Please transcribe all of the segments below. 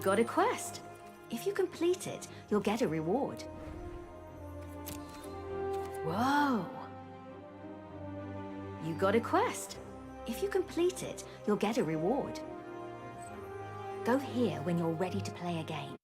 got a quest. If you complete it, you'll get a reward. Whoa! You got a quest. If you complete it, you'll get a reward. Go here when you're ready to play a game.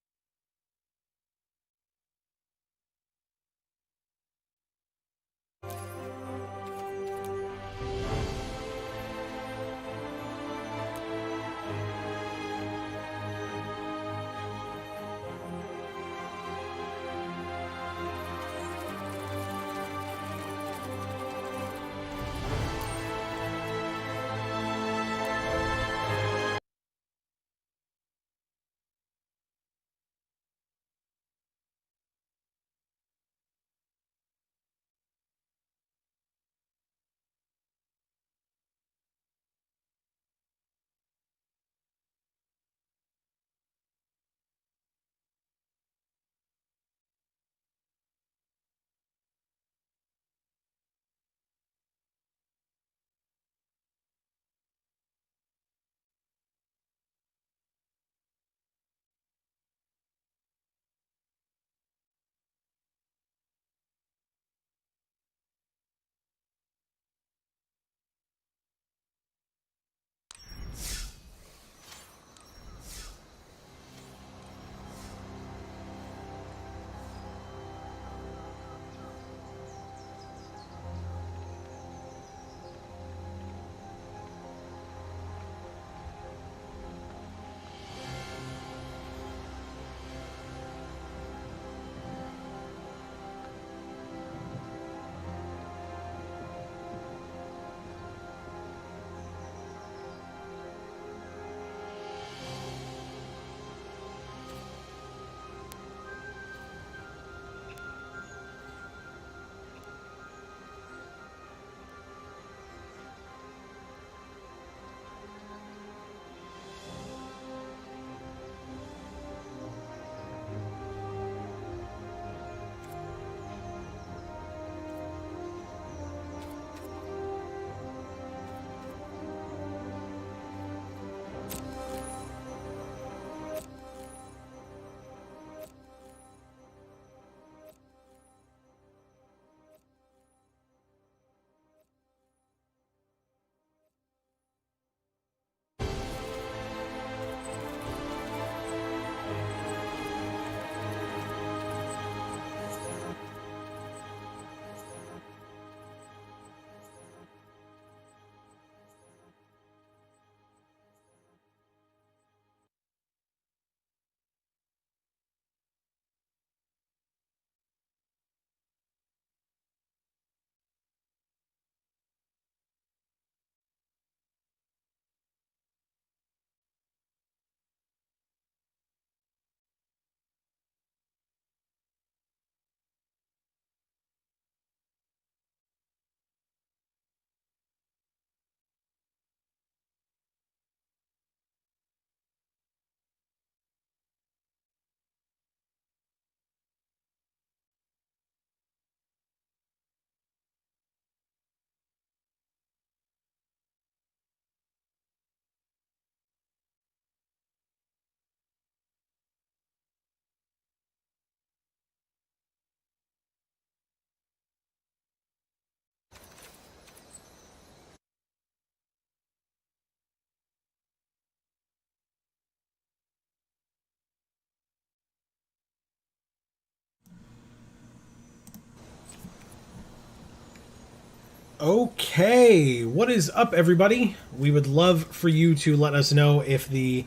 Okay, what is up, everybody? We would love for you to let us know if the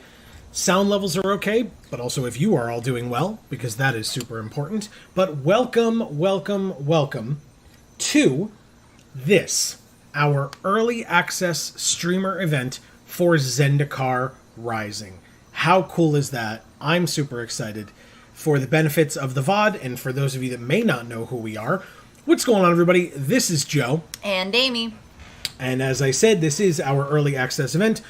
sound levels are okay, but also if you are all doing well, because that is super important. But welcome, welcome, welcome to this, our early access streamer event for Zendikar Rising. How cool is that? I'm super excited. For the benefits of the VOD, and for those of you that may not know who we are, what's going on, everybody? This is Joe. And Amy. And as I said, this is our early access event,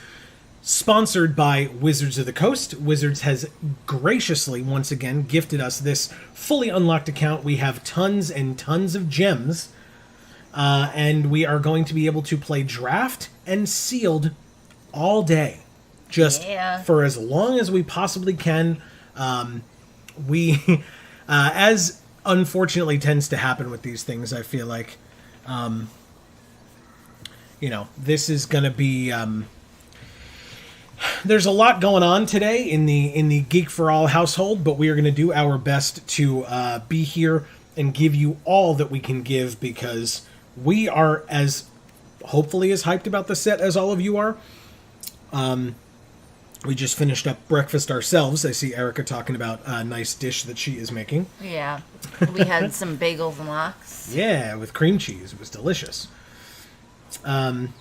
sponsored by Wizards of the Coast. Wizards has graciously, once again, gifted us this fully unlocked account. We have tons and tons of gems, and we are going to be able to play Draft and Sealed all day. just Yeah. for as long as we possibly can. We, as unfortunately tends to happen with these things, I feel like, this is going to be. There's a lot going on today in the Geek for All household, but we are going to do our best to be here and give you all that we can give, because we are hopefully as hyped about the set as all of you are. We just finished up breakfast ourselves. I see Erica talking about a nice dish that she is making. Yeah. We had some bagels and lox. Yeah, with cream cheese. It was delicious. And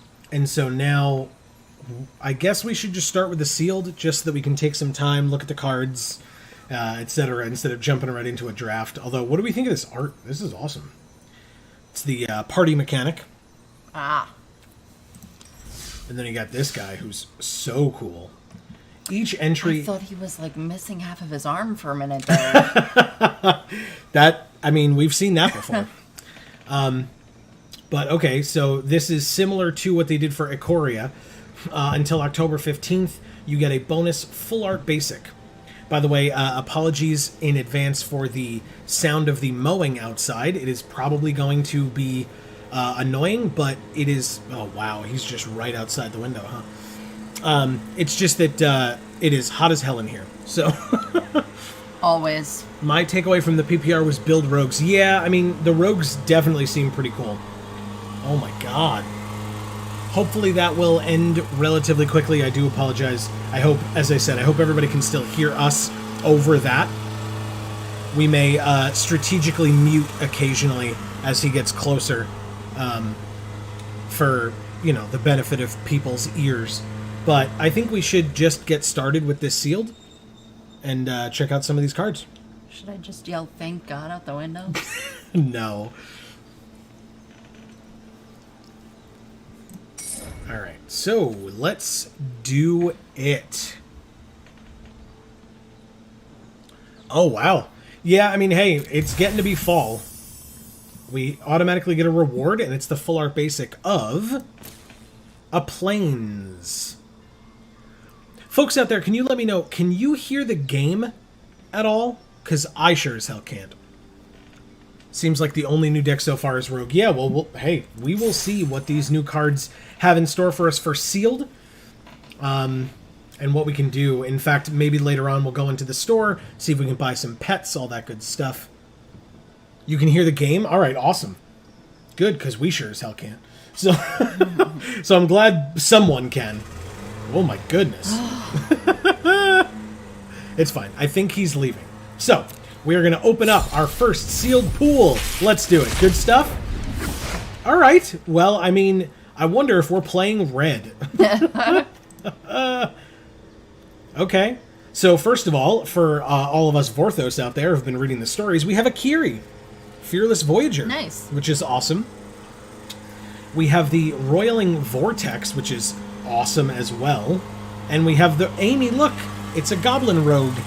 so now, I guess we should just start with the sealed, just so that we can take some time, look at the cards, etc., instead of jumping right into a draft. Although, what do we think of this art? This is awesome. It's the party mechanic. Ah. And then you got this guy who's so cool. Each entry... I thought he was, like, missing half of his arm for a minute there. We've seen that before. But, okay, so this is similar to what they did for Ikoria. Until October 15th, you get a bonus full art basic. By the way, apologies in advance for the sound of the mowing outside. It is probably going to be annoying, but it is... Oh, wow, he's just right outside the window, huh? It's just that it is hot as hell in here. So... Always. My takeaway from the PPR was build rogues. Yeah, I mean, the rogues definitely seem pretty cool. Oh my god. Hopefully that will end relatively quickly. I do apologize. I hope, as I said, I hope everybody can still hear us over that. We may strategically mute occasionally as he gets closer for, the benefit of people's ears. But I think we should just get started with this sealed and check out some of these cards. Should I just yell, thank God, out the window? No. All right, so let's do it. Oh, wow. Yeah, I mean, hey, it's getting to be fall. We automatically get a reward, and it's the full art basic of a Plains. Folks out there, can you let me know, can you hear the game at all? Because I sure as hell can't. Seems like the only new deck so far is Rogue. Yeah, well, hey, we will see what these new cards have in store for us for Sealed. And what we can do. In fact, maybe later on we'll go into the store, see if we can buy some pets, all that good stuff. You can hear the game? All right, awesome. Good, because we sure as hell can't. So, so I'm glad someone can. Oh my goodness. It's fine. I think he's leaving. So, we are going to open up our first sealed pool. Let's do it. Good stuff? All right. Well, I mean, I wonder if we're playing red. Okay. So, first of all, for all of us Vorthos out there who've been reading the stories, we have a Kiri, Fearless Voyager. Nice. Which is awesome. We have the Roiling Vortex, which is awesome as well. And we have the Amy, look, it's a Goblin Rogue.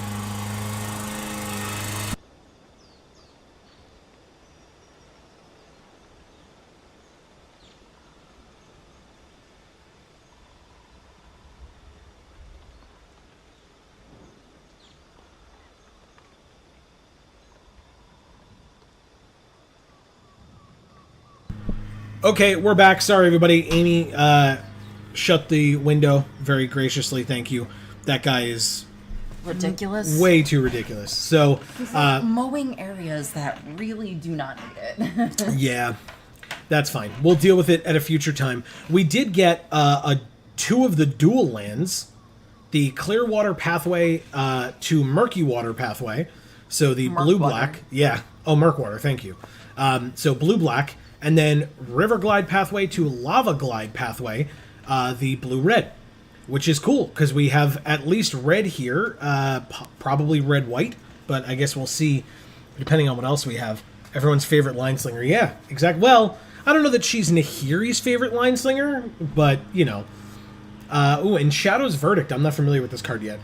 Okay, we're back. Sorry, everybody. Amy shut the window very graciously. Thank you. That guy is Ridiculous. way too ridiculous. So, He's like mowing areas that really do not need it. yeah, that's fine. We'll deal with it at a future time. We did get two of the dual lands, the Clearwater Pathway to Murky Water Pathway. So the blue-black. Yeah. Oh, Murkwater. Thank you. So blue-black. And then River Glide Pathway to Lava Glide Pathway, the blue-red, which is cool, because we have at least red here, probably red-white, but I guess we'll see, depending on what else we have. Everyone's favorite line slinger, yeah, exactly. Well, I don't know that she's Nahiri's favorite line slinger, but, ooh, and Shadow's Verdict, I'm not familiar with this card yet.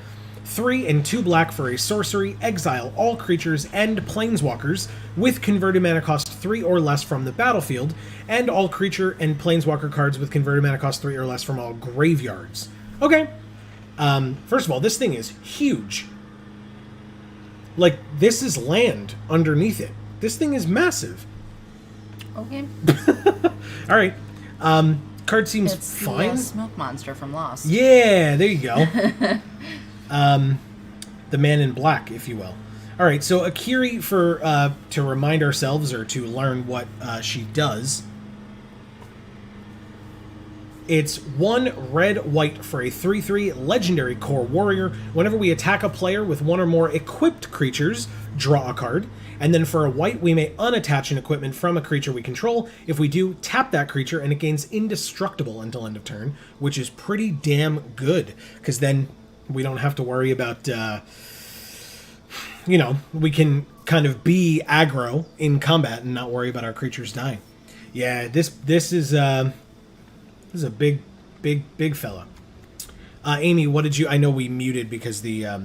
3 and 2 black for a sorcery, exile all creatures and planeswalkers with converted mana cost 3 or less from the battlefield, and all creature and planeswalker cards with converted mana cost 3 or less from all graveyards. Okay. First of all, this thing is huge. Like, this is land underneath it. This thing is massive. Okay. All right. Card seems It's fine. the smoke monster from Lost. Yeah, there you go. The man in black, if you will. All right, so Akiri, for to remind ourselves or to learn what she does, it's 1 red-white for a 3/3 legendary core warrior. Whenever we attack a player with 1 or more equipped creatures, draw a card. And then for a white, we may unattach an equipment from a creature we control. If we do, tap that creature and it gains indestructible until end of turn, which is pretty damn good, because then we don't have to worry about, we can kind of be aggro in combat and not worry about our creatures dying. Yeah, this is a big fella. Amy, what did you... I know we muted because the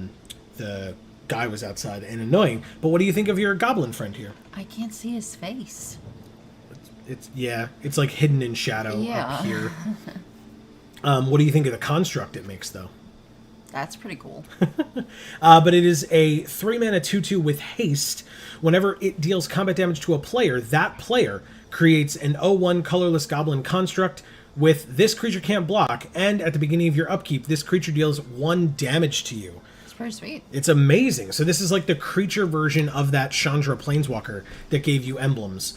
guy was outside and annoying, but what do you think of your goblin friend here? I can't see his face. It's like hidden in shadow Yeah. up here. What do you think of the construct it makes, though? That's pretty cool. But it is a 3-mana 2/2 with haste. Whenever it deals combat damage to a player, that player creates an 0/1 colorless goblin construct with this creature can't block, and at the beginning of your upkeep, this creature deals 1 damage to you. It's pretty sweet. It's amazing. So this is like the creature version of that Chandra Planeswalker that gave you emblems.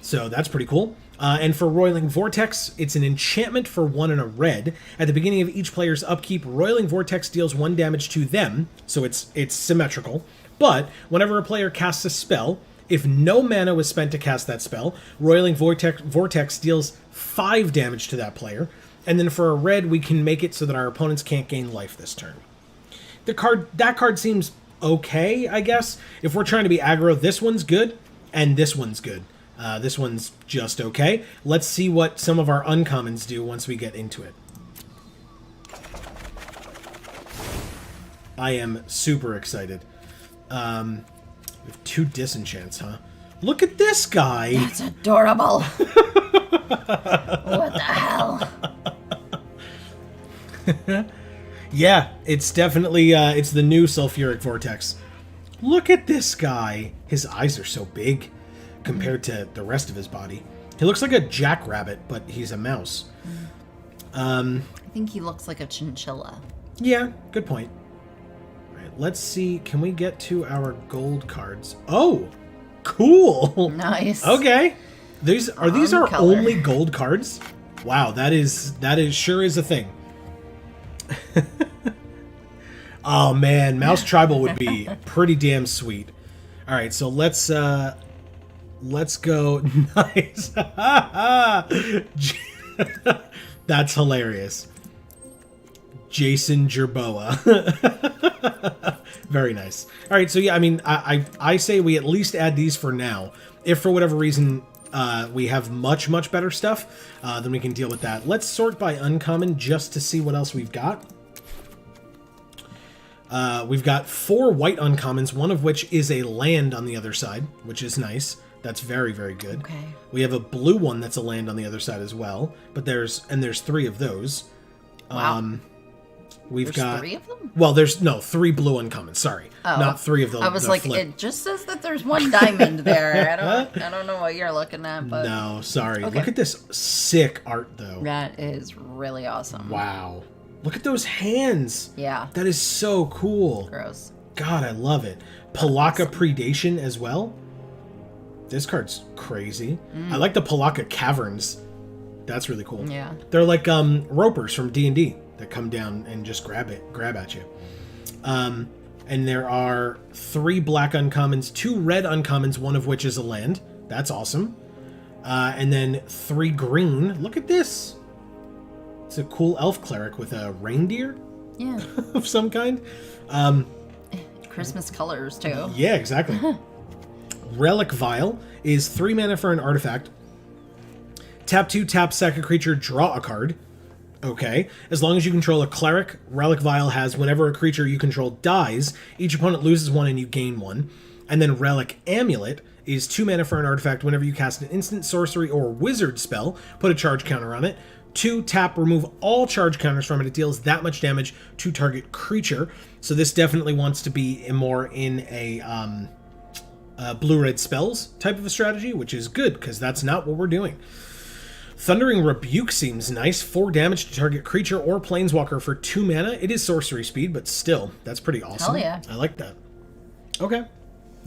So that's pretty cool. And for Roiling Vortex, it's an enchantment for 1 and a red. At the beginning of each player's upkeep, Roiling Vortex deals 1 damage to them, so it's symmetrical. But whenever a player casts a spell, if no mana was spent to cast that spell, Roiling Vortex deals 5 damage to that player. And then for a red, we can make it so that our opponents can't gain life this turn. That card seems okay, I guess. If we're trying to be aggro, this one's good, and this one's good. This one's just okay. Let's see what some of our uncommons do once we get into it. I am super excited. We have 2 disenchants, huh? Look at this guy! That's adorable. What the hell? Yeah, it's definitely, it's the new Sulfuric Vortex. Look at this guy! His eyes are so big compared to the rest of his body. He looks like a jackrabbit, but he's a mouse. I think he looks like a chinchilla. Yeah, good point. All right, let's see. Can we get to our gold cards? Oh, cool! Nice. Okay. These are color. only gold cards? Wow, that sure is a thing. Oh man, Mouse Tribal would be pretty damn sweet. All right, so let's go. Nice. That's hilarious. Jason Jerboa. Very nice. All right, so yeah, I mean, I say we at least add these for now. If for whatever reason we have much better stuff, then we can deal with that. Let's sort by uncommon just to see what else we've got. We've got 4 white uncommons, one of which is a land on the other side, which is nice. That's very good. Okay. We have a blue one that's a land on the other side as well, but there's 3 of those. Wow. We've There's got 3 of them? Well, there's 3 blue uncommons. Sorry, not 3 of the. I was the like, flip. it just says that there's 1 diamond there. I don't know what you're looking at, but No, sorry. Okay. Look at this sick art, though. that is really awesome. Wow. Look at those hands. Yeah. That is so cool. Gross. God, I love it. Palaka Predation as well. This card's crazy. I like the Palaka Caverns. That's really cool. Yeah. They're like ropers from D&D that come down and just grab at you. And there are 3 black uncommons, 2 red uncommons, one of which is a land. That's awesome. And then 3 green. Look at this. It's a cool elf cleric with a reindeer Yeah. of some kind. Christmas colors, too. Yeah, exactly. Relic Vial is 3 mana for an artifact. Tap 2, tap sack a creature, draw a card. Okay. As long as you control a cleric, Relic Vial has whenever a creature you control dies, each opponent loses 1 and you gain 1. And then Relic Amulet is 2 mana for an artifact. Whenever you cast an instant, sorcery, or wizard spell, put a charge counter on it. 2, tap, remove all charge counters from it. It deals that much damage to target creature. So this definitely wants to be more in a blue-red spells type of a strategy, which is good, because that's not what we're doing. Thundering Rebuke seems nice. 4 damage to target creature or planeswalker for 2 mana. It is sorcery speed, but still, that's pretty awesome. Hell yeah. I like that. Okay.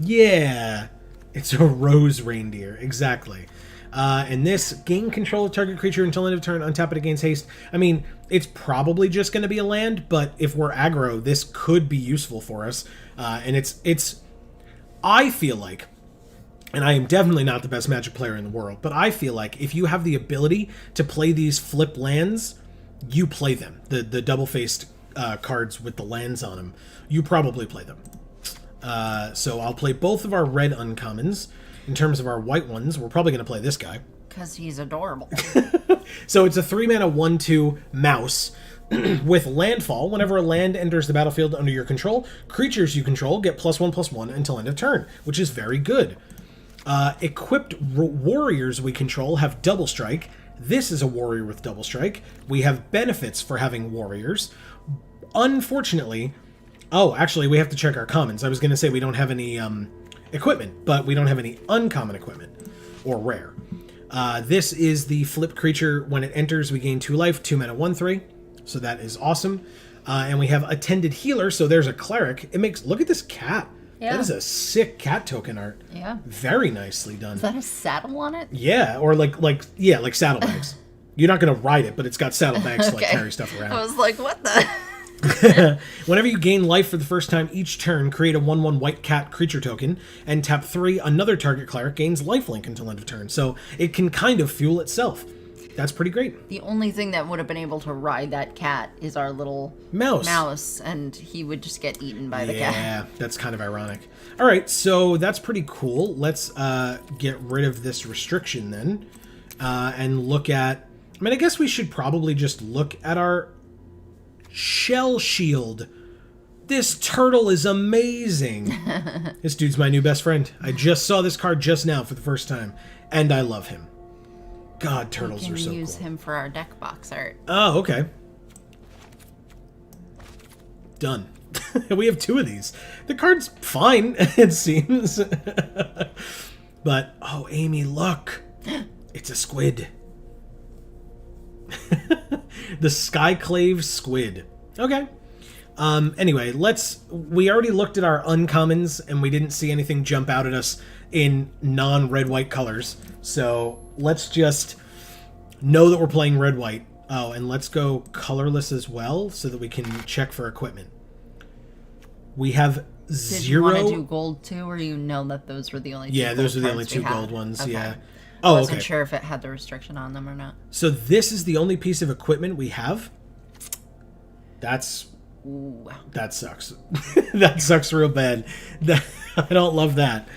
Yeah. It's a rose reindeer. Exactly. And this, gain control of target creature until end of turn, untap it, it gains haste. I mean, it's probably just going to be a land, but if we're aggro, this could be useful for us. And it's I feel like, and I am definitely not the best Magic player in the world, but I feel like if you have the ability to play these flip lands, you play them. The double-faced cards with the lands on them, you probably play them. So I'll play both of our red uncommons. In terms of our white ones, we're probably going to play this guy. Because he's adorable. So it's a 3-mana 1/2 mouse with landfall. Whenever a land enters the battlefield under your control, creatures you control get +1/+1 until end of turn, which is very good. Equipped warriors we control have double strike. This is a warrior with double strike. We have benefits for having warriors. Unfortunately, actually, we have to check our commons. I was going to say we don't have any equipment, but we don't have any uncommon equipment or rare. This is the flip creature. When it enters, we gain 2 life, 2 mana, 1/3. So that is awesome. And we have Attended Healer. So there's a cleric. It makes, look at this cat. Yeah. That is a sick cat token art. Yeah. Very nicely done. Is that a saddle on it? Yeah, or like saddlebags. You're not going to ride it, but it's got saddlebags to like carry stuff around. I was like, what the? Whenever you gain life for the first time each turn, create a 1/1 white cat creature token and tap 3. Another target cleric gains lifelink until end of turn. So it can kind of fuel itself. That's pretty great. The only thing that would have been able to ride that cat is our little mouse, and he would just get eaten by the cat. Yeah, that's kind of ironic. All right, so that's pretty cool. Let's get rid of this restriction then and look at... I mean, I guess we should probably just look at our Shell Shield. This turtle is amazing. This dude's my new best friend. I just saw this card just now for the first time, and I love him. God, turtles are so cool. We can use him for our deck box art. Oh, okay. Done. We have 2 of these. The card's fine, it seems. But, oh, Amy, look. It's a squid. The Skyclave Squid. Okay. Anyway, we already looked at our uncommons and we didn't see anything jump out at us in non-red-white colors. So let's just know that we're playing red-white. Oh, and let's go colorless as well so that we can check for equipment. We have 0... Did you want to do gold too, or you know that those were the only 2 Yeah, those are the only cards 2 we had? gold ones, Okay. yeah. I Oh, wasn't okay. sure if it had the restriction on them or not. So this is the only piece of equipment we have? Ooh. That sucks. That sucks real bad. I don't love that.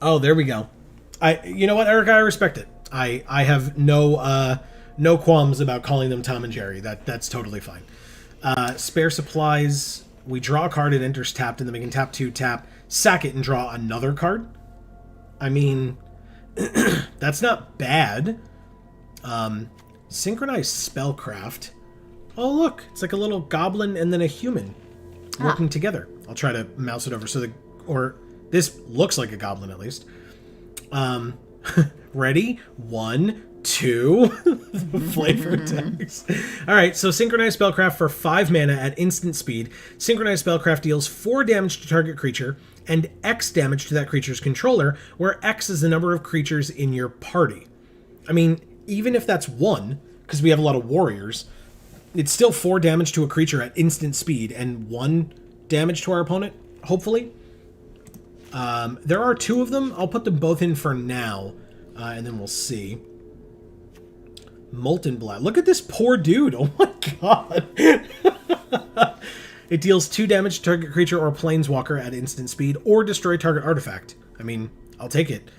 Oh, there we go. You know what, Erica? I respect it. I have no qualms about calling them Tom and Jerry. That's totally fine. Spare supplies. We draw a card, it enters tapped, and then we can tap 2, tap, sack it, and draw another card. I mean, that's not bad. Synchronized Spellcraft. Oh, look, it's like a little goblin and then a human working together. I'll try to mouse it over or this looks like a goblin at least. Ready? 1, 2. Flavor text. All right, so Synchronized Spellcraft for 5 mana at instant speed. Synchronized Spellcraft deals 4 damage to target creature and X damage to that creature's controller, where X is the number of creatures in your party. I mean, even if that's 1, because we have a lot of warriors, it's still 4 damage to a creature at instant speed and 1 damage to our opponent, hopefully. There are 2 of them. I'll put them both in for now, and then we'll see. Molten Blood. Look at this poor dude. Oh my god. It deals 2 damage to target creature or planeswalker at instant speed or destroy target artifact. I mean, I'll take it.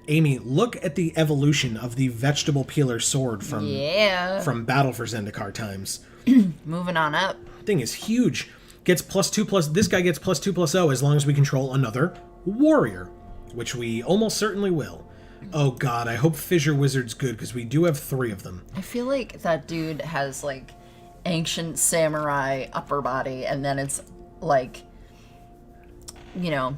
Amy, look at the evolution of the vegetable peeler sword from Battle for Zendikar times. Moving on up. Thing is huge. Gets +2+. This guy gets +2/+0 as long as we control another warrior, which we almost certainly will. Oh god, I hope Fissure Wizard's good, because we do have 3 of them. I feel like that dude has, like, ancient samurai upper body, and then it's, like, you know,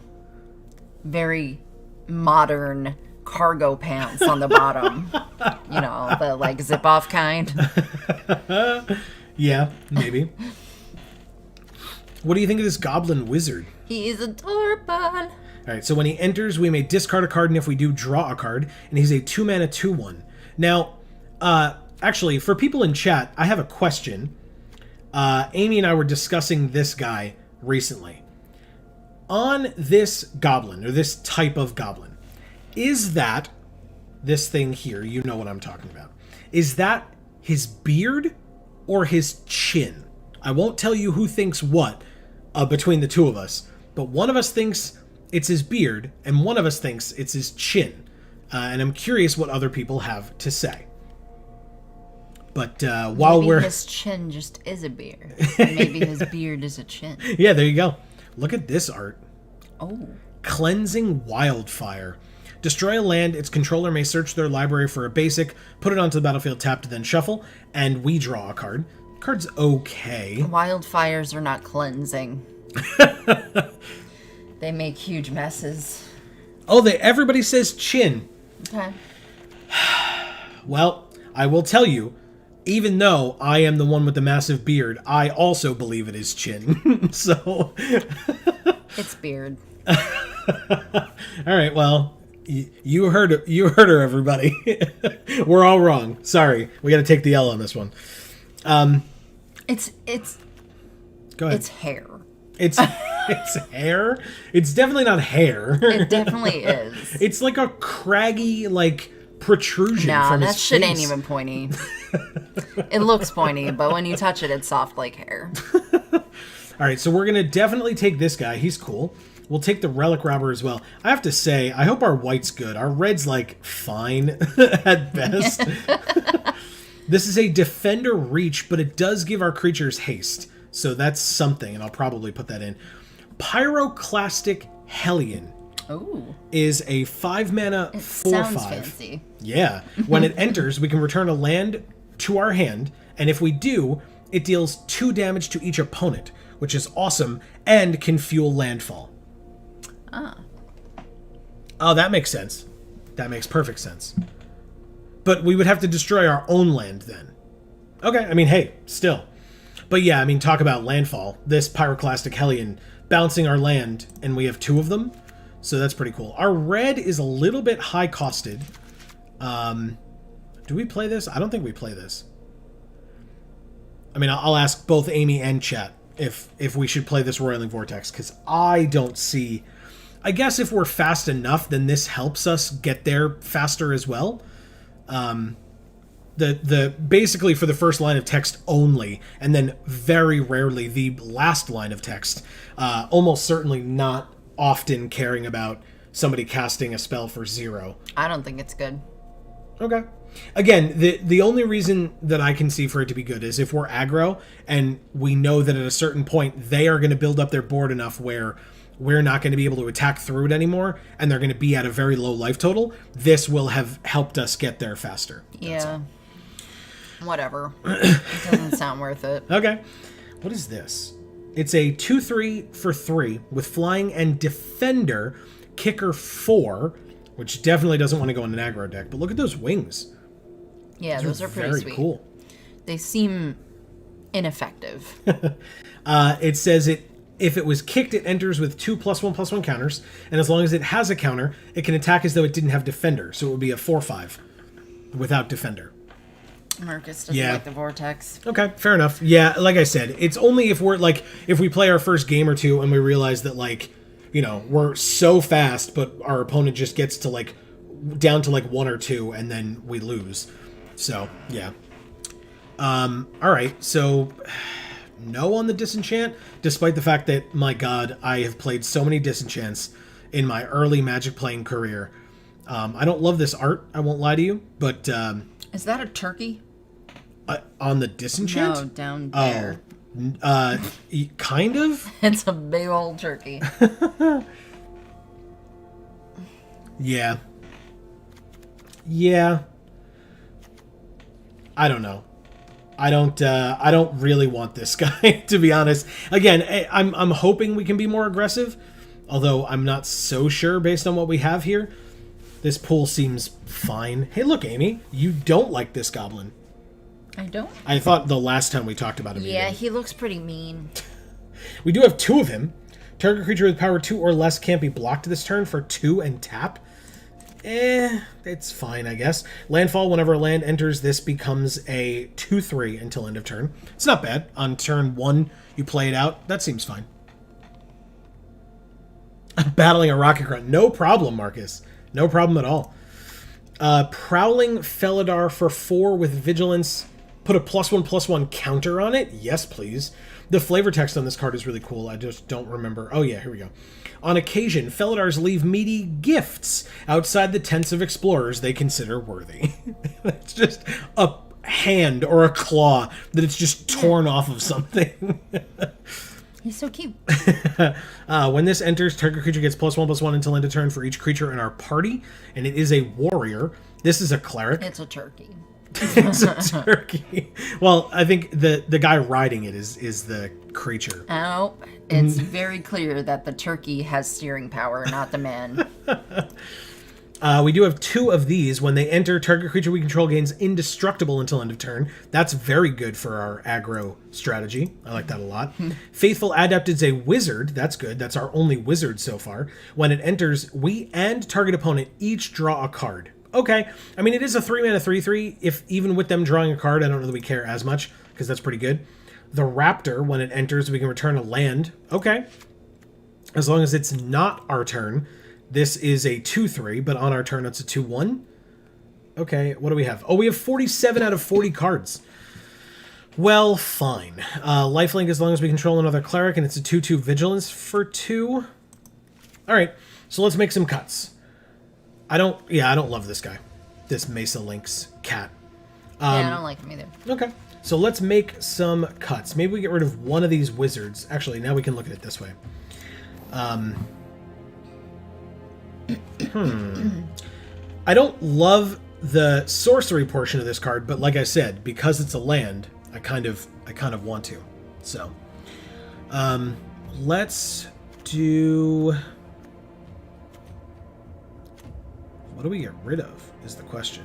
very modern cargo pants on the bottom. You know, the, like, zip-off kind. Yeah, maybe. What do you think of this Goblin Wizard? He's adorable. Alright, so when he enters, we may discard a card, and if we do, draw a card, and he's a 2-mana 2/1. Now, actually, for people in chat, I have a question. Amy and I were discussing this guy recently. On this goblin, or this type of goblin, is that, this thing here, you know what I'm talking about, is that his beard or his chin? I won't tell you who thinks what between the two of us, but one of us thinks it's his beard, and one of us thinks it's his chin. And I'm curious what other people have to say. But while maybe we're... his chin just is a beard. Maybe his beard is a chin. Yeah, there you go. Look at this art. Oh. Cleansing Wildfire. Destroy a land, its controller may search their library for a basic, put it onto the battlefield tapped, then shuffle, and we draw a card. Card's okay. Wildfires are not cleansing. They make huge messes. Oh, everybody says chin. Okay. Well, I will tell you, even though I am the one with the massive beard, I also believe it is chin. So... It's beard. All right, well, you heard her, everybody. We're all wrong. Sorry, we got to take the L on this one. It's Go ahead. It's hair. It's hair. It's definitely not hair. It definitely is. It's like a craggy, like, protrusion from his that shit face. ain't even pointy. It looks pointy, but when you touch it, it's soft like hair. All right, so we're going to definitely take this guy. He's cool. We'll take the Relic Robber as well. I have to say, I hope our white's good. Our red's, like, fine at best. This is a Defender Reach, but it does give our creatures haste. So that's something, and I'll probably put that in. Pyroclastic Hellion. Ooh. Is a 5-mana 4/5. Sounds fancy. Yeah. When it enters, we can return a land to our hand, and if we do, it deals 2 damage to each opponent, which is awesome, and can fuel landfall. Ah. Oh, that makes sense. That makes perfect sense. But we would have to destroy our own land then. Okay, I mean, hey, still. But yeah, I mean, talk about landfall. This Pyroclastic Hellion bouncing our land, and we have 2 of them. So that's pretty cool. Our red is a little bit high-costed. Do we play this? I don't think we play this. I mean, I'll ask both Amy and chat if we should play this Roiling Vortex, because I don't see... I guess if we're fast enough, then this helps us get there faster as well. Basically for the first line of text only, and then very rarely the last line of text. Almost certainly not often caring about somebody casting a spell for 0. I don't think it's good. Okay. Again, the only reason that I can see for it to be good is if we're aggro and we know that at a certain point they are going to build up their board enough where we're not going to be able to attack through it anymore, and they're going to be at a very low life total. This will have helped us get there faster. Yeah. Whatever. It doesn't sound worth it. Okay. What is this? It's a 2/3 for 3 with flying and defender, kicker 4, which definitely doesn't want to go in an aggro deck. But look at those wings. Yeah, those are pretty very sweet. Cool. They seem ineffective. It says if it was kicked, it enters with 2 +1/+1 counters, and as long as it has a counter, it can attack as though it didn't have defender. So it would be a 4/5 without defender. Marcus doesn't like the Vortex. Okay, fair enough. Yeah, like I said, it's only if we're like if we play our first game or two and we realize that like, you know, we're so fast, but our opponent just gets to like down to like 1 or 2, and then we lose. So yeah. All right. So no on the disenchant, despite the fact that my God, I have played so many disenchants in my early Magic playing career. I don't love this art. I won't lie to you, but is that a turkey? On the disenchant? No, down there. Kind of. It's a big old turkey. Yeah. Yeah. I don't know. I don't really want this guy, to be honest. Again, I'm hoping we can be more aggressive, although I'm not so sure based on what we have here. This pool seems fine. Hey, look, Amy, you don't like this goblin. I don't. I thought the last time we talked about him. Yeah, he looks pretty mean. We do have 2 of him. Target creature with power 2 or less can't be blocked this turn for 2 and tap. It's fine, I guess. Landfall, whenever a land enters, this becomes a 2/3 until end of turn. It's not bad. On turn 1, you play it out. That seems fine. Battling a rocket grunt. No problem, Marcus. No problem at all. Prowling Felidar for 4 with vigilance. Put a +1/+1 counter on it. Yes, please. The flavor text on this card is really cool. I just don't remember. Oh, yeah, here we go. On occasion, Felidars leave meaty gifts outside the tents of explorers they consider worthy. It's just a hand or a claw that it's just torn off of something. He's so cute. When this enters, target creature gets +1/+1 until end of turn for each creature in our party, and it is a warrior. This is a cleric. It's a turkey. It's a turkey. Well, I think the guy riding it is the creature. Oh, it's very clear that the turkey has steering power, not the man. We do have 2 of these. When they enter, target creature we control gains indestructible until end of turn. That's very good for our aggro strategy. I like that a lot. Faithful Adept is a wizard. That's good. That's our only wizard so far. When it enters, we and target opponent each draw a card. Okay. I mean, it is a 3-mana 3/3. If even with them drawing a card, I don't know that we care as much, because that's pretty good. The Raptor, when it enters, we can return a land. Okay. As long as it's not our turn. This is a 2/3, but on our turn, it's a 2/1. Okay, what do we have? Oh, we have 47 out of 40 cards. Well, fine. Lifelink as long as we control another cleric, and it's a 2/2 vigilance for 2. All right, so let's make some cuts. I don't love this guy. This Mesa Lynx cat. Yeah, I don't like him either. Okay, so let's make some cuts. Maybe we get rid of one of these wizards. Actually, now we can look at it this way. I don't love the sorcery portion of this card, but like I said, because it's a land, I kind of want to. So, let's do. What do we get rid of is the question.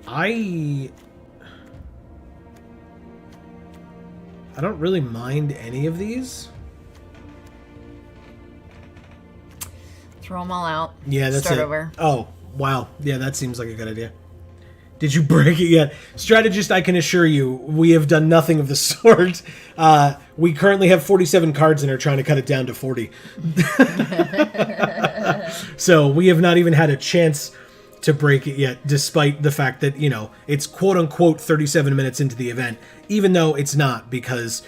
I don't really mind any of these. Throw them all out. Yeah, that's Start it. over. Oh, wow. Yeah, that seems like a good idea. Did you break it yet? Strategist, I can assure you, we have done nothing of the sort. We currently have 47 cards and are trying to cut it down to 40. So we have not even had a chance to break it yet, despite the fact that, you know, it's quote-unquote 37 minutes into the event, even though it's not, because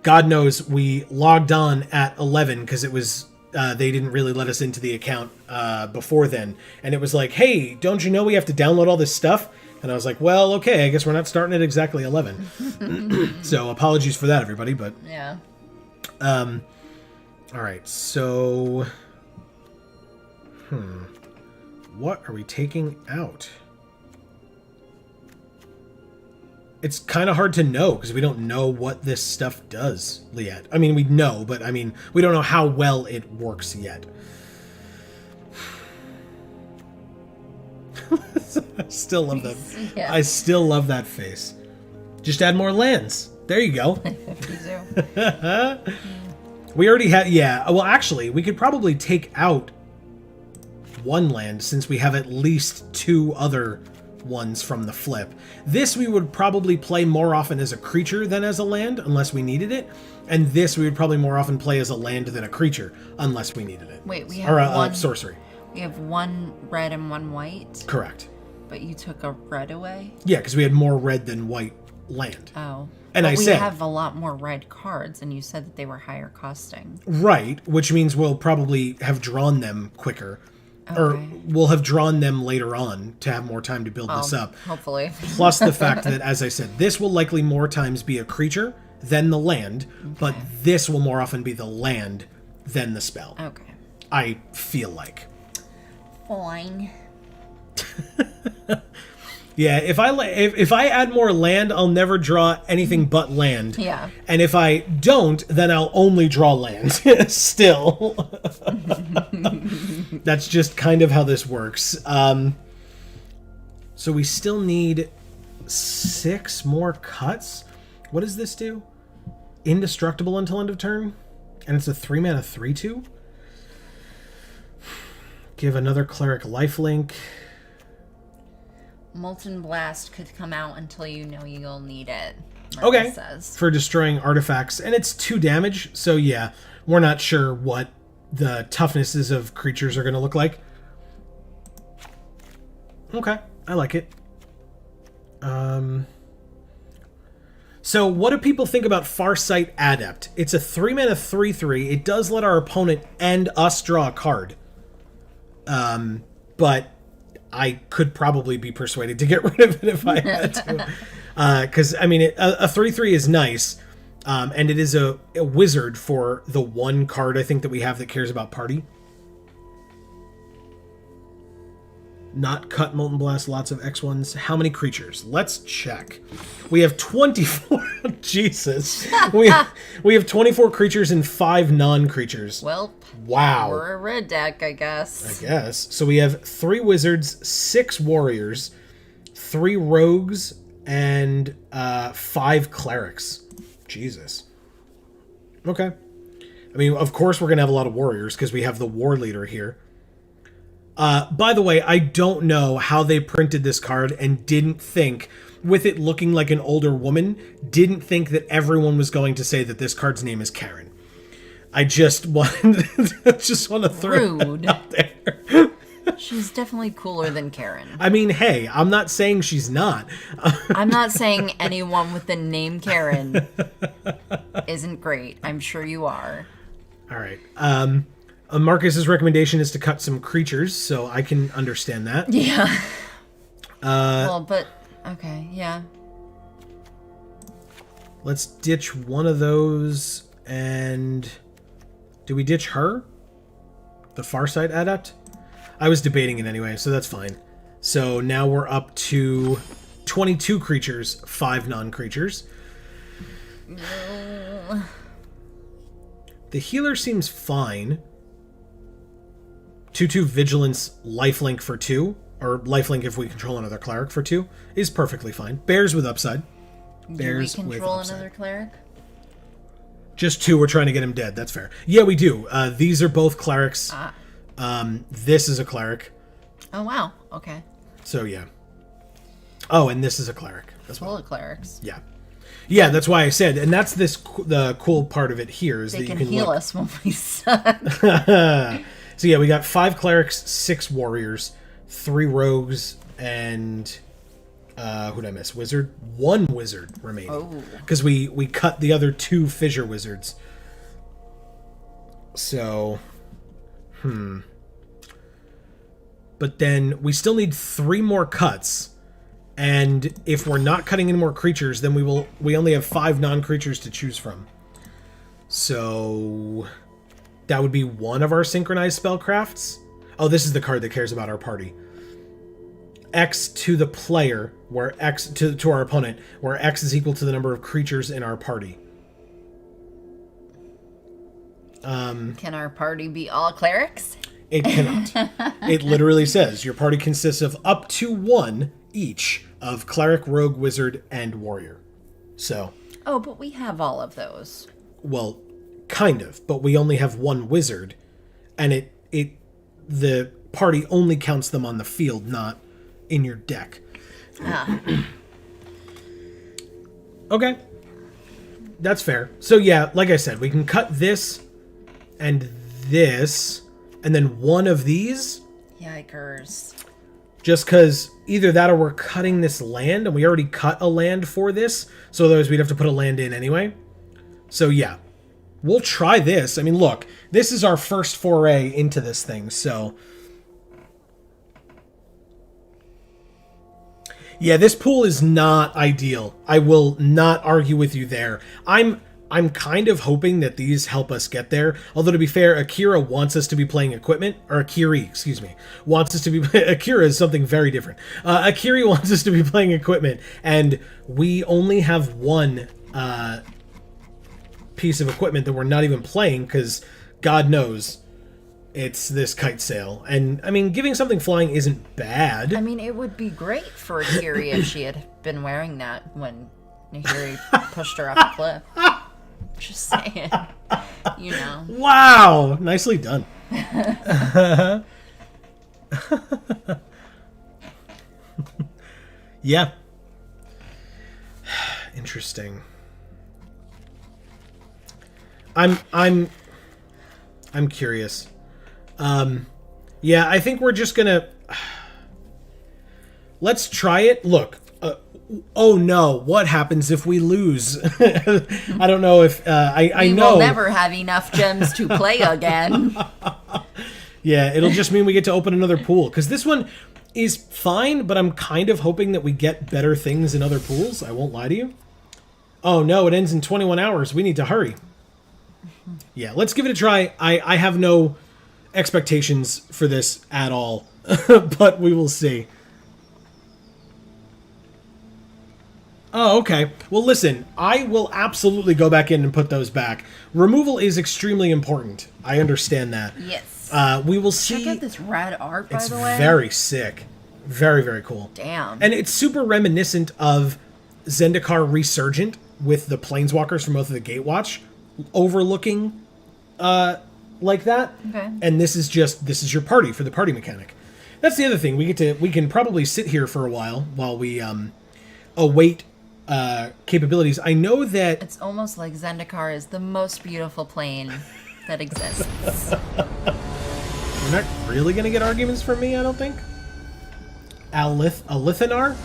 God knows we logged on at 11 because it was... they didn't really let us into the account before then. And it was like, hey, don't you know we have to download all this stuff? And I was like, well, okay, I guess we're not starting at exactly 11. So apologies for that, everybody. But yeah. All right, so... What are we taking out? It's kind of hard to know because we don't know what this stuff does yet. I mean, we know, but I mean, we don't know how well it works yet. I still love that. Yeah. I still love that face. Just add more lands. There you go. We already had, yeah. Well, actually, we could probably take out one land since we have at least 2 other ones from the flip. This we would probably play more often as a creature than as a land, unless we needed it. And this we would probably more often play as a land than a creature, unless we needed it. Wait, we have one sorcery. We have 1 red and 1 white. Correct. But you took a red away? Yeah, because we had more red than white land. Oh. And but we have a lot more red cards, and you said that they were higher costing. Right, which means we'll probably have drawn them quicker. Okay. Or we'll have drawn them later on to have more time to build this up. Hopefully. Plus the fact that, as I said, this will likely more times be a creature than the land, but this will more often be the land than the spell. Okay. I feel like. Fine. Yeah, if I add more land, I'll never draw anything but land. Yeah. And if I don't, then I'll only draw land. Still. That's just kind of how this works. So we still need 6 more cuts. What does this do? Indestructible until end of turn? And it's a 3-mana 3/2? Give another cleric lifelink. Molten Blast could come out until you know you'll need it. Okay. Says. For destroying artifacts. And it's 2 damage, so yeah. We're not sure what the toughnesses of creatures are going to look like. Okay. I like it. So what do people think about Farsight Adept? It's a 3-mana 3/3. It does let our opponent and us draw a card. But I could probably be persuaded to get rid of it if I had to. Because, I mean, a 3/3 is nice. And it is a wizard for the 1 card, I think, that we have that cares about party. Not cut Molten Blast, lots of X1s. How many creatures? Let's check. We have 24. Jesus. We have 24 creatures and 5 non-creatures. Well, wow. we're a red deck, I guess. I guess. So we have 3 wizards, 6 warriors, 3 rogues, and 5 clerics. Jesus. Okay. I mean, of course we're going to have a lot of warriors because we have the war leader here. By the way, I don't know how they printed this card and didn't think, with it looking like an older woman, didn't think that everyone was going to say that this card's name is Karen. I just want to throw that out there. She's definitely cooler than Karen. I mean, hey, I'm not saying she's not. I'm not saying anyone with the name Karen isn't great. I'm sure you are. All right. Marcus's recommendation is to cut some creatures, so I can understand that. Yeah. Well, but okay, yeah. Let's ditch one of those, and do we ditch her? The Farsight Adept? I was debating it anyway, so that's fine. So now we're up to 22 creatures, 5 non-creatures. The healer seems fine. 2/2 Vigilance lifelink for 2, or lifelink if we control another cleric for 2, is perfectly fine. Bears with upside. Bears do we control another cleric? Just 2, we're trying to get him dead, that's fair. Yeah, we do. These are both clerics. This is a cleric. Oh, wow. Okay. So, yeah. Oh, and this is a cleric as well. Full of clerics. Yeah. Yeah, that's why I said, and that's the cool part of it here is They that you can can heal look. us when we suck. So yeah, we got 5 clerics, 6 warriors, 3 rogues, and who'd I miss? Wizard? 1 wizard remaining. Oh. Because we cut the other 2 fissure wizards. So, But then we still need 3 more cuts. And if we're not cutting any more creatures, then we only have 5 non-creatures to choose from. So that would be 1 of our synchronized spellcrafts. Oh, this is the card that cares about our party. X to the player, where X to our opponent, where X is equal to the number of creatures in our party. Can our party be all clerics? It cannot. It literally says your party consists of up to 1 each of cleric, rogue, wizard, and warrior. So, Oh, but we have all of those. well, kind of, but we only have 1 wizard, and the party only counts them on the field, not in your deck. Okay. That's fair. So yeah, like I said, we can cut this and this, and then 1 of these, Yikers. just because either that or we're cutting this land, and we already cut a land for this, so otherwise we'd have to put a land in anyway. So yeah, we'll try this. I mean, look, this is our first foray into this thing, so... Yeah, this pool is not ideal. I will not argue with you there. I'm I'm kind of hoping that these help us get there. Although, to be fair, Akira wants us to be playing equipment, or Akiri, excuse me, wants us to be... Akira is something very different. Akiri wants us to be playing equipment, and we only have one piece of equipment that we're not even playing, because God knows it's this kite sail. And, I mean, giving something flying isn't bad. I mean, it would be great for Akiri if she had been wearing that when Nahiri pushed her off a cliff. Just saying. You know. Wow! Nicely done. Yeah. Interesting. I'm curious. Yeah, I think we're just gonna... Let's try it. Look. Oh no, what happens if we lose? I don't know if... I know... We will never have enough gems to play again. Yeah, it'll just mean we get to open another pool. Because this one is fine, but I'm kind of hoping that we get better things in other pools. I won't lie to you. Oh no, it ends in 21 hours. We need to hurry. Yeah, let's give it a try. I have no expectations for this at all. But we will see. Oh, okay. Well, listen, I will absolutely go back in and put those back. Removal is extremely important. I understand that. Yes. We will see. Check out this rad art, by the way. It's very sick. Very, very cool. Damn. And it's super reminiscent of Zendikar Resurgent with the Planeswalkers from both of the Gatewatch overlooking like that. Okay. And this is your party for the party mechanic. That's the other thing. We can probably sit here for a while we await capabilities. I know that It's almost like Zendikar is the most beautiful plane that exists. we're not really going to get arguments from me, I don't think. Alithanar?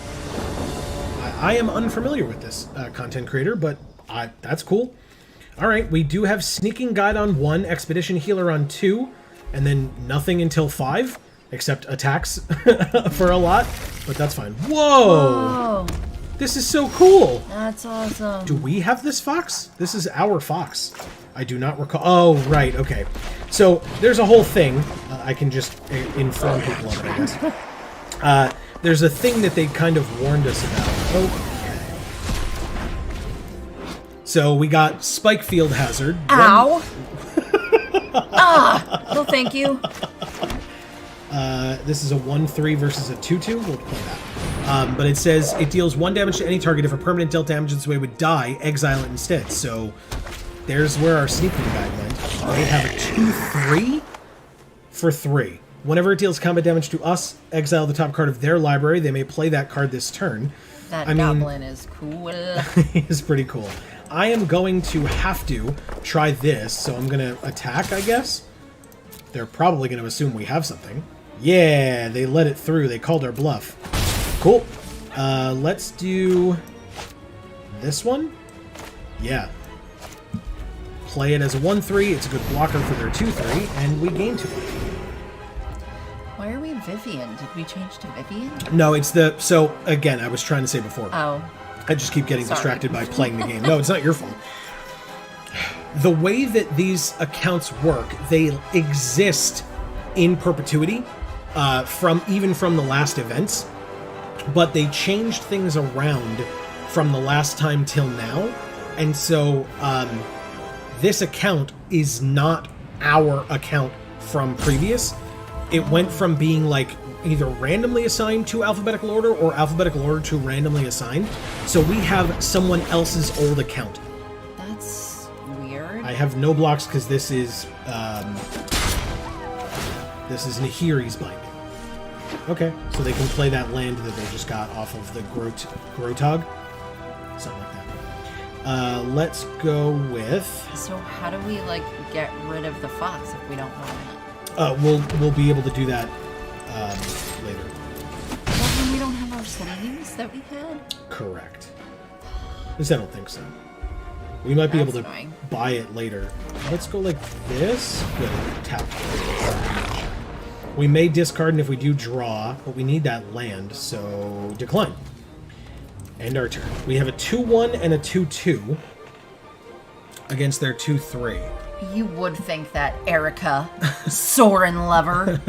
I am unfamiliar with this content creator, but that's cool. All right, we do have Sneaking Guide on 1, Expedition Healer on 2, and then nothing until 5, except attacks for a lot, but that's fine. Whoa! Oh, This is so cool! that's awesome. Do we have this fox? This is our fox. I do not recall. Oh, right, okay. So, there's a whole thing. I can just inform people of it, I guess. There's a thing that they kind of warned us about. Okay. So, we got Spike Field Hazard. Ow! No thank you. This is a 1-3 versus a 2-2. We'll play that. But it says it deals 1 damage to any target. If a permanent dealt damage this way would die, exile it instead. So there's where our sneaking guide went. They have a 2-3 for 3. Whenever it deals combat damage to us, exile the top card of their library. They may play that card this turn. That goblin is cool. It's pretty cool. I am going to have to try this, so I'm going to attack, I guess. They're probably going to assume we have something. Yeah, they let it through. They called our bluff. Cool. Let's do this one. Yeah. Play it as a 1-3. It's a good blocker for their 2-3, and we gain 2. Why are we Vivian? Did we change to Vivian? No, it's the... So, again, I was trying to say before. Oh. I just keep getting Sorry. distracted by playing the game. No, it's not your fault. The way that these accounts work, they exist in perpetuity from the last events, but they changed things around from the last time till now, and so this account is not our account from previous. It went from being like either randomly assigned to alphabetical order or alphabetical order to randomly assigned. So we have someone else's old account. That's weird. I have no blocks because this is Nahiri's binding. Okay, so they can play that land that they just got off of the Grotog. Something like that. Let's go with... So how do we, like, get rid of the fox if we don't want it? We'll be able to do that later. Well, then we don't have our sleeves that we had? Correct. At least I don't think so. We might be able to annoying. buy it later. Let's go like this. Good. Tap. We may discard, and if we do, draw, but we need that land, so decline. End our turn. We have a 2-1 and a 2-2. against their 2/3. You would think that, Erica, Soren lover.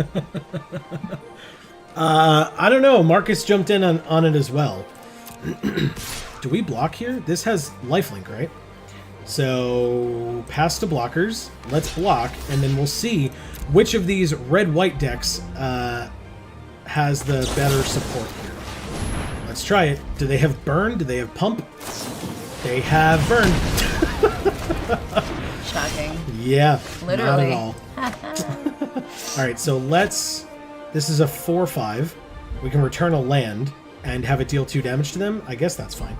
I don't know. Marcus jumped in on it as well. Do we block here? This has lifelink, right? So pass to blockers. Let's block, and then we'll see which of these red-white decks has the better support here. Let's try it. Do they have burn? Do they have pump? They have burn. Shocking. Yeah, Literally. not at all. All right, so let's... This is a 4/5. We can return a land and have it deal 2 damage to them. I guess that's fine.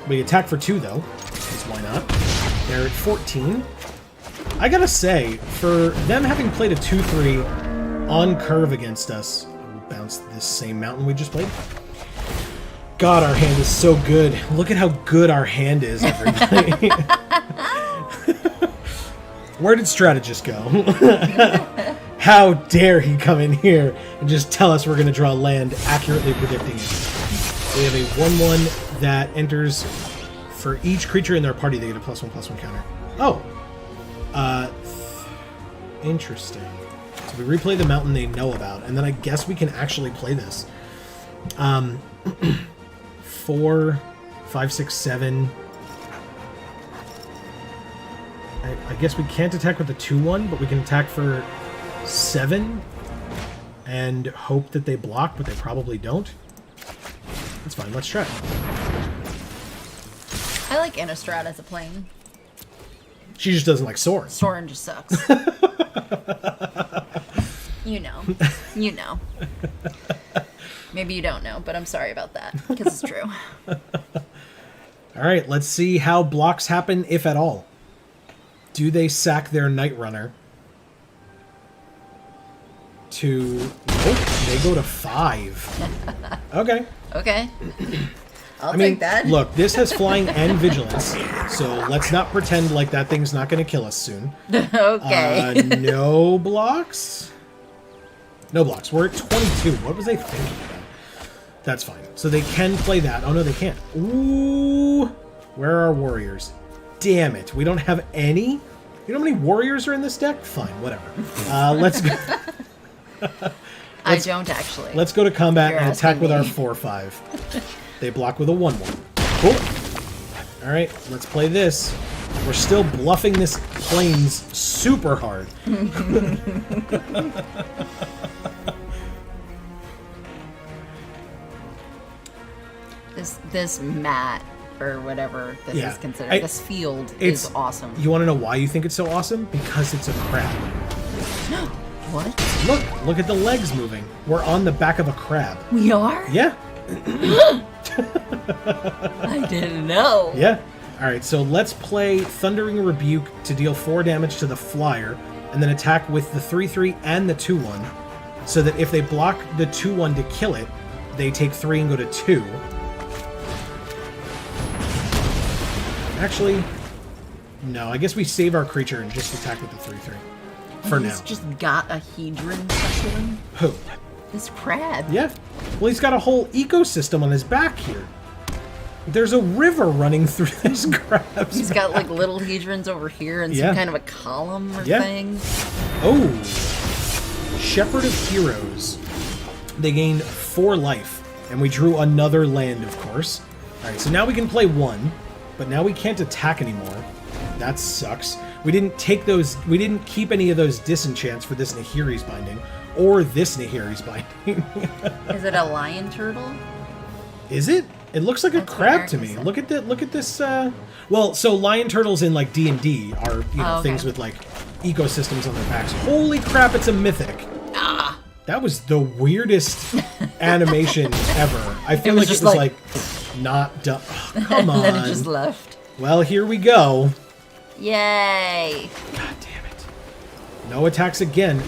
We attack for 2, though, because why not? They're at 14. I gotta say, for them having played a 2/3 on curve against us, we'll bounce this same mountain we just played. God, our hand is so good. Look at how good our hand is, everybody. Where did Strategist go? How dare he come in here and just tell us we're going to draw land, accurately predicting it. We have a 1/1 that enters for each creature in their party. They get a +1/+1 counter. Oh. Interesting. So we replay the mountain they know about, and then I guess we can actually play this. 4, 5, 6, 7. I guess we can't attack with the 2/1, but we can attack for 7 and hope that they block, but they probably don't. That's fine. Let's try. I like Innistrad as a plane. She just doesn't like Soren. Soren just sucks. You know. You know. Maybe you don't know, but I'm sorry about that, because it's true. All right, let's see how blocks happen, if at all. Do they sack their Night Runner to... Nope, they go to 5. Okay. Okay. I'll I mean, take that. look, this has flying and vigilance, so let's not pretend like that thing's not going to kill us soon. Okay. No blocks? No blocks. We're at 22. What was I thinking about? That's fine. So they can play that. Oh, no, they can't. Ooh. Where are our warriors? Damn it. We don't have any? You know how many warriors are in this deck? Fine, whatever. Let's go. I don't actually. Let's go to combat You're and attack with asking our me. 4/5. They block with a 1/1. Cool. All right, let's play this. We're still bluffing this plains super hard. This mat or whatever this is considered. This field is awesome. You want to know why you think it's so awesome? Because it's a crab. What? Look at the legs moving. We're on the back of a crab. We are? Yeah. I didn't know. Yeah. All right, so let's play Thundering Rebuke to deal 4 damage to the flyer, and then attack with the 3/3 and the 2/1, so that if they block the 2/1 to kill it, they take 3 and go to 2. Actually, no, I guess we save our creature and just attack with the 3/3. For now. He's just got a hedron specimen. Who? This crab. Yeah. Well, he's got a whole ecosystem on his back here. There's a river running through this crab's He's got like little hedrons over here and Yeah. some kind of a column or Yeah. thing. Oh. Shepherd of Heroes. They gain 4 life, and we drew another land, of course. Alright, so now we can play 1, but now we can't attack anymore. That sucks. We didn't keep any of those disenchants for this Nahiri's Binding, or this Nahiri's Binding. Is it a lion turtle? Is it? It looks like That's a what crab Eric to me. said. Look at this. Well, so lion turtles in like D&D are Oh, okay. things with like ecosystems on their backs. Holy crap! It's a mythic. Ah. That was the weirdest animation ever. I feel was like it just was like- like not done. Oh, come on. And then it just left. Well, here we go. Yay! God damn it. No attacks again.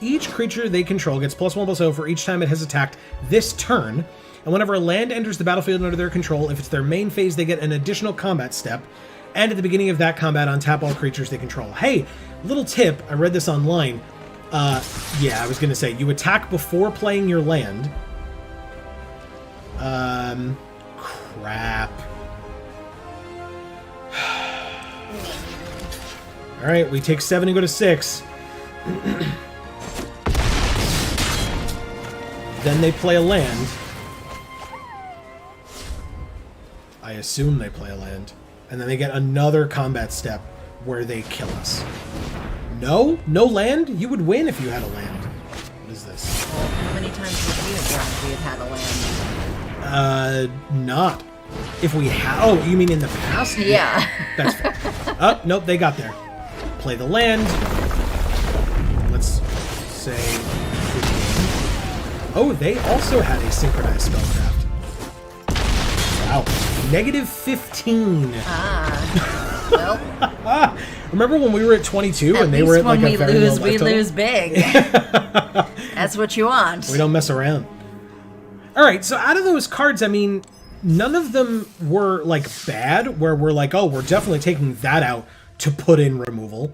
Each creature they control gets +1/+0 for each time it has attacked this turn, and whenever a land enters the battlefield under their control, if it's their main phase, they get an additional combat step, and at the beginning of that combat, untap all creatures they control. Hey, little tip, I read this online. Yeah, I was gonna say, you attack before playing your land. Crap. All right, we take 7 and go to 6. Then they play a land. I assume they play a land. And then they get another combat step where they kill us. No? No land? You would win if you had a land. What is this? Well, how many times would we have won if we had had a land? Not. If we had... Oh, you mean in the past? Yeah. That's fair. Oh, nope, they got there. Play the land. Let's say... Oh, they also had a synchronized spellcraft. Wow. -15. Ah. Well. Remember when we were at 22 and they were at like a very low life we total? lose big. That's what you want. We don't mess around. All right, so out of those cards, I mean, none of them were like bad where we're like, oh, we're definitely taking that out to put in removal.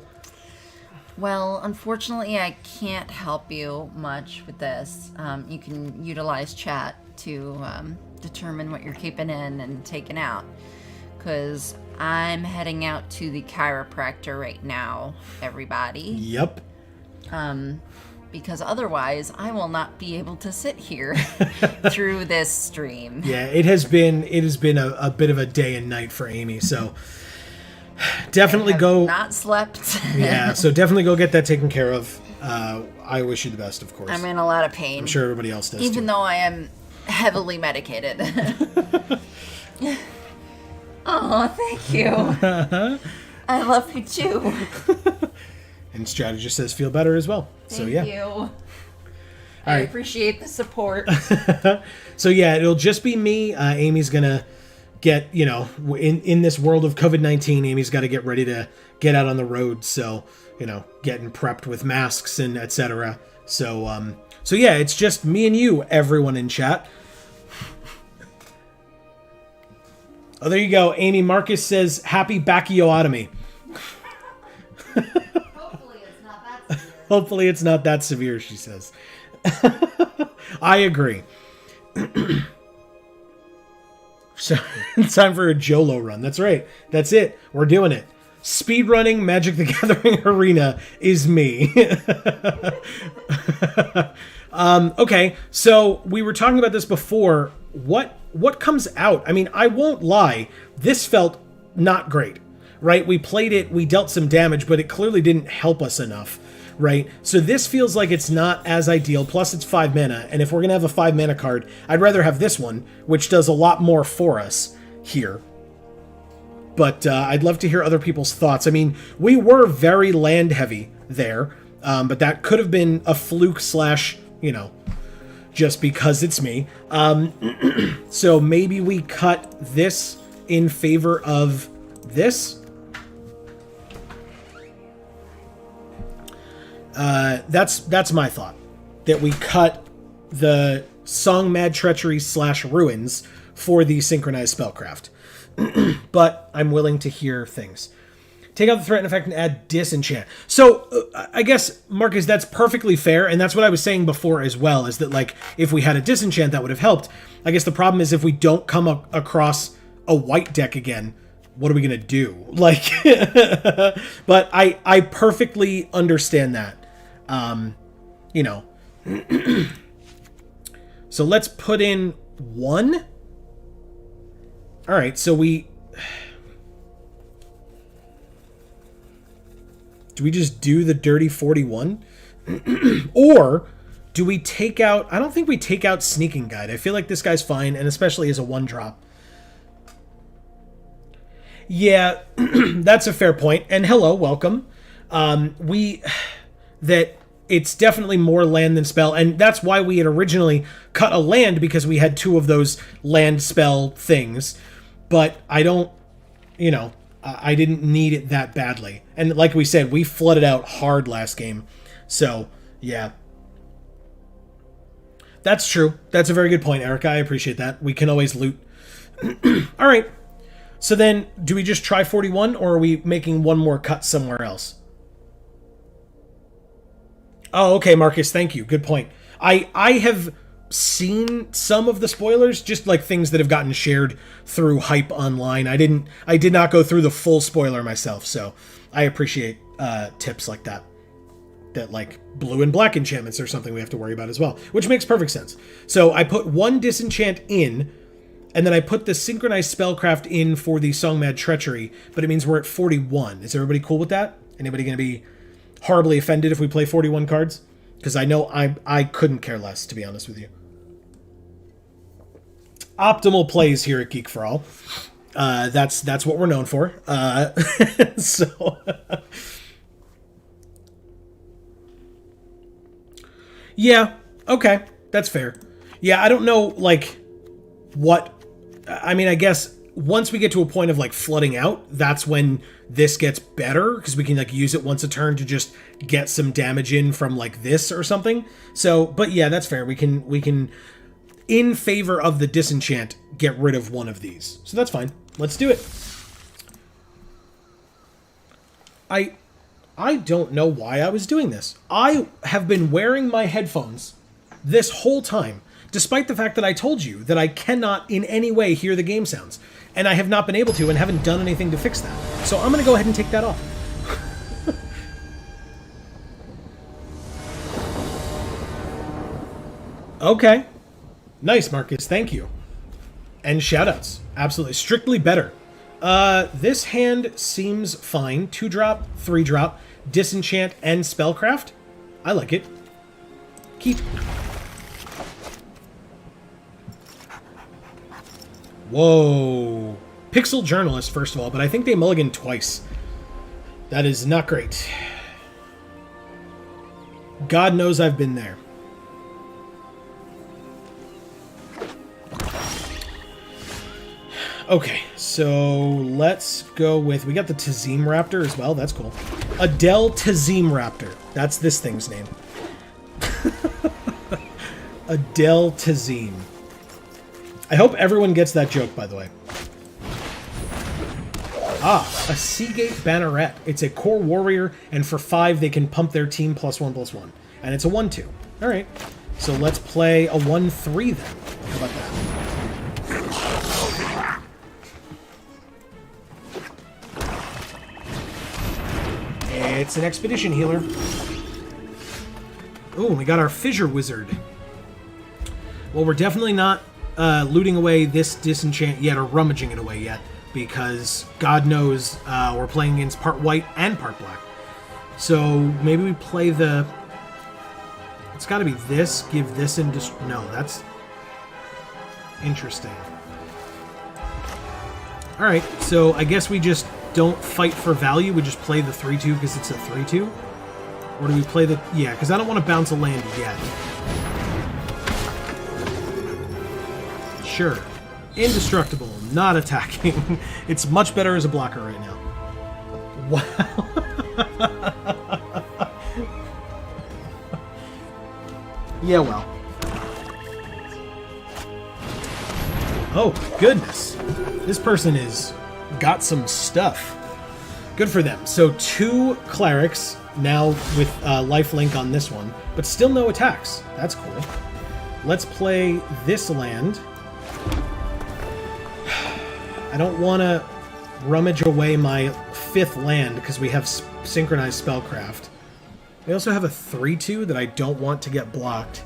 Well, unfortunately, I can't help you much with this. You can utilize chat to determine what you're keeping in and taking out. Because I'm heading out to the chiropractor right now, everybody. Yep. Because otherwise, I will not be able to sit here through this stream. Yeah, it has been a bit of a day and night for Amy, so definitely go. Not slept. Yeah, so definitely go get that taken care of. I wish you the best, of course. I'm in a lot of pain. I'm sure everybody else does. Even too. though I am heavily medicated. Oh, thank you. I love you too. And strategist says feel better as well. So yeah. Thank you. I appreciate the support. So yeah, it'll just be me. Amy's gonna get, in this world of COVID-19, Amy's got to get ready to get out on the road. So, getting prepped with masks and etc. So yeah, it's just me and you, everyone in chat. Oh, there you go. Amy Marcus says, happy bacchiotomy. Hopefully it's not that severe, she says. I agree. So it's time for a Jolo run. That's right. That's it. We're doing it. Speedrunning Magic the Gathering Arena is me. Okay, so we were talking about this before. What comes out? I mean, I won't lie. This felt not great, right? We played it, we dealt some damage, but it clearly didn't help us enough, right? So this feels like it's not as ideal, plus it's 5 mana, and if we're going to have a 5 mana card, I'd rather have this one, which does a lot more for us here. But I'd love to hear other people's thoughts. I mean, we were very land heavy there, but that could have been a fluke slash, just because it's me. So maybe we cut this in favor of this. That's my thought. That we cut the Song Mad Treachery / Ruins for the synchronized spellcraft. But I'm willing to hear things. Take out the threat effect and add disenchant. So I guess, Marcus, that's perfectly fair, and that's what I was saying before as well, is that like if we had a disenchant that would have helped. I guess the problem is if we don't come across a white deck again, what are we gonna do? Like, but I perfectly understand that. So let's put in 1. All right, so do we just do the dirty 41? Or do we take out... I don't think we take out Sneaking Guide. I feel like this guy's fine, and especially as a 1-drop. Yeah, that's a fair point. And hello, welcome. That it's definitely more land than spell, and that's why we had originally cut a land, because we had 2 of those land spell things. But I don't... I didn't need it that badly. And like we said, we flooded out hard last game. So, yeah. That's true. That's a very good point, Erica. I appreciate that. We can always loot. All right. So then, do we just try 41, or are we making one more cut somewhere else? Oh, okay, Marcus. Thank you. Good point. I have seen some of the spoilers, just like things that have gotten shared through hype online. I did not go through the full spoiler myself, so I appreciate tips like that. That like blue and black enchantments are something we have to worry about as well, which makes perfect sense. So I put 1 disenchant in, and then I put the synchronized spellcraft in for the Songmad Treachery, but it means we're at 41. Is everybody cool with that? Anybody going to be horribly offended if we play 41 cards? Because I know I couldn't care less, to be honest with you. Optimal plays here at Geek for All. That's what we're known for. So... Yeah, okay, that's fair. Yeah, I don't know, like, what... I mean, I guess once we get to a point of, like, flooding out, that's when this gets better, because we can, like, use it once a turn to just get some damage in from, like, this or something. So, but yeah, that's fair. We can, in favor of the disenchant, get rid of one of these. So that's fine. Let's do it. I don't know why I was doing this. I have been wearing my headphones this whole time, despite the fact that I told you that I cannot in any way hear the game sounds. And I have not been able to and haven't done anything to fix that. So I'm going to go ahead and take that off. Okay. Nice, Marcus. Thank you. And shoutouts. Absolutely. Strictly better. This hand seems fine. 2-drop, 3-drop, disenchant, and spellcraft. I like it. Keep. Whoa. Pixel Journalist, first of all, but I think they mulligan twice. That is not great. God knows I've been there. Okay, so let's go with... We got the Tazim Raptor as well. That's cool. Adele Tazim Raptor. That's this thing's name. Adele Tazim. I hope everyone gets that joke, by the way. Ah, a Seagate Banneret. It's a core warrior, and for 5 they can pump their team +1/+1. And it's a 1/2. Alright, so let's play a 1/3 then. How about that? It's an Expedition Healer. Ooh, we got our Fissure Wizard. Well, we're definitely not looting away this disenchant yet, or rummaging it away yet, because God knows we're playing against part white and part black. So maybe we play the... It's got to be this, give this and just... No, that's interesting. Alright, so I guess we just don't fight for value, we just play the 3/2 because it's a 3/2? Or do we play the... Yeah, because I don't want to bounce a land yet. Sure. Indestructible, not attacking. It's much better as a blocker right now. Wow. Yeah, well. Oh, goodness. This person is... got some stuff. Good for them. So 2 clerics, now with lifelink on this one, but still no attacks. That's cool. Let's play this land. I don't want to rummage away my 5th land because we have synchronized spellcraft. We also have a 3/2 that I don't want to get blocked.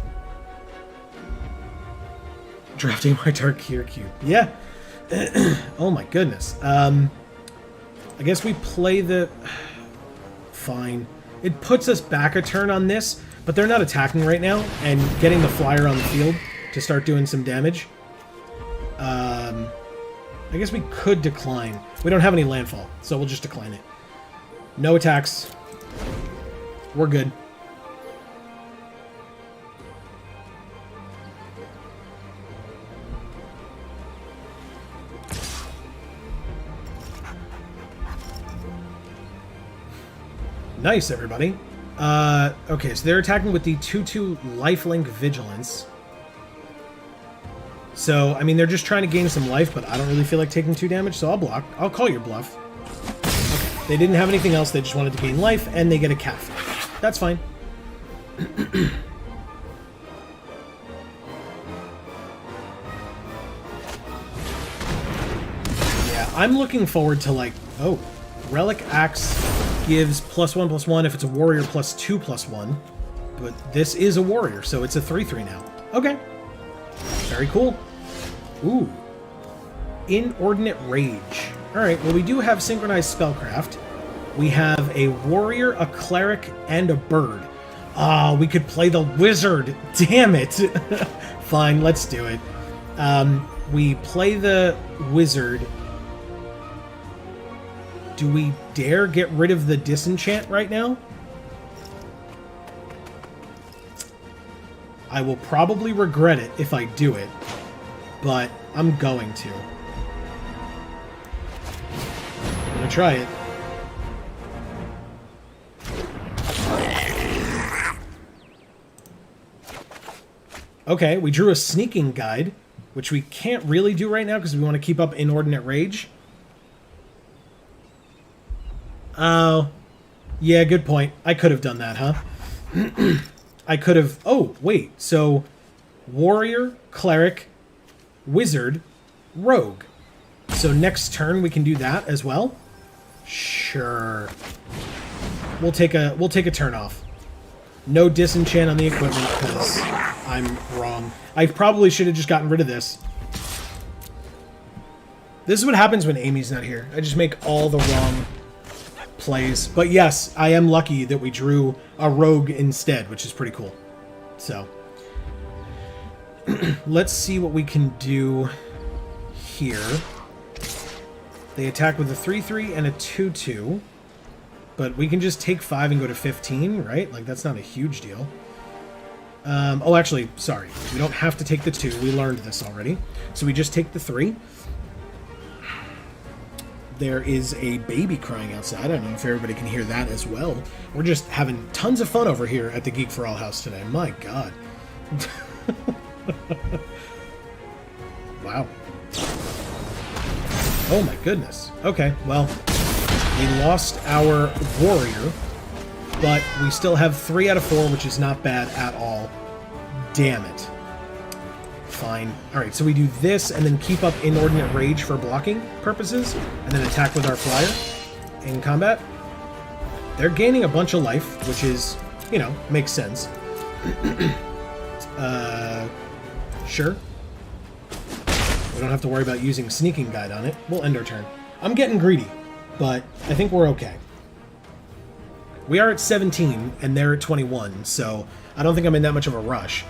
Drafting my Dark Gear cube. Yeah. Oh my goodness. I guess we play the... Fine. It puts us back a turn on this, but they're not attacking right now, and getting the flyer on the field to start doing some damage. I guess we could decline. We don't have any landfall, so we'll just decline it. No attacks. We're good. Nice, everybody. Okay, so they're attacking with the 2/2 lifelink vigilance. So, I mean, they're just trying to gain some life, but I don't really feel like taking 2 damage, so I'll block. I'll call your bluff. Okay. They didn't have anything else, they just wanted to gain life, and they get a calf. That's fine. Yeah, I'm looking forward to, like... Oh, Relic Axe... gives +1/+1 if it's a warrior, +2/+1. But this is a warrior, so it's a 3/3 now. Okay. Very cool. Ooh. Inordinate Rage. Alright, well we do have Synchronized Spellcraft. We have a warrior, a cleric, and a bird. Ah, we could play the wizard. Damn it. Fine, let's do it. We play the wizard. Do we dare get rid of the disenchant right now? I will probably regret it if I do it, but I'm going to. I'm gonna try it. Okay, we drew a sneaking guide, which we can't really do right now because we want to keep up Inordinate Rage. Oh, yeah, good point. I could have done that, huh? I could have... Oh, wait. So, warrior, cleric, wizard, rogue. So next turn we can do that as well? Sure. We'll take a turn off. No disenchant on the equipment because I'm wrong. I probably should have just gotten rid of this. This is what happens when Amy's not here. I just make all the wrong plays. But yes, I am lucky that we drew a rogue instead, which is pretty cool. So, let's see what we can do here. They attack with a 3/3 and a 2/2. But we can just take 5 and go to 15, right? Like, that's not a huge deal. Oh, actually, sorry. We don't have to take the 2. We learned this already. So we just take the 3. There is a baby crying outside. I don't know if everybody can hear that as well. We're just having tons of fun over here at the Geek for All house today. My God. Wow. Oh my goodness. Okay, well, we lost our warrior, but we still have 3 out of 4, which is not bad at all. Damn it. Fine. Alright, so we do this and then keep up Inordinate Rage for blocking purposes, and then attack with our flyer in combat. They're gaining a bunch of life, which is, you know, makes sense. Sure. We don't have to worry about using Sneaking Guide on it. We'll end our turn. I'm getting greedy, but I think we're okay. We are at 17, and they're at 21, so I don't think I'm in that much of a rush.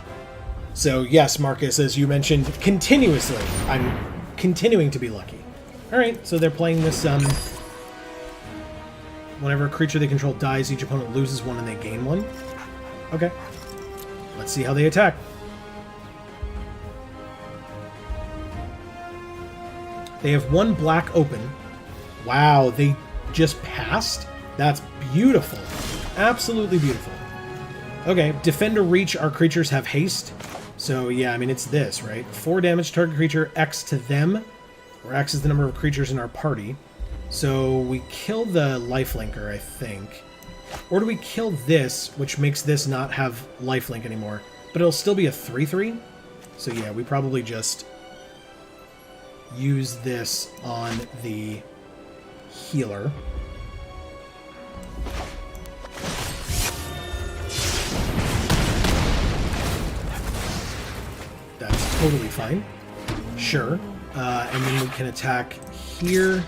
So yes, Marcus, as you mentioned, continuously, I'm continuing to be lucky. Alright, so they're playing this, whenever a creature they control dies, each opponent loses 1 and they gain 1. Okay. Let's see how they attack. They have 1 black open. Wow, they just passed? That's beautiful. Absolutely beautiful. Okay, defend or reach, our creatures have haste. So yeah, I mean, it's this, right? 4 damage, target creature, X to them, where X is the number of creatures in our party. So we kill the lifelinker, I think. Or do we kill this, which makes this not have lifelink anymore? But it'll still be a 3/3. So yeah, we probably just use this on the healer. That's totally fine. Sure. And then we can attack here.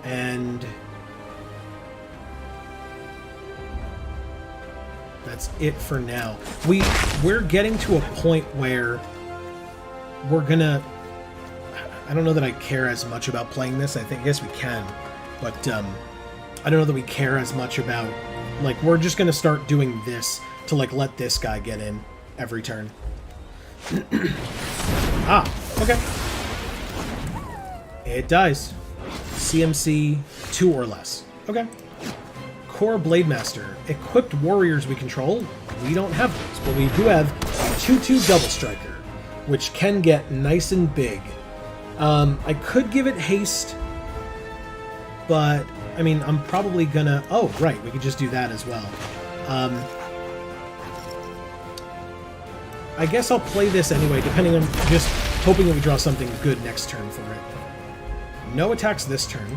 And that's it for now. We're getting to a point where we're gonna... I don't know that I care as much about playing this. I guess we can. But I don't know that we care as much about... Like, we're just gonna start doing this to, like, let this guy get in every turn. Ah, okay. It dies. CMC 2 or less. Okay. Core Blade Master. Equipped warriors we control. We don't have those, but we do have a 2/2 Double Striker, which can get nice and big. I could give it haste, but, I mean, I'm probably gonna... Oh, right, we could just do that as well. I guess I'll play this anyway, depending on... Just hoping that we draw something good next turn for it. No attacks this turn.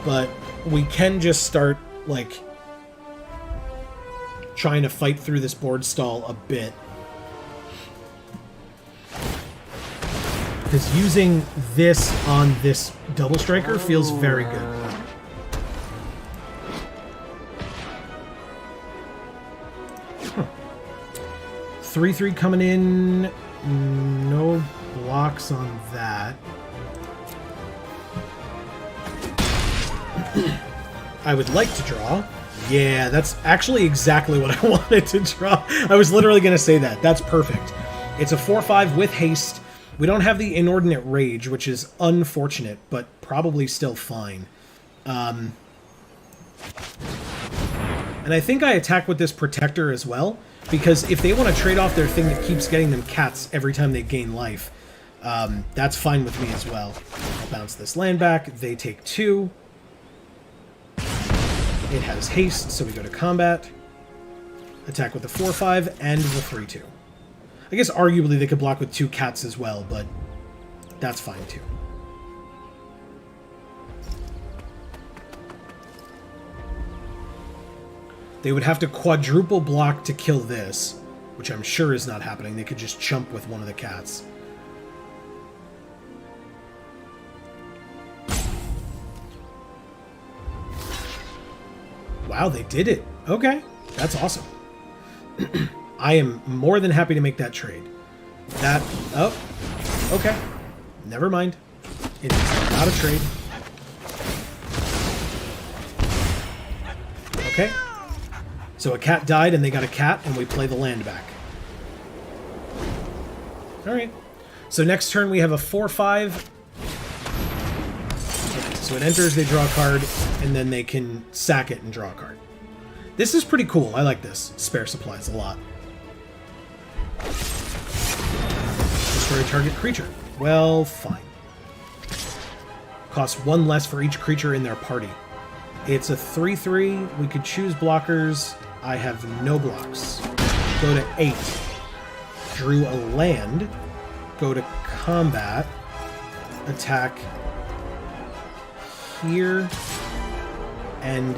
but we can just start, like, trying to fight through this board stall a bit. Because using this on this double striker feels very good. 3/3 coming in. No blocks on that. I would like to draw. Yeah, that's actually exactly what I wanted to draw. I was literally going to say that. That's perfect. It's a 4/5 with haste. We don't have the Inordinate Rage, which is unfortunate, but probably still fine. And I think I attack with this Protector as well, because if they want to trade off their thing that keeps getting them cats every time they gain life, that's fine with me as well. I'll bounce this land back. They take 2. It has haste, so we go to combat. Attack with the 4/5 and the 3/2. I guess arguably they could block with 2 cats as well, but that's fine too. They would have to quadruple block to kill this, which I'm sure is not happening. They could just chump with one of the cats. Wow, they did it. Okay, that's awesome. I am more than happy to make that trade. That... oh, okay. Never mind. It is not a trade. Okay. So a cat died and they got a cat, and we play the land back. Alright. So next turn we have a 4/5. Okay, so it enters, they draw a card, and then they can sack it and draw a card. This is pretty cool. I like this. Spare supplies a lot. Destroy a target creature. Well, fine. Costs 1 less for each creature in their party. It's a 3/3. We could choose blockers. I have no blocks. Go to 8. Drew a land. Go to combat. Attack here and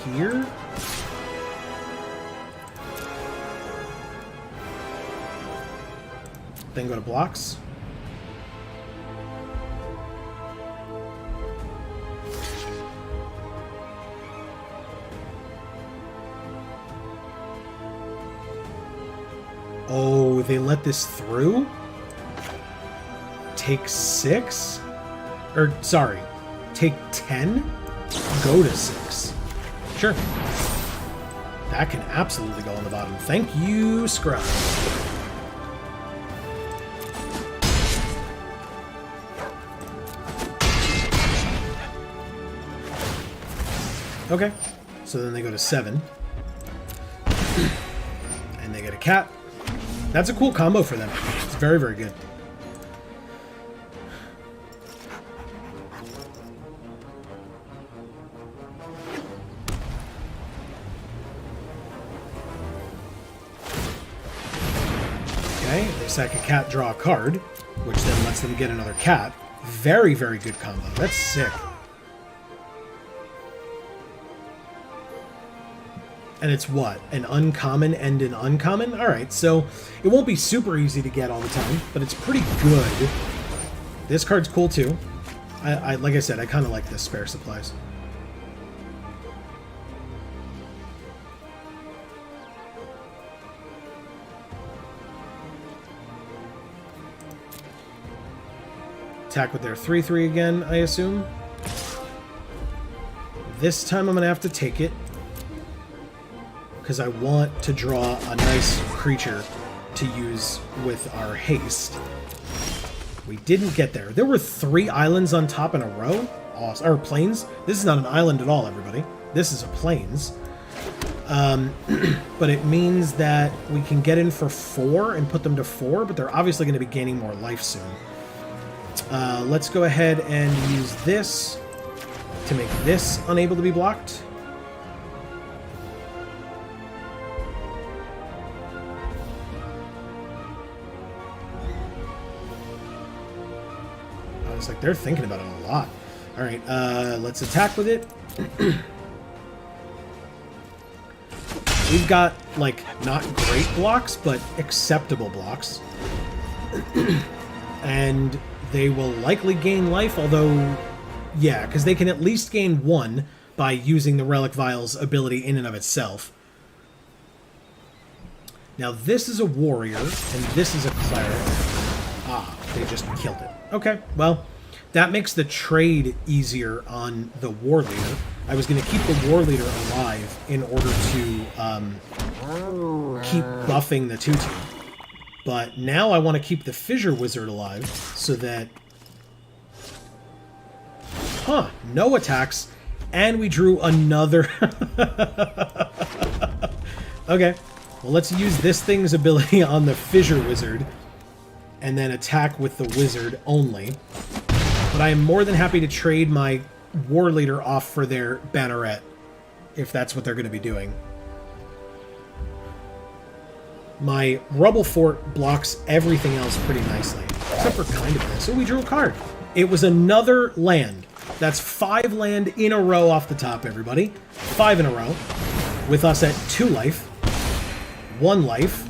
here. Then go to blocks. Oh, they let this through? Take 6? Or, sorry, take 10? Go to 6. Sure. That can absolutely go on the bottom. Thank you, Scrub. Okay, so then they go to 7. And they get a cat. That's a cool combo for them. It's very, very good. Okay, they sack a cat, draw a card, which then lets them get another cat. Very, very good combo. That's sick. And it's what? An uncommon and an uncommon? Alright, so it won't be super easy to get all the time, but it's pretty good. This card's cool too. I like I said, I kind of like this spare supplies. Attack with their 3/3 again, I assume. This time I'm going to have to take it, because I want to draw a nice creature to use with our haste. We didn't get there. There were 3 islands on top in a row. Awesome. Or plains. This is not an island at all, everybody. This is a plains. But it means that we can get in for 4 and put them to 4, but they're obviously going to be gaining more life soon. Let's go ahead and use this to make this unable to be blocked. It's like they're thinking about it a lot. Alright, let's attack with it. We've got, like, not great blocks, but acceptable blocks. And they will likely gain life, although, yeah, because they can at least gain 1 by using the Relic Vial's ability in and of itself. Now, this is a warrior, and this is a cleric. Ah, they just killed it. Okay, well, that makes the trade easier on the war leader. I was going to keep the war leader alive in order to keep buffing the 2-2. But now I want to keep the fissure wizard alive so that... Huh, no attacks, and we drew another... Okay, well, let's use this thing's ability on the fissure wizard and then attack with the wizard only. But I am more than happy to trade my war leader off for their banneret, if that's what they're going to be doing. My rubble fort blocks everything else pretty nicely, except for kind of this. So we drew a card. It was another land. That's 5 land in a row off the top, everybody. 5 in a row, with us at 2 life, 1 life.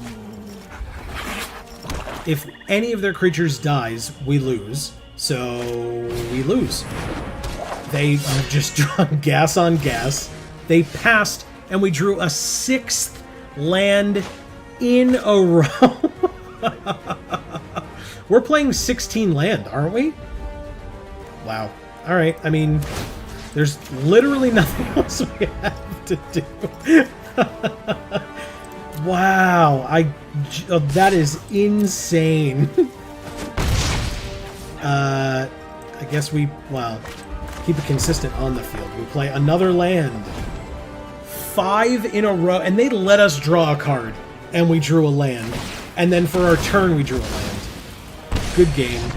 If any of their creatures dies, we lose. So we lose. They just drawn gas on gas. They passed, and we drew a 6th land in a row. We're playing 16 land, aren't we? Wow. All right. I mean, there's literally nothing else we have to do. Wow. That is insane. I guess well, keep it consistent on the field. We play another land. 5 in a row, and they let us draw a card, and we drew a land. And then for our turn, we drew a land. Good game.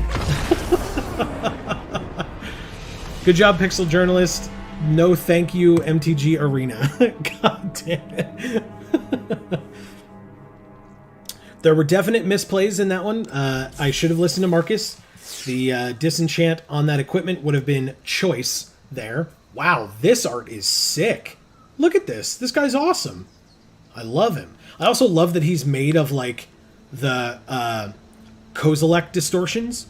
Good job, Pixel Journalist. No thank you, MTG Arena. God damn it. There were definite misplays in that one. I should have listened to Marcus. The disenchant on that equipment would have been choice there. Wow, this art is sick. Look at this. This guy's awesome. I love him. I also love that he's made of, like, the Kozilek distortions.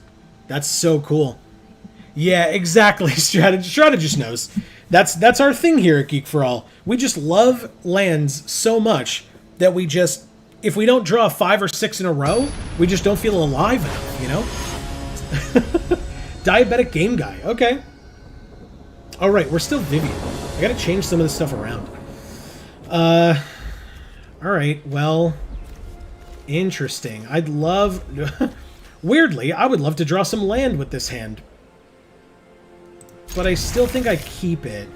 That's so cool. Yeah, exactly. Strategist knows. That's our thing here at Geek for All. We just love lands so much that we just, if we don't draw 5 or 6 in a row, we just don't feel alive enough, you know? Diabetic game guy. Okay. All right, we're still Vivian. I gotta change some of this stuff around. All right, well, interesting. I'd love... Weirdly, I would love to draw some land with this hand. But I still think I keep it.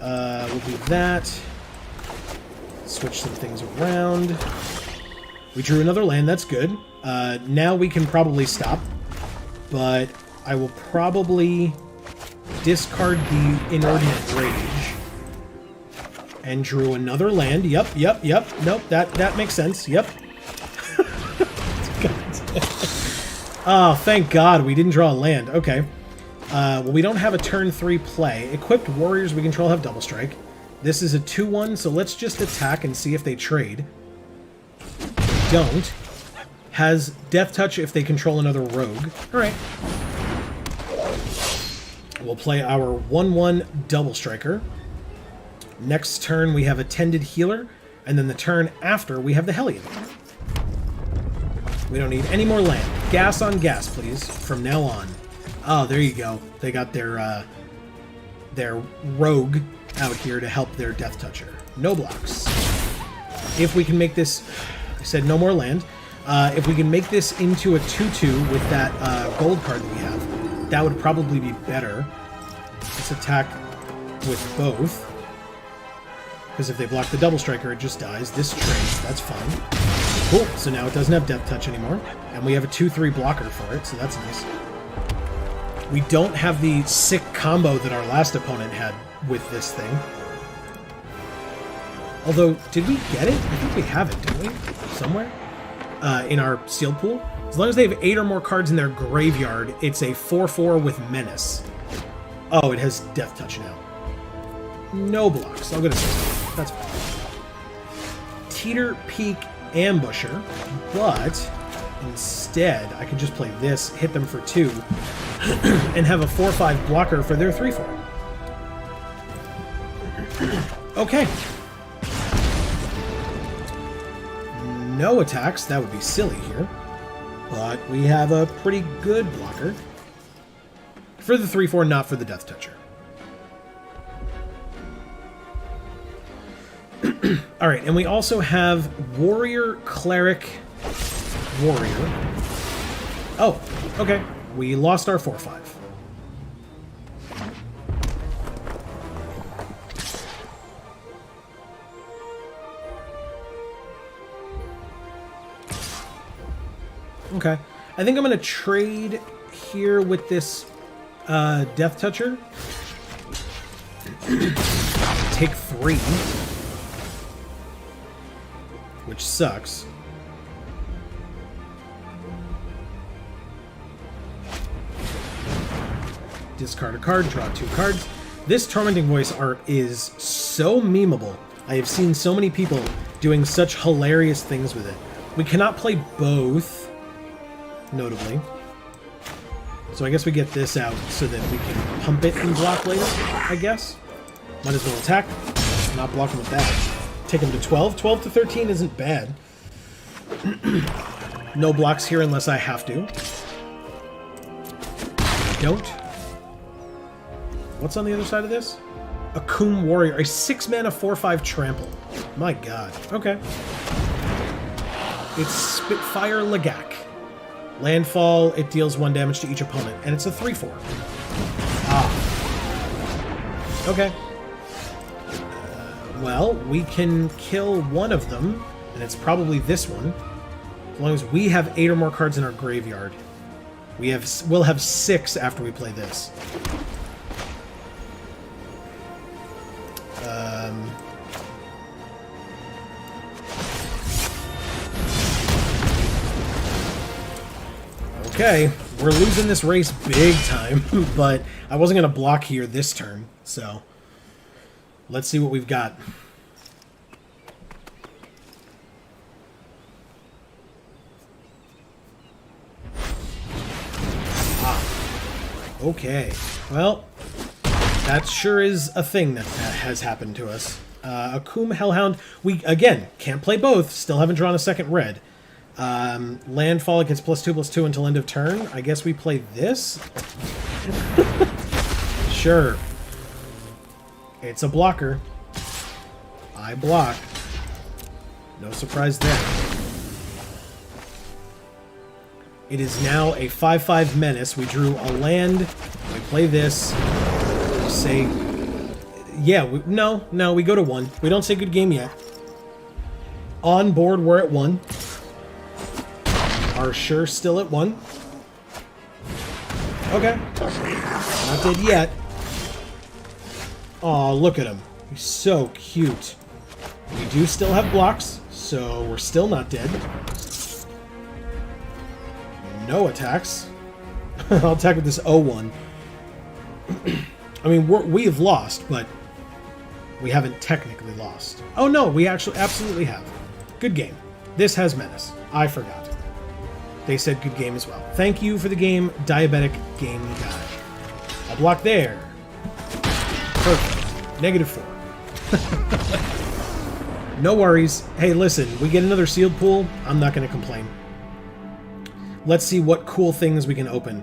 We'll do that. Switch some things around. We drew another land, that's good. Now we can probably stop. But I will probably discard the Inordinate Rage. And drew another land. Yep. Nope, that makes sense. Yep. Oh, thank God we didn't draw a land. Okay. Well, we don't have a turn 3 play. Equipped warriors we control have double strike. This is a 2-1, so let's just attack and see if they trade. Don't. Has death touch if they control another rogue. Alright. We'll play our 1-1 double striker. Next turn we have a Tended Healer, and then the turn after we have the Hellion. We don't need any more land. Gas on gas, please, from now on. Oh, there you go. They got their rogue out here to help their Death Toucher. No blocks. If we can make this... I said no more land. If we can make this into a 2-2 with that gold card that we have, that would probably be better. Let's attack with both. Because if they block the double striker, it just dies. This trades. That's fine. Cool. So now it doesn't have Death Touch anymore. And we have a 2-3 blocker for it, so that's nice. We don't have the sick combo that our last opponent had with this thing. Although, did we get it? I think we have it, didn't we? Somewhere? In our sealed pool? As long as they have 8 or more cards in their graveyard, it's a 4-4 with Menace. Oh, it has Death Touch now. No blocks. I'll go to 6. That's fine. Teeter Peak Ambusher, but instead I can just play this, hit them for 2, and have a 4/5 blocker for their 3/4. Okay. No attacks. That would be silly here. But we have a pretty good blocker. For the 3/4, not for the Death Toucher. Alright, and we also have Warrior, Cleric, Warrior. Oh, okay. We lost our 4/5. Okay. I think I'm going to trade here with this Death Toucher. Take 3. Which sucks. Discard a card, draw 2 cards. This Tormenting Voice art is so memeable. I have seen so many people doing such hilarious things with it. We cannot play both, notably. So I guess we get this out so that we can pump it and block later, I guess. Might as well attack. Not blocking with that. Take him to 12. 12 to 13 isn't bad. No blocks here unless I have to. Don't. What's on the other side of this? A Akum Warrior. A 6-mana 4/5 trample. My god. Okay. It's Spitfire Lagak. Landfall, it deals 1 damage to each opponent, and it's a 3/4. Ah. Okay. Well, we can kill one of them, and it's probably this one. As long as we have 8 or more cards in our graveyard. We'll have 6 after we play this. Okay, we're losing this race big time, but I wasn't going to block here this turn, so let's see what we've got. Okay, well, that sure is a thing that has happened to us. Akum Hellhound, we, again, can't play both, still haven't drawn a second red. Landfall, it gets +2/+2 until end of turn. I guess we play this? Sure. It's a blocker. I block. No surprise there. It is now a 5/5 menace. We drew a land. We play this. We say... Yeah, no, we go to 1. We don't say good game yet. On board, we're at 1. Are sure still at 1. Okay. Not dead yet. Aw, look at him. He's so cute. We do still have blocks, so we're still not dead. No attacks. I'll attack with this 0-1. I mean, we have lost, but we haven't technically lost. Oh no, we actually absolutely have. Good game. This has menace. I forgot. They said good game as well. Thank you for the game, Diabetic Game Guy. I'll block there. Perfect. -4. No worries. Hey, listen, we get another sealed pool. I'm not going to complain. Let's see what cool things we can open.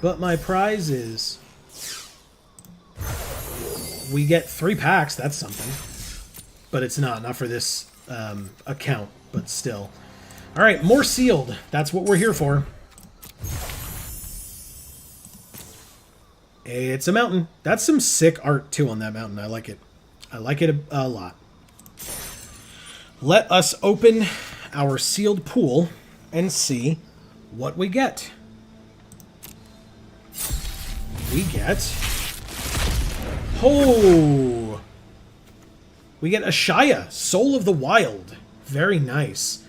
But my prize is... we get 3 packs. That's something. But it's not for this account. But still. Alright, more sealed. That's what we're here for. It's a mountain. That's some sick art, too, on that mountain. I like it. I like it a lot. Let us open our sealed pool and see what we get. We get... oh! We get Ashaya, Soul of the Wild. Very nice.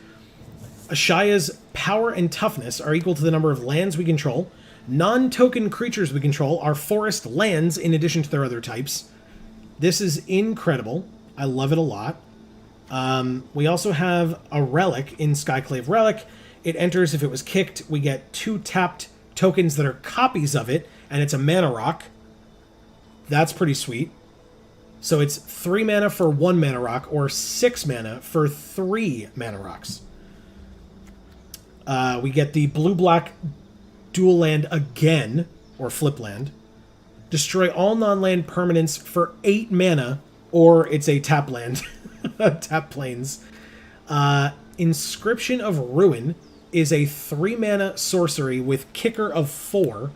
Ashaya's power and toughness are equal to the number of lands we control. Non-token creatures we control are forest lands in addition to their other types. This is incredible. I love it a lot. We also have a relic in Skyclave Relic. It enters if it was kicked. We get 2 tapped tokens that are copies of it, and it's a mana rock. That's pretty sweet. So it's 3 mana for 1 mana rock, or 6 mana for 3 mana rocks. We get the blue-black dual land again, or flip land. Destroy all non-land permanents for 8 mana, or it's a tap land. Tap plains. Inscription of Ruin is a 3 mana sorcery with kicker of 4.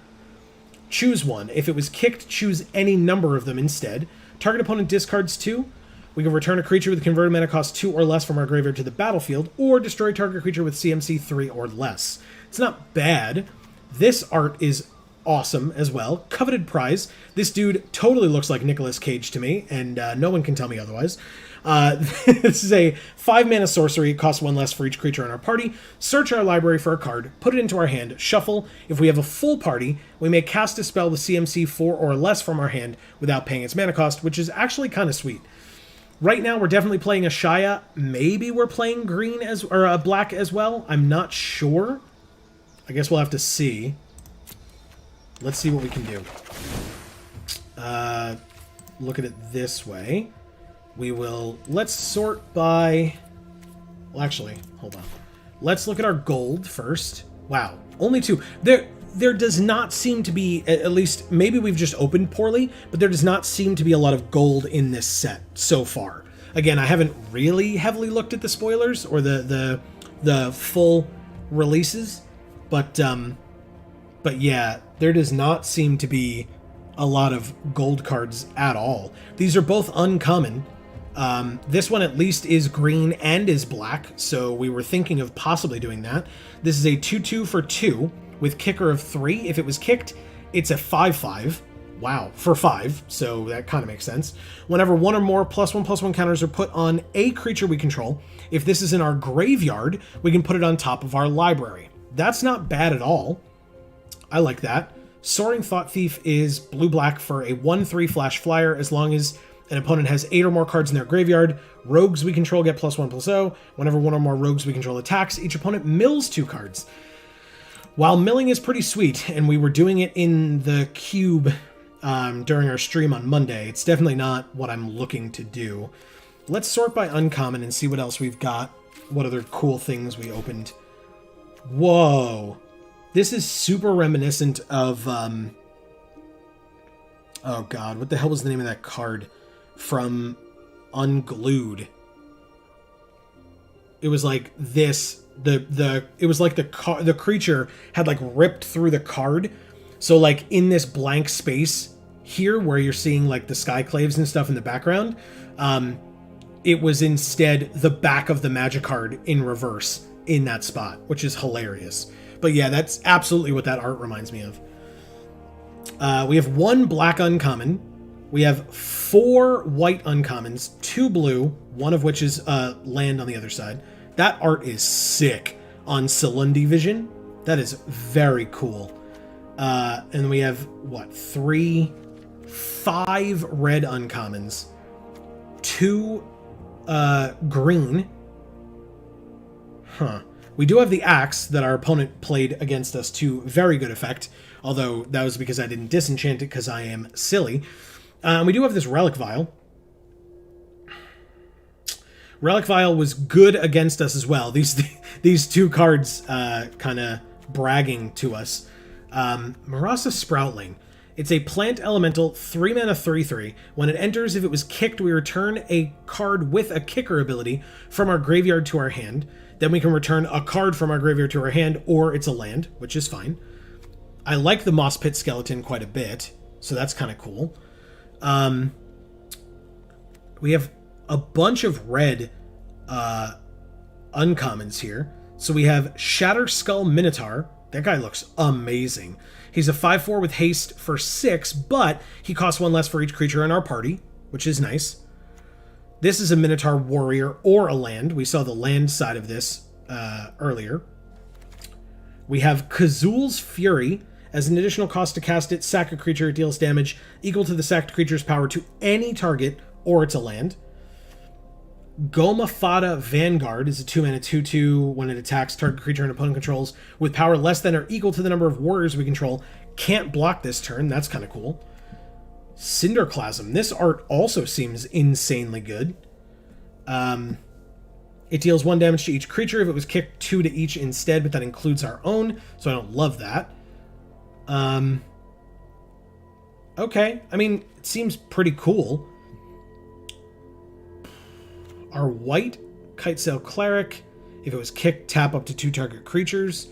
Choose one. If it was kicked, choose any number of them instead. Target opponent discards 2. We can return a creature with converted mana cost 2 or less from our graveyard to the battlefield, or destroy target creature with CMC 3 or less. It's not bad. This art is awesome as well. Coveted prize. This dude totally looks like Nicolas Cage to me, and no one can tell me otherwise. This is a 5 mana sorcery. It costs 1 less for each creature in our party. Search our library for a card, put it into our hand, shuffle. If we have a full party, we may cast a spell with CMC 4 or less from our hand without paying its mana cost, which is actually kind of sweet. Right now, we're definitely playing a Shaya. Maybe we're playing green or black as well. I'm not sure. I guess we'll have to see. Let's see what we can do. Look at it this way. Let's sort by... Well, actually, hold on. Let's look at our gold first. Wow, only 2. There does not seem to be, at least, maybe we've just opened poorly, but there does not seem to be a lot of gold in this set so far. Again, I haven't really heavily looked at the spoilers or the full releases, but yeah, there does not seem to be a lot of gold cards at all. These are both uncommon. This one at least is green and is black, so we were thinking of possibly doing that. This is a 2/2 for 2 with kicker of 3. If it was kicked, it's a 5/5. Wow, for 5, so that kind of makes sense. Whenever 1 or more +1/+1 counters are put on a creature we control, if this is in our graveyard, we can put it on top of our library. That's not bad at all. I like that. Soaring Thought Thief is blue-black for a 1/3 flash flyer as long as an opponent has 8 or more cards in their graveyard. Rogues we control get +1/+0. Whenever 1 or more rogues we control attacks, each opponent mills 2 cards. While milling is pretty sweet, and we were doing it in the cube during our stream on Monday, it's definitely not what I'm looking to do. Let's sort by uncommon and see what else we've got. What other cool things we opened. Whoa. This is super reminiscent of... oh god, what the hell was the name of that card from Unglued? It was like this. It was like the creature had like ripped through the card. So like in this blank space here where you're seeing like the Skyclaves and stuff in the background, it was instead the back of the magic card in reverse in that spot, which is hilarious. But yeah, that's absolutely what that art reminds me of. We have 1 black uncommon. We have 4 white uncommons, 2 blue, one of which is land on the other side. That art is sick on Silundi Vision. That is very cool. And we have, what, 5 red uncommons, 2 green. Huh. We do have the axe that our opponent played against us to very good effect, although that was because I didn't disenchant it because I am silly. We do have this Relic Vial. Relic Vial was good against us as well. These 2 cards kind of bragging to us. Marasa Sproutling. It's a plant elemental, 3 mana 3/3. When it enters, if it was kicked, we return a card with a kicker ability from our graveyard to our hand. Then we can return a card from our graveyard to our hand, or it's a land, which is fine. I like the Moss Pit Skeleton quite a bit, so that's kind of cool. We have a bunch of red uncommons here. So we have Shatter Skull Minotaur. That guy looks amazing. He's a 5/4 with haste for 6, but he costs 1 less for each creature in our party, which is nice. This is a Minotaur Warrior or a land. We saw the land side of this earlier. We have Kazul's Fury As an additional cost to cast it, sack a creature. It deals damage equal to the sacked creature's power to any target, or it's a land. Goma Fada Vanguard is a 2-mana 2/2. When it attacks, target creature and opponent controls with power less than or equal to the number of warriors we control can't block this turn. That's kind of cool. Cinderclasm. This art also seems insanely good. It deals 1 damage to each creature. If it was kicked, 2 to each instead, but that includes our own, so I don't love that. Okay. I mean, it seems pretty cool. Our white Kitesail Cleric. If it was kicked, tap up to 2 target creatures.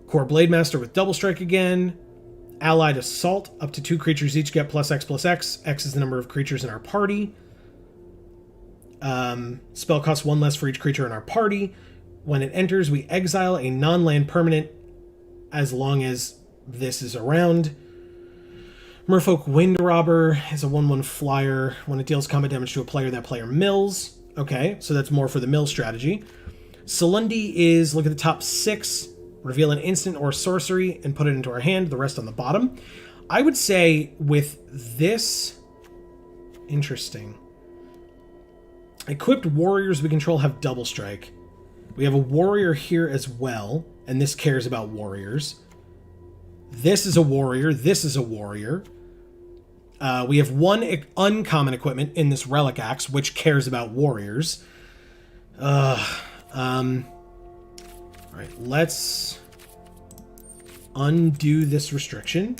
Core Blademaster with Double Strike again. Allied Assault. Up to 2 creatures each get +X/+X. X is the number of creatures in our party. Spell costs 1 less for each creature in our party. When it enters, we exile a non-land permanent as long as this is around. Merfolk Windrobber is a 1/1 flyer. When it deals combat damage to a player, that player mills. Okay, so that's more for the mill strategy. Solundi is, look at the top 6, reveal an instant or sorcery, and put it into our hand, the rest on the bottom. I would say with this... Interesting. Equipped warriors we control have double strike. We have a warrior here as well, and this cares about warriors. This is a warrior, this is a warrior. We have 1 uncommon equipment in this Relic Axe, which cares about warriors. Alright, let's undo this restriction.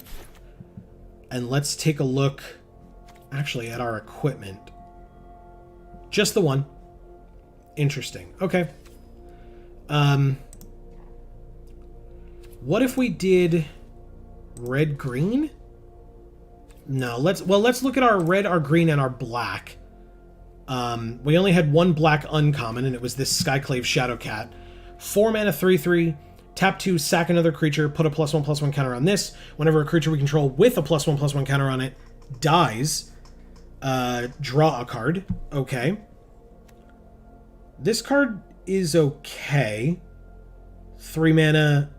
And let's take a look, actually, at our equipment. Just the 1. Interesting. Okay. What if we did red-green? No, let's look at our red, our green, and our black. We only had 1 black uncommon, and it was this Skyclave Shadowcat. 4 mana 3/3. Tap 2, sack another creature, put a +1/+1 counter on this. Whenever a creature we control with a +1/+1 counter on it dies, draw a card. Okay. This card is okay. 3 mana,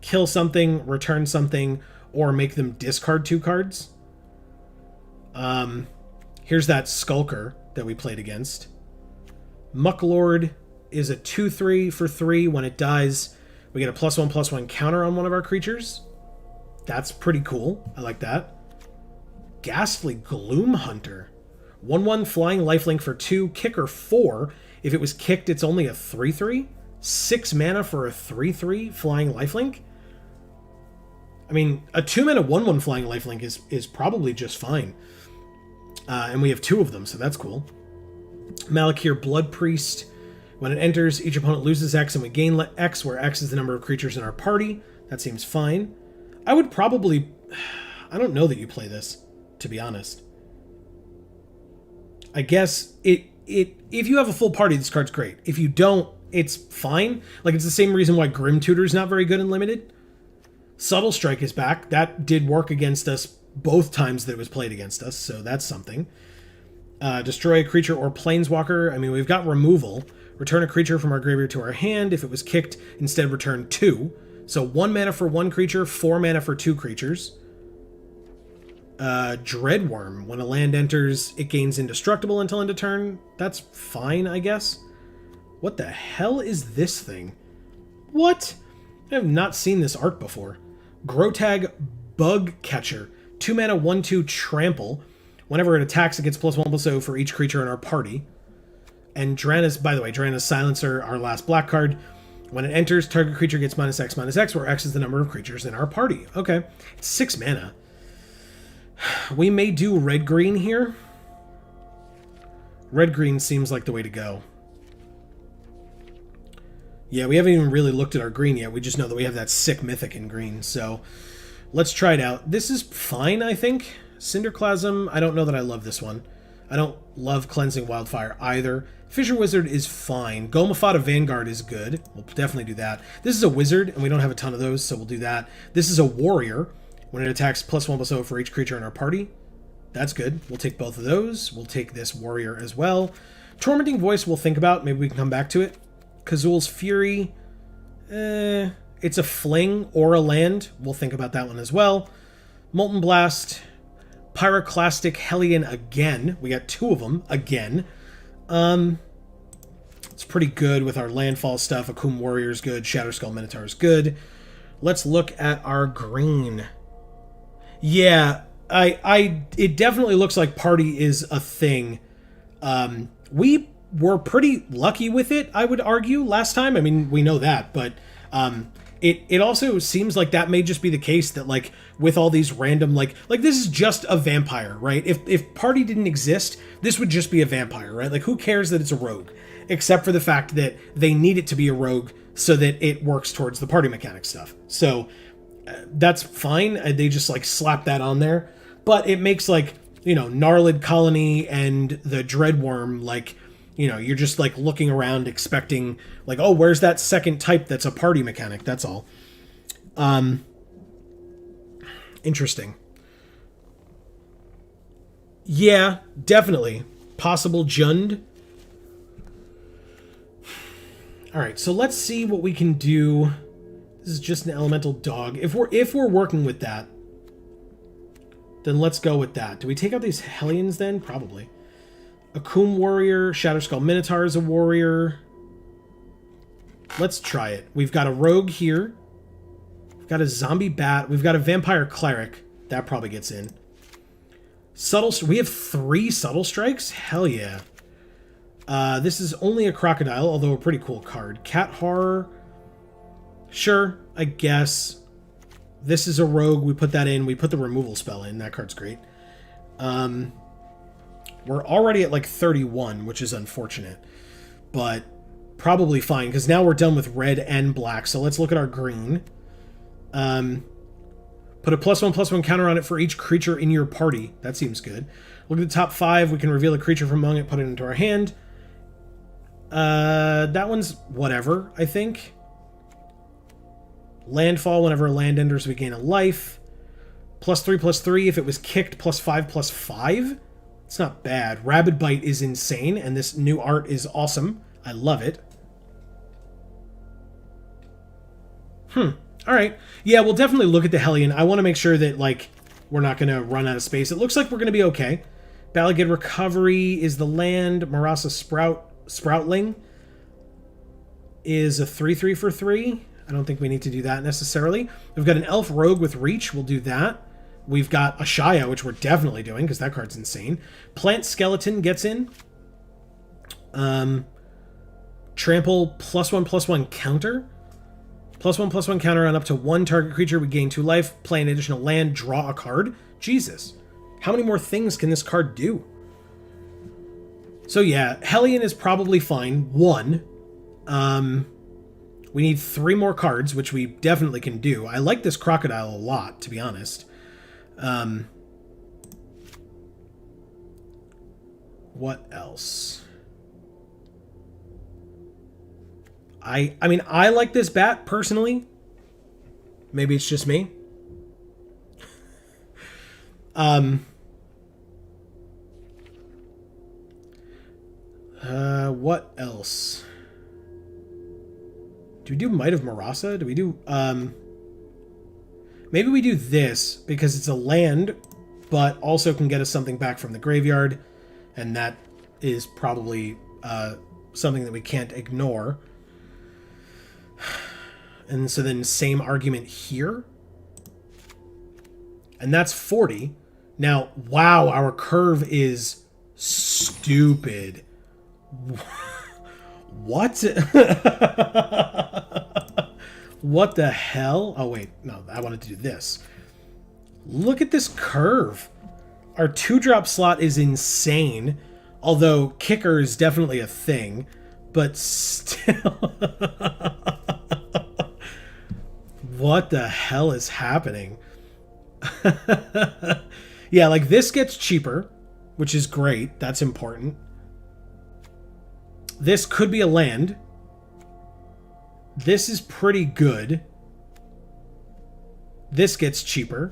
kill something, return something, or make them discard 2 cards. Here's that Skulker that we played against. Mucklord is a 2/3 for 3. When it dies, we get a +1/+1 counter on one of our creatures. That's pretty cool. I like that. Ghastly Gloom Hunter. 1/1 flying lifelink for 2, kicker 4. If it was kicked, it's only a 3/3. 6 mana for a 3/3 flying lifelink. I mean, a 2 mana 1/1 flying lifelink is probably just fine. And we have 2 of them, so that's cool. Malakir Blood Priest. When it enters, each opponent loses X and we gain X, where X is the number of creatures in our party. That seems fine. I would probably... I don't know that you play this, to be honest. I guess if you have a full party, this card's great. If you don't, it's fine. Like, it's the same reason why Grim Tutor's not very good in Limited. Subtle Strike is back. That did work against us both times that it was played against us, so that's something. Destroy a creature or planeswalker. I mean, we've got removal. Return a creature from our graveyard to our hand. If it was kicked, instead return 2. So 1 mana for 1 creature, 4 mana for 2 creatures. Dreadworm. When a land enters, it gains indestructible until end of turn. That's fine, I guess. What the hell is this thing? What? I have not seen this art before. Grotag Bug Catcher. 2 mana 1/2 trample. Whenever it attacks, it gets +1/+0 for each creature in our party. And Drana's, by the way, Drana's Silencer, our last black card. When it enters, target creature gets -X/-X, where X is the number of creatures in our party. Okay. It's 6 mana. We may do red-green here. Red-green seems like the way to go. Yeah, we haven't even really looked at our green yet. We just know that we have that sick mythic in green. So let's try it out. This is fine, I think. Cinderclasm, I don't know that I love this one. I don't love Cleansing Wildfire either. Fisher Wizard is fine. Goma Fada Vanguard is good. We'll definitely do that. This is a wizard, and we don't have a ton of those, so we'll do that. This is a warrior. When it attacks, +1/+0 for each creature in our party. That's good. We'll take both of those. We'll take this warrior as well. Tormenting Voice we'll think about. Maybe we can come back to it. Kazul's Fury. It's a fling or a land. We'll think about that one as well. Molten Blast, Pyroclastic Hellion again. We got 2 of them again. It's pretty good with our landfall stuff. Akum Warrior's good. Shatterskull Minotaur's good. Let's look at our green. Yeah, it definitely looks like party is a thing. We were pretty lucky with it, I would argue, last time. I mean, we know that, but it also seems like that may just be the case that, like, with all these random, like this is just a vampire, right? If party didn't exist, this would just be a vampire, right? Like, who cares that it's a rogue? Except for the fact that they need it to be a rogue so that it works towards the party mechanic stuff. So that's fine. They just, like, slap that on there. But it makes, like, you know, Gnarlid Colony and the Dreadworm, like, you know, you're just, like, looking around expecting, like, oh, where's that second type that's a party mechanic? That's all. Interesting. Yeah, definitely. Possible Jund. Alright, so let's see what we can do. This is just an elemental dog. If we're working with that, then let's go with that. Do we take out these Hellions then? Probably. Akum Warrior, Shatterskull Minotaur is a warrior. Let's try it. We've got a rogue here. We've got a zombie bat. We've got a vampire cleric. That probably gets in. We have 3 subtle strikes? Hell yeah. This is only a crocodile, although a pretty cool card. Cat Horror. Sure, I guess. This is a rogue. We put that in. We put the removal spell in. That card's great. We're already at like 31, which is unfortunate. But probably fine, because now we're done with red and black. So let's look at our green. Put a +1/+1 counter on it for each creature in your party. That seems good. Look at the top 5. We can reveal a creature from among it, put it into our hand. That one's whatever, I think. Landfall, whenever a land enters, we gain a life. +3/+3, if it was kicked, +5/+5. It's not bad. Rabid Bite is insane, and this new art is awesome. I love it. Alright. Yeah, we'll definitely look at the Hellion. I want to make sure that, like, we're not going to run out of space. It looks like we're going to be okay. Balagid Recovery is the land. Marasa Sproutling is a 3/3 for 3. I don't think we need to do that necessarily. We've got an Elf Rogue with Reach. We'll do that. We've got Ashaya, which we're definitely doing, because that card's insane. Plant Skeleton gets in. Trample +1/+1 counter. +1/+1 counter on up to 1 target creature. We gain 2 life. Play an additional land. Draw a card. Jesus. How many more things can this card do? So yeah, Hellion is probably fine. 1. We need 3 more cards, which we definitely can do. I like this crocodile a lot, to be honest. What else? I mean, I like this bat, personally. Maybe it's just me. What else? Do we do Might of Marasa? Do we do, maybe we do this, because it's a land, but also can get us something back from the graveyard, and that is probably, something that we can't ignore. And so then same argument here. And that's 40. Now, wow, our curve is stupid. What? What the hell? Oh, wait. No, I wanted to do this. Look at this curve. Our 2-drop slot is insane. Although kicker is definitely a thing. But still... What the hell is happening? Yeah, like this gets cheaper, which is great. That's important. This could be a land. This is pretty good. This gets cheaper.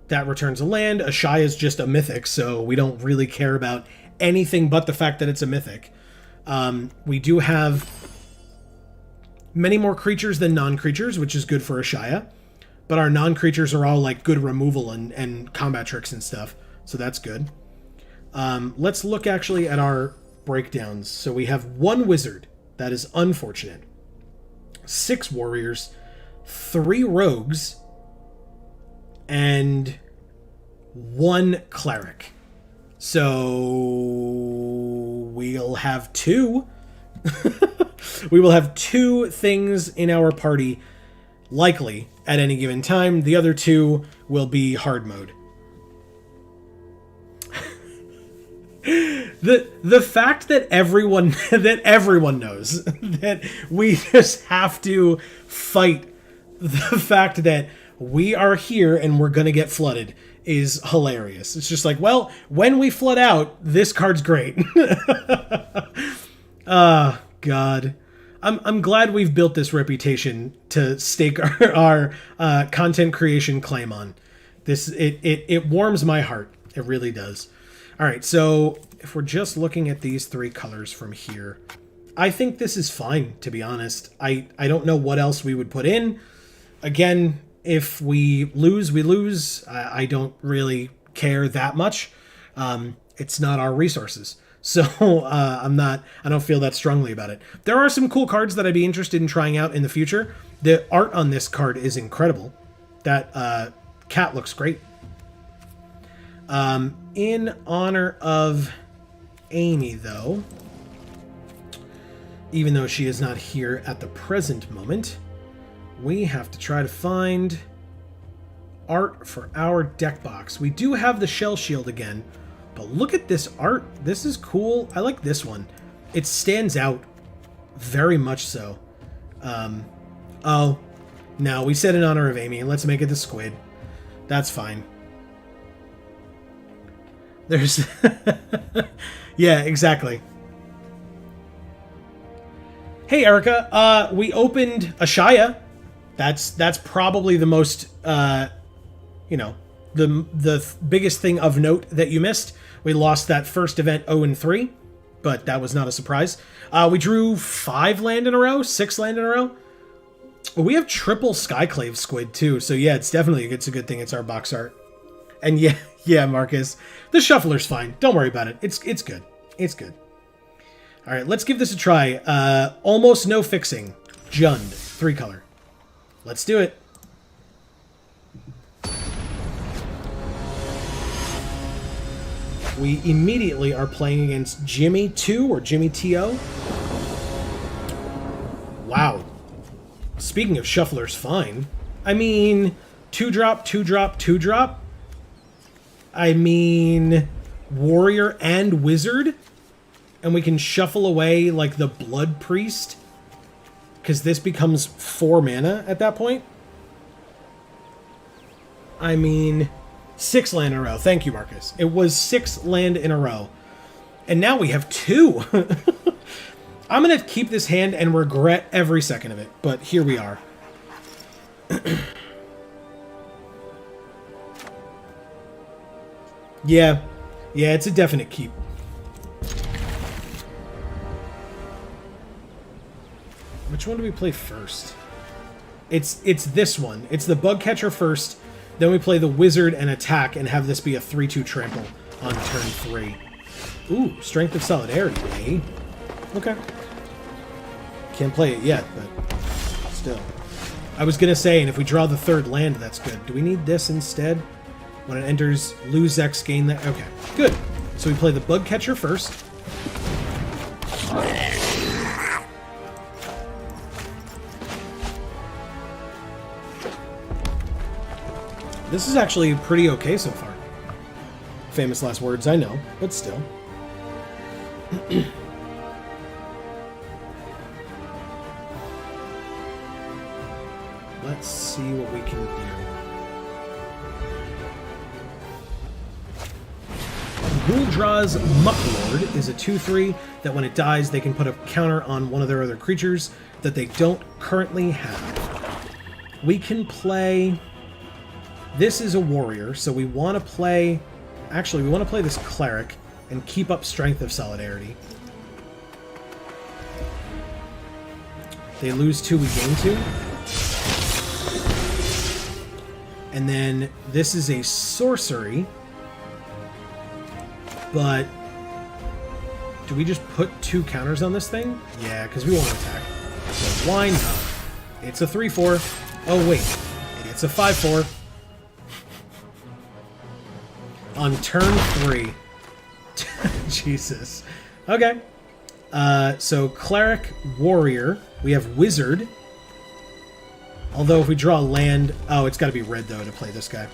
That returns a land. Ashaya is just a mythic, so we don't really care about anything but the fact that it's a mythic. We do have many more creatures than non-creatures, which is good for a Shia. But our non-creatures are all like good removal and combat tricks and stuff. So that's good. Let's look actually at our breakdowns. So we have 1 wizard. That is unfortunate. 6 warriors, 3 rogues, and 1 cleric. So we'll have 2. We will have 2 things in our party, likely, at any given time. The other 2 will be hard mode. The fact that everyone knows that we just have to fight the fact that we are here and we're gonna get flooded is hilarious. It's just like, well, when we flood out, this card's great. Ah, God. I'm glad we've built this reputation to stake our content creation claim on. It warms my heart. It really does. All right, so if we're just looking at these 3 colors from here, I think this is fine, to be honest. I don't know what else we would put in. Again, if we lose, we lose. I don't really care that much. It's not our resources. So I don't feel that strongly about it. There are some cool cards that I'd be interested in trying out in the future. The art on this card is incredible. That cat looks great. In honor of Amy, though, even though she is not here at the present moment, we have to try to find art for our deck box. We do have the Shell Shield again, but look at this art. This is cool. I like this one. It stands out very much so. Oh, no, we said in honor of Amy. Let's make it the squid. That's fine. There's... yeah, exactly. Hey, Erica. We opened a Shia. That's probably the most, the biggest thing of note that you missed. We lost that first event 0-3, but that was not a surprise. We drew 5 land in a row, 6 land in a row. We have triple Skyclave Squid too, so yeah, it's a good thing it's our box art. And yeah, Marcus, the Shuffler's fine. Don't worry about it. It's good. It's good. All right, let's give this a try. Almost no fixing. Jund, 3 color. Let's do it. We immediately are playing against Jimmy 2 or Jimmy T.O. Wow. Speaking of Shuffler's fine, I mean, 2-drop, 2-drop, 2-drop. I mean, Warrior and Wizard. And we can shuffle away, like, the Blood Priest. Because this becomes 4 mana at that point. I mean, 6 land in a row. Thank you, Marcus. It was 6 land in a row. And now we have 2. I'm going to keep this hand and regret every second of it. But here we are. Yeah, it's a definite keep. Which one do we play first? It's this one. It's the Bug Catcher first, then we play the Wizard and attack and have this be a 3/2 trample on turn 3. Ooh, Strength of Solidarity, eh? Okay. Can't play it yet, but still. I was gonna say, and if we draw the 3rd land, that's good. Do we need this instead? When it enters, lose X, gain that. Okay, good. So we play the Bug Catcher first. This is actually pretty okay so far. Famous last words, I know, but still. Let's see what we can do. Ghouldra's Mucklord is a 2/3 that when it dies, they can put a counter on one of their other creatures that they don't currently have. We can play... This is a warrior, so we want to play... Actually, we want to play this cleric and keep up Strength of Solidarity. They lose 2, we gain 2. And then this is a sorcery. But do we just put 2 counters on this thing? Yeah, because we won't attack. So why not? It's a 3/4. Oh wait, it's a 5/4. On turn 3. Jesus. Okay. So Cleric, Warrior. We have Wizard. Although if we draw a land... Oh, it's got to be red, though, to play this guy.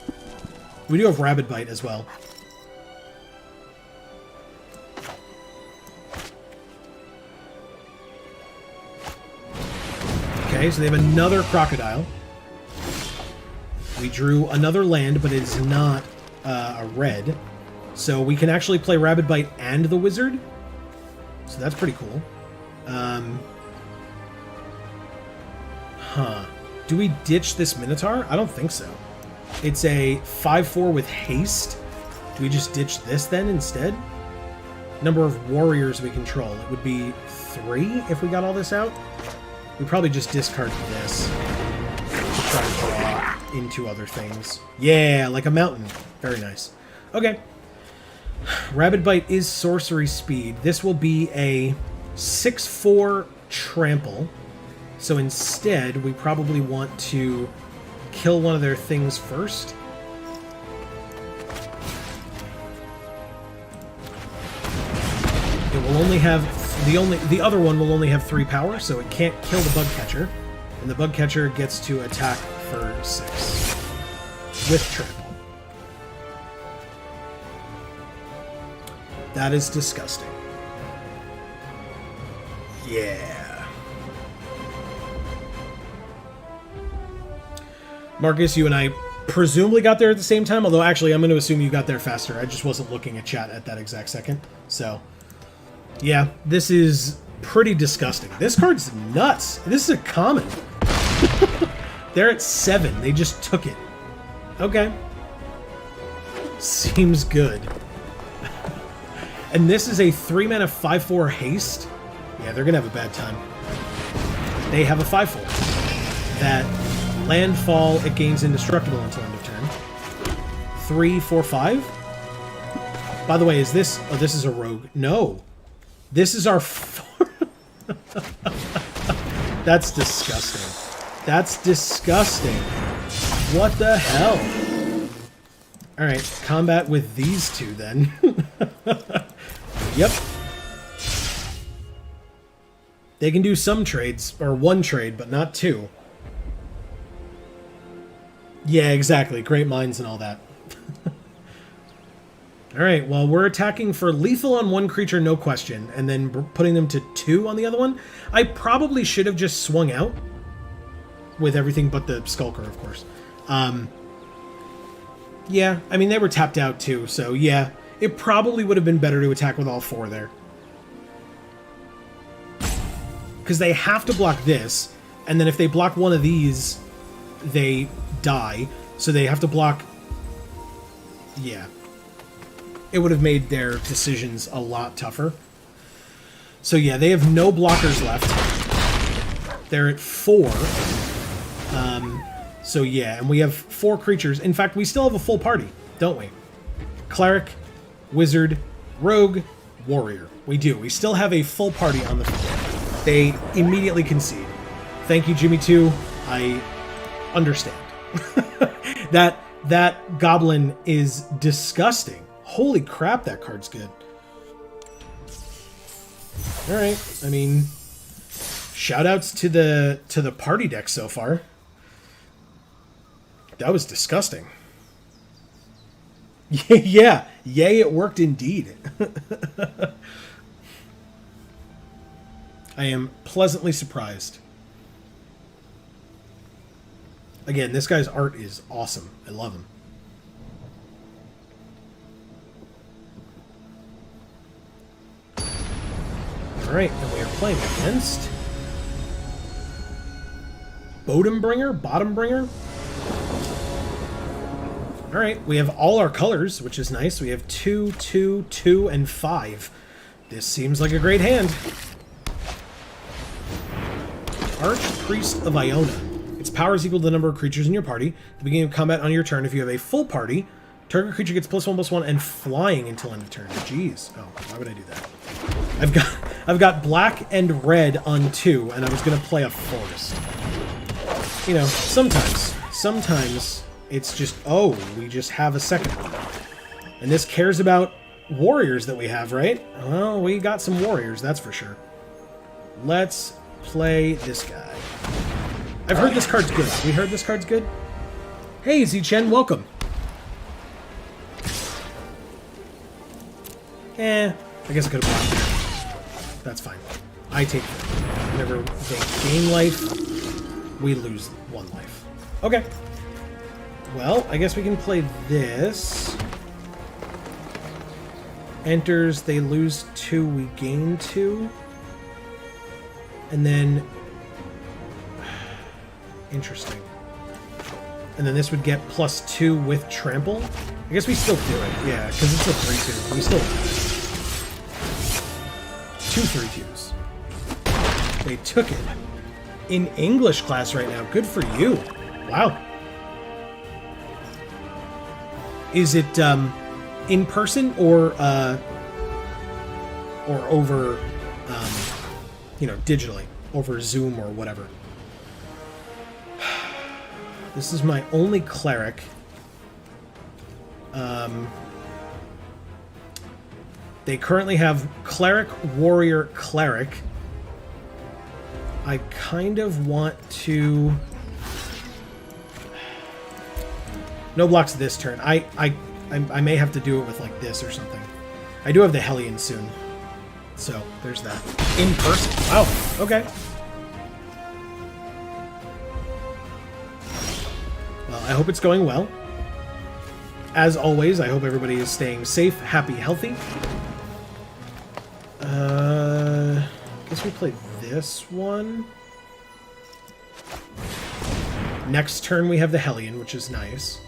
We do have Rabid Bite as well. Okay, so they have another Crocodile. We drew another land, but it is not a red. So we can actually play Rabid Bite and the Wizard. So that's pretty cool. Do we ditch this Minotaur? I don't think so. It's a 5/4 with haste. Do we just ditch this then instead? Number of warriors we control. It would be 3 if we got all this out. We probably just discard this to try to draw into other things. Yeah, like a mountain. Very nice. Okay. Rabid Bite is sorcery speed. This will be a 6/4 trample. So instead, we probably want to kill one of their things first. It will only have the other one will only have 3 power, so it can't kill the bug catcher, and the bug catcher gets to attack for 6 with trample. That is disgusting. Yeah. Marcus, you and I presumably got there at the same time, although actually I'm going to assume you got there faster. I just wasn't looking at chat at that exact second. So, yeah, this is pretty disgusting. This card's nuts. This is a common. They're at 7. They just took it. Okay. Seems good. And this is a 3-mana 5/4 haste. Yeah, they're going to have a bad time. They have a 5/4. That landfall, it gains indestructible until end of turn. 3, 4, 5. By the way, is this... Oh, this is a rogue. No. This is our... That's disgusting. That's disgusting. What the hell? Alright, combat with these two then. Yep. They can do some trades, or one trade, but not 2. Yeah, exactly. Great minds and all that. Alright, well, we're attacking for lethal on one creature, no question, and then putting them to 2 on the other one. I probably should have just swung out with everything but the Skulker, of course. Yeah, I mean, they were tapped out too, so yeah, it probably would have been better to attack with all 4 there. Because they have to block this, and then if they block one of these, they die, so they have to block... Yeah. It would have made their decisions a lot tougher. So yeah, they have no blockers left. They're at 4. So yeah, and we have 4 creatures. In fact, we still have a full party, don't we? Cleric, Wizard, Rogue, Warrior. We do. We still have a full party on the field. They immediately concede. Thank you, Jimmy 2. I understand. That goblin is disgusting. Holy crap, that card's good. Alright, I mean, shoutouts to the party deck so far. That was disgusting. Yeah, yay, it worked indeed. I am pleasantly surprised. Again, this guy's art is awesome. I love him. Alright, and we are playing against Bottom Bringer. Alright, we have all our colors, which is nice. We have 2, 2, 2, and 5. This seems like a great hand. Archpriest of Iona. Its power is equal to the number of creatures in your party. At the beginning of combat on your turn, if you have a full party, target creature gets +1/+1 and flying until end of turn. Jeez. Oh, why would I do that? I've got black and red on 2, and I was gonna play a forest. You know, sometimes it's just, oh, we just have a second one. And this cares about warriors that we have, right? Well, we got some warriors, that's for sure. Let's play this guy. I've heard this card's good. We heard this card's good? Hey, Z-Chen, welcome. I guess I could have blocked. That's fine. I take it. Whenever they gain life, we lose 1 life. Okay. Well, I guess we can play this. Enters, they lose 2, we gain 2. And then... Interesting. And then this would get +2 with trample. I guess we still do it, yeah, because it's a 3-2. We still do it. 2 3-2s. They took it. In English class right now. Good for you. Wow. Is it in person or over, you know, digitally, over Zoom or whatever? This is my only cleric. They currently have cleric, warrior, cleric. I kind of want to... No blocks this turn. I may have to do it with like this or something. I do have the Hellion soon. So, there's that. In person. Wow. Okay. Well, I hope it's going well. As always, I hope everybody is staying safe, happy, healthy. Guess we play this one. Next turn we have the Hellion, which is nice.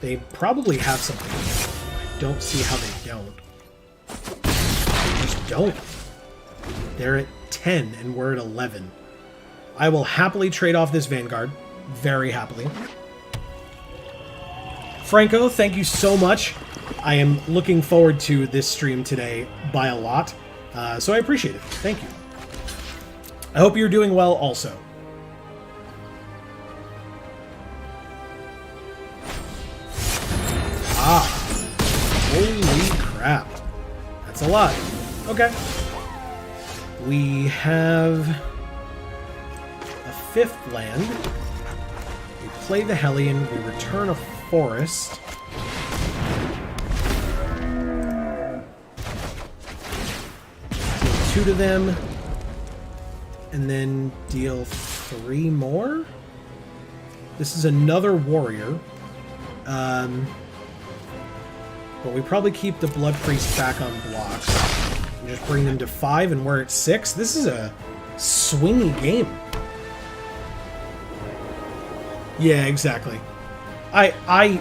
They probably have something. I don't see how they don't. They just don't. They're at 10 and we're at 11. I will happily trade off this Vanguard. Very happily. Franco, thank you so much. I am looking forward to this stream today by a lot. So I appreciate it. Thank you. I hope you're doing well also. Ah. Holy crap. That's a lot. Okay. We have a 5th land. We play the Hellion. We return a forest. Deal 2 to them. And then deal 3 more? This is another warrior. But we probably keep the Blood Priest back on blocks. And just bring them to 5 and we're at 6. This is a swingy game. Yeah, exactly. I'm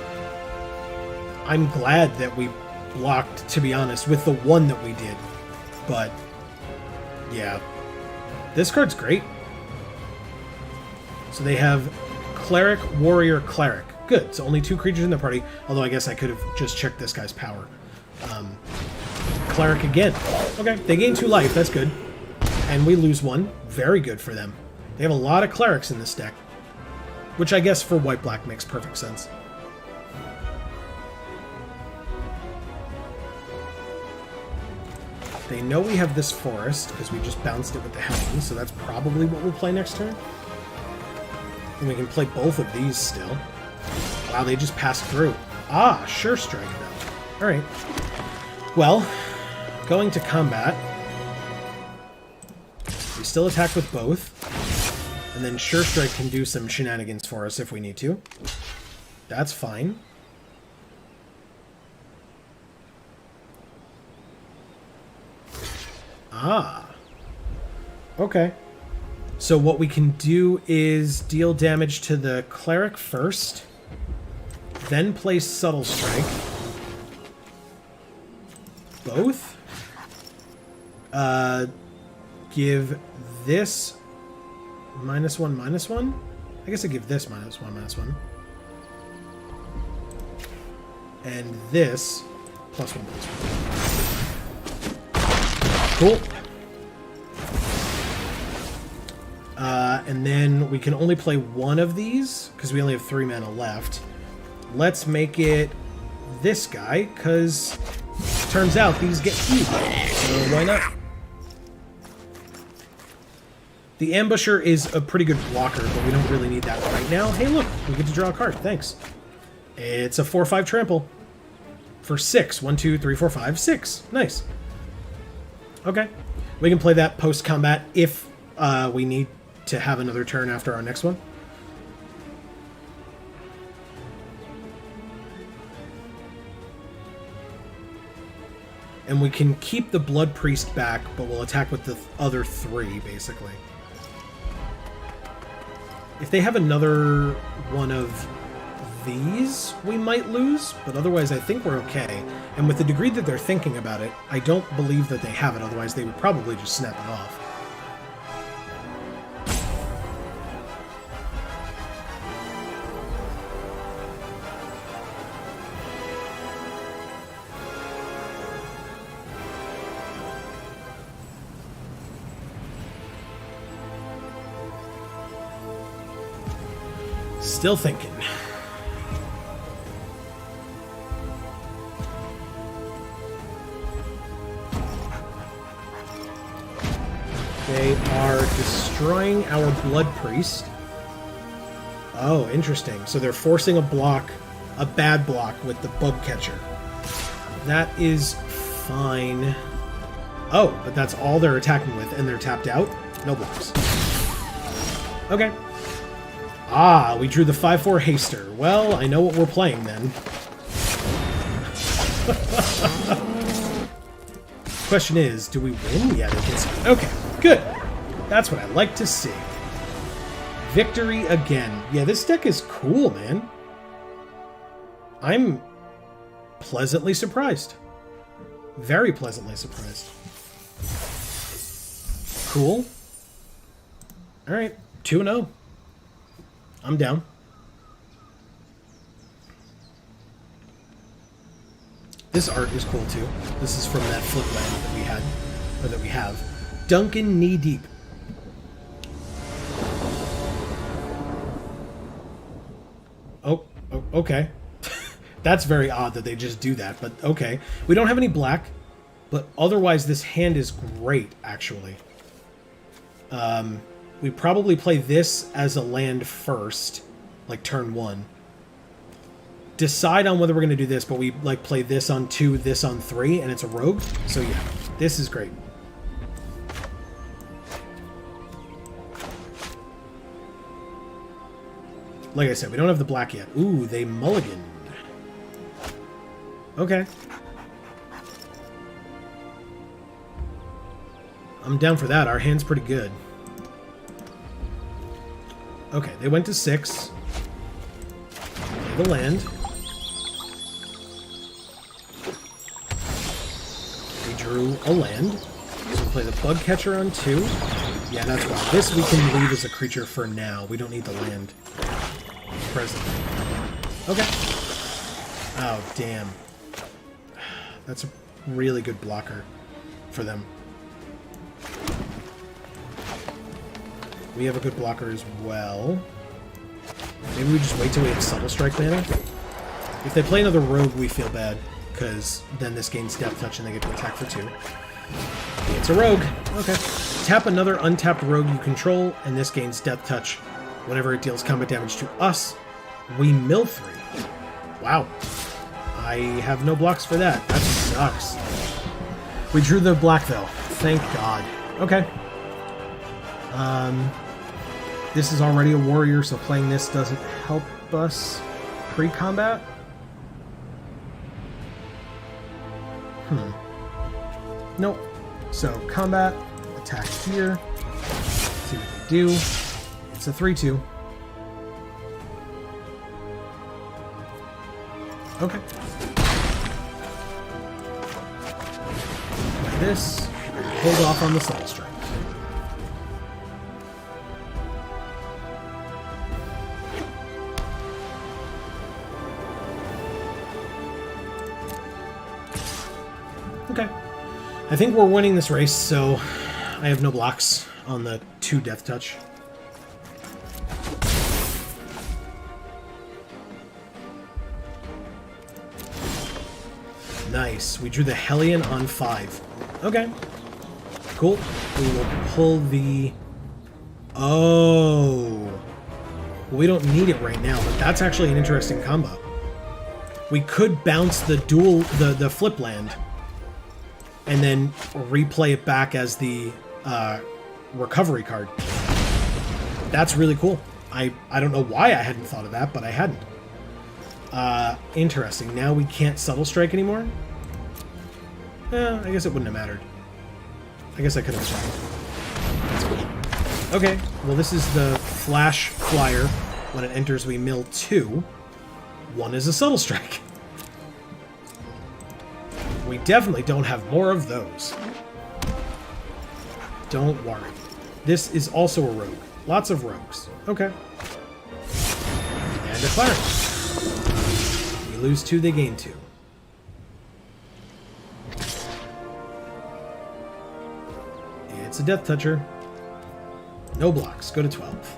glad that we blocked, to be honest, with the one that we did. But, yeah. This card's great. So they have Cleric, Warrior, Cleric. Good. So only 2 creatures in the party. Although I guess I could have just checked this guy's power. Cleric again. Okay, they gain 2 life. That's good. And we lose 1. Very good for them. They have a lot of Clerics in this deck. Which I guess for white-black makes perfect sense. They know we have this forest, because we just bounced it with the Hellion, so that's probably what we'll play next turn. And we can play both of these still. Wow, they just passed through. Ah, Sure Strike, though. Alright. Well, going to combat. We still attack with both. And then Sure Strike can do some shenanigans for us if we need to. That's fine. Ah. Okay. So what we can do is deal damage to the Cleric first, then place Subtle Strike. Both? Give this -1/-1. I guess I give this -1/-1. And this +1/+1. Cool. And then we can only play one of these because we only have 3 mana left. Let's make it this guy because turns out these get healed. So why not? The Ambusher is a pretty good blocker, but we don't really need that right now. Hey, look, we get to draw a card. Thanks. It's a 4/5 trample for 6. 1, 2, 3, 4, 5, 6. Nice. Okay. We can play that post-combat if we need to have another turn after our next one. And we can keep the Blood Priest back, but we'll attack with the other 3, basically. If they have another one of these, we might lose, but otherwise I think we're okay. And with the degree that they're thinking about it, I don't believe that they have it, otherwise they would probably just snap it off. Still thinking. They are destroying our Blood Priest. Oh, interesting. So they're forcing a block, a bad block with the Bug Catcher. That is fine. Oh, but that's all they're attacking with, and they're tapped out? No blocks. Okay. Ah, we drew the 5/4 Haster. Well, I know what we're playing then. Question is, do we win? Yeah, they can. Okay, good. That's what I like to see. Victory again. Yeah, this deck is cool, man. I'm pleasantly surprised. Very pleasantly surprised. Cool. Alright, 2-0. I'm down. This art is cool too. This is from that flip land that we had, or that we have. Duncan Knee Deep. Oh, okay. That's very odd that they just do that, but okay. We don't have any black, but otherwise this hand is great, actually. We probably play this as a land first, like turn 1. Decide on whether we're going to do this, but we like play this on 2, this on 3, and it's a rogue. So yeah, this is great. Like I said, we don't have the black yet. Ooh, they mulliganed. Okay. I'm down for that. Our hand's pretty good. Okay, they went to 6. Play the land. We drew a land. So we play the Bug Catcher on 2. Yeah, that's why. This we can leave as a creature for now. We don't need the land presently. Okay. Oh, damn. That's a really good blocker for them. We have a good blocker as well. Maybe we just wait till we have Subtle Strike mana. If they play another Rogue, we feel bad, because then this gains Death Touch and they get to attack for 2. It's a Rogue. Okay. Tap another untapped Rogue you control, and this gains Death Touch. Whenever it deals combat damage to us, we mill 3. Wow. I have no blocks for that. That sucks. We drew the black, though. Thank God. Okay. This is already a warrior, so playing this doesn't help us pre-combat. Nope. So, combat, attack here. See what they do. It's a 3/2. Okay. Like this. hold off on the Subtle Strike. Okay. I think we're winning this race, so I have no blocks on the 2 Death Touch. Nice. We drew the Hellion on 5. Okay. Cool. We will pull the... Oh. Well, we don't need it right now, but that's actually an interesting combo. We could bounce the the flip land and then replay it back as the recovery card. That's really cool. I don't know why I hadn't thought of that, but I hadn't. Interesting. Now we can't Subtle Strike anymore? I guess it wouldn't have mattered. I guess I could have tried. That's cool. Okay, well this is the Flash Flyer. When it enters, we mill 2. 1 is a Subtle Strike. We definitely don't have more of those. Don't worry. This is also a rogue. Lots of rogues. Okay. And a Clarence. We lose 2, they gain 2. It's a Death Toucher. No blocks. Go to 12.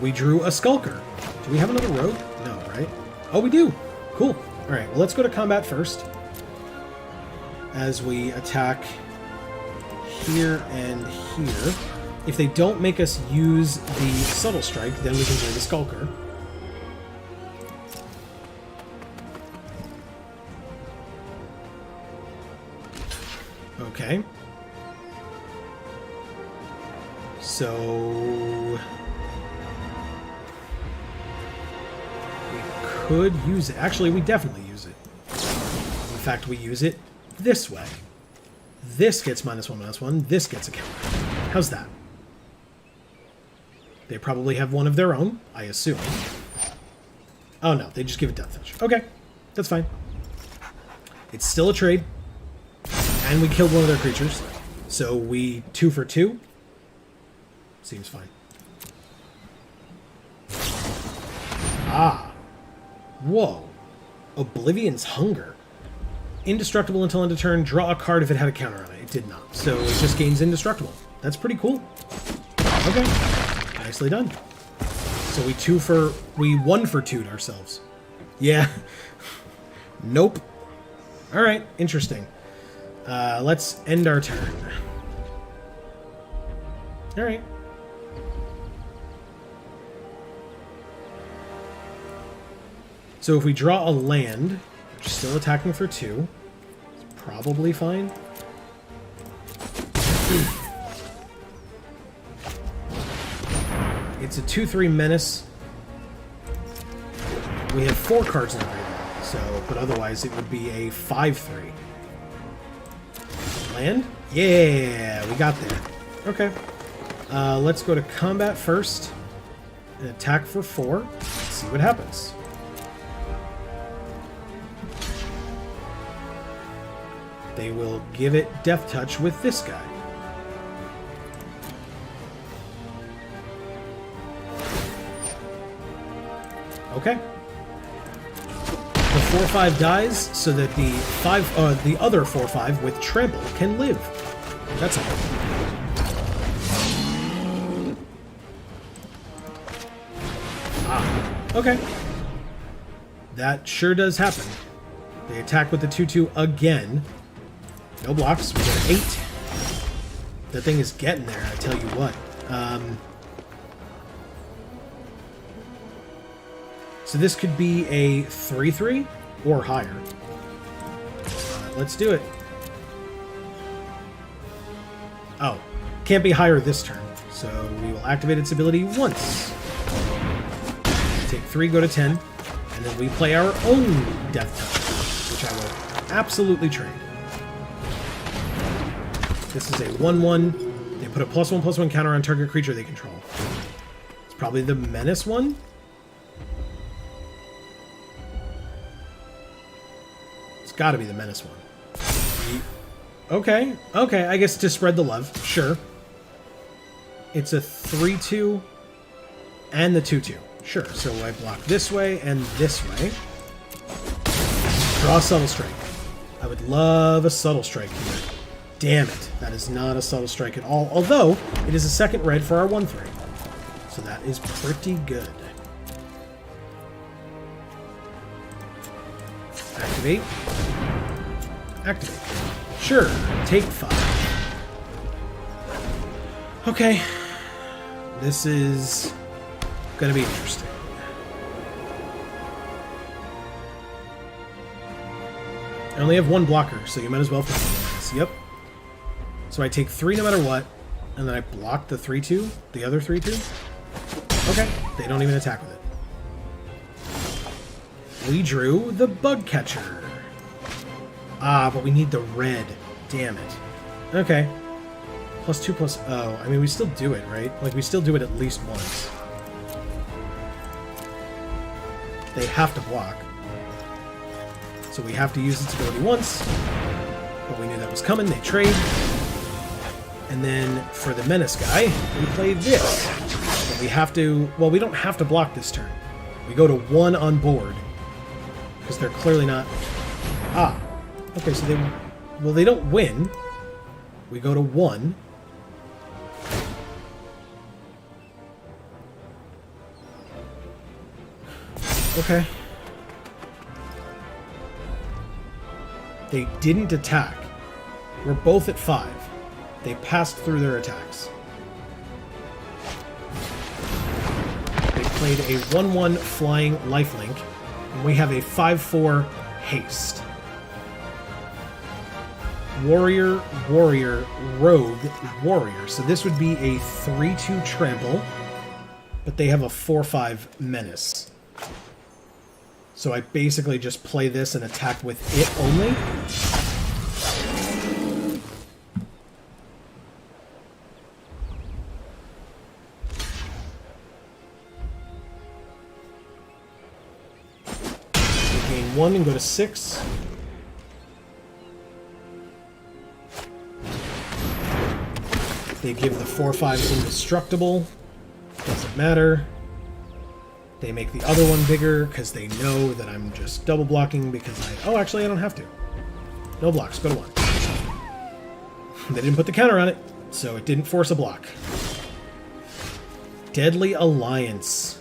We drew a Skulker. Do we have another rogue? No, right? Oh, we do. Cool. All right, well, let's go to combat first. As we attack here and here. If they don't make us use the Subtle Strike, then we can play the Skulker. Okay. So... could use it. Actually, we definitely use it. In fact, we use it this way. This gets -1/-1. This gets a counter. How's that? They probably have one of their own, I assume. Oh no, they just give it Death Touch. Okay, that's fine. It's still a trade. And we killed one of their creatures. So we 2 for 2. Seems fine. Ah. Whoa. Oblivion's Hunger. Indestructible until end of turn. Draw a card if it had a counter on it. It did not. So it just gains indestructible. That's pretty cool. Okay. Nicely done. So we 1 for 2'd ourselves. Yeah. Nope. Alright, interesting. Let's end our turn. Alright. So if we draw a land, which is still attacking for 2, it's probably fine. It's a 2/3 menace. We have 4 cards in the graveyard, so, but otherwise it would be a 5/3. Land? Yeah, we got there. Okay. Let's go to combat first and attack for 4. Let's see what happens. They will give it Death Touch with this guy. Okay. The 4/5 dies so that the other 4/5 with Trample can live. That's all. Ah. Okay. That sure does happen. They attack with the 2/2 again. No blocks. We got 8. That thing is getting there, I tell you what. So this could be a 3/3 or higher. Let's do it. Oh, can't be higher this turn. So we will activate its ability once. Take 3, go to 10, and then we play our own Death Touch, which I will absolutely trade. This is a 1/1. They put a +1/+1 counter on target creature they control. It's probably the Menace one. got to be the Menace one. Okay, okay, I guess to spread the love, sure. It's a 3-2 and the 2-2. Sure, so I block this way and this way. Draw a Subtle Strike. I would love a Subtle Strike here. Damn it, that is not a Subtle Strike at all, although it is a second red for our 1-3. So that is pretty good. Activate. Activate. Sure, take 5. Okay. This is gonna be interesting. I only have 1 blocker, so you might as well finish this. Yep. So I take 3 no matter what, and then I block the 3-2, the other 3-2. Okay, they don't even attack with it. We drew the Bug Catcher. Ah, but we need the red. Damn it. Okay. +2 +... Oh, I mean, we still do it, right? Like, we still do it at least once. They have to block. So we have to use its ability once. But we knew that was coming. They trade. And then, for the Menace guy, we play this. But we have to... Well, we don't have to block this turn. We go to 1 on board. Because they're clearly not... Ah. Okay, so they... Well, they don't win. We go to 1. Okay. They didn't attack. We're both at 5. They passed through their attacks. They played a 1-1 flying lifelink, and we have a 5-4 haste. Warrior, warrior, rogue, warrior. So this would be a 3-2 trample, but they have a 4-5 menace. So I basically just play this and attack with it only. We gain 1 and go to 6. They give the 4-5 indestructible. Doesn't matter. They make the other one bigger because they know that I'm just double blocking because I... Oh, actually, I don't have to. No blocks. Go to 1. They didn't put the counter on it, so it didn't force a block. Deadly Alliance.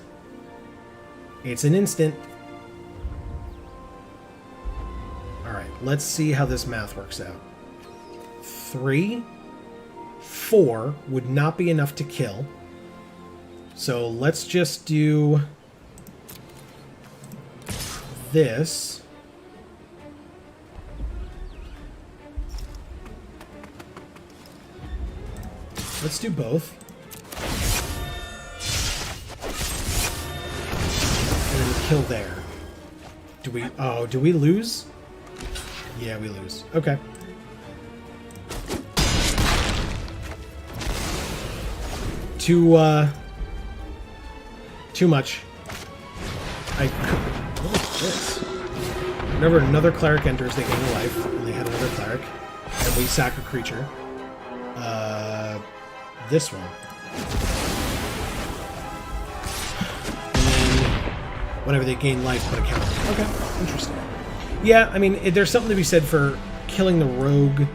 It's an instant. Alright, let's see how this math works out. 3, 4 would not be enough to kill. So let's just do... this. Let's do both. And then kill there. Do we... Oh, do we lose? Yeah, we lose. Okay. Too much. I could... What is this? Whenever another cleric enters, they gain a life, and they had another cleric, and we sack a creature. This one. And then, whenever they gain life, put a counter. Okay, interesting. Yeah, I mean, there's something to be said for killing the rogue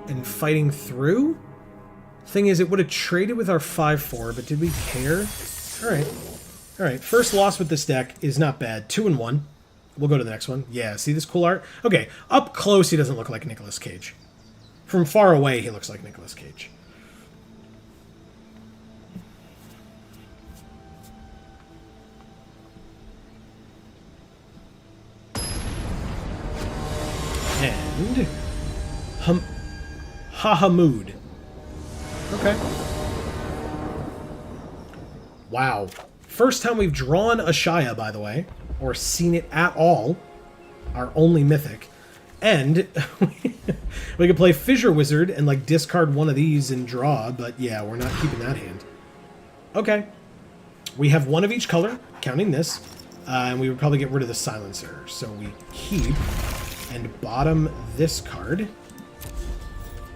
and fighting through. Thing is, it would have traded with our 5-4, but did we care? Alright. Alright, first loss with this deck is not bad. 2-1. We'll go to the next one. Yeah, see this cool art? Okay, up close he doesn't look like Nicolas Cage. From far away he looks like Nicolas Cage. And... Hahamood. Okay. Wow. First time we've drawn a Shia, by the way, or seen it at all. Our only mythic. And we could play Fissure Wizard and like discard one of these and draw, but yeah, we're not keeping that hand. Okay. We have one of each color, counting this. And we would probably get rid of the silencer. So we keep and bottom this card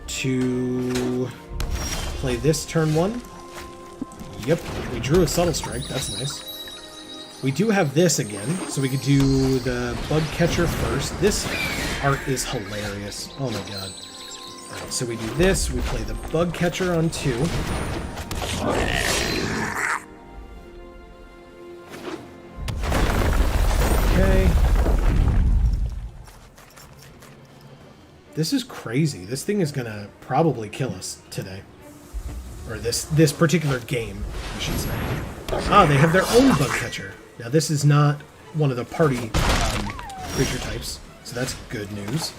to play this turn 1. Yep, we drew a Subtle Strike. That's nice. We do have this again, so we could do the Bug Catcher first. This art is hilarious. Oh my god. Alright, so we do this. We play the Bug Catcher on 2. Okay. This is crazy. This thing is gonna probably kill us today. Or this particular game, I should say. Ah, they have their own Bug Catcher. Now this is not one of the party creature types, so that's good news.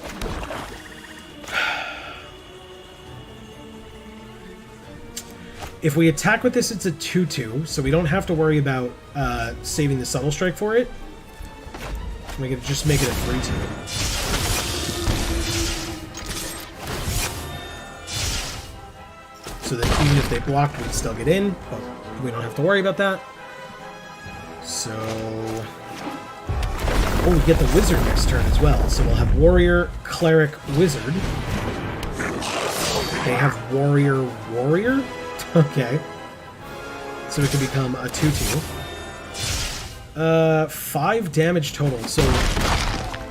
If we attack with this, it's a 2/2, so we don't have to worry about saving the Subtle Strike for it. We can just make it a 3/2. So that even if they block, we'd still get in, but we don't have to worry about that. So... oh, we get the Wizard next turn as well. So we'll have Warrior, Cleric, Wizard. They have Warrior, Warrior? Okay. So it can become a 2/2. 5 damage total. So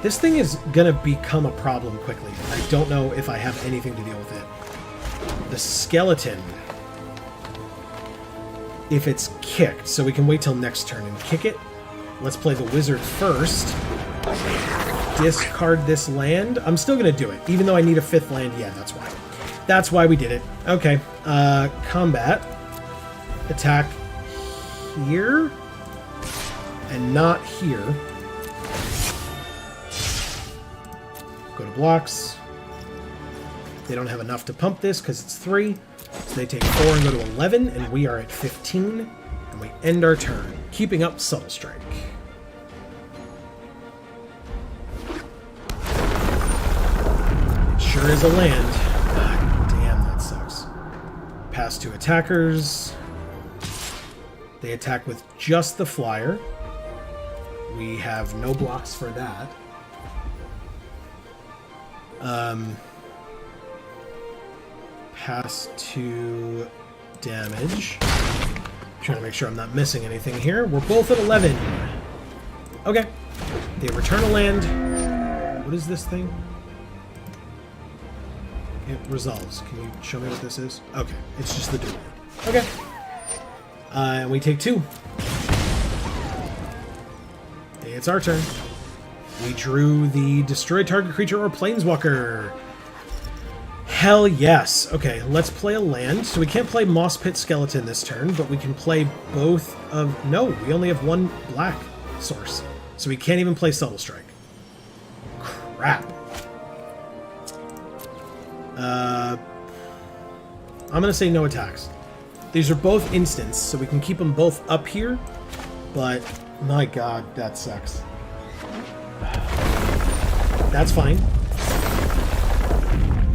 this thing is gonna become a problem quickly. I don't know if I have anything to deal with it. The Skeleton. If it's kicked, so we can wait till next turn and kick it. Let's play the Wizard first. Discard this land. I'm still gonna do it, even though I need a 5th land. Yeah, that's why. That's why we did it. Okay. Combat. Attack here. And not here. Go to blocks. They don't have enough to pump this because it's 3. So they take 4 and go to 11, and we are at 15. And we end our turn, keeping up Subtle Strike. It sure is a land. God damn, that sucks. Pass to attackers. They attack with just the flyer. We have no blocks for that. Pass to damage. Trying to make sure I'm not missing anything here. We're both at 11. Okay. They return a land. What is this thing? It resolves. Can you show me what this is? Okay. It's just the dual land. Okay. And we take 2. It's our turn. We drew the destroy target creature or planeswalker. Hell yes. Okay, let's play a land. So we can't play Moss Pit Skeleton this turn, but we can play both of... no, we only have 1 black source. So we can't even play Subtle Strike. Crap. I'm going to say no attacks. These are both instants, so we can keep them both up here, but my god, that sucks. That's fine.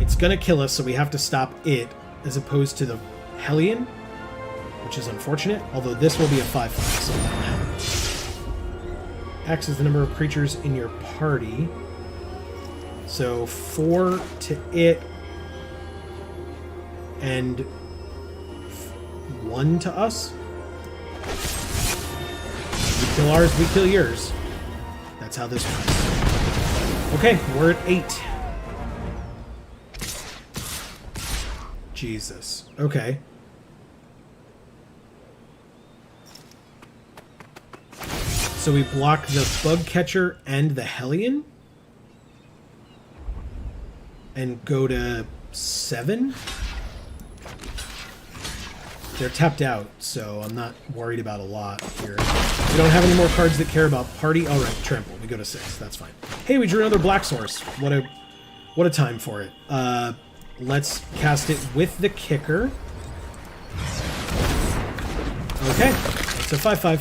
It's gonna kill us, so we have to stop it, as opposed to the Hellion, which is unfortunate, although this will be a 5/5, so that matters. X is the number of creatures in your party. So 4 to it, and 1 to us. You kill ours, we kill yours. That's how this works. Okay, we're at 8. Jesus. Okay. So we block the Bug Catcher and the Hellion? And go to 7? They're tapped out, so I'm not worried about a lot here. We don't have any more cards that care about party. All right, trample. We go to 6. That's fine. Hey, we drew another black source. What a time for it. Let's cast it with the kicker. Okay, it's a 5/5.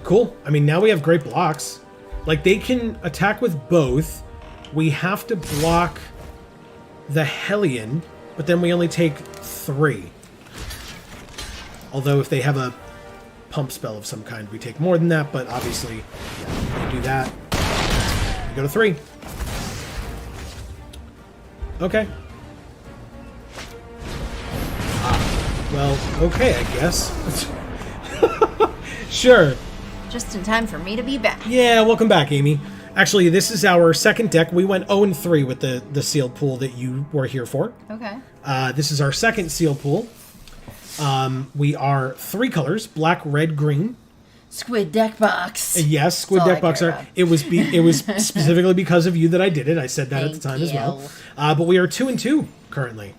Cool. I mean, now we have great blocks. Like, they can attack with both. We have to block the Hellion, but then we only take 3. Although if they have a pump spell of some kind, we take more than that, but obviously, yeah, we do that. We go to 3. Okay. Well, okay, I guess. Sure. Just in time for me to be back. Yeah, welcome back, Amy. Actually, this is our second deck. We went 0-3 with the sealed pool that you were here for. Okay. This is our second sealed pool. We are 3 colors: black, red, green. Squid deck box. Yes, squid That's all deck I box care are. about. It was specifically because of you that I did it. I said that at the time as well. But we are 2-2 currently.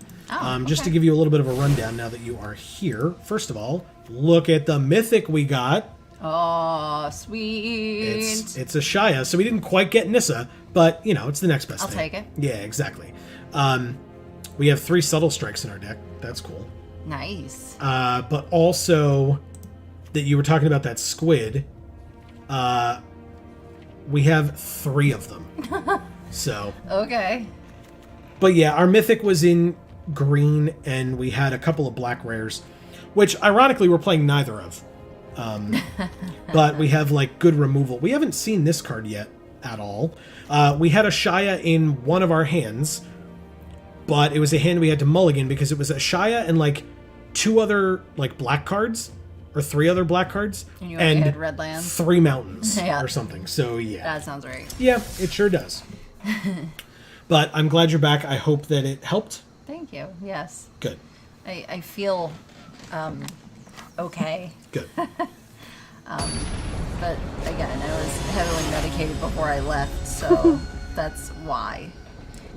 Just to give you a little bit of a rundown now that you are here. First of all, look at the mythic we got. Oh, sweet. It's a Shia, so we didn't quite get Nissa, but you know, it's the next best I'll thing. take it. Yeah, exactly. We have 3 subtle strikes in our deck. That's cool. Nice. But also that you were talking about that squid. We have 3 of them. So. Okay. But yeah, our mythic was in green, and we had a couple of black rares, which ironically we're playing neither of. But we have like good removal. We haven't seen this card yet at all. We had a Shia in one of our hands, but it was a hand we had to mulligan because it was a Shia and like 2 other like black cards or 3 other black cards And you already had red lands? 3 mountains Yeah. or something. So yeah, That sounds right. yeah, it sure does. But I'm glad you're back. I hope that it helped. Thank you. Yes. Good. I feel okay. Good. But again, I was heavily medicated before I left, so that's why.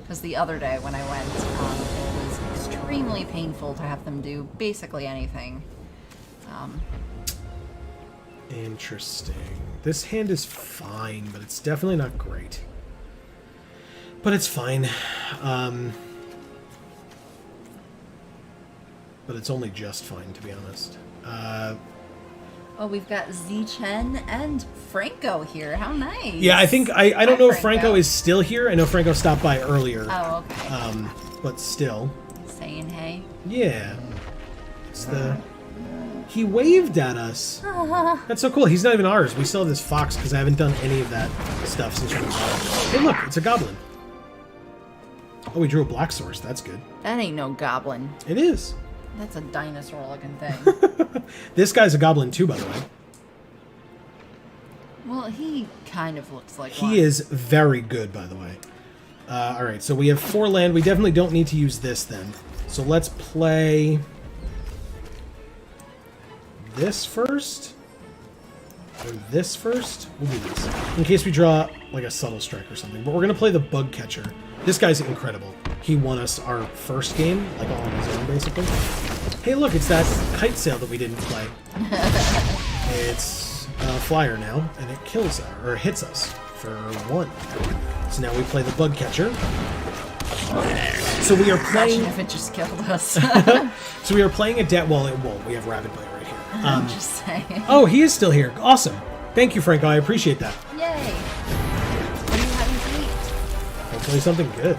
Because the other day when I went, it was extremely painful to have them do basically anything. Interesting. This hand is fine, but it's definitely not great. But it's fine. But it's only just fine, to be honest. Oh, we've got Z Chen and Franco here. How nice. Yeah, I think I don't Hi, know if Franco Franco is still here. I know Franco stopped by earlier. Oh, okay. But still. Saying hey. Yeah. It's the... He waved at us. That's so cool. He's not even ours. We still have this fox because I haven't done any of that stuff since we Hey, look, it's a goblin. Oh, we drew a black source. That's good. That ain't no goblin. It is. That's a dinosaur looking thing. This guy's a goblin too, by the way. Well, he kind of looks like one. He is very good, by the way. All right, so we have 4 land. We definitely don't need to use this then. So let's play this first. Or this first. We'll do this in case we draw like a subtle strike or something. But we're gonna play the bug catcher. This guy's incredible. He won us our first game, like all on his own, basically. Hey, look, it's that kite sail that we didn't play. It's a flyer now, and it kills us, or hits us for 1. So now we play the bug catcher. So we are playing. Imagine if it just killed us. So we are playing a debt. Well, it won't. We have Rabid Bite right here. I'm just saying. Oh, he is still here. Awesome. Thank you, Franco. I appreciate that. Yay. What are you having to eat? Hopefully something good.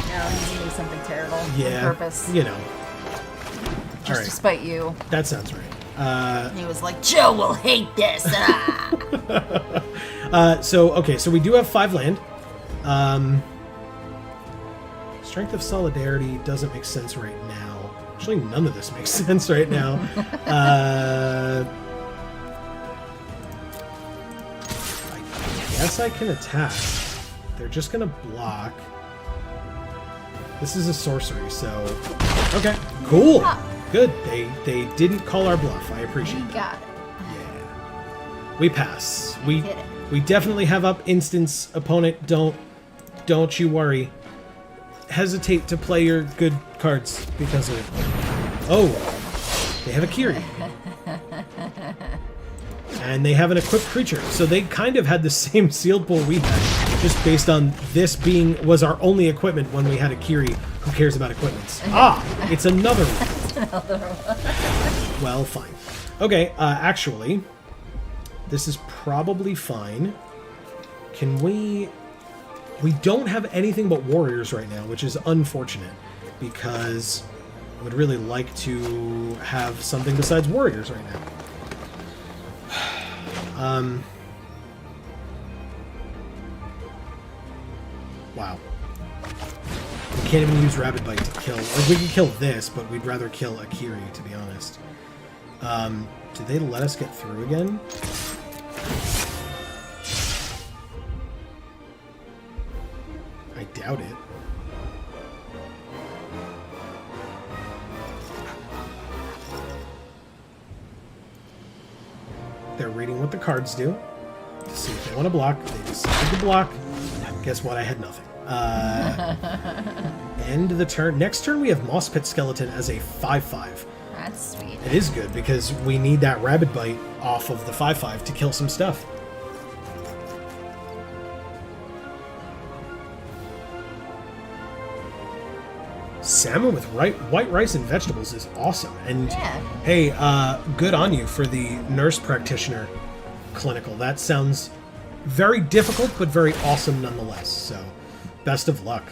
No, he's eating something terrible. Yeah. On purpose. You know. Just All to right. spite you. That sounds right. He was like, Joe will hate this. So we do have 5 land. Strength of Solidarity doesn't make sense right now. Actually, none of this makes sense right now. I guess I can attack. They're just gonna block. This is a sorcery, so okay, cool, good. They didn't call our bluff. I appreciate that. Got it. Yeah, we pass. We Hit it. we definitely have up instance opponent. Don't you worry. Hesitate to play your good cards because of it. Oh, they have a Kiri. And they have an equipped creature. So they kind of had the same sealed pool we had, just based on this was our only equipment when we had a Kiri. Who cares about equipments? It's another one. Well, fine. Okay, actually, this is probably fine. Can we We don't have anything but warriors right now, which is unfortunate, because I would really like to have something besides warriors right now. Wow. We can't even use Rabid Bite to kill. Like, we can kill this, but we'd rather kill Akiri, to be honest. Did they let us get through again? I doubt it. They're reading what the cards do to see if they want to block. They decided to block. Guess what? I had nothing. End the turn. Next turn we have Moss Pit Skeleton as a 5/5. That's sweet. It is good because we need that Rabid Bite off of the 5/5 to kill some stuff. Salmon with white rice and vegetables is awesome. And Yeah. hey, good on you for the nurse practitioner clinical. That sounds very difficult, but very awesome nonetheless. So, best of luck.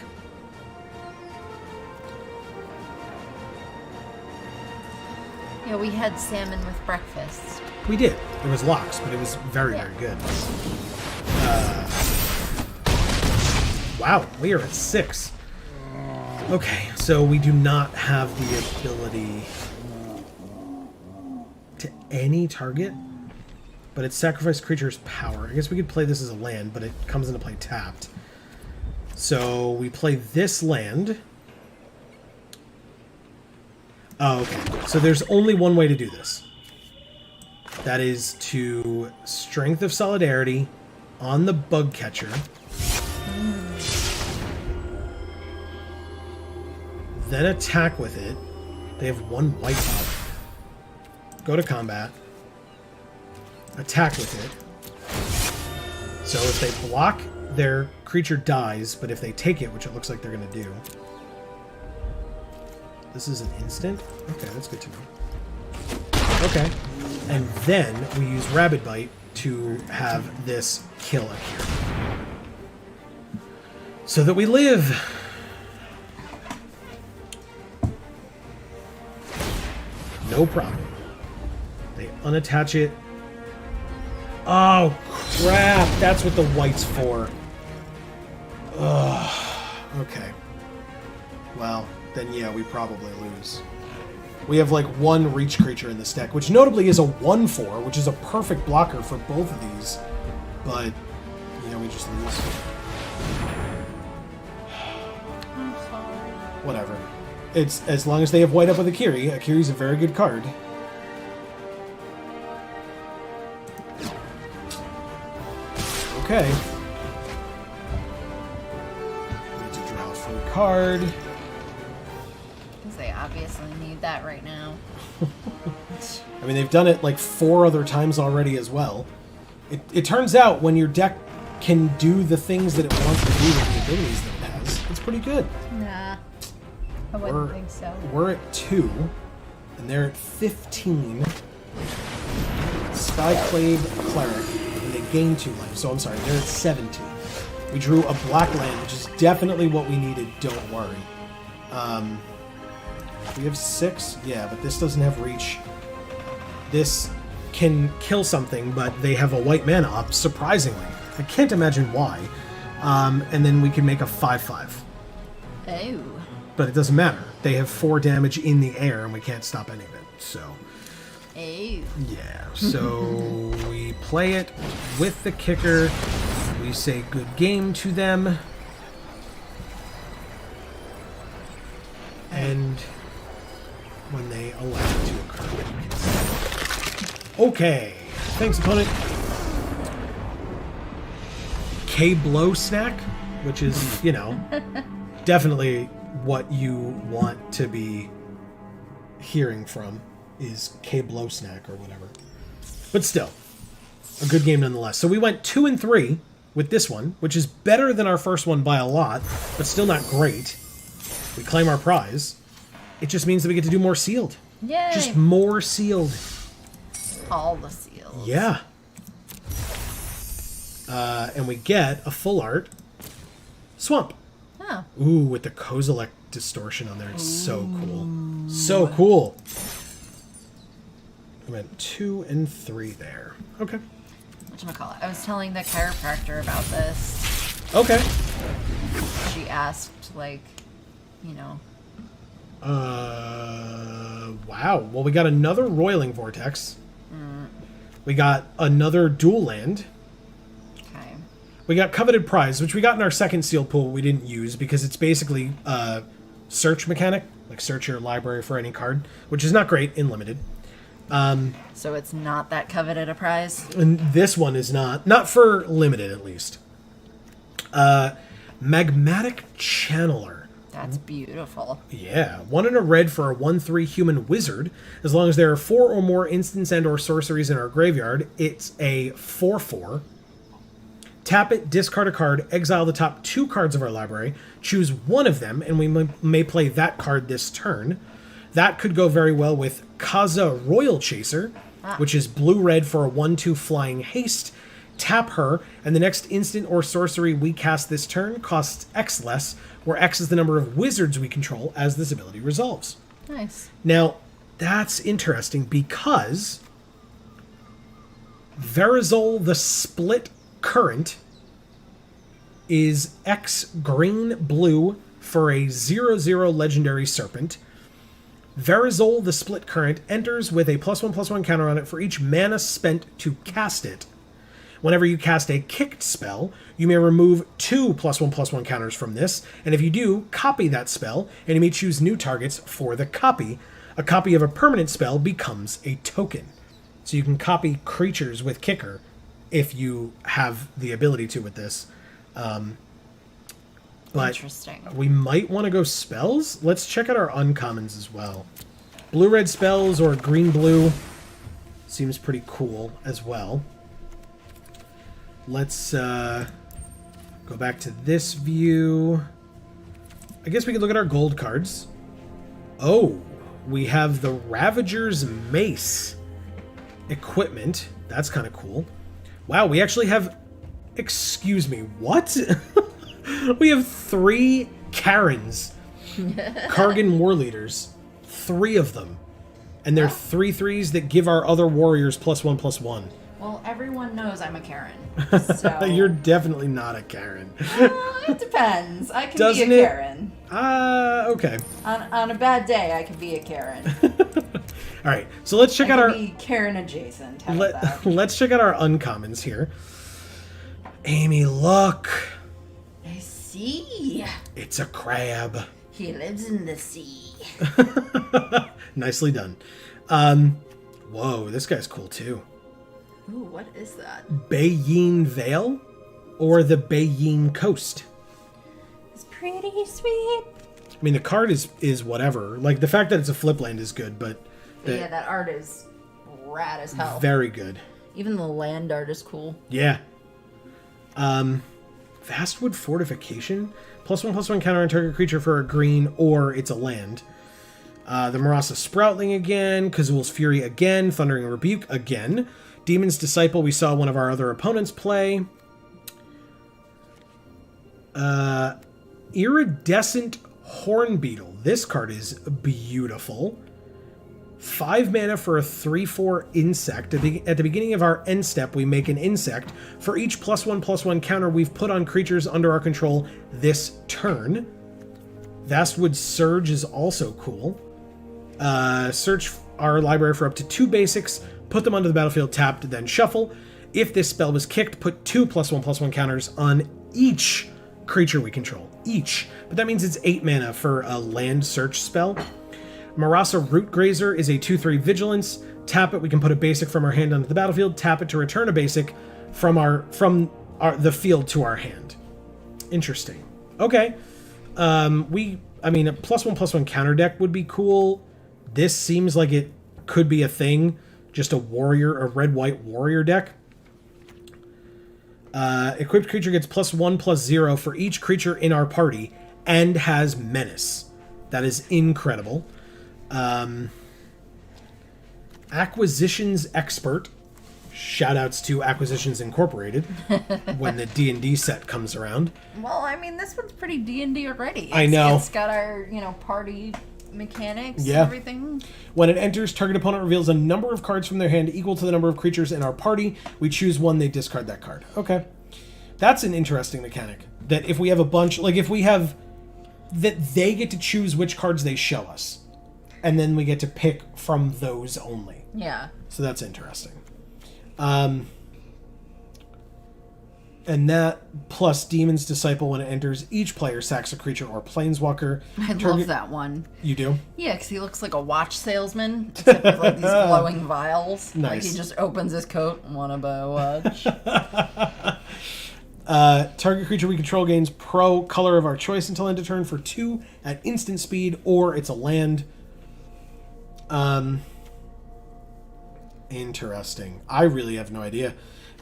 Yeah, we had salmon with breakfast. We did. It was lox, but it was very, very good. Wow, we are at 6. Okay, so we do not have the ability to any target, but it sacrificed creature's power. I guess we could play this as a land, but it comes into play tapped. So we play this land. Oh, okay. So there's only one way to do this. That is to Strength of Solidarity on the Bug Catcher. Then attack with it. They have 1 white up. Go to combat. Attack with it. So if they block, their creature dies, but if they take it, which it looks like they're going to do... This is an instant? Okay, that's good to know. Okay. And then we use Rabid Bite to have this kill Akira. So that we live. No problem. They unattach it. Oh, crap. That's what the white's for. Ugh. Okay. Well, then yeah, we probably lose. We have like 1 reach creature in this deck, which notably is a 1/4, which is a perfect blocker for both of these. But, yeah, we just lose. I'm sorry. Whatever. It's as long as they have white up with Akiri. Akiri's a very good card. Okay. Need to draw a free card. Because they obviously need that right now. I mean, they've done it like 4 other times already as well. It turns out when your deck can do the things that it wants to do with the abilities that it has, it's pretty good. Nah. I wouldn't think so. We're at 2, and they're at 15. Skyclave Cleric, and they gain 2 life. So I'm sorry, they're at 17. We drew a black land, which is definitely what we needed, don't worry. We have 6? Yeah, but this doesn't have reach. This can kill something, but they have a white mana up, surprisingly. I can't imagine why. And then we can make a 5/5. Oh. But it doesn't matter. They have 4 damage in the air, and we can't stop any of it. So, Oh. yeah. So we play it with the kicker. We say good game to them. And when they allow it to occur. Okay. Thanks, opponent. K-Blow Snack, which is, you know, definitely what you want to be hearing from is K-Blow Snack or whatever. But still, a good game nonetheless. So we went 2 and 3 with this one, which is better than our first one by a lot, but still not great. We claim our prize. It just means that we get to do more sealed. Yay. Just more sealed. All the seals. Yeah. And we get a full art Swamp. Oh. Ooh, with the Kozilek distortion on there. It's so cool. So cool. I went 2 and 3 there. Okay. Whatchamacallit? I was telling the chiropractor about this. Okay. She asked, like, you know. Wow. Well, we got another Roiling Vortex. We got another Dual Land. Okay. We got Coveted Prize, which we got in our second sealed pool we didn't use because it's basically a search mechanic. Like, search your library for any card, which is not great in Limited. So it's not that coveted a prize? And this one is not. Not for Limited, at least. Magmatic Channeler. That's beautiful. Yeah. 1 and a red for a 1/3 human wizard. As long as there are 4 or more instants and or sorceries in our graveyard, it's a 4/4. Tap it, discard a card, exile the top 2 cards of our library, choose one of them, and we may play that card this turn. That could go very well with Kaza Royal Chaser, which is blue-red for a 1/2 flying haste. Tap her, and the next instant or sorcery we cast this turn costs X less, where X is the number of wizards we control as this ability resolves. Nice. Now, that's interesting because Verizol the Split Current is X green-blue for a 0/0 legendary serpent. Verizol the Split Current enters with a +1/+1 counter on it for each mana spent to cast it. Whenever you cast a kicked spell, you may remove 2 +1/+1 counters from this, and if you do, copy that spell, and you may choose new targets for the copy. A copy of a permanent spell becomes a token. So you can copy creatures with Kicker if you have the ability to with this. But interesting. We might want to go spells. Let's check out our uncommons as well. Blue-red spells or green-blue seems pretty cool as well. Let's go back to this view. I guess we could look at our gold cards. Oh, we have the Ravager's Mace equipment. That's kind of cool. Wow, we actually have... Excuse me, what? We have 3 Karens. Kargan War Leaders. 3 of them. And they're 3/3s that give our other warriors +1/+1. Well, everyone knows I'm a Karen. So You're definitely not a Karen. it depends. I can Doesn't be a it? Karen. Okay. On a bad day, I can be a Karen. All right, so let's check out I our... can be Karen adjacent. How about that? Let's check out our uncommons here. Amy, look. I see. It's a crab. He lives in the sea. Nicely done. Whoa, this guy's cool too. Ooh, what is that? Bayin Vale or the Bayin Coast. It's pretty sweet. I mean, the card is whatever. Like, the fact that it's a flip land is good, but... Yeah, that art is rad as hell. Very good. Even the land art is cool. Yeah. Vastwood Fortification. +1/+1 counter on target creature for a green, or it's a land. The Marasa Sproutling again. Kazul's Fury again. Thundering Rebuke again. Demon's Disciple, we saw one of our other opponents play. Iridescent Hornbeetle. This card is beautiful. 5 mana for a 3/4 insect. At the beginning of our end step, we make an insect. For each +1/+1 counter we've put on creatures under our control this turn. Vastwood Surge is also cool. Search our library for up to 2 basics, put them onto the battlefield tapped, then shuffle. If this spell was kicked, put 2 +1/+1 counters on each creature we control. Each. But that means it's 8 mana for a land search spell. Marasa Root Grazer is a 2/3 vigilance. Tap it, we can put a basic from our hand onto the battlefield. Tap it to return a basic from the field to our hand. Interesting. Okay. I mean, a +1/+1 counter deck would be cool. This seems like it could be a thing. Just a red-white warrior deck. Equipped creature gets +1/+0 for each creature in our party and has menace. That is incredible. Acquisitions Expert. Shout outs to Acquisitions Incorporated when the D&D set comes around. Well, I mean, this one's pretty D&D already. I know. It's got our, party mechanics Yeah. and everything. When it enters, target opponent reveals a number of cards from their hand equal to the number of creatures in our party. We choose one, they discard that card. Okay. That's an interesting mechanic. That if we have a bunch, like if we have, that they get to choose which cards they show us. And then we get to pick from those only. Yeah. So that's interesting. And that plus Demon's Disciple, when it enters, each player sacks a creature or planeswalker. I love that one. You do? Yeah, because he looks like a watch salesman, except with like these glowing vials. Nice. Like he just opens his coat, wanna buy a watch. Target creature we control gains pro color of our choice until end of turn for 2 at instant speed, or it's a land. Interesting. I really have no idea.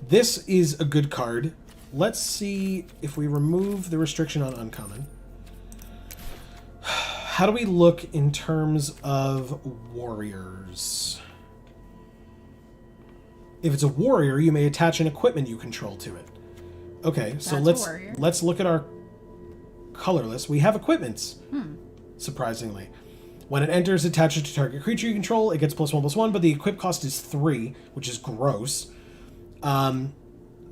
This is a good card. Let's see if we remove the restriction on uncommon. How do we look in terms of warriors? If it's a warrior, you may attach an equipment you control to it. Okay, so That's let's look at our color list. We have equipments. Surprisingly. When it enters, attaches to target creature you control, it gets +1/+1, but the equip cost is 3, which is gross.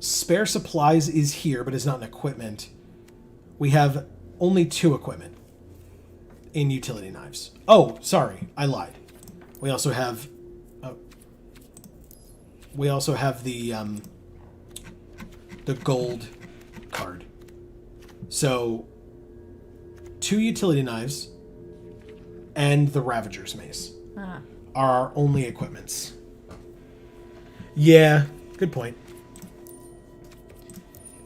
Spare supplies is here, but it's not an equipment. We have only 2 equipment in utility knives. Oh, sorry, I lied. We also have the gold card. So 2 utility knives and the Ravager's Mace are our only equipments. Yeah, good point.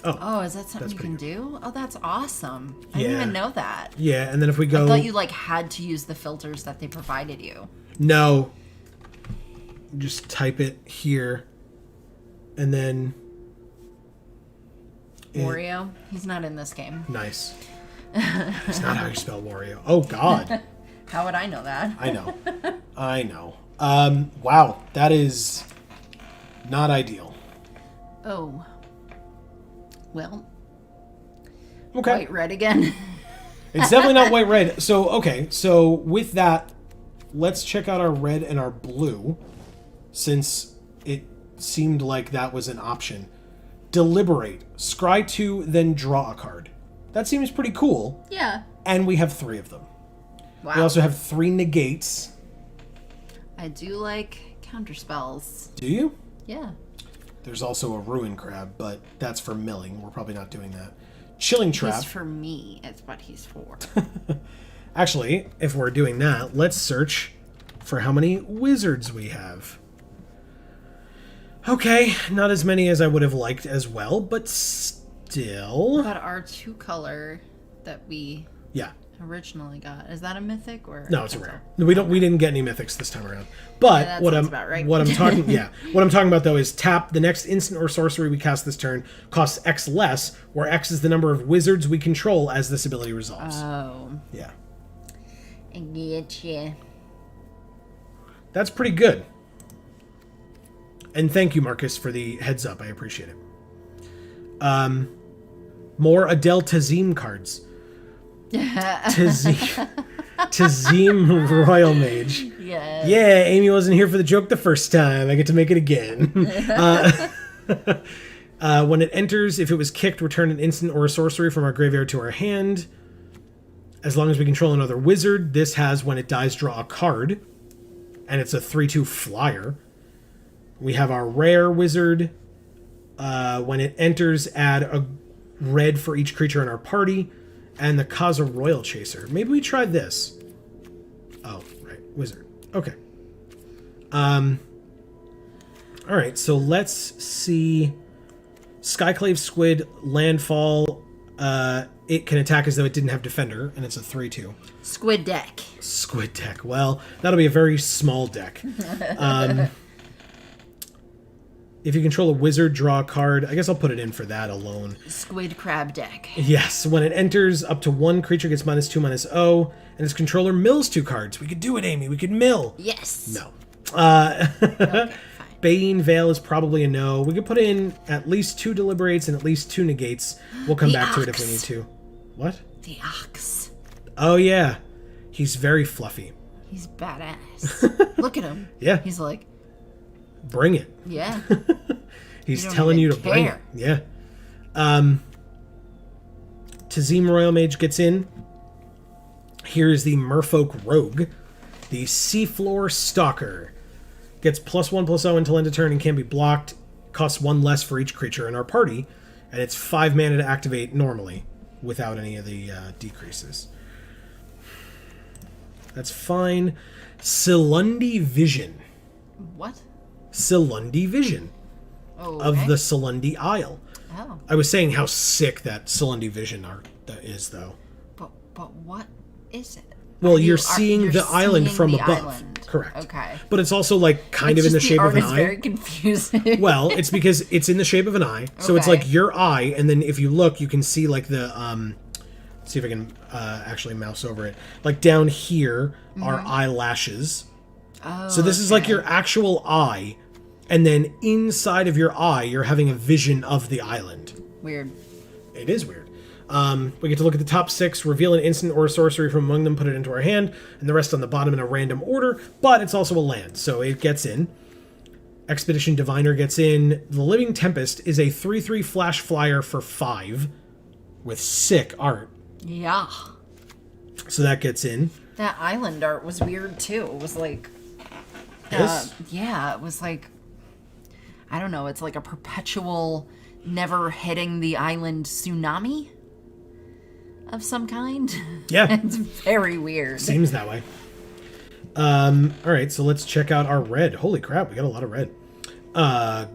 Oh, is that something you can do? Oh, that's awesome. I didn't even know that. Yeah, and then if we go... I thought you, had to use the filters that they provided you. No. Just type it here. And then... Wario? He's not in this game. Nice. That's not how you spell Wario. Oh, God. How would I know that? I know. Wow. That is not ideal. Oh. Well. Okay. White red again. It's definitely not white red. So, okay. So, with that, let's check out our red and our blue, since it seemed like that was an option. Deliberate. Scry 2, then draw a card. That seems pretty cool. Yeah. And we have 3 of them. Wow. We also have 3 negates. I do like counterspells. Do you? Yeah. There's also a Ruin Crab, but that's for milling. We're probably not doing that. Chilling Trap. He's for me. It's what he's for. Actually, if we're doing that, let's search for how many wizards we have. Okay, not as many as I would have liked as well, but still... But our 2 color that we originally got, is that a mythic or... No, it's a rare. We didn't get any mythics this time around. But yeah, what I'm talking what I'm talking about though is tap the next instant or sorcery we cast this turn costs X less, where X is the number of wizards we control as this ability resolves. Oh. Yeah. I get you. That's pretty good. And thank you, Marcus, for the heads up. I appreciate it. More Adele Tazim cards. Tazim Royal Mage. Yeah. Yeah, Amy wasn't here for the joke the first time. I get to make it again. When it enters, if it was kicked, return an instant or a sorcery from our graveyard to our hand. As long as we control another wizard, this has, when it dies, draw a card. And it's a 3/2 flyer. We have our rare wizard. When it enters, add a red for each creature in our party. And the Kaza Royal Chaser. Maybe we try this. Oh, right. Wizard. Okay. Alright, so let's see. Skyclave Squid, Landfall. It can attack as though it didn't have Defender, and it's a 3/2. Squid deck. Squid deck. Well, that'll be a very small deck. If you control a wizard, draw a card. I guess I'll put it in for that alone. Squid crab deck. Yes, when it enters, up to 1 creature gets -2/-0, and its controller mills 2 cards. We could do it, Amy. We could mill. Yes. No. Okay, fine. Bayene Veil is probably a no. We could put in at least 2 deliberates and at least 2 negates. We'll come back to it if we need to. What? The ox. Oh, yeah. He's very fluffy. He's badass. Look at him. Yeah. He's like, bring it. yeah. He's don't telling you even to bring it. care. Yeah. Tazim Royal Mage gets in. Here's the Merfolk Rogue. The Seafloor Stalker. Gets +1/+0 until end of turn and can be blocked. Costs 1 less for each creature in our party. And it's 5 mana to activate normally without any of the decreases. That's fine. Silundi Vision. What? Silundi Vision. Oh, Of okay. the Silundi Isle. Oh. I was saying how sick that Silundi Vision art is, though. But what is it? Well, you're seeing the island from the above. island. Correct. Okay. But it's also like kind of in the shape of an eye. Very confusing. Well, it's because it's in the shape of an eye. So it's Okay. like your eye, and then if you look, you can see like the see if I can actually mouse over it. Like down here are eyelashes. Oh, So this is like okay. your actual eye, and then inside of your eye, you're having a vision of the island. Weird. It is weird. We get to look at the top 6, reveal an instant or a sorcery from among them, put it into our hand, and the rest on the bottom in a random order, but it's also a land, so it gets in. Expedition Diviner gets in. The Living Tempest is a 3/3 flash flyer for 5 with sick art. Yeah. So that gets in. That island art was weird too. It was like, This? yeah, it was like, I don't know. It's like a perpetual, never hitting the island tsunami of some kind. Yeah. It's very weird. Seems that way. Alright, so let's check out our red. Holy crap, we got a lot of red.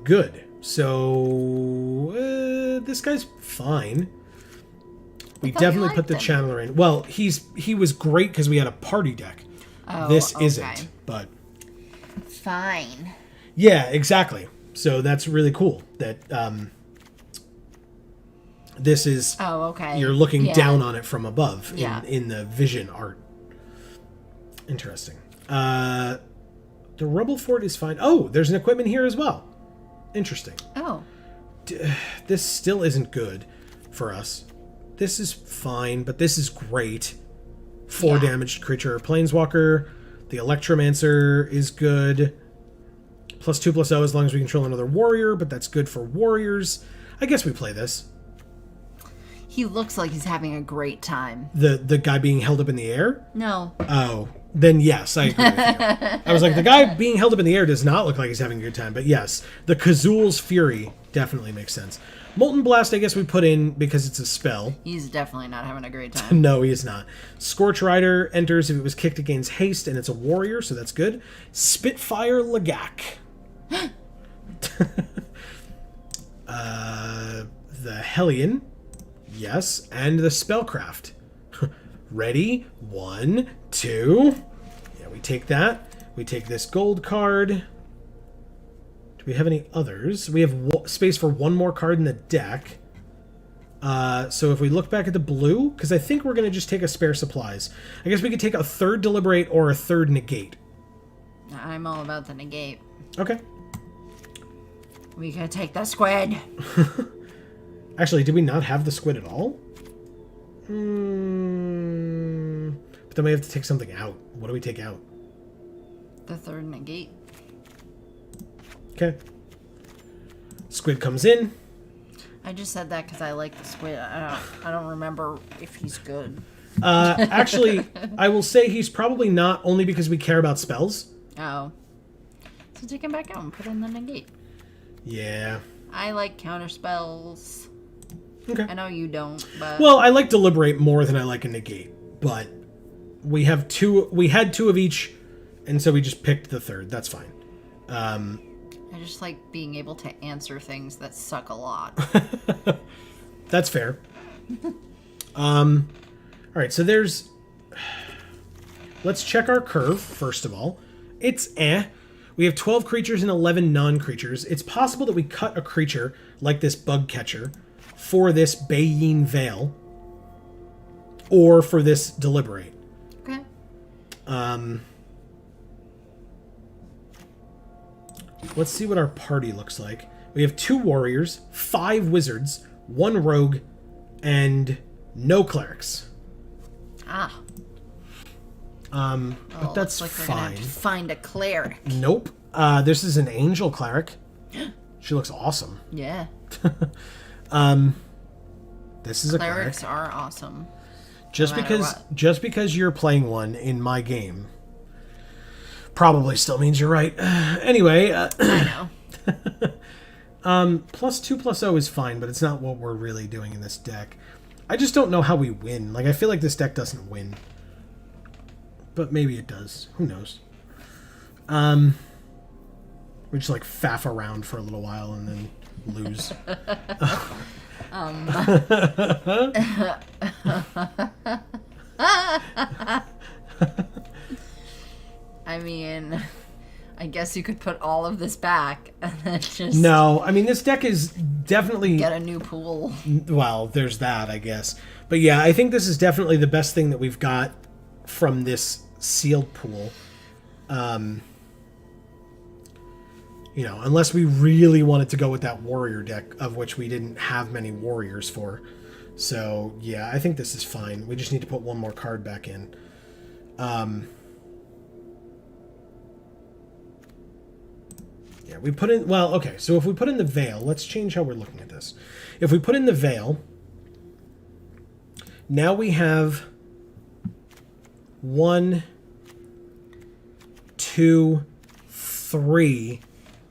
Good. So, this guy's fine. We definitely put the liked him. channeler in. Well, he was great because we had a party deck. Oh, This okay. isn't, but... Fine. Yeah, exactly. So that's really cool that this is... Oh, okay. You're looking Yeah. down on it from above Yeah. in the vision art. Interesting. The Rubble Fort is fine. Oh, there's an equipment here as well. Interesting. Oh. This still isn't good for us. This is fine, but this is great. 4 Yeah. damaged creature or planeswalker. The Electromancer is good. +2/+0 as long as we control another warrior, but that's good for warriors. I guess we play this. He looks like he's having a great time. The guy being held up in the air? No. Oh, then yes, I agree with you. I was like, the guy being held up in the air does not look like he's having a good time, but yes, the Kazul's Fury definitely makes sense. Molten Blast, I guess we put in because it's a spell. He's definitely not having a great time. No, he is not. Scorch Rider enters if it was kicked against haste, and it's a warrior, so that's good. Spitfire Lagak. The Hellion. Yes, and the Spellcraft. Ready? 1, 2. Yeah, we take that. We take this gold card. Do we have any others? We have space for one more card in the deck. So if we look back at the blue, because I think we're going to just take a spare supplies. I guess we could take a 3rd Deliberate or a 3rd Negate. I'm all about the negate. Okay. We could take the squid. Actually, did we not have the squid at all? But then we have to take something out. What do we take out? The 3rd negate. Okay. Squid comes in. I just said that because I like the squid. I don't remember if he's good. Actually, I will say he's probably not, only because we care about spells. Oh. So take him back out and put in the negate. Yeah. I like counter spells. Okay. I know you don't, but... Well, I like Deliberate more than I like a Negate, but we have 2. We had 2 of each, and so we just picked the 3rd. That's fine. I just like being able to answer things that suck a lot. That's fair. All right, so there's... Let's check our curve, first of all. It's We have 12 creatures and 11 non-creatures. It's possible that we cut a creature, like this Bug Catcher, for this Bayene Veil, or for this Deliberate. Okay. let's see what our party looks like. We have 2 warriors, 5 wizards, 1 rogue, and no clerics. Ah. But that's looks like we're gonna have fine. to find a cleric. Nope. This is an angel cleric. She looks awesome. Yeah. This is a cleric. Clerics are awesome. Just no matter because what. you're playing one in my game probably still means you're right. Anyway, I know. +2/+0 is fine, but it's not what we're really doing in this deck. I just don't know how we win. Like, I feel like this deck doesn't win. But maybe it does. Who knows? We just, like, faff around for a little while and then lose. I mean, I guess you could put all of this back and then just No, I mean, this deck is definitely... get a new pool. Well, there's that, I guess. But yeah, I think this is definitely the best thing that we've got from this sealed pool. You know, unless we really wanted to go with that warrior deck, of which we didn't have many warriors for. So, yeah, I think this is fine. We just need to put one more card back in. Yeah, we put in... Well, okay, so if we put in the Veil, let's change how we're looking at this. If we put in the Veil, now we have 1, 2, 3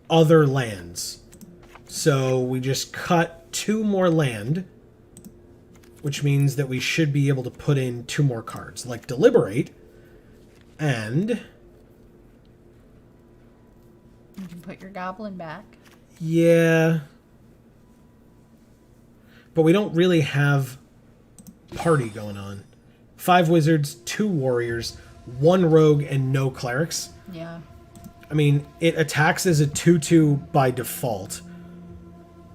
other lands. So we just cut 2 more land, which means that we should be able to put in 2 more cards, like Deliberate, and... You can put your goblin back. Yeah. But we don't really have party going on. 5 wizards, 2 warriors, 1 rogue, and no clerics. Yeah. I mean, it attacks as a 2/2 by default.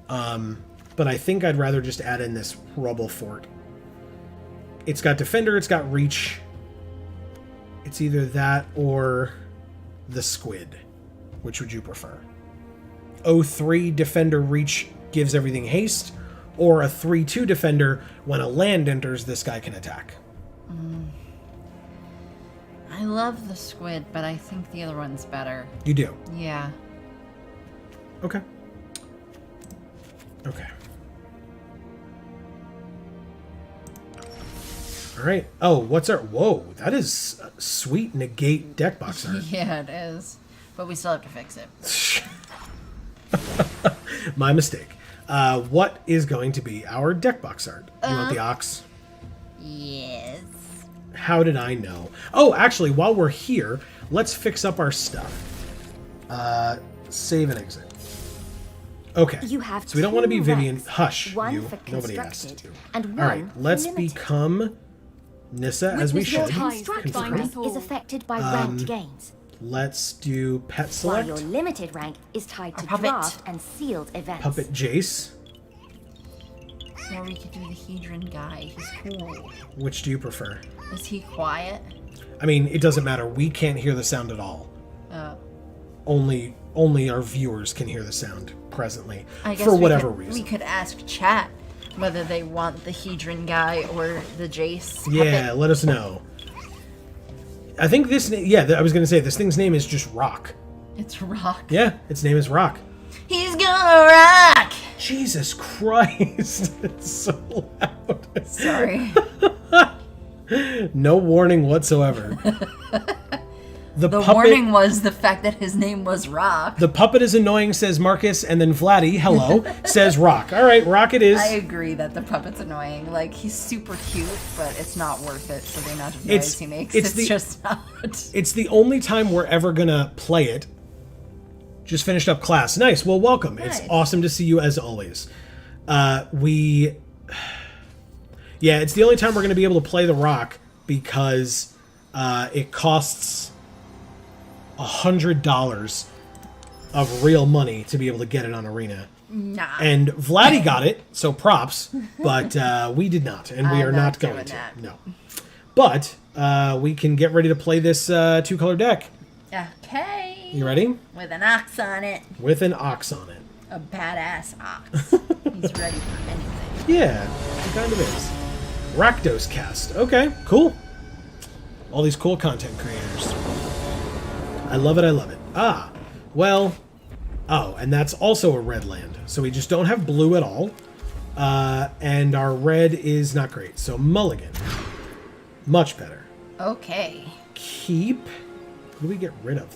But I think I'd rather just add in this Rubble Fort. It's got Defender, it's got Reach. It's either that or the Squid. Which would you prefer? 0/3 Defender Reach gives everything haste, or a 3/2 Defender, when a land enters, this guy can attack. I love the squid, but I think the other one's better. You do? Yeah. Okay. Okay. All right. Oh, what's our... Whoa, that is a sweet negate deck box art. Yeah, it is. But we still have to fix it. My mistake. What is going to be our deck box art? You want the ox? Yes. How did I know? Oh, actually, while we're here, let's fix up our stuff. Save and exit. Okay. You have so we don't want to be 2 Vivian. ranks, Hush, one you. for Nobody asked constructed, you. and All right, one for let's limited. become Nissa as we Your should. constructed Confirm. rank is affected by ranked gains, Let's do pet while select. your limited rank is tied to puppet. draft and sealed events. Puppet Jace. Or we could do the Hedron guy. He's cool. Which do you prefer? Is he quiet? I mean, it doesn't matter. We can't hear the sound at all. Oh. Only our viewers can hear the sound presently, I guess for we whatever could, reason. We could ask chat whether they want the Hedron guy or the Jace. Yeah, puppet. let us know. I think this... Yeah, I was going to say, this thing's name is just Rock. It's Rock. Yeah, its name is Rock. He's gonna rock! Jesus Christ. It's so loud. Sorry. No warning whatsoever. The puppet, warning was the fact that his name was Rock. The puppet is annoying, says Marcus, and then Vladdy, hello, says Rock. All right, Rock it is. I agree that the puppet's annoying. Like, he's super cute, but it's not worth it for the amount of noise he makes. It's just not. It's the only time we're ever gonna play it. Just finished up class. Nice. Well, welcome. Nice. It's awesome to see you as always. Yeah, it's the only time we're gonna be able to play the Rock because it costs $100 of real money to be able to get it on Arena. Nah. And Vladdy got it, so props, but we did not, and we I'm are not not going doing to. that. No. But we can get ready to play this 2-color deck. Okay. You ready? With an ox on it. With an ox on it. A badass ox. He's ready for anything. Yeah, it kind of is. Rakdos cast. Okay, cool. All these cool content creators. I love it, I love it. Ah, well... Oh, and that's also a red land. So we just don't have blue at all. And our red is not great. So mulligan. Much better. Okay. Keep. Who do we get rid of,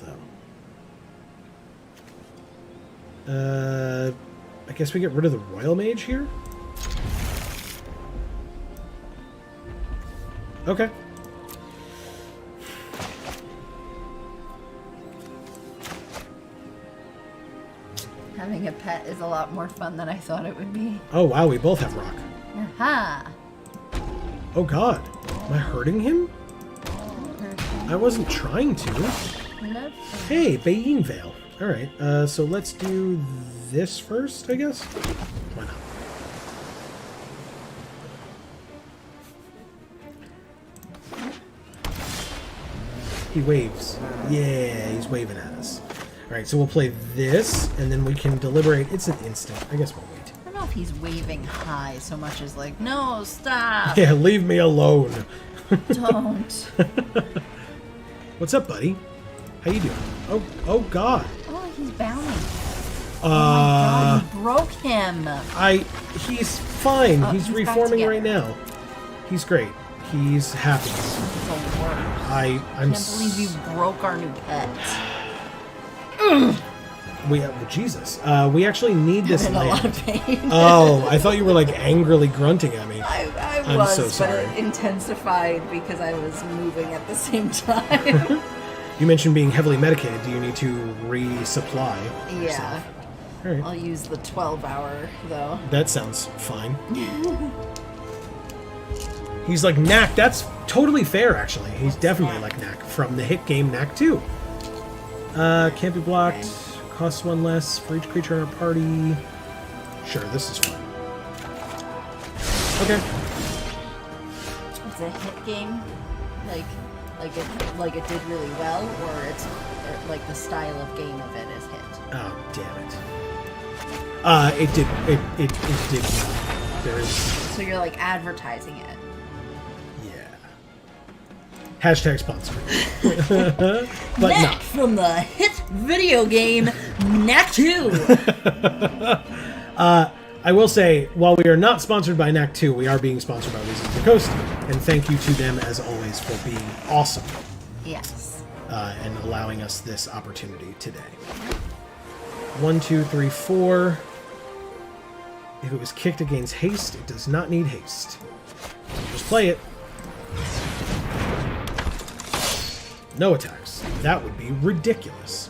though? I guess we get rid of the Royal Mage here? Okay. Having a pet is a lot more fun than I thought it would be. Oh, wow, we both have rock. Aha! Oh, God. Am I hurting him? I wasn't trying to. Hey, Bayin Veil. Alright, so let's do this first, I guess? Why not? He waves. Yeah, he's waving at us. Alright, so we'll play this, and then we can deliberate. It's an instant. I guess we'll wait. I don't know if he's waving high so much as like, no, stop! Yeah, leave me alone. Don't. What's up, buddy? How you doing? Oh God. Oh, he's bounding. Oh my God, you broke him. He's fine. He's he's back reforming together. right now. He's great. He's happy. It's the worst. I'm I can't believe you broke our new pet. Jesus. We actually need this I'm in a lot land. of pain. Oh, I thought you were like angrily grunting at me. I I'm was, so sorry. but it intensified because I was moving at the same time. You mentioned being heavily medicated. Do you need to resupply? Yeah. yourself? All right. I'll use the 12-hour, though. That sounds fine. He's like Knack. That's totally fair, actually. He's definitely like Knack from the hit game Knack 2. Can't be blocked. Okay. Costs one less for each creature in our party. Sure, this is fine. Okay. It's a hit game, like it did really well, or it's like the style of game of it is hit. Oh, damn it. It did well. There is... So you're like advertising it. Yeah. Hashtag sponsor. But Knack no. from the hit video game Knack 2. I will say, while we are not sponsored by Knack 2, we are being sponsored by Wizards of the Coast, and thank you to them, as always, for being awesome. Yes. And allowing us this opportunity today. 1, 2, 3, 4. If it was kicked against haste, it does not need haste. Just play it. No attacks. That would be ridiculous.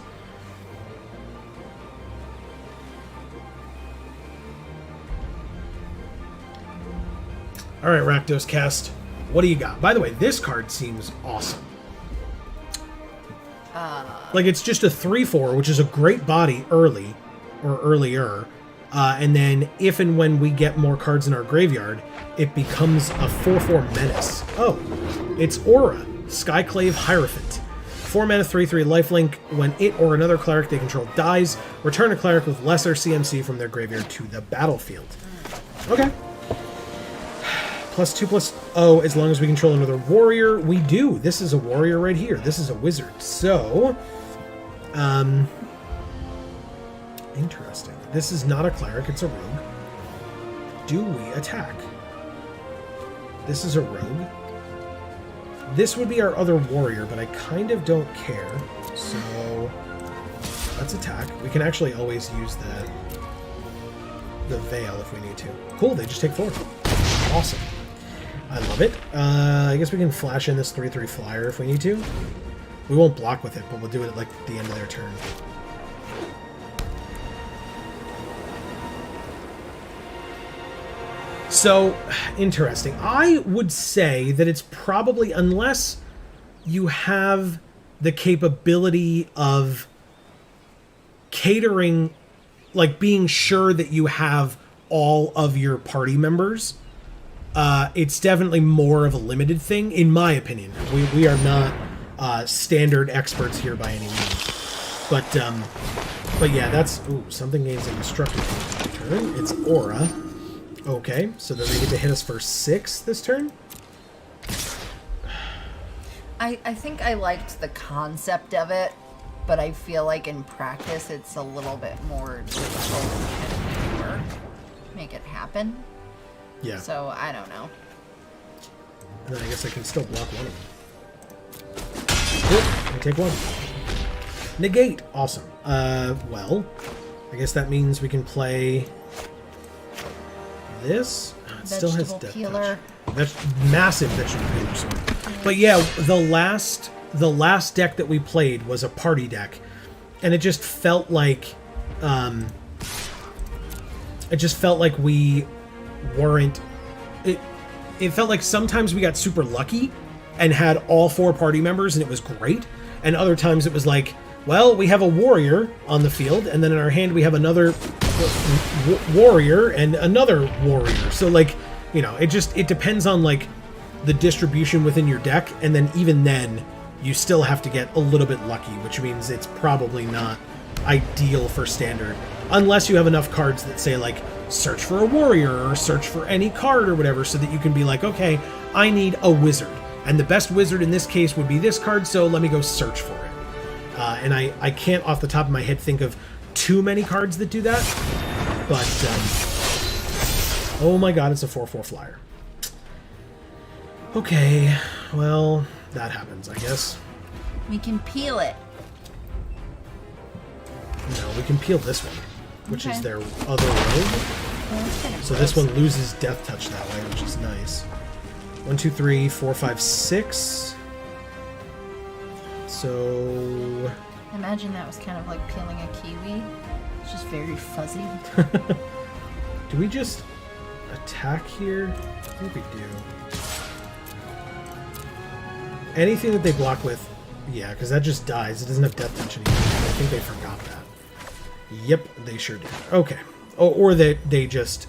Alright, Rakdos cast. What do you got? By the way, this card seems awesome. Like, it's just a 3/4, which is a great body early, or earlier. And then, if and when we get more cards in our graveyard, it becomes a 4/4 menace. Oh, it's Aura, Skyclave Hierophant. 4 mana, 3/3 lifelink. When it or another cleric they control dies, return a cleric with lesser CMC from their graveyard to the battlefield. Okay. +2/+0, as long as we control another warrior. We do. This is a warrior right here. This is a wizard. So, interesting. This is not a cleric, it's a rogue. Do we attack? This is a rogue. This would be our other warrior, but I kind of don't care. So, let's attack. We can actually always use the veil if we need to. Cool, they just take 4. Awesome. I love it. I guess we can flash in this 3/3 flyer if we need to. We won't block with it, but we'll do it at like the end of their turn. So, interesting. I would say that it's probably, unless you have the capability of catering, like being sure that you have all of your party members, it's definitely more of a limited thing, in my opinion. We are not standard experts here by any means. But yeah, that's... Ooh, something gains indestructible turn. It's Aura. Okay, so then they get to hit us for 6 this turn? I think I liked the concept of it, but I feel like in practice it's a little bit more difficult to work, make it happen. Yeah. So, I don't know. And then I guess I can still block one of them. Oop, I take one. Negate. Awesome. Well, I guess that means we can play this. It still has Vegetable death peeler. touch. That's massive vegetable peeler sword. But yeah, the last deck that we played was a party deck, and it just felt like we weren't. It felt like sometimes we got super lucky and had all 4 party members, and it was great. And other times it was like, well, we have a warrior on the field, and then in our hand we have another warrior and another warrior. So, like, you know, it depends on, like, the distribution within your deck, and then even then, you still have to get a little bit lucky, which means it's probably not ideal for standard. Unless you have enough cards that say, like, search for a warrior, or search for any card, or whatever, so that you can be like, okay, I need a wizard. And the best wizard in this case would be this card, so let me go search for it. And I can't off the top of my head think of too many cards that do that. But, oh my god, it's a 4/4 flyer. Okay, well, that happens, I guess. We can peel it. No, we can peel this one, which is Okay. their other rogue. Well, that's kind of So this gross. one loses death touch that way, which is nice. 1, 2, 3, 4, 5, 6. So... Imagine that was kind of like peeling a kiwi. It's just very fuzzy. Do we just attack here? I think we do. Anything that they block with, yeah, because that just dies. It doesn't have death touch anymore. I think they forgot that. Yep, they sure did. Okay. Oh, or that they just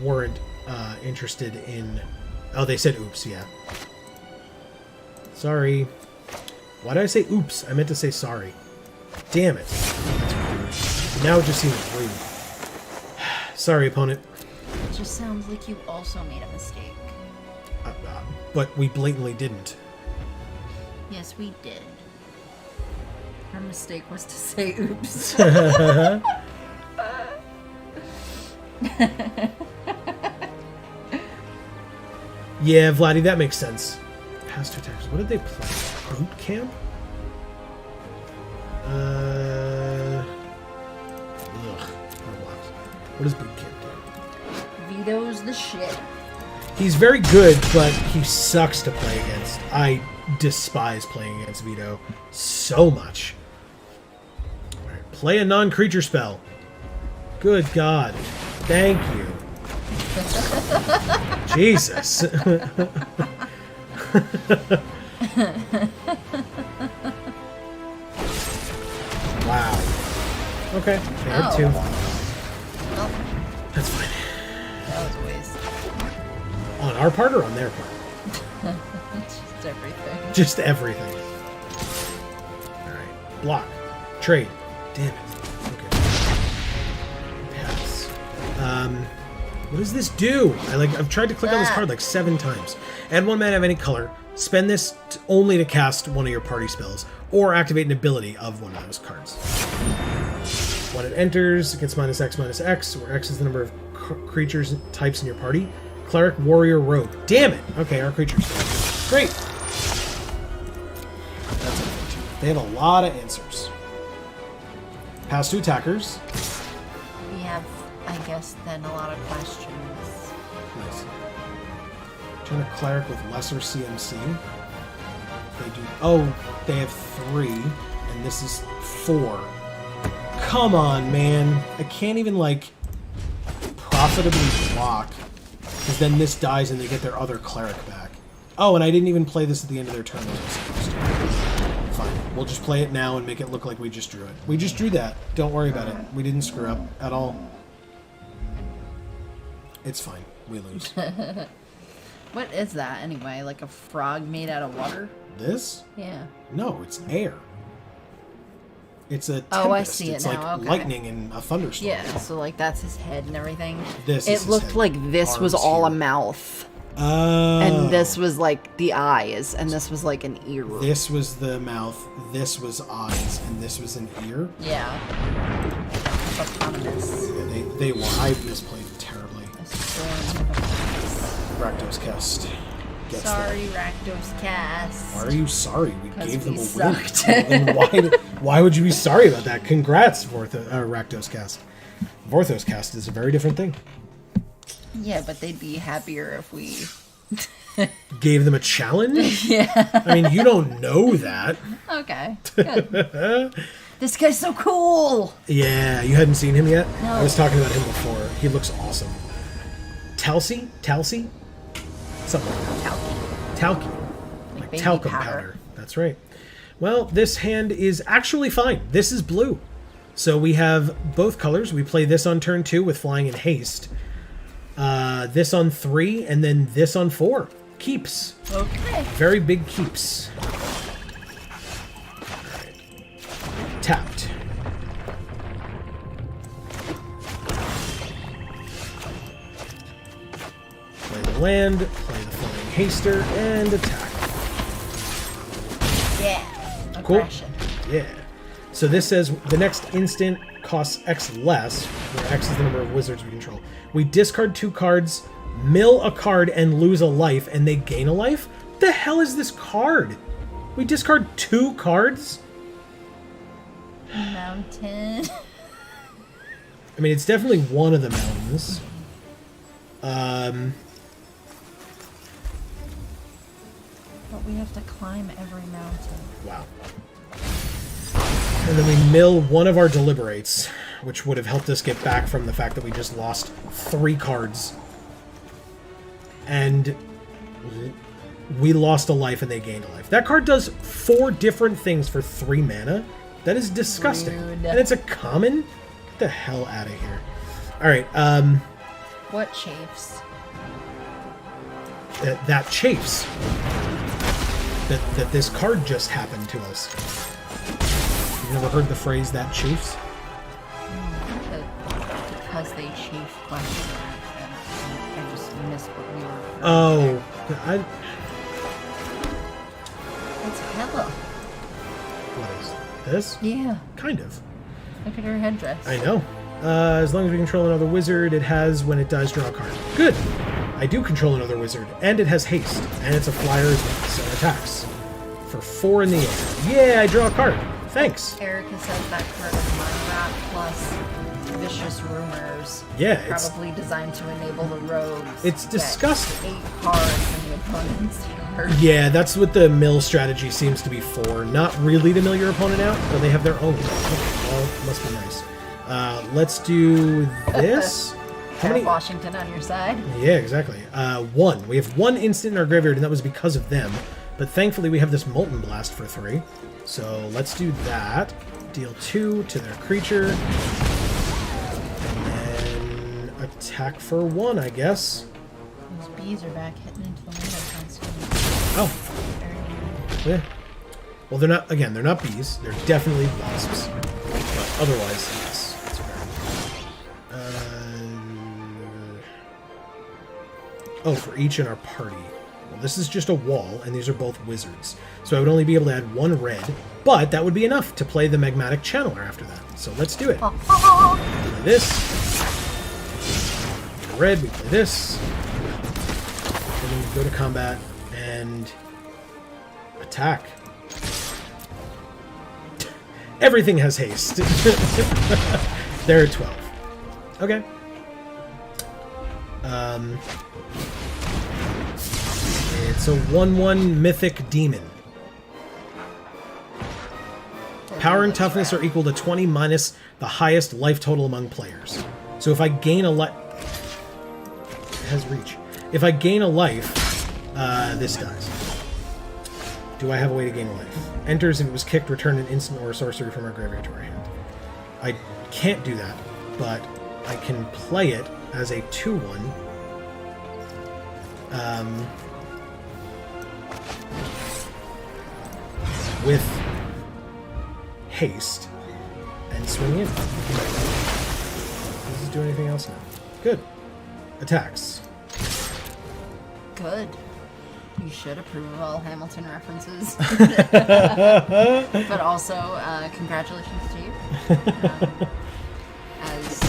weren't interested in... Oh, they said oops, yeah. Sorry. Why did I say oops? I meant to say sorry. Damn it. That's rude. Now it just seems rude. Sorry, opponent. It just sounds like you also made a mistake. But we blatantly didn't. Yes, we did. Our mistake was to say oops. Yeah, Vladdy, that makes sense. Past 2 attacks. What did they play? Boot camp? Ugh. No blocks. What does boot camp do? Vito's the shit. He's very good, but he sucks to play against. I despise playing against Vito so much. Alright, play a non-creature spell. Good God. Thank you. Jesus. Wow. Okay, they had 2. Well, That's fine. that was a waste. On our part or on their part? It's just everything. Just everything. Alright. Block. Trade. Damn it. Okay. Pass. What does this do? I've tried to click on this card like 7 times. Add 1 mana of any color. Spend this only to cast one of your party spells, or activate an ability of one of those cards. When it enters, it gets -X, where X is the number of creatures types in your party. Cleric, Warrior, Rogue. Damn it! Okay, our creatures. Great! That's unfortunate. They have a lot of answers. Pass to attackers. We have, I guess, then a lot of questions. Nice. Turn a cleric with lesser CMC. They do. Oh, they have 3, and this is 4. Come on, man. I can't even, like, profitably block, because then this dies and they get their other cleric back. Oh, and I didn't even play this at the end of their turn as I was supposed to. Fine. We'll just play it now and make it look like we just drew it. We just drew that. Don't worry about it. We didn't screw up at all. It's fine. We lose. What is that anyway? Like a frog made out of water? This? Yeah. No, it's air. It's a tempest. Oh, I see it it's now. like Okay. lightning and a thunderstorm. Yeah, so like that's his head and everything. This it is his looked head. like this was Arms all a here. mouth. Oh. And this was like the eyes, and this was like an ear. This was the mouth, this was eyes, and this was an ear. Yeah. Autonomous. Yeah, they were. I misplayed terribly. Rakdos cast. Gets Sorry, Rakdos cast. Why are you sorry? We 'Cause gave them we a sucked. win. Then why would you be sorry about that? Congrats, Rakdos cast. Vorthos cast is a very different thing. Yeah, but they'd be happier if we... Gave them a challenge? Yeah. I mean, you don't know that. Okay, good. This guy's so cool! Yeah, you hadn't seen him yet? No. I was talking about him before. He looks awesome. Talcy? Something like that. Talky. Like baby talcum powder. powder. That's right. Well, this hand is actually fine. This is blue. So we have both colors. We play this on turn 2 with flying and haste. This on 3, and then this on 4. Keeps. Okay. Very big keeps. Tapped. Play the land, play the flying haster, and attack. Yeah. Cool. Aggression. Yeah. So this says the next instant costs X less, where X is the number of wizards we control. We discard 2 cards, mill a card, and lose a life, and they gain a life? What the hell is this card? We discard 2 cards? Mountain. I mean, it's definitely one of the mountains. But we have to climb every mountain. Wow. And then we mill one of our deliberates, which would have helped us get back from the fact that we just lost 3 cards. And we lost a life and they gained a life. That card does 4 different things for 3 mana. That is disgusting. Rude. And it's a common? Get the hell out of here. Alright, What chafes? that chafes. That this card just happened to us. You've never heard the phrase "that chafes"? Because they chafe questions. I just missed what we were. Oh, It's hella. what is this? Yeah. Kind of. Look at her headdress. I know. As long as we control another wizard, it has, when it dies, draw a card. Good! I do control another wizard, and it has haste, and it's a flyer as well, so it attacks. For 4 in the air. Yeah, I draw a card. Thanks. Erica says that card is Mind Wrap plus Vicious Rumors. Yeah, it's Probably designed to enable the rogues. It's to get disgusting. 8 cards in the opponent's yard. yeah, that's what the mill strategy seems to be for. Not really to mill your opponent out, but they have their own. Okay, well, must be nice. Let's do this. How many? Washington on your side. Yeah, exactly. 1. We have 1 instant in our graveyard, and that was because of them. But thankfully, we have this Molten Blast for 3. So let's do that. Deal 2 to their creature. And then attack for 1, I guess. Those bees are back hitting into the window constantly. Oh, yeah. Well, they're not, again, they're not bees. They're definitely wasps. But otherwise, yes. That's fair. Oh, for each in our party. Well, this is just a wall, and these are both wizards. So I would only be able to add 1 red, but that would be enough to play the Magmatic Channeler after that. So let's do it. We play this. Red, we play this. And then we go to combat and attack. Everything has haste. They're at 12. Okay. It's a 1/1 Mythic Demon. Power and toughness are equal to 20 minus the highest life total among players. So if I gain a life... It has reach. If I gain a life, this dies. Do I have a way to gain a life? Enters if it was kicked, return an instant or a sorcery from our graveyard to our hand. I can't do that, but I can play it as a 2/1. with haste and swing in. Does this do anything else now? Good. Attacks. Good. You should approve of all Hamilton references. But also, congratulations to you. As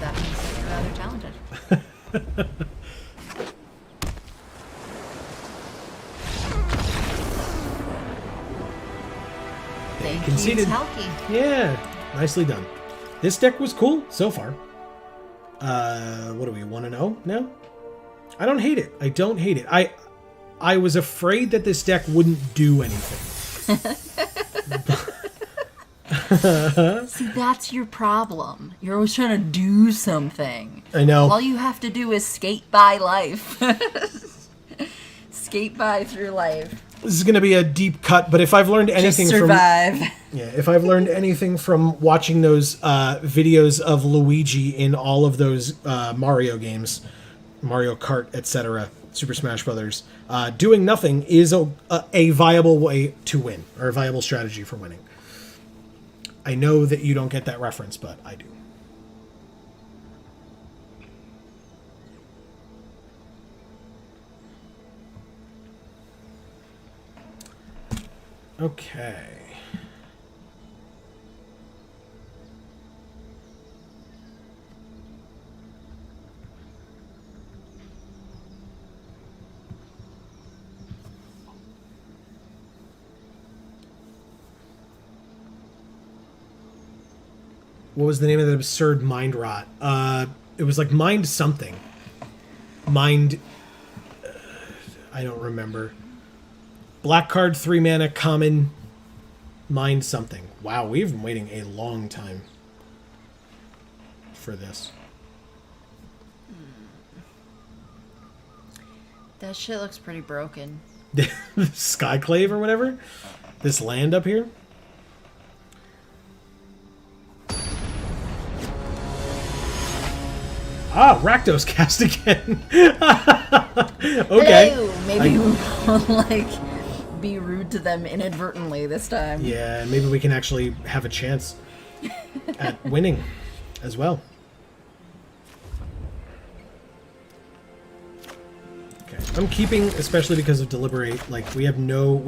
that means that you're rather talented. Thank Conceded. you, Talkie. Yeah, nicely done. This deck was cool so far. What do we 1-0 now? I don't hate it. I don't hate it. I was afraid that this deck wouldn't do anything. See, that's your problem. You're always trying to do something. I know. All you have to do is skate by life. Skate by through life. This is going to be a deep cut, but if I've learned anything Just survive. if I've learned anything from watching those videos of Luigi in all of those Mario games, Mario Kart, etc., Super Smash Brothers, doing nothing is a viable way to win, or a viable strategy for winning. I know that you don't get that reference, but I do. Okay. What was the name of that absurd mind rot? It was like mind something. Mind... I don't remember. Black card, 3 mana, common, mind something. Wow, we've been waiting a long time for this. That shit looks pretty broken. Skyclave or whatever? This land up here? Ah, Rakdos cast again. Okay. Hello. Maybe we'll, like, be rude to them inadvertently this time. Yeah, maybe we can actually have a chance at winning as well. Okay, I'm keeping, especially because of Deliberate. Like we have no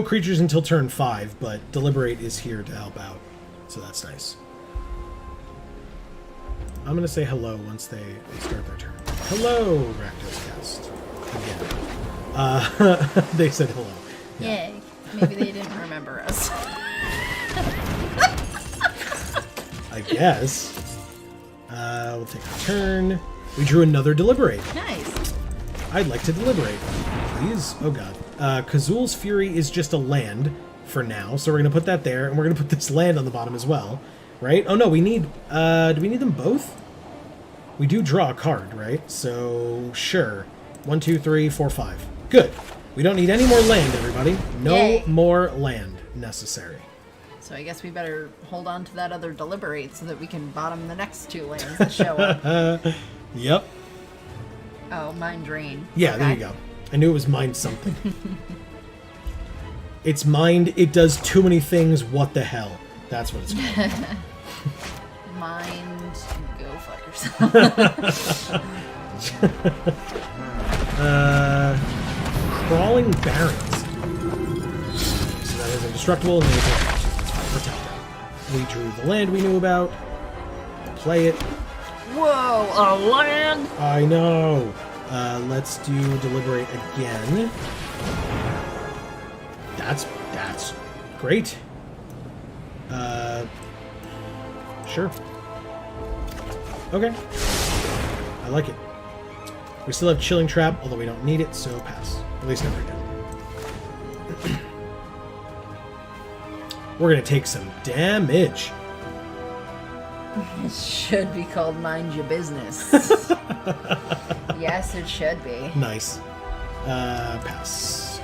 creatures until turn 5, but Deliberate is here to help out, so that's nice. I'm gonna say hello once they start their turn. Hello, Rakdos cast again. They said hello. Yeah. Yay. Maybe they didn't remember us. I guess. We'll take a turn. We drew another Deliberate. Nice. I'd like to Deliberate. Please. Oh god. Kazul's Fury is just a land for now, so we're going to put that there, and we're going to put this land on the bottom as well. Right? Oh no, we need... do we need them both? We do draw a card, right? So, sure. 1, 2, 3, 4, 5. Good. We don't need any more land, everybody. No Yay. more land necessary. So I guess we better hold on to that other Deliberate so that we can bottom the next 2 lands that show up. Yep. Oh, Mind Drain. Yeah, Okay. there you go. I knew it was mind something. It's mind, it does too many things, what the hell. That's what it's called. Mind, go fuck yourself. Crawling Barrens. So that is indestructible and that's fine. Protect that. We drew the land we knew about. Play it. Whoa, a land? I know. Let's do Deliberate again. That's great. Sure. Okay. I like it. We still have Chilling Trap, although we don't need it, so pass. At least not right now. We're gonna take some damage. It should be called Mind Your Business. Yes, it should be. Nice. Pass.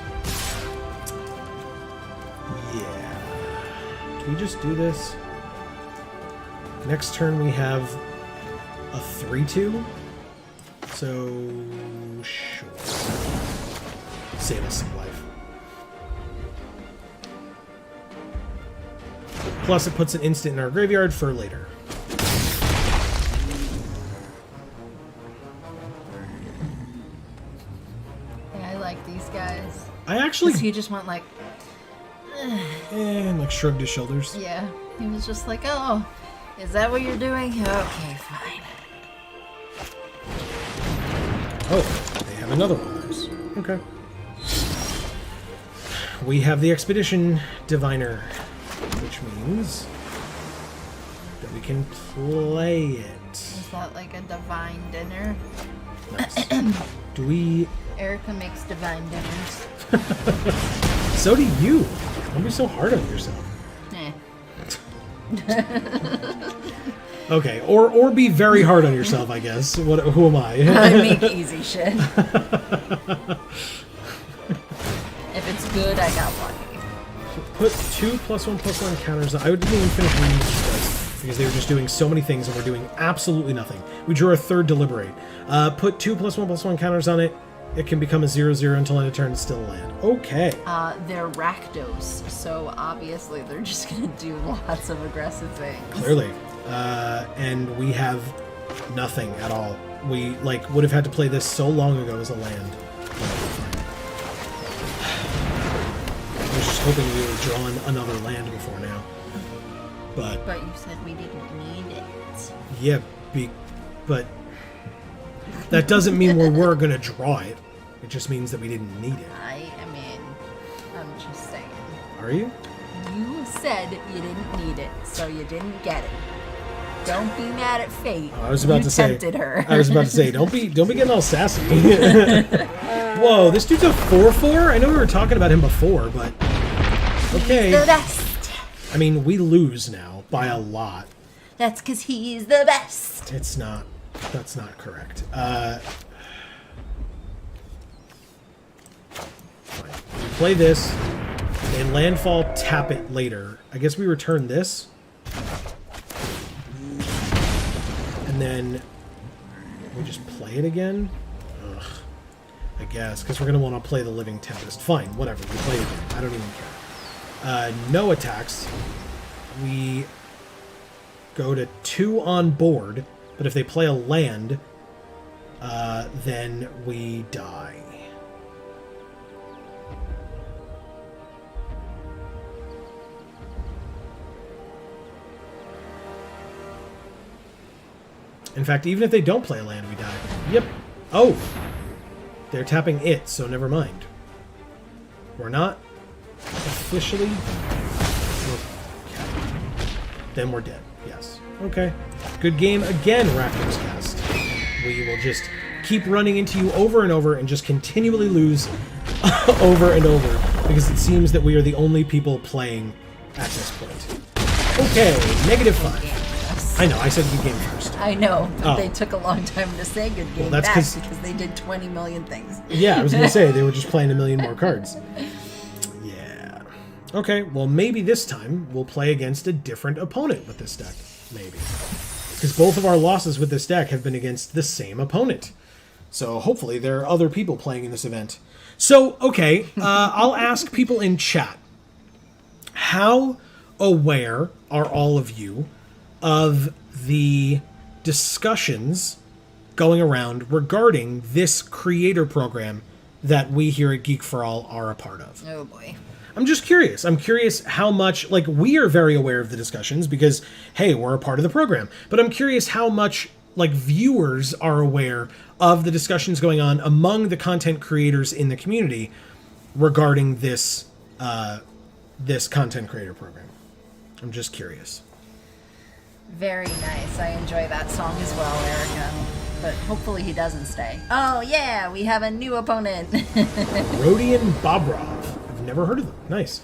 Yeah. Can we just do this? Next turn we have a 3/2. So, sure. Save us some life. Plus, it puts an instant in our graveyard for later. Yeah, I like these guys. I actually... He just went like... and like shrugged his shoulders. Yeah, he was just like, oh, is that what you're doing? Okay, fine. Oh, they have another one of those. Okay. We have the Expedition Diviner, which means that we can play it. Is that like a divine dinner? Nice. Do we... Erica makes divine dinners. So do you. Don't be so hard on yourself. Okay, or be very hard on yourself, I guess. Who am I? I make easy shit. If it's good, I got lucky. Put 2 +1/+1 counters on. I didn't even finish reading what this does, because they were just doing so many things and we're doing absolutely nothing. We drew our third Deliberate. Put 2 +1/+1 counters on it. It can become a 0/0 until end of turn, still land. Okay. They're Rakdos, so obviously they're just gonna do lots of aggressive things. Clearly. And we have nothing at all. We, would have had to play this so long ago as a land. I was just hoping we would have drawn another land before now. But you said we didn't need it. yeah, but that doesn't mean we're going to draw it. It just means that we didn't need it. I mean, I'm just saying. Are you? You said you didn't need it, so you didn't get it. Don't be mad at fate. I was about to say. Tempted her. I was about to say, don't be getting all sassy. Whoa, this dude's a 4/4? I know we were talking about him before, but okay. He's the best. I mean, we lose now by a lot. That's because he's the best. It's not. That's not correct. Fine. We play this. They landfall, tap it later. I guess we return this. And then we just play it again? Ugh. I guess, because we're going to want to play the Living Tempest. Fine, whatever. We play it again. I don't even care. No attacks. We go to 2 on board, but if they play a land, then we die. In fact, even if they don't play a land, we die. Yep. Oh! They're tapping it, so never mind. We're not officially... Okay. Then we're dead. Yes. Okay. Good game again, Rakdos Cast. We will just keep running into you over and over and just continually lose over and over because it seems that we are the only people playing at this point. Okay, -5. I know, I said good game first. I know, but they took a long time to say good game that's back 'cause- because they did 20 million things. Yeah, I was going to say, they were just playing a million more cards. Yeah. Okay, well, maybe this time we'll play against a different opponent with this deck. Maybe. Because both of our losses with this deck have been against the same opponent. So hopefully there are other people playing in this event. So, okay, I'll ask people in chat. How aware are all of you of the discussions going around regarding this creator program that we here at Geek for All are a part of? Oh boy. I'm just curious. I'm curious how much, we are very aware of the discussions because, hey, we're a part of the program. But I'm curious how much, viewers are aware of the discussions going on among the content creators in the community regarding this, this content creator program. I'm just curious. Very nice. I enjoy that song as well, Erica. But hopefully he doesn't stay. Oh yeah, we have a new opponent. Rodian Bobrov. I've never heard of them. Nice.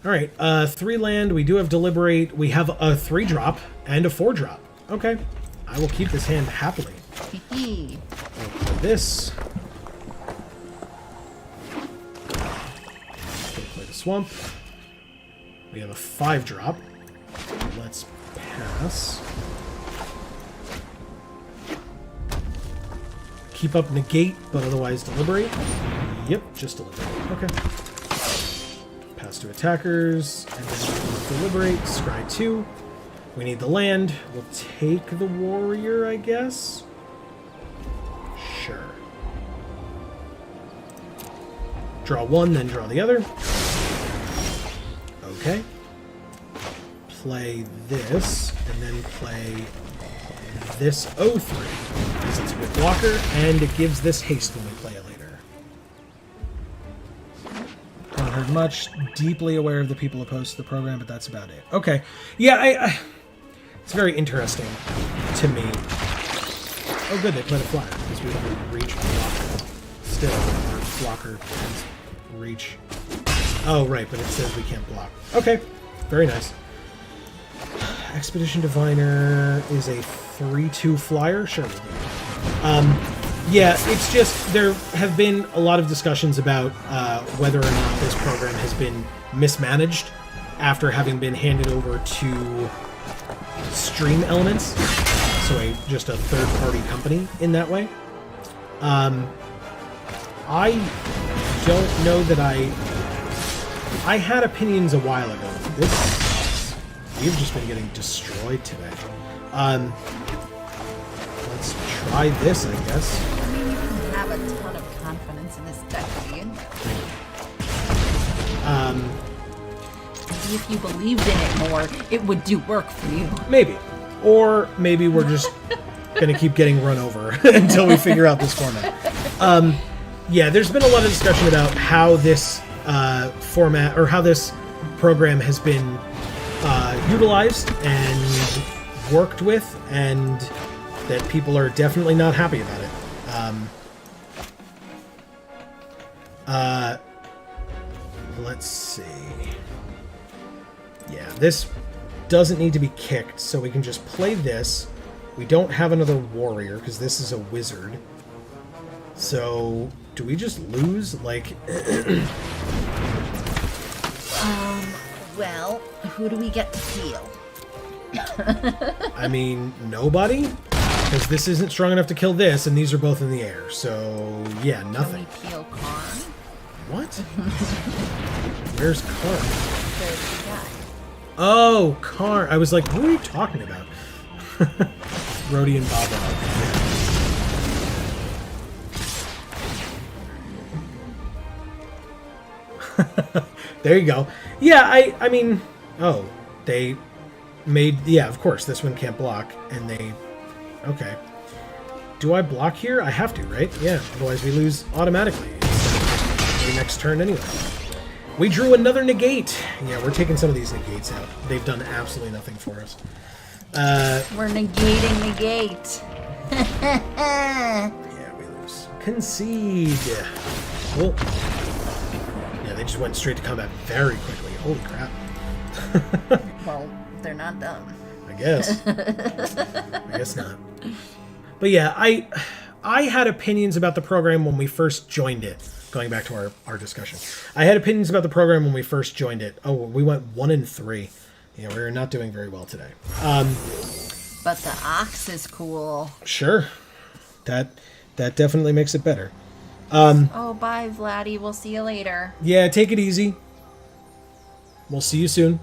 All right, 3 land. We do have Deliberate. We have a 3-drop and a 4-drop. Okay. I will keep this hand happily. Hee. We'll play this. We'll play the Swamp. We have a 5-drop. Let's pass. Keep up Negate, but otherwise Deliberate. Yep, just Deliberate. Okay. Pass to attackers, and then deliberate, scry 2. We need the land. We'll take the warrior, I guess. Sure. Draw 1, then draw the other. Okay. Play this, and then play this 0-3. Because it's a good blocker, and it gives this haste when we play it later. Haven't heard much. Deeply aware of the people opposed to the program, but that's about it. Okay. Yeah, it's very interesting to me. Oh, good, they played a flyer, because we have a reach blocker. Still, our blocker has reach. Oh, right, but it says we can't block. Okay, very nice. Expedition Diviner is a 3/2 flyer? Sure. Yeah, it's just there have been a lot of discussions about whether or not this program has been mismanaged after having been handed over to Stream Elements, so just a third-party company in that way. I don't know that I had opinions a while ago. We've just been getting destroyed today. Let's try this, I guess. I mean, you can have a ton of confidence in this deck, Ian. If you believed in it more, it would do work for you. Maybe. Or maybe we're just going to keep getting run over until we figure out this format. Yeah, there's been a lot of discussion about how this format, or how this program has been utilized and worked with, and that people are definitely not happy about it. Let's see. Yeah, this doesn't need to be kicked, so we can just play this. We don't have another warrior, because this is a wizard. So, do we just lose? Like... Well, who do we get to heal? I mean, nobody? Because this isn't strong enough to kill this, and these are both in the air. So, yeah, nothing. Can we heal Karn? What? Where's Karn? There's the guy. Oh, Karn. I was like, who are you talking about? Rhodey and Baba. There you go. Yeah, I mean... Oh, they made... Yeah, of course, this one can't block, and they... Okay. Do I block here? I have to, right? Yeah, otherwise we lose automatically. The next turn anyway. We drew another negate. Yeah, we're taking some of these negates out. They've done absolutely nothing for us. We're negating negate. Yeah, we lose. Concede. Cool. Yeah, they just went straight to combat very quickly. Holy crap. Well, they're not done. I guess. I guess not. But yeah, I had opinions about the program when we first joined it. Going back to our discussion. I had opinions about the program when we first joined it. Oh, we went 1-3. Yeah, we're not doing very well today. But the ox is cool. Sure. That definitely makes it better. Oh, bye, Vladdy. We'll see you later. Yeah, take it easy. We'll see you soon.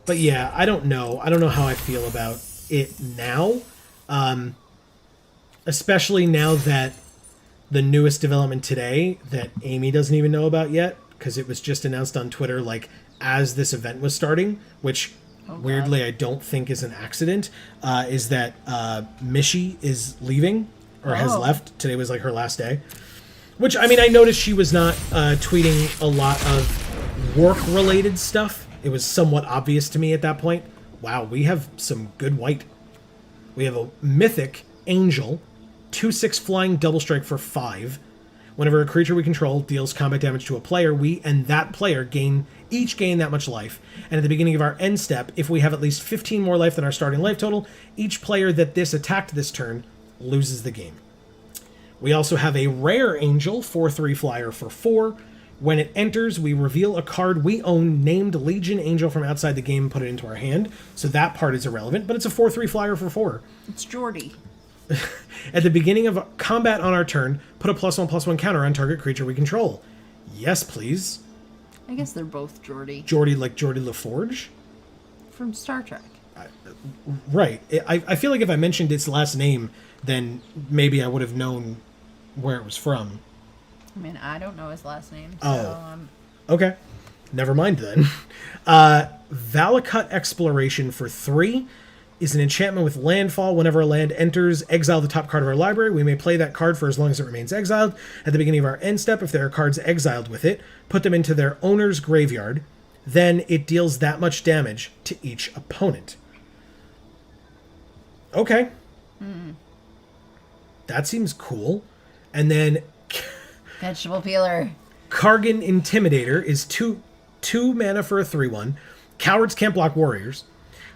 But yeah, I don't know. I don't know how I feel about it now. Especially now that the newest development today that Amy doesn't even know about yet, because it was just announced on Twitter, like, as this event was starting, which, weirdly, I don't think is an accident, is that Mishi is leaving, or has left. Today was, like, her last day. Which, I mean, I noticed she was not tweeting a lot of work-related stuff. It was somewhat obvious to me at that point. Wow, we have some good white. We have a mythic angel, 2/6 flying double strike for 5. Whenever a creature we control deals combat damage to a player, we and that player each gain that much life. And at the beginning of our end step, if we have at least 15 more life than our starting life total, each player that this attacked this turn loses the game. We also have a rare angel, 4/3 flyer for 4. When it enters, we reveal a card we own named Legion Angel from outside the game and put it into our hand. So that part is irrelevant, but it's a 4/3 flyer for 4. It's Jordy. At the beginning of combat on our turn, put a +1/+1 counter on target creature we control. Yes, please. I guess they're both Geordi Geordi, like Geordi LaForge? from Star Trek. Right. I feel like if I mentioned its last name, then maybe I would have known where it was from. I mean, I don't know his last name, so Oh. Okay. Never mind then. Valakut Exploration for 3 is an enchantment with landfall. Whenever a land enters, exile the top card of our library. We may play that card for as long as it remains exiled. At the beginning of our end step, if there are cards exiled with it, put them into their owner's graveyard. Then it deals that much damage to each opponent. Okay. That seems cool. And then vegetable peeler. Kargan Intimidator is 2 mana for a 3/1. Cowards can't block warriors.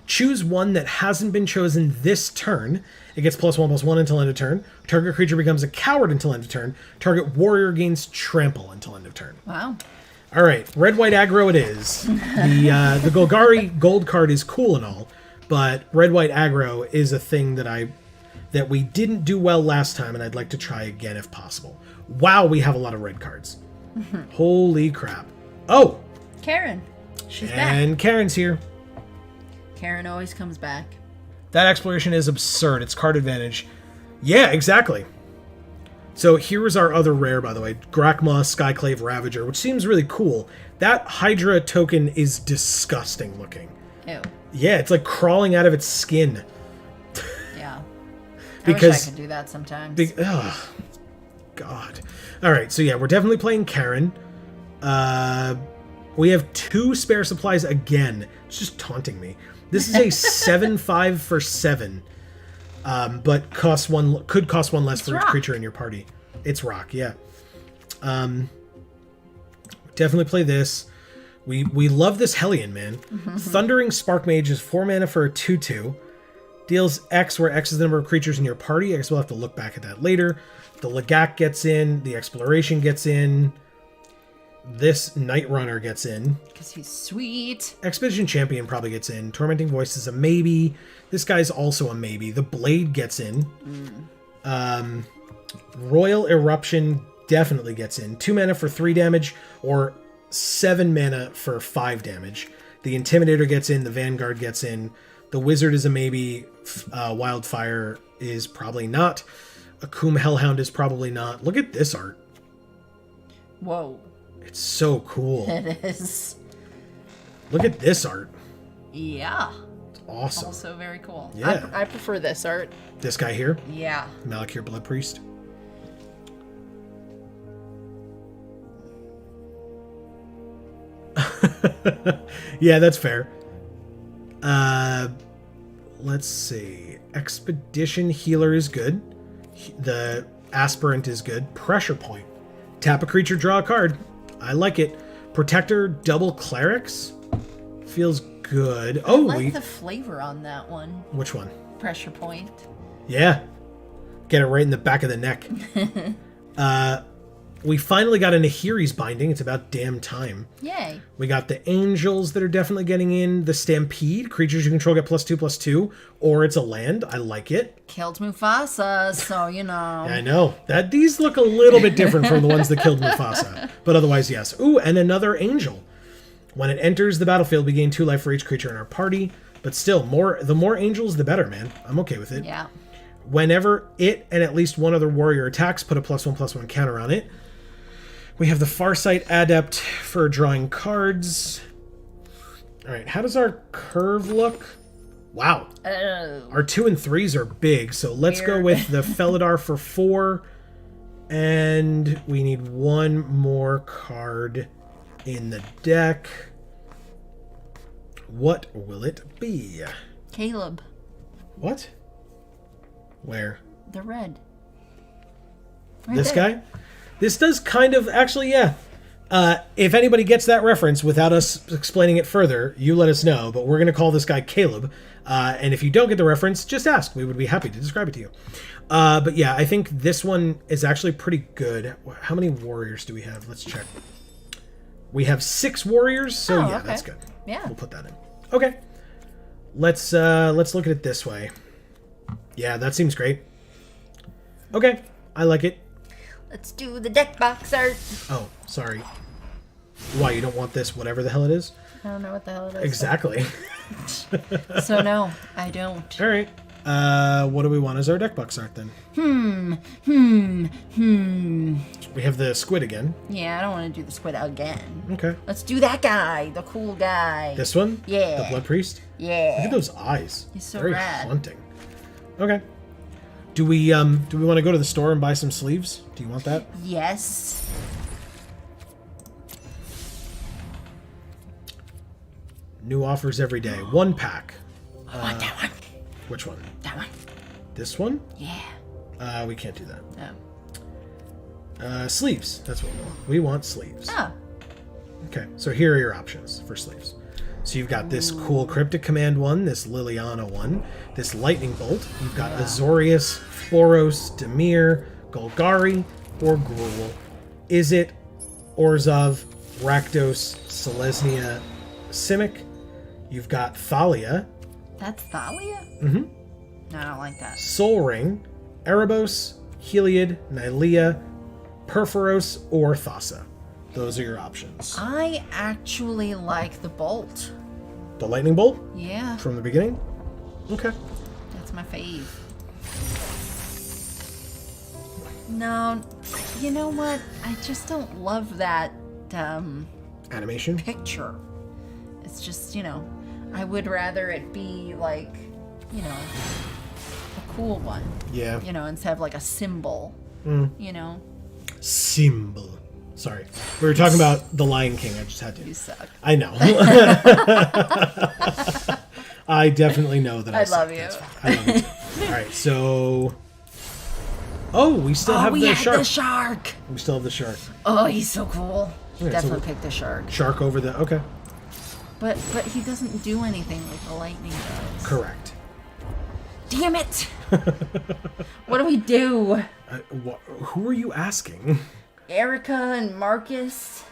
Choose one that hasn't been chosen this turn. It gets +1/+1 until end of turn. Target creature becomes a coward until end of turn. Target warrior gains trample until end of turn. Wow. All right, red-white aggro it is. The Golgari gold card is cool and all, but red-white aggro is a thing that we didn't do well last time, and I'd like to try again if possible. Wow, we have a lot of red cards. Holy crap. Oh! Karen. She's And back. Karen's here. Karen always comes back. That exploration is absurd. It's card advantage. Yeah, exactly. So here is our other rare, by the way. Grakma Skyclave Ravager, which seems really cool. That Hydra token is disgusting looking. Ew. Yeah, it's like crawling out of its skin. Yeah. Because- I wish I could do that sometimes. Ugh. God. All right, so yeah, we're definitely playing Karen. We have 2 spare supplies again. It's just taunting me. This is a 7/5 for 7. But could cost 1 less for each rock. creature in your party. It's rock, yeah. Definitely play this. We love this Hellion, man. Thundering Spark Mage is 4 mana for a 2/2. Deals X, where X is the number of creatures in your party. I guess we'll have to look back at that later. The Legak gets in. The Exploration gets in. This Night Runner gets in. Because he's sweet. Expedition Champion probably gets in. Tormenting Voice is a maybe. This guy's also a maybe. The Blade gets in. Royal Eruption definitely gets in. 2 mana for 3 damage, or 7 mana for 5 damage. The Intimidator gets in. The Vanguard gets in. The Wizard is a maybe. Wildfire is probably not. Akum Hellhound is probably not. Look at this art. Whoa. It's so cool. It is. Look at this art. Yeah. It's awesome. Also very cool. Yeah. I prefer this art. This guy here, Yeah. Malakir Blood Priest. Yeah, that's fair. Let's see. Expedition Healer is good. The Aspirant is good. Pressure Point. Tap a creature, draw a card. I like it. Protector Double Clerics feels good. I like the flavor on that one. Which one? Pressure point. Yeah. Get it right in the back of the neck. We finally got a Nahiri's Binding. It's about damn time. Yay. We got the Angels that are definitely getting in. The Stampede. Creatures you control get +2/+2. Or it's a land. I like it. Killed Mufasa, so you know. I know. These look a little bit different from the ones that killed Mufasa. But otherwise, yes. Ooh, and another Angel. When it enters the battlefield, we gain 2 life for each creature in our party. But still, the more Angels, the better, man. I'm okay with it. Yeah. Whenever it and at least one other warrior attacks, put a +1/+1 counter on it. We have the Farsight Adept for drawing cards. All right, how does our curve look? Wow. Our 2 and 3s are big, so let's go Weird. with the Felidar for 4. And we need 1 more card in the deck. What will it be? Caleb. What? Where? The red. Right This there. guy? This does kind of, actually, yeah. If anybody gets that reference without us explaining it further, you let us know, but we're going to call this guy Caleb. And if you don't get the reference, just ask. We would be happy to describe it to you. But yeah, I think this one is actually pretty good. How many warriors do we have? Let's check. We have 6 warriors, so yeah, okay. that's good. Yeah. We'll put that in. Okay. Let's look at it this way. Yeah, that seems great. Okay, I like it. Let's do the deck box art. Oh, sorry. Why, you don't want this, whatever the hell it is? I don't know what the hell it is. Exactly. So no, I don't. All right. What do we want as our deck box art then? We have the squid again. Yeah, I don't want to do the squid again. Okay. Let's do that guy, the cool guy. This one? Yeah. The blood priest? Yeah. Look at those eyes. He's so Very rad. haunting. Okay. Do we want to go to the store and buy some sleeves? Do you want that? Yes. New offers every day. 1 pack. I want that one. Which one? That one. This one? Yeah. We can't do that. No. Sleeves. That's what we want. We want sleeves. Oh. Okay, so here are your options for sleeves. So you've got this cool Cryptic Command one, this Liliana one, this Lightning Bolt. You've got Azorius, Boros, Demir, Golgari, or Gruul. Is it Orzhov, Rakdos, Selesnya, Simic? You've got Thalia, That's Thalia? Mm-hmm. No, I don't like that. Sol Ring, Erebos, Heliod, Nylea, Perforos, or Thassa. Those are your options. I actually like the bolt. The Lightning Bolt Yeah, from the beginning? Okay. that's my fave. No, you know what? I just don't love that Animation? picture. It's just, I would rather it be like, a cool one. Yeah. Instead of like a symbol. Symbol. Sorry. We were talking about The Lion King. I just had to. You suck. I know. I definitely know that I suck. love you. That's fine. I love you too. All right, so... Oh, we still have we the had shark. the shark. We still have the shark. Oh, he's so cool. Yeah, Definitely so- pick the shark. Shark over the... Okay. But he doesn't do anything like the lightning does. Correct. Damn it! What do we do? Who are you asking? Erica and Marcus?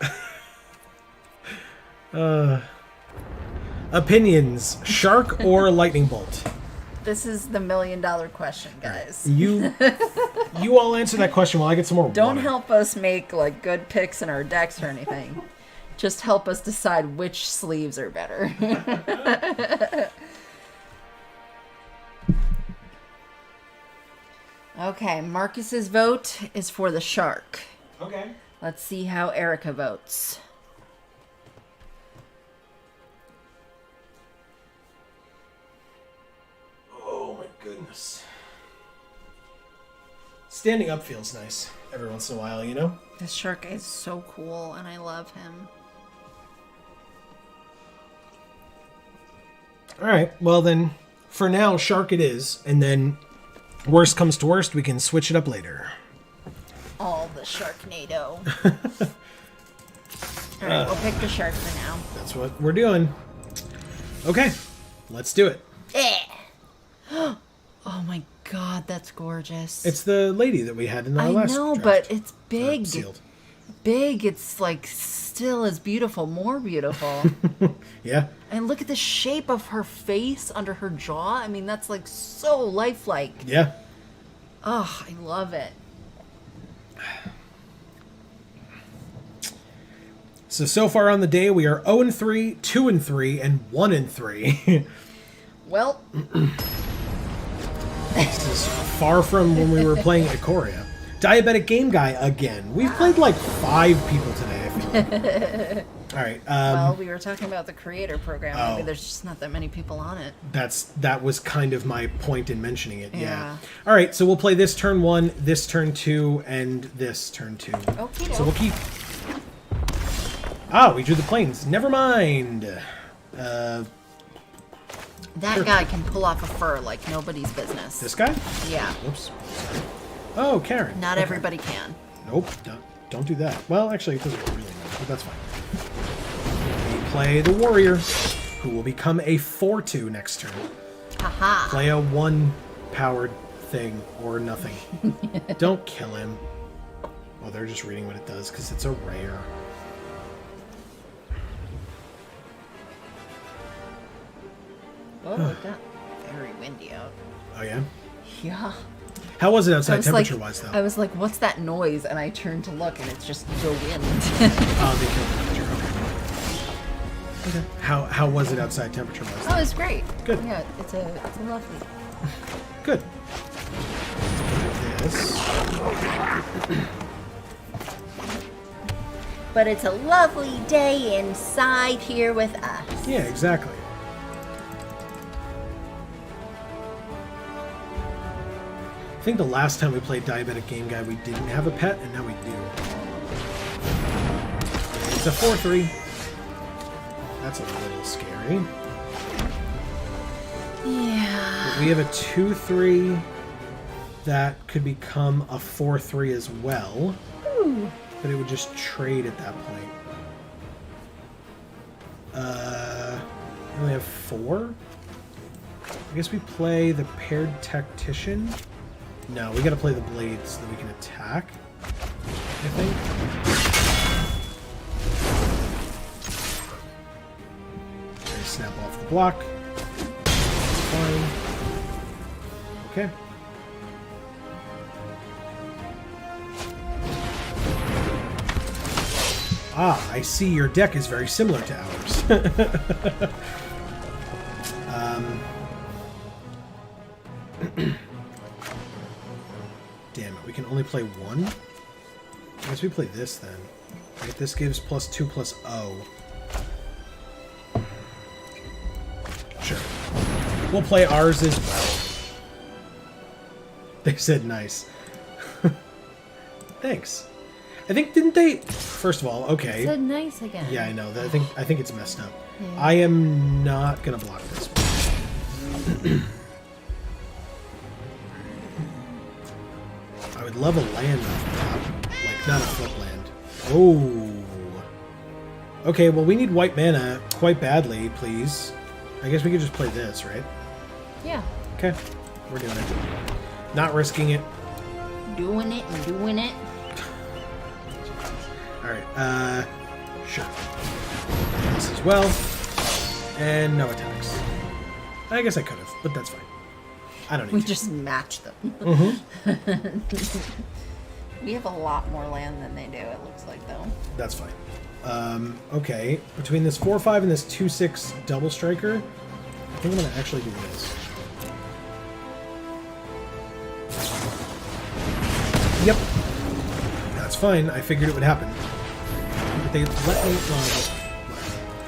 Opinions. Shark or lightning bolt? This is the $1 million question, guys. You all answer that question while I get some more Don't water. help us make like good picks in our decks or anything. Just help us decide which sleeves are better. Okay, Marcus's vote is for the shark. Okay. Let's see how Erica votes. Oh my goodness. Standing up feels nice every once in a while, you know? This shark is so cool, and I love him. Alright, well then, for now, shark it is, and then, worst comes to worst, we can switch it up later. All the Sharknado. Alright, we'll pick the shark for now. That's what we're doing. Okay, let's do it. Oh my god, that's gorgeous. It's the lady that we had in the I last know, draft. but it's big. Sealed. Big, it's like still as beautiful, more beautiful. Yeah. And look at the shape of her face under her jaw. I mean, that's like so lifelike. Yeah. Oh, I love it. So far on the day, we are 0-3, 2-3, and 1-3. Well, This is far from when we were playing Ikoria. Diabetic Game Guy again. We've played like 5 people today, I feel like. Alright, well, we were talking about the creator program. Oh. Maybe there's just not that many people on it. that was kind of my point in mentioning it, yeah. Yeah. Alright, so we'll play this turn 1, this turn 2, and this turn 2. Okie So we'll keep... Ah, we drew the planes. Never mind. That guy can pull off a fur like nobody's business. This guy? Yeah. Whoops. Sorry. Oh, Karen. Not Okay. everybody can. Nope, don't do that. Well, actually, it doesn't really matter, but that's fine. We play the warrior, who will become a 4/2 next turn. Haha. Play a 1-powered thing or nothing. Don't kill him. Oh, they're just reading what it does because it's a rare. Oh, it got very windy out. Oh yeah. Yeah. How was it I outside was like, temperature-wise, though? I was like, what's that noise? And I turned to look, and it's just the wind. Oh, they killed the creature. Okay. How was it outside temperature-wise? Oh, it's great. Good. Yeah, it's a lovely. Good. This. But it's a lovely day inside here with us. Yeah, exactly. I think the last time we played Diabetic Game Guy, we didn't have a pet, and now we do. It's a 4-3. That's a little scary. Yeah. But we have a 2-3 that could become a 4-3 as well. Ooh. But it would just trade at that point. We only have 4? I guess we play the paired tactician. No, we gotta play the blade so that we can attack, I think. Okay, snap off the block. Fine. Okay. Ah, I see your deck is very similar to ours. Damn it, we can only play one? I guess we play this then. Right, this gives +2/+0. Sure. We'll play ours as well. They said nice. Thanks. I think, didn't they... First of all, okay. Said nice again. Yeah, I know. I think it's messed up. Yeah. I am not going to block this one. I would love a land off the top. Like, not a flip land. Oh. Okay, well, we need white mana quite badly, please. I guess we could just play this, right? Yeah. Okay. We're doing it. Not risking it. Doing it and doing it. Alright, sure. This as well. And no attacks. I guess I could have, but that's fine. I don't need We to. just match them. Mm-hmm. We have a lot more land than they do, it looks like, though. That's fine. Okay. Between this 4/5 and this 2/6 double striker, I think I'm going to actually do this. Yep. That's fine. I figured it would happen. But they let me...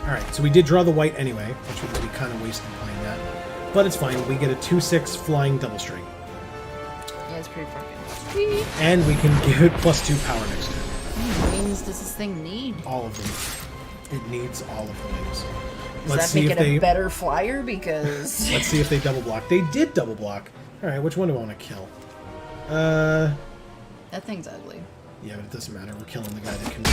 Alright, so we did draw the white anyway, which would be kind of wasted playing that. But it's fine. We get a 2/6 flying double strike. Yeah, it's pretty freaking sweet. And we can give it +2 power next turn. How many wings does this thing need? All of them. It needs all of the wings. Does that make it a better flyer? Because... Let's see if they double block. They did double block. Alright, which one do I want to kill? That thing's ugly. Yeah, but it doesn't matter. We're killing the guy that can...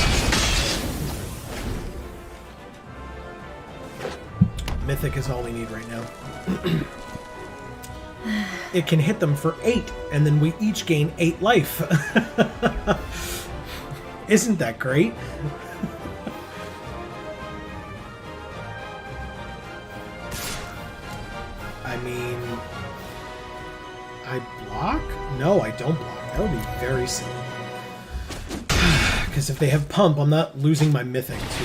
Mythic is all we need right now. It can hit them for 8, and then we each gain 8 life. Isn't that great? I mean... I block? No, I don't block. That would be very silly. Because if they have pump, I'm not losing my mythic to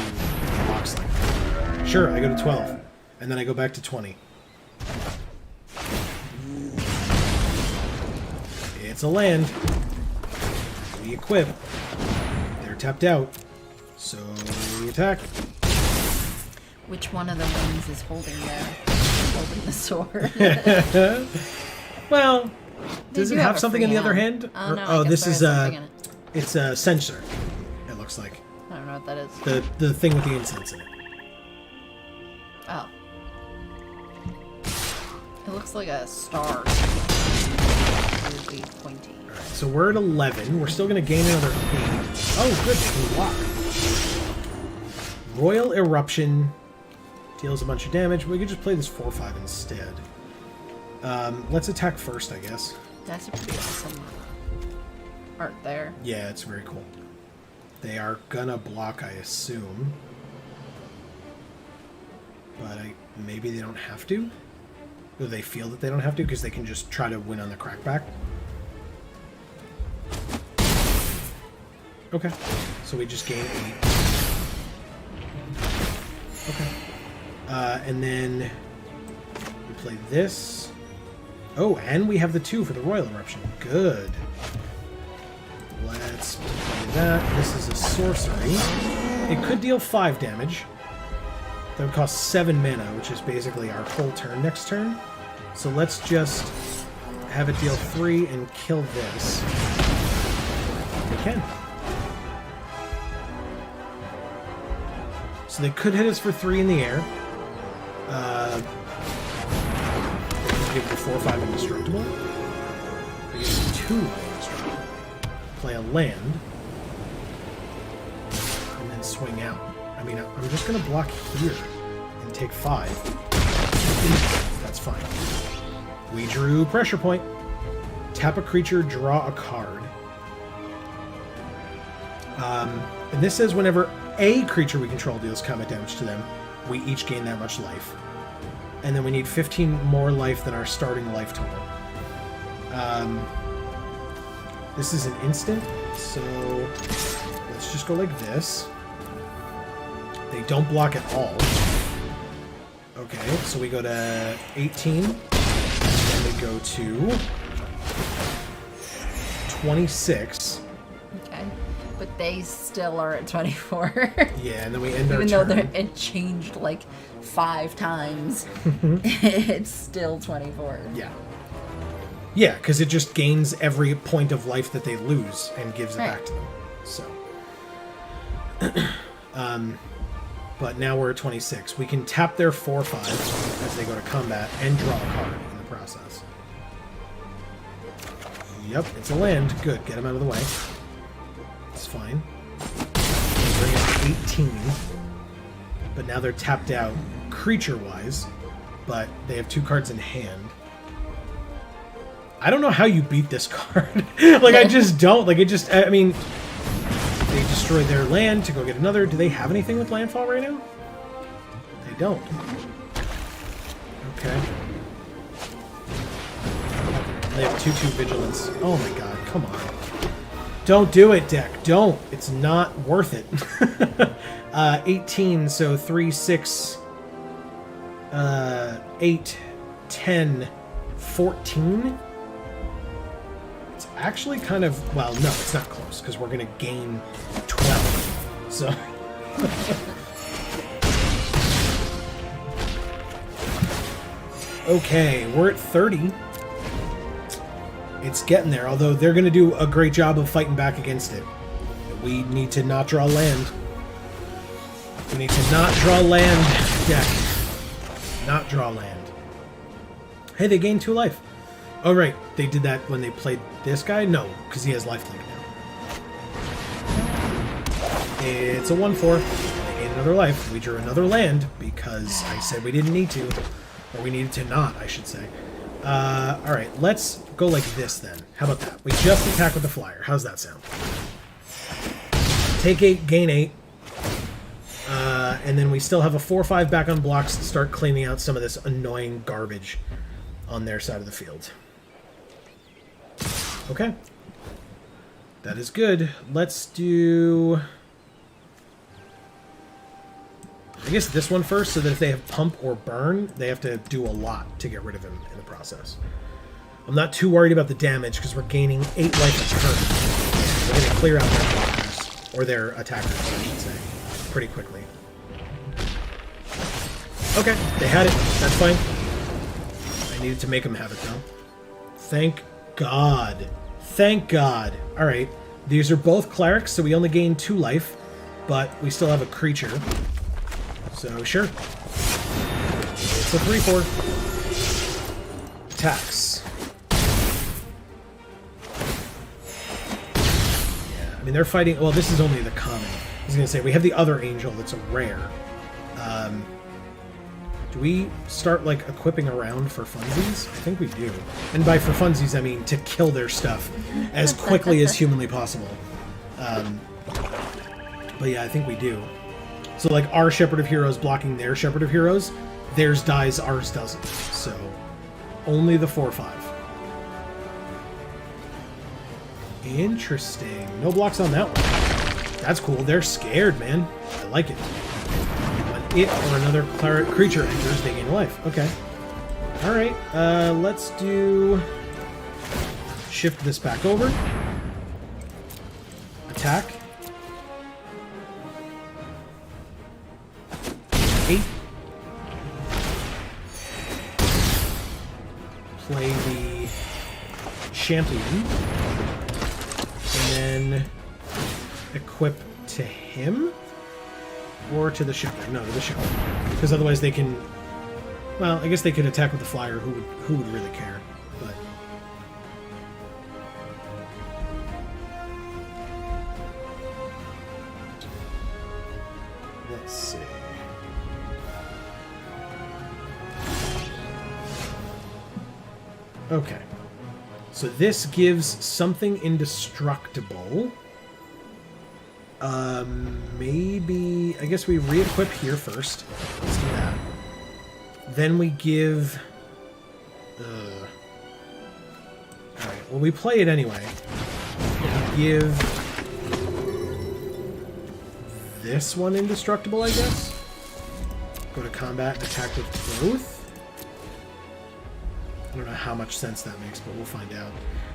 blocks like that. Sure, I go to 12. And then I go back to 20. It's a land. We equip. They're tapped out. So we attack. Which one of the wings is holding the sword? Well, does do it have have a something free in the other hand. hand? Oh, no, oh, I guess this there is is something in it. It's a censer. It looks like I don't know what that is. the thing with the incense in it. Oh. It looks like a star. Weirdly pointy. All right, so we're at 11. We're still going to gain another 8. Oh, good. They can block. Royal Eruption deals a bunch of damage. We could just play this 4/5 instead. Let's attack first, I guess. That's a pretty awesome art there. Yeah, it's very cool. They are gonna block, I assume. But maybe they don't have to? Or they feel that they don't have to because they can just try to win on the crackback? Okay. So we just gain 8. Okay. And then we play this. Oh, and we have the 2 for the Royal Eruption. Good. Let's play that. This is a sorcery. It could deal 5 damage. That would cost 7 mana, which is basically our whole turn next turn. So let's just have it deal 3 and kill this. We can. So they could hit us for 3 in the air. They could give the 4/5 indestructible. They give 2 indestructible. Play a land. And then swing out. I mean, I'm just going to block here and take 5. That's fine. We drew Pressure Point. Tap a creature, draw a card. And this says whenever a creature we control deals combat damage to them, we each gain that much life. And then we need 15 more life than our starting life total. This is an instant, so let's just go like this. They don't block at all. Okay, so we go to 18, and we go to 26. Okay, but they still are at 24. Yeah, and then we end our Even though turn. it changed like 5 times, it's still 24. Yeah. Yeah, because it just gains every point of life that they lose and gives it back to them. So. But now we're at 26. We can tap their 4/5 as they go to combat and draw a card in the process. Yep, it's a land. Good, get them out of the way. It's fine. Bring it to 18. But now they're tapped out creature-wise, but they have 2 cards in hand. I don't know how you beat this card. Like, I just don't. Like, it just... I mean... They destroy their land to go get another. Do they have anything with landfall right now? They don't. Okay. They have 2/2 vigilance. Oh my god, come on. Don't do it, deck. Don't. It's not worth it. 18, so 3, 6, 8, 10, 14. It's actually kind of, well, no, it's not close, because we're going to gain 12. So. Okay, we're at 30. It's getting there, although they're going to do a great job of fighting back against it. We need to not draw land. We need to not draw land, deck. Not draw land. Hey, they gained 2 life. Oh, right. They did that when they played this guy? No, because he has lifelink now. It's a 1/4. They gained another life. We drew another land because I said we didn't need to. Or we needed to not, I should say. Alright, let's go like this then. How about that? We just attack with the flyer. How's that sound? Take 8, gain 8. And then we still have a 4/5 back on blocks to start cleaning out some of this annoying garbage on their side of the field. Okay. That is good. Let's do... I guess this one first, so that if they have pump or burn, they have to do a lot to get rid of him in the process. I'm not too worried about the damage, because we're gaining 8 life a turn. We're going to clear out their blockers, or their attackers, I should say, pretty quickly. Okay, they had it. That's fine. I needed to make them have it, though. Thank God. Thank God. Alright, these are both clerics, so we only gain 2 life, but we still have a creature. So, sure. It's a 3/4. Attacks. Yeah, I mean, they're fighting... Well, this is only the common. I was going to say, we have the other angel that's a rare. Do we start, like, equipping around for funsies? I think we do. And by for funsies, I mean to kill their stuff as quickly as humanly possible. But yeah, I think we do. So, like, our Shepherd of Heroes blocking their Shepherd of Heroes, theirs dies, ours doesn't. So, only the 4/5. Interesting. No blocks on that one. That's cool. They're scared, man. I like it. When it or another creature enters, they gain life. Okay. Alright, let's do... Shift this back over. Attack. 8. Play the champion. And then equip to him? Or to the shepherd? No, to the shepherd. Because otherwise they can... Well, I guess they could attack with the flyer. Who would really care? But let's see. Okay. So this gives something indestructible. Maybe... I guess we re-equip here first. Let's do that. Then we give... Alright, well, we play it anyway. We give... this one indestructible, I guess? Go to combat and attack with both? I don't know how much sense that makes, but we'll find out.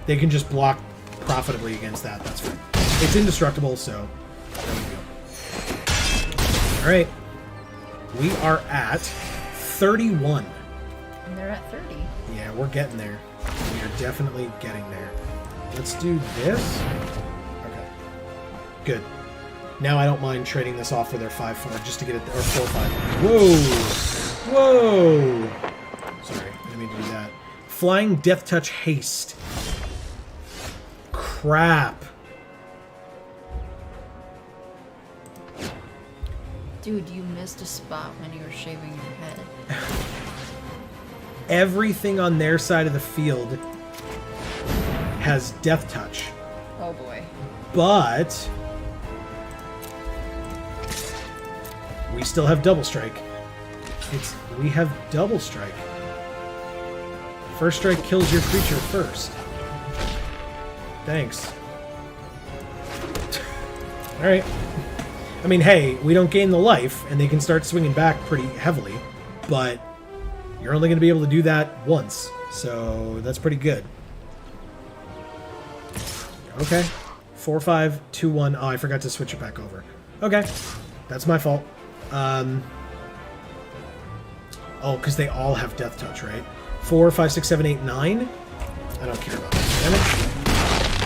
They can just block profitably against that, that's fine. It's indestructible, so... there we go. Alright. We are at 31. And they're at 30. Yeah, we're getting there. We are definitely getting there. Let's do this. Okay. Good. Now I don't mind trading this off for their 5-4 just to get it, or 4-5. Whoa! Whoa! Sorry, I didn't mean to do that. Flying Death Touch Haste. Crap. Dude, you missed a spot when you were shaving your head. Everything on their side of the field has Death Touch. Oh boy. But we still have Double Strike. We have Double Strike. First strike kills your creature first. Thanks. Alright. I mean, hey, we don't gain the life, and they can start swinging back pretty heavily, but you're only going to be able to do that once, so that's pretty good. Okay. 4-5, 2-1. Oh, I forgot to switch it back over. Okay. That's my fault. Oh, because they all have Death Touch, right? 4, 5, 6, 7, 8, 9? I don't care about that. Damn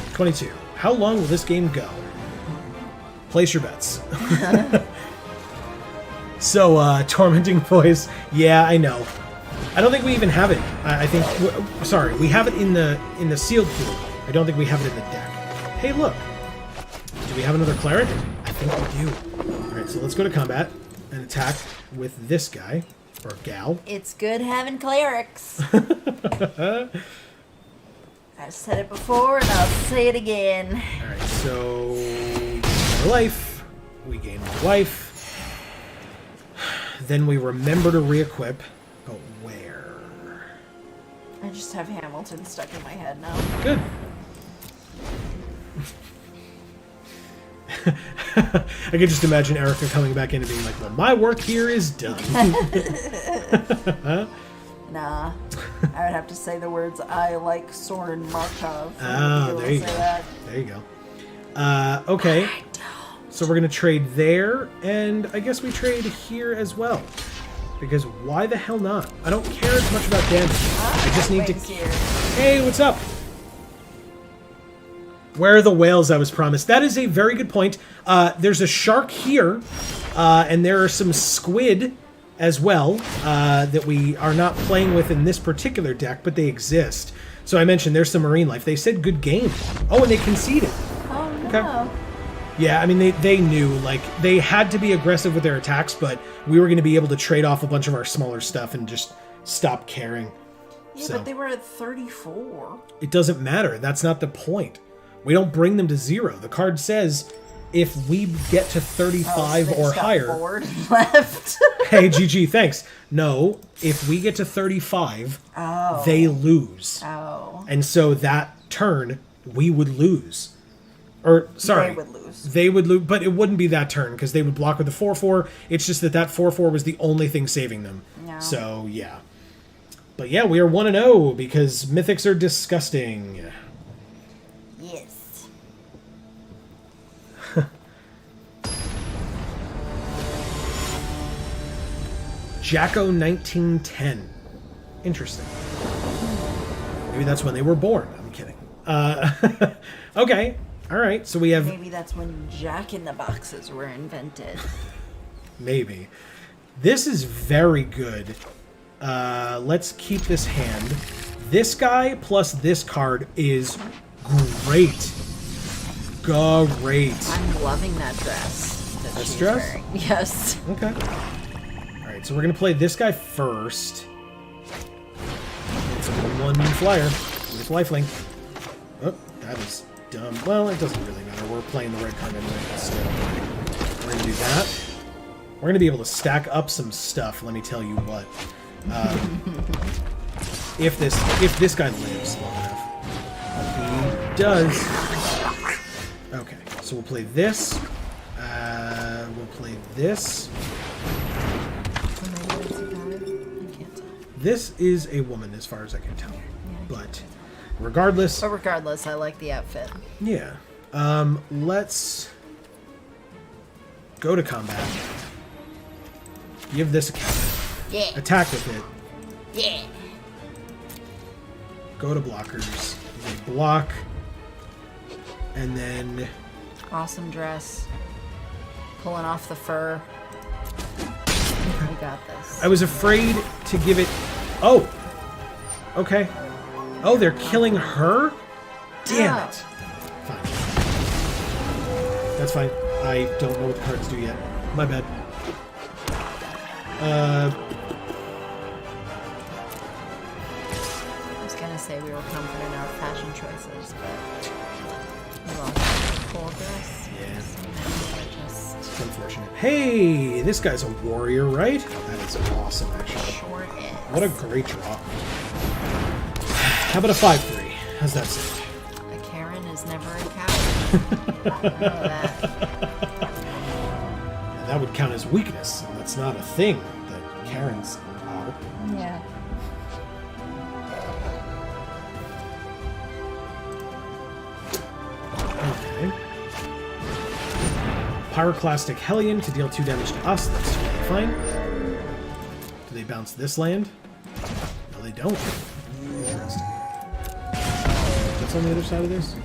it. 22. How long will this game go? Place your bets. So, Tormenting Voice. Yeah, I know. I don't think we even have it. I think... sorry, we have it in the sealed pool. I don't think we have it in the deck. Hey, look. Do we have another cleric? I think we do. Alright, so let's go to combat and attack with this guy. Or gal. It's good having clerics. I've said it before and I'll say it again. Alright, so... we gain more life. We gain more life. Then we remember to re-equip. But where? I just have Hamilton stuck in my head now. Good. I can just imagine Erica coming back in and being like, well, my work here is done. Nah. I would have to say the words, I like Soren Markov. Ah, there you go. That. There you go. Okay. So we're going to trade there, and I guess we trade here as well. Because why the hell not? I don't care as much about damage. I just need to... Here. Hey, what's up? Where are the whales I was promised? That is a very good point. There's a shark here, and there are some squid as well that we are not playing with in this particular deck, but they exist. So I mentioned there's some marine life. They said good game. Oh, and they conceded. Oh, no. Okay. Yeah, I mean, they knew, like, they had to be aggressive with their attacks, but we were going to be able to trade off a bunch of our smaller stuff and just stop caring. Yeah, So, but they were at 34. it doesn't matter. That's not the point. We don't bring them to 0. The card says if we get to 35 or higher... Forward left. Hey, GG, thanks. No, if we get to 35, they lose. Oh. And so that turn, we would lose. Or, sorry. They would lose. They would lose, but it wouldn't be that turn, because they would block with the 4-4. It's just that 4-4 was the only thing saving them. No. So, yeah. But yeah, we are 1-0, because mythics are disgusting. Yes. Jacko 1910. Interesting. Maybe that's when they were born. I'm kidding. Okay. All right. So we have... Maybe that's when Jack-in-the-Boxes were invented. Maybe. This is very good. Let's keep this hand. This guy plus this card is great. Great. I'm loving that dress. This she's dress? wearing. Yes. Okay. Alright, so we're going to play this guy first. It's a 1 flyer with lifelink. Oh, that is dumb. Well, it doesn't really matter. We're playing the red card anyway. So we're going to do that. We're going to be able to stack up some stuff, let me tell you what. If this guy lives long enough. He does. Okay, so we'll play this. We'll play this. This is a woman, as far as I can tell. But regardless... But regardless, I like the outfit. Yeah. Let's go to combat. Give this a counter. Yeah. Attack with it. Yeah. Go to blockers. They block. And then... Awesome dress. Pulling off the fur. We got this. I was afraid to give it... Oh! Okay. Oh, they're killing her? Damn it. Fine. That's fine. I don't know what the cards do yet. My bad. I was gonna say we were confident in our fashion choices, but we lost a cool dress. Yeah. Just It's unfortunate. Hey, this guy's a warrior, right? That is awesome, actually. short is. What a great draw. How about a 5-3? How's that sound? A Karen is never a coward. I know that. Yeah, that would count as weakness, and that's not a thing that Karens are. Yeah. Okay. Pyroclastic Hellion to deal 2 damage to us. That's totally fine. Do they bounce this land? No, they don't. Interesting. What's on the other side of this?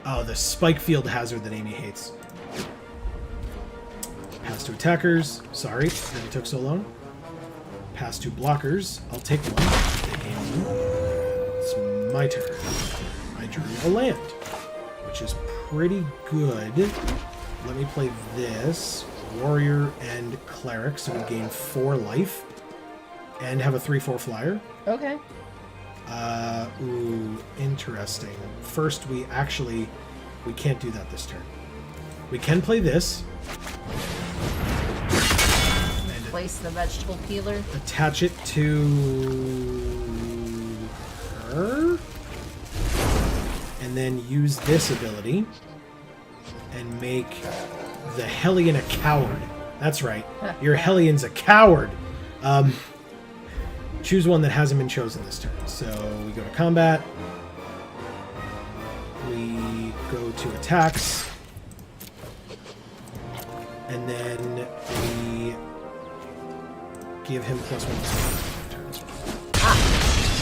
Oh, the Spike Field Hazard that Amy hates. Pass to attackers. Sorry that it took so long. Pass to blockers. I'll take one. It's my turn. I drew a land, which is pretty good. Let me play this. Warrior and Cleric, so we gain 4 life. And have a 3/4 flyer. Okay. Ooh, interesting. First, we can't do that this turn. We can play this. And Place the vegetable peeler. attach it to her. And then use this ability. And make the Hellion a coward. That's right. Your Hellion's a coward. Choose one that hasn't been chosen this turn. So we go to combat. We go to attacks. And then we give him +1 turns.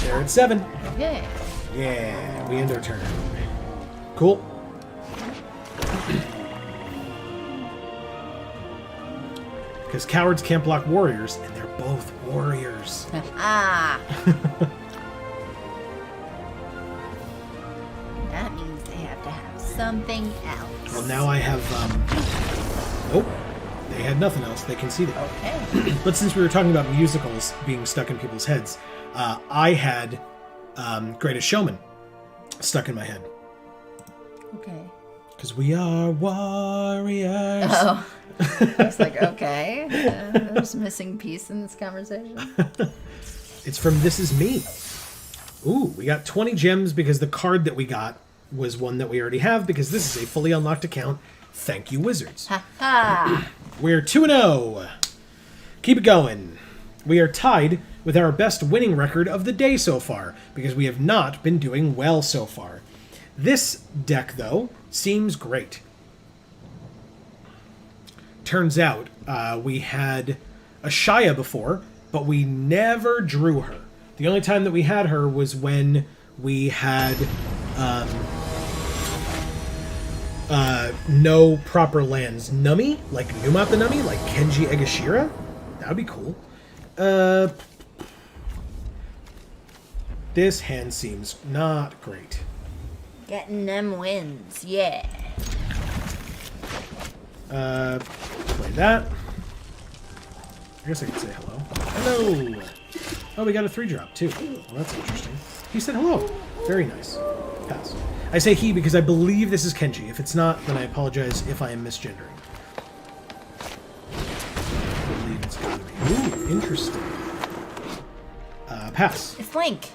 There at 7. Yeah. Yeah, we end our turn. Cool. Because cowards can't block warriors, and they're both warriors. Ah. That means they have to have something else. Well, now I have, Nope. They had nothing else. They conceded. Okay. But since we were talking about musicals being stuck in people's heads, I had Greatest Showman stuck in my head. Okay. Because we are warriors. Oh. I was like, okay. There's a missing piece in this conversation. It's from This Is Me. Ooh, we got 20 gems because the card that we got was one that we already have because this is a fully unlocked account. Thank you, Wizards. Ha ha! We're 2-0. Keep it going. We are tied with our best winning record of the day so far, because we have not been doing well so far. This deck, though, seems great. Turns out, we had a Shia before, but we never drew her. The only time that we had her was when we had no proper lands. Numi? Like Numat the Numi? Like Kenji Egashira? That would be cool. This hand seems not great. Getting them wins, yeah. Play that. I guess I could say hello. Hello! Oh, we got a 3-drop, too. Well, that's interesting. He said hello. Very nice. Pass. I say he because I believe this is Kenji. If it's not, then I apologize if I am misgendering. I believe it's gotta be. Ooh, interesting. Pass. It's Link.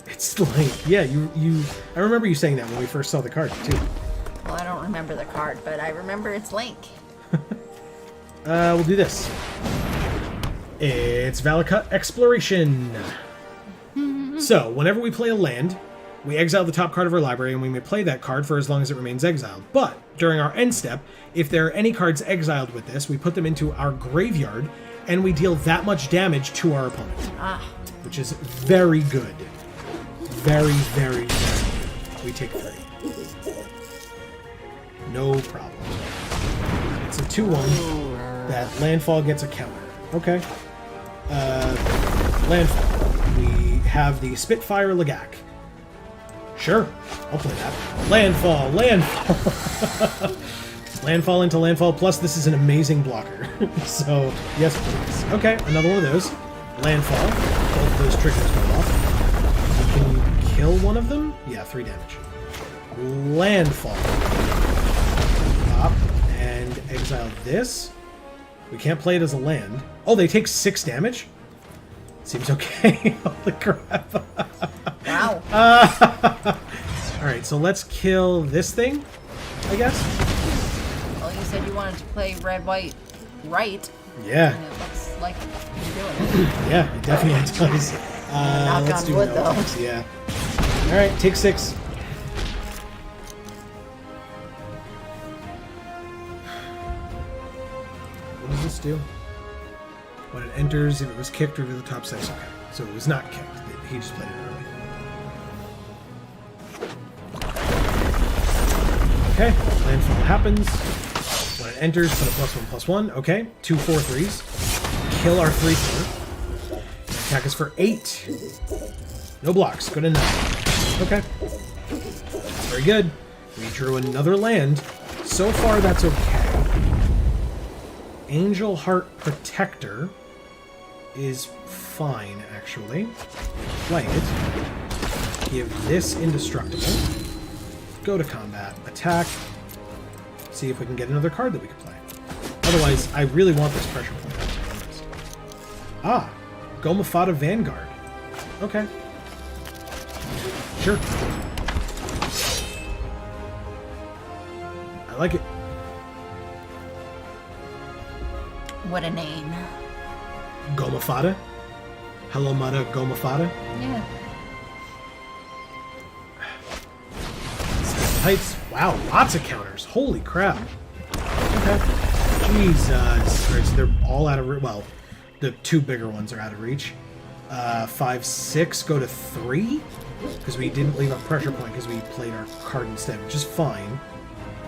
It's like, yeah, I remember you saying that when we first saw the card, too. Well, I don't remember the card, but I remember it's Link. We'll do this. It's Valakut Exploration. So, whenever we play a land, we exile the top card of our library, and we may play that card for as long as it remains exiled. But, during our end step, if there are any cards exiled with this, we put them into our graveyard, and we deal that much damage to our opponent. Which is very good. Very, very, very good. We take 3. No problem. It's a 2-1. That landfall gets a counter. Okay. Landfall. We have the Spitfire Lagak. Sure, I'll play that. Landfall, landfall. Landfall into landfall, plus this is an amazing blocker. So, yes please. Okay, another one of those. Landfall. Both of those triggers go off. We can kill one of them? Yeah, 3 damage. Landfall. Pop and exile this. We can't play it as a land. Oh, they take 6 damage? Seems okay. Holy crap. Wow. Alright, so let's kill this thing, I guess? Well, you said you wanted to play red, white, right. Yeah. And it looks like you're doing it. Yeah, it definitely does. Knock Let's on do wood, no though. attacks, yeah. Alright, take 6. What does this do? When it enters, if it was kicked, reveal the top 6. Okay, so it was not kicked. He just played it early. Okay, landfall happens. When it enters, put a +1/+1. Okay, 2 4/3s. Kill our 3/4. Attack us for 8. No blocks. Good enough. Okay. That's very good. We drew another land. So far, that's okay. Angel Heart Protector is fine, actually. Play it. Give this indestructible. Go to combat. Attack. See if we can get another card that we can play. Otherwise, I really want this pressure point. Ah! Gomafata Vanguard. Okay. Sure. I like it. What a name. Gomafata? Hello, Mata Gomafata? Yeah. Scale Heights. Wow, lots of counters. Holy crap. Okay. Jesus. Alright, so they're all out of reach. Well, the 2 bigger ones are out of reach. 5, 6 go to 3? Because we didn't leave a pressure point because we played our card instead, which is fine.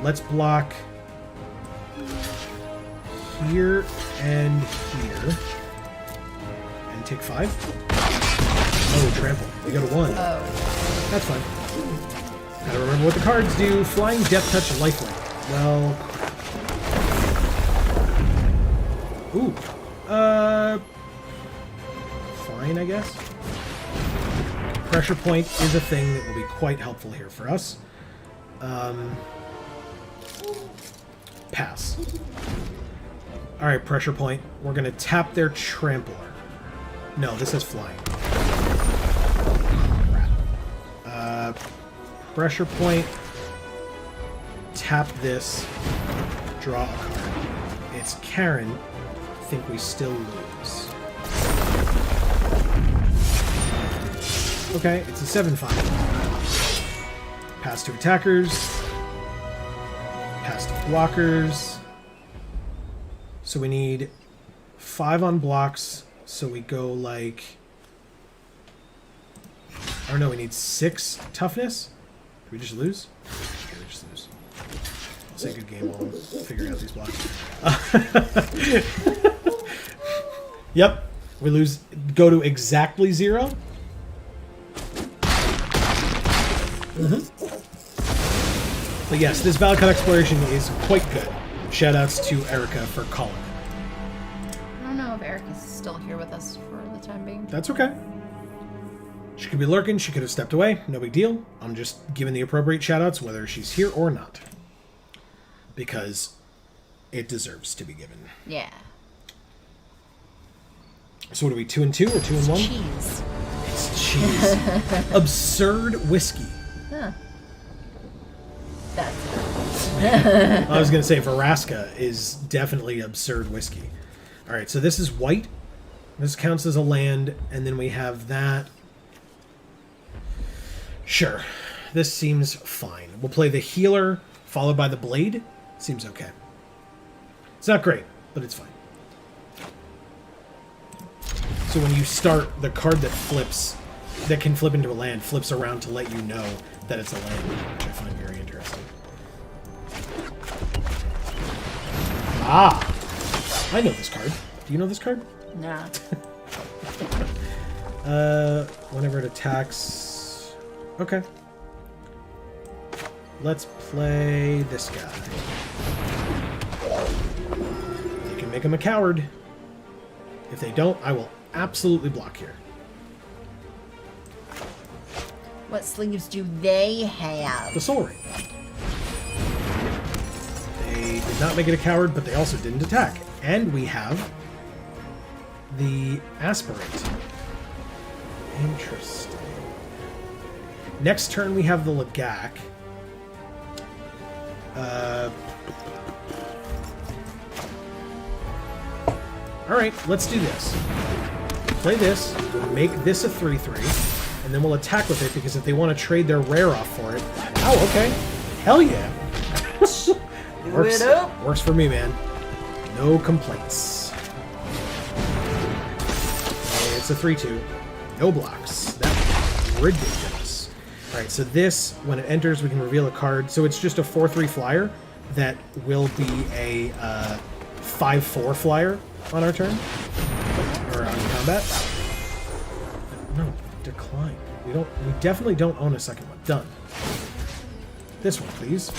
Let's block here and here. And take 5. Oh, trample. We go to 1. Oh. That's fine. Gotta remember what the cards do. Flying, Death Touch, Lifelink. Well... Ooh. Fine, I guess. Pressure Point is a thing that will be quite helpful here for us. Pass. Alright, Pressure Point. We're gonna tap their Trampler. No, this is flying. Crap. Pressure Point. tap this, draw a card. It's Karen. I think we still lose. Okay, it's a 7-5. Pass to attackers. Pass to blockers. So we need 5 on blocks. So we go like... Or no, we need 6 toughness. Did we just lose? Yeah, we just lose. I'll say good game while I'm figuring out these blocks. Yep. We lose. Go to exactly 0. But yes, this Valakut exploration is quite good. Shoutouts to Erica for calling it. I don't know if Erica's still here with us for the time being. That's okay. She could be lurking, she could have stepped away, no big deal. I'm just giving the appropriate shoutouts whether she's here or not. Because it deserves to be given. Yeah. So what are we, 2 and 2 or 2 and 1? Cheese. It's cheese. Absurd whiskey. Huh. That's I was going to say Veraska is definitely absurd whiskey. Alright, so this is white. This counts as a land, and then we have that. Sure. This seems fine. We'll play the healer, followed by the blade. Seems okay. It's not great, but it's fine. So when you start, the card that flips, that can flip into a land, flips around to let you know that it's a land, which I find very interesting. Ah! I know this card. Do you know this card? nah. Whenever it attacks... Okay. Let's play this guy. They can make him a coward. If they don't, I will absolutely block here. What sleeves do they have? The Soul Ring. They did not make it a coward, but they also didn't attack. And we have the Aspirate. Interesting. Next turn we have the Lagak. Alright, let's do this. Play this, we'll make this a 3/3, and then we'll attack with it, because if they want to trade their rare off for it... Oh, okay. Hell yeah. Works, it up. works for me, man. No complaints. It's a 3/2. No blocks. That's ridiculous. Alright, so this, when it enters, we can reveal a card. So it's just a 4/3 flyer that will be a 5/4 flyer on our turn. Or on combat. No, decline. We definitely don't own a second one. Done. This one, please.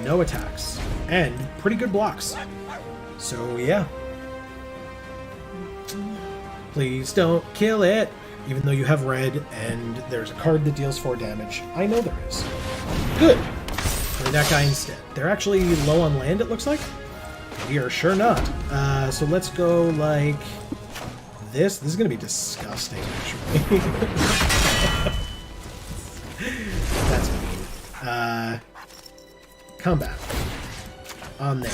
No attacks. And pretty good blocks. So, yeah. Please don't kill it. Even though you have red and there's a card that deals 4 damage. I know there is. Good. Play that guy instead. They're actually low on land, it looks like. We are sure not. So let's go like this. This is going to be disgusting, actually. That's mean. Combat. On there.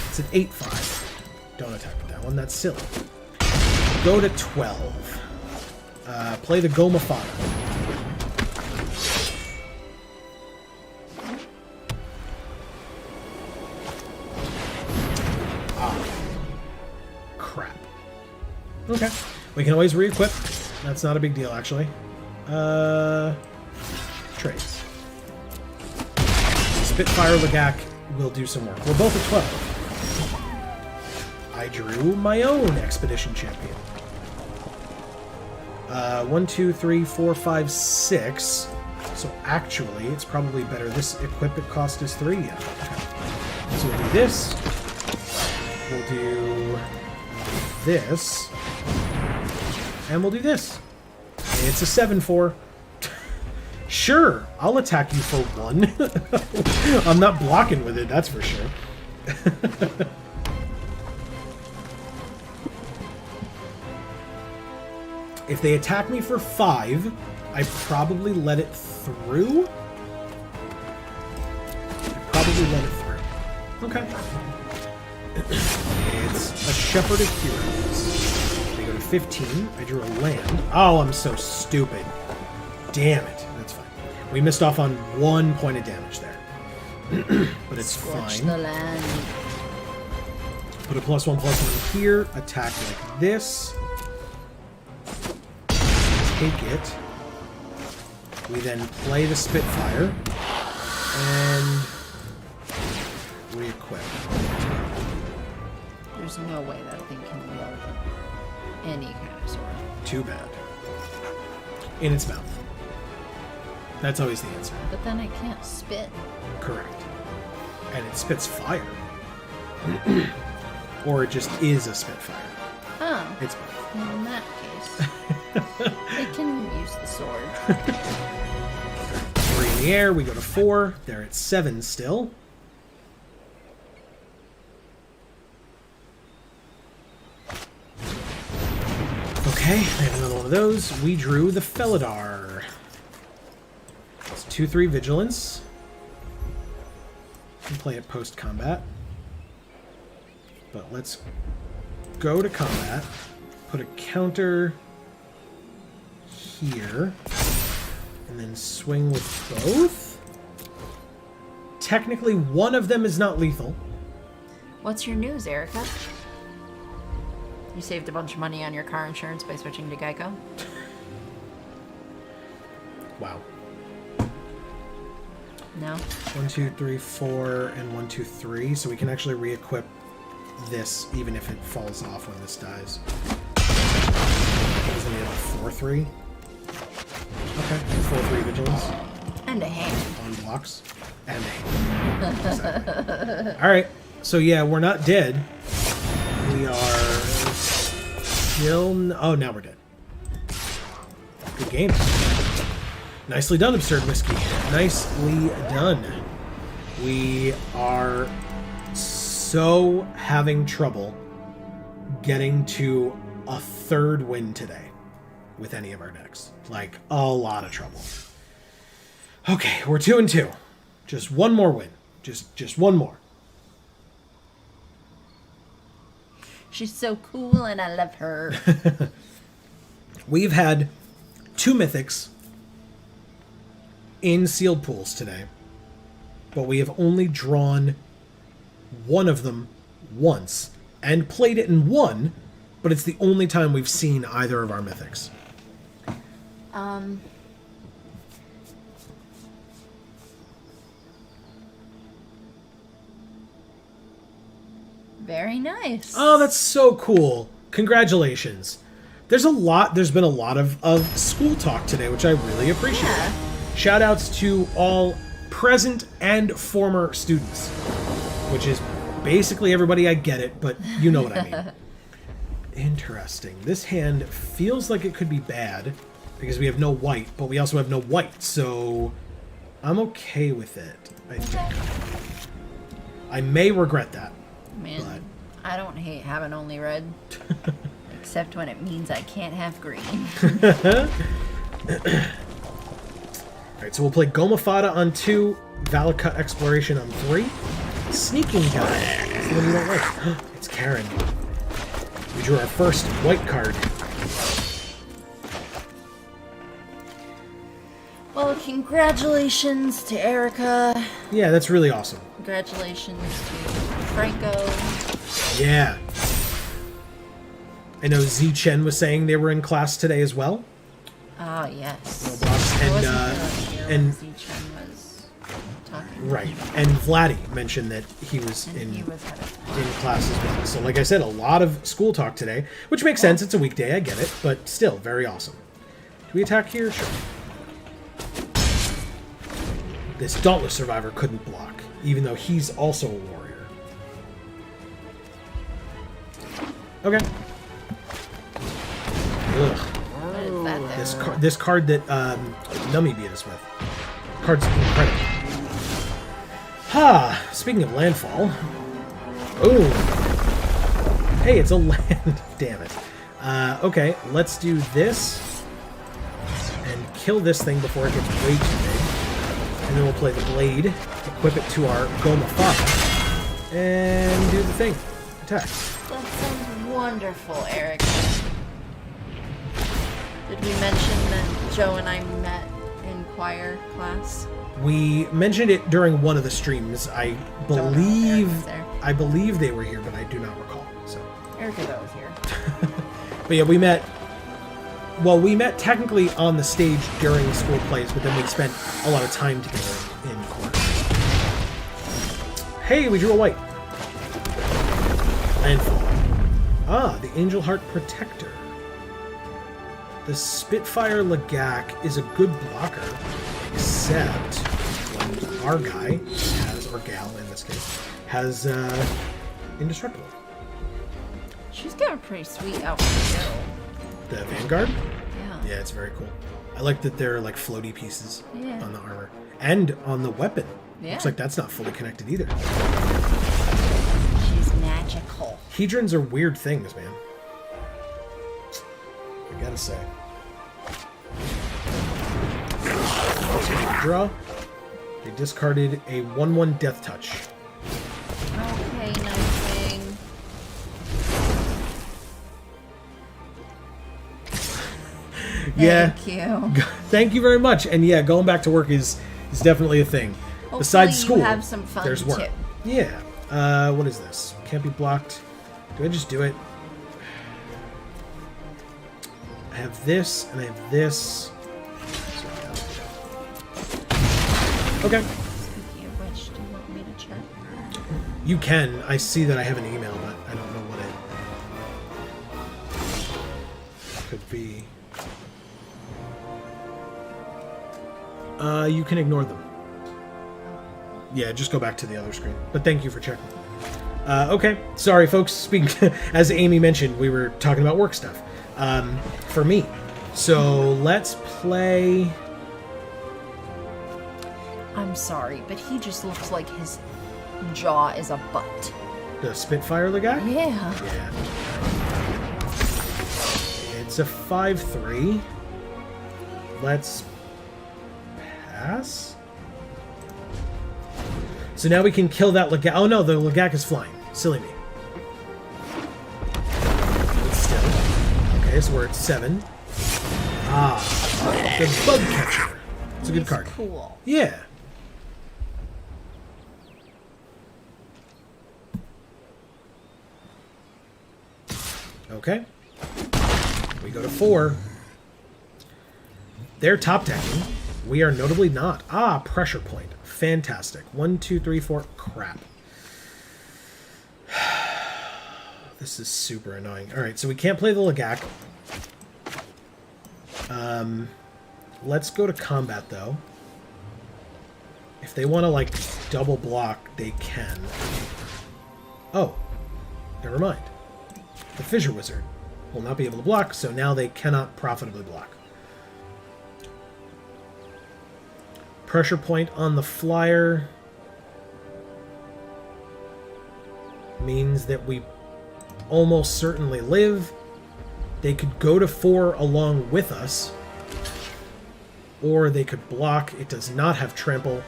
It's an 8/5. Don't attack with that one. That's silly. Go to 12. Play the Gomafana. Ah. Crap. Okay. We can always re-equip. That's not a big deal, actually. Trades. Spitfire Lagak will do some work. We're both at 12. I drew my own Expedition Champion. 1, 2, 3, 4, 5, 6. So actually, it's probably better. This equip it cost is 3. Yeah. Okay. So we'll do this. We'll do this. And we'll do this. It's a 7/4. Sure, I'll attack you for 1. I'm not blocking with it, that's for sure. If they attack me for 5, I probably let it through. I should we let it through? Okay. It's a Shepherd of Heroes. They go to 15. I drew a land. Oh, I'm so stupid. Damn it. That's fine. We missed off on 1 point of damage there. But it's Scorch fine. the land. Put a +1/+1 here. Attack like this. Take it. We then play the Spitfire. And re-equip. There's no way that thing can wield any kind of sword. Too bad. In its mouth. That's always the answer. But then it can't spit. Correct. And it spits fire. Or it just is a Spitfire. Oh. It's both. In that case, it can use the sword. 3 in the air, we go to 4. They're at 7 still. Okay, I have another one of those. We drew the Felidar. It's 2/3 Vigilance. Can play it post-combat. But let's go to combat. Put a counter here. And then swing with both. Technically, one of them is not lethal. What's your news, Erica? You saved a bunch of money on your car insurance by switching to Geico? Wow. No? 1, 2, 3, 4, and 1, 2, 3. So we can actually re-equip this even if it falls off when this dies. Isn't it a 4/3? Okay, 4/3 Vigilance. And a hand. On blocks. And a hand. Exactly. Alright, so yeah, we're not dead. We are still... Oh, now we're dead. Good game. Nicely done, Absurd Whiskey. Nicely done. We are so having trouble getting to a 3rd win today with any of our decks. Like, a lot of trouble. Okay, we're 2-2. Just one more win. Just one more. She's so cool and I love her. We've had 2 mythics in sealed pools today, but we have only drawn one of them once and played it in one, but it's the only time we've seen either of our mythics. Very nice. Oh, that's so cool. Congratulations. There's been a lot of school talk today, which I really appreciate. Yeah. Shout outs to all present and former students, which is basically everybody. I get it, but you know what I mean. Interesting. This hand feels like it could be bad because we have no white, but we also have no white, so I'm okay with it, I think. I may regret that. Man, but... I don't hate having only red. Except when it means I can't have green. Alright, so we'll play Gomafada on 2, Valakut Exploration on 3. Sneaking Guy. That's the one you don't like. It's Karen. We drew our first white card. Well, congratulations to Erica. Yeah, that's really awesome. Congratulations to Franco. Yeah. I know Z Chen was saying they were in class today as well. Ah, yes. And Z-Chen was talking. right, and Vladdy mentioned that he was in class as well. So, like I said, a lot of school talk today, which makes sense. It's a weekday, I get it, but still very awesome. Do we attack here? Sure. This Dauntless Survivor couldn't block, even though he's also a warrior. Okay. Ugh. What is that there? This card that Nummy beat us with. Card's incredible. Ha! Speaking of landfall. Ooh. Hey, it's a land. Damn it. Okay, let's do this. And kill this thing before it gets way too big. And then we'll play the blade to equip it to our Gomafada, and do the thing. Attack. That sounds wonderful, Eric. Did we mention that Joe and I met in choir class? We mentioned it during one of the streams. I believe they were here, but I do not recall. So Erica's always here. But yeah, we met. Well, we met technically on the stage during school plays, but then we spent a lot of time together in court. Hey, we drew a white. Landfall. Ah, the Angel Heart Protector. The Spitfire Lagak is a good blocker, except when our guy has, or gal in this case, has Indestructible. She's got a pretty sweet outfit, though. The Vanguard? Yeah. Yeah, it's very cool. I like that there are like floaty pieces Yeah. on the armor. And on the weapon. Yeah. Looks like that's not fully connected either. She's magical. Hedrons are weird things, man. I gotta say. Draw. They discarded a 1/1 Death Touch. Okay, nice thing. Yeah. Thank you. Thank you very much. And yeah, going back to work is definitely a thing. Hopefully Besides school, you have some fun there's work. too. Yeah. What is this? Can't be blocked. Do I just do it? I have this, and I have this. Okay. Speaking of which, do you want me to check? You can. I see that I have an email, but I don't know what it could be. You can ignore them. Yeah, just go back to the other screen. But thank you for checking. Okay, sorry, folks. Speaking as Amy mentioned, we were talking about work stuff. For me, so let's play. I'm sorry, but he just looks like his jaw is a butt. The Spitfire, the guy. Yeah. Yeah. It's a 5/3. Let's pass. So now we can kill that Lagak. Oh no, the Lagak is flying. Silly me. But still. Okay, so we're at 7. Ah, the Bug Catcher. It's a good card. Cool. Yeah. Okay. We go to 4. They're top decking. We are notably not. Ah, pressure point. Fantastic. 1, 2, 3, 4. Crap. This is super annoying. Alright, so we can't play the Lagak. Let's go to combat, though. If they want to, like, double block, they can. Oh. Never mind. The Fissure Wizard will not be able to block, so now they cannot profitably block. Pressure point on the flyer means that we almost certainly live. They could go to 4 along with us, or they could block. It does not have trample.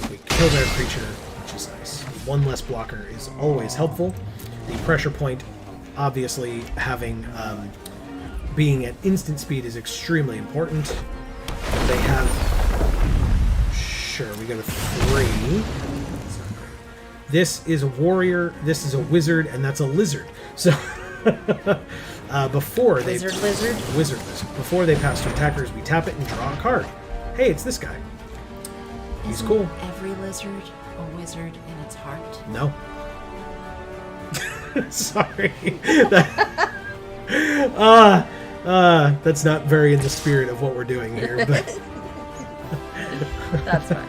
We kill their creature, which is nice. 1 less blocker is always helpful. The pressure point, obviously, having being at instant speed is extremely important. They have. Sure, we go to 3. This is a warrior, this is a wizard, and that's a lizard. So, before they... Lizard? Wizard. Before they pass to attackers, we tap it and draw a card. Hey, it's this guy. He's Isn't cool. every lizard a wizard in its heart? No. Sorry. That's not very in the spirit of what we're doing here, but... That's fine.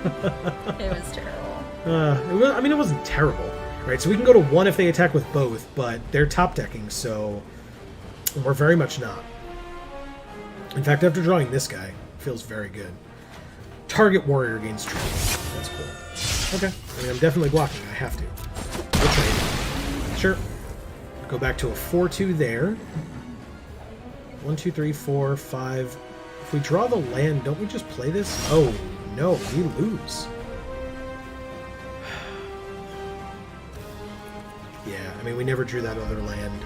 It was terrible. It wasn't terrible. Right, so we can go to 1 if they attack with both, but they're top decking, so we're very much not. In fact, after drawing this guy, it feels very good. Target warrior gains trample. That's cool. Okay. I mean, I'm definitely blocking. I have to. We'll trade. Sure. Go back to a 4/2 there. 1, 2, 3, 4, 5. If we draw the land, don't we just play this? Oh, no. We lose. I mean, we never drew that other land.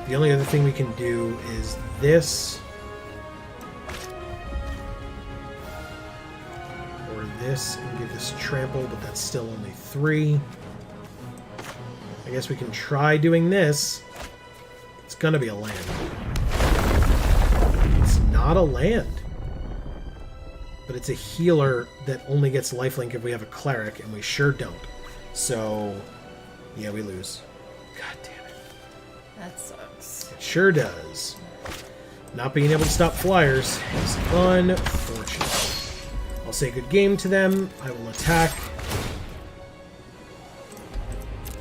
The only other thing we can do is this. Or this, and give this trample, but that's still only 3. I guess we can try doing this. It's gonna be a land. It's not a land. But it's a healer that only gets lifelink if we have a cleric, and we sure don't. So, yeah, we lose. God damn it. That sucks. It sure does. Not being able to stop flyers is unfortunate. I'll say good game to them. I will attack.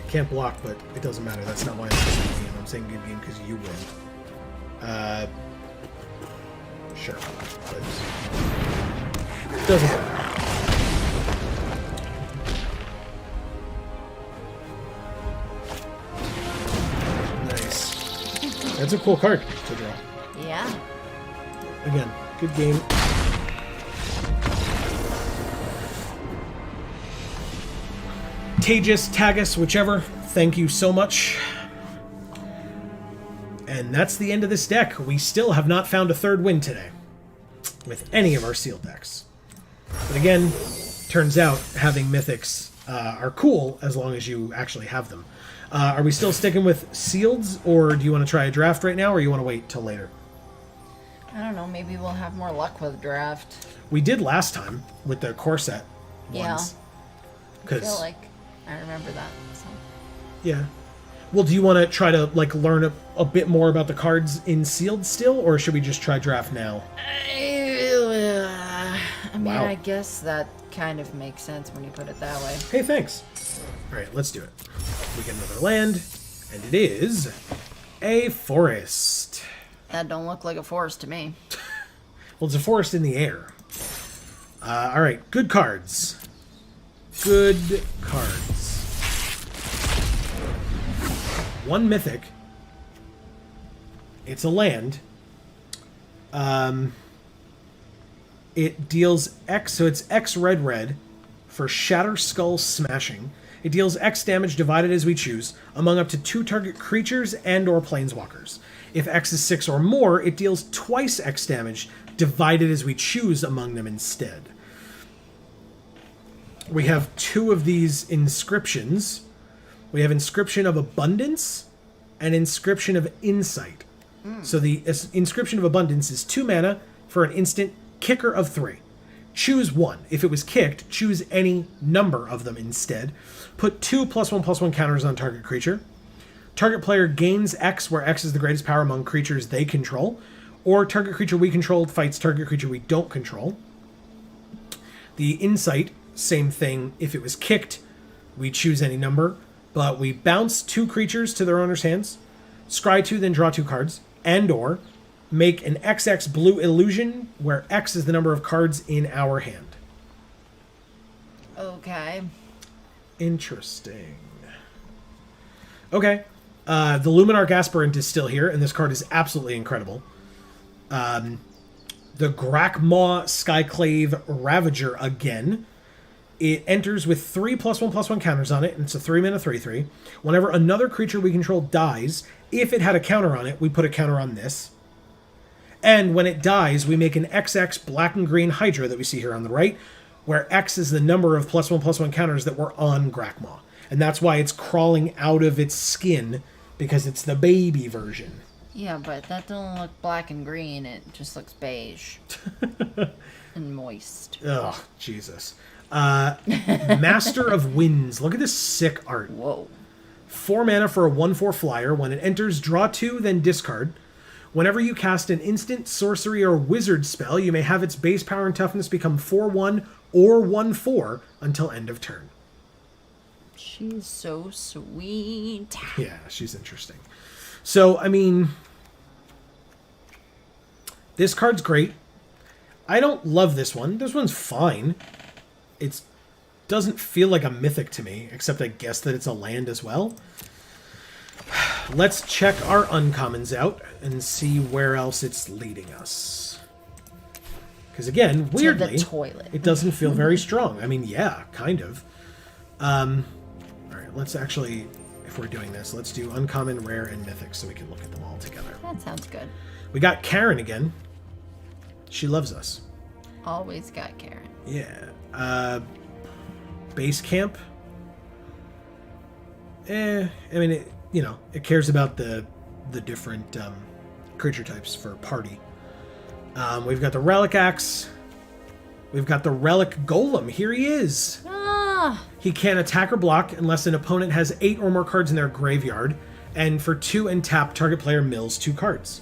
Can't block, but it doesn't matter. That's not why I'm saying good game. I'm saying good game because you win. Sure. But it doesn't matter. Nice. That's a cool card to draw. Yeah. Again, good game. Tagus, Tagus, whichever, thank you so much. And that's the end of this deck. We still have not found a third win today with any of our sealed decks. But again, turns out having mythics are cool as long as you actually have them. Are we still sticking with sealeds, or do you want to try a draft right now, or you want to wait till later? I don't know, maybe we'll have more luck with draft. We did last time with the core set Yeah. ones. I feel like I remember that. So. Yeah. Well, do you want to try to like learn a bit more about the cards in sealed still, or should we just try draft now? I mean, Wow. I guess that kind of makes sense when you put it that way. Hey, thanks. All right, let's do it. We get another land, and it is a forest. That don't look like a forest to me. Well, it's a forest in the air. All right, good cards. Good cards. One mythic. It's a land. It deals X, so it's X red for Shatter Skull Smashing. It deals X damage divided as we choose among up to 2 target creatures and or planeswalkers. If X is 6 or more, it deals twice X damage divided as we choose among them instead. We have 2 of these inscriptions. We have Inscription of Abundance and Inscription of Insight. So the Inscription of Abundance is 2 mana for an instant kicker of 3. Choose 1. If it was kicked, choose any number of them instead. Put 2 +1/+1 counters on target creature. Target player gains X, where X is the greatest power among creatures they control. Or target creature we control fights target creature we don't control. The Insight, same thing. If it was kicked, we choose any number. But we bounce 2 creatures to their owner's hands. Scry 2, then draw 2 cards. And or make an XX blue illusion, where X is the number of cards in our hand. Okay. Interesting. Okay. The Luminar Gasperant is still here, and this card is absolutely incredible. The Grakmaw Skyclave Ravager again. It enters with 3 +1/+1 counters on it, and it's a 3-mana 3/3. Whenever another creature we control dies, if it had a counter on it, we put a counter on this. And when it dies, we make an XX black and green Hydra that we see here on the right, where X is the number of +1/+1 counters that were on Grakmaw. And that's why it's crawling out of its skin, because it's the baby version. Yeah, but that don't look black and green. It just looks beige. And moist. Oh, Jesus. Master of Winds. Look at this sick art. Whoa. 4 mana for a 1/4 flyer. When it enters, draw 2, then discard. Whenever you cast an instant, sorcery, or wizard spell, you may have its base power and toughness become 4/1 or 1/4 until end of turn. She's so sweet. Yeah, she's interesting. So, I mean, this card's great. I don't love this one. This one's fine. It doesn't feel like a mythic to me, except I guess that it's a land as well. Let's check our uncommons out and see where else it's leading us. Because again, weirdly, To the toilet. it doesn't feel very strong. I mean, yeah, kind of. All right, let's actually if we're doing this. Let's do uncommon, rare, and mythic so we can look at them all together. That sounds good. We got Karen again. She loves us. Always got Karen. Yeah. Base camp. I mean, it cares about the different creature types for party. We've got the Relic Axe. We've got the Relic Golem. Here he is. He can't attack or block unless an opponent has 8 or more cards in their graveyard. And for 2 and tap, target player mills 2 cards.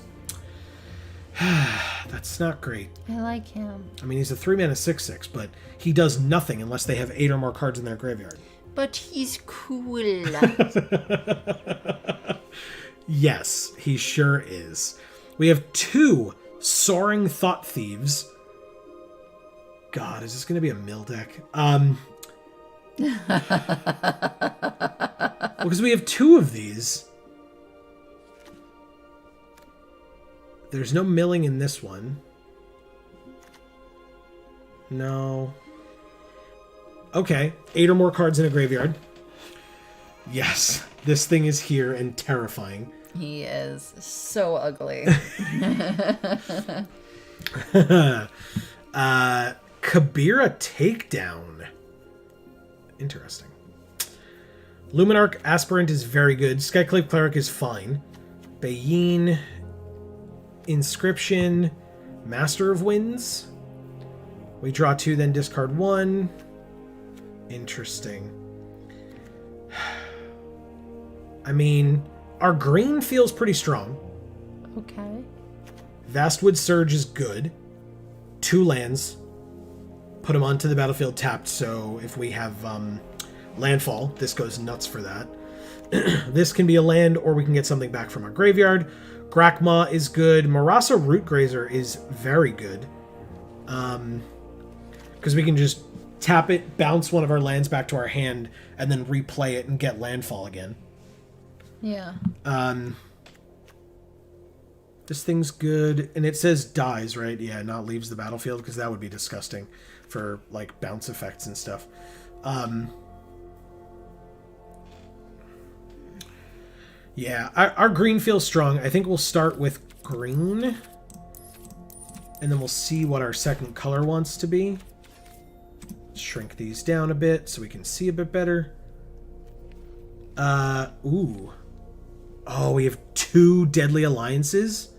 That's not great. I like him. I mean, he's a 3-mana 6/6, but he does nothing unless they have 8 or more cards in their graveyard. But he's cool. Yes, he sure is. We have 2 Soaring Thought Thieves. God, is this going to be a mill deck? Because we have 2 of these. There's no milling in this one. No. Okay, 8 or more cards in a graveyard. Yes, this thing is here and terrifying. He is so ugly. Kabira Takedown. Interesting. Luminarch Aspirant is very good. Skyclave Cleric is fine. Bayin, Inscription, Master of Winds. We draw 2, then discard 1. Interesting. I mean, our green feels pretty strong. Okay. Vastwood Surge is good. 2 lands. Put them onto the battlefield tapped, so if we have landfall, this goes nuts for that. This can be a land, or we can get something back from our graveyard. Grakma is good. Marasa Rootgrazer is very good. Because we can just tap it, bounce one of our lands back to our hand, and then replay it and get landfall again. Yeah. This thing's good. And it says dies, right? Yeah, not leaves the battlefield, because that would be disgusting for, like, bounce effects and stuff. Yeah, our green feels strong. I think we'll start with green. And then we'll see what our second color wants to be. Shrink these down a bit so we can see a bit better. Ooh. Oh, we have 2 Deadly Alliances.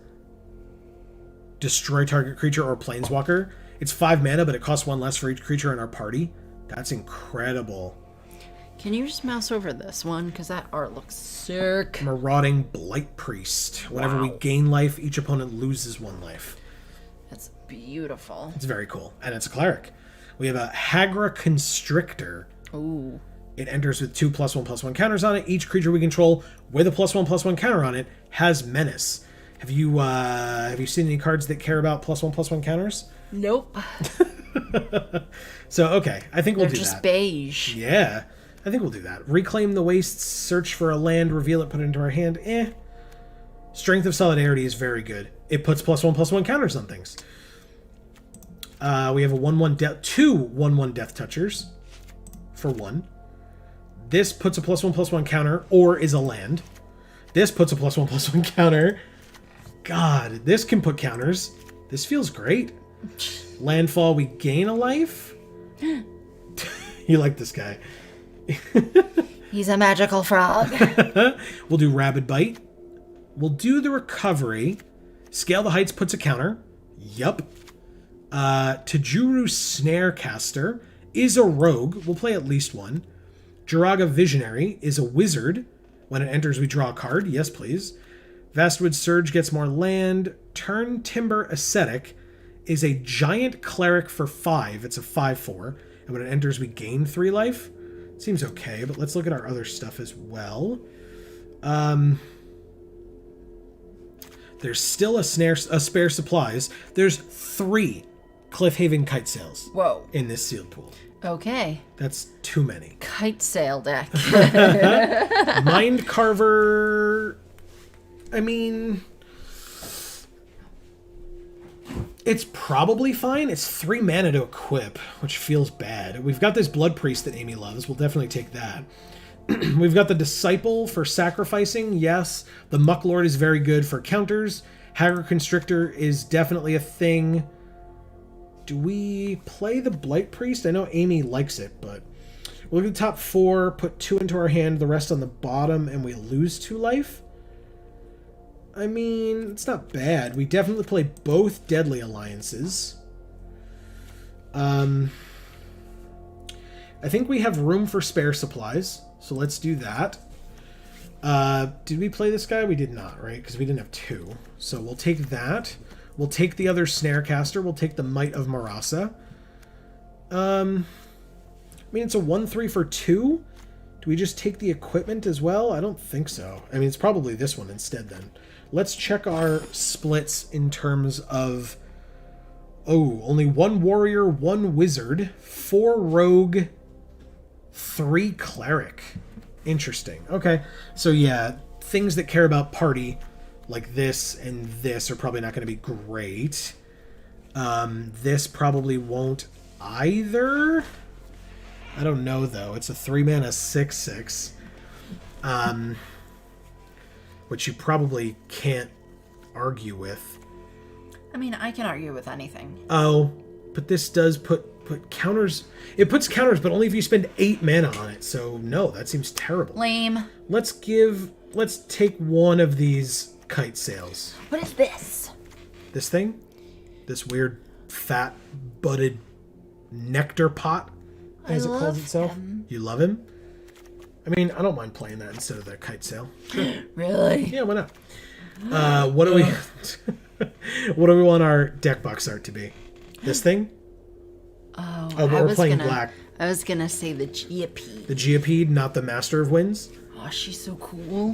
Destroy target creature or planeswalker. It's 5 mana, but it costs 1 less for each creature in our party. That's incredible. Can you just mouse over this one? Because that art looks sick. Marauding Blight Priest. Whenever we gain life, each opponent loses 1 life. That's beautiful. It's very cool. And it's a cleric. We have a Hagra Constrictor. Ooh. It enters with 2+1/+1 counters on it. Each creature we control with a +1/+1 counter on it has Menace. Have you seen any cards that care about +1/+1 counters? Nope. So, okay. I think we'll do that. They're just beige. Yeah. I think we'll do that. Reclaim the Wastes, search for a land, reveal it, put it into our hand. Strength of Solidarity is very good. It puts +1/+1 counters on things. We have a 2 1/1 Death Touchers for 1. This puts a +1/+1 counter or is a land. This puts a +1/+1 counter. God, this can put counters. This feels great. Landfall, we gain a life. You like this guy. He's a magical frog. We'll do Rabid Bite. We'll do the Recovery. Scale the Heights puts a counter. Yup. Tajuru Snarecaster is a rogue. We'll play at least 1. Jiraga Visionary is a wizard. When it enters, we draw a card. Yes, please. Vastwood Surge gets more land. Turn Timber Ascetic is a giant cleric for 5. It's a 5/4. And when it enters, we gain 3 life. Seems okay, but let's look at our other stuff as well. There's still a spare supplies. There's 3 Cliffhaven Kite Sails. Whoa. In this sealed pool. Okay. That's too many. Kite sail deck. Mind Carver. I mean, it's probably fine. It's 3 mana to equip, which feels bad. We've got this Blood Priest that Amy loves. We'll definitely take that. We've got the Disciple for sacrificing, yes. The Mucklord is very good for counters. Haggard Constrictor is definitely a thing. Do we play the Blight Priest? I know Amy likes it, but we'll look at the top 4, put 2 into our hand, the rest on the bottom, and we lose 2 life? I mean, it's not bad. We definitely play both Deadly Alliances. I think we have room for spare supplies, so let's do that. Did we play this guy? We did not, right? Because we didn't have 2. So we'll take that. We'll take the other Snarecaster. We'll take the Might of Marasa. I mean, it's a 1-3 for 2. Do we just take the equipment as well? I don't think so. I mean, it's probably this one instead then. Let's check our splits in terms of... Oh, only 1 warrior, 1 wizard, 4 rogue, 3 cleric. Interesting. Okay. So yeah, things that care about party, like this and this, are probably not going to be great. This probably won't either. I don't know, though. It's a 3-mana 6/6. Which you probably can't argue with. I mean, I can argue with anything. Oh, but this does put counters. It puts counters, but only if you spend 8 mana on it. So no, that seems terrible. Lame. Let's take one of these kite sails. What is this? This thing? This weird, fat, butted nectar pot, as it calls itself. Him. You love him? I mean, I don't mind playing that instead of the kite sail. Sure. Really? Yeah, why not? What do we... what do we want our deck box art to be? This thing? Oh, but we're playing black. I was gonna say the Geopede. The Geopede, not the Master of Winds? Oh, she's so cool.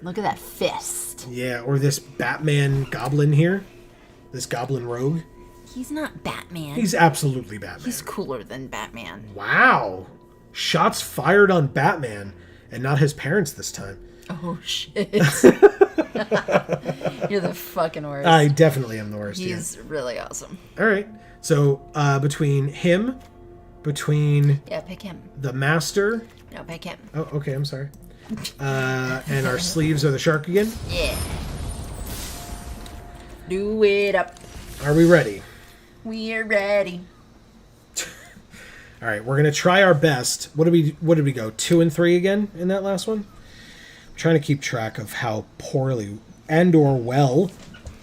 Look at that fist. Yeah, or this Batman goblin here. This goblin rogue. He's not Batman. He's absolutely Batman. He's cooler than Batman. Wow. Shots fired on Batman, and not his parents this time. Oh, shit. You're the fucking worst. I definitely am the worst. He's really awesome. All right. So, between him, Yeah, pick him. the Master... No, pick him. Oh, okay, I'm sorry. And our sleeves are the shark again. Yeah. Do it up. Are we ready? We're ready. All right, we're gonna try our best. What did we go? 2 and 3 again in that last one? I'm trying to keep track of how poorly and/or well,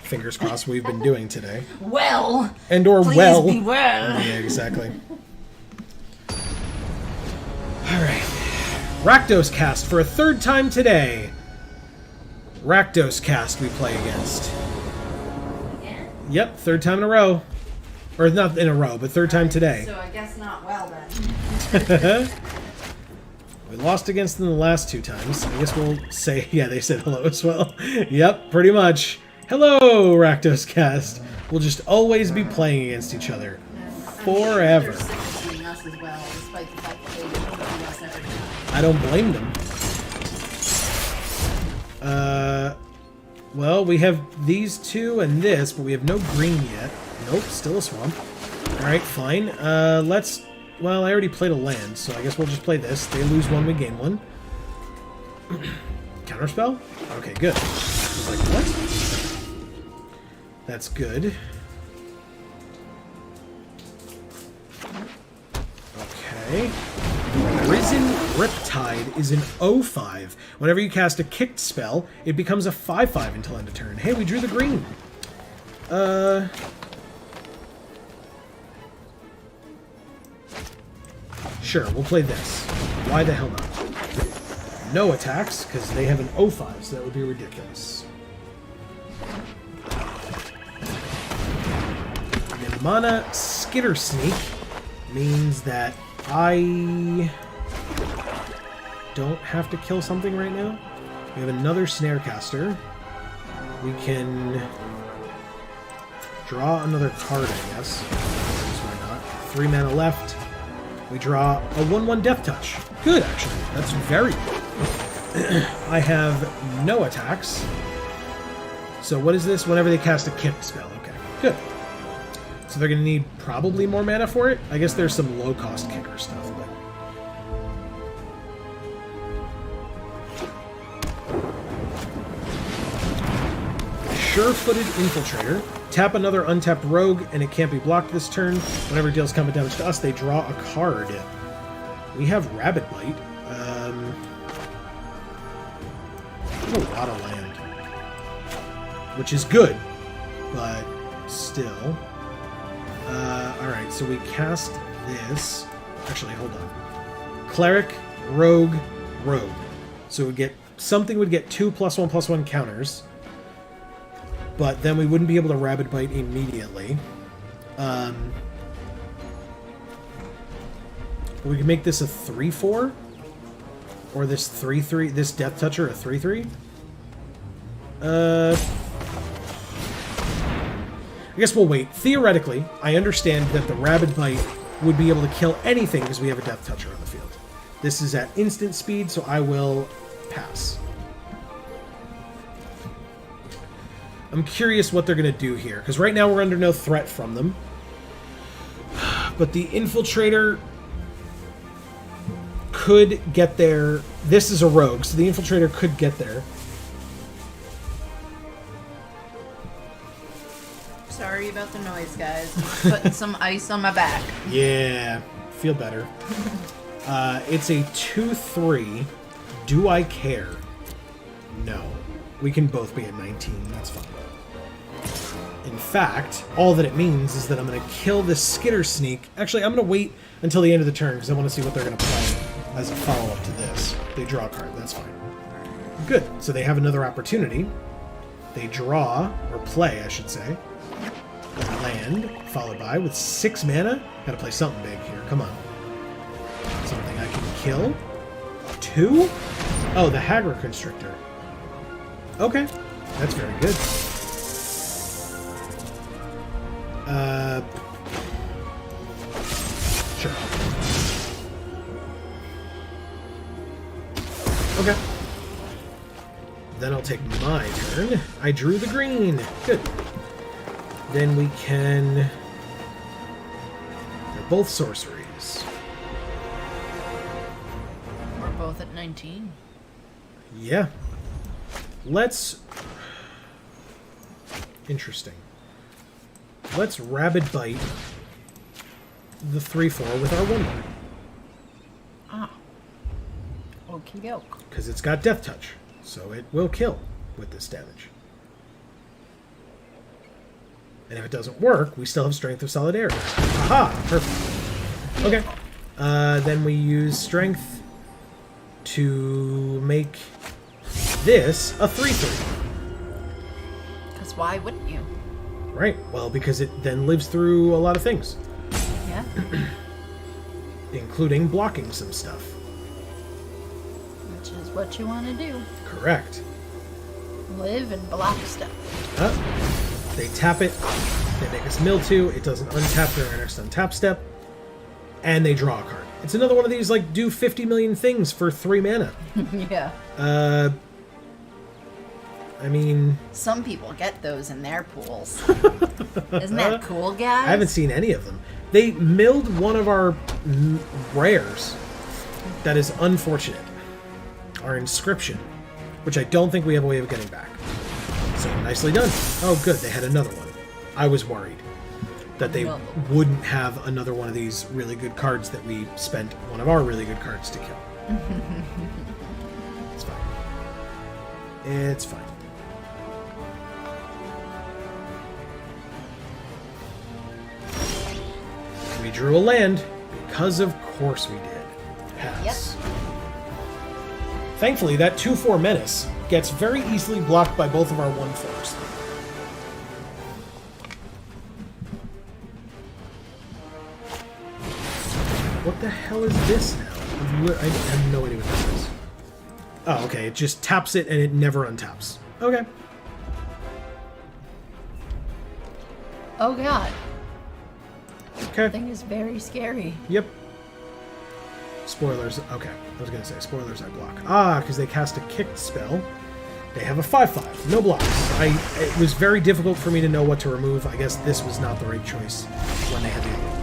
fingers crossed, we've been doing today. Well. And/or Please well. be well. Yeah, exactly. All right. Rakdos cast for a 3rd time today. Rakdos cast we play against. Again? Yep, 3rd time in a row. Or not in a row, but 3rd time today. So I guess not well then. We lost against them the last 2 times. I guess we'll say, yeah, they said hello as well. Yep, pretty much. Hello, Rakdos cast. We'll just always be playing against each other. Forever. Us as well, despite the fact that they don't do us every time. I don't blame them. Well, we have these 2 and this, but we have no green yet. Nope, still a swamp. Alright, fine. Well, I already played a land, so I guess we'll just play this. They lose 1, we gain 1. Counterspell? Okay, good. I was like, what? That's good. Okay. Risen Riptide is an 0/5. Whenever you cast a kicked spell, it becomes a 5/5 until end of turn. Hey, we drew the green. Sure, we'll play this. Why the hell not? No attacks, because they have an 0/5, so that would be ridiculous. And mana Skitter Sneak means that I don't have to kill something right now. We have another Snarecaster. We can draw another card, I guess. Why not? 3 mana left. We draw a 1/1 Death Touch. Good, actually. That's very good. I have no attacks. So what is this? Whenever they cast a kick spell. Okay, good. So they're going to need probably more mana for it. I guess there's some low-cost kicker stuff, but Sure-Footed Infiltrator. Tap another untapped rogue, and it can't be blocked this turn. Whenever it deals combat damage to us, they draw a card. We have Rabbit Bite. A lot of land. Which is good, but still. Alright, so we cast this. Actually, hold on. Cleric, Rogue, Rogue. So we'd get something would get 2 +1/+1 counters, but then we wouldn't be able to Rabid Bite immediately. We could make this a 3/4, or this 3/3. This Death Toucher a 3/3. I guess we'll wait. Theoretically, I understand that the Rabid Bite would be able to kill anything because we have a Death Toucher on the field. This is at instant speed, so I will pass. I'm curious what they're going to do here, because right now we're under no threat from them. But the Infiltrator could get there. This is a rogue, so the Infiltrator could get there. Sorry about the noise, guys. I'm putting some ice on my back. Yeah, feel better. It's a 2/3. Do I care? No. We can both be at 19. That's fine. In fact, all that it means is that I'm going to kill this Skitter Sneak. Actually, I'm going to wait until the end of the turn because I want to see what they're going to play as a follow-up to this. They draw a card. That's fine. Good. So they have another opportunity. They draw, or play, I should say. Land, followed by, with 6 mana. Gotta play something big here. Come on. Something I can kill. 2? Oh, the Hagra Constrictor. Okay. That's very good. Sure. Okay. Then I'll take my turn. I drew the green. Good. Then we can... They're both sorceries. We're both at 19. Yeah. Let's... Interesting. Let's Rabid Bite the 3/4 with our 1/1. Ah. Okie doke. Because it's got Death Touch, so it will kill with this damage. And if it doesn't work, we still have Strength of Solidarity. Aha! Perfect. Okay. Then we use Strength to make this a 3/3. Because why wouldn't you? Right. Well, because it then lives through a lot of things. Yeah. Including blocking some stuff. Which is what you want to do. Correct. Live and block stuff. They tap it, they make us mill 2, it doesn't untap during our next untap step, and they draw a card. It's another one of these, like, do 50 million things for 3 mana. Yeah. I mean... Some people get those in their pools. Isn't that cool, guys? I haven't seen any of them. They milled one of our rares. That is unfortunate. Our Inscription, which I don't think we have a way of getting back. So, nicely done. Oh, good, they had another one. I was worried that they wouldn't have another one of these really good cards that we spent one of our really good cards to kill. It's fine. It's fine. We drew a land, because of course we did. Pass. Yep. Thankfully, that 2/4 Menace gets very easily blocked by both of our 1/4s. What the hell is this now? I have no idea what this is. Oh, okay. It just taps it and it never untaps. Okay. Oh god. Okay. That thing is very scary. Yep. Spoilers. Okay. I was going to say spoilers I block. Ah, because they cast a kicked spell. They have a 5/5. No blocks. It was very difficult for me to know what to remove. I guess this was not the right choice when they had the other one.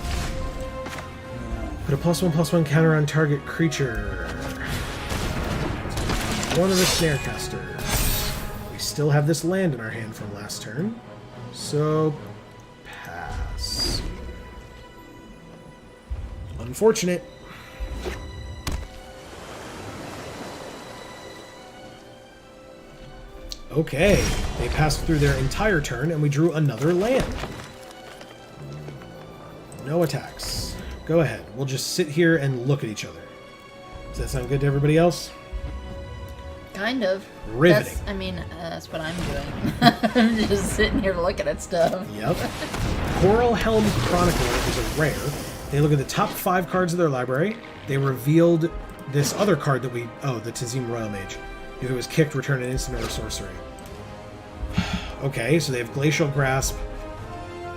Put a +1/+1 counter on target creature. One of the snare casters. We still have this land in our hand from last turn. So, pass. Unfortunate. Okay, they passed through their entire turn, and we drew another land. No attacks. Go ahead. We'll just sit here and look at each other. Does that sound good to everybody else? Kind of. Riveting. That's what I'm doing. I'm just sitting here looking at stuff. Yep. Coral Helm Chronicler is a rare. They look at the top 5 cards of their library. They revealed this other card that the Tazim Royal Mage. If it was kicked, return an instant or a sorcery. Okay, so they have Glacial Grasp,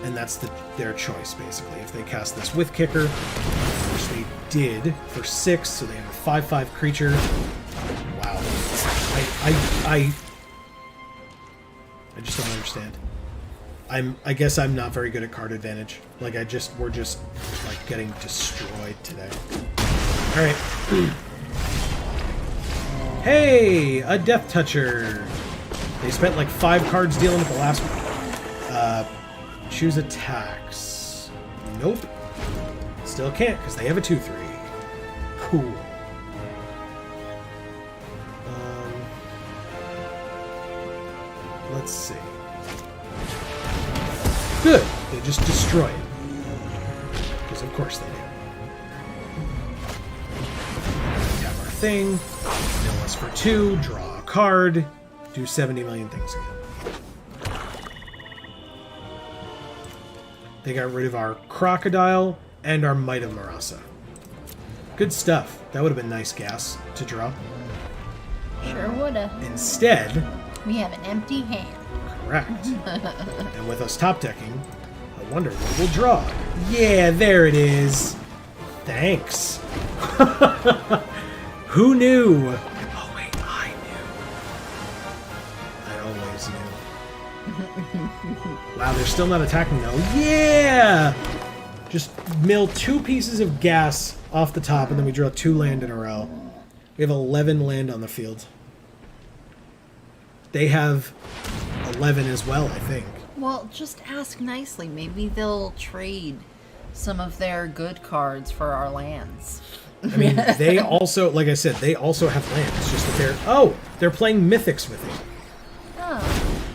and that's their choice, basically. If they cast this with Kicker, which they did for 6, so they have a 5/5 creature. Wow. I just don't understand. I guess I'm not very good at card advantage. Like, we're just, like, getting destroyed today. Alright. Hey! A Death Toucher! They spent, like, 5 cards dealing with the last one. Choose attacks. Nope. Still can't, because they have a 2/3. Cool. Let's see. Good. They just destroy it. Because of course they do. Tap our thing. Mill us for 2. Draw a card. Do 70 million things again. They got rid of our Crocodile and our Might of Marasa. Good stuff. That would have been nice gas to draw. Sure woulda. Instead, We have an empty hand. correct. And with us top decking, I wonder what we'll draw. Yeah, there it is. Thanks. Who knew? Oh wait, I knew. I always knew. Wow, they're still not attacking though. Yeah! Just mill 2 pieces of gas off the top, and then we draw 2 land in a row. We have 11 land on the field. They have 11 as well, I think. Well, just ask nicely. Maybe they'll trade some of their good cards for our lands. I mean, they also, like I said, they also have land. It's just that they're playing Mythics with it. Oh.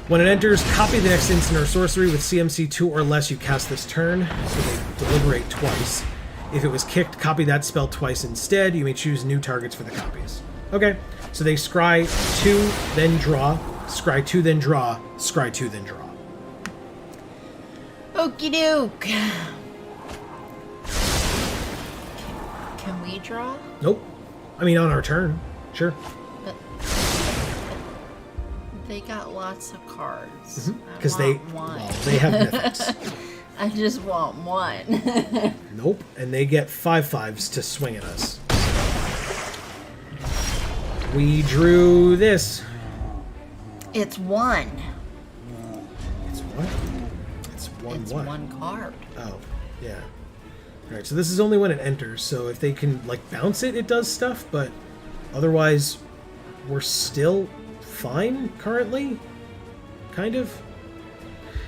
When it enters, copy the next instant or sorcery with CMC 2 or less you cast this turn, so they deliberate twice. If it was kicked, copy that spell twice instead. You may choose new targets for the copies. Okay, so they scry 2, then draw, scry 2, then draw, scry 2, then draw. Okie doke. Can we draw? Nope. I mean, on our turn. Sure. But they got lots of cards. Because I want one. they have Mythics. I just want one. Nope. And they get 5/5s to swing at us. We drew this. It's 1. It's what? It's one It's what? 1 card. Oh, yeah. Alright, so this is only when it enters, so if they can, like, bounce it, it does stuff, but otherwise, we're still fine, currently? Kind of?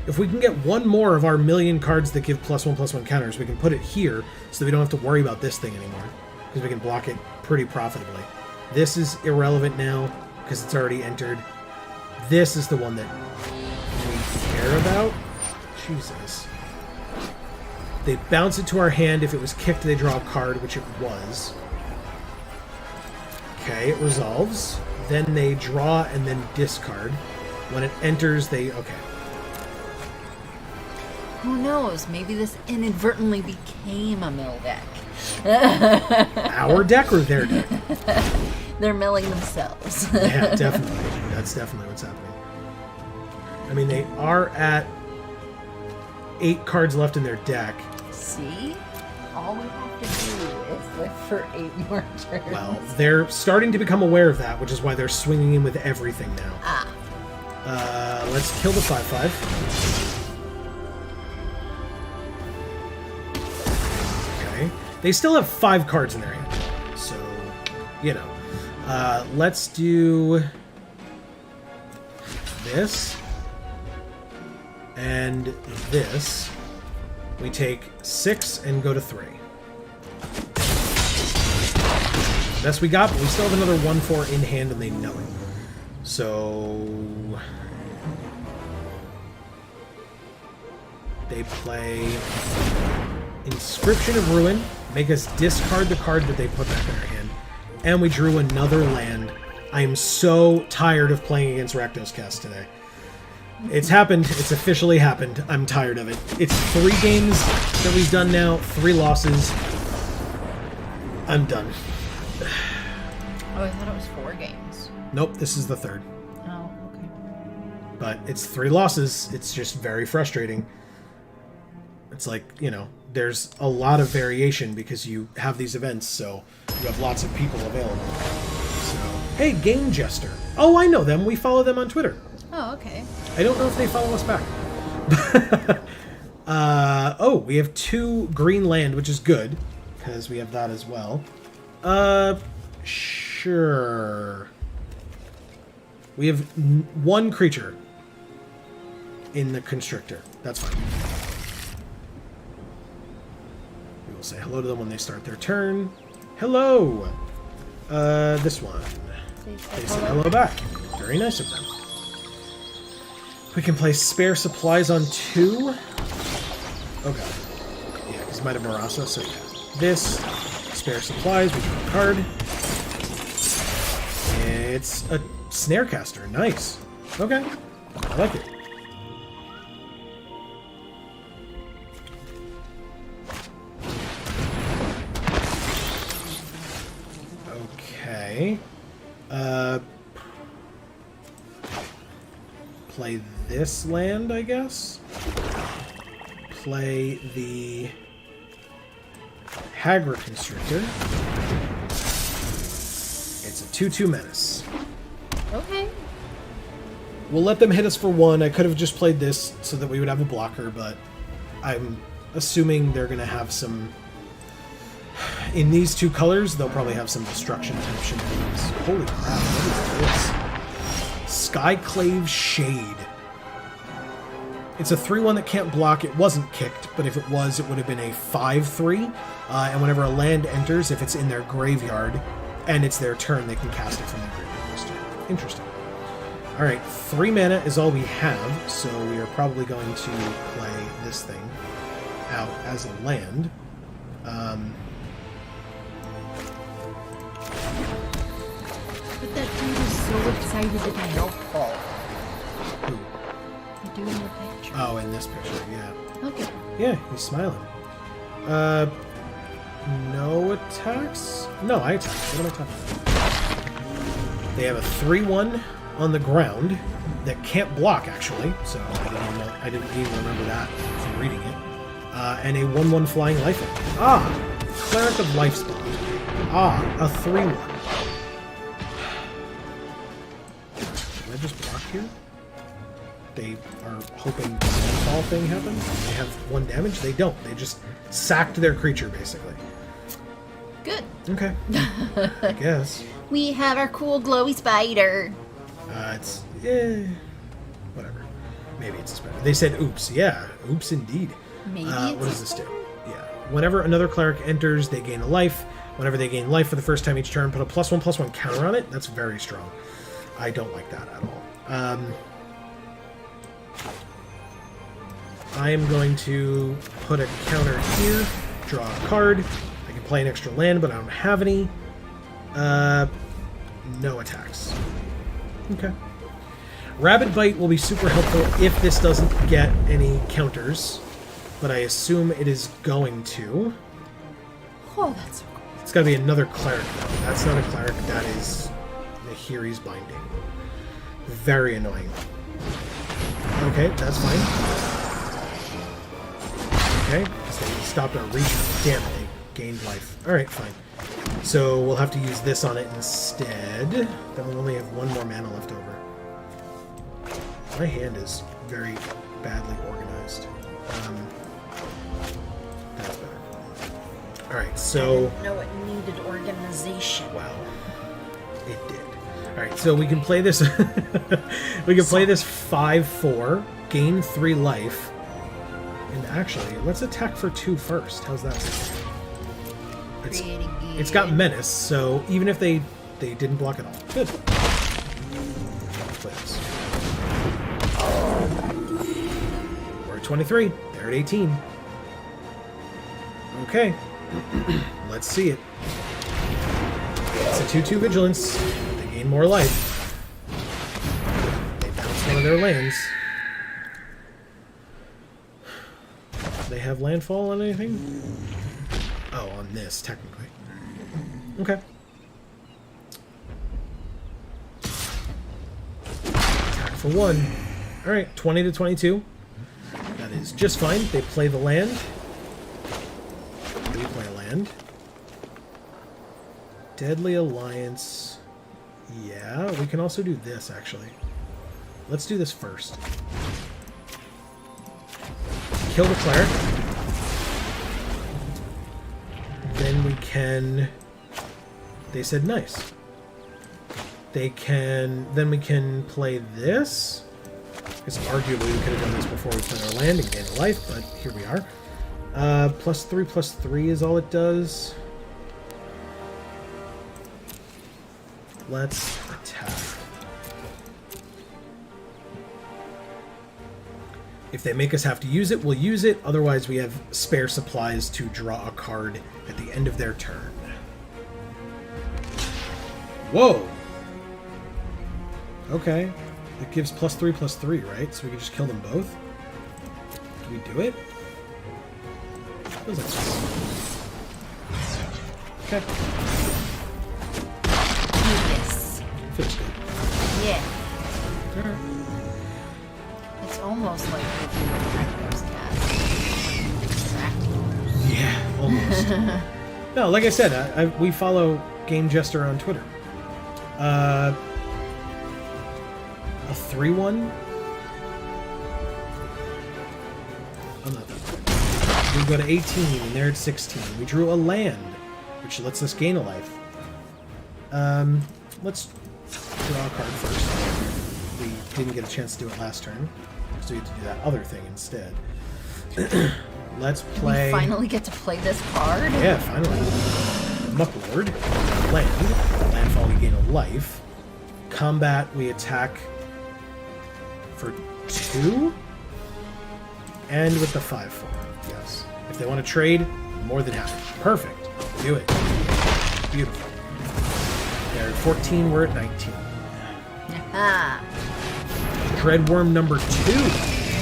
If we can get 1 more of our million cards that give +1/+1 counters, we can put it here, so we don't have to worry about this thing anymore, because we can block it pretty profitably. This is irrelevant now, because it's already entered. This is the one that we care about. Jesus. They bounce it to our hand. If it was kicked, they draw a card, which it was. Okay, it resolves. Then they draw and then discard. When it enters, they... Okay. Who knows? Maybe this inadvertently became a mill deck. Our deck or their deck? They're milling themselves. Yeah, definitely. That's definitely what's happening. I mean, they are at 8 cards left in their deck. See? All we have to do is live for 8 more turns. Well, they're starting to become aware of that, which is why they're swinging in with everything now. Ah. Let's kill the 5/5. Okay. They still have 5 cards in their hand. So, you know. Let's do... this and this. We take 6 and go to 3. Best we got, but we still have another 1/4 in hand and they know it. So they play Inscription of Ruin, make us discard the card that they put back in our hand, and we drew another land. I am so tired of playing against Rakdos Cast today. It's happened. It's officially happened. I'm tired of it. It's 3 games that we've done now, 3 losses. I'm done. Oh, I thought it was 4 games. Nope, this is the 3rd. Oh, okay. But it's 3 losses. It's just very frustrating. It's like, you know, there's a lot of variation because you have these events, so you have lots of people available. So, hey, Game Jester. Oh, I know them. We follow them on Twitter. Oh, okay. I don't know if they follow us back. Oh, we have 2 green land, which is good, because we have that as well. Sure. We have 1 creature in the Constrictor. That's fine. We will say hello to them when they start their turn. Hello! This one. They said hello back. Very nice of them. We can play spare supplies on 2. Oh god. Yeah, because might have Marasa, so yeah. This, spare supplies, we draw a card. It's a Snarecaster. Nice. Okay. I like it. Okay. Play this land, I guess. Play the Hagra Constrictor. It's a 2/2 menace. Okay. We'll let them hit us for 1. I could have just played this so that we would have a blocker, but I'm assuming they're going to have some... In these 2 colors, they'll probably have some destruction type shenanigans. Holy crap, what is this? Skyclave Shade. It's a 3/1 that can't block. It wasn't kicked, but if it was, it would have been a 5/3. And whenever a land enters, if it's in their graveyard and it's their turn, they can cast it from their graveyard this turn. Interesting. Alright, 3 mana is all we have, so we are probably going to play this thing out as a land. But that dude is so excited to be helpful. Who? The dude in the picture. Oh, in this picture, yeah. Okay. Yeah, he's smiling. No attacks? No, I attack. What am I talking about? They have a 3/1 on the ground that can't block, actually, so I didn't even remember that from reading it. And a 1/1 flying life. Ah! Cleric of Lifespawn. Ah, a 3/1. Did I just block here? They are hoping the fall thing happens. They have 1 damage. They don't. They just sacked their creature, basically. Good. Okay. I guess. We have our cool glowy spider. It's... whatever. Maybe it's a spider. They said oops. Yeah, oops indeed. Maybe What does this do? Yeah. Whenever another cleric enters, they gain a life. Whenever they gain life for the first time each turn, put a +1/+1 counter on it. That's very strong. I don't like that at all. I am going to put a counter here, draw a card. I can play an extra land, but I don't have any. No attacks. Okay. Rabid Bite will be super helpful if this doesn't get any counters, but I assume it is going to. Oh, that's so cool. It's got to be another cleric, though. That's not a cleric, that is Nahiri's Binding. Very annoying. Okay, that's fine. Okay, so they stopped our reach. Damn it, they gained life. Alright, fine. So we'll have to use this on it instead. Then we'll only have 1 more mana left over. My hand is very badly organized. That's better. Alright, so... No, it needed organization. Wow. It did. Alright, so we can play this... we can play this 5-4, gain 3 life, and actually, let's attack for 2 first. How's that? It's got Menace, so even if they didn't block at all. Good. Let's play this. We're at 23. They're at 18. Okay. Let's see it. It's a 2-2 Vigilance. They gain more life. They bounce one of their lands. Do they have landfall on anything? Oh, on this, technically. Okay. Attack for 1. Alright, 20 to 22. That is just fine. They play the land. We play a land. Deadly Alliance. Yeah, we can also do this, actually. Let's do this first. Kill the cleric. Then we can... They said nice. They can... Then we can play this. Because arguably we could have done this before we played our land and gained a life, but here we are. +3/+3 is all it does. Let's attack. If they make us have to use it, we'll use it. Otherwise, we have spare supplies to draw a card at the end of their turn. Whoa! Okay. It gives +3/+3, right? So we can just kill them both? Do we do it? Feels like this. Okay. Yes. Feels good. Yeah. Alright. It's almost like we can attack those cats. Yeah, almost. No, like I said, we follow Game Jester on Twitter. A 3-1? I'm not that bad. We go to 18, and they're at 16. We drew a land, which lets us gain a life. Let's draw a card first. We didn't get a chance to do it last turn, so we had to do that other thing instead. Let's play... We finally get to play this card? Yeah, finally. Mucklord. Land. Landfall, we gain a life. Combat, we attack for 2. And with the 5-4. Yes. If they want to trade, more than happy. Perfect. Do it. Beautiful. They're at 14, we're at 19. Ah. Dreadworm number 2.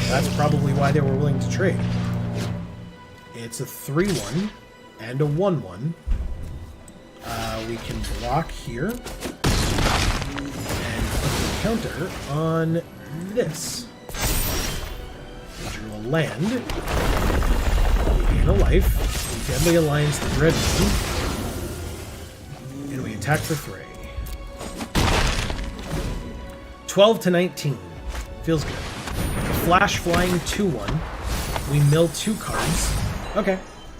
That's probably why they were willing to trade. It's a 3-1 and a 1-1. We can block here and put the counter on this. We drew a land. We gain a life. We Deadly Alliance the Dreadworm. And we attack for 3. 12 to 19. Feels good. Flash flying 2-1. We mill 2 cards. Okay.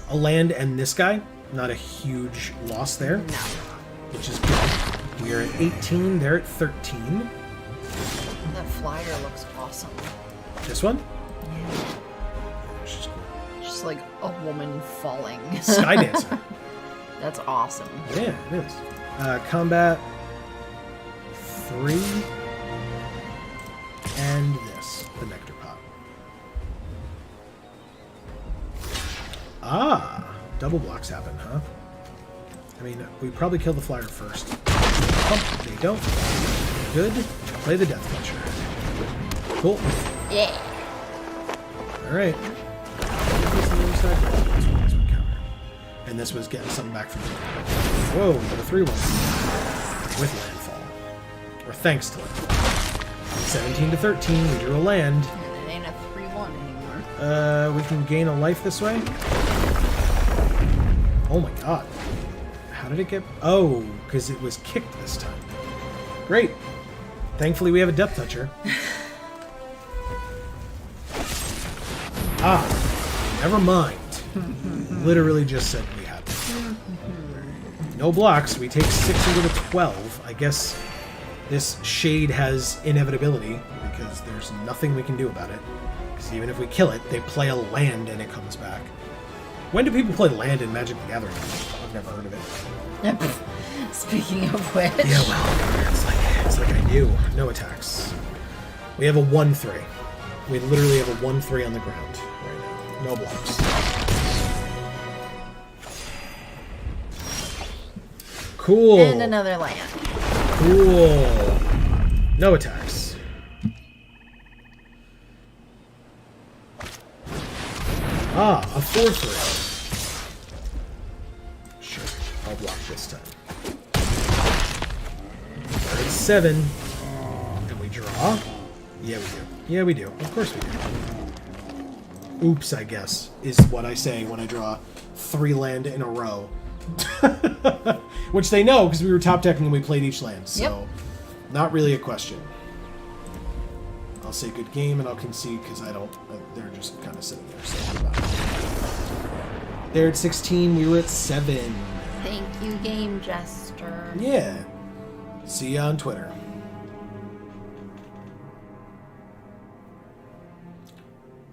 A land and this guy. Not a huge loss there. No. Which is good. We are at 18. They're at 13. That flyer looks awesome. This one? Yeah. Which is cool. Just like a woman falling. Sky Dancer. That's awesome. Yeah, it is. Combat 3. And this. The Nectar Pot. Ah! Double blocks happen, huh? I mean, we probably kill the flyer first. Oh, they don't. Good. Play the Death Catcher. Cool. Yeah. Alright. And this was getting something back from the... Whoa, we got a 3-1. With landfall. Or thanks to landfall. 17 to 13, we drew a land. And it ain't a 3-1 anymore. We can gain a life this way. Oh my god. How did it get... Oh, because it was kicked this time. Great. Thankfully we have a Depth Toucher. Ah, never mind. Literally just said we had. No blocks. We take 6 into the 12. I guess This shade has inevitability, because there's nothing we can do about it. Because even if we kill it, they play a land and it comes back. When do people play land in Magic the Gathering? I've never heard of it. Speaking of which... Yeah, well, it's like I knew. No attacks. We have a 1/3. We literally have a 1/3 on the ground right now. No blocks. Cool. And another land. Cool. No attacks. Ah, a 4/3. Sure, I'll block this time. We're at 7. And we draw. Yeah, we do. Yeah, we do. Of course we do. Oops, I guess, is what I say when I draw 3 land in a row. Which they know, because we were top decking and we played each land, so Yep. Not really a question. I'll say good game and I'll concede because they're just kind of sitting there. So they're at 16, we were at 7. Thank you, Game Jester. Yeah. See ya on Twitter.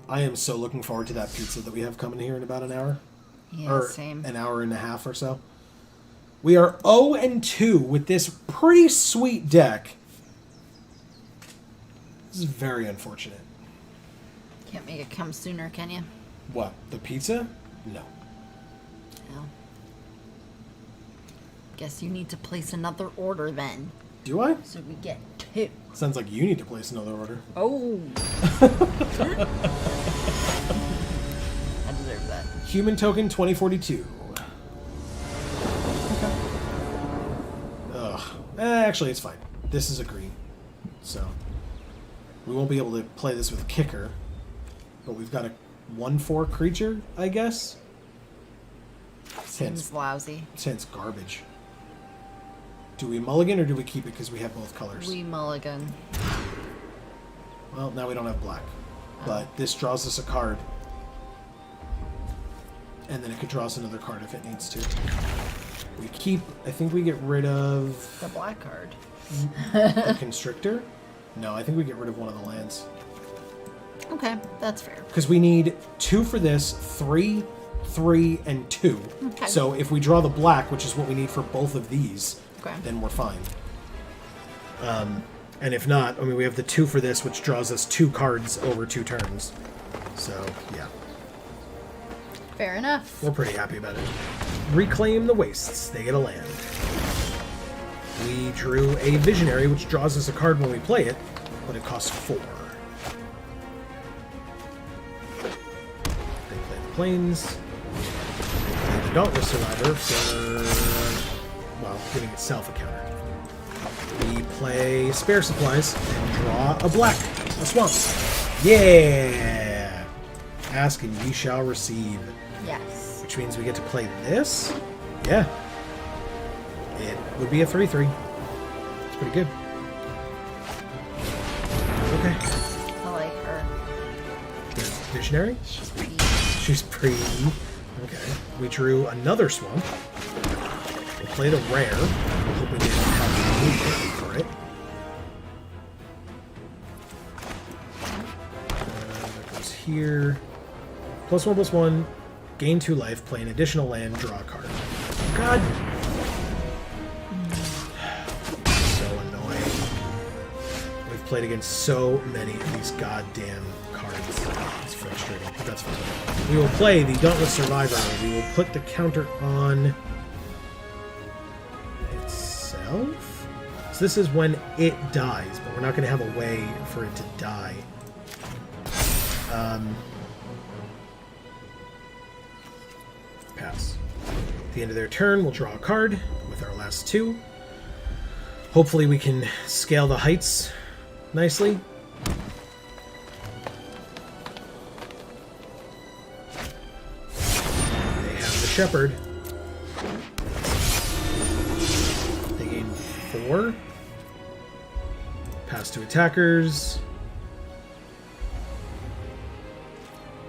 I am so looking forward to that pizza that we have coming here in about an hour. Yeah, Or same. an hour and a half or so. We are 0-2 with this pretty sweet deck. This is very unfortunate. Can't make it come sooner, can you? What? The pizza? No. No. Guess you need to place another order then. Do I? So we get 2. Sounds like you need to place another order. Oh. I deserve that. Human token 2042. Ugh. Actually, it's fine. This is a green. So, we won't be able to play this with kicker. But we've got a 1/4 creature, I guess. Seems lousy. Since garbage. Do we mulligan or do we keep it because we have both colors? We mulligan. Well, now we don't have black. But this draws us a card. And then it could draw us another card if it needs to. We keep... I think we get rid of... The black card. the Constrictor? No, I think we get rid of one of the lands. Okay, that's fair. Because we need 2 for this, 3, 3, and 2. Okay. So if we draw the black, which is what we need for both of these, Okay. then we're fine. And if not, I mean, we have the 2 for this, which draws us 2 cards over 2 turns. So, yeah. Fair enough. We're pretty happy about it. Reclaim the Wastes. They get a land. We drew a Visionary, which draws us a card when we play it, but it costs 4. They play the Plains. They play the Dauntless Survivor for, well, giving itself a counter. We play Spare Supplies and draw a black, a Swamp. Yeah! Ask and ye shall receive. Yes. Which means we get to play this? Yeah. It would be a 3/3. It's pretty good. Okay. I like her. Visionary? She's pretty. She's pretty. Okay. We drew another Swamp. We played a rare. Hoping we didn't have the movement for it. That goes here. +1/+1. Gain 2 life, play an additional land, draw a card. God! So annoying. We've played against so many of these goddamn cards. It's frustrating, but that's fine. We will play the Dauntless Survivor. We will put the counter on itself. So this is when it dies, but we're not going to have a way for it to die. Pass. At the end of their turn, we'll draw a card with our last 2. Hopefully we can scale the heights nicely. They have the Shepherd. They gain 4. Pass to attackers.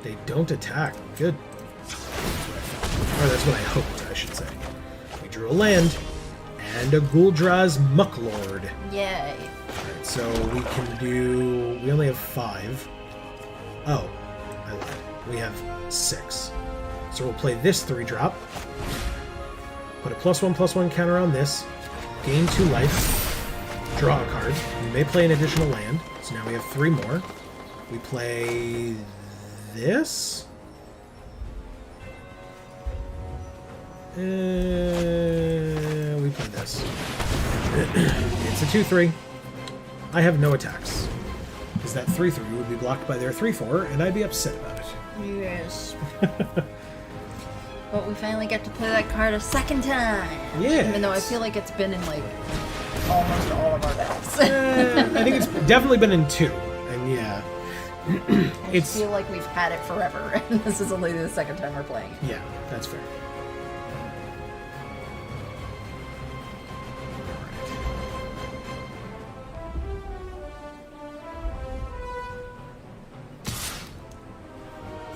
They don't attack. Good. Or that's what I hoped, I should say. We drew a land, And a Guldraz Mucklord. Yay. Alright, so we can do... We only have 5. Oh, I lied. We have 6. So we'll play this 3-drop. Put a +1/+1 counter on this. Gain 2 life. Draw a card. We may play an additional land. So now we have 3 more. We play this. We play this. It's a 2/3. I have no attacks. Because that 3/3 would be blocked by their 3/4, and I'd be upset about it. Yes. But we finally get to play that card a second time. Yeah. Even though I feel like it's been in, like, almost all of our decks. I think it's definitely been in 2. And yeah. I feel like we've had it forever, and this is only the second time we're playing it. Yeah, that's fair.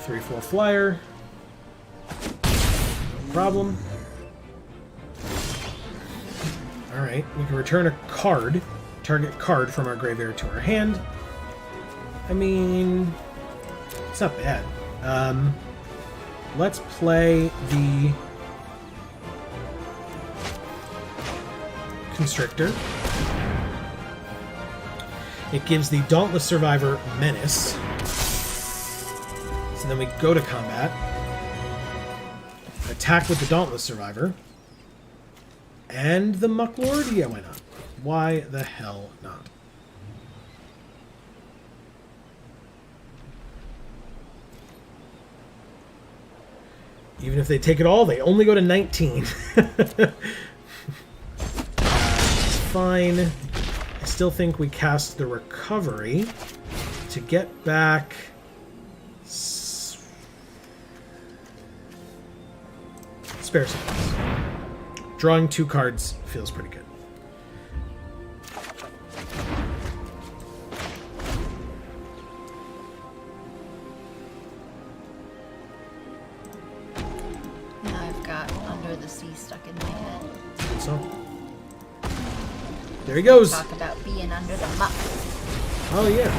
Alright. 3/4 flyer. No problem. Alright, we can return a card, target card from our graveyard to our hand. I mean, it's not bad. Let's play the Constrictor. It gives the Dauntless Survivor Menace. So then we go to combat. Attack with the Dauntless Survivor. And the Mucklord? Yeah, why not? Why the hell not? Even if they take it all, they only go to 19. It's fine. I still think we cast the Recovery to get back... Spare Seconds. Drawing 2 cards feels pretty good. Now I've got Under the Sea stuck in my head. So, there he goes. Talk about being under the muck. Oh yeah,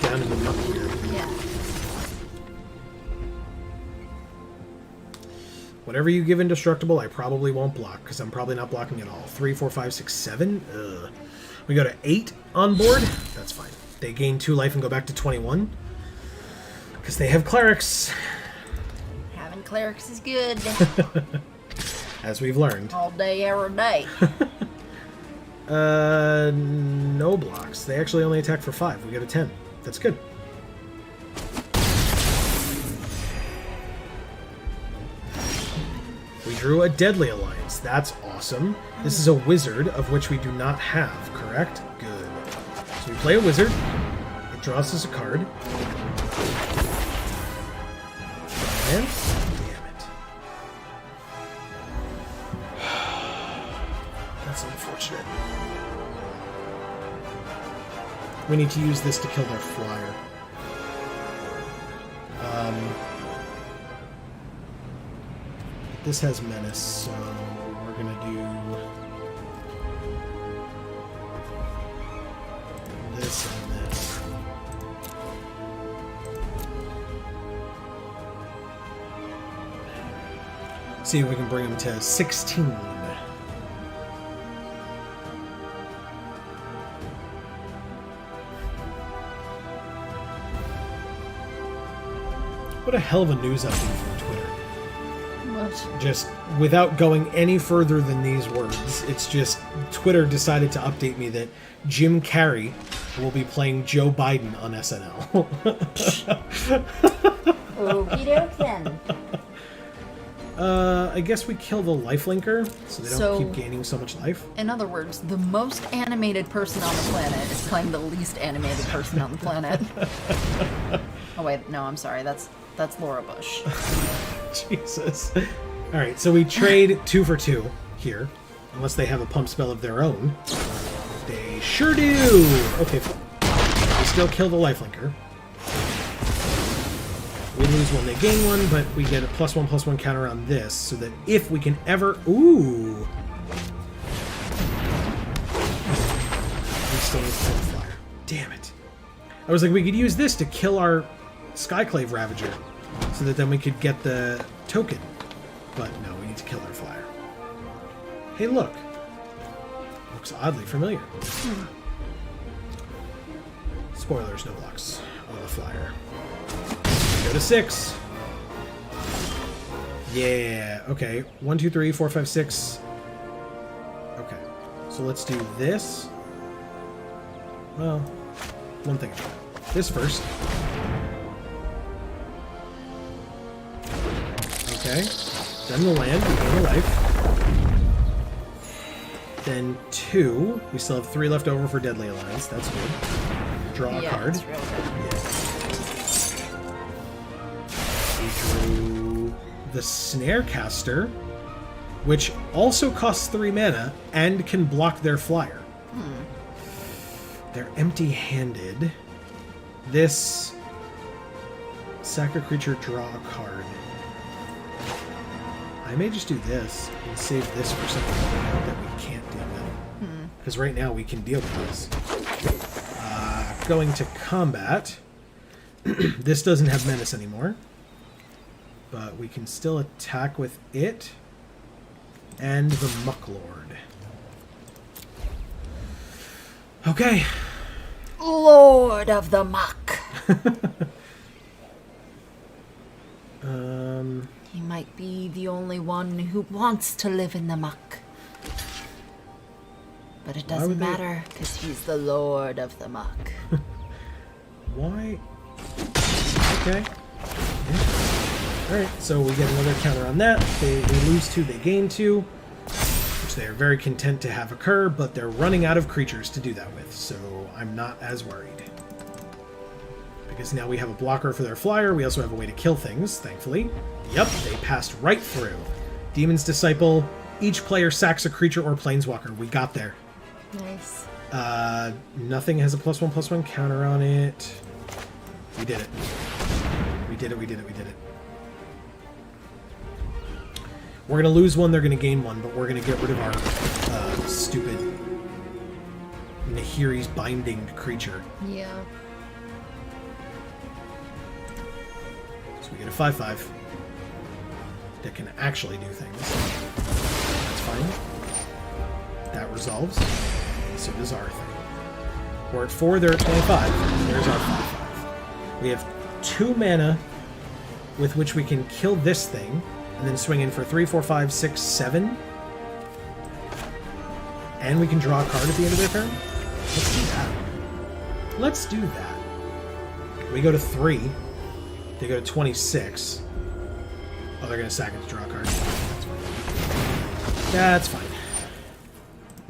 down in the muck here. Yeah. Whatever you give indestructible, I probably won't block, because I'm probably not blocking at all. 3, 4, 5, 6, 7. Ugh. We go to 8 on board. That's fine. They gain 2 life and go back to 21. Because they have clerics. Having clerics is good. As we've learned. All day, every day. No blocks. They actually only attack for 5. We get a 10. That's good. We drew a Deadly Alliance. That's awesome. This is a wizard, of which we do not have, correct? Good. So we play a wizard. It draws us a card. And... damn it. That's unfortunate. We need to use this to kill their flyer. This has Menace, so we're gonna do this and this. See if we can bring him to 16. What a hell of a news update from Twitter. Just without going any further than these words, it's just Twitter decided to update me that Jim Carrey will be playing Joe Biden on SNL. Okie doke then. I guess we kill the lifelinker so they don't keep gaining so much life. In other words, the most animated person on the planet is playing the least animated person on the planet. Oh wait, no, I'm sorry. That's Laura Bush. Jesus. Alright, so we trade 2 for 2 here. Unless they have a pump spell of their own. They sure do! Okay, fine. We still kill the lifelinker. We lose 1, they gain 1, but we get a +1/+1 counter on this, so that if we can ever... Ooh! I was like, we could use this to kill our Skyclave Ravager, so that then we could get the token. But no, we need to kill our flyer. Hey, look. Looks oddly familiar. Spoilers, no blocks on the flyer. Go to 6. Yeah, okay. 1, 2, 3, 4, 5, 6. Okay. So let's do this. Well, one thing at a time. This first. Okay. Then the land, we gain a life. Then 2. We still have 3 left over for Deadly Alliance. That's good. Draw a card. That's real good. Yeah. We drew the Snarecaster, which also costs 3 mana and can block their flyer. They're empty-handed. This sack a creature, draw a card. I may just do this and save this for something that we can't deal with. Because right now we can deal with this. Going to combat. This doesn't have menace anymore. But we can still attack with it and the Mucklord. Okay. Lord of the Muck. He might be the only one who wants to live in the muck. But it doesn't matter, because he's the Lord of the Muck. Why? Okay. Alright, so we get another counter on that. They lose 2, they gain 2. Which they are very content to have occur, but they're running out of creatures to do that with, so I'm not as worried. Because now we have a blocker for their flyer, we also have a way to kill things, thankfully. Yep, they passed right through. Demon's Disciple, each player sacks a creature or planeswalker. We got there. Nice. Nothing has a +1/+1 counter on it. We did it. We did it, we did it, we did it. We're going to lose 1, they're going to gain 1, but we're going to get rid of our stupid Nahiri's Binding creature. Yeah. So we get a 5/5 that can actually do things. That's fine. That resolves. And so does our thing. We're at 4, they're at 25. There's our 5/5. We have 2 mana with which we can kill this thing. And then swing in for 3, 4, 5, 6, 7. And we can draw a card at the end of their turn? Let's do that. Let's do that. We go to 3. They go to 26. Oh, they're going to sack it to draw a card. That's fine.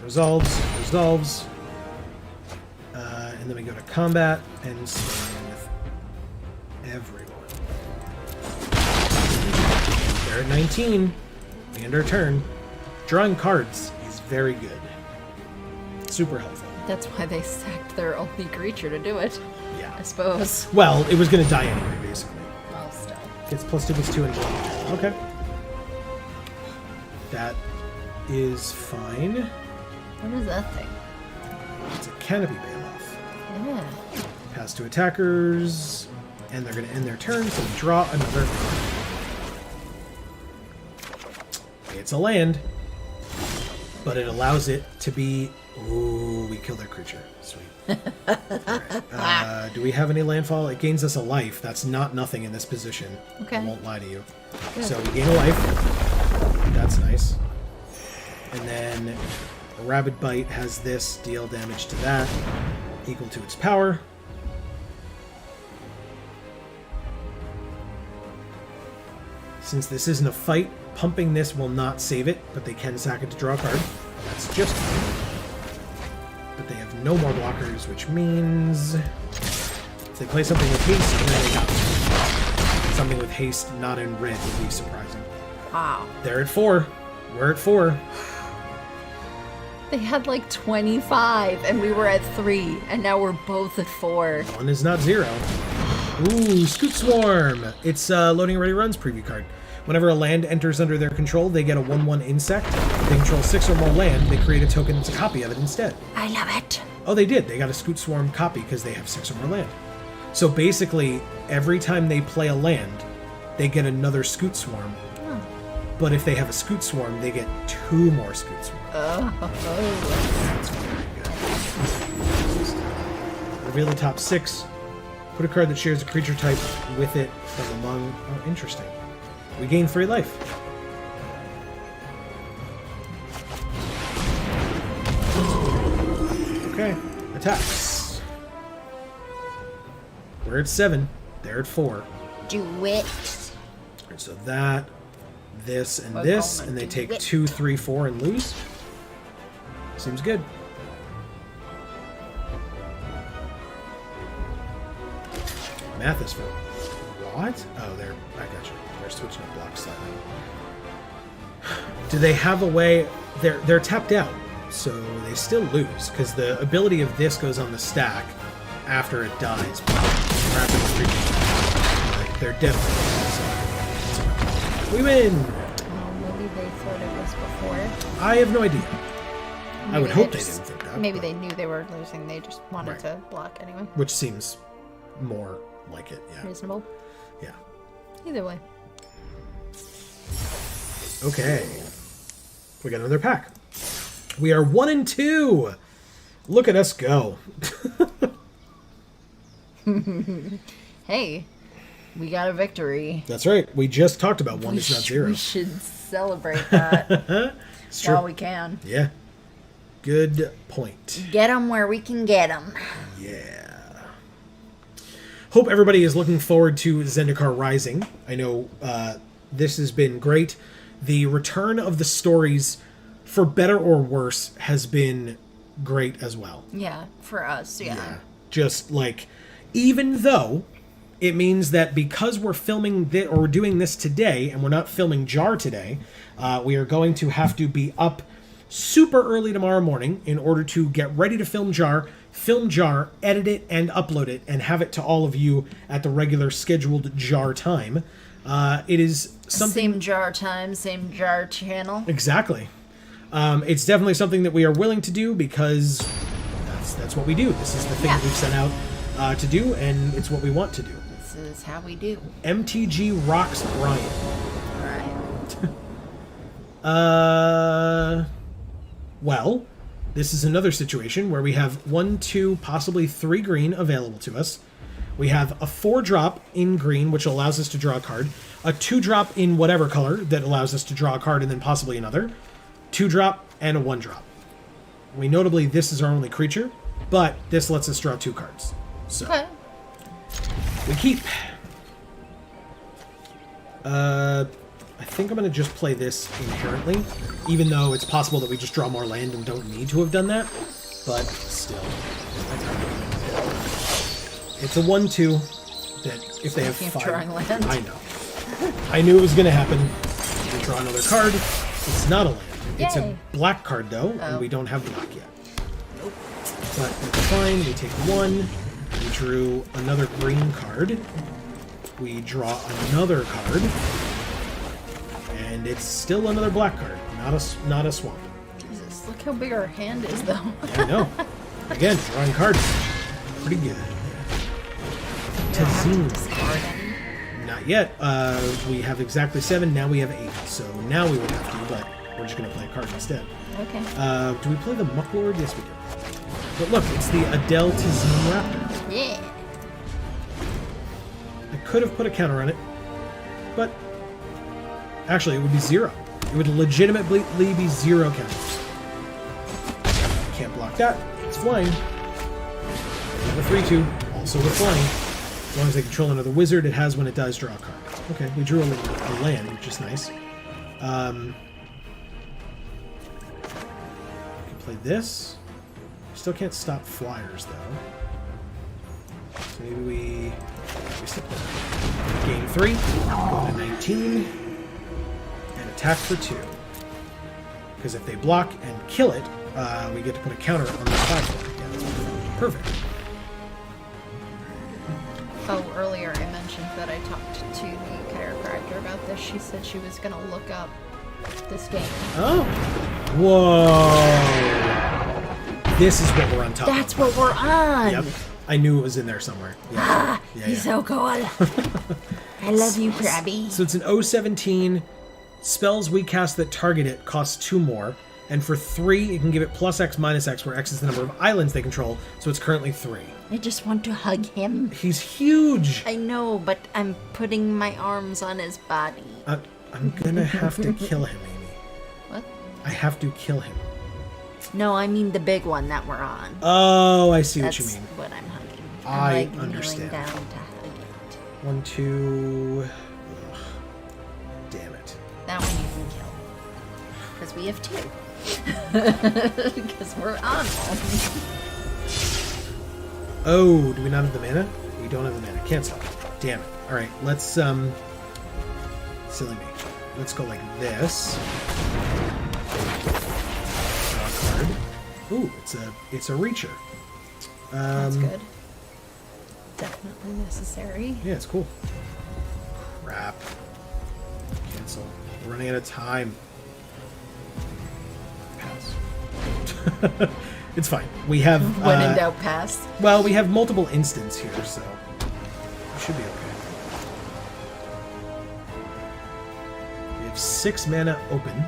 Resolves. Resolves. And then we go to combat and swing with everyone. They're at 19. We end our turn. Drawing cards is very good. Super helpful. That's why they sacked their only creature to do it, Yeah. I suppose. Well, it was going to die anyway, basically. Well, still. Gets +2/+2 and draw. Okay. That is fine. What is that thing? It's a Canopy Bailoff. Yeah. Pass to attackers, and they're going to end their turn, so we draw another card. It's a land, but it allows it to be... Ooh, we kill their creature. Sweet. Right. Do we have any landfall? It gains us a life. That's not nothing in this position. Okay. I won't lie to you. Good. So we gain a life. That's nice. And then a Rabid Bite has this, deal damage to that, equal to its power. Since this isn't a fight, pumping this will not save it, but they can sack it to draw a card. That's just fine. But they have no more blockers, which means if they play something with haste, then they got it. Something with haste not in red would be surprising. Wow. They're at 4. We're at 4. They had like 25, and we were at 3, and now we're both at 4. 1 is not 0. Ooh, Scoot Swarm! It's Loading Ready Runs preview card. Whenever a land enters under their control, they get a 1/1 insect. If they control 6 or more land, they create a token that's a copy of it instead. I love it. Oh, they did. They got a Scoot Swarm copy because they have 6 or more land. So basically, every time they play a land, they get another Scoot Swarm. Oh. But if they have a Scoot Swarm, they get 2 more Scoot Swarms. That's very good. Reveal the top 6. Put a card that shares a creature type with it from among... Oh, interesting. We gain 3 life. Okay. Attacks. We're at 7. They're at 4. Do it. Alright, so that, this, and We're this, gonna and they do take it. 2, 3, 4, and lose. Seems good. Math is for what? Oh, I got you. They're switching up blocks slightly. Do they have a way? They're tapped out, so they still lose because the ability of this goes on the stack after it dies. Or after the creature. Like, they're definitely. So, we win. Maybe they thought it was before. I have no idea. I would Maybe hope they just- didn't think that. Maybe but- they knew they were losing. They just wanted Right. to block anyway. Which seems more like it. Yeah. Reasonable. Yeah. Either way. Okay. We got another pack. We are 1 and 2. Look at us go. Hey, we got a victory. That's right. We just talked about 1 is not 0. We should celebrate that It's true. while we can. Yeah. Good point. Get them where we can get them. Yeah. Hope everybody is looking forward to Zendikar Rising. I know this has been great. The return of the stories, for better or worse, has been great as well. Yeah, for us, yeah. Just like, even though it means that because we're filming this, or we're doing this today, and we're not filming Jar today, we are going to have to be up super early tomorrow morning in order to get ready to film Jar, edit it, and upload it, and have it to all of you at the regular scheduled Jar time. It is something... Same Jar time, same Jar channel. Exactly. It's definitely something that we are willing to do because that's what we do. This is the thing that we've set out to do, and it's what we want to do. This is how we do. MTG rocks Brian. Alright. Well, this is another situation where we have 1, 2, possibly 3 green available to us. We have a 4-drop in green, which allows us to draw a card. A 2-drop in whatever color that allows us to draw a card and then possibly another. 2-drop and a 1-drop. Notably, this is our only creature, but this lets us draw 2 cards. So, Okay. we keep. I think I'm going to just play this inherently, even though it's possible that we just draw more land and don't need to have done that. But still. It's a 1/2 that if they have Keep 5... drawing land. I know. I knew it was going to happen. We draw another card. It's not a land. It's a Yay. black card, though, and we don't have black yet. But it's fine. We take 1. We drew another green card. We draw another card. And it's still another black card, not a swamp. Jesus, look how big our hand is, though. Yeah, I know. Again, drawing cards. Pretty good. Tazeen. Discarding. Not yet. We have exactly 7. Now we have 8. So now we would have to, but we're just going to play a card instead. Okay. Do we play the Mucklord? Yes, we do. But look, it's the Adele Tazeen Raptor. Yeah. I could have put a counter on it, but actually it would be 0. It would legitimately be 0 counters. Can't block that. It's flying. We have a 3/2. Also with flying. As long as they control another wizard, it has when it dies draw a card. Okay, we drew a land, which is nice. We can play this. Still can't stop flyers though. So maybe we stick with it. Game 3. Go to 19. And attack for 2. Because if they block and kill it, we get to put a counter on the platform. Yeah, that's perfect. Oh, earlier I mentioned that I talked to the chiropractor about this. She said she was going to look up this game. Oh. Whoa. This is what we're on top That's of. what we're on! Yep. I knew it was in there somewhere. Yeah. He's so cool. I love you, Krabby. So it's an 017. Spells we cast that target it cost 2 more. And for 3, you can give it plus X minus X, where X is the number of islands they control. So it's currently 3. I just want to hug him. He's huge. I know, but I'm putting my arms on his body. I'm gonna have to kill him, Amy. What? I have to kill him. No, I mean the big one that we're on. Oh, I see That's what you mean. what I'm hugging. I I'm understand. Kneeling down to hug it. 1, 2. Ugh. Damn it. That one you can kill. Because we have 2. Because we're on one. Oh, do we not have the mana? We don't have the mana. Cancel. Damn it. Alright, let's, silly me. Let's go like this. Draw a card. Ooh, it's a reacher. That's good. Definitely necessary. Yeah, it's cool. Crap. Cancel. We're running out of time. Pass. It's fine. We have... When in doubt, pass. Well, we have multiple instants here, so... we should be okay. We have 6 mana open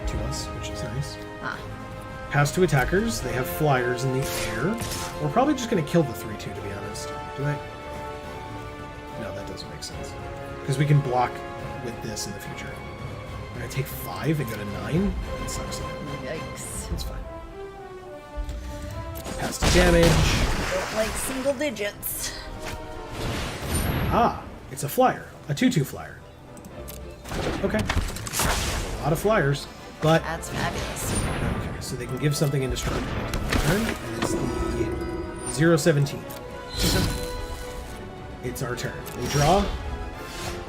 to us, which is nice. Pass to attackers. They have flyers in the air. We're probably just going to kill the 3-2, to be honest. Do I? No, that doesn't make sense. Because we can block with this in the future. I'm going to take 5 and go to 9. That sucks. Yikes. It's fine. Pass to damage. Don't like single digits. Ah, it's a flyer. A 2-2 flyer. Okay. A lot of flyers, but... That's fabulous. Okay, so they can give something indestructible to the turn, and it's the 017. It's our turn. We draw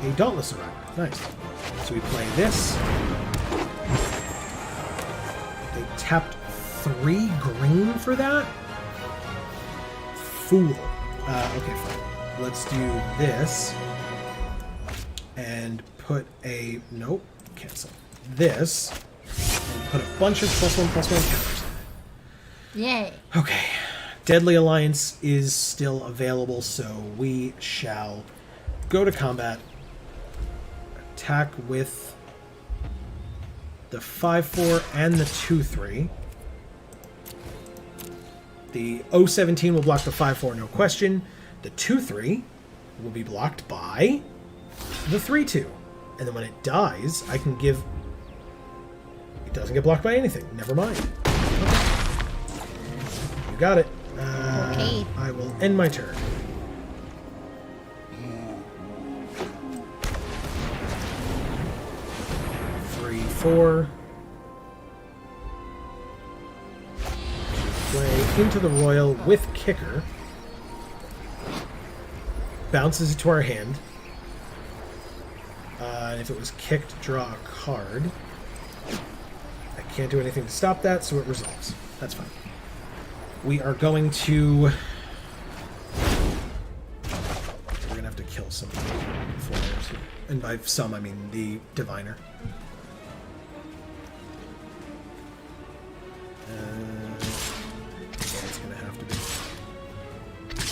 a Dauntless Survivor. Nice. So we play this. They tapped 3 green for that? Fool. Okay, fine. Let's do this. And put a... Nope. Cancel. This. And put a bunch of +1/+1 counters in it. Yay. Okay. Deadly Alliance is still available, so we shall go to combat. Attack with the 5-4 and the 2-3. The 017 will block the 5-4, no question. The 2-3 will be blocked by the 3-2. And then when it dies, I can give... It doesn't get blocked by anything. Never mind. Okay. You got it. Okay. I will end my turn. Three, 4. Play into the Royal with Kicker. Bounces it to our hand. And if it was kicked, draw a card. I can't do anything to stop that, so it resolves. That's fine. We are going to... We're going to have to kill some flyers here. And by some, I mean the Diviner. It's going to have to be.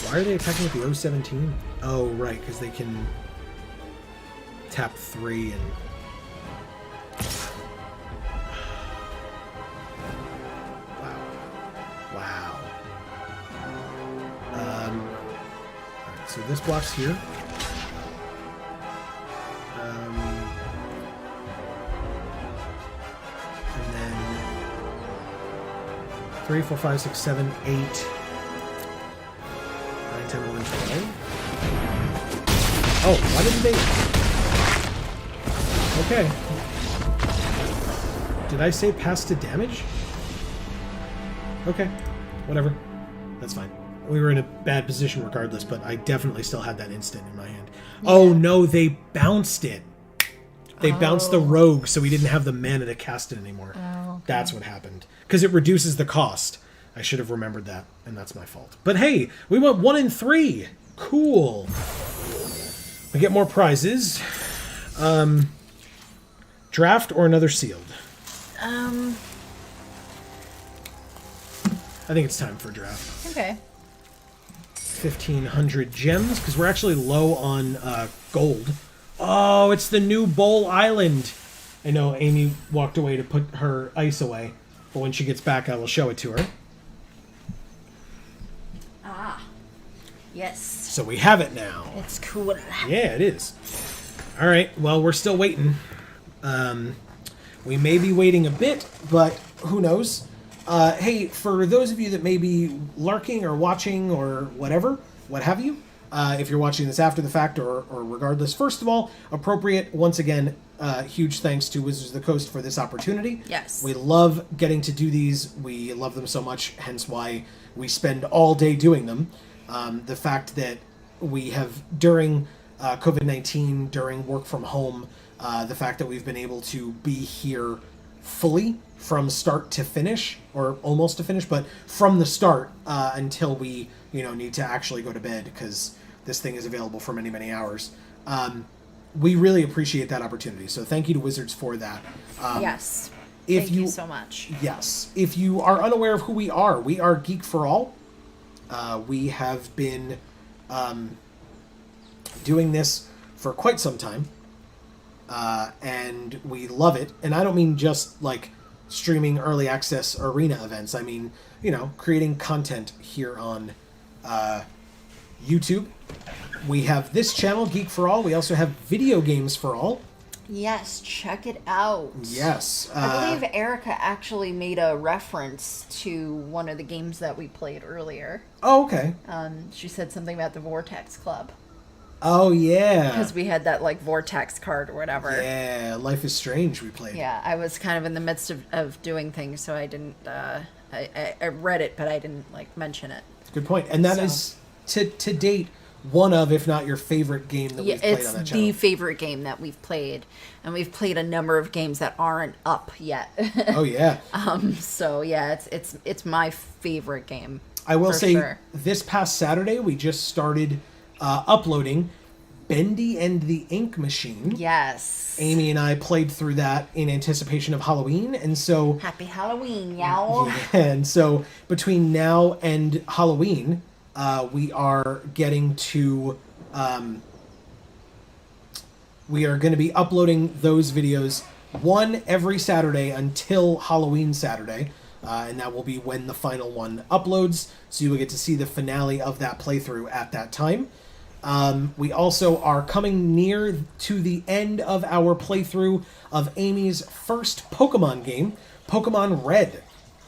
Why are they attacking with the 017? Oh, right, because they can tap 3 and... Wow. Alright, so this blocks here. And then 3, 4, 5, 6, 7, 8, 9, 10, 11, 12. Oh, why didn't they... Okay. Did I say pass to damage? Okay. Whatever. That's fine. We were in a bad position regardless, but I definitely still had that instant in my hand. Yeah. Oh, no, they bounced it. They bounced the rogue, so we didn't have the mana to cast it anymore. Oh, okay. That's what happened. Because it reduces the cost. I should have remembered that, and that's my fault. But hey, we went 1 and 3. Cool. We get more prizes. Draft or another sealed? I think it's time for draft. Okay. 1,500 gems, because we're actually low on gold. Oh, it's the new Bowl Island. I know Amy walked away to put her ice away, but when she gets back, I will show it to her. Ah, yes. So we have it now. It's cool. Yeah, it is. All right, well, we're still waiting. We may be waiting a bit, but who knows? Hey, for those of you that may be lurking or watching or whatever, what have you, if you're watching this after the fact or regardless, first of all, appropriate, once again, huge thanks to Wizards of the Coast for this opportunity. Yes. We love getting to do these. We love them so much, hence why we spend all day doing them. The fact that we have, during COVID-19, during work from home, the fact that we've been able to be here fully from start to finish, or almost to finish, but from the start until we, need to actually go to bed, because this thing is available for many, many hours. We really appreciate that opportunity. So thank you to Wizards for that. Yes. Thank you so much. Yes. If you are unaware of who we are Geek for All. We have been doing this for quite some time. And we love it. And I don't mean just like streaming early access arena events. I mean, creating content here on YouTube. We have this channel, Geek for All. We also have Video Games for All. Yes, check it out. Yes. I believe Erica actually made a reference to one of the games that we played earlier. Oh, okay. She said something about the Vortex Club. Oh, yeah. Because we had that, Vortex card or whatever. Yeah, Life is Strange we played. Yeah, I was kind of in the midst of doing things, so I didn't, I read it, but I didn't, mention it. Good point. And that is, to date, one of, if not your favorite game that we've played on that channel. It's the favorite game that we've played. And we've played a number of games that aren't up yet. Oh, yeah. So, yeah, it's my favorite game. I will say, this past Saturday, we just started uploading Bendy and the Ink Machine. Yes. Amy and I played through that in anticipation of Halloween, and so... Happy Halloween, y'all. Yeah, and so between now and Halloween, we are getting to... we are going to be uploading those videos, one every Saturday until Halloween Saturday, and that will be when the final one uploads, so you will get to see the finale of that playthrough at that time. We also are coming near to the end of our playthrough of Amy's first Pokemon game, Pokemon Red.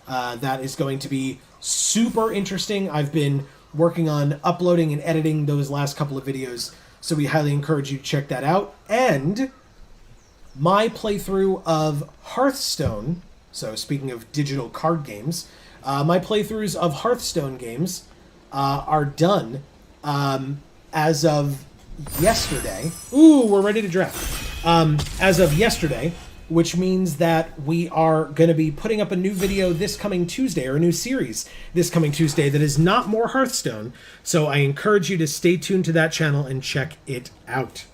That is going to be super interesting. I've been working on uploading and editing those last couple of videos, so we highly encourage you to check that out. And my playthrough of Hearthstone, so speaking of digital card games, my playthroughs of Hearthstone games are done as of yesterday. Ooh, we're ready to draft. As of yesterday, which means that we are going to be putting up a new video this coming Tuesday, or a new series this coming Tuesday that is not more Hearthstone. So I encourage you to stay tuned to that channel and check it out.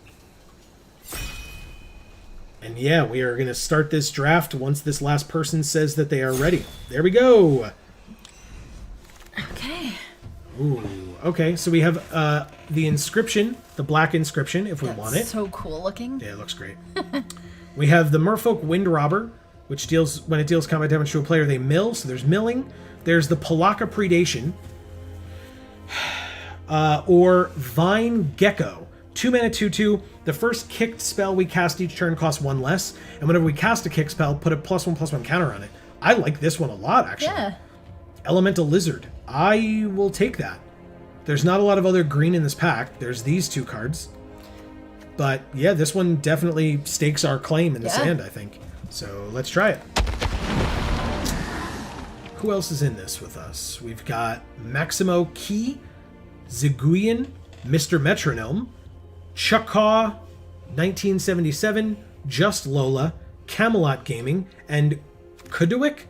And yeah, we are going to start this draft once this last person says that they are ready. There we go. Okay. Ooh, okay, so we have the inscription, the black inscription, if we want it. So cool looking. Yeah, it looks great. We have the Merfolk Wind Robber, which deals, when it deals combat damage to a player, they mill, so there's milling. There's the Palaka Predation, or Vine Gecko. 2-mana 2/2. The first kicked spell we cast each turn costs 1 less, and whenever we cast a kick spell, put a +1/+1 counter on it. I like this one a lot, actually. Yeah. Elemental Lizard. I will take that. There's not a lot of other green in this pack. There's these 2 cards. But yeah, this one definitely stakes our claim in the sand, I think. So let's try it. Who else is in this with us? We've got Maximo Key, Ziguian, Mr. Metronome, Chakaw, 1977, Just Lola, Camelot Gaming, and Kodowick?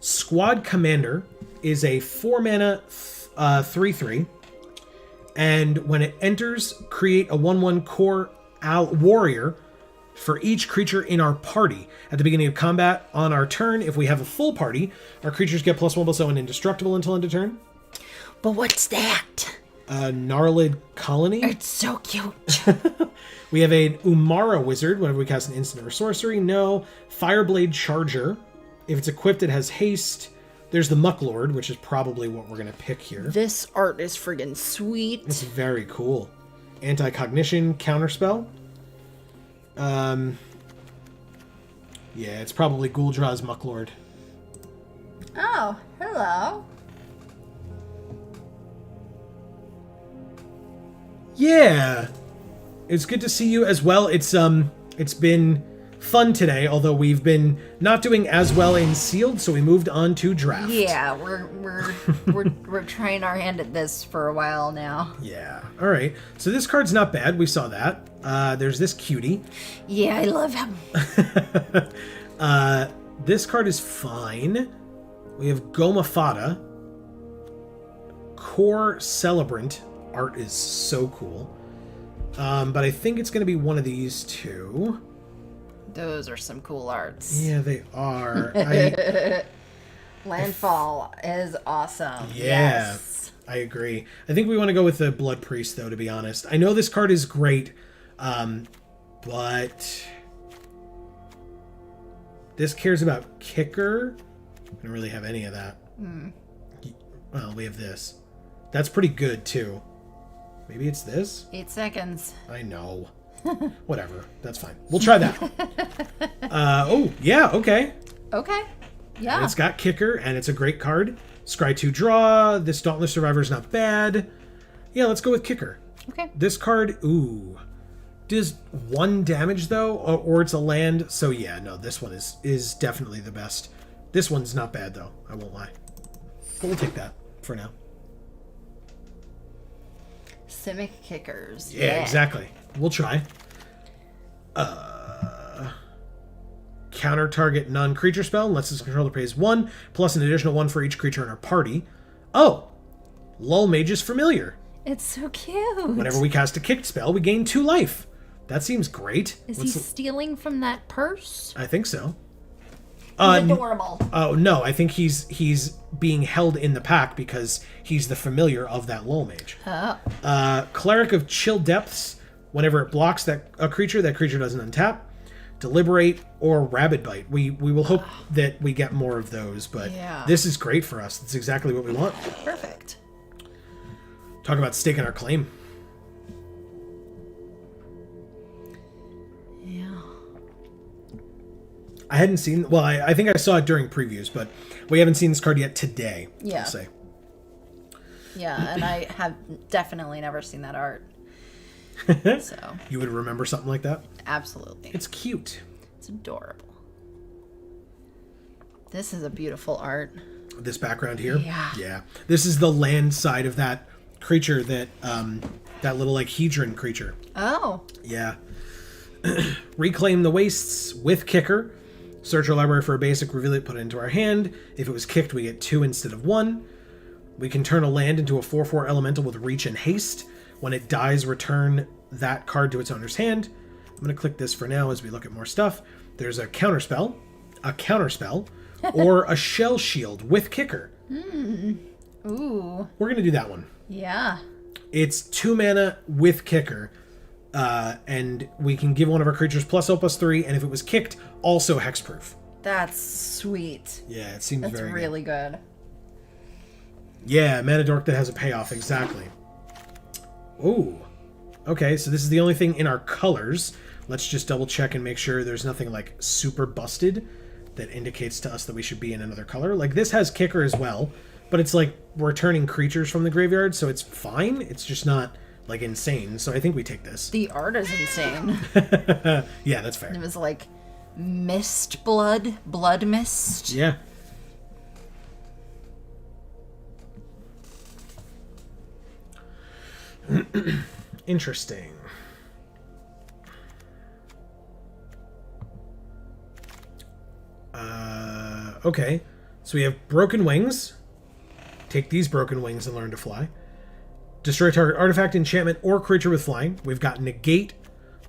Squad Commander is a 4-mana 3/3, and when it enters, create a 1/1 core warrior for each creature in our party. At the beginning of combat on our turn, if we have a full party, our creatures get +1/+0 and indestructible until end of turn. But what's that? Gnarlid Colony. It's so cute. We have a Umara Wizard. Whenever we cast an instant or sorcery, no. Fireblade Charger. If it's equipped, it has haste. There's the Mucklord, which is probably what we're going to pick here. This art is friggin' sweet. It's very cool. Anti-cognition, counterspell. Yeah, it's probably Guldra's Mucklord. Oh, hello. Yeah. It's good to see you as well. It's been fun today, although we've been not doing as well in sealed, so we moved on to draft. Yeah, we're trying our hand at this for a while now. Yeah. All right. So this card's not bad. We saw that. There's this cutie. Yeah, I love him. This card is fine. We have Goma Fada. Core Celebrant. Art is so cool. But I think it's going to be one of these two. Those are some cool arts. Yeah, they are. Landfall is awesome. Yeah, Yes. I agree. I think we want to go with the Blood Priest, though, to be honest. I know this card is great, but this cares about Kicker. I don't really have any of that. Well, we have this. That's pretty good, too. Maybe it's this? 8 seconds. I know. Whatever. That's fine. We'll try that. Oh, yeah, okay. Okay. And Yeah. it's got Kicker, and it's a great card. Scry 2 draw. This Dauntless Survivor is not bad. Yeah, let's go with Kicker. Okay. This card, ooh. Does 1 damage, though? Or it's a land. So, yeah, no, this one is definitely the best. This one's not bad, though. I won't lie. But we'll take that for now. Simic Kickers. Yeah, exactly. We'll try. Counter target non-creature spell unless its controller pays 1, plus an additional 1 for each creature in our party. Oh! Lull Mage's Familiar. It's so cute. Whenever we cast a kicked spell, we gain 2 life. That seems great. Is he stealing from that purse? I think so. He's adorable. Oh, no, I think he's being held in the pack because he's the familiar of that Lull Mage. Oh. Cleric of Chill Depths. Whenever it blocks a creature, that creature doesn't untap. Deliberate or Rabid Bite. We will hope that we get more of those, but Yeah. this is great for us. It's exactly what we want. Perfect. Talk about staking our claim. Yeah. I hadn't seen... Well, I think I saw it during previews, but we haven't seen this card yet today, Yeah. I'll say. Yeah, and I have definitely never seen that art. So, You would remember something like that? absolutely. It's cute. It's adorable. This is a beautiful art. This background here? Yeah. Yeah. This is the land side of that creature that... that little, like, Hedron creature. Oh. Yeah. Reclaim the Wastes with Kicker. Search our library for a basic, reveal it, put it into our hand. If it was kicked, we get 2 instead of 1. We can turn a land into a 4/4 elemental with Reach and Haste. When it dies, return that card to its owner's hand. I'm going to click this for now as we look at more stuff. There's a counterspell, or a Shell Shield with Kicker. Ooh. We're going to do that one. Yeah. It's 2 mana with Kicker, and we can give one of our creatures +0/+3, and if it was kicked, also hexproof. That's sweet. Yeah, it seems That's very really good. good. Yeah, mana dork that has a payoff, exactly. Ooh. Okay, so this is the only thing in our colors. Let's just double check and make sure there's nothing like super busted that indicates to us that we should be in another color. Like this has Kicker as well, but it's like returning creatures from the graveyard, so it's fine. It's just not like insane. So I think we take this. The art is insane. Yeah, that's fair. It was like mist blood mist. Yeah. Interesting. Okay. So we have Broken Wings. Take these Broken Wings and learn to fly. Destroy target artifact, enchantment, or creature with flying. We've got Negate,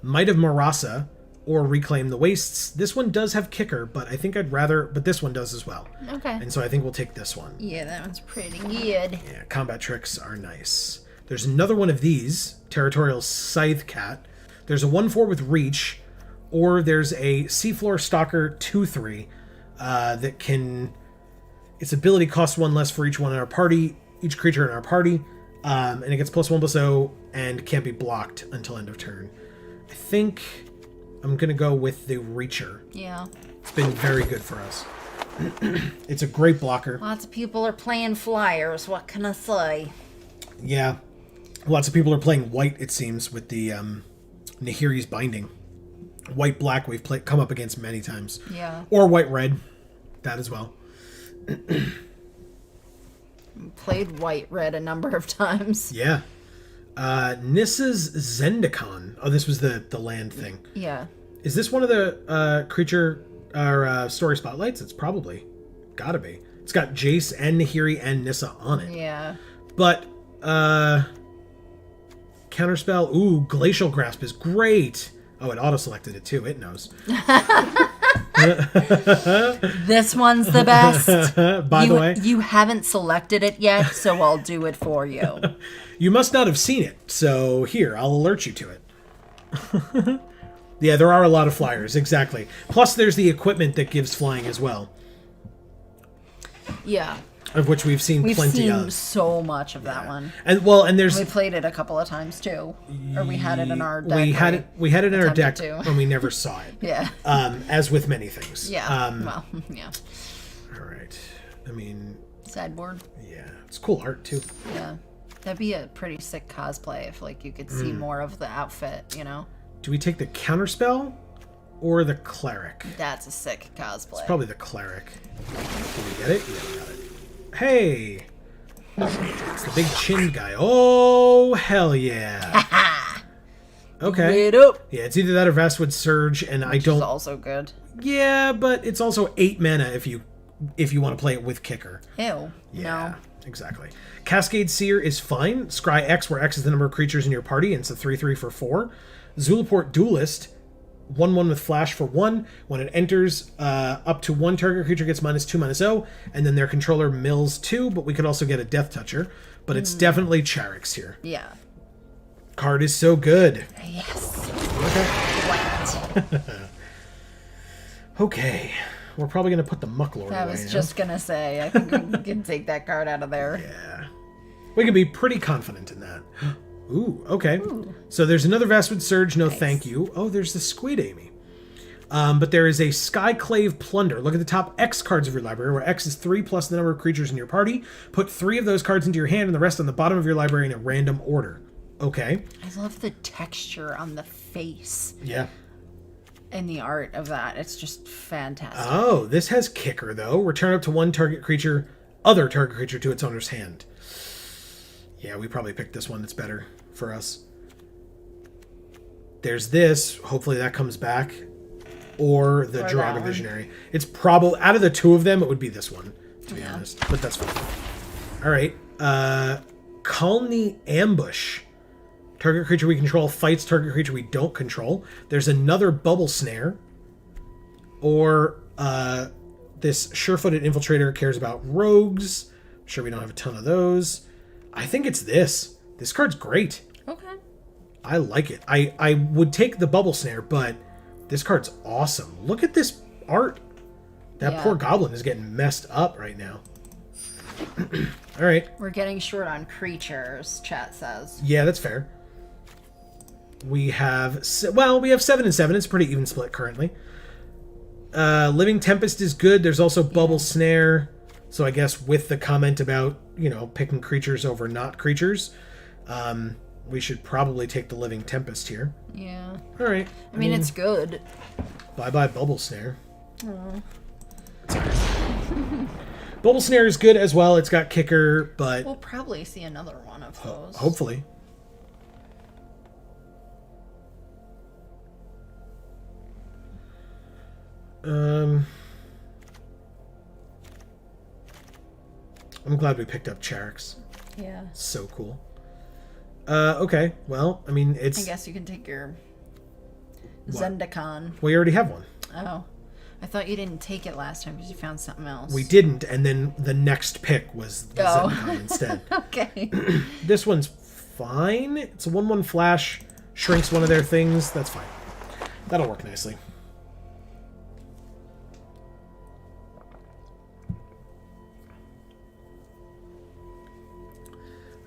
Might of Marasa, or Reclaim the Wastes. This one does have Kicker, but I think I'd rather... But this one does as well. Okay. And so I think we'll take this one. Yeah, that one's pretty good. Yeah, combat tricks are nice. There's another one of these, Territorial Scythe Cat. There's a 1/4 with Reach, or there's a Seafloor Stalker 2/3 that can... Its ability costs 1 less for each creature in our party, and it gets +1/+0 and can't be blocked until end of turn. I think I'm going to go with the Reacher. Yeah. It's been very good for us. It's a great blocker. Lots of people are playing flyers. What can I say? Yeah. Lots of people are playing white, it seems, with the Nahiri's Binding. White-black we've come up against many times. Yeah. Or white-red. That as well. Played white-red a number of times. Yeah. Nissa's Zendikar. Oh, this was the land thing. Yeah. Is this one of the creature or story spotlights? It's probably gotta be. It's got Jace and Nahiri and Nissa on it. Yeah. But counterspell. Ooh, Glacial Grasp is great. Oh, it auto-selected it too. It knows. This one's the best. By the way, you haven't selected it yet, so I'll do it for you. You must not have seen it, so here, I'll alert you to it. Yeah, there are a lot of flyers, exactly. Plus, there's the equipment that gives flying as well. Yeah. Of which we've seen plenty of. So much of that one. And there's... We played it a couple of times, too. Or we had it in our deck. We had it in our deck, to. and we never saw it. Yeah. As with many things. Yeah. Well, yeah. All right. I mean... Sideboard. Yeah. It's cool art, too. Yeah. That'd be a pretty sick cosplay if, like, you could see more of the outfit, you know? Do we take the counterspell or the cleric? That's a sick cosplay. It's probably the cleric. Did we get it? Yeah, we got it. Hey! It's the big chin guy. Oh, hell yeah. Okay. Get up. Yeah, it's either that or Vastwood Surge, and I don't... It's also good. Yeah, but it's also 8 mana if you want to play it with Kicker. Ew. Yeah, No. exactly. Cascade Seer is fine. Scry X, where X is the number of creatures in your party, and it's a 3/3 for 4. Zulaport Duelist, 1/1 with Flash for 1. When it enters, up to 1 target creature gets -2/-0, and then their controller mills 2, but we could also get a Death Toucher. But it's definitely Charix here. Yeah. Card is so good. Yes. Okay. Right. Okay. We're probably going to put the Mucklord I away was now. just gonna say, I think we can take that card out of there. Yeah. We can be pretty confident in that. Ooh, okay. Ooh. So there's another Vastwood Surge, no Nice. thank you. Oh, there's the Squid Amy. But there is a Skyclave Plunder. Look at the top X cards of your library, where X is 3 plus the number of creatures in your party. Put 3 of those cards into your hand and the rest on the bottom of your library in a random order. Okay. I love the texture on the face Yeah. and the art of that. It's just fantastic. Oh, this has Kicker, though. Return up to 1 other target creature to its owner's hand. Yeah, we probably picked this one that's better for us. There's this. Hopefully that comes back. Or the Or Draga that Visionary. It's probably... Out of the 2 of them, it would be this one, to be honest. But that's fine. All right. Colony Ambush. Target creature we control fights target creature we don't control. There's another Bubble Snare. Or this Sure-Footed Infiltrator cares about rogues. I'm sure we don't have a ton of those. I think it's this. This card's great. Okay. I like it. I would take the Bubble Snare, but this card's awesome. Look at this art. That poor goblin is getting messed up right now. All right. We're getting short on creatures, chat says. Yeah, that's fair. We have 7 and 7. It's a pretty even split currently. Living Tempest is good. There's also Bubble Snare. So I guess with the comment about, picking creatures over not creatures, we should probably take the Living Tempest here. Yeah. All right. I mean, it's good. Bye-bye Bubble Snare. It's okay. Bubble Snare is good as well. It's got Kicker, but... We'll probably see another one of those. Hopefully. I'm glad we picked up Charix. Yeah. So cool. Okay, well, I mean, it's... I guess you can take your Zendikar. We already have one. Oh. I thought you didn't take it last time because you found something else. We didn't, and then the next pick was the Zendikar instead. Okay. This one's fine. It's a 1/1 flash. Shrinks one of their things. That's fine. That'll work nicely.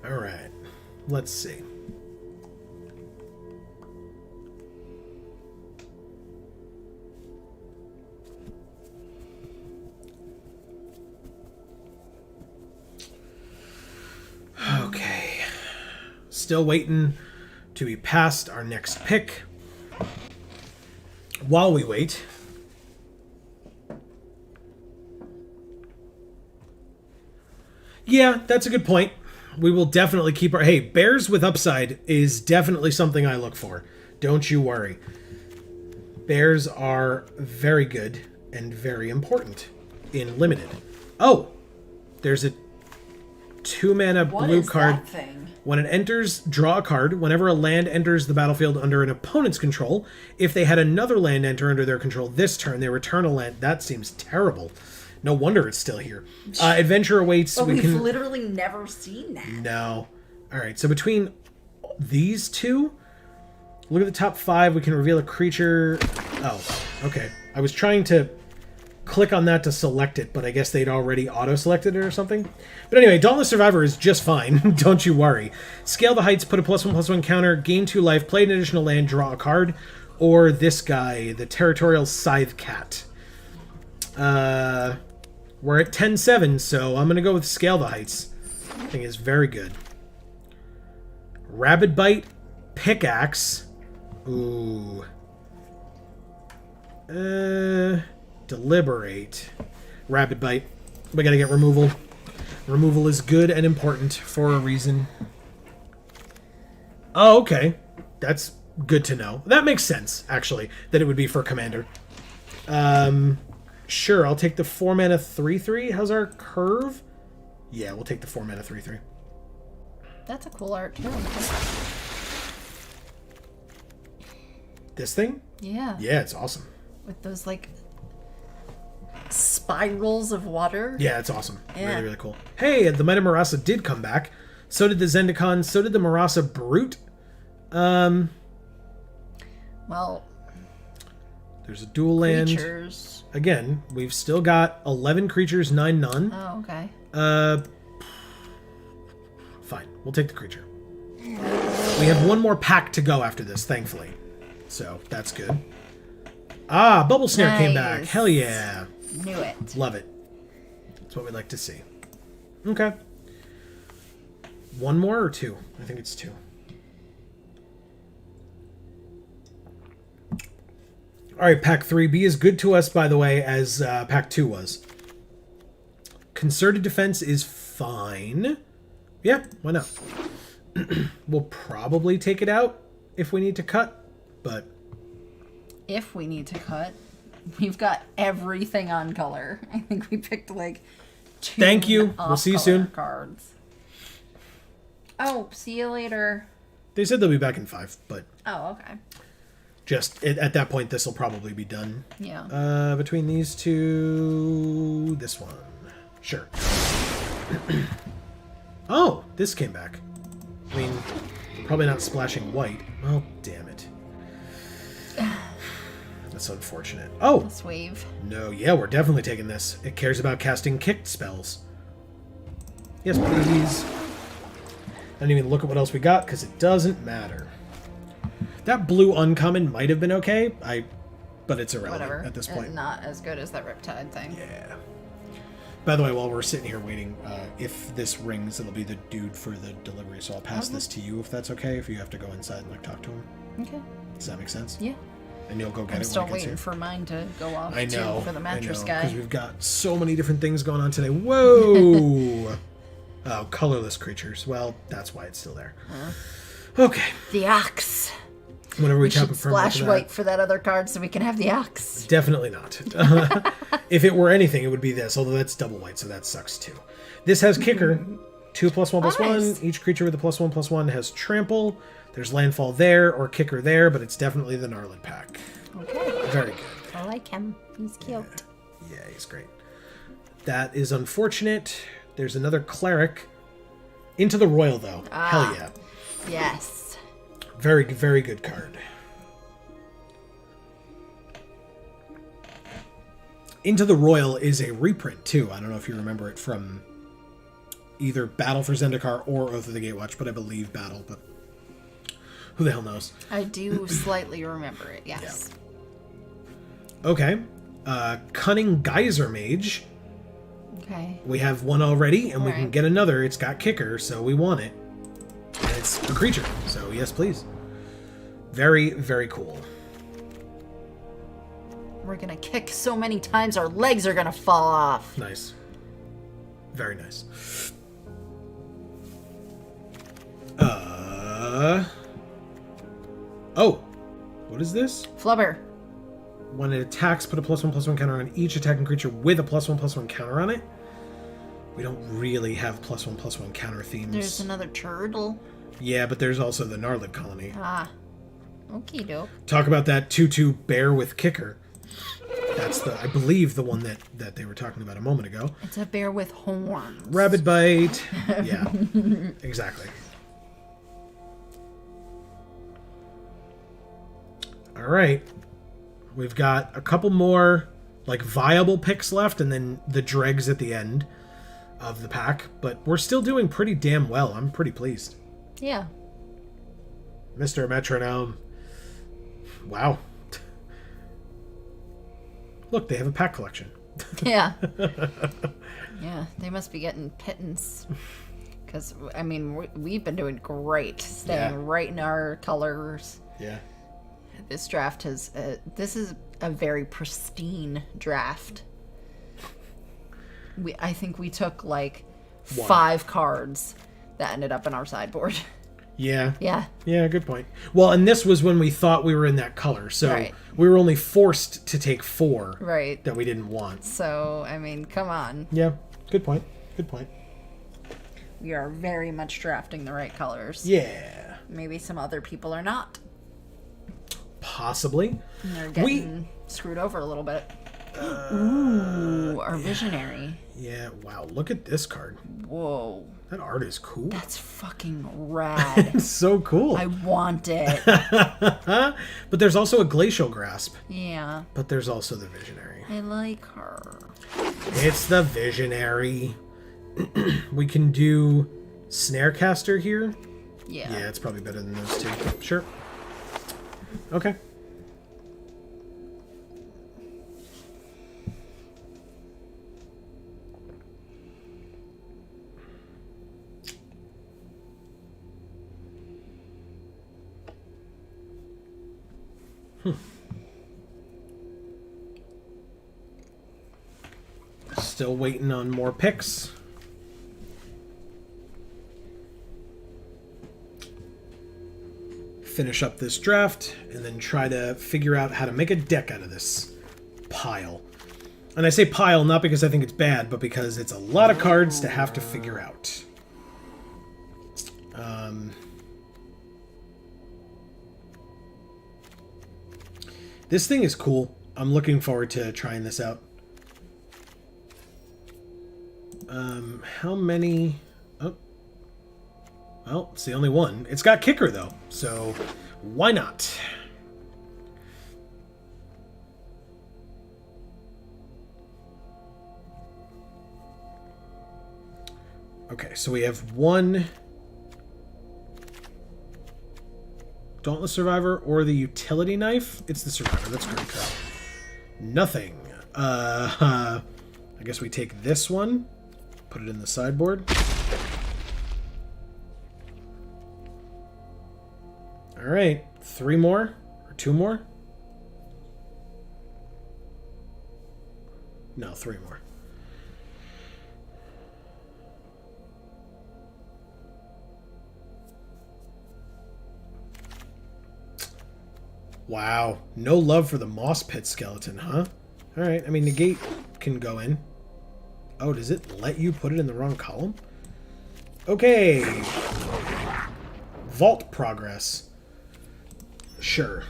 Alright. Let's see. Okay. Still waiting to be past our next pick. While we wait, yeah, that's a good point. We will definitely keep our... Hey, bears with upside is definitely something I look for. Don't you worry. Bears are very good and very important in limited. Oh! There's a 2-mana blue card. That thing? When it enters, draw a card. Whenever a land enters the battlefield under an opponent's control, if they had another land enter under their control this turn, they return a land. That seems terrible. No wonder it's still here. Adventure awaits. But we've literally never seen that. No. Alright, so between these two, look at the top 5. We can reveal a creature. Oh, okay. I was trying to click on that to select it, but I guess they'd already auto-selected it or something. But anyway, Dauntless Survivor is just fine. Don't you worry. Scale the heights, put a +1/+1 counter, gain 2 life, play an additional land, draw a card. Or this guy, the Territorial Scythe Cat. We're at 10-7, so I'm going to go with Scale the Heights. I think it's very good. Rabid Bite, Pickaxe. Ooh. Deliberate. Rabid Bite. We gotta get removal. Removal is good and important for a reason. Oh, okay. That's good to know. That makes sense, actually, that it would be for Commander. Sure, I'll take the 4-mana 3/3. How's our curve? Yeah, we'll take the 4-mana 3/3. That's a cool art, too. This thing? Yeah. Yeah, it's awesome. With those, like, spirals of water. Yeah, it's awesome. Yeah. Really, really cool. Hey, the Mighty Marasa did come back. So did the Zendikar. So did the Marasa Brute. Well, there's a dual land. Creatures. Again, we've still got 11 creatures, 9 none. Oh, okay. Fine. We'll take the creature. We have one more pack to go after this, thankfully. So, that's good. Ah, Bubble Snare came back. Hell yeah. Knew it. Love it. That's what we like to see. Okay. One more or 2? I think it's 2. Alright, pack 3. Be as good to us, by the way, as pack 2 was. Concerted Defense is fine. Yeah, why not? We'll probably take it out if we need to cut, but... If we need to cut, we've got everything on color. I think we picked, like, 2 Thank you. We'll see you soon. Cards. Oh, see you later. They said they'll be back in 5, but... Oh, okay. Just, at that point, this will probably be done. Yeah. Between these two... This one. Sure. Oh, this came back. I mean, probably not splashing white. Oh, damn it. That's unfortunate. Oh! Let's wave. No, yeah, we're definitely taking this. It cares about casting kicked spells. Yes, please. I didn't even look at what else we got, because it doesn't matter. That blue uncommon might have been okay, but it's irrelevant at this point. Not as good as that Riptide thing. Yeah. By the way, while we're sitting here waiting, if this rings, it'll be the dude for the delivery, so I'll pass this to you if that's okay, if you have to go inside and like talk to him. Okay. Does that make sense? Yeah. And you'll go get I'm it still when it gets waiting here. for mine to go off I know, too for the mattress because guy. we've got so many different things going on today. Whoa! Oh, colorless creatures. Well, that's why it's still there. Okay. The axe. Whenever we tap should a permanent splash white for that other card so we can have the axe. Definitely not. If it were anything, it would be this, although that's double white, so that sucks too. This has kicker. 2 +1/+1. Nice. Each creature with a +1/+1 has trample. There's landfall there or kicker there, but it's definitely the Gnarlid pack. Okay. Very good. I like him. He's cute. Yeah, he's great. That is unfortunate. There's another cleric. Into the Royal, though. Hell yeah. Yes. Very, very good card. Into the Royal is a reprint, too. I don't know if you remember it from either Battle for Zendikar or Oath of the Gatewatch, but I believe Battle, but who the hell knows? I do slightly remember it, yes. Yeah. Okay. Cunning Geyser Mage. Okay. We have one already, and we can Alright. get another. It's got kicker, so we want it. And it's a creature, so yes, please. Very, very cool. We're gonna kick so many times our legs are gonna fall off. Nice. Very nice. Oh! What is this? Flubber. When it attacks, put a +1/+1 counter on each attacking creature with a +1/+1 counter on it. We don't really have +1/+1 counter themes. There's another turtle. Yeah, but there's also the Gnarlid colony. Ah. Okie doke. Talk about that 2/2 bear with kicker. That's I believe, the one that they were talking about a moment ago. It's a bear with horns. Rabbit bite. Yeah, exactly. All right. We've got a couple more like viable picks left, and then the dregs at the end of the pack. But we're still doing pretty damn well. I'm pretty pleased. Yeah. Mr. Metronome. Wow. Look, they have a pack collection. Yeah. Yeah, they must be getting pittance. Because, I mean, we've been doing great. Staying right in our colors. Yeah. This draft has... this is a very pristine draft. I think we took, like, 5 cards that ended up in our sideboard. Yeah. Yeah. Yeah, good point. Well, and this was when we thought we were in that color, so Right. we were only forced to take 4 Right. that we didn't want. So, I mean, come on. Yeah, good point. Good point. We are very much drafting the right colors. Yeah, Maybe some other people are not. possibly. And they're getting screwed over a little bit. Ooh, our visionary. Yeah, wow, look at this card. Whoa. That art is cool. That's fucking rad. It's so cool. I want it. But there's also a Glacial Grasp. Yeah. But there's also the Visionary. I like her. It's the Visionary. We can do Snarecaster here. Yeah. Yeah, it's probably better than those two. Sure. Okay. Still waiting on more picks. Finish up this draft and then try to figure out how to make a deck out of this pile. And I say pile not because I think it's bad, but because it's a lot of cards to have to figure out. This thing is cool. I'm looking forward to trying this out. How many... Oh. Well, it's the only one. It's got kicker, though, so why not? Okay, so we have one Dauntless Survivor or the Utility Knife. It's the Survivor. That's great card. Nothing. I guess we take this one, put it in the sideboard. All right, 3 more or 2 more? No, 3 more. Wow, no love for the Moss Pit skeleton, huh? All right, I mean, negate can go in. Oh, does it let you put it in the wrong column? Okay. Vault progress. Sure.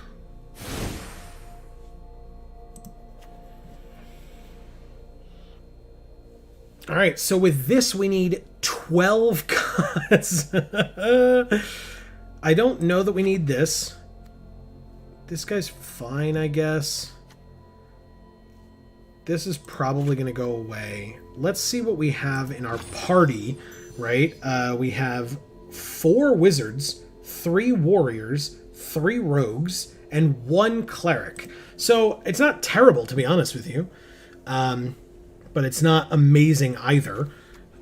All right, so with this we need 12 cuts. I don't know that we need this. This guy's fine, I guess. This is probably going to go away. Let's see what we have in our party, right? We have 4 wizards, 3 warriors, 3 rogues, and 1 cleric. So it's not terrible, to be honest with you. But it's not amazing either.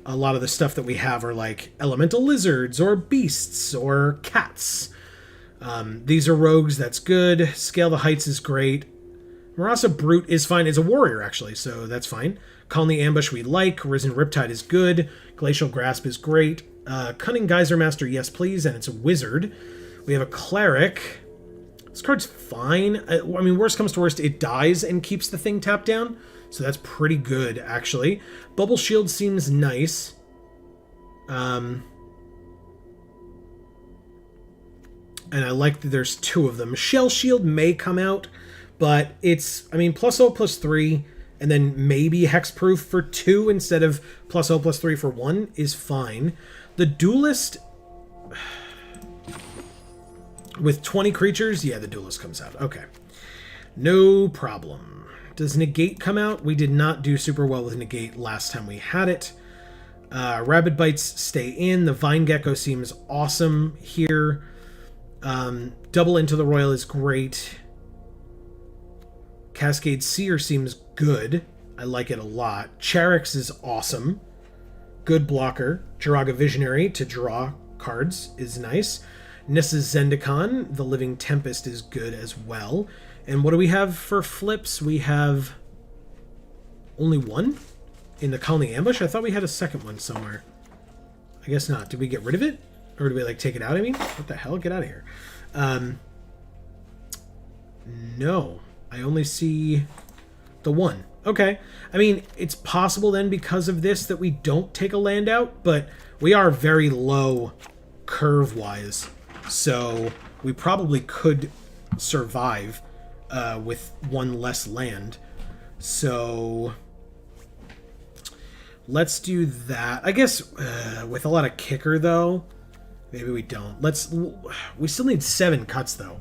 A lot of the stuff that we have are like elemental lizards or beasts or cats. These are rogues, that's good. Scale the Heights is great. Marasa Brute is fine. It's a warrior, actually, so that's fine. Colony Ambush we like. Risen Riptide is good. Glacial Grasp is great. Cunning Geyser Master, yes please, and it's a wizard. We have a cleric. This card's fine. I mean, worst comes to worst, it dies and keeps the thing tapped down, so that's pretty good, actually. Bubble Shield seems nice. And I like that there's 2 of them. Shell Shield may come out, but it's, I mean, +0/+3, and then maybe Hexproof for 2 instead of +0/+3 for 1 is fine. The Duelist, with 20 creatures, yeah, the Duelist comes out. Okay. No problem. Does Negate come out? We did not do super well with Negate last time we had it. Rabid Bites stay in. The Vine Gecko seems awesome here. Double Into the Royal is great. Cascade Seer seems good. I like it a lot. Charix is awesome. Good blocker. Jiraga Visionary to draw cards is nice. Nissa's Zendikar, the Living Tempest, is good as well. And what do we have for flips? We have only 1 in the Colony Ambush? I thought we had a second one somewhere. I guess not. Did we get rid of it? Or did we, like, take it out, I mean? What the hell? Get out of here. No. I only see the 1. Okay. I mean, it's possible then because of this that we don't take a land out, but we are very low curve-wise. So we probably could survive with 1 less land. So let's do that. I guess with a lot of kicker, though, maybe we don't. We still need 7 cuts, though.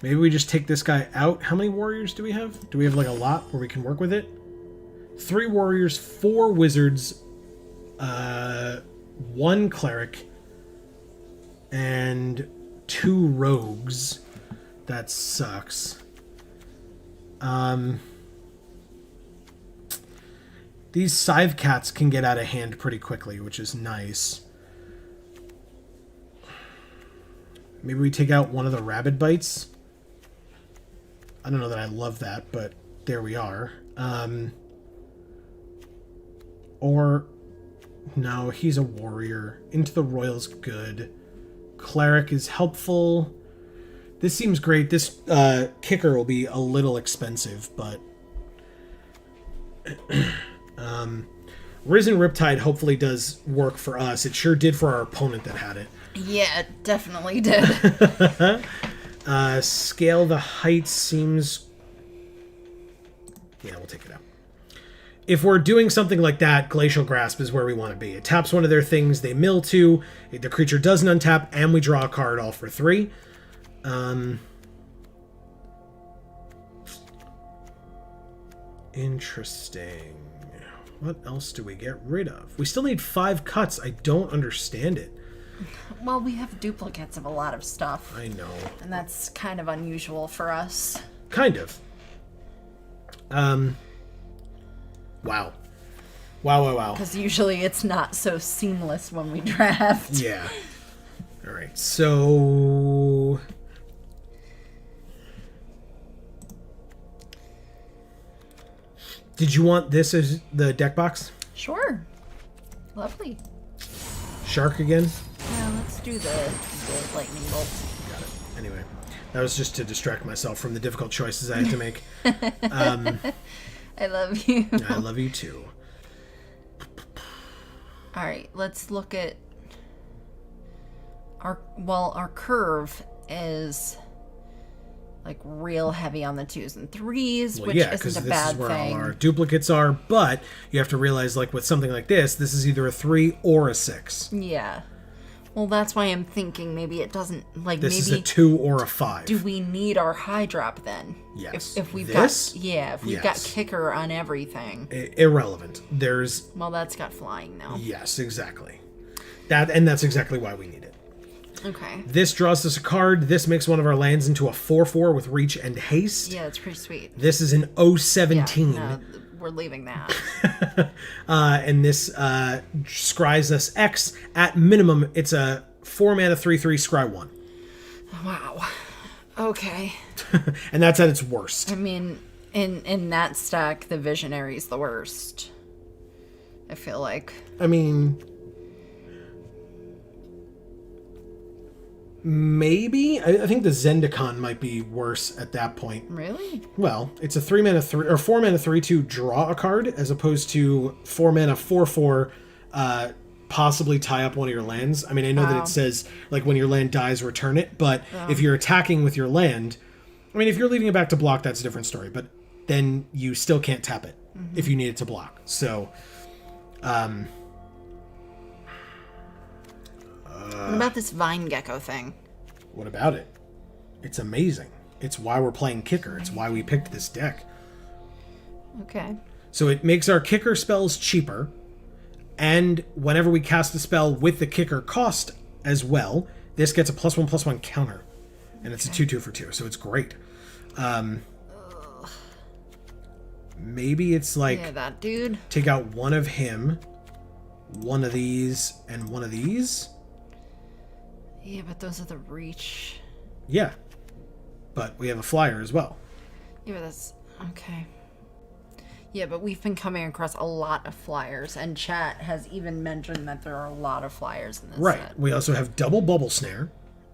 Maybe we just take this guy out. How many warriors do we have? Do we have like a lot where we can work with it? 3 warriors, 4 wizards, 1 cleric, and 2 rogues. That sucks. These Scythe Cats can get out of hand pretty quickly, which is nice. Maybe we take out one of the Rabid Bites. I don't know that I love that, but there we are. Or, no, he's a warrior. Into the Royal's good. Cleric is helpful. This seems great. This kicker will be a little expensive, but... Risen Riptide hopefully does work for us. It sure did for our opponent that had it. Yeah, it definitely did. Scale the Heights seems... Yeah, we'll take it out. If we're doing something like that, Glacial Grasp is where we want to be. It taps one of their things, they mill 2, the creature doesn't untap, and we draw a card all for 3. Interesting. What else do we get rid of? We still need 5 cuts. I don't understand it. Well, we have duplicates of a lot of stuff. I know. And that's kind of unusual for us. Kind of. Wow. Wow. Because usually it's not so seamless when we draft. Yeah. All right, so... Did you want this as the deck box? Sure. Lovely. Shark again? Yeah, let's do the lightning bolt. Got it. Anyway, that was just to distract myself from the difficult choices I had to make. I love you. I love you too. All right, let's look at our curve is like real heavy on the 2s and 3s, Well, which yeah, because isn't a this is bad where thing. all our duplicates are, but you have to realize, like, with something like this is either a 3 or a 6. Yeah. Well, that's why I'm thinking maybe it doesn't, like, This is maybe... a 2 or a 5. Do we need our high drop then? Yes. If we've This? got... Yeah, if we've got kicker on everything. Irrelevant. There's... Well, that's got flying now. Yes, exactly. That's exactly why we need it. Okay. This draws us a card. This makes one of our lands into a 4/4 with reach and haste. Yeah, it's pretty sweet. This is an 017. Yeah, no, we're leaving that. And this scries us X. At minimum, it's a 4-mana 3/3 scry 1. Wow. Okay. And that's at its worst. I mean, in that stack, the Visionary's the worst. I feel like. I mean... Maybe? I think the Zendikar might be worse at that point. Really? Well, it's a 3-mana 3 or 4-mana 3/2 draw a card as opposed to 4-mana 4/4 possibly tie up one of your lands. I mean, I know that it says like when your land dies, return it, but if you're attacking with your land, I mean, if you're leaving it back to block, that's a different story. But then you still can't tap it if you need it to block. So, What about this Vine Gecko thing? what about it? It's amazing. It's why we're playing kicker. It's why we picked this deck. Okay. So it makes our kicker spells cheaper, and whenever we cast a spell with the kicker cost as well, this gets a +1/+1 counter, and it's a 2/2 for 2, so it's great. Maybe it's like Yeah, that dude. take out one of him, one of these, and one of these. Yeah, but those are the reach. Yeah, but we have a flyer as well. Yeah, but that's... Okay. Yeah, but we've been coming across a lot of flyers, and chat has even mentioned that there are a lot of flyers in this Right. set. We also have double bubble snare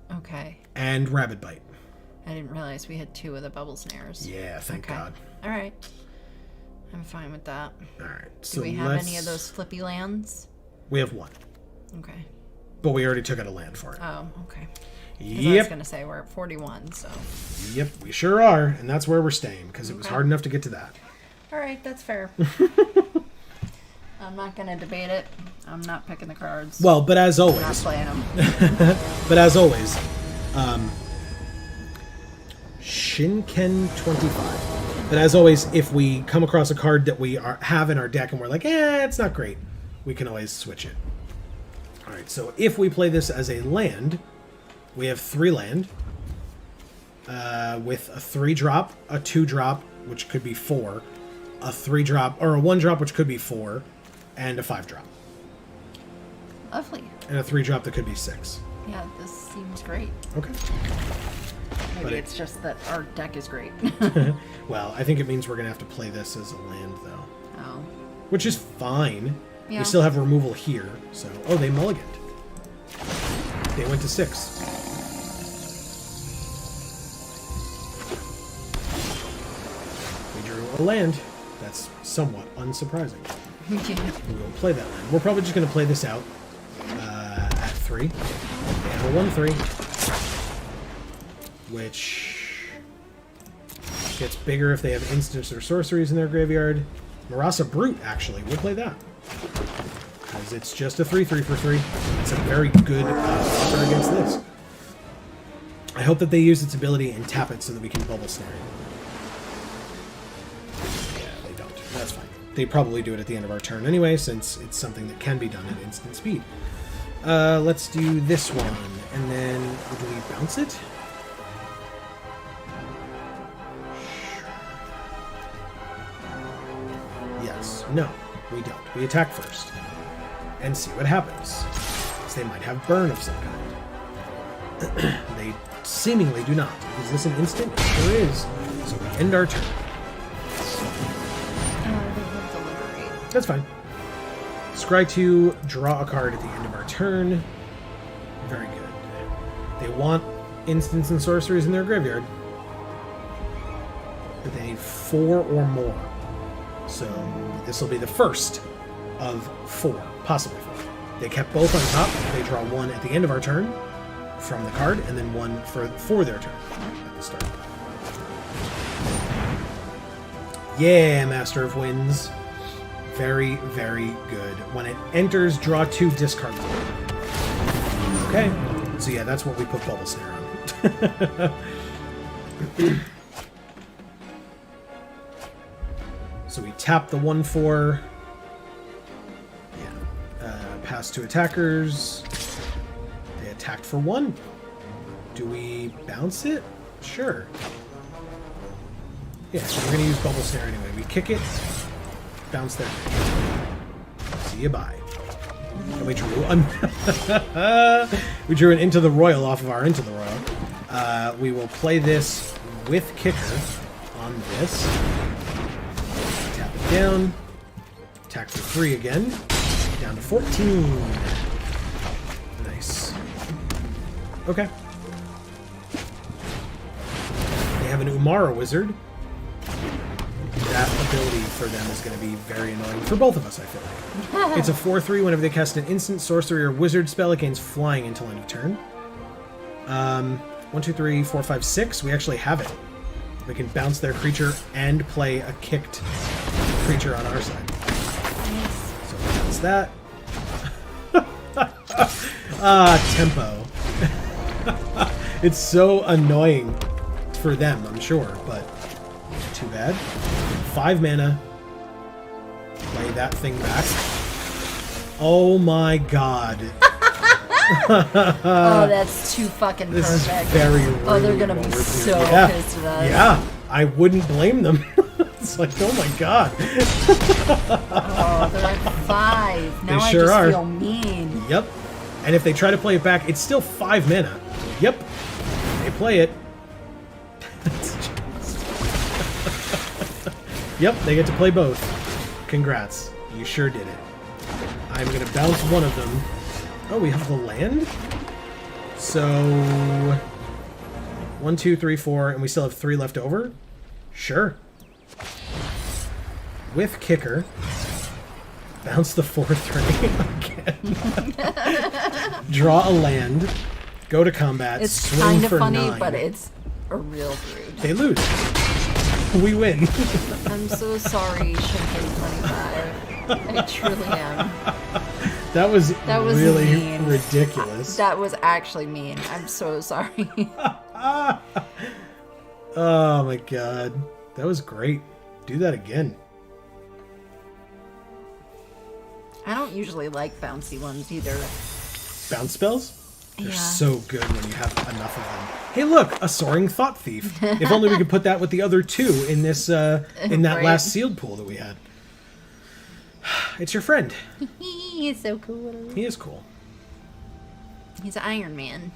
Okay. and rabbit bite. I didn't realize we had 2 of the bubble snares. Yeah, thank Okay. God. All right. I'm fine with that. All right. Do So we have any of those flippy lands? We have one, Okay. but we already took out a land for it. Oh, okay. 'Cause I was Yep. going to say we're at 41, so... Yep, we sure are, and that's where we're staying, because it was Okay. hard enough to get to that. All right, that's fair. I'm not going to debate it. I'm not picking the cards. Well, but as I'm not always, playing them. Shinken 25. But as always, if we come across a card that we have in our deck and we're like, it's not great, we can always switch it. All right, so if we play this as a land, we have 3 land with a 3-drop, a 2-drop, which could be 4, a 3-drop, or a 1-drop, which could be 4, and a 5-drop. Lovely. And a 3-drop that could be 6. Yeah, this seems great. Okay. Maybe it's just that our deck is great. Well, I think it means we're going to have to play this as a land, though. Oh. Which is fine. Yeah. We still have removal here, so... Oh, they mulliganed. They went to 6. We drew a land. That's somewhat unsurprising. Yeah. We will play that land. We're probably just going to play this out at 3. They have a 1/3. Which gets bigger if they have instants or sorceries in their graveyard. Marasa Brute, actually. We'll play that. Because it's just a 3/3 for 3. It's a very good blocker against this. I hope that they use its ability and tap it so that we can bubble snare it. Yeah, they don't. That's fine. They probably do it at the end of our turn anyway, since it's something that can be done at instant speed. Let's do this one. And then, do we bounce it? Yes. No, we don't. We attack first. And see what happens. Because they might have burn of some kind. They seemingly do not. Is this an instant? It sure is. So we end our turn. Deliberate. That's fine. Scry 2, draw a card at the end of our turn. Very good. They want instants and sorceries in their graveyard. But they need 4 or more. So this will be the first of 4, possibly 4. They kept both on top. They draw one at the end of our turn from the card, and then one for their turn at the start. Yeah, Master of Winds. Very, very good. When it enters, draw 2, discard 1. Okay. So yeah, that's what we put Bubble Snare on. So we tap the 1/4. Yeah. Pass to attackers. They attacked for 1. Do we bounce it? Sure. Yeah, so we're going to use Bubble Snare anyway. We kick it, bounce their creature. See you, bye. And we drew we drew an Into the Royal off of our Into the Royal. We will play this with kicker on this. Tap it down. Attack for 3 again. Down to 14. Nice. Okay. They have an Umara Wizard. That ability for them is going to be very annoying for both of us, I feel like. It's a 4/3. Whenever they cast an instant, sorcery, or wizard spell, it gains flying until end of turn. 1, 2, 3, 4, 5, 6. We actually have it. We can bounce their creature and play a kicked creature on our side. So bounce that. Tempo. It's so annoying for them, I'm sure, but too bad. 5 mana. Play that thing back. Oh my god. Oh, that's too fucking perfect. This is very rude. Oh, they're gonna be so pissed at us. Yeah, I wouldn't blame them. It's like, oh my god. Oh, they're at 5. Now They sure I just are. feel mean. Yep. And if they try to play it back, it's still 5 mana. Yep. They play it. Yep, they get to play both. Congrats. You sure did it. I'm going to bounce one of them. Oh, we have the land? So... 1, 2, 3, 4, and we still have 3 left over? Sure. With kicker. Bounce the 4/3 again. Draw a land. Go to combat. It's swing kind of for funny, 9. but it's a real rude. They lose. We win. I'm so sorry, Shinken 25. I truly am. That was really mean. ridiculous. That was actually mean. I'm so sorry. Oh my god. That was great. Do that again. I don't usually like bouncy ones either. Bounce spells? They're Yeah. so good when you have enough of them. Hey look, a soaring thought thief. If only we could put that with the other 2 in this in that Right. last sealed pool that we had. It's your friend. He's so cool. He is cool. He's Iron Man.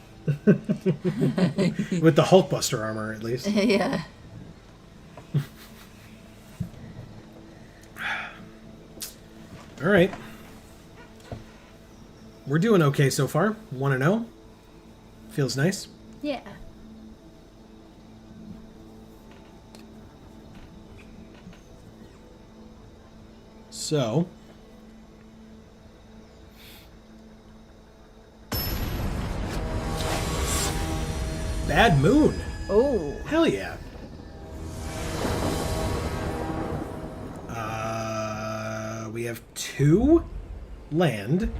With the Hulkbuster armor, at least. Yeah. Alright. We're doing okay so far. 1-0. Feels nice. Yeah. So... Bad Moon. Oh. Hell yeah. We have 2 land.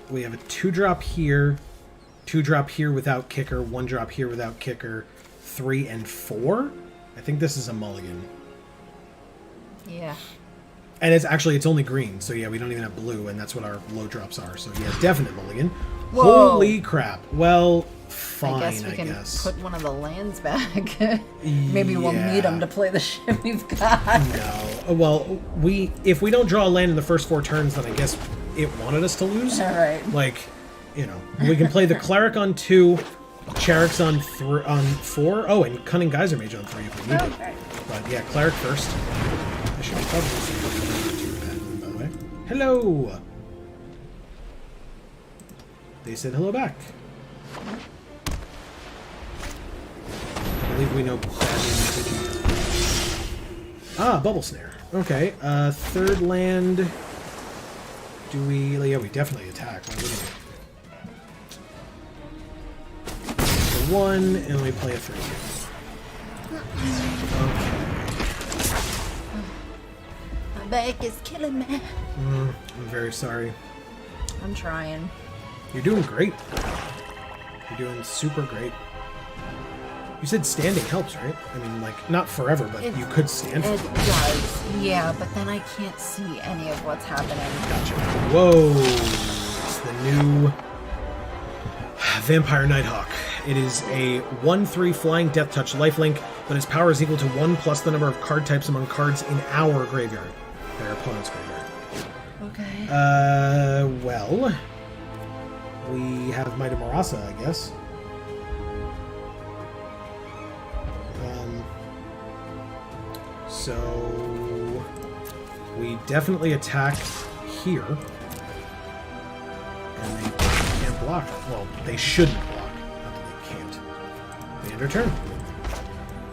We have a 2-drop here, 2-drop here without kicker, 1-drop here without kicker, 3 and 4. I think this is a mulligan. Yeah. And it's only green, so yeah, we don't even have blue, and that's what our low drops are. So yeah, definite mulligan. Whoa. Holy crap. Well, fine, I guess we can put one of the lands back. Maybe we'll need them to play the shit we've got. No. Well, if we don't draw a land in the first 4 turns, then I guess it wanted us to lose. All right. Like, you know, we can play the Cleric on 2, Charax on 4. Oh, and Cunning Geyser Mage on 3 if we need it. Okay. But yeah, Cleric first. I should probably by the way. Hello! They said hello back. I believe we know bad names. Ah, Bubble Snare. Okay, 3rd land. Do we... Yeah, we definitely attack. Why wouldn't we? The 1, and we play a 3-2. Okay. My back is killing me. I'm very sorry. I'm trying. You're doing great. You're doing super great. You said standing helps, right? I mean, like, not forever, but you could stand for It does, yeah, but then I can't see any of what's happening. Gotcha. Whoa! It's the new Vampire Nighthawk. It is a 1/3 flying death touch lifelink, but its power is equal to 1 plus the number of card types among cards in our graveyard. Their opponent's graveyard. Okay. Well, we have Might of Marasa, I guess. So we definitely attack here. And they can't block. Well, they shouldn't block. Not that they can't. They end our turn.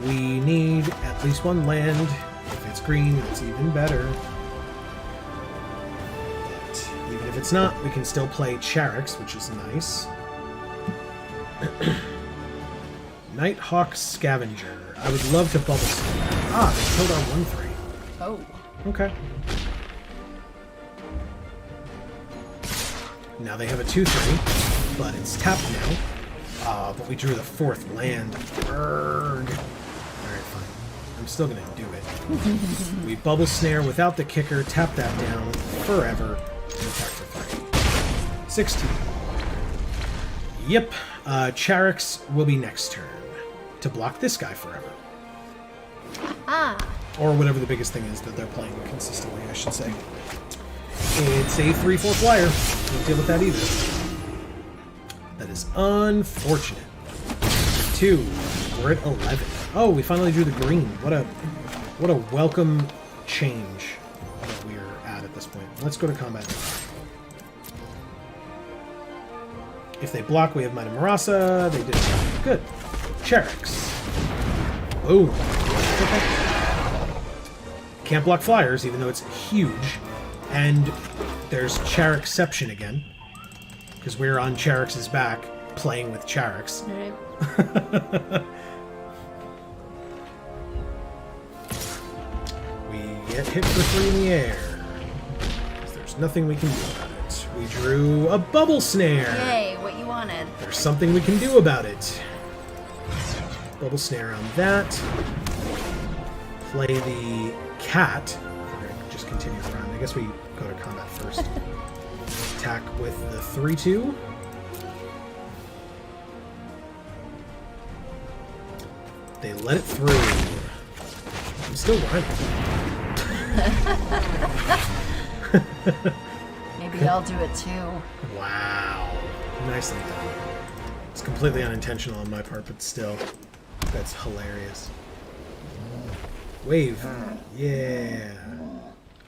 We need at least 1 land. If it's green, it's even better. But even if it's not, we can still play Charix, which is nice. Nighthawk Scavenger. I would love to bubble snare. Ah, they killed our 1/3. Oh. Okay. Now they have a 2/3, but it's tapped now. But we drew the 4th land. Berg. Alright, fine. I'm still gonna do it. We bubble snare without the kicker, tap that down forever, and attack for 3. 16. Yep. Charix will be next turn. To block this guy forever. Ah. Or whatever the biggest thing is that they're playing consistently, I should say. It's a 3/4 flyer. Don't deal with that either. That is unfortunate. 2. We're at 11. Oh, we finally drew the green. What a welcome change that we're at this point. Let's go to combat. If they block, we have Might of Marasa. They did good. Charix. Boom. Okay. Can't block flyers, even though it's huge. And there's Charixception again. Because we're on Charix's back, playing with Charix. Right. We get hit for 3 in the air. There's nothing we can do about it. We drew a Bubble Snare. Yay, what you wanted. There's something we can do about it. Bubble Snare on that. Play the cat. Just continue around. I guess we go to combat first. Attack with the 3/2. They let it through. I'm still running. Maybe I'll do it too. Wow. Nicely done. It's completely unintentional on my part, but still. That's hilarious. Wave. Yeah.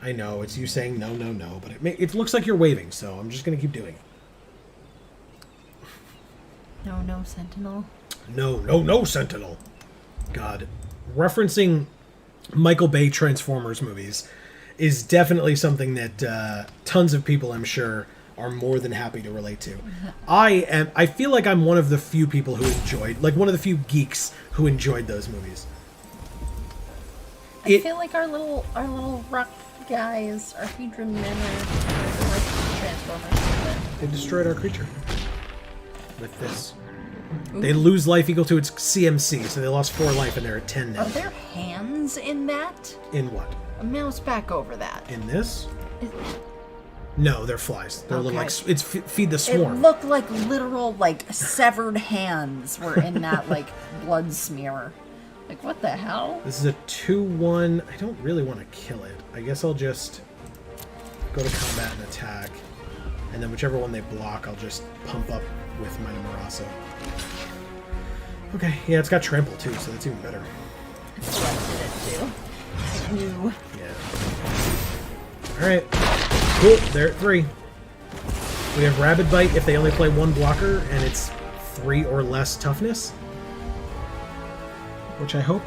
I know, it's you saying no, no, no, but it looks like you're waving, so I'm just going to keep doing it. No, no, Sentinel. No, no, no, Sentinel. God. Referencing Michael Bay Transformers movies is definitely something that tons of people, I'm sure, are more than happy to relate to. I feel like I'm one of the few people who enjoyed, like one of the few geeks who enjoyed those movies. I feel like our little rock guys, our Hedron men are like Transformers. They destroyed our creature with this. Ooh. They lose life equal to its CMC, so they lost 4 life and they're at 10 now. Are there hands in that? In what? A mouse back over that. In this? No, they're flies. They're little, like, it's feed the swarm. It looked like literal, like, severed hands were in that, like, blood smear. Like, what the hell? This is a 2/1. I don't really want to kill it. I guess I'll just go to combat and attack. And then whichever one they block, I'll just pump up with my Marasa. Okay, yeah, it's got trample too, so that's even better. That's what I did too. Yeah. Alright. Cool, they're at 3. We have Rabid Bite if they only play 1 blocker, and it's 3 or less toughness. Which I hope.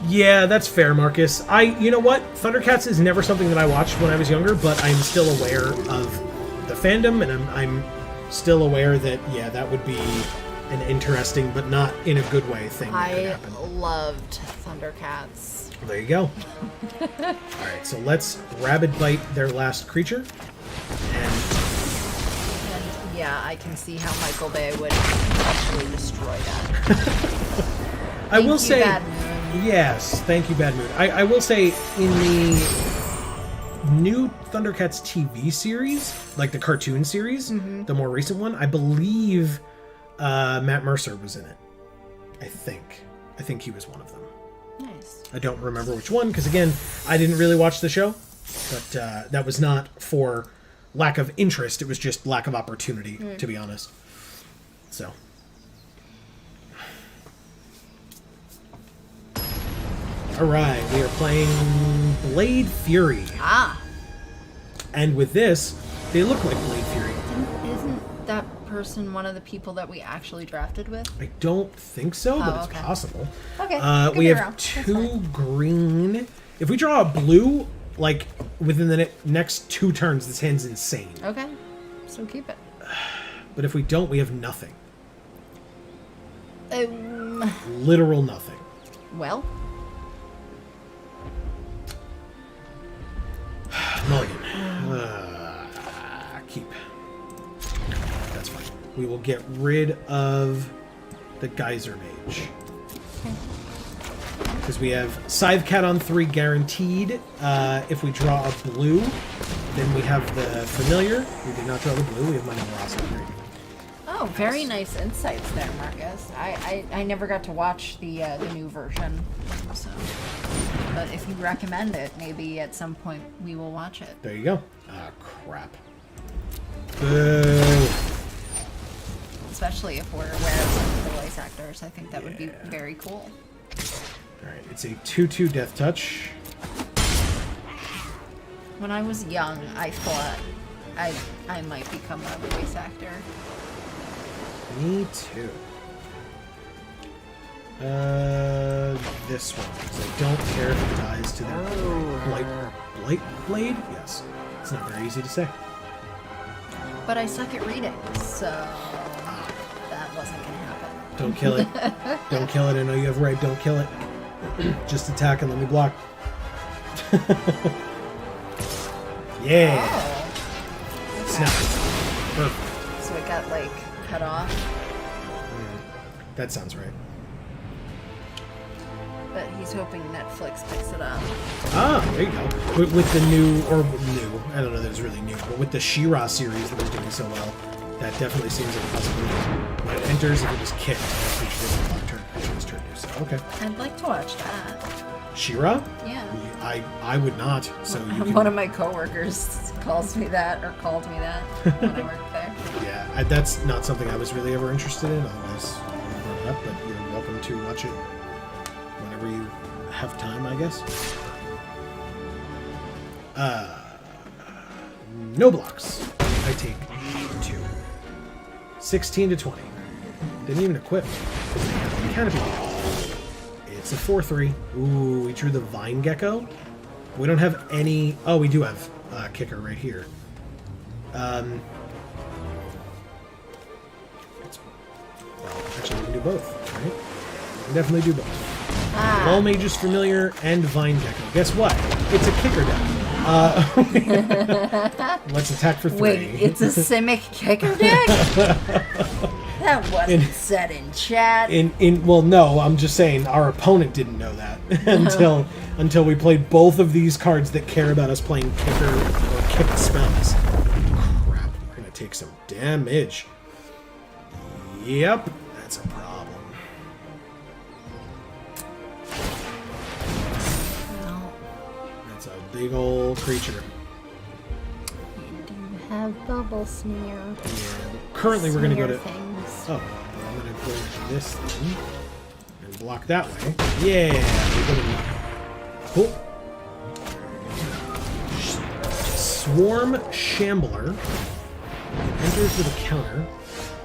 Yeah, that's fair, Marcus. You know what? Thundercats is never something that I watched when I was younger, but I'm still aware of the fandom, and I'm still aware that, yeah, that would be an interesting, but not in a good way, thing that could happen. I loved Thundercats. There you go. Alright, so let's Rabid Bite their last creature, and yeah, I can see how Michael Bay would actually destroy that. I will say, Bad Moon. yes, thank you, Bad Moon. I will say, in the new Thundercats TV series, like the cartoon series, the more recent one, I believe Matt Mercer was in it. I think he was one of them. Nice. I don't remember which one, because again, I didn't really watch the show, but that was not for lack of interest, it was just lack of opportunity, to be honest. So. Alright, we are playing Blade Fury. Ah! And with this, they look like Blade Fury. Isn't that person one of the people that we actually drafted with? I don't think so, but it's okay. possible. Okay. could We be have wrong. That's 2 fine. green. If we draw a blue, like, within the next 2 turns, this hand's insane. Okay. So keep it. But if we don't, we have nothing. Literal nothing. Well, Mulligan. Keep. That's fine. We will get rid of the Geyser Mage. Because we have Scythe Cat on 3 guaranteed. If we draw a blue, then we have the Familiar. We did not draw the blue. We have Money Ross on 3. oh, very nice insights there, Marcus. I never got to watch the new version, so. But if you recommend it, maybe at some point we will watch it. There you go. Ah, crap. Boo. Especially if we're aware of some of the voice actors, I think that would be very cool. Alright, it's a 2/2 Death Touch. When I was young, I thought I might become a voice actor. Me too. This one, because I don't care if it dies to their blight blade? Yes. It's not very easy to say. But I suck at reading, so that wasn't gonna happen. Don't kill it. Don't kill it. I know you have raid. Don't kill it. Just attack and let me block. Yeah. Oh. Okay. Snap. Perfect. So it got like cut off, That sounds right. but he's hoping Netflix picks it up. Ah, there you go. With the new, I don't know that it's really new, but with the She-Ra series that was doing so well, that definitely seems like a possibility. When it enters, if it is kicked, that creature doesn't block turn, it's turn new. So, okay. I'd like to watch that. She-Ra? Yeah. I would not, so you can... One of my coworkers calls me that, or called me that when I worked there. Yeah, that's not something I was really ever interested in, otherwise I would brought it up, but you're welcome to watch it whenever you have time, I guess. No blocks. I take 2. 16 to 20. Didn't even equip. Canopy. It's a 4/3. Ooh, we drew the Vine Gecko. We don't have any... Oh, we do have Kicker right here. Well, actually, we can do both, right? We can definitely do both. Wall Mage's Familiar and Vine Gecko. Guess what? It's a Kicker deck. Let's attack for 3. Wait, it's a Simic kicker deck? That wasn't said in chat. Well, no, I'm just saying our opponent didn't know that until we played both of these cards that care about us playing Kicker or Kick spells. Crap, we're gonna take some damage. Yep, that's a problem. No. That's a big old creature. Do you have bubble smear? Yeah. Currently, we're gonna go to. Things. Oh, I'm gonna go to this thing and block that way. Yeah, we're gonna. Cool. Swarm Shambler. It enters with a counter.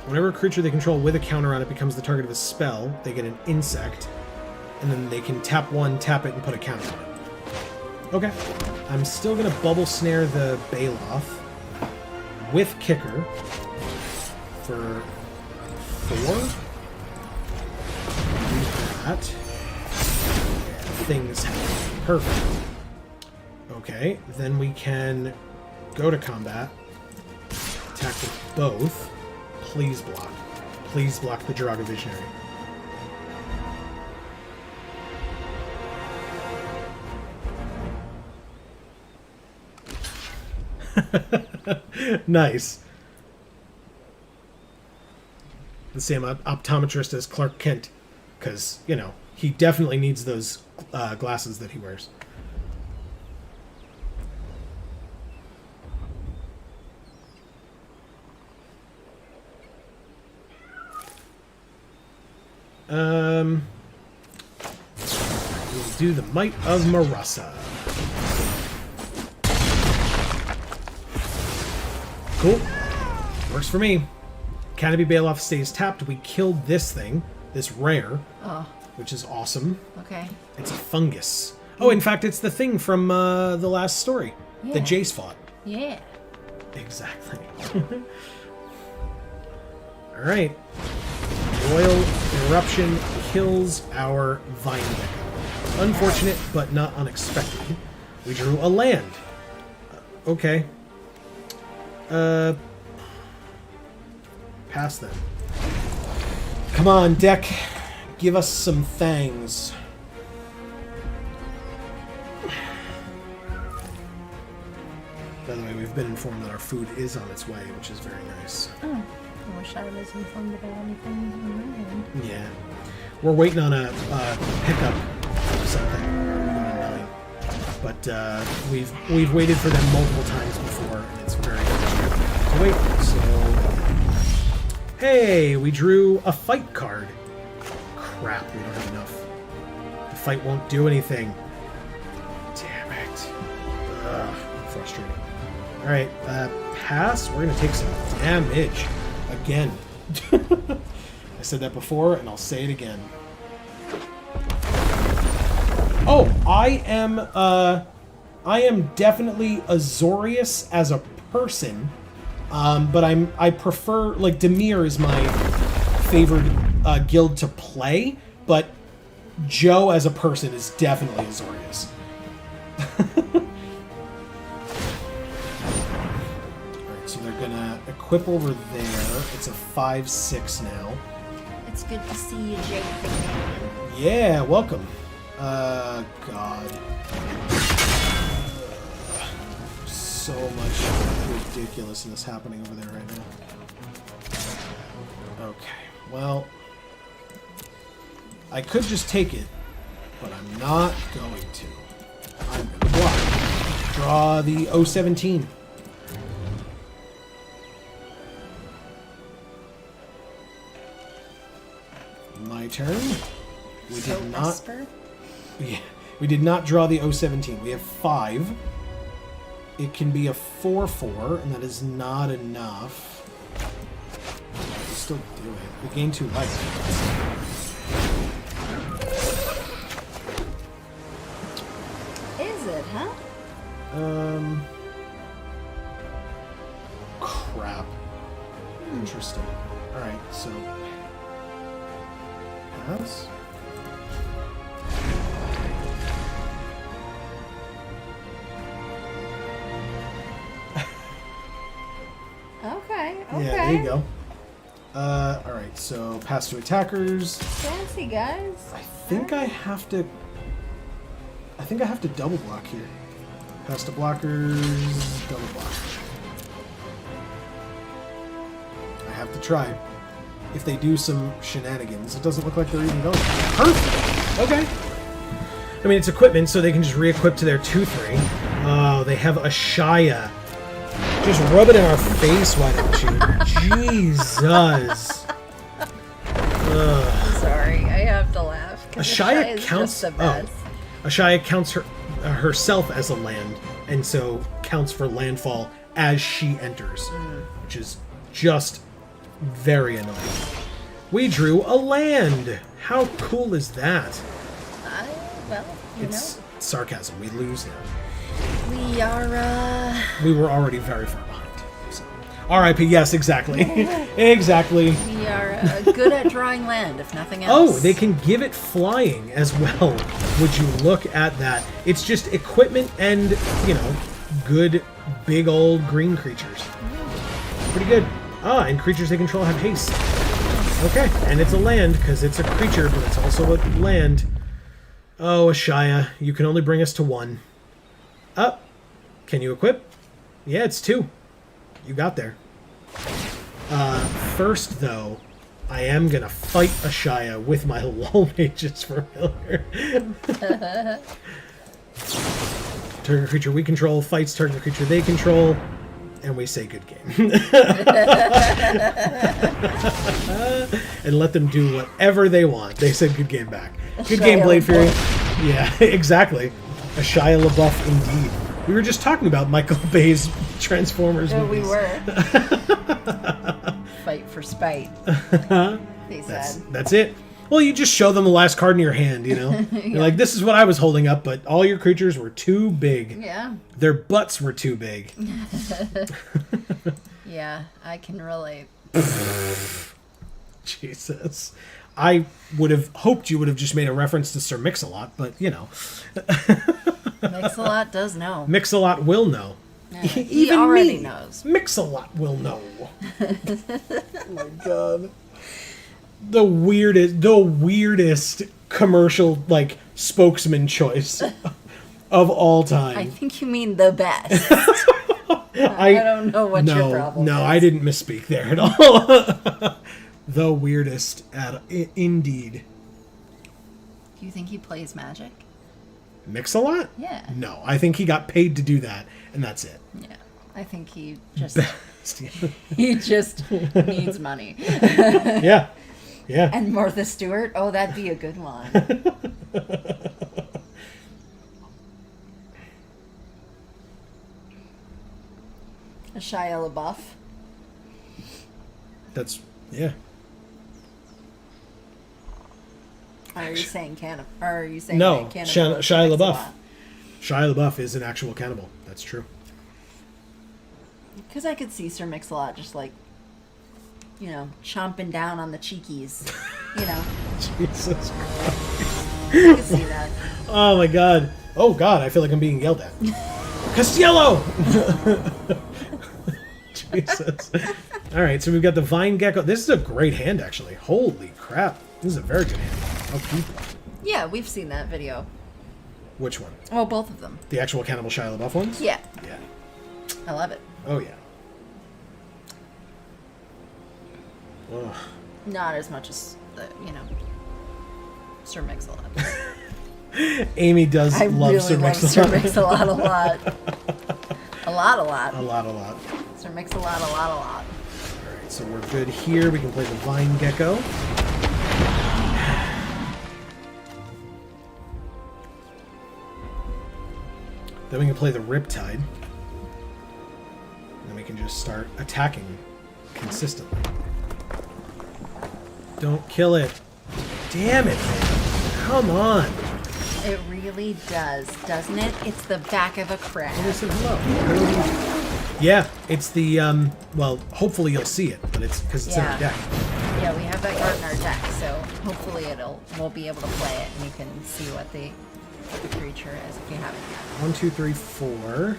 Whenever a creature they control with a counter on it becomes the target of a spell, they get an insect. and then they can tap 1, tap it, and put a counter on it. Okay. I'm still going to bubble snare the Baloth with Kicker for 4. Use that. Things happen. Perfect. Okay, then we can go to combat. Attack with both. Please block. Please block the Draga Visionary. Nice. The same optometrist as Clark Kent, because, you know, he definitely needs those glasses that he wears. We'll do the Might of Marasa. Cool. Works for me. Canopy Baloth stays tapped. We killed this thing, this rare, which is awesome. Okay. It's a fungus. Oh, in fact, it's the thing from the last story that Jace fought. Yeah. Exactly. All right. Royal Eruption kills our Vine Gecko. Unfortunate, but not unexpected. We drew a land. Okay. Pass them. Come on, deck. Give us some thangs. By the way, we've been informed that our food is on its way, which is very nice. Oh, I wish I was informed about anything on my end. Yeah. We're waiting on a pickup or something. But we've waited for them multiple times before, and it's very frustrating to wait. So, hey, we drew a fight card. Crap, we don't have enough. The fight won't do anything. Damn it. Ugh, frustrating. All right, pass. We're gonna take some damage again. I said that before, and I'll say it again. Oh, I am definitely Azorius as a person, but I prefer, like, Dimir is my favorite guild to play, but Joe as a person is definitely Azorius. Alright, so they're gonna equip over there. It's a 5/6 now. It's good to see you, Jake. Yeah, welcome. God. So much ridiculousness happening over there right now. Okay, well, I could just take it, but I'm not going to. I'm going to block. Draw the 017. My turn. We did not. Esper? Yeah, we did not draw the 017. We have 5. It can be a 4/4, and that is not enough. We still do it. We gain 2 life. Is it, huh? Crap. Interesting. Alright, so. Pass. Okay. Yeah, there you go. Alright, so pass to attackers. Fancy, guys. I think I have to double block here. Pass to blockers, double block. I have to try. If they do some shenanigans, it doesn't look like they're even going. Perfect! Okay. I mean, it's equipment, so they can just re-equip to their 2/3. Oh, they have a Shia. Just rub it in our face, why don't you? Jesus. I'm sorry, I have to laugh. Ashaya counts. The best. Ashaya counts herself as a land, and so counts for landfall as she enters, which is just very annoying. We drew a land. How cool is that? Well, It's sarcasm. We lose now. we are, We were already very far behind. So. R.I.P. Yes, exactly. Exactly. we are good at drawing land, if nothing Oh, else. they can give it flying as well. Would you look at that? It's just equipment and, you know, good big old green creatures. Pretty good. Ah, and creatures they control have haste. Okay, and it's a land because it's a creature, but it's also a land. Oh, Ashaya, you can only bring us to 1. Up. Can you equip? Yeah, it's 2. You got there. First, though, I am going to fight Ashaya with my Lull Mage's Familiar. Target creature we control fights target creature they control, and we say good game. And let them do whatever they want. They said good game back. Good game, Blade Fury. Yeah, exactly. A Shia LaBeouf indeed. We were just talking about Michael Bay's Transformers movies. We were. Fight for spite. They said. That's it. Well, you just show them the last card in your hand, you know? You're like, this is what I was holding up, but all your creatures were too big. Yeah. Their butts were too big. Yeah, I can relate. Jesus. I would have hoped you would have just made a reference to Sir Mix-a-Lot, but, you know. Mix-a-Lot does know. Mix-a-Lot will know. He Even already me, knows. Mix-a-Lot will know. Oh my god. The weirdest commercial, like, spokesman choice of all time. I think you mean the best. I don't know what your problem is. No, I didn't misspeak there at all. The weirdest, indeed. Do you think he plays Magic? Mix-a-Lot? Yeah. No, I think he got paid to do that, and that's it. Yeah. I think he just Best. he just needs money. Yeah. Yeah. And Martha Stewart? Oh, that'd be a good one. A Shia LaBeouf. That's, yeah. Or are you saying Or are you saying No, that Shia LaBeouf. Shia LaBeouf is an actual cannibal. That's true. Because I could see Sir Mix-a-Lot just like, you know, chomping down on the cheekies. You know. Jesus Christ. I could see that. Oh my god. Oh god, I feel like I'm being yelled at. Costello! Jesus. Alright, so we've got the Vine Gecko. This is a great hand, actually. Holy crap. This is a very good hand. Oh, people. Yeah, we've seen that video. Which one? Well, both of them. The actual Cannibal Shia LaBeouf ones? Yeah. Yeah. I love it. Oh, yeah. Ugh. Not as much as, you know, Sir Mix-a-Lot. Amy does I love really Sir love Mix-a-Lot. Sir Mix-a-Lot a lot. A lot. A lot. Sir Mix-a-Lot a lot. Alright, so we're good here. We can play the Vine Gecko. Then we can play the Riptide. And then we can just start attacking consistently. Don't kill it. Damn it, man. Come on. It really does, doesn't it? It's the back of a crab. Oh, they said hello. Yeah, it's the, well, hopefully you'll see it, but it's because it's in our deck. Yeah, we have that card in our deck, so hopefully we'll be able to play it and you can see what the creature is if you haven't yet. 1, 2, 3, 4.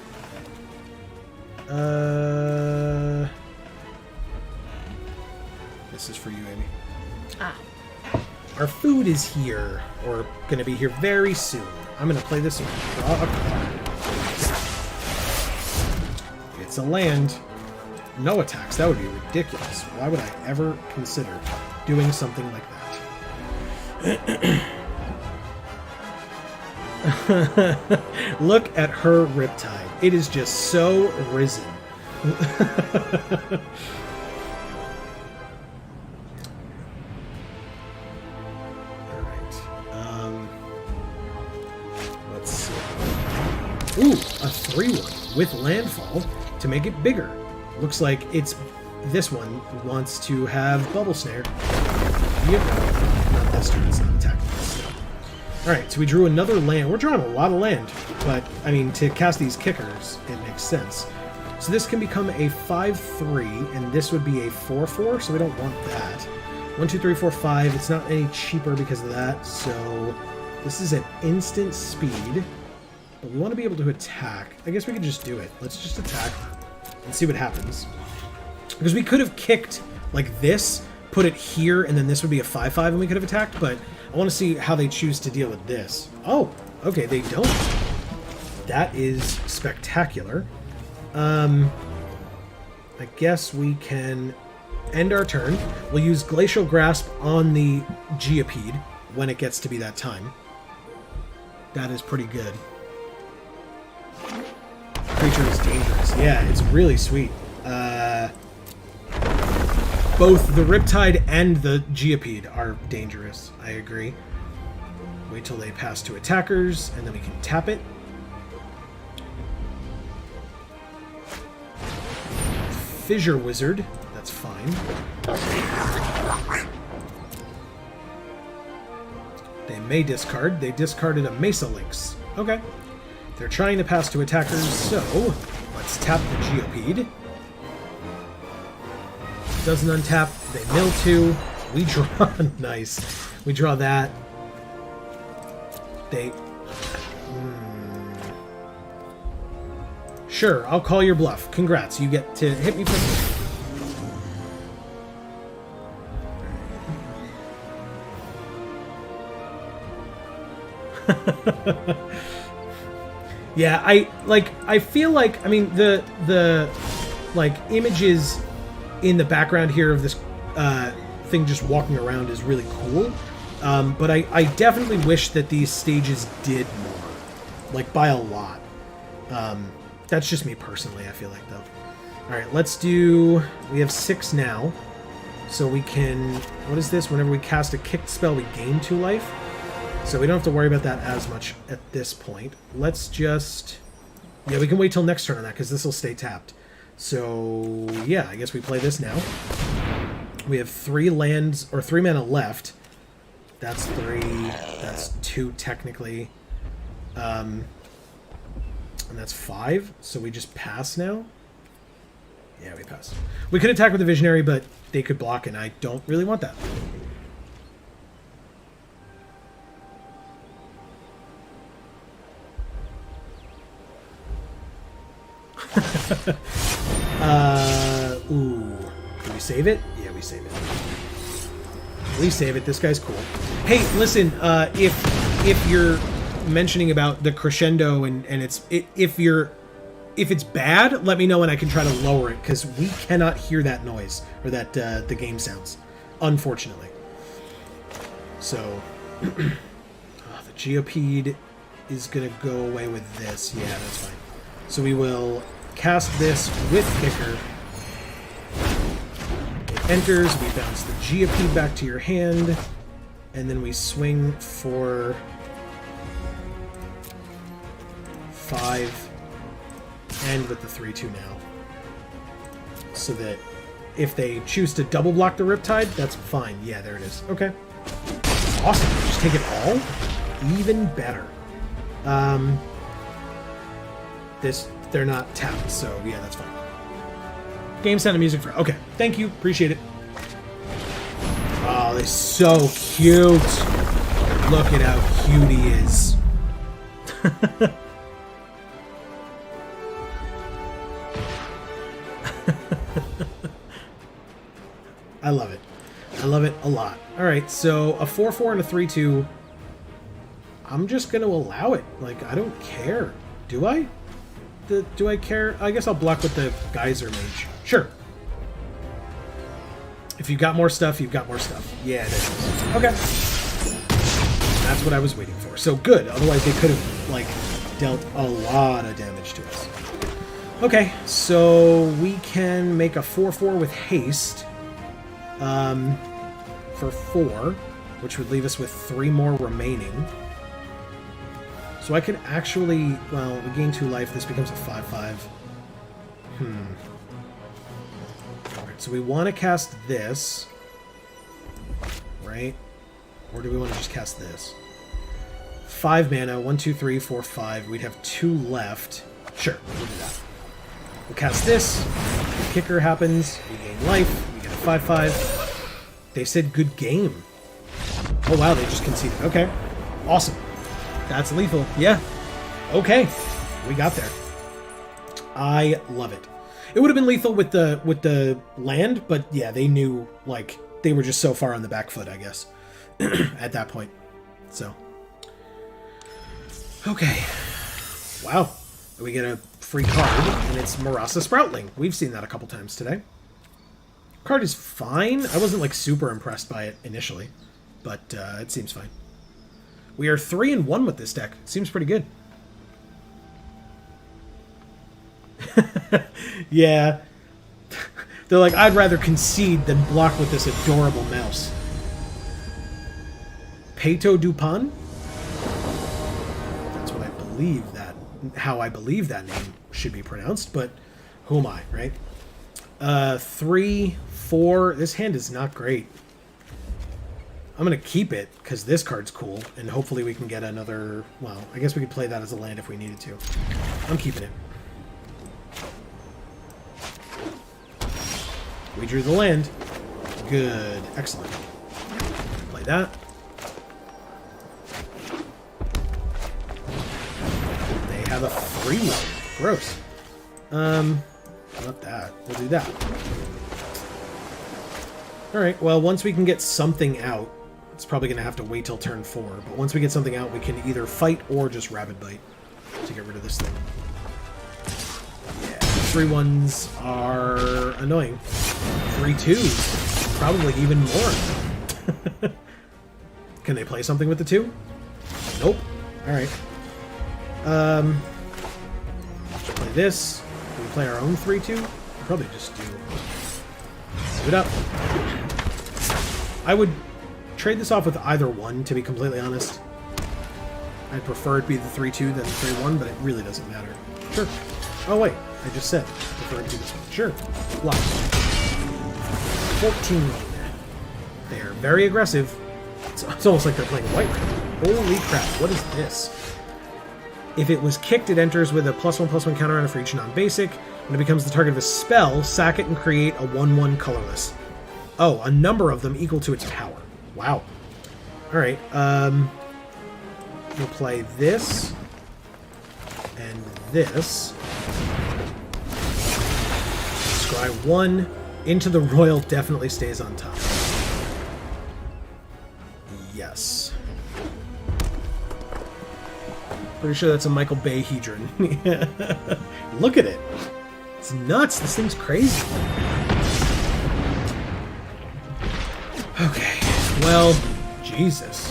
This is for you, Amy. Ah. Our food is here, or going to be here very soon. I'm going to play this and draw a card. It's a land. No attacks. That would be ridiculous. Why would I ever consider doing something like that? Look at her Riptide. It is just so risen. Let's see. Ooh, a 3/1 with landfall to make it bigger. Looks like it's this one wants to have Bubble Snare. Yep. Not this turn, it's not attacking this. Alright, so we drew another land. We're drawing a lot of land, but, I mean, to cast these kickers, it makes sense. So this can become a 5-3, and this would be a 4-4, so we don't want that. 1, 2, 3, 4, 5. It's not any cheaper because of that, so this is at instant speed. But we want to be able to attack. I guess we could just do it. Let's just attack and see what happens. Because we could have kicked like this, put it here, and then this would be a 5-5 and we could have attacked, but I want to see how they choose to deal with this. Oh, okay, they don't. That is spectacular. I guess we can end our turn. We'll use Glacial Grasp on the Geopede when it gets to be that time. That is pretty good. Creature is dangerous. Yeah, it's really sweet. Both the Riptide and the Geopede are dangerous. I agree. Wait till they pass to attackers, and then we can tap it. Fissure Wizard. That's fine. They may discard. They discarded a Mesa Lynx. Okay. They're trying to pass to attackers, so let's tap the Geopede. Doesn't untap. They mill 2. We draw. Nice. We draw that. They... Sure, I'll call your bluff. Congrats. You get to hit me first. Yeah, I feel like, I mean, the like images in the background here of this thing just walking around is really cool. But I definitely wish that these stages did more, like by a lot. That's just me personally, I feel like, though. All right, let's do, we have 6 now. So we can, what is this? Whenever we cast a kicked spell, we gain 2 life. So we don't have to worry about that as much at this point. Let's just... Yeah, we can wait till next turn on that, because this will stay tapped. So, yeah, I guess we play this now. We have 3 lands, or 3 mana left. That's 3. That's 2, technically. And that's 5. So we just pass now? Yeah, we pass. We could attack with the Visionary, but they could block, and I don't really want that. Ooh. Do we save it? Yeah, we save it. We save it. This guy's cool. Hey, listen, if you're mentioning about the crescendo and if it's bad, let me know and I can try to lower it, because we cannot hear that noise, or that the game sounds, unfortunately. So, the Geopede is going to go away with this. Yeah, that's fine. So we will cast this with Kicker. It enters, we bounce the Geopede back to your hand, and then we swing for 5, and with the 3/2 now. So that if they choose to double block the Riptide, that's fine. Yeah, there it is. Okay. Awesome. Just take it all? Even better. They're not tapped, so yeah, that's fine. Game sound and music for... Okay, thank you. Appreciate it. Oh, they're so cute. Look at how cute he is. I love it. I love it a lot. All right, so a 4/4 and a 3/2. I'm just going to allow it. Like, I don't care. Do I? Do I care? I guess I'll block with the Geyser Mage. Sure. If you've got more stuff, you've got more stuff. Yeah, it is. Okay. That's what I was waiting for. So good. Otherwise, they could have, like, dealt a lot of damage to us. Okay, so we can make a 4/4 with haste. For 4, which would leave us with 3 more remaining. So I could actually, well, we gain 2 life. This becomes a 5/5. Alright, so we want to cast this, right? Or do we want to just cast this? 5 mana. 1, 2, 3, 4, 5. We'd have 2 left. Sure, we'll do that. We'll cast this. The kicker happens. We gain life. We get a 5/5. They said good game. Oh wow, they just conceded. Okay. Awesome. That's lethal. Yeah. Okay. We got there. I love it. It would have been lethal with the land, but yeah, they knew, like, they were just so far on the back foot, I guess, at that point. So. Okay. Wow. We get a free card, and it's Marasa Sproutling. We've seen that a couple times today. Card is fine. I wasn't, like, super impressed by it initially, but it seems fine. We are 3-1 with this deck. Seems pretty good. Yeah. They're like, I'd rather concede than block with this adorable mouse. Peto Dupan? That's what I believe that, how I believe that name should be pronounced, but who am I, right? 3, 4. This hand is not great. I'm going to keep it because this card's cool, and hopefully we can get another... Well, I guess we could play that as a land if we needed to. I'm keeping it. We drew the land. Good. Excellent. Play that. They have a 3/1. Gross. Not that. We'll do that. Alright, well, once we can get something out, it's probably going to have to wait till turn 4, but once we get something out, we can either fight or just Rabid Bite to get rid of this thing. Yeah, 3/1s are annoying. 3/2s, probably even more. Can they play something with the 2? Nope. Alright. Let's play this. Can we play our own 3/2? We'll probably just do... Move it up. I would trade this off with either one, to be completely honest. I'd prefer it be the 3/2 than the 3/1, but it really doesn't matter. Sure. Oh wait, I just said I prefer it to this one. Sure. Block. 14. They are very aggressive. It's almost like they're playing white red. Holy crap, what is this? If it was kicked, it enters with a +1/+1 counter on it for each non-basic. When it becomes the target of a spell, sack it and create a 1/1 colorless. Oh, a number of them equal to its power. Wow. Alright, we'll play this. And this. Scry 1. Into the Royal definitely stays on top. Yes. Pretty sure that's a Michael Bay Hedron. Look at it. It's nuts. This thing's crazy. Okay. Well, Jesus.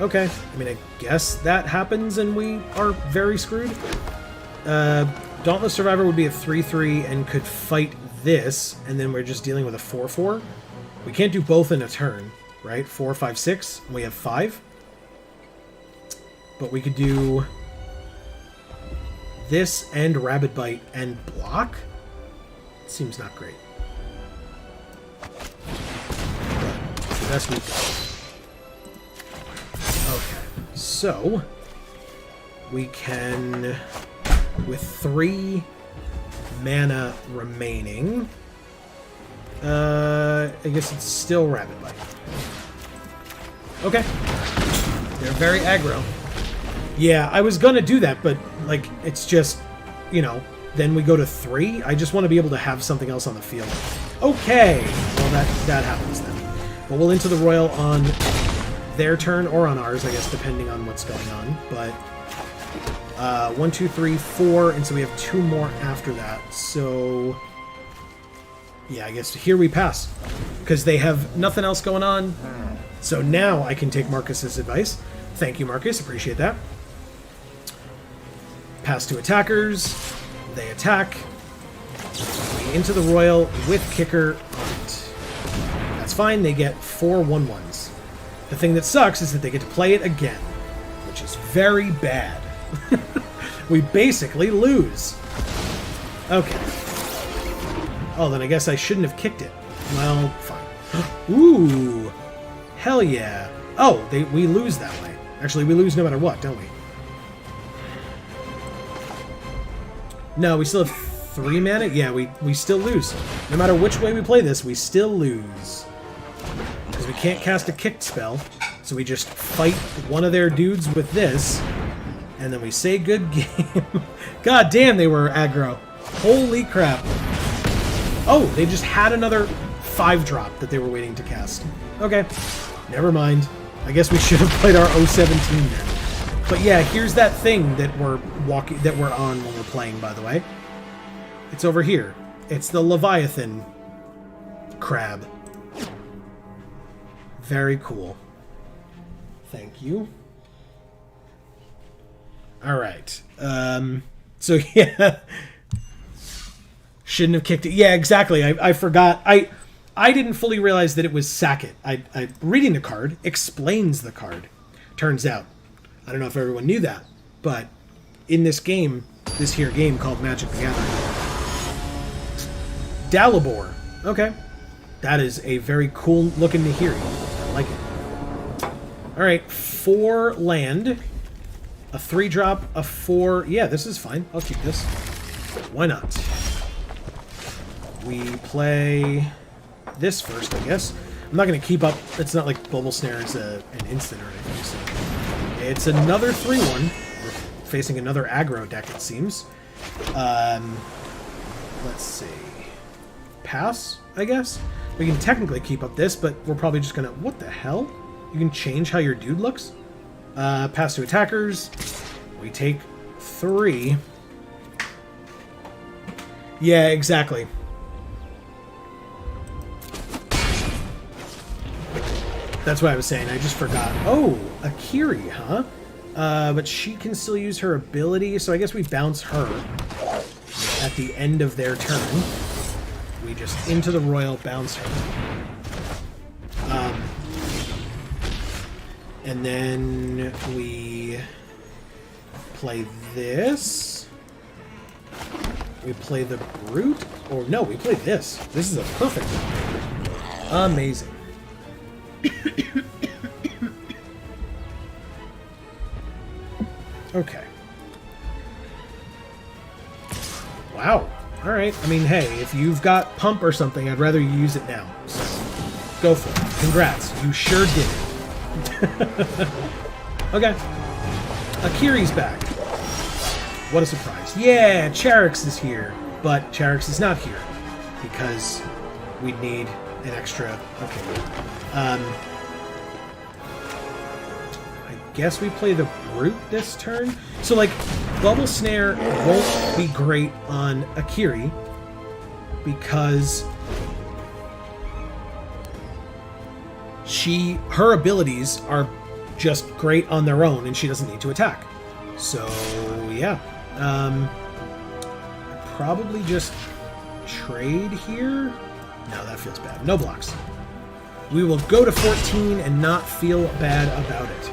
Okay. I mean, I guess that happens and we are very screwed. Dauntless Survivor would be a 3/3 and could fight this, and then we're just dealing with a 4/4. We can't do both in a turn, right? 4, 5, 6. And we have 5. But we could do this and Rabid Bite and block? Seems not great. But best we can. Okay, so we can, with 3 mana remaining, I guess it's still Rabid Bite. Okay. They're very aggro. Yeah, I was gonna do that, but, like, it's just, you know, then we go to 3. I just want to be able to have something else on the field. Okay! Well, that happens then. But we'll into the Royal on their turn, or on ours, I guess, depending on what's going on. But, 1, 2, 3, 4, and so we have 2 more after that. So, yeah, I guess here we pass. Because they have nothing else going on. So now I can take Marcus's advice. Thank you, Marcus. Appreciate that. Pass to attackers. They attack. Into the Royal with kicker on it. That's fine. They get 4 1/1s. The thing that sucks is that they get to play it again, which is very bad. We basically lose. Okay. Oh, then I guess I shouldn't have kicked it. Well, fine. Ooh. Hell yeah. Oh, we lose that way. Actually, we lose no matter what, don't we? No, we still have 3 mana? Yeah, we still lose. No matter which way we play this, we still lose. Because we can't cast a kicked spell, so we just fight one of their dudes with this, and then we say good game. God damn, they were aggro. Holy crap. Oh, they just had another 5-drop that they were waiting to cast. Okay, never mind. I guess we should have played our 017 then. But yeah, here's that thing that we're on when we're playing, by the way. It's over here. It's the Leviathan crab. Very cool. Thank you. Alright. So yeah. Shouldn't have kicked it. Yeah, exactly. I forgot. I didn't fully realize that it was sack it. Reading the card explains the card. Turns out. I don't know if everyone knew that, but in this game, this here game called Magic the Gathering. Dalibor. Okay. That is a very cool looking Nahiri. I like it. Alright, 4 land. A 3-drop, a 4... Yeah, this is fine. I'll keep this. Why not? We play this first, I guess. I'm not going to keep up. It's not like Bubble Snare is an instant or anything. So. It's another 3-1. We're facing another aggro deck, it seems. Let's see. Pass, I guess? We can technically keep up this, but we're probably just going to... What the hell? You can change how your dude looks? Pass to attackers. We take 3. Yeah, exactly. That's what I was saying. I just forgot. Oh, Akiri, huh? But she can still use her ability, so I guess we bounce her at the end of their turn. We just into the royal bounce her. And then we play this. We play the Brute. Or no, we play this. This is a perfect one. Amazing. Okay. Wow. Alright. I mean, hey, if you've got pump or something, I'd rather you use it now. So, go for it. Congrats. You sure did it. Okay. Akiri's back. What a surprise. Yeah, Charix is here. But Charix is not here. Because we'd need an extra... Okay. I guess we play the Brute this turn. So, like, Bubble Snare won't be great on Akiri because her abilities are just great on their own and she doesn't need to attack. So, yeah. Probably just trade here. No, that feels bad. No blocks. We will go to 14 and not feel bad about it.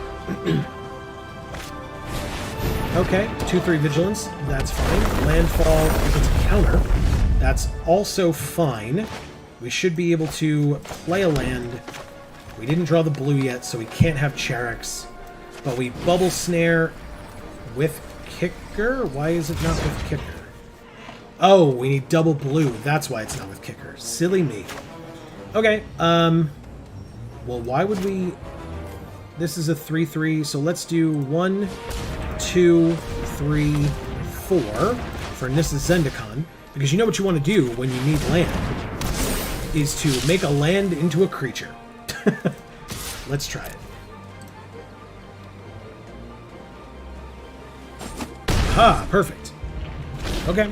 Okay, 2/3 Vigilance, that's fine. Landfall, if it's a counter, that's also fine. We should be able to play a land. We didn't draw the blue yet, so we can't have Charix. But we Bubble Snare with Kicker? Why is it not with Kicker? Oh, we need double blue. That's why it's not with Kicker. Silly me. Okay, well, why would we... This is a 3/3, so let's do 1, 2, 3, 4 for Nissa Zendikar, because you know what you want to do when you need land, is to make a land into a creature. Let's try it. Ah, perfect. Okay.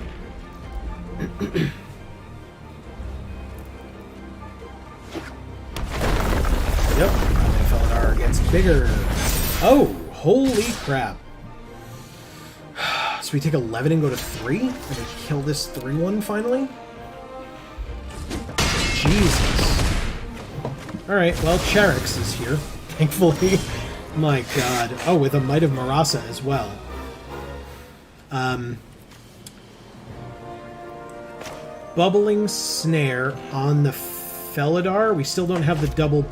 Yep. Felidar gets bigger. Oh, holy crap. So we take 11 and go to 3? And we kill this 3/1 finally? Jesus. Alright, well, Charix is here, thankfully. My god. Oh, with a Might of Marasa as well. Bubbling Snare on the Felidar. We still don't have the double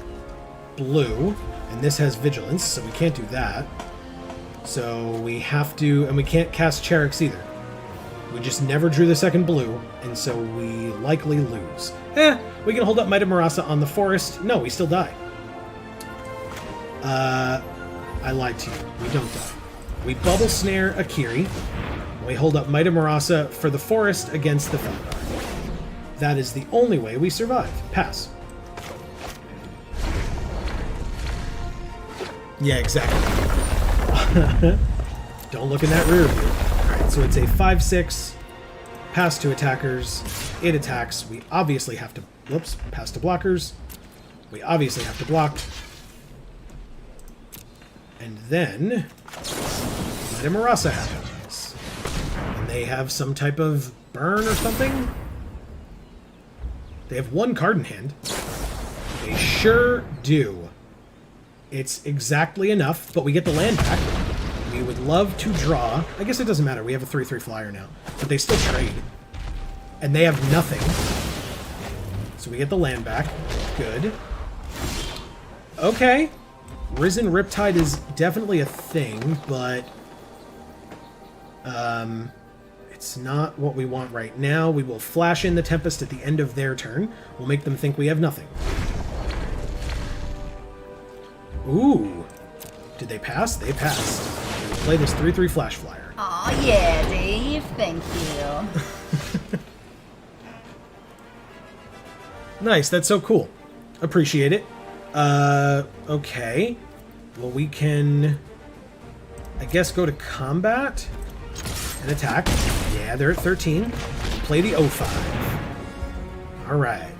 blue. And this has vigilance, so we can't do that. So we have to... And we can't cast Cheriks either. We just never drew the second blue, and so we likely lose. We can hold up Might of Marasa on the forest. No, we still die. I lied to you. We don't die. We Bubble Snare Akiri. We hold up Might of Marasa for the forest against the Felgar. That is the only way we survive. Pass. Yeah, exactly. Don't look in that rear view. Alright, so it's a 5-6. Pass to attackers. It attacks. We obviously have to... Whoops. Pass to blockers. We obviously have to block. And then... Might of Marasa happens. And they have some type of burn or something? They have one card in hand. They sure do. It's exactly enough, but we get the land back. We would love to draw. I guess it doesn't matter. We have a 3/3 flyer now. But they still trade. And they have nothing. So we get the land back. Good. Okay. Risen Riptide is definitely a thing, but... it's not what we want right now. We will flash in the Tempest at the end of their turn. We'll make them think we have nothing. Ooh. Did they pass? They passed. Play this 3/3 Flash Flyer. Aw, yeah, Dave. Thank you. Nice, that's so cool. Appreciate it. Okay. Well, we can... I guess go to combat and attack. Yeah, they're at 13. Play the 05. Alright.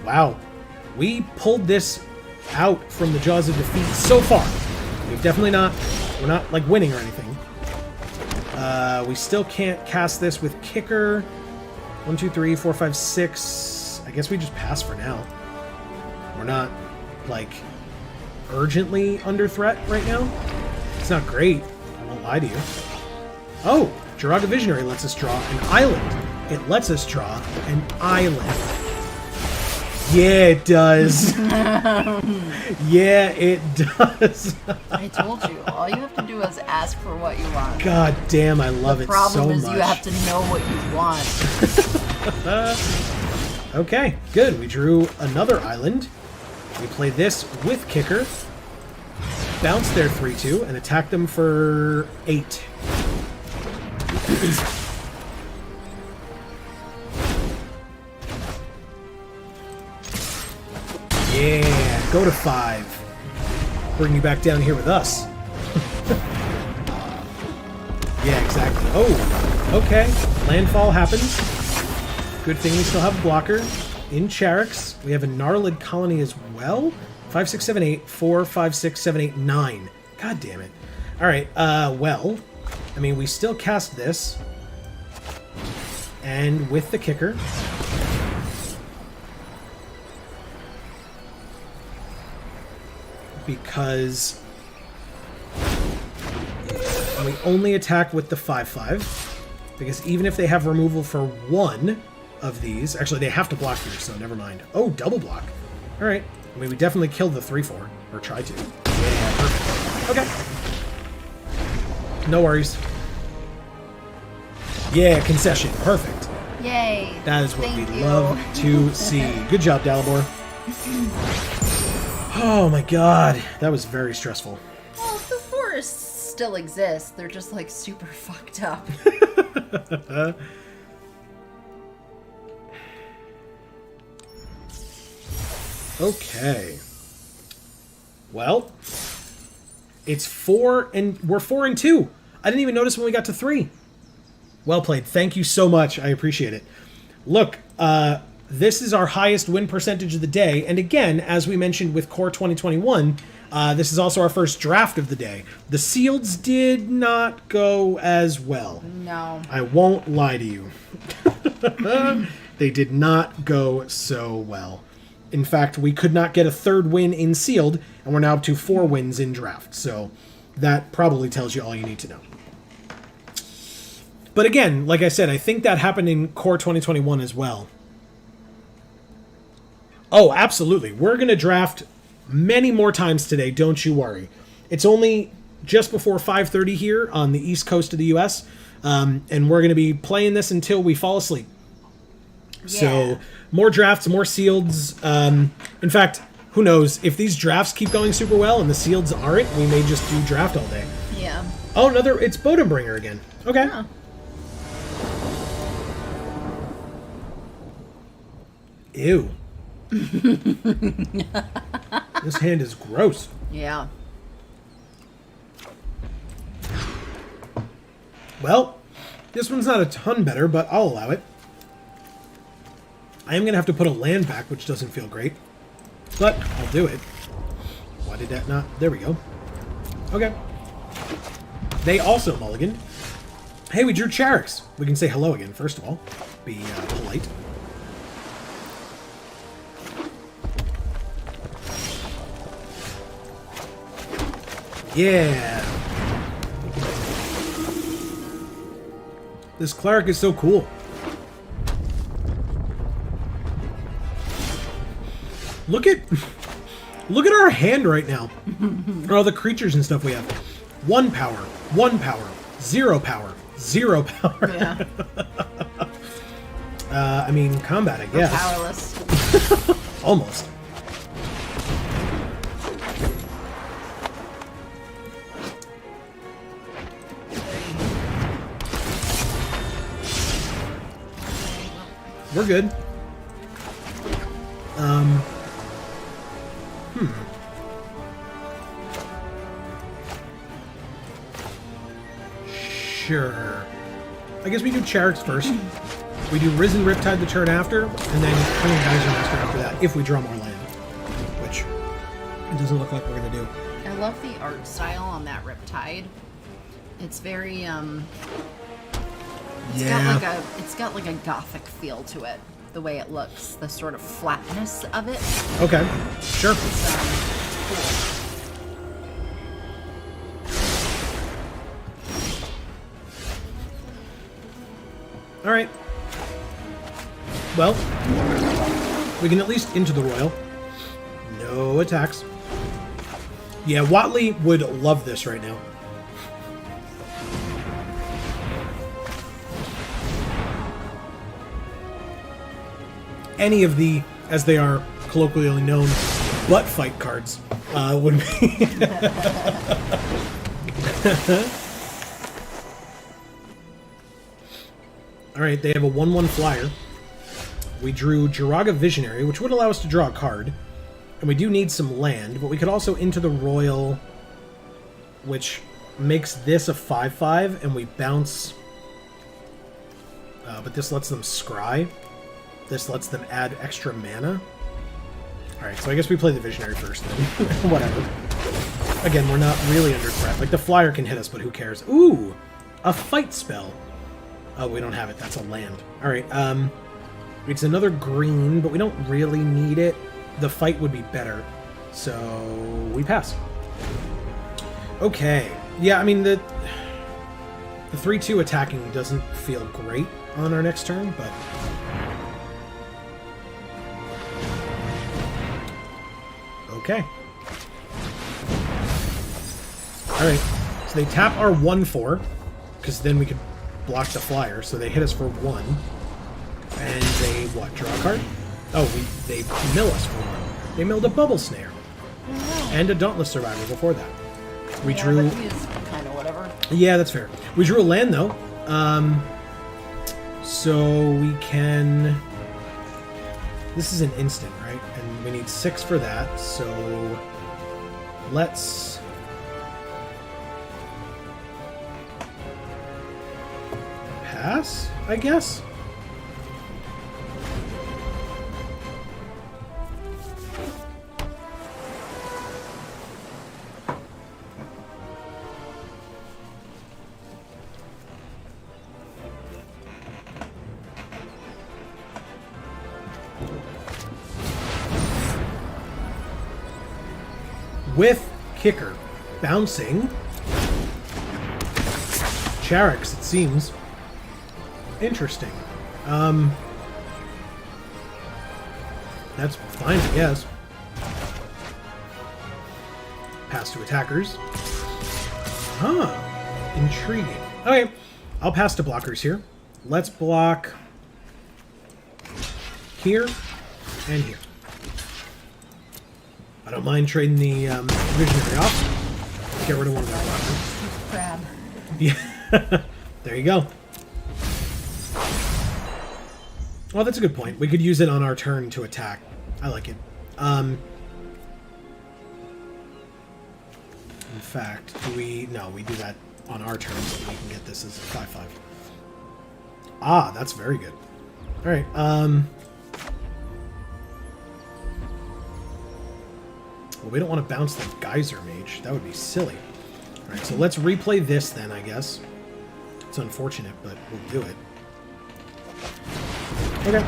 Wow. We pulled this out from the jaws of defeat so far. We've definitely not... We're not, like, winning or anything. We still can't cast this with Kicker. 1, 2, 3, 4, 5, 6. I guess we just pass for now. We're not, like, urgently under threat right now. It's not great. I won't lie to you. Oh! Jiraga Visionary lets us draw an island. It lets us draw an island. Yeah, it does. Yeah, it does. I told you. All you have to do is ask for what you want. God damn, I love it so much. The problem is you have to know what you want. Okay, good. We drew another island. We play this with Kicker. Bounce their 3/2 and attack them for 8. Yeah, go to 5. Bring you back down here with us. Yeah, exactly. Oh, okay. Landfall happens. Good thing we still have a blocker. In Cheriks, we have a Gnarlid Colony as well. 5, 6, 7, 8. 4, 5, 6, 7, 8, 9. God damn it. Alright, well, I mean, we still cast this. And with the Kicker... because we only attack with the 5/5. Because even if they have removal for one of these, actually they have to block here, so never mind. Oh, double block. All right. I mean, we definitely killed the 3/4, or tried to. Yeah, perfect. Okay. No worries. Yeah, concession. Perfect. Yay. That is what Thank we you. love to see. Good job, Dalibor. Oh my god, that was very stressful. Well, the forests still exist. They're just like super fucked up. Okay. Well, it's 4 and we're 4 and 2. I didn't even notice when we got to 3. Well played. Thank you so much. I appreciate it. Look, this is our highest win percentage of the day, and again, as we mentioned with Core 2021, this is also our first draft of the day. The Sealeds did not go as well. No. I won't lie to you. They did not go so well. In fact, we could not get a third win in Sealed, and we're now up to 4 wins in draft, so that probably tells you all you need to know. But again, like I said, I think that happened in Core 2021 as well. Oh, absolutely. We're going to draft many more times today, don't you worry. It's only just before 5:30 here on the east coast of the U.S., and we're going to be playing this until we fall asleep. Yeah. So, more drafts, more sealeds. In fact, who knows? If these drafts keep going super well and the sealeds aren't, we may just do draft all day. Yeah. Oh, it's Bodembringer again. Okay. Huh. Ew. This hand is gross. Yeah. Well, this one's not a ton better, but I'll allow it. I am going to have to put a land back, which doesn't feel great. But I'll do it. Why did that not? There we go. Okay. They also mulliganed. Hey, we drew Charix. We can say hello again, first of all. Be polite. Yeah. This cleric is so cool. Look at our hand right now. All the creatures and stuff we have. 1 power, 1 power, 0 power, 0 power. Yeah. I mean, combat, I guess. Powerless. Almost. We're good. Sure. I guess we do Charix first. We do Risen Riptide the turn after, and then Cunning Geyser Master after that, if we draw more land. Which it doesn't look like we're going to do. I love the art style on that Riptide. It's very, it's got like a gothic feel to it. The way it looks, the sort of flatness of it. Okay, sure. Cool. All right. Well, we can at least into the Royal. No attacks. Yeah, Watley would love this right now. Any of the, as they are colloquially known, butt fight cards would be... Alright, they have a 1/1 flyer. We drew Jiraga Visionary, which would allow us to draw a card. And we do need some land, but we could also into the Royal, which makes this a 5/5, and we bounce... but this lets them scry. This lets them add extra mana. Alright, so I guess we play the Visionary first then. Whatever. Again, we're not really under threat. Like, the flyer can hit us, but who cares? Ooh! A fight spell. Oh, we don't have it. That's a land. Alright, it's another green, but we don't really need it. The fight would be better. So, we pass. Okay. Yeah, I mean, the 3/2 attacking doesn't feel great on our next turn, but... Okay. Alright, so they tap our 1/4, because then we could block the flyer, so they hit us for 1. And they, what, draw a card? Oh, they mill us for 1. They milled a Bubble Snare. And a Dauntless Survivor before that. We drew... But he's kind of whatever. Yeah, that's fair. We drew a land, though. So we can... This is an instant, right? And we need 6 for that, so... Let's... pass, I guess? With kicker. Bouncing. Charix, it seems. Interesting. That's fine, I guess. Pass to attackers. Huh. Intriguing. Okay. I'll pass to blockers here. Let's block here and here. I don't mind trading the visionary off. Get rid of one of their blockers. Crab. Yeah. There you go. Well, that's a good point. We could use it on our turn to attack. I like it. In fact, do we... No, we do that on our turn so we can get this as a 5/5. Ah, that's very good. Alright, well, we don't want to bounce the Geyser Mage. That would be silly. Alright, so let's replay this then, I guess. It's unfortunate, but we'll do it. Okay.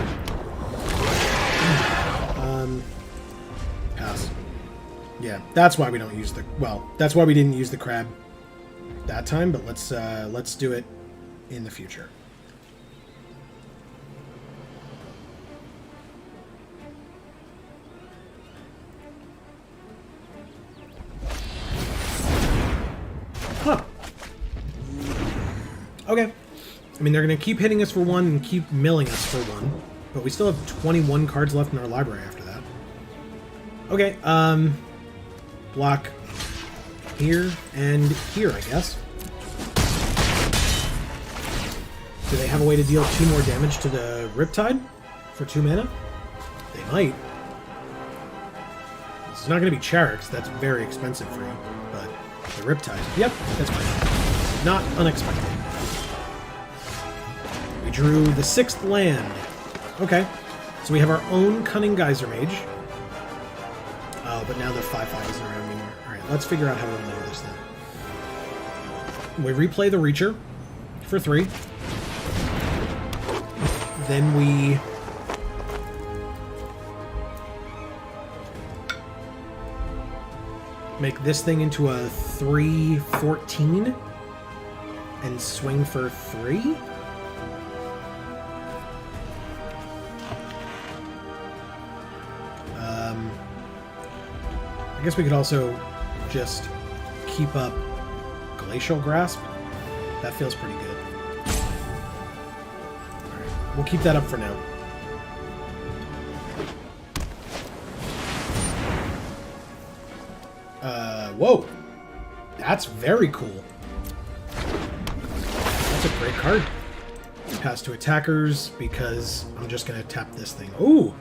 Pass. Yeah, that's why we don't use the... Well, that's why we didn't use the crab that time, but let's do it in the future. Huh. Okay. I mean, they're going to keep hitting us for one and keep milling us for one, but we still have 21 cards left in our library after that. Okay, block here and here, I guess. Do they have a way to deal 2 more damage to the Riptide for 2 mana? They might. It's not going to be Charax, that's very expensive for you, but the Riptide, yep, that's fine. Not unexpected. We drew the 6th land. Okay, so we have our own Cunning Geyser Mage. Oh, but now the 5/5 isn't around anymore. Alright, let's figure out how to remove this then. We replay the Reacher for 3. Then we... make this thing into a 3/14 and swing for 3? I guess we could also just keep up Glacial Grasp. That feels pretty good. Alright, we'll keep that up for now. Whoa! That's very cool. That's a great card. Pass to attackers, because I'm just going to tap this thing. Ooh!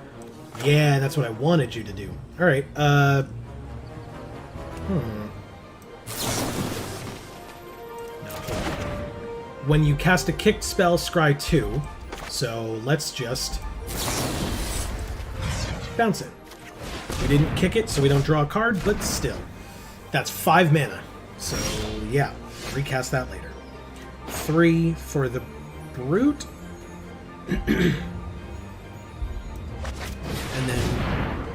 Yeah, that's what I wanted you to do. Alright, when you cast a kicked spell, scry 2. So let's just bounce it. We didn't kick it, so we don't draw a card, but still. That's 5 mana. So yeah, recast that later. 3 for the Brute. And then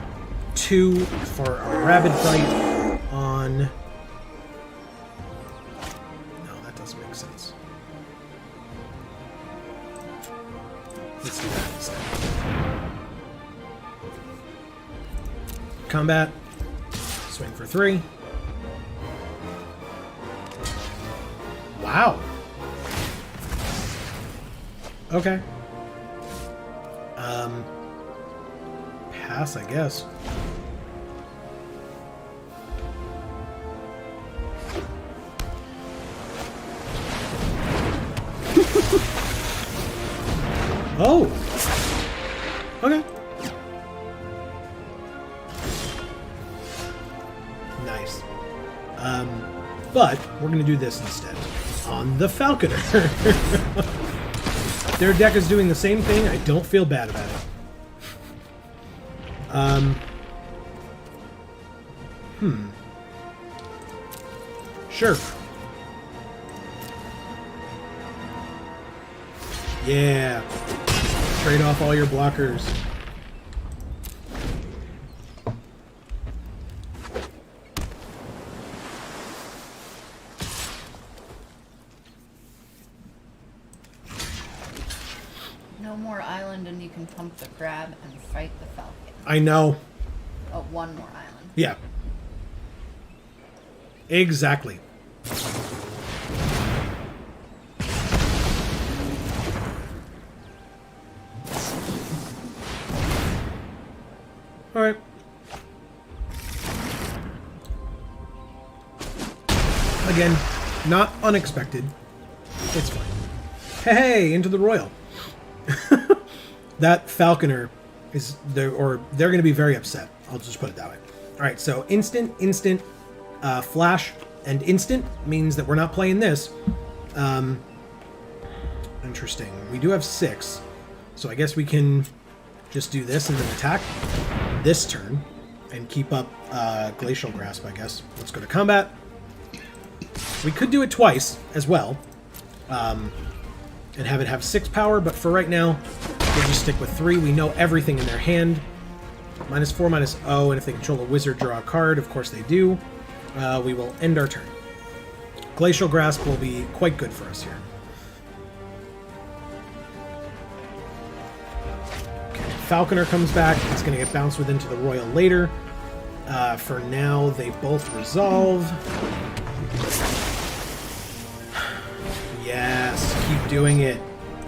2 for a Rabid Bite on... No, that doesn't make sense. Let's do that instead. Combat. Swing for 3. Wow. Okay. Pass, I guess. Oh! Okay. Nice. But we're going to do this instead. On the Falconer. Their deck is doing the same thing. I don't feel bad about it. Sure. Yeah. Trade off all your blockers. No more island and you can pump the crab and fight the falcon. I know. Oh, one more island. Yeah. Exactly. All right. Again, not unexpected. It's fine. Hey, into the royal. That falconer is there, or they're going to be very upset. I'll just put it that way. All right, so instant, flash, and instant means that we're not playing this. Interesting. We do have 6, so I guess we can just do this and then attack this turn and keep up Glacial Grasp, I guess. Let's go to combat. We could do it twice as well, and have it have 6 power, but for right now, we'll just stick with 3. We know everything in their hand. -4, -0, and if they control a wizard, draw a card. Of course they do. We will end our turn. Glacial Grasp will be quite good for us here. Okay, Falconer comes back. It's going to get bounced into the Royal later. For now, they both resolve. Yes, keep doing it.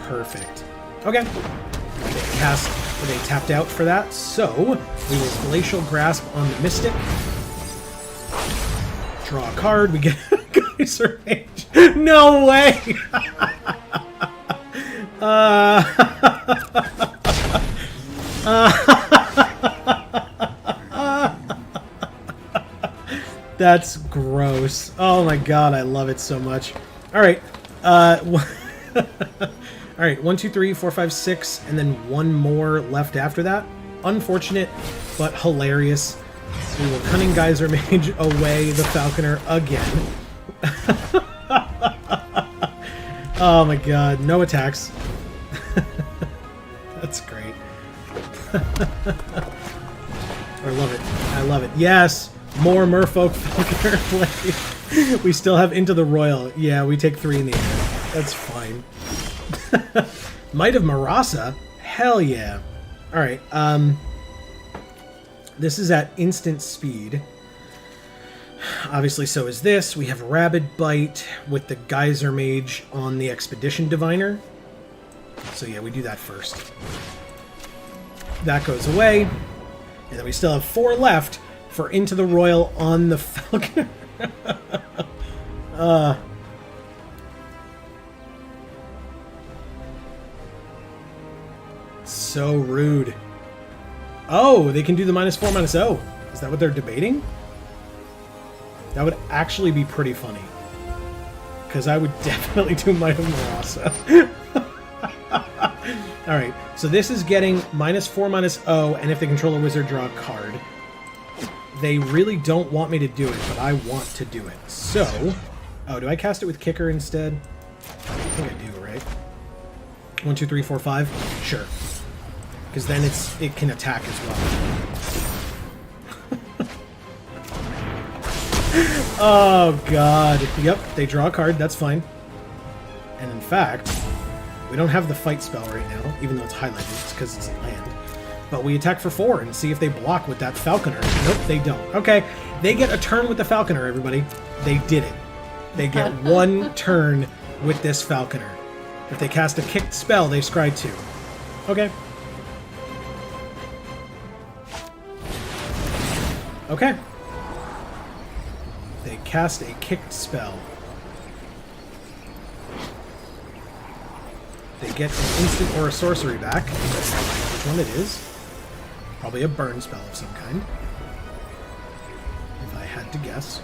Perfect. Okay. They tapped out for that, so we will Glacial Grasp on the Mystic. Draw a card. We get Geyser Mage. No way! That's gross. Oh my god, I love it so much. All right. All right, 1, 2, 3, 4, 5, 6, and then one more left after that. Unfortunate, but hilarious. We will Cunning Geyser Mage away the Falconer again. Oh my god, no attacks. That's great. I love it. I love it. Yes! More Merfolk Falconer play. We still have Into the Royal. Yeah, we take 3 in the air. That's fine. Might of Marasa? Hell yeah. Alright, this is at instant speed. Obviously, so is this. We have Rabid Bite with the Geyser Mage on the Expedition Diviner. So yeah, we do that first. That goes away. And then we still have 4 left for Into the Royal on the Falconer. So rude. Oh, they can do the -4, -0. Is that what they're debating? That would actually be pretty funny. Because I would definitely do Might of Marasa. Alright, so this is getting -4, -0, and if they control a wizard, draw a card. They really don't want me to do it, but I want to do it. So... Oh, do I cast it with Kicker instead? I think I do, right? 1, 2, 3, 4, 5? Sure. Because then it can attack as well. Oh, God. Yep, they draw a card. That's fine. And in fact, we don't have the fight spell right now, even though it's highlighted. It's because it's land. But we attack for 4 and see if they block with that Falconer. Nope, they don't. Okay, they get a turn with the Falconer, everybody. They did it. They get 1 turn with this Falconer. If they cast a kicked spell, they scry 2. Okay. Okay. They cast a kicked spell. They get an instant or a sorcery back. Which one it is. Probably a burn spell of some kind. If I had to guess.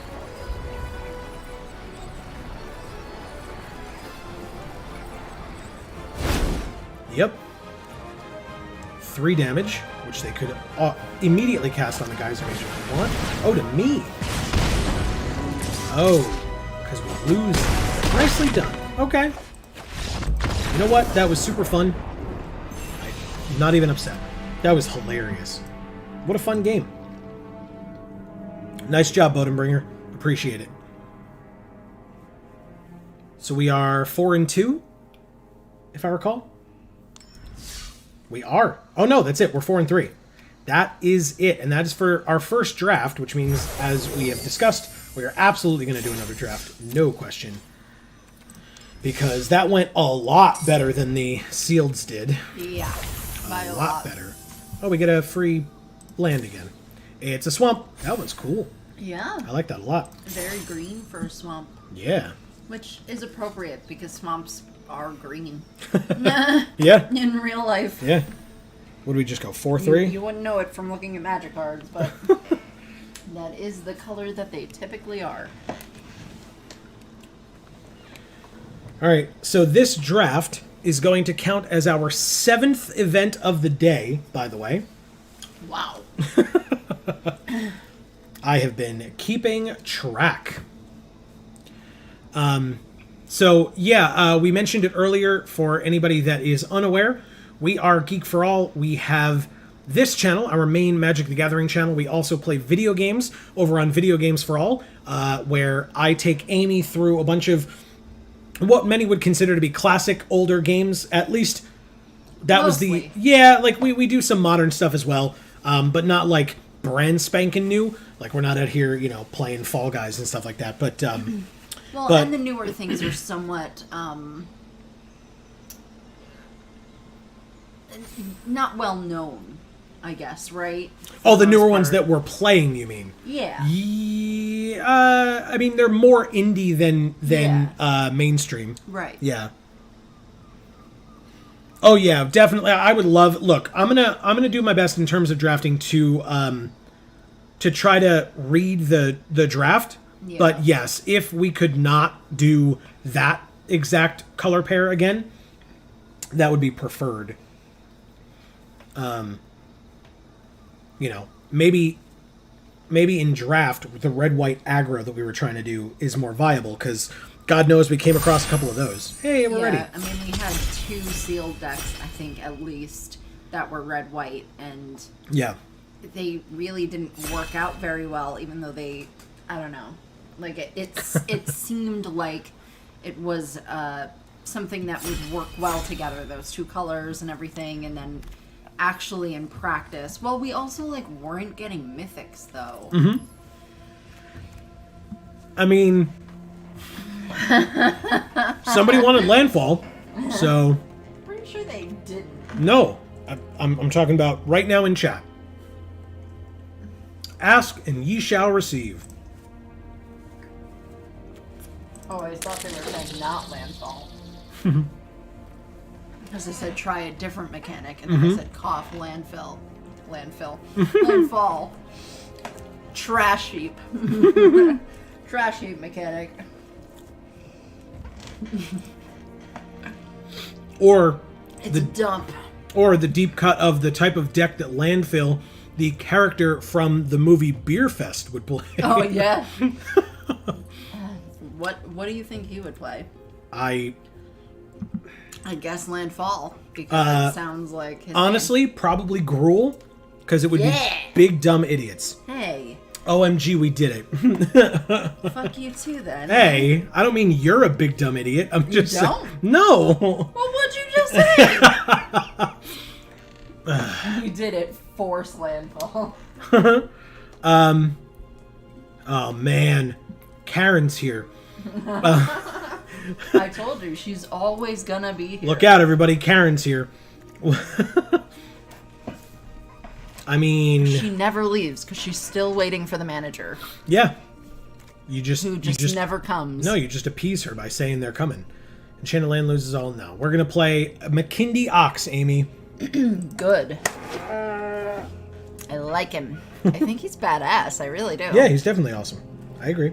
Yep. 3 damage, which they could immediately cast on the Geyser Mage if they want. Oh, to me! Oh, because we lose. Nicely done. Okay. You know what? That was super fun. I'm not even upset. That was hilarious. What a fun game. Nice job, Bodenbringer. Appreciate it. So we are 4-2, if I recall. We are. Oh no, that's it. We're 4-3. that is it. And that is for our first draft, which means, as we have discussed, we are absolutely going to do another draft. No question. Because that went a lot better than the sealeds did. Yeah. By A lot better. Oh, we get a free land again. It's a swamp. That was cool. Yeah. I like that a lot. Very green for a swamp. Yeah. Which is appropriate because swamps are green. Yeah. In real life. Yeah. What do we just go, 4-3? You wouldn't know it from looking at magic cards, but that is the color that they typically are. All right, so this draft is going to count as our 7th event of the day, by the way. Wow. I have been keeping track. We mentioned it earlier. For anybody that is unaware, we are Geek for All. We have this channel, our main Magic the Gathering channel. We also play video games over on Video Games for All, where I take Amy through a bunch of what many would consider to be classic older games. At least that Mostly. was the... Yeah, like we do some modern stuff as well, but not like brand spanking new. Like we're not out here, playing Fall Guys and stuff like that. But And the newer things are somewhat not well known, I guess, right? Oh, the For newer most ones part. that we're playing, you mean? Yeah. Yeah, I mean, they're more indie than mainstream. Right. Yeah. Oh yeah, definitely. I would love. Look, I'm gonna do my best in terms of drafting to try to read the draft. Yeah. But yes, if we could not do that exact color pair again, that would be preferred. Maybe in draft, the red-white aggro that we were trying to do is more viable, because God knows we came across a couple of those. Hey, we're ready. I mean, we had 2 sealed decks, I think, at least, that were red-white, and Yeah. they really didn't work out very well, even though they, I don't know, like, it seemed like it was something that would work well together, those 2 colors and everything, and then actually in practice. Well, we also, weren't getting mythics, though. Mm-hmm. I mean, somebody wanted landfall, so... Pretty sure they didn't. No, I'm talking about right now in chat. Ask and ye shall receive. Oh, I thought they were saying not landfall. Because I said try a different mechanic, and then I said cough, landfill. Landfall. Trash heap. Trash heap mechanic. Or It's a dump. or the deep cut of the type of deck that landfill the character from the movie Beer Fest would play. Oh, yeah. What do you think he would play? I guess landfall, because it sounds like his honestly probably Gruul, because it would be big dumb idiots. name. Hey, OMG, we did it. fuck you too then. Hey, I don't mean you're a big dumb idiot. I'm just don't? No. Well, what'd you just say? You did it. Force landfall. Oh man, Karen's here. I told you, she's always gonna be here. Look out, everybody! Karen's here. I mean, She never leaves because she's still waiting for the manager, yeah. who you just never comes. No, you just appease her by saying they're coming. Enchanted Land loses all now. We're gonna play McKindy Ox, Amy. Good. I like him. I think he's badass. I really do. Yeah, he's definitely awesome. I agree.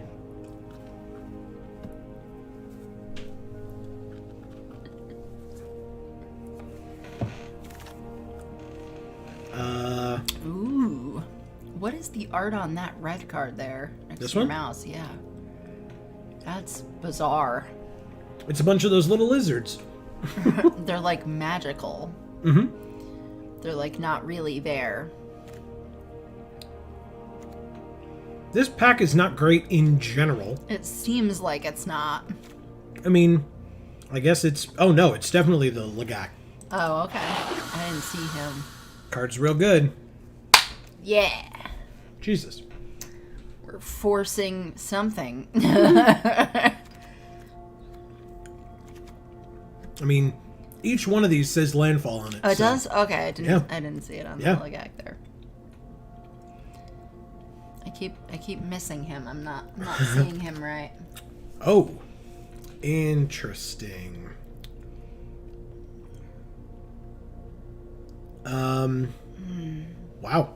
Ooh. What is the art on that red card there? Next This to your one? mouse, yeah. That's bizarre. It's a bunch of those little lizards. They're like magical. Mm-hmm. They're like not really there. This pack is not great in general. It seems like it's not. I mean, I guess it's... Oh, no, it's definitely the Lagak. Oh, okay. I didn't see him. Card's real good. Yeah. Jesus. We're forcing something. I mean, each one of these says landfall on it. Oh, it so- does? Okay, I Yeah. didn't see it on Yeah. the legag there. I keep missing him. I'm not seeing him right. Oh. Interesting. Wow.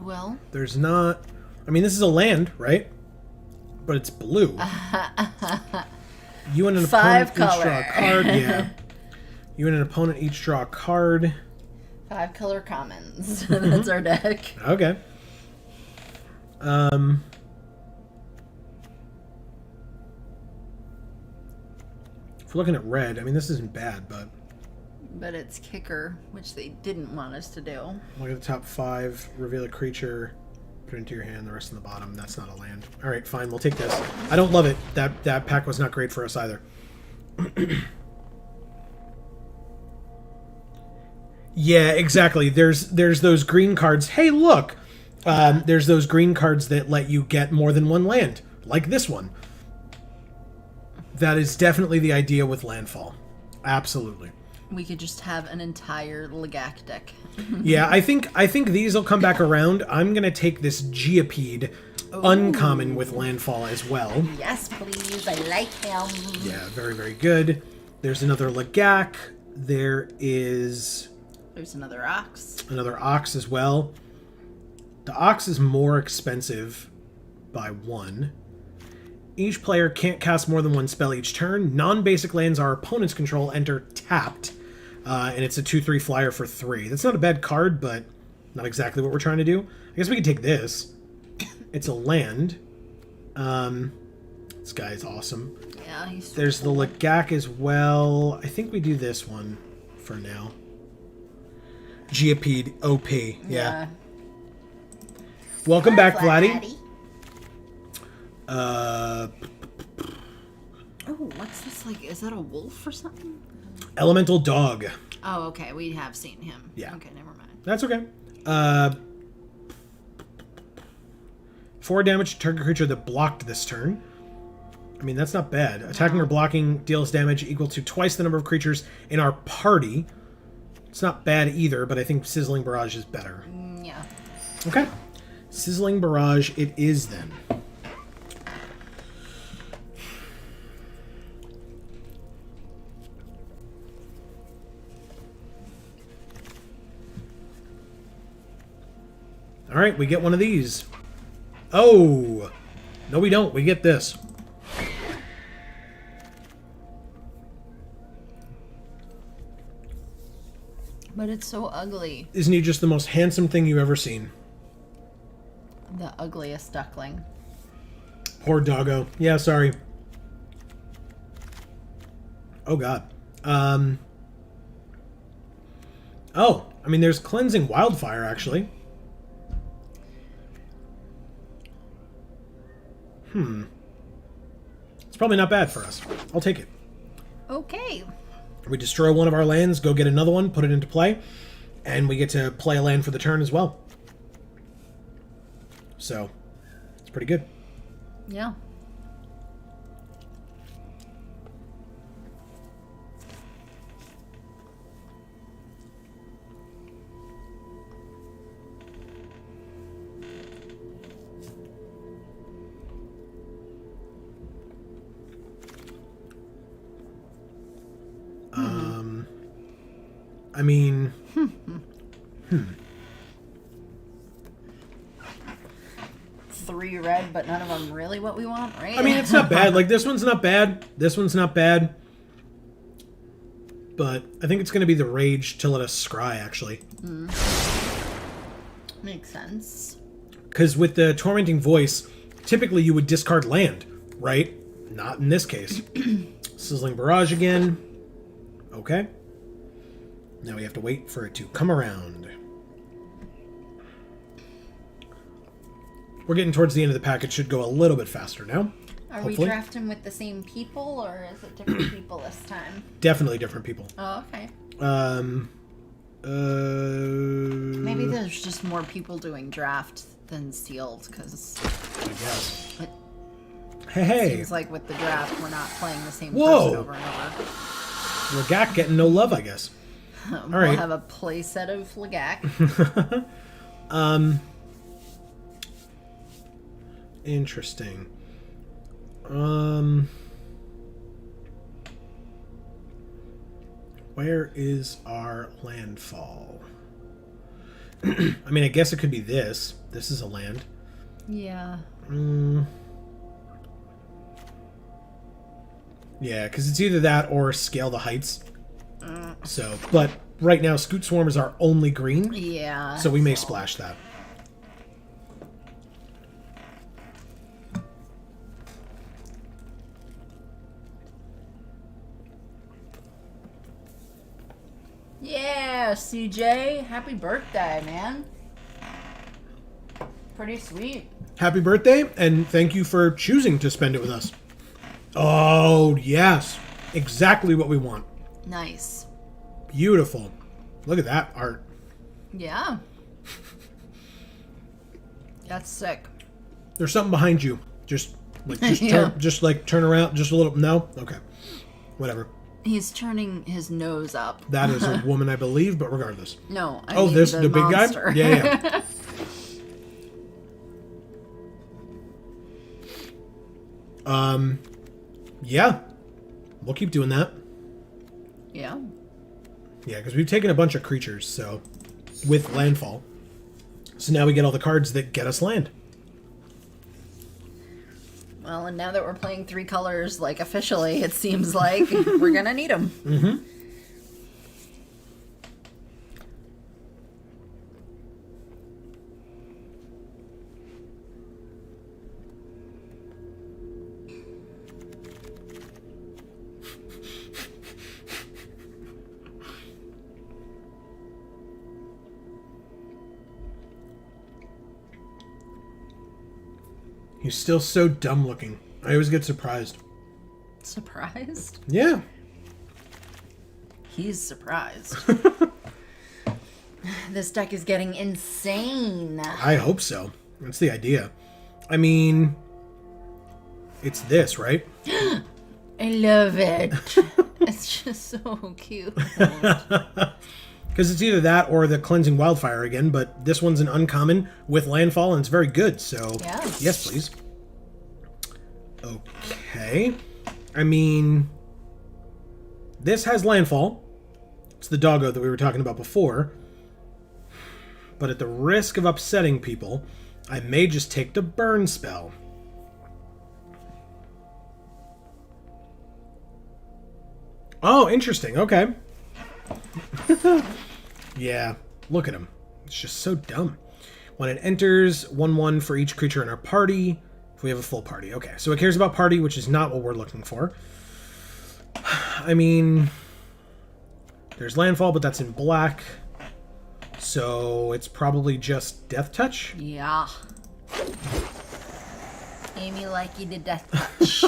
Well, There's not... I mean, this is a land, right? But it's blue. You and an Five opponent each draw color. a card. Yeah. You and an opponent each draw a card. 5 color commons. That's our deck. Okay. If we're looking at red, I mean, this isn't bad, but But it's kicker, which they didn't want us to do. look at the top 5, reveal a creature, put it into your hand, the rest in the bottom. That's not a land. All right, fine, we'll take this. I don't love it. That pack was not great for us either. Yeah, exactly. There's those green cards. Hey, look! There's those green cards that let you get more than one land, like this one. That is definitely the idea with landfall. Absolutely. We could just have an entire Legak deck. Yeah, I think these will come back around. I'm gonna take this Geopede uncommon with landfall as well. Yes, please. I like him. Yeah, very, very good. There's another Legak. There's another Ox. another Ox as well. The Ox is more expensive by 1. Each player can't cast more than 1 spell each turn. Non-basic lands our opponent's control enter tapped. And it's a 2/3 flyer for 3. That's not a bad card, but not exactly what we're trying to do. I guess we could take this. It's a land. This guy is awesome. Yeah, he's... There's the Legak as well. I think we do this one for now. Geopede OP. Yeah. Welcome back, Vladdy. Oh, what's this like? Is that a wolf or something? Elemental Dog. Oh, okay. We have seen him. Yeah. Okay, never mind. That's okay. 4 damage to target creature that blocked this turn. I mean, that's not bad. Attacking or blocking deals damage equal to twice the number of creatures in our party. It's not bad either, but I think Sizzling Barrage is better. Yeah. Okay. Sizzling Barrage it is then. All right, we get one of these. Oh! No, we don't. We get this. But it's so ugly. Isn't he just the most handsome thing you've ever seen? The ugliest duckling. Poor doggo. Yeah, sorry. Oh, God. Oh, I mean, there's Cleansing Wildfire, actually. It's probably not bad for us. I'll take it. Okay. We destroy one of our lands, go get another one, put it into play, and we get to play a land for the turn as well. So, it's pretty good. Yeah. I mean... 3 red, but none of them really what we want, right? I mean, it's not bad. Like, this one's not bad. This one's not bad. But I think it's going to be the Rage to let us scry, actually. Makes sense. Because with the Tormenting Voice, typically you would discard land, right? Not in this case. Sizzling Barrage again. Okay. Now we have to wait for it to come around. We're getting towards the end of the pack. It should go a little bit faster now. Are hopefully. we drafting with the same people, or is it different people this time? Definitely different people. Oh, okay. Maybe there's just more people doing draft than sealed, because I guess. it Hey. seems like with the draft, we're not playing the same Whoa. person over and over. Legak getting no love, I guess. All We'll right. have a play set of Legak. Interesting. Where is our landfall? I mean, I guess it could be this. This is a land. Yeah. Yeah, because it's either that or scale the heights. So, but right now, Scoot Swarm is our only green. Yeah. So we may splash that. Yeah, CJ. Happy birthday, man. Pretty sweet. Happy birthday, and thank you for choosing to spend it with us. Oh, yes. Exactly what we want. Nice. Beautiful. Look at that art. Yeah. That's sick. There's something behind you. Just Yeah. turn around just a little. No? Okay. Whatever. He's turning his nose up. That is a woman, I believe, but regardless. No, I Oh, mean this the big monster. guy? Yeah. Yeah. We'll keep doing that. Yeah. Yeah, because we've taken a bunch of creatures, so with landfall. So now we get all the cards that get us land. Well, and now that we're playing 3 colors, like, officially, it seems like we're gonna need them. Mm-hmm. He's still so dumb looking. I always get surprised. Surprised? Yeah. He's surprised. This deck is getting insane. I hope so. That's the idea. I mean, it's this, right? I love it. It's just so cute. Because it's either that or the Cleansing Wildfire again, but this one's an uncommon with landfall, and it's very good, so Yes. yes, please. Okay. I mean, this has landfall. It's the doggo that we were talking about before. But at the risk of upsetting people, I may just take the burn spell. Oh, interesting. Okay. Yeah, look at him. It's just so dumb. When it enters, 1/1 for each creature in our party. If we have a full party. Okay, so it cares about party, which is not what we're looking for. I mean, there's landfall, but that's in black. So it's probably just Death Touch. Yeah. Amy like you to death touch.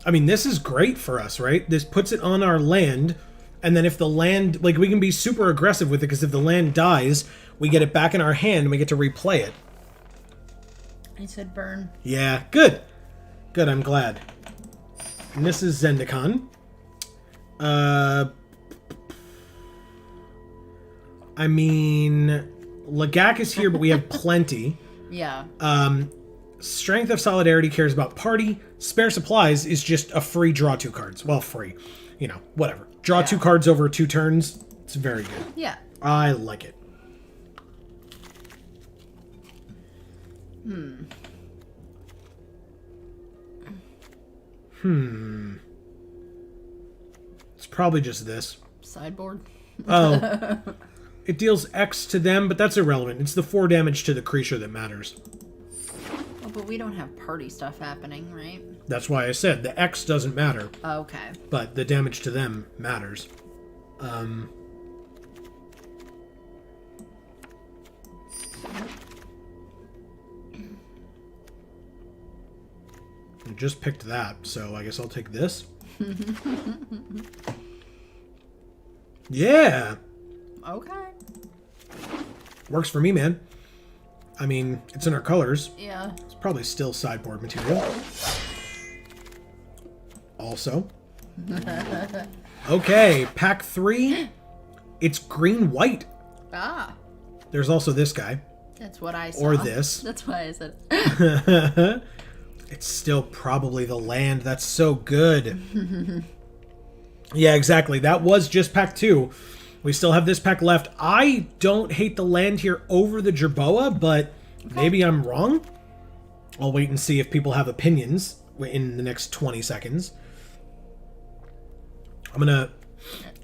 I mean, this is great for us, right? This puts it on our land. And then if the land, like, we can be super aggressive with it, because if the land dies, we get it back in our hand and we get to replay it. I said burn. Yeah, good. Good, I'm glad. And this is Zendikar. I mean, Legak is here, but we have plenty. Yeah. Strength of Solidarity cares about party. Spare Supplies is just a free draw 2 cards. Well, free. You know, whatever. Draw 2 cards over 2 turns. It's very good. Yeah. I like it. It's probably just this. Sideboard. Oh. It deals X to them, but that's irrelevant. It's the 4 damage to the creature that matters. Oh, but we don't have party stuff happening, right? That's why I said the X doesn't matter, Okay. but the damage to them matters. I just picked that, so I guess I'll take this. Yeah. Okay. Works for me, man. I mean, it's in our colors. Yeah. It's probably still sideboard material. Also. Okay, pack 3. It's green-white. Ah. There's also this guy. That's what I saw. Or this. That's why I said. It's still probably the land. That's so good. Yeah, exactly. That was just pack 2. We still have this pack left. I don't hate the land here over the Jerboa, but maybe I'm wrong. I'll wait and see if people have opinions in the next 20 seconds. I'm going to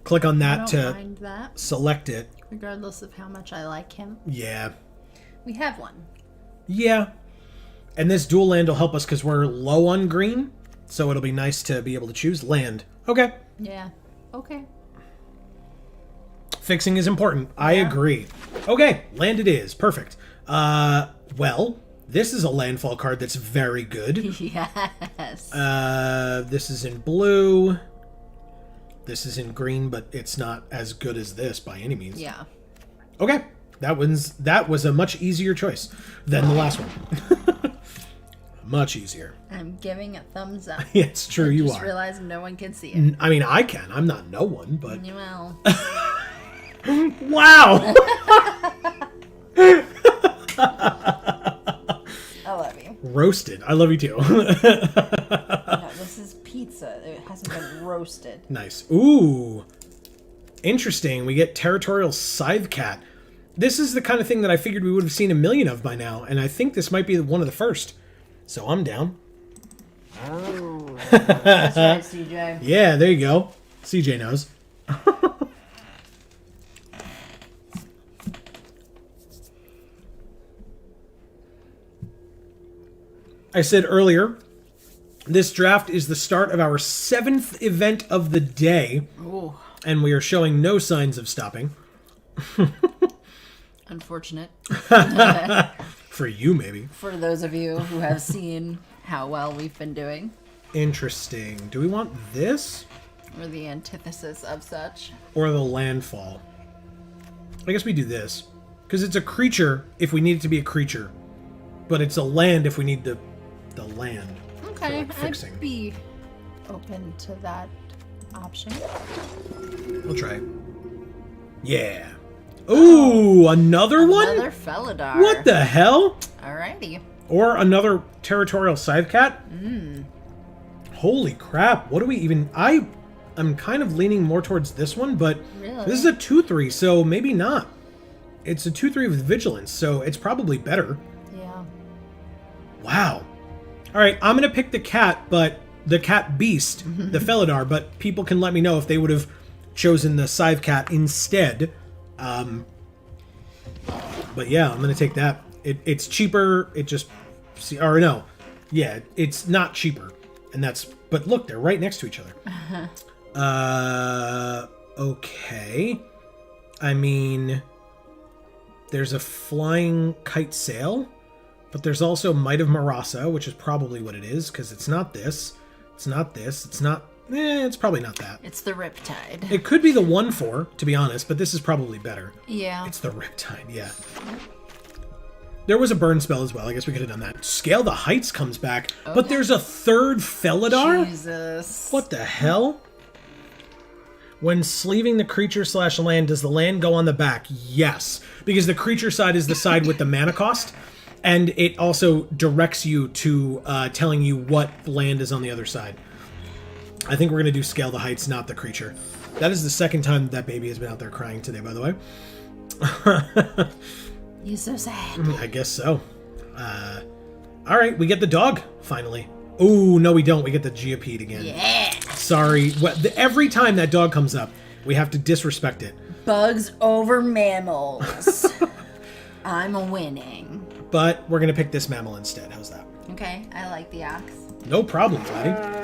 click on that to mind that, select it. regardless of how much I like him. Yeah. We have one. Yeah. And this dual land will help us because we're low on green. So it'll be nice to be able to choose land. Okay. Yeah. Okay. Fixing is important. I agree. Okay, land it is. Perfect. Well, this is a landfall card that's very good. Yes. This is in blue. This is in green, but it's not as good as this by any means. Yeah. Okay. That was a much easier choice than the last one. Much easier. I'm giving a thumbs up. Yeah, it's true, you just are. realized no one can see it. I mean, I can. I'm not no one, but... Well. Wow! I love you. Roasted. I love you too. No, this is pizza. It hasn't been roasted. Nice. Ooh. Interesting. We get Territorial Scythe Cat. This is the kind of thing that I figured we would have seen a million of by now, and I think this might be one of the first. So I'm down. Oh. That's right, CJ. Yeah, there you go. CJ knows. I said earlier, this draft is the start of our 7th event of the day. Ooh. And we are showing no signs of stopping. Unfortunate. For you, maybe. For those of you who have seen how well we've been doing. Interesting. Do we want this? Or the antithesis of such. Or the landfall? I guess we do this. Because it's a creature if we need it to be a creature. But it's a land if we need the land. Okay, like fixing. I'd be open to that option. We'll try. Yeah. Ooh, another one? Another Felidar. What the hell? Alrighty. Or another Territorial Scythe Cat? Holy crap. What do we even... I'm kind of leaning more towards this one, but Really? this is a 2/3, so maybe not. It's a 2/3 with Vigilance, so it's probably better. Yeah. Wow. Alright, I'm going to pick the cat, but... The cat beast, the Felidar, but people can let me know if they would have chosen the Scythe Cat instead. But yeah, I'm going to take that. It's cheaper, it just... Or no. Yeah, it's not cheaper. And that's... But look, they're right next to each other. Okay. I mean... There's a Flying Kite Sail, but there's also Might of Marasa, which is probably what it is, because it's not this. It's not this. It's not... it's probably not that. It's the Riptide. It could be the 1/4, to be honest, but this is probably better. Yeah. It's the Riptide, yeah. There was a burn spell as well. I guess we could have done that. Scale the Heights comes back, but there's a 3rd Felidar? Jesus. What the hell? When sleeving the creature / land, does the land go on the back? Yes, because the creature side is the side with the mana cost, and it also directs you to telling you what land is on the other side. I think we're going to do Scale the Heights, not the creature. That is the second time that baby has been out there crying today, by the way. You're so sad. I guess so. Alright, we get the dog, finally. Oh, no we don't. We get the Geopede again. Yeah. Sorry. Every time that dog comes up, we have to disrespect it. Bugs over mammals. I'm winning. But we're going to pick this mammal instead. How's that? Okay, I like the ox. No problem, Vladdy.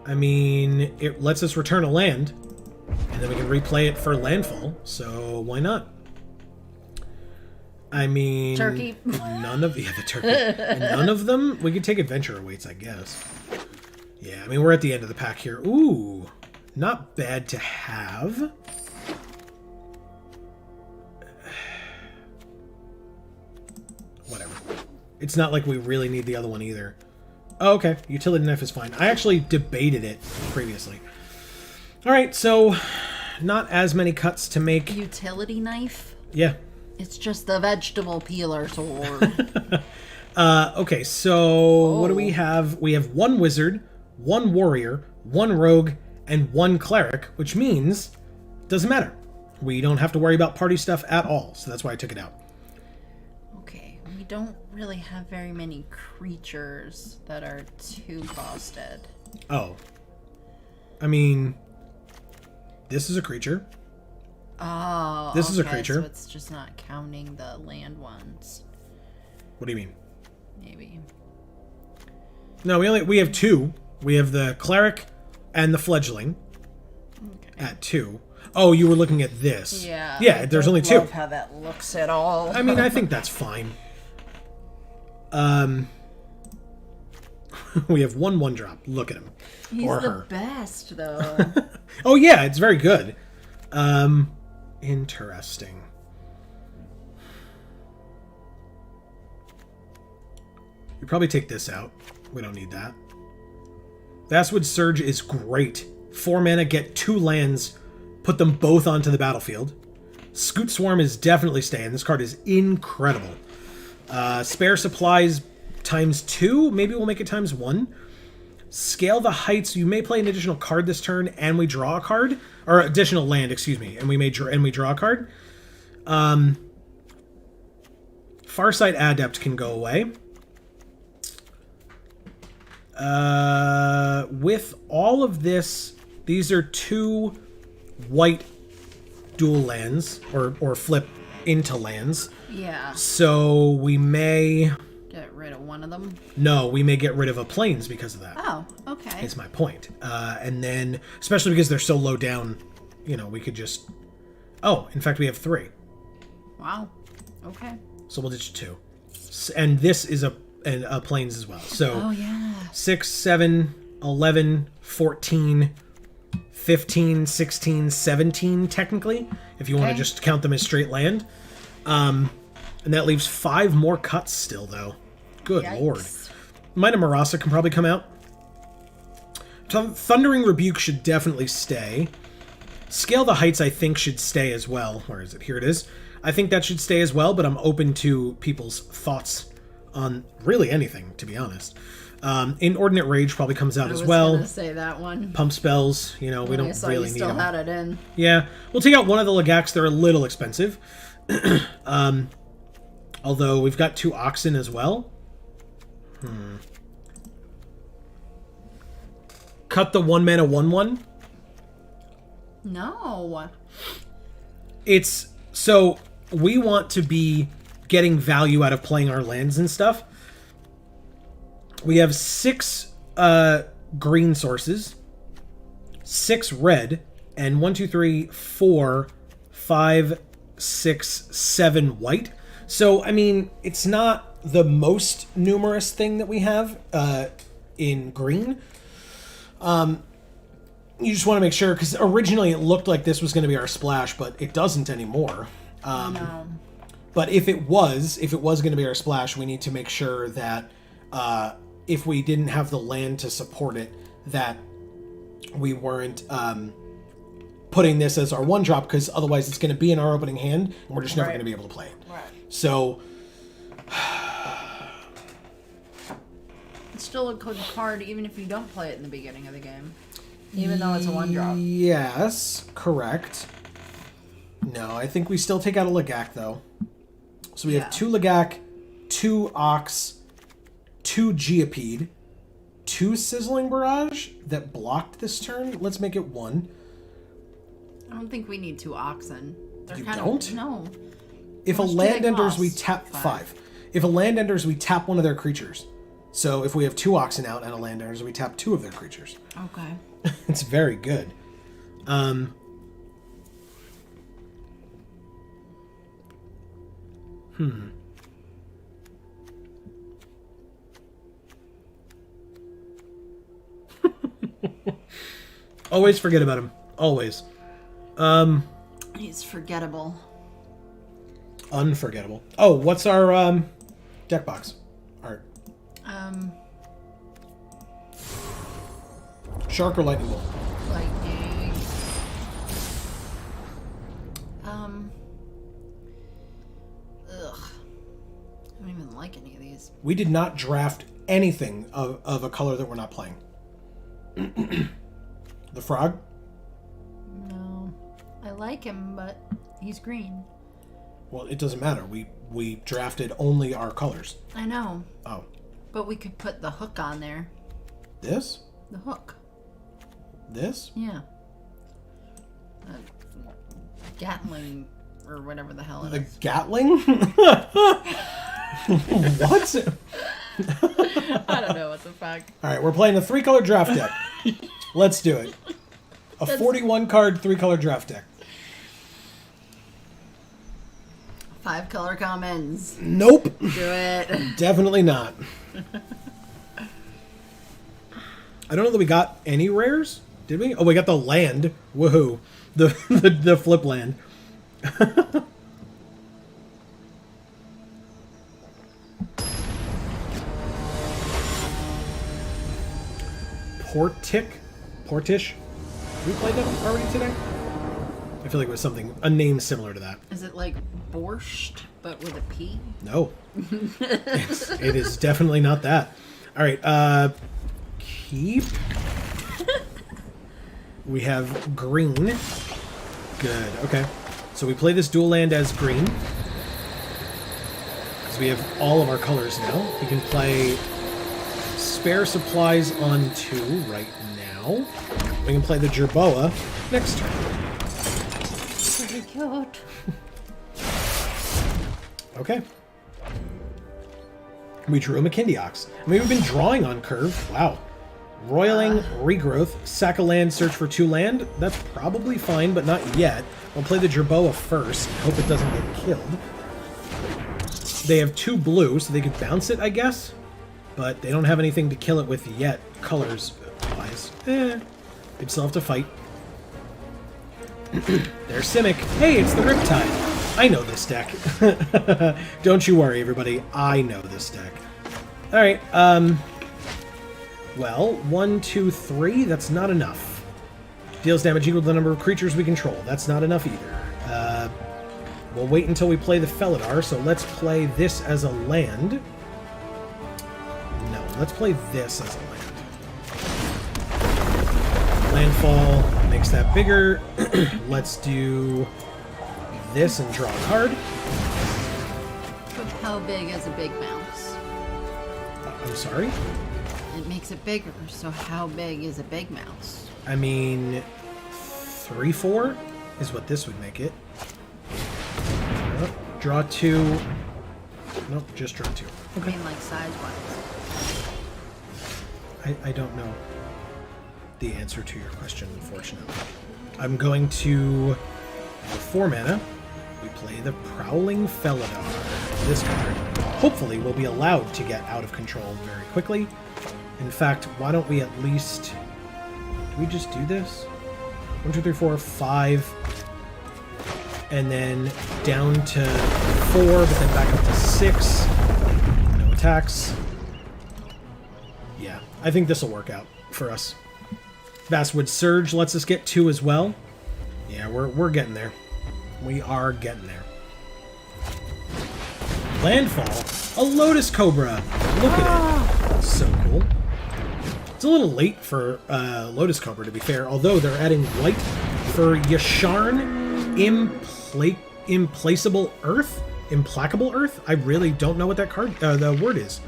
I mean, it lets us return a land, and then we can replay it for landfall, so why not? I mean... Turkey. None of... Yeah, the turkey. And none of them... We could take Adventure Awaits, I guess. Yeah, I mean, we're at the end of the pack here. Ooh, not bad to have. Whatever. It's not like we really need the other one either. Oh, okay. Utility knife is fine. I actually debated it previously. All right, so not as many cuts to make. Utility knife? Yeah. It's just the vegetable peeler sword. Okay, so what do we have? We have one wizard, one warrior, one rogue, and one cleric, which means doesn't matter. We don't have to worry about party stuff at all, so that's why I took it out. Okay, we don't really have very many creatures that are two-costed. Oh. I mean, this is a creature. Oh, This is a okay, creature. so it's just not counting the land ones. What do you mean? Maybe. No, we have two. We have the cleric and the fledgling at 2. Oh, you were looking at this. Yeah. Yeah, there's only 2. I love how that looks at all. I mean, I think that's fine. We have one drop. Look at him. He's or the her. best, though. Oh yeah, it's very good. Interesting. You probably take this out. We don't need that. Basswood Surge is great. 4 mana, get 2 lands, put them both onto the battlefield. Scoot Swarm is definitely staying. This card is incredible. Spare Supplies ×2. Maybe we'll make it ×1. Scale the Heights. You may play an additional card this turn, and we draw a card, or additional land, excuse me, and we draw a card. Farsight Adept can go away. With all of this, these are 2 white dual lands, or flip into lands. Yeah. So we may... Get rid of one of them? No, we may get rid of a plains because of that. Oh, okay. Is my point. And then, especially because they're so low down, you know, we could just... Oh, in fact, we have 3. Wow. Okay. So we'll ditch 2. And this is a plains as well. So Oh, yeah. 6, 7, 11, 14, 15, 16, 17, technically, if you want to Okay. just count them as straight land. And that leaves 5 more cuts still, though. Good Yikes. lord. Might of Marasa can probably come out. Thundering Rebuke should definitely stay. Scale the Heights, I think, should stay as well. Where is it? Here it is. I think that should stay as well, but I'm open to people's thoughts on really anything, to be honest. Inordinate Rage probably comes out as well. I was gonna say that one. Pump spells, you know, we don't really you need still them. had it in. Yeah, we'll take out one of the Legacs. They're a little expensive. Although we've got 2 Oxen as well. Cut the 1 mana 1/1. No. It's so we want to be getting value out of playing our lands and stuff. We have 6 green sources, 6 red, and 1, 2, 3, 4, 5, 6, 7 white. So, I mean, it's not the most numerous thing that we have in green. You just want to make sure, because originally it looked like this was going to be our splash, but it doesn't anymore. No. But if it was going to be our splash, we need to make sure that if we didn't have the land to support it, that we weren't putting this as our 1-drop, because otherwise it's going to be in our opening hand, and we're just never Right. going to be able to play it. Right. So, It's still a good card even if you don't play it in the beginning of the game. Even though it's a 1-drop. yes, correct. No, I think we still take out a Legac, though. So we have 2 Legac, 2 Ox, 2 Geopede, 2 Sizzling Barrage that blocked this turn. Let's make it 1. I don't think we need 2 Oxen. They're You kind don't? of no. If a much do land they enters, we cost? tap 5. 5. If a land enters, we tap one of their creatures. So if we have 2 Oxen out and a land enters, we tap 2 of their creatures. Okay. It's very good. Always forget about him. Always. He's forgettable. Unforgettable. Oh, what's our deck box art? Shark or lightning bolt? Lightning. Ugh. I don't even like any of these. We did not draft anything of a color that we're not playing. The frog? No. I like him, but he's green. Well, it doesn't matter. We drafted only our colors. I know. Oh. But we could put the hook on there. This? The hook. This? Yeah. Gatling, or whatever the hell it The is. Gatling? What? I don't know what the fuck. Alright, we're playing a 3-color draft deck. Let's do it. A 41-card 3-color draft deck. 5-color commons. Nope. Do it. Definitely not. I don't know that we got any rares. Did we? Oh, we got the land. Woohoo. The flip land. Portish? We played that already today? I feel like it was a name similar to that. Is it like borscht, but with a P? No. It is definitely not that. Alright, keep. We have green. Good, okay. So we play this dual land as green. Because we have all of our colors now. We can play spare supplies on 2 right now. We can play the Jerboa next turn. Pretty cute. Okay. We drew a Makindiox. I mean, we've been drawing on curve. Wow. Roiling, regrowth, sack a land, search for 2 land. That's probably fine, but not yet. We'll play the Jerboa first. Hope it doesn't get killed. They have 2 blue, so they could bounce it, I guess. But they don't have anything to kill it with yet, colors-wise. They'd still have to fight. There's Simic. Hey, it's the Riptide. I know this deck. Don't you worry, everybody. I know this deck. Alright, well, 1, 2, 3, that's not enough. Deals damage equal to the number of creatures we control. That's not enough either. We'll wait until we play the Felidar, so let's play this as a land. No, let's play this as a land. Landfall makes that bigger. Let's do this and draw a card. How big is a big mouse? I'm sorry? It makes it bigger, so how big is a big mouse? I mean, 3/4 is what this would make it. Oh, draw 2. Nope, just draw 2. I mean, like size-wise. I don't know the answer to your question, unfortunately. I'm going to, for 4 mana, we play the Prowling Felidar. This card, hopefully, will be allowed to get out of control very quickly. In fact, why don't we at least... Do we just do this? 1, 2, 3, 4, 5. And then down to 4, but then back up to 6. No attacks. Yeah, I think this will work out for us. Basswood Surge lets us get 2 as well. Yeah, we're getting there. We are getting there. Landfall. A Lotus Cobra. Look at it. So cool. It's a little late for Lotus Cobra, to be fair, although they're adding white for Yasharn Implacable Earth? Implacable Earth? I really don't know what that card, the word is.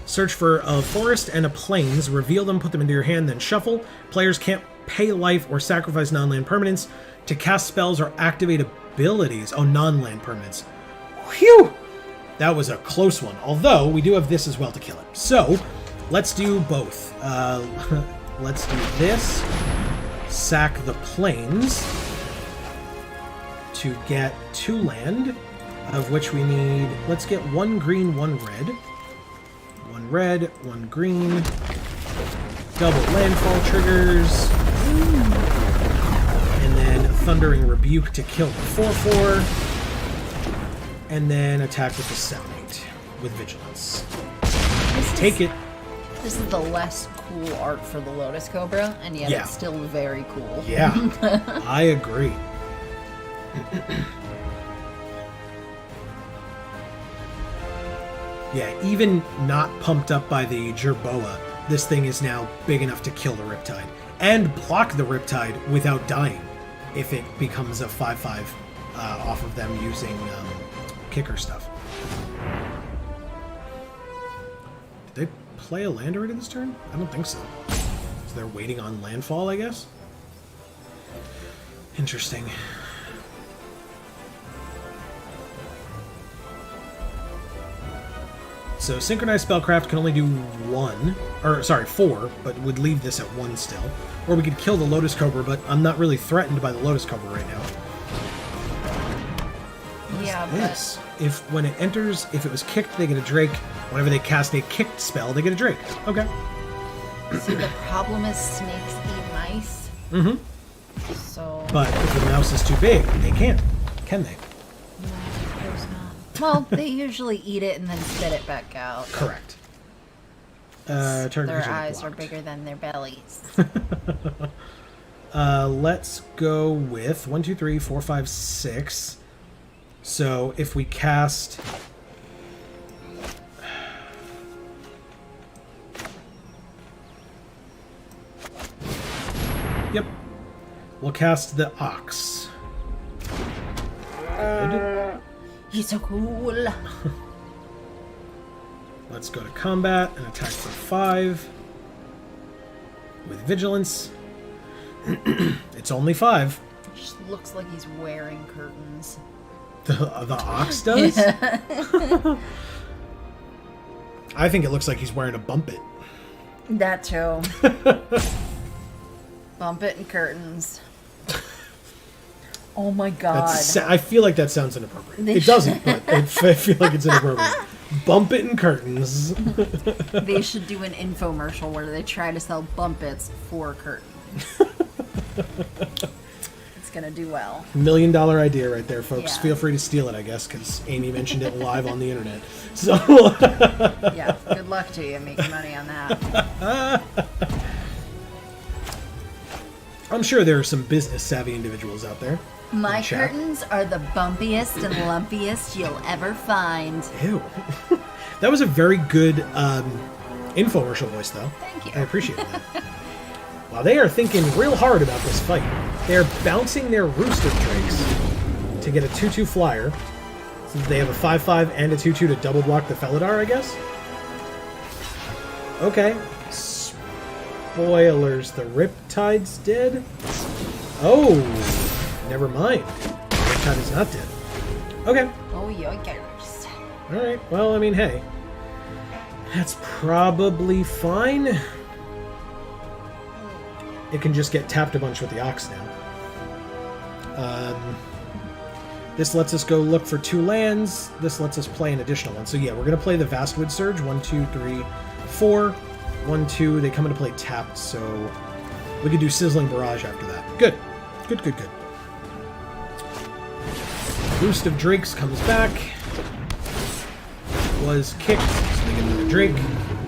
Search for a forest and a plains, reveal them, put them into your hand, then shuffle. Players can't pay life or sacrifice non-land permanents to cast spells or activate abilities. Oh, non-land permanents. Whew! That was a close one, although we do have this as well to kill it. So, let's do both. Let's do this. Sack the plains to get 2 land, of which we need... Let's get 1 green, 1 red. 1 red, 1 green. Double landfall triggers. And then Thundering Rebuke to kill the 4/4. And then attack with the 7/8 with Vigilance. Take it. This is the less cool art for the Lotus Cobra, and yet Yeah. it's still very cool. Yeah, I agree. Yeah, even not pumped up by the Jerboa, this thing is now big enough to kill the Riptide. And block the Riptide without dying if it becomes a 5/5 off of them using kicker stuff. Did they play a land already this turn? I don't think so. So they're waiting on landfall, I guess? Interesting. So Synchronized Spellcraft can only do 4, but would leave this at 1 still. Or we could kill the Lotus Cobra, but I'm not really threatened by the Lotus Cobra right now. Yeah, This. If when it enters, if it was kicked, they get a Drake. Whenever they cast a kicked spell, they get a Drake. Okay. but see, the problem is snakes eat mice. Mm-hmm. So. But if the mouse is too big, they can't. Can they? No, I suppose not. Well, they usually eat it and then spit it back out. Correct. Their Target eyes are blocked. bigger than their bellies. Let's go with 1, 2, 3, 4, 5, 6. So if we cast... Yep. We'll cast the Ox. Good. He's so cool. Let's go to combat and attack for 5. With Vigilance. It's only 5. Just looks like he's wearing curtains. The Ox does? I think it looks like he's wearing a bump it. That too. Bump it and curtains. Oh my god. I feel like that sounds inappropriate. It doesn't, but I feel like it's inappropriate. Bump it and curtains. They should do an infomercial where they try to sell bumpets for curtains. It's gonna do well. $1 million idea right there, folks. Yeah. Feel free to steal it, I guess, because Amy mentioned it live on the internet. So Yeah, good luck to you making money on that. I'm sure there are some business savvy individuals out there. My in chat. curtains are the bumpiest and lumpiest you'll ever find. Ew. That was a very good infomercial voice, though. Thank you. I appreciate that. Wow, they are thinking real hard about this fight. They're bouncing their Rooster Drakes to get a 2/2 flyer. So they have a 5/5 and a 2/2 to double block the Felidar, I guess? Okay. Spoilers, the Riptide's dead? Oh, never mind. The Riptide is not dead. Okay. Oh, yoikers. Alright, well, I mean, hey. That's probably fine. It can just get tapped a bunch with the Ox now. This lets us go look for 2 lands. This lets us play an additional one. So yeah, we're going to play the Vastwood Surge. 1, 2, 3, 4. 1, 2. They come into play tapped, so we could do Sizzling Barrage after that. Good. Good, good, good. Boost of Drakes comes back. Was kicked, so they get another Drake.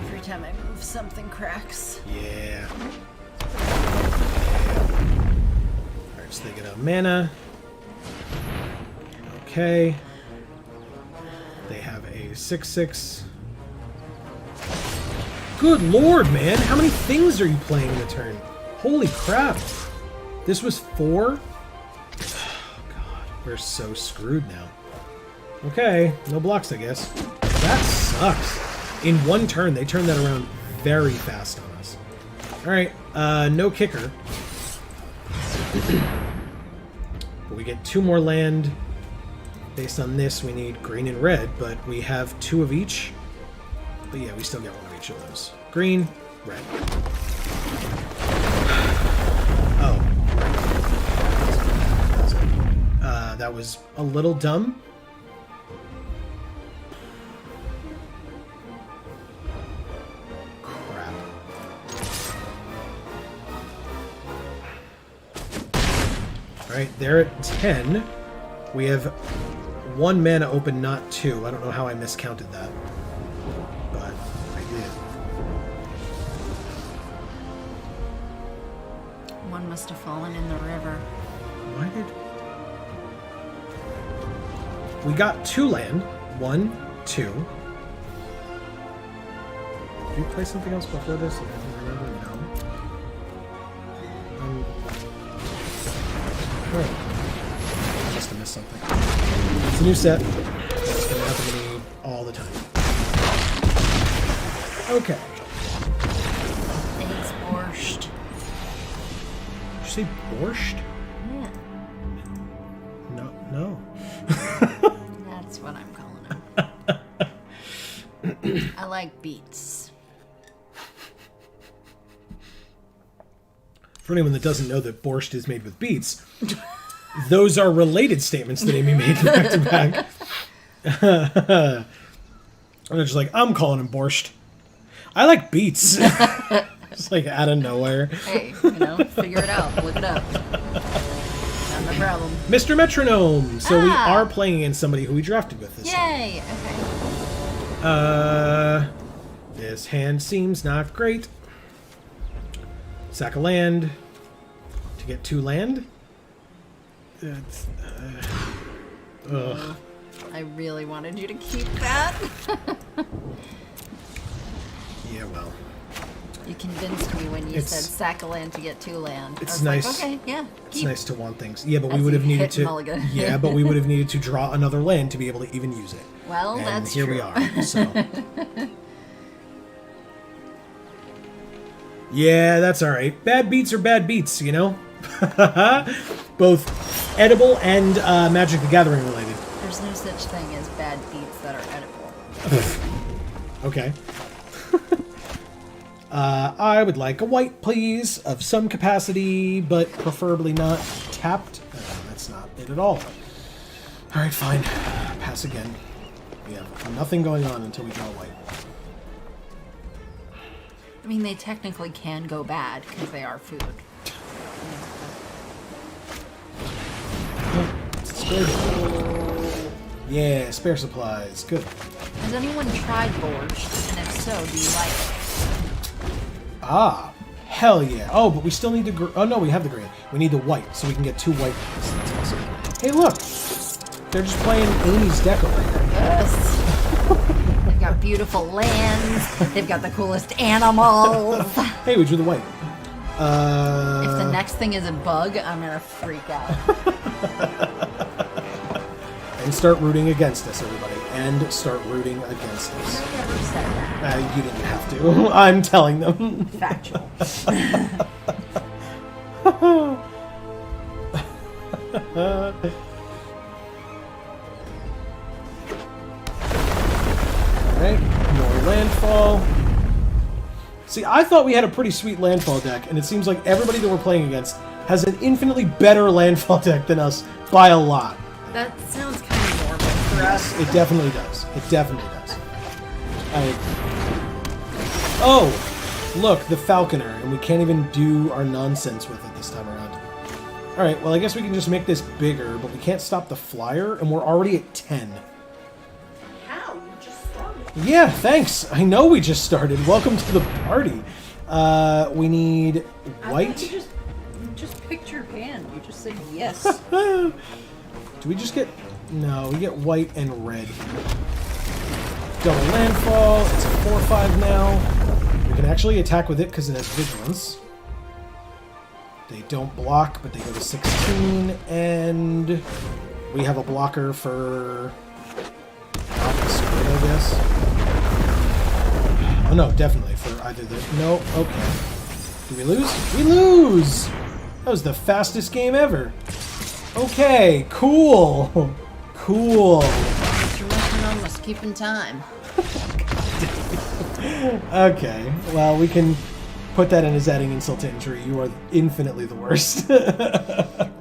Every time I move, something cracks. Yeah. Alright, so they get a mana. Okay. They have a 6/6. Good lord, man! How many things are you playing in a turn? Holy crap! This was 4? Oh god, we're so screwed now. Okay, no blocks, I guess. That sucks. In 1 turn, they turned that around very fast on us. Alright, no kicker. But we get 2 more land. Based on this, we need green and red, but we have 2 of each. But yeah, we still get 1 of each of those. Green, red. Oh. That was a little dumb. Crap. Alright, they're at 10. We have 1 mana open, not 2. I don't know how I miscounted that. But I did. One must have fallen in the river. Why did... We got 2 land. 1, 2. Did we play something else before this? I don't remember. No. Alright. I must have missed something. It's a new set. It's going to happen to me all the time. Okay. Eggs borscht. Did you say borscht? Yeah. No. That's what I'm calling it. I like beets. For anyone that doesn't know that borscht is made with beets, those are related statements that Amy made back to back. And they're just like, I'm calling him borscht. I like beets. Just like out of nowhere. Hey, figure it out. Look it up. Not no problem. Mr. Metronome. So we are playing against somebody who we drafted with this time. Yay! Okay. This hand seems not great. Sack a land to get 2 land. That's, ugh. I really wanted you to keep that. Yeah, well. You convinced me when you said sack a land to get 2 land. It's I was nice. like, okay, yeah. It's nice to want things. Yeah, but we As would have you needed hit to. mulligan. Yeah, but we would have needed to draw another land to be able to even use it. Well, And that's here true. we are. So. Yeah, that's all right. Bad beats are bad beats, you know. Both edible and Magic the Gathering related. There's no such thing as bad beets that are edible. Okay. I would like a white, please, of some capacity, but preferably not tapped. That's not it at all. All right, fine. Pass again. We have nothing going on until we draw white. I mean, they technically can go bad because they are food. It's good. Yeah, spare supplies. Good. Has anyone tried borscht? And if so, do you like it? Ah, hell yeah. Oh, but we still need the... Oh, no, we have the green. We need the white, so we can get 2 white. That's awesome. Hey, look. They're just playing Amy's deck over here. Yes. They've got beautiful lands. They've got the coolest animals. Hey, we drew the white. If the next thing is a bug, I'm gonna freak out. And start rooting against us, everybody. And start rooting against us. I never said that. You didn't have to. I'm telling them. Factual. Alright, more landfall. See, I thought we had a pretty sweet landfall deck, and it seems like everybody that we're playing against has an infinitely better landfall deck than us by a lot. That sounds kind of morbid for us. It definitely does. It definitely does. Oh! Look, the Falconer, and we can't even do our nonsense with it this time around. Alright, well I guess we can just make this bigger, but we can't stop the flyer, and we're already at 10. How? You just started. Yeah, thanks. I know we just started. Welcome to the party. We need white. You just picked your hand. You just said yes. Do we just get... No, we get white and red here. Double landfall. It's a 4/5 now. We can actually attack with it because it has vigilance. They don't block, but they go to 16, and we have a blocker for I guess. Oh no, definitely for either the... No, okay. Did we lose? We lose! That was the fastest game ever. Okay, cool. Cool. Mr. Metronome was keeping time. Okay, well, we can put that in as adding insult to injury. You are infinitely the worst.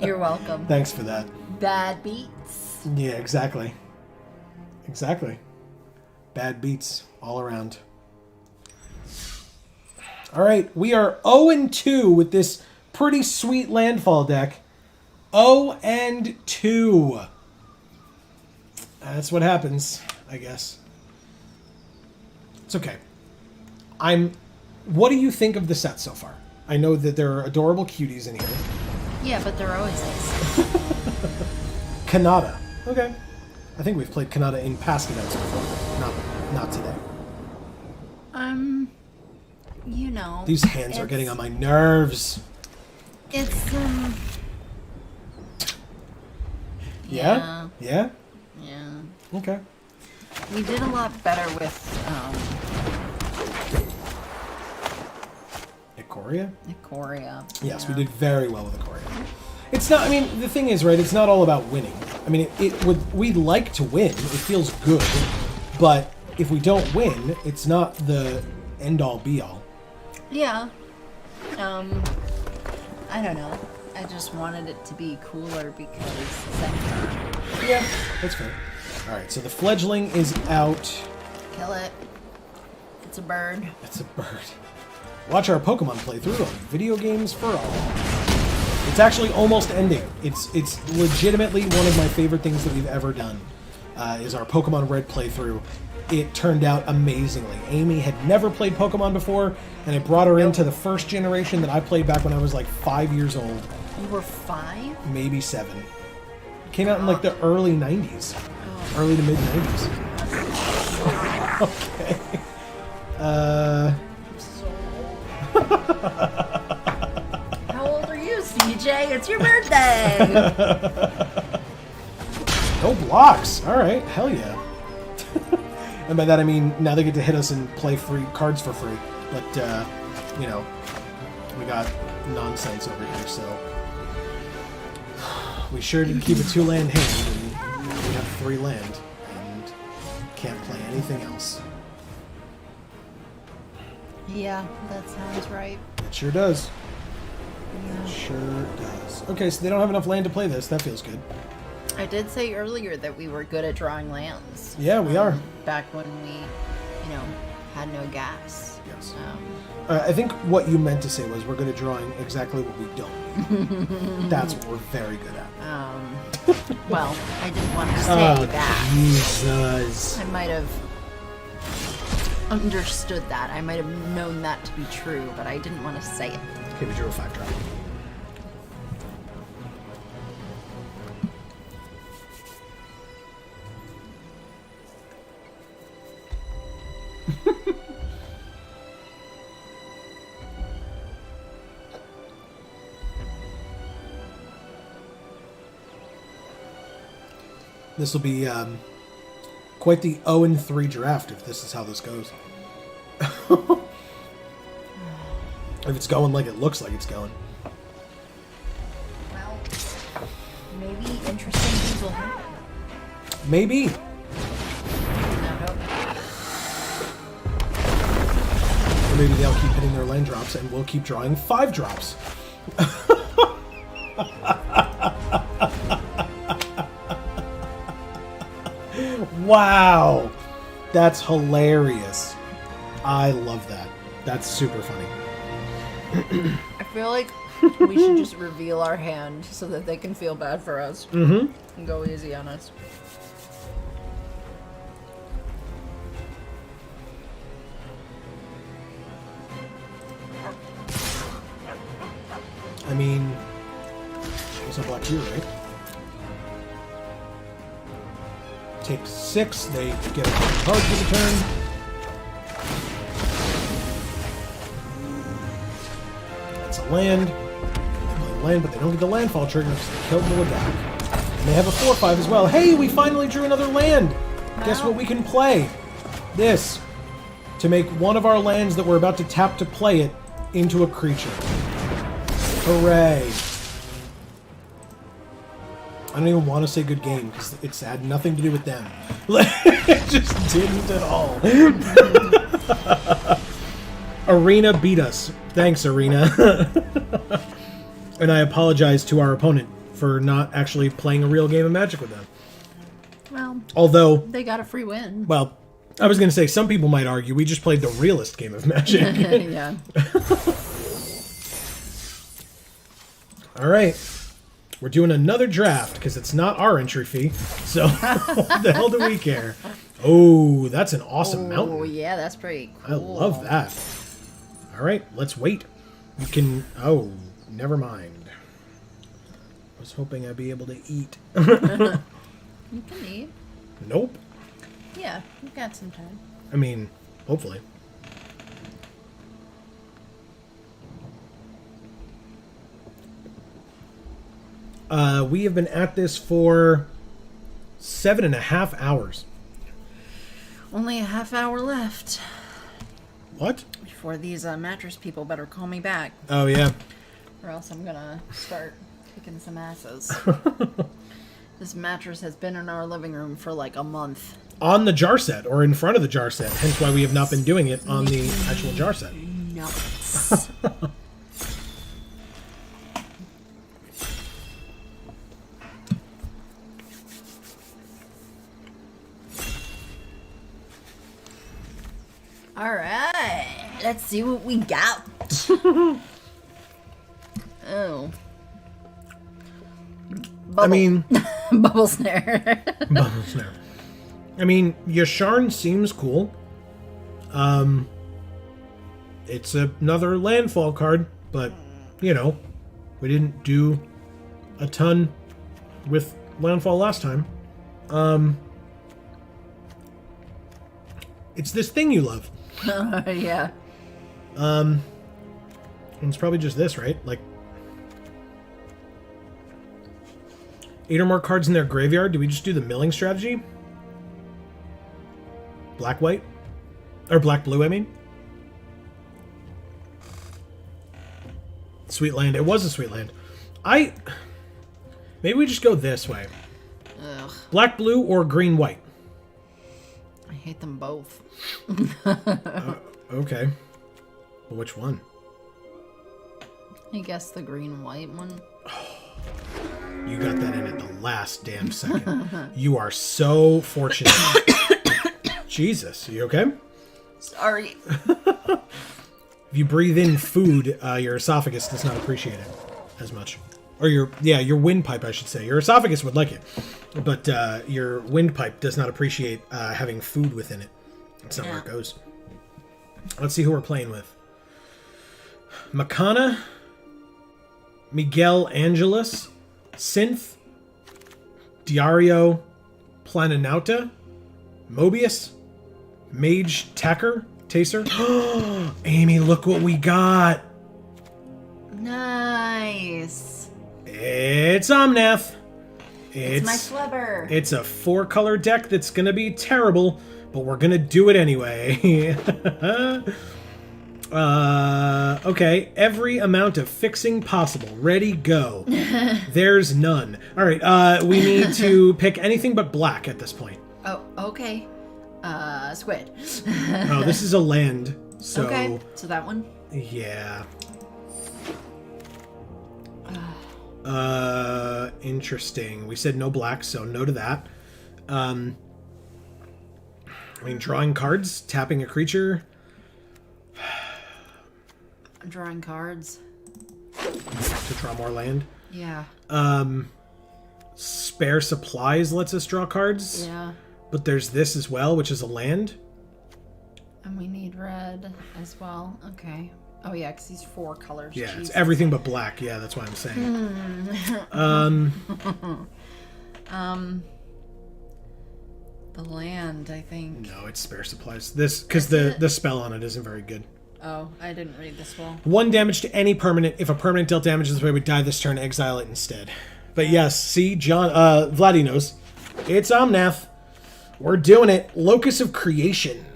You're welcome. Thanks for that. Bad beats. Yeah, exactly. Exactly. Bad beats all around. Alright, we are 0-2 with this pretty sweet landfall deck. 0-2. That's what happens, I guess. It's okay. What do you think of the set so far? I know that there are adorable cuties in here. Yeah, but there always is. Kanata. Okay. I think we've played Kanata in past events before. Not today. You know. These hands are getting on my nerves. It's, Yeah? Yeah? Yeah. Okay. We did a lot better with, Ikoria? Ikoria. Yes, Yeah. we did very well with Ikoria. It's not, I mean, the thing is, right, it's not all about winning. I mean, we'd like to win. It feels good. But if we don't win, it's not the end-all, be-all. Yeah. I don't know. I just wanted it to be cooler because Zendikar. Yeah, that's fair. Alright, so the fledgling is out. Kill it. It's a bird. It's a bird. Watch our Pokemon playthrough on Video Games for All. It's actually almost ending. It's legitimately one of my favorite things that we've ever done, is our Pokemon Red playthrough. It turned out amazingly. Amy had never played Pokemon before, and it brought her into the first generation that I played back when I was like 5 years old. You were 5? Maybe 7. It came out in like the early 90s. Early to mid 90s. Okay. How old are you, CJ? It's your birthday! No blocks. All right. Hell yeah. And by that I mean now they get to hit us and play free cards for free. But you know, we got nonsense over here, so we sure did keep a 2-land hand, and we have 3 land, and can't play anything else. Yeah, that sounds right. It sure does. Yeah. It sure does. Okay, so they don't have enough land to play this. That feels good. I did say earlier that we were good at drawing lands. Yeah, we are. Back when we, had no gas. Yes. I think what you meant to say was we're good at drawing exactly what we don't. That's what we're very good at. Well, I didn't want to say that. Jesus. I might have understood that. I might have known that to be true, but I didn't want to say it. Okay, we drew a 5-drop. This will be quite the 0-3 draft if this is how this goes. If it's going like it looks like it's going. Well, maybe interesting things will happen. Maybe. Or maybe they'll keep hitting their land drops and we'll keep drawing 5 drops. Wow. That's hilarious. I love that. That's super funny. I feel like we should just reveal our hand so that they can feel bad for us. Mm-hmm. And go easy on us. I mean, there's a block here, right? Take 6, they get a card for the turn. That's a land. They play a land, but they don't get the landfall trigger because they killed them with that. And they have a 4/5 as well. Hey, we finally drew another land! Guess what we can play? This. To make one of our lands that we're about to tap to play it into a creature. Hooray. I don't even want to say good game because it's had nothing to do with them. It just didn't at all. Arena beat us. Thanks, Arena. And I apologize to our opponent for not actually playing a real game of Magic with them. Well, although they got a free win. Well, I was going to say, some people might argue we just played the realest game of Magic. Yeah. All right. We're doing another draft because it's not our entry fee. So what the hell do we care? Oh, that's an awesome mountain. Oh, yeah, that's pretty cool. I love that. All right, let's wait. You can... Oh, never mind. I was hoping I'd be able to eat. You can eat. Nope. Yeah, you've got some time. I mean, hopefully. We have been at this for 7.5 hours. Only a half hour left. What? Before these mattress people better call me back. Oh, yeah. Or else I'm gonna start kicking some asses. This mattress has been in our living room for like a month. On the jar set, or in front of the jar set. Hence why we have not been doing it on the actual jar set. Nuts. Alright, let's see what we got. Oh. Bubble. I mean... Bubble snare. Bubble snare. I mean, Yasharn seems cool. It's another landfall card, but, you know, we didn't do a ton with landfall last time. It's this thing you love. Yeah. And it's probably just this, right? Like, 8 or more cards in their graveyard. Do we just do the milling strategy? Black-white? Or black-blue, I mean. Sweet land. It was a sweet land. Maybe we just go this way. Ugh. Black-blue or green-white? I hate them both. Okay. Well, which one? I guess the green and white one. You got that in at the last damn second. You are so fortunate. Jesus, you okay? Sorry. If you breathe in food, your esophagus does not appreciate it as much. Or your windpipe, I should say. Your esophagus would like it, but your windpipe does not appreciate having food within it. That's not where it goes. Let's see who we're playing with. Makana, Miguel Angeles, Synth, Diario, Planinauta, Mobius, Mage Tacker, Taser. Amy, look what we got. Nice. It's Omnath. It's my flubber. It's a 4-color deck that's going to be terrible, but we're going to do it anyway. Okay. Every amount of fixing possible. Ready, go. There's none. All right. We need to pick anything but black at this point. Oh, okay. Squid. Oh, this is a land. So, okay. So that one? Yeah. Interesting. We said no black, so no to that. I mean, drawing cards, tapping a creature. I'm drawing cards. To draw more land. Yeah. Spare supplies lets us draw cards. Yeah. But there's this as well, which is a land. And we need red as well. Okay. Oh yeah, because these 4 colors. Yeah, Jesus. it's everything but black. Yeah, that's what I'm saying. The land, I think. No, it's spare supplies. This because the spell on it isn't very good. Oh, I didn't read this well. 1 damage to any permanent. If a permanent dealt damage this way, would die this turn. Exile it instead. But yes, see, John, Vladdy knows. It's Omnath. We're doing it. Locus of Creation.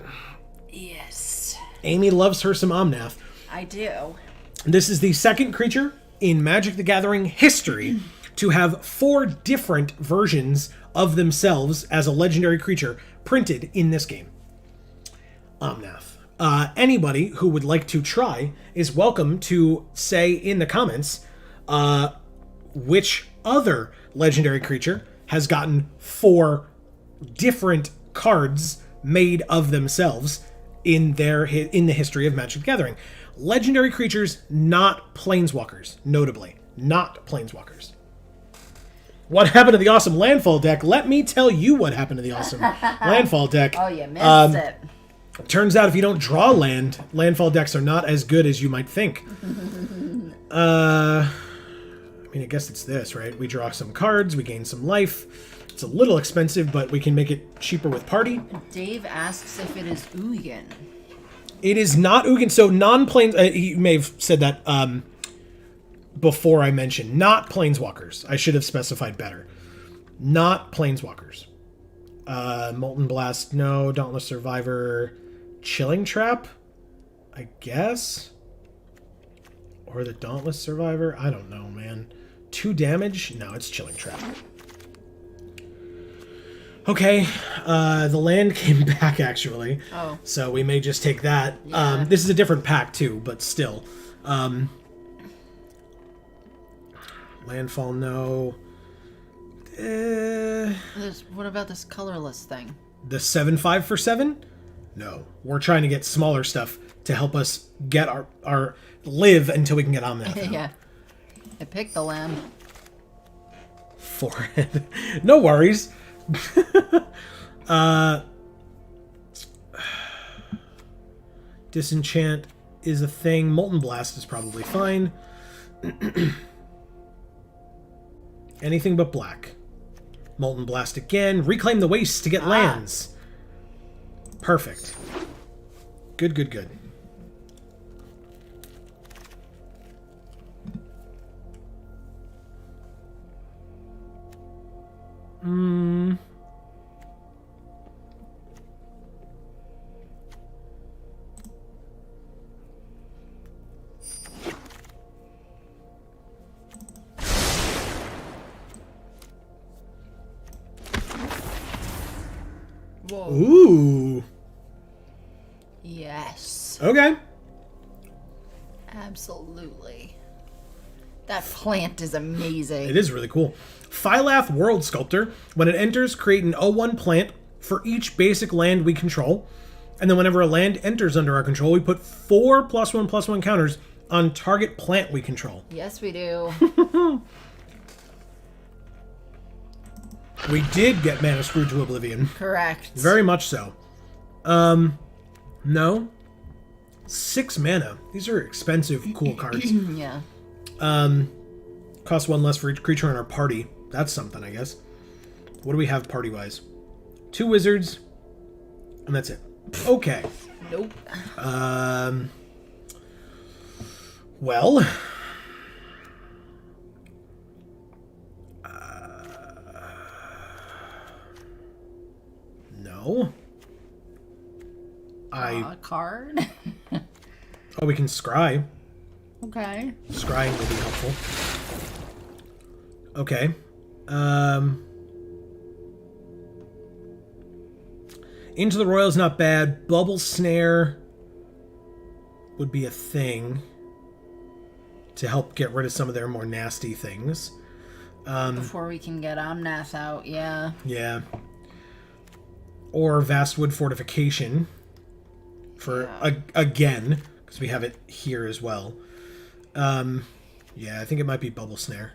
Yes. Amy loves her some Omnath. I do. This is the second creature in Magic the Gathering history to have 4 different versions of themselves as a legendary creature printed in this game. Omnath. Anybody who would like to try is welcome to say in the comments which other legendary creature has gotten 4 different cards made of themselves in the history of Magic the Gathering. Legendary creatures, not planeswalkers, notably. Not planeswalkers. What happened to the awesome landfall deck? Let me tell you what happened to the awesome landfall deck. Oh, you missed it. Turns out if you don't draw land, landfall decks are not as good as you might think. I mean, I guess it's this, right? We draw some cards, we gain some life. It's a little expensive, but we can make it cheaper with party. Dave asks if it is Ugin. It is not Ugin. So non-planes... he may have said that before I mentioned. Not planeswalkers. I should have specified better. Not planeswalkers. Molten Blast, no. Dauntless Survivor... Chilling Trap, I guess? Or the Dauntless Survivor? I don't know, man. 2 damage? No, it's Chilling Trap. Okay, the land came back, actually. Oh. So we may just take that. Yeah. This is a different pack, too, but still. Landfall, no. What about this colorless thing? The 7/5 for 7? No. We're trying to get smaller stuff to help us get our live until we can get Omnath. Yeah. I picked the land. Forehead. No worries. Disenchant is a thing. Molten Blast is probably fine. Anything but black. Molten Blast again. Reclaim the Waste to get lands. Perfect. Good, good, good. Whoa. Ooh. Yes. Okay. Absolutely. That plant is amazing. It is really cool. Phylath World Sculptor. When it enters, create an 0/1 plant for each basic land we control. And then whenever a land enters under our control, we put 4 +1/+1 counters on target plant we control. Yes, we do. We did get Mana Screwed to Oblivion. Correct. Very much so. No. 6 mana. These are expensive, cool cards. Yeah. Cost 1 less for each creature in our party. That's something, I guess. What do we have party-wise? 2 wizards, and that's it. Okay. Nope. Well... no. Card? Oh, we can scry. Okay. Scrying will be helpful. Okay. Into the Royal is not bad. Bubble Snare would be a thing to help get rid of some of their more nasty things. Before we can get Omnath out, yeah. Yeah. Or Vastwood Fortification for again, because we have it here as well. Yeah, I think it might be Bubble Snare.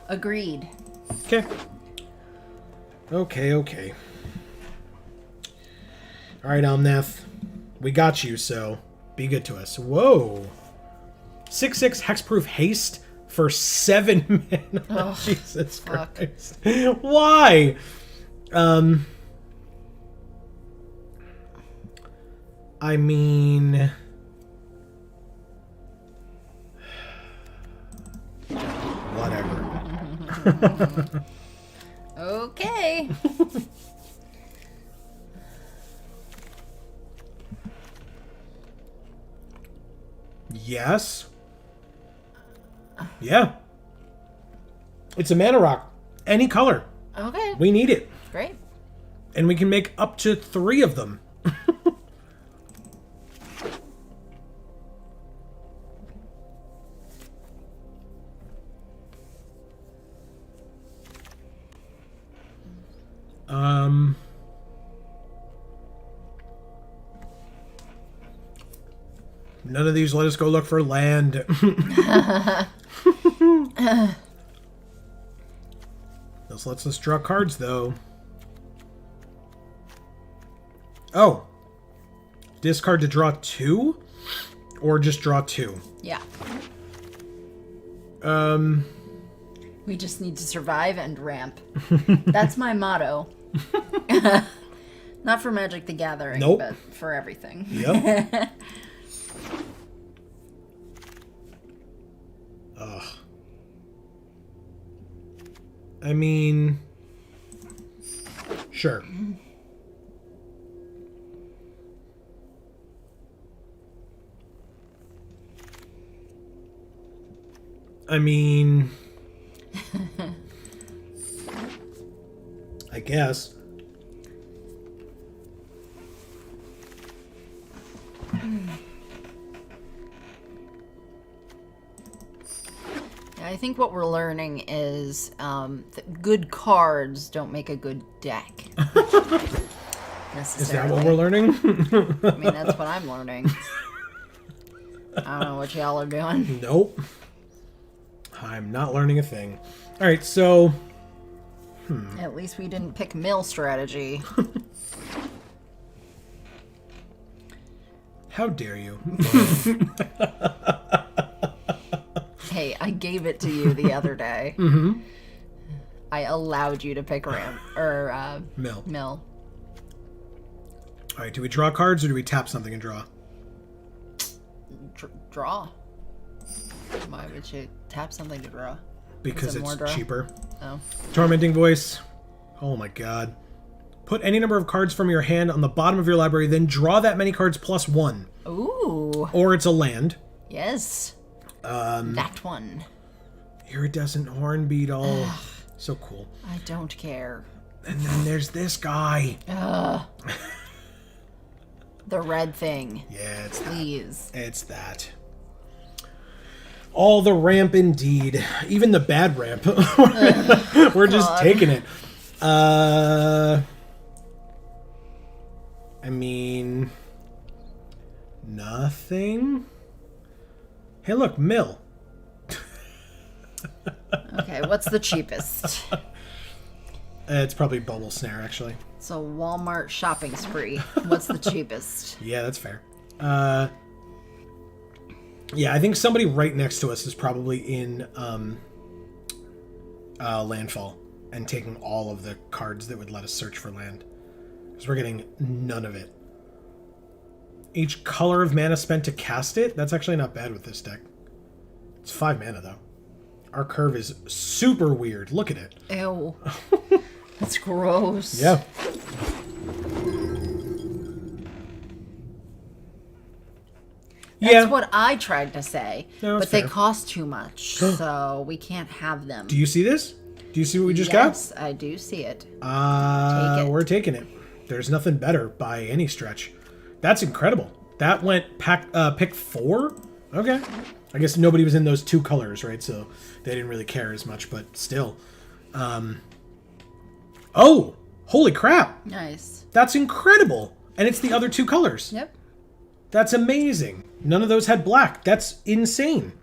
Agreed. Okay. Okay. Alright, Omnath. We got you, so be good to us. Whoa. 6/6 Hexproof Haste for 7 mana. Oh, Jesus Christ. Why? I mean... whatever. Okay. Yes. Yeah. It's a mana rock. Any color. Okay. We need it. Great. And we can make up to 3 of them. None of these let us go look for land. This lets us draw cards, though. Oh. Discard to draw 2? Or just draw 2? Yeah. We just need to survive and ramp. That's my motto. Not for Magic the Gathering, Nope. but for everything. Yep. Ugh. I mean... Sure. I mean... I guess. I think what we're learning is that good cards don't make a good deck. Is that what we're learning? I mean, that's what I'm learning. I don't know what y'all are doing. Nope. I'm not learning a thing. Alright, so... At least we didn't pick mill strategy. How dare you? Hey, I gave it to you the other day. Mm-hmm. I allowed you to pick ramp or Mill. mill. Alright, do we draw cards or do we tap something and draw? Draw. Why would you tap something to draw? Because Is it more it's draw? cheaper. Oh. Tormenting Voice. Oh my god. Put any number of cards from your hand on the bottom of your library, then draw that many cards plus 1. Ooh. Or it's a land. Yes. That one. Iridescent Horn Beetle. So cool. I don't care. And then there's this guy. The red thing. Yeah, it's that. Please. It's that. All the ramp indeed. Even the bad ramp. We're just taking it. I mean... Nothing? Hey, look, mill. Okay, what's the cheapest? It's probably Bubble Snare, actually. So Walmart shopping spree. What's the cheapest? Yeah, that's fair. Yeah, I think somebody right next to us is probably in Landfall and taking all of the cards that would let us search for land. Because we're getting none of it. Each color of mana spent to cast it? That's actually not bad with this deck. It's 5 mana, though. Our curve is super weird. Look at it. Ew. That's gross. Yeah. That's what I tried to say. No, but fair. they cost too much, so we can't have them. Do you see this? Do you see what we just got? Yes, I do see it. Take it. We're taking it. There's nothing better by any stretch. That's incredible. That went pick 4? Okay. I guess nobody was in those 2 colors, right? So they didn't really care as much, but still. Oh! Holy crap! Nice. That's incredible! And it's the other 2 colors. Yep. That's amazing. None of those had black. That's insane.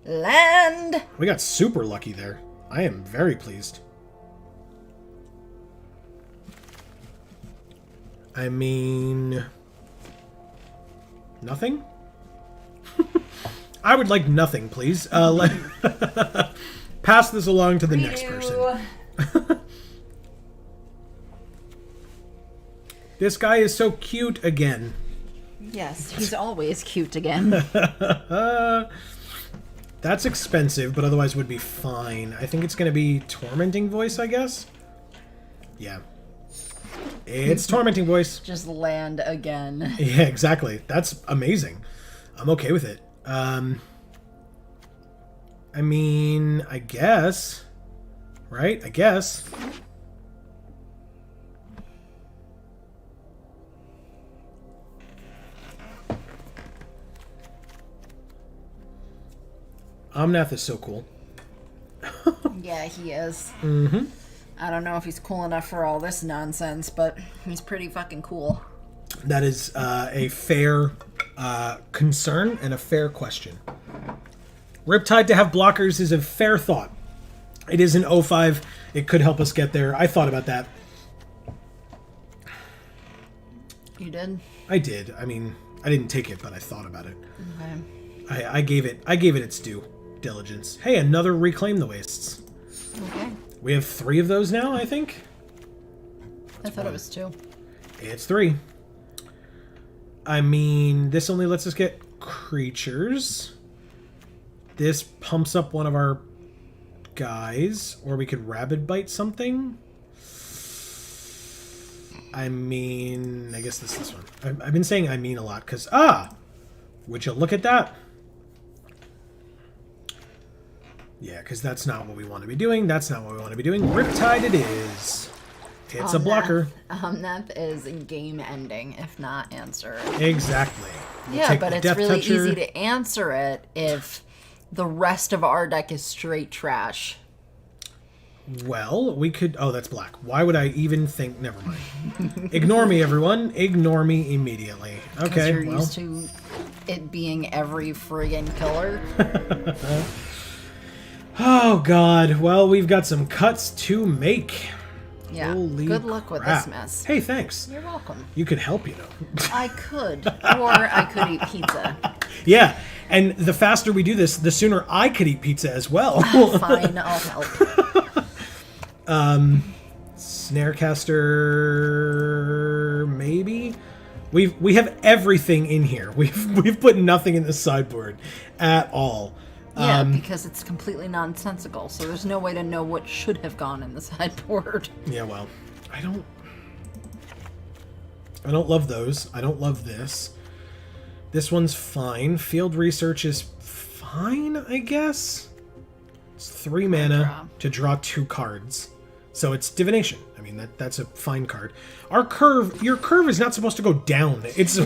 Land! We got super lucky there. I am very pleased. I mean... Nothing? I would like nothing, please. Pass this along to the next person. This guy is so cute again. Yes, he's always cute again. That's expensive, but otherwise would be fine. I think it's going to be Tormenting Voice, I guess? Yeah. It's Tormenting Voice. Just land again. Yeah, exactly. That's amazing. I'm okay with it. I mean, I guess. Right? I guess. Omnath is so cool. Yeah, he is. Mm-hmm. I don't know if he's cool enough for all this nonsense, but he's pretty fucking cool. That is a fair concern and a fair question. Riptide to have blockers is a fair thought. It is an 05. It could help us get there. I thought about that. You did? I did. I mean, I didn't take it, but I thought about it. Okay. I gave it its due diligence. Hey, another Reclaim the Wastes. Okay. We have 3 of those now, I think. I thought it was 2. It's 3. I mean, this only lets us get creatures. This pumps up one of our guys, or we could Rabid Bite something. I mean, I guess this one. I've been saying I mean a lot, because, would you look at that? Yeah, because that's not what we want to be doing. That's not what we want to be doing. Riptide it is. It's a blocker. That is game ending, if not answer. Exactly. We'll Yeah, take but the it's Death really Toucher. easy to answer it if the rest of our deck is straight trash. Well, we could... Oh, that's black. Why would I even think... Never mind. Ignore me, everyone. Ignore me immediately. Okay, You're well... used to it being every friggin' killer. Oh, God. Well, we've got some cuts to make. Yeah. Holy Good luck with crap. this mess. Hey, thanks. You're welcome. You could help, you know. I could. Or I could eat pizza. Yeah, and the faster we do this, the sooner I could eat pizza as well. Fine, I'll help. Snarecaster, maybe? We have everything in here. We've put nothing in the sideboard at all. Yeah, because it's completely nonsensical, so there's no way to know what should have gone in the sideboard. Yeah, well, I don't love those. I don't love this. This one's fine. Field Research is fine, I guess. It's 3 mana to draw 2 cards. So it's Divination. I mean, that's a fine card. Your curve is not supposed to go down. It's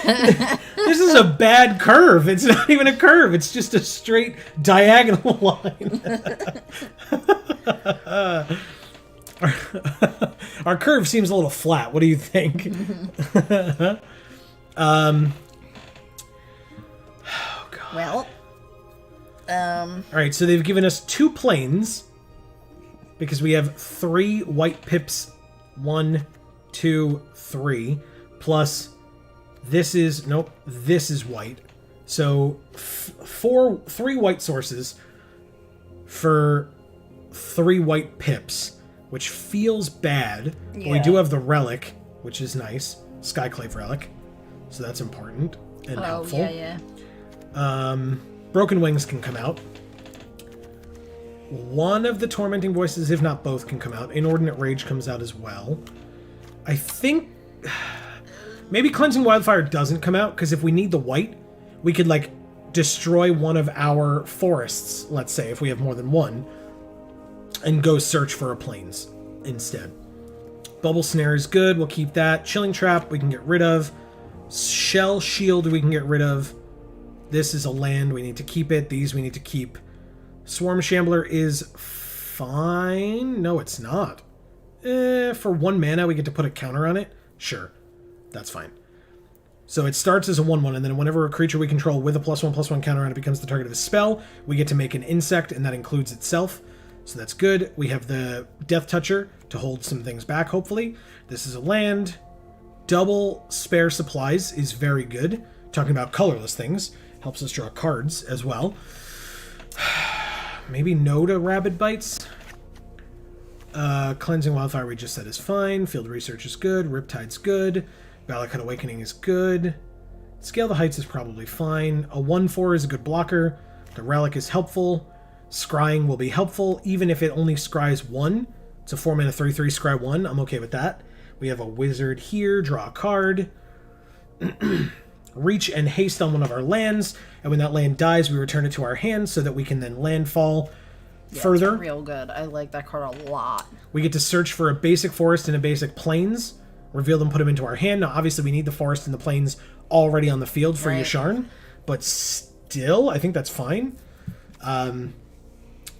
this is a bad curve. It's not even a curve. It's just a straight diagonal line. Our curve seems a little flat. What do you think? Oh God. Well, All right, so they've given us 2 planes because we have 3 white pips. 1, 2, 3. Plus, this is white. So 3 white sources for 3 white pips, which feels bad. But we do have the relic, which is nice, Skyclave relic. So that's important and helpful. Yeah. Broken Wings can come out. One of the Tormenting Voices, if not both, can come out. Inordinate Rage comes out as well. I think maybe Cleansing Wildfire doesn't come out, because if we need the white, we could, like, destroy one of our forests, let's say, if we have more than one, and go search for a plains instead. Bubble Snare is good. We'll keep that. Chilling Trap we can get rid of. Shell Shield we can get rid of. This is a land. We need to keep it. These we need to keep. Swarm Shambler is fine. No, it's not. For 1 mana, we get to put a counter on it. Sure. That's fine. So it starts as a 1/1, and then whenever a creature we control with a +1/+1 counter on it becomes the target of a spell, we get to make an insect, and that includes itself. So that's good. We have the Death Toucher to hold some things back, hopefully. This is a land. Double Spare Supplies is very good. Talking about colorless things. Helps us draw cards as well. Maybe no to Rabid Bites. Cleansing Wildfire we just said is fine. Field Research is good. Riptide's good. Valakut Awakening is good. Scale the Heights is probably fine. A 1/4 is a good blocker. The Relic is helpful. Scrying will be helpful, even if it only scries 1. It's a 4 mana 3/3 scry 1. I'm okay with that. We have a Wizard here. Draw a card. Reach and haste on one of our lands, and when that land dies, we return it to our hand so that we can then landfall further. It's real good. I like that card a lot. We get to search for a basic forest and a basic plains, reveal them, put them into our hand. Now, obviously, we need the forest and the plains already on the field for Yasharn, but still, I think that's fine.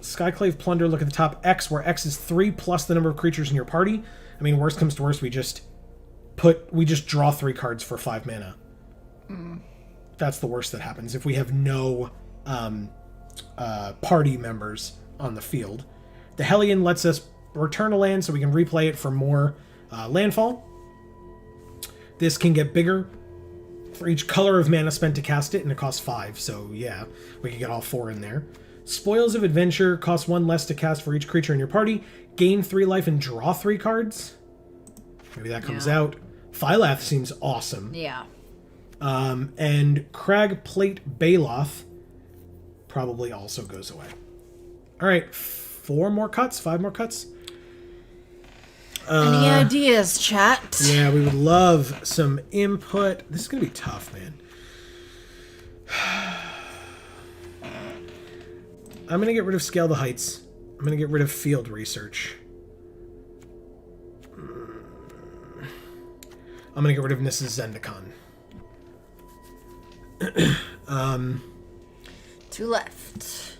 Skyclave Plunder, look at the top X, where X is 3 plus the number of creatures in your party. I mean, worst comes to worst, we just draw 3 cards for 5 mana. That's the worst that happens if we have no party members on the field. The Hellion lets us return a land so we can replay it for more landfall. This can get bigger for each color of mana spent to cast it, and it costs 5, so yeah, we can get all 4 in there. Spoils of Adventure costs 1 less to cast for each creature in your party. Gain 3 life and draw 3 cards. Maybe that comes out. Phylath seems awesome. Yeah. And Crag Plate Baloth probably also goes away. All right, 4 more cuts, 5 more cuts. Any ideas, chat? Yeah, we would love some input. This is going to be tough, man. I'm going to get rid of Scale the Heights. I'm going to get rid of Field Research. I'm going to get rid of Mrs. Zendikar. 2 left.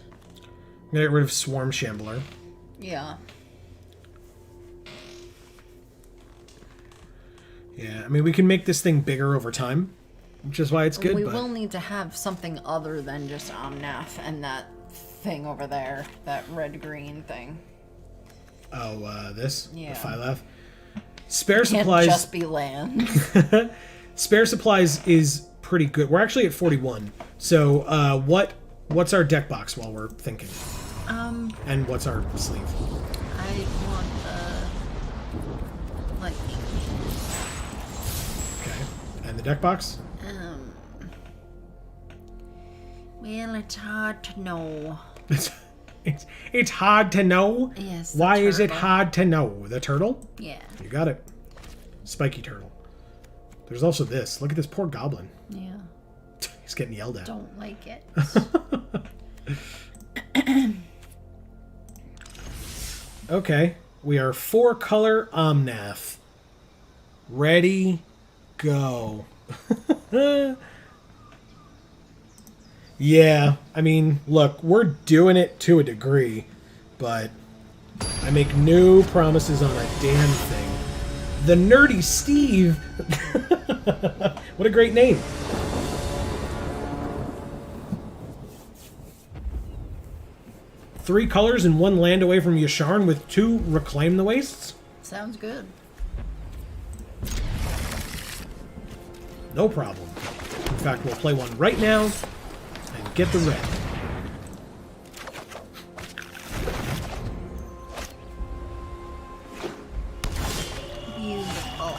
I'm going to get rid of Swarm Shambler. Yeah. Yeah, I mean, we can make this thing bigger over time, which is why it's good. We but... will need to have something other than just Omnath and that thing over there, that red-green thing. Oh, this? Yeah. The Phylath? Spare Can't Supplies... just be land. Spare Supplies is pretty good. We're actually at 41. So, what's our deck box while we're thinking? And what's our sleeve? I want lightning. Okay. And the deck box? Well, it's hard to know. It's hard to know? Yes. Why is it hard to know? The turtle? Yeah. You got it. Spiky turtle. There's also this. Look at this poor goblin. Yeah. He's getting yelled at. Don't like it. Okay. We are 4-color Omnath. Ready, go. Yeah, I mean, look, we're doing it to a degree, but I make no promises on a damn thing. The Nerdy Steve! What a great name. Three colors and 1 land away from Yasharn with 2 Reclaim the Wastes? Sounds good. No problem. In fact, we'll play one right now and get the red. Beautiful.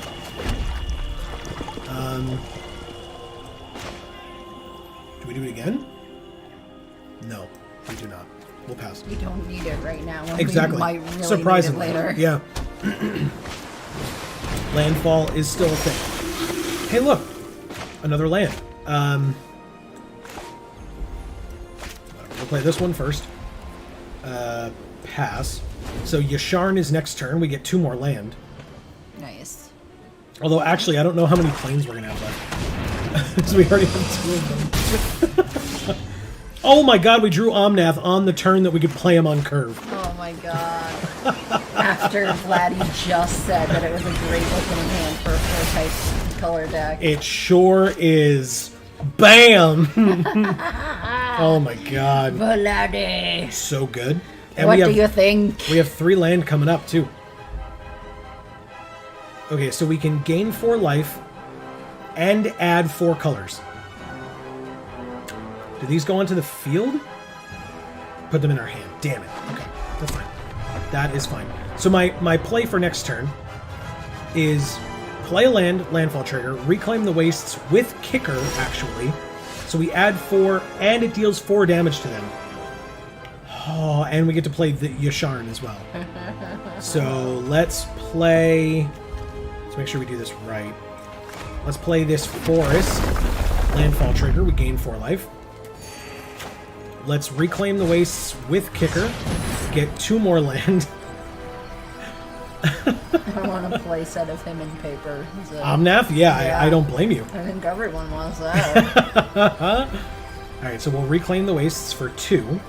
Do we do it again? No, we do not. We'll pass. You don't need it right now. Exactly. We might really Surprisingly. need it later. Yeah. Landfall is still a thing. Hey, look. Another land. We'll play this one first. Pass. So Yasharn is next turn. We get 2 more land. Nice. Although, actually, I don't know how many planes we're going to have left. Because we already have 2 of them. Oh my god, we drew Omnath on the turn that we could play him on curve. Oh my god. After Vladdy just said that it was a great opening hand for a 4-type color deck. It sure is. Bam! Oh my god. Vladdy. So good. And What do you think? We have 3 land coming up, too. Okay, so we can gain 4 life and add 4 colors. Do these go onto the field? Put them in our hand. Damn it. Okay, that's fine. That is fine. So my play for next turn is play a land, landfall trigger, reclaim the wastes with kicker, actually. So we add 4, and it deals 4 damage to them. Oh, and we get to play the Yasharn as well. So let's play... Let's make sure we do this right. Let's play this forest. Landfall trigger, we gain 4 life. Let's reclaim the wastes with kicker. Get 2 more land. I want a play set of him in paper. Omnath? Yeah. I don't blame you. I think everyone wants that. Alright, so we'll reclaim the wastes for 2.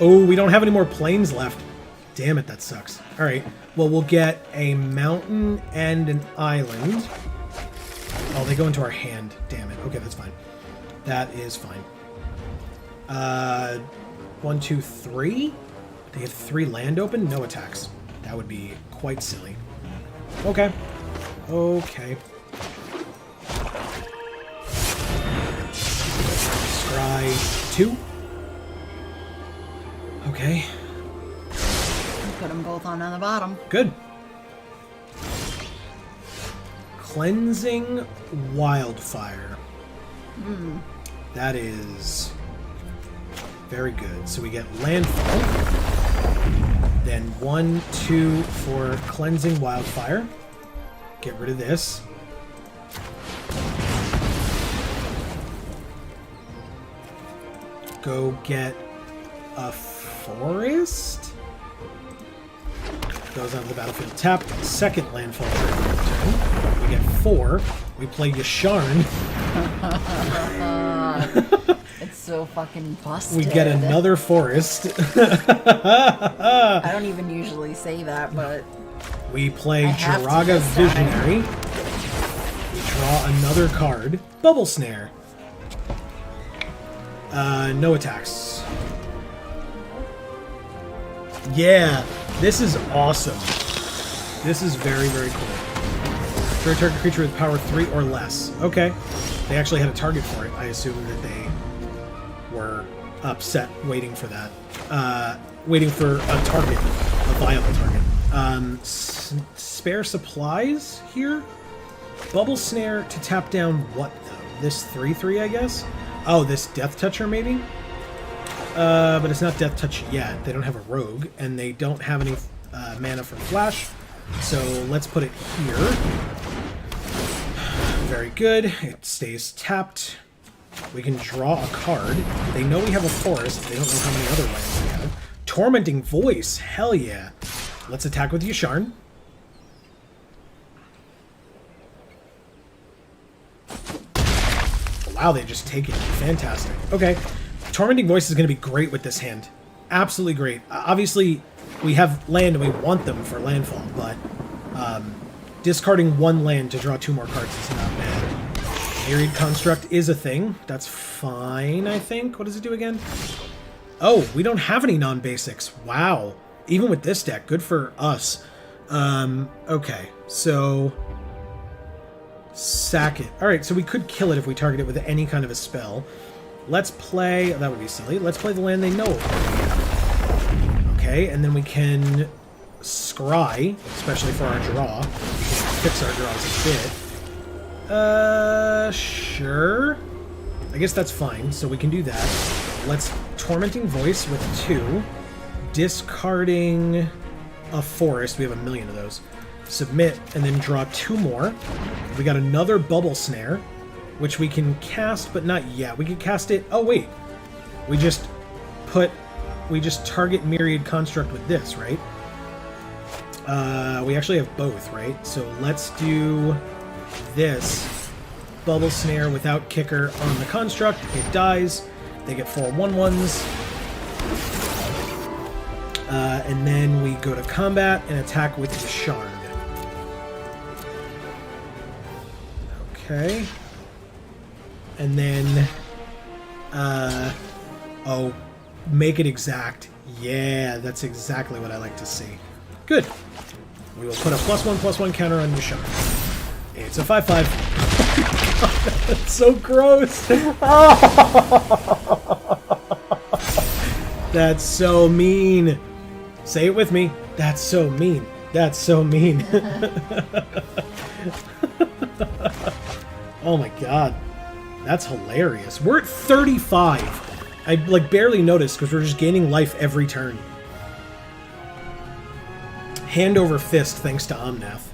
Oh, we don't have any more planes left. Damn it, that sucks. Alright, well, we'll get a mountain and an island. Oh, they go into our hand. Damn it. Okay, that's fine. That is fine. 1, 2, 3? They have 3 land open? No attacks. That would be quite silly. Okay. Okay. Scry 2. Okay. Put them both on the bottom. Good. Cleansing Wildfire. That is very good. So we get Landfall. Then 1, 2 for Cleansing Wildfire. Get rid of this. Go get a Forest. Goes onto the battlefield tapped. Second landfall turn. We get 4. We play Yasharn. It's so fucking busted. We get another Forest. I don't even usually say that, but... We play I have to Jiraga this time. Visionary. We draw another card. Bubble Snare. No attacks. Yeah, this is awesome. This is very, very cool. For a target creature with power 3 or less. Okay. They actually had a target for it. I assume that they were upset waiting for that. Waiting for a target. A viable target. Spare supplies here? Bubble Snare to tap down what, though? This 3/3, I guess? Oh, this Death Toucher, maybe? But it's not Death Touch yet. They don't have a Rogue, and they don't have any mana for Flash. So let's put it here. Very good. It stays tapped. We can draw a card. They know we have a Forest. They don't know how many other lands we have. Tormenting Voice. Hell yeah. Let's attack with Yasharn. Wow, they just take it. Fantastic. Okay. Tormenting Voice is going to be great with this hand. Absolutely great. Obviously, we have land and we want them for landfall, but discarding 1 land to draw 2 more cards is not bad. Myriad Construct is a thing. That's fine, I think. What does it do again? Oh, we don't have any non-basics. Wow. Even with this deck, good for us. Okay, so... Sack it. Alright, so we could kill it if we target it with any kind of a spell. Let's play... That would be silly. Let's play the land they know. Okay, and then we can scry, especially for our draw. We can fix our draws a bit. Sure. I guess that's fine, so we can do that. Let's Tormenting Voice with 2. Discarding a Forest. We have a million of those. Submit, and then draw 2 more. We got another Bubble Snare, which we can cast, but not yet. We can cast it... Oh, wait. We just target Myriad Construct with this, right? We actually have both, right? So let's do this. Bubble Snare without kicker on the Construct. It dies. They get 4 1/1s. And then we go to combat and attack with the Shard. Okay. And then... oh, make it exact. Yeah, that's exactly what I like to see. Good. We will put a +1/+1 counter on your Shard. It's a 5/5. That's so gross. That's so mean. Say it with me. That's so mean. That's so mean. Oh my god. That's hilarious. We're at 35. I barely noticed because we're just gaining life every turn. Hand over fist thanks to Omnath.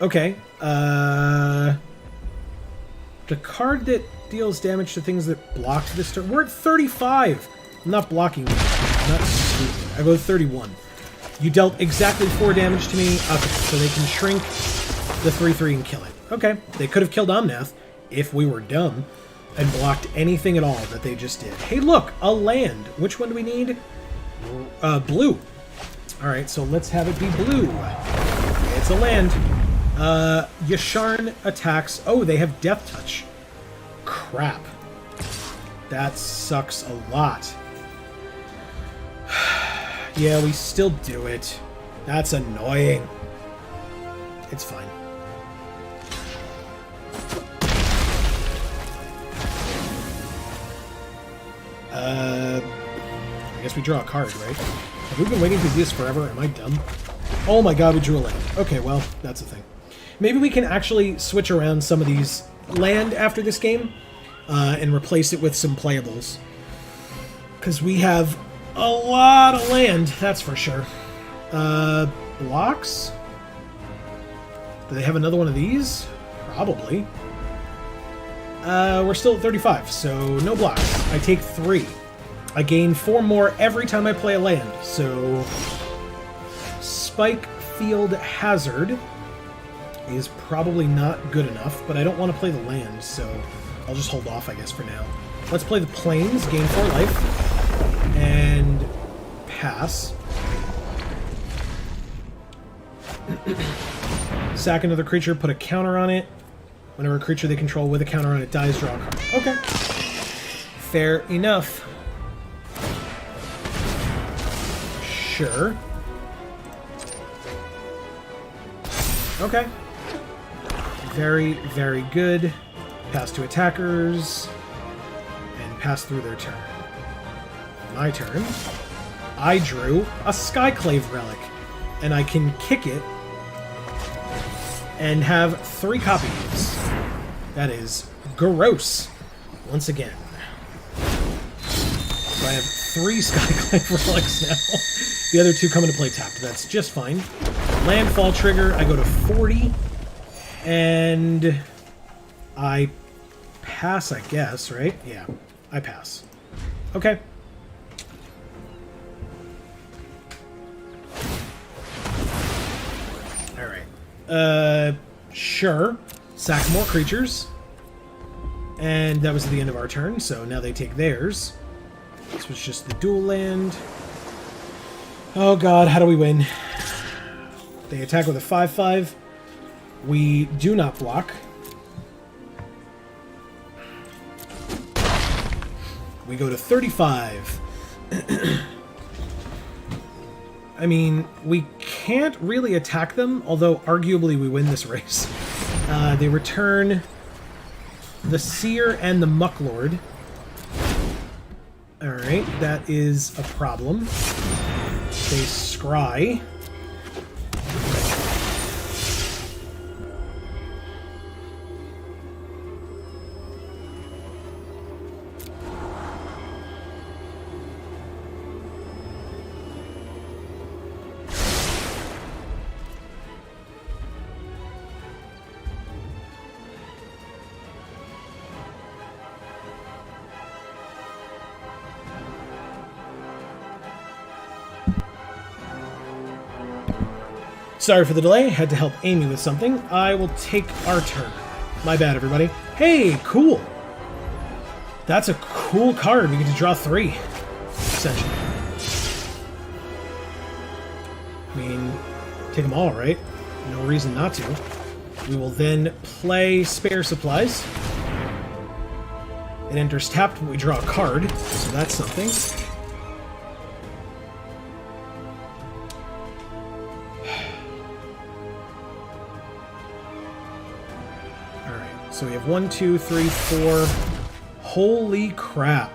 Okay. The card that deals damage to things that blocked this turn. We're at 35. I'm not blocking you. I'm not stupid. I go 31. You dealt exactly 4 damage to me. Okay, so they can shrink the 3/3 and kill it. Okay, they could have killed Omnath if we were dumb and blocked anything at all that they just did. Hey, look, a land. Which one do we need? Blue. All right, so let's have it be blue. It's a land. Yasharn attacks. Oh, they have Death Touch. crap. That sucks a lot. Yeah, we still do it. That's annoying. It's fine. I guess we draw a card, right? Have we been waiting to do this forever? Am I dumb? Oh my god, we drew a land. Okay, well, that's a thing. Maybe we can actually switch around some of these land after this game and replace it with some playables. Because we have a lot of land, that's for sure. Blocks? Do they have another one of these? Probably. We're still at 35, so no blocks. I take 3. I gain 4 more every time I play a land, so... Spike Field Hazard is probably not good enough, but I don't want to play the land, so I'll just hold off, I guess, for now. Let's play the Plains, gain 4 life, and pass. Sack another creature, put a counter on it. Whenever a creature they control with a counter on it dies, draw a card. Okay. Fair enough. Sure. Okay. Very, very good. Pass to attackers. And pass through their turn. My turn. I drew a Skyclave Relic. And I can kick it and have 3 copies. That is gross. Once again. So I have 3 Skyclave Relics now. The other 2 come into play tapped. That's just fine. Landfall trigger, I go to 40. And I pass, I guess, right? Yeah, I pass. Okay. Alright. Sure. Sack more creatures. And that was the end of our turn, so now they take theirs. This was just the dual land. Oh god, how do we win? They attack with a 5/5. We do not block. We go to 35. I mean, we can't really attack them, although arguably we win this race. They return the Seer and the Mucklord. Alright, that is a problem. They scry. Sorry for the delay, had to help Amy with something. I will take our turn. My bad, everybody. Hey, cool. That's a cool card. We get to draw 3, essentially. I mean, take them all, right? No reason not to. We will then play Spare Supplies. It enters tapped, but we draw a card, so that's something. So we have 1, 2, 3, 4. Holy crap.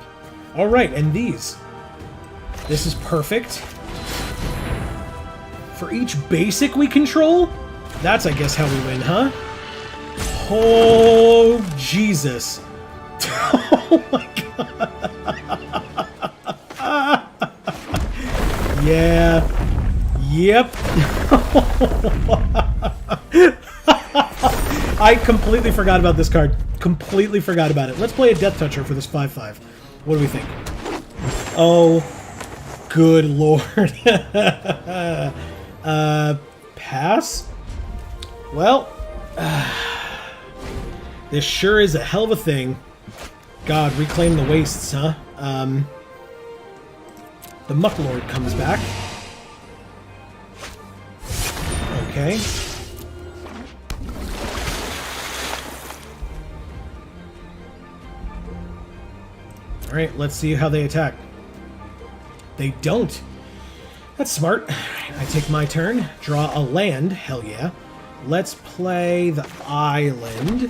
Alright, and these. This is perfect. For each basic we control? That's, I guess, how we win, huh? Oh, Jesus. Oh my god. Yeah. Yep. I completely forgot about this card. Completely forgot about it. Let's play a Death Toucher for this 5/5. What do we think? Oh, good lord. Pass? Well, this sure is a hell of a thing. God, reclaim the wastes, huh? The Mucklord comes back. Okay. Alright, let's see how they attack. They don't. That's smart. I take my turn, draw a land, hell yeah. Let's play the island.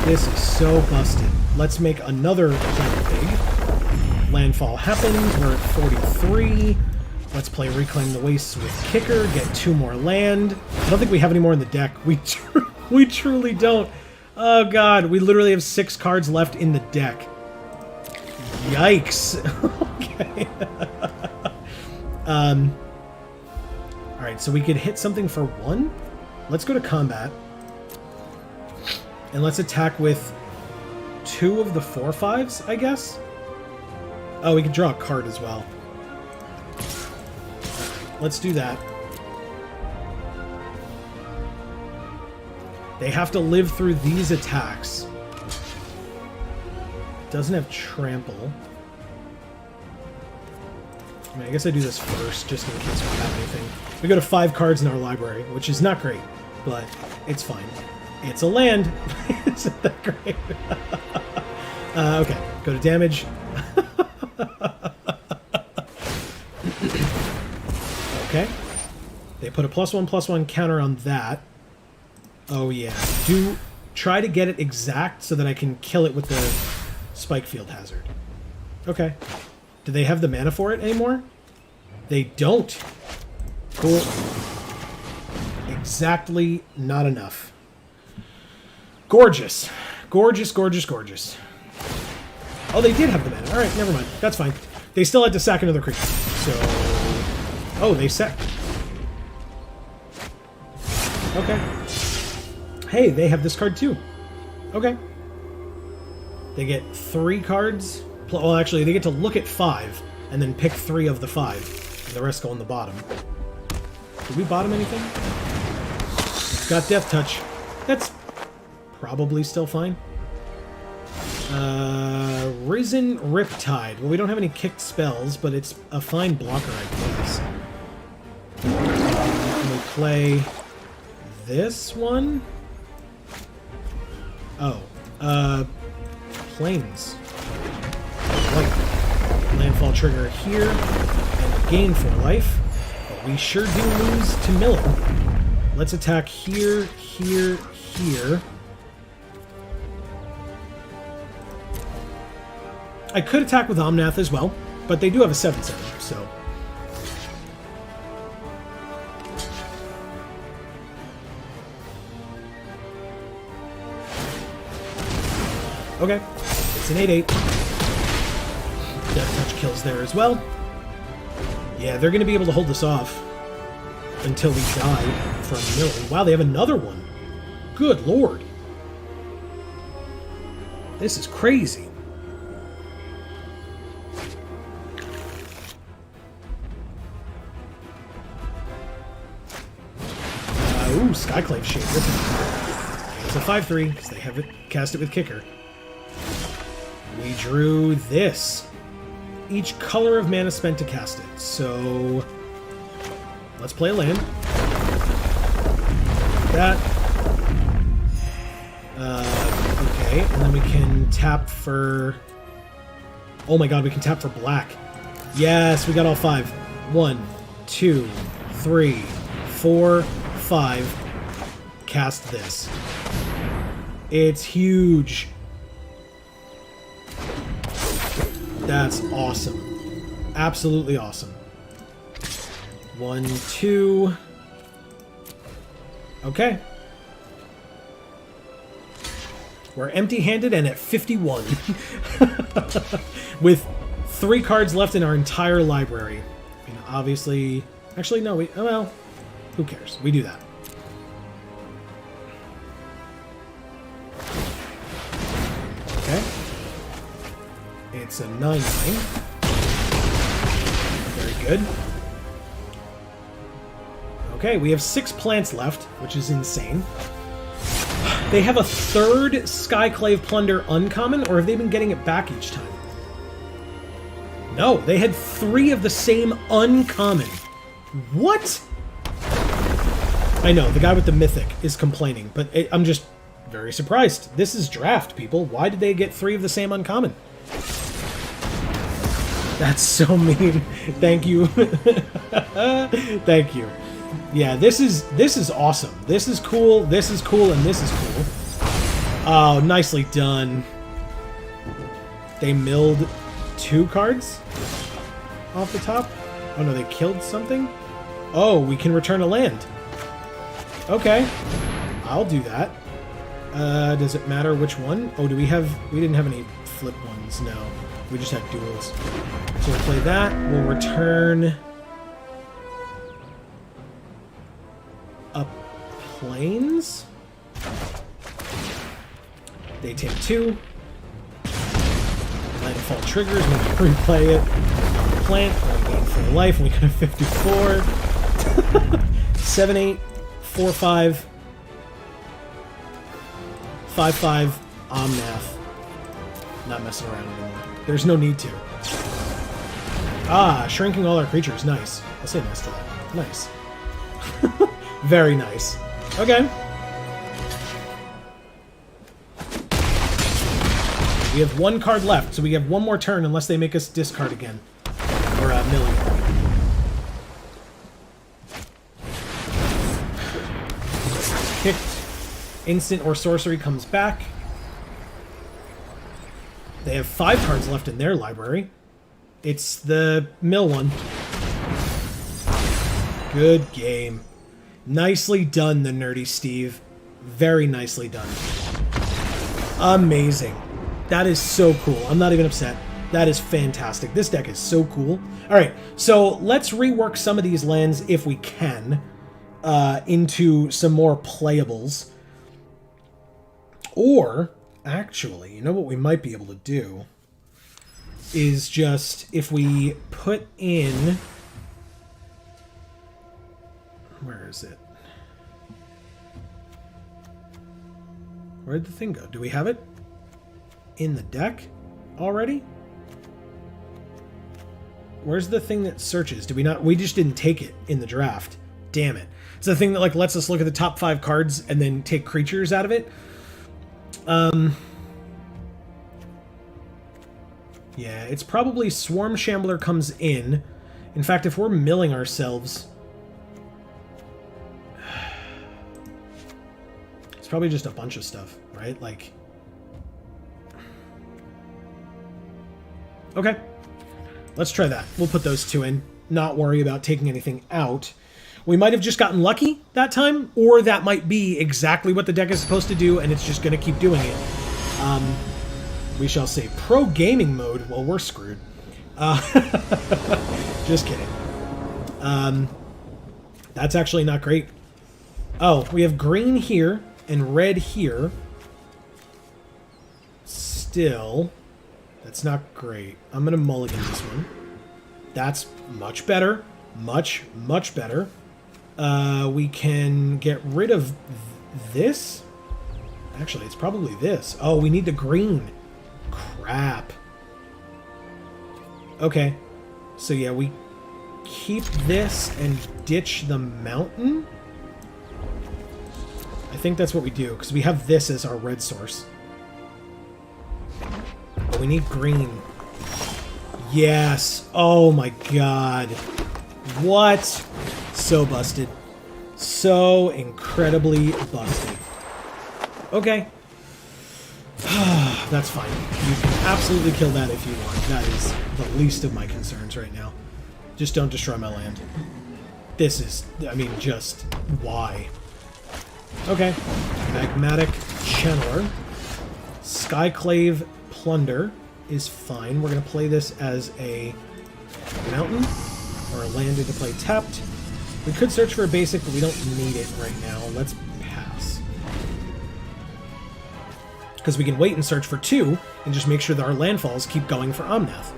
This is so busted. Let's make another planet big. Landfall happens, we're at 43. Let's play Reclaim the Wastes with Kicker, get 2 more land. I don't think we have any more in the deck. We truly don't. Oh god, we literally have 6 cards left in the deck. Yikes. Okay. Alright, so we could hit something for 1. Let's go to combat. And let's attack with 2 of the 4/5s, I guess? Oh, we can draw a card as well. Let's do that. They have to live through these attacks. Doesn't have trample. I mean, I guess I do this first, just in case we have anything. We go to 5 cards in our library, which is not great, but it's fine. It's a land. Isn't that great? Okay, go to damage. Okay. They put a +1/+1 counter on that. Oh yeah. Try to get it exact so that I can kill it with the Spike Field Hazard. Okay. Do they have the mana for it anymore? They don't. Cool. Exactly not enough. Gorgeous. Gorgeous, gorgeous, gorgeous. Oh, they did have the mana. Alright, never mind. That's fine. They still had to sack another creature. So... Oh, they sacked. Okay. Hey, they have this card too. Okay. They get 3 cards. Well, actually, they get to look at 5 and then pick 3 of the 5. And the rest go on the bottom. Did we bottom anything? It's got Death Touch. That's probably still fine. Risen Riptide. Well, we don't have any kicked spells, but it's a fine blocker, I guess. We play this one. Oh, Plains. White. Landfall trigger here, and gain 4 life. But we sure do lose to Miller. Let's attack here, here, here. I could attack with Omnath as well, but they do have a 7/7, so... Okay, it's an 8/8. Death Touch kills there as well. Yeah, they're going to be able to hold this off until we die from Millie. Wow, they have another one. Good lord. This is crazy. Ooh, Skyclave Shaper. It's a 5/3 because they have it cast it with Kicker. We drew this. Each color of mana spent to cast it. So let's play a land. That. Okay, and then we can tap for... Oh my god, we can tap for black. Yes, we got all 5. 1, 2, 3, 4, 5. Cast this. It's huge. That's awesome. Absolutely awesome. 1, 2. Okay. We're empty-handed and at 51. With 3 cards left in our entire library. I mean, obviously... Actually, no, well, who cares? We do that. Okay. It's a 9/9. Very good. Okay, we have 6 plants left, which is insane. They have a 3rd Skyclave Plunder uncommon, or have they been getting it back each time? No, they had 3 of the same uncommon. What? I know, the guy with the mythic is complaining, but I'm just very surprised. This is draft, people. Why did they get 3 of the same uncommon? That's so mean. Thank you. Thank you. Yeah, this is awesome. This is cool, and this is cool. Oh, nicely done. They milled 2 cards off the top? Oh no, they killed something? Oh, we can return a land. Okay. I'll do that. Does it matter which one? Oh, we didn't have any flip ones, no. We just had duels. So we'll play that. We'll return a plains. They take 2. Landfall triggers. We can replay it. Plant. We gain for life. And we got a 54. 7, 8, 4, 5. 5, 5. Omnath. Not messing around anymore. There's no need to. Ah, shrinking all our creatures. Nice. I'll say nice to that. Nice. Very nice. Okay. We have 1 card left, so we have 1 more turn unless they make us discard again. Or millie. Kicked. Instant or sorcery comes back. They have 5 cards left in their library. It's the mill one. Good game. Nicely done, the nerdy Steve. Very nicely done. Amazing. That is so cool. I'm not even upset. That is fantastic. This deck is so cool. All right, so let's rework some of these lands if we can into some more playables. Or, actually, you know what we might be able to do is just, if we put in... Where is it? Where'd the thing go? Do we have it in the deck already? Where's the thing that searches? Did we not? We just didn't take it in the draft. Damn it. It's the thing that like lets us look at the top 5 cards and then take creatures out of it. Yeah, it's probably Swarm Shambler comes in. In fact, if we're milling ourselves... It's probably just a bunch of stuff, right? Like... Okay. Let's try that. We'll put those 2 in. Not worry about taking anything out. We might have just gotten lucky that time, or that might be exactly what the deck is supposed to do, and it's just going to keep doing it. We shall say pro gaming mode. Well, we're screwed. Just kidding. That's actually not great. Oh, we have green here and red here. Still, that's not great. I'm going to mulligan this one. That's much better. Much, much better. We can get rid of this. Actually, it's probably this. Oh, we need the green. Crap. Okay. So yeah, we keep this and ditch the mountain. I think that's what we do, because we have this as our red source. But we need green. Yes. Oh my god. What? So busted. So incredibly busted. Okay. That's fine. You can absolutely kill that if you want. That is the least of my concerns right now. Just don't destroy my land. This is, I mean, just why? Okay. Magmatic Channeler. Skyclave Plunder is fine. We're going to play this as a mountain or a land to play tapped. We could search for a basic, but we don't need it right now. Let's pass. Because we can wait and search for 2 and just make sure that our landfalls keep going for Omnath.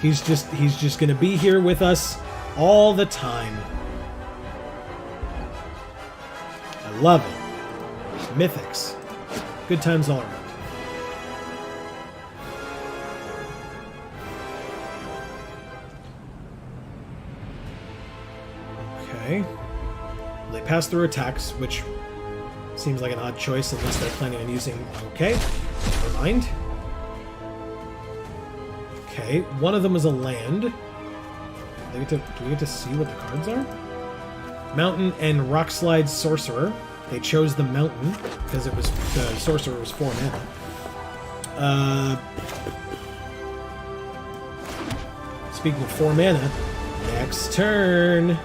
He's just gonna be here with us all the time. I love it. Mythics. Good times all around. Okay. They pass through attacks, which Seems like an odd choice unless they're planning on using... Okay, never mind. Okay, one of them is a land. Do we get to see what the cards are? Mountain and Rock Slide Sorcerer. They chose the Mountain because it was the Sorcerer was 4 mana. Speaking of 4 mana, next turn.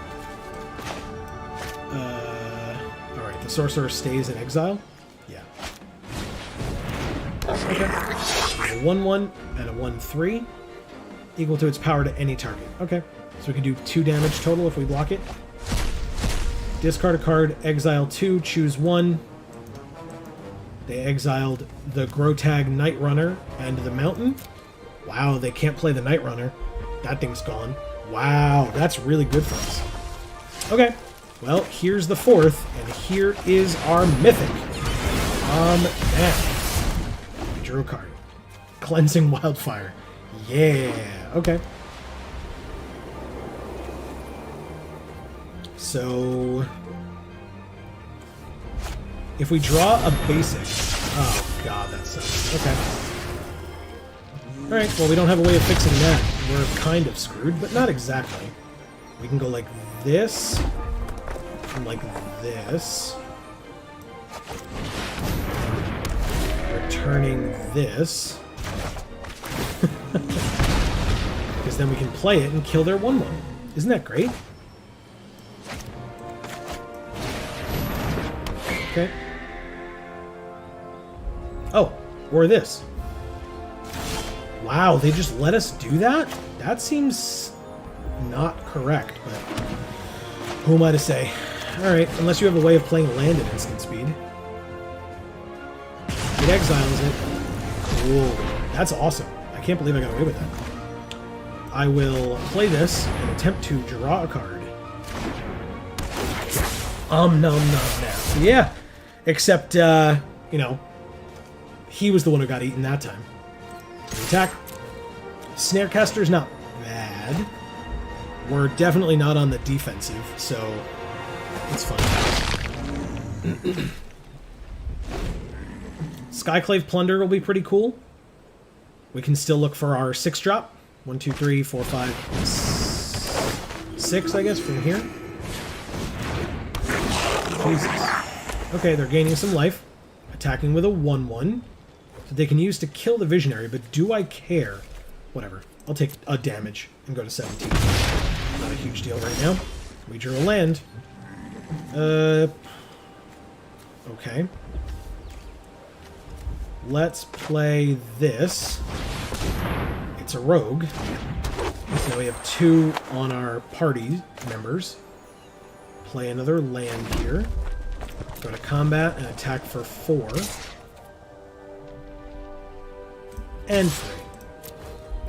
Alright, the Sorcerer stays in exile? Yeah. Okay. A 1-1 and a 1-3. Equal to its power to any target. Okay. So we can do 2 damage total if we block it. Discard a card, exile 2, choose 1. They exiled the Grotag Night Runner and the Mountain. Wow, they can't play the Night Runner. That thing's gone. Wow, that's really good for us. Okay, well, here's the 4th, and here is our Mythic. Man. We drew a card. Cleansing Wildfire. Yeah, okay. So, if we draw a basic... Oh, God, that sucks. Okay. Alright, well, we don't have a way of fixing that. We're kind of screwed, but not exactly. We can go like this, and like this. Returning this. Because then we can play it and kill their 1-1. Isn't that great? Okay. Oh, or this. Wow, they just let us do that? That seems not correct, but who am I to say? Alright, unless you have a way of playing land at instant speed. It exiles it. Cool. That's awesome. I can't believe I got away with that. I will play this and attempt to draw a card. Nom nom now. Yeah. Except, you know, he was the one who got eaten that time. Attack. Snarecaster's not bad. We're definitely not on the defensive, so it's fine. Skyclave Plunder will be pretty cool. We can still look for our 6-drop. 1, 2, 3, 4, 5, 6, I guess, from here. Jesus. Okay, they're gaining some life. Attacking with a 1-1. That they can use to kill the Visionary, but do I care? Whatever. I'll take a damage and go to 17. Not a huge deal right now. We drew a land. Okay. Let's play this. It's a rogue. So we have 2 on our party members. Play another land here. Go to combat and attack for 4. And 3.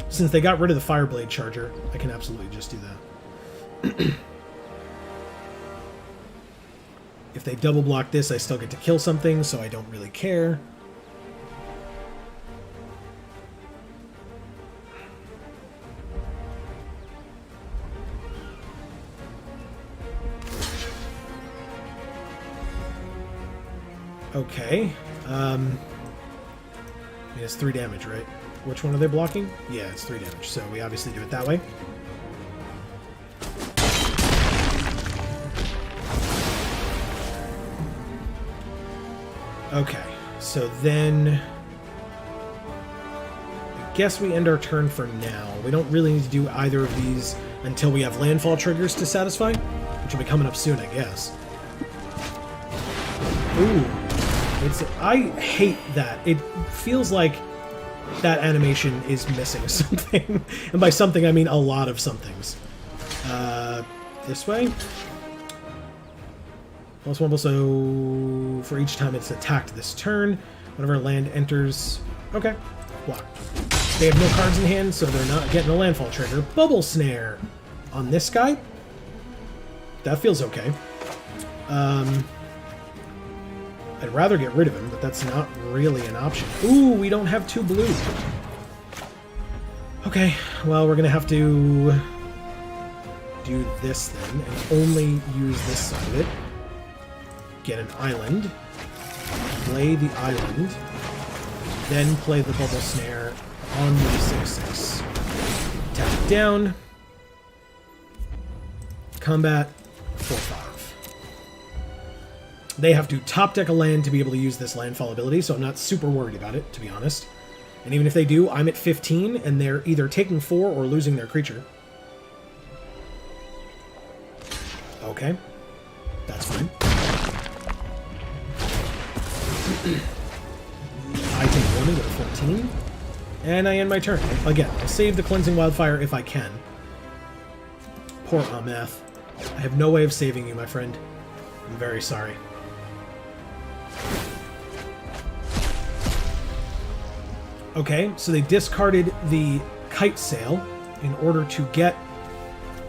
Since they got rid of the Fireblade Charger, I can absolutely just do that. If they double block this, I still get to kill something, so I don't really care. Okay. It's 3 damage, right? Which one are they blocking? Yeah, it's 3 damage, so we obviously do it that way. Okay, so then... I guess we end our turn for now. We don't really need to do either of these until we have landfall triggers to satisfy, which will be coming up soon, I guess. Ooh. I hate that. It feels like that animation is missing something. And by something, I mean a lot of somethings. This way. +1, so for each time it's attacked this turn, whenever land enters... Okay, block. They have no cards in hand, so they're not getting a landfall trigger. Bubble Snare on this guy. That feels okay. I'd rather get rid of him, but that's not really an option. Ooh, we don't have 2 blue. Okay, well, we're gonna have to do this then, and only use this side of it. Get an island. play the island, then play the bubble snare on the 6/6. Tap it down. Combat 4/5. They have to top deck a land to be able to use this landfall ability, so I'm not super worried about it, to be honest. And even if they do, I'm at 15, and they're either taking 4 or losing their creature. Okay. That's fine. I take 1 and go to 14. And I end my turn. Again, I'll save the Cleansing Wildfire if I can. Poor Amath. I have no way of saving you, my friend. I'm very sorry. Okay, so they discarded the Kite Sail in order to get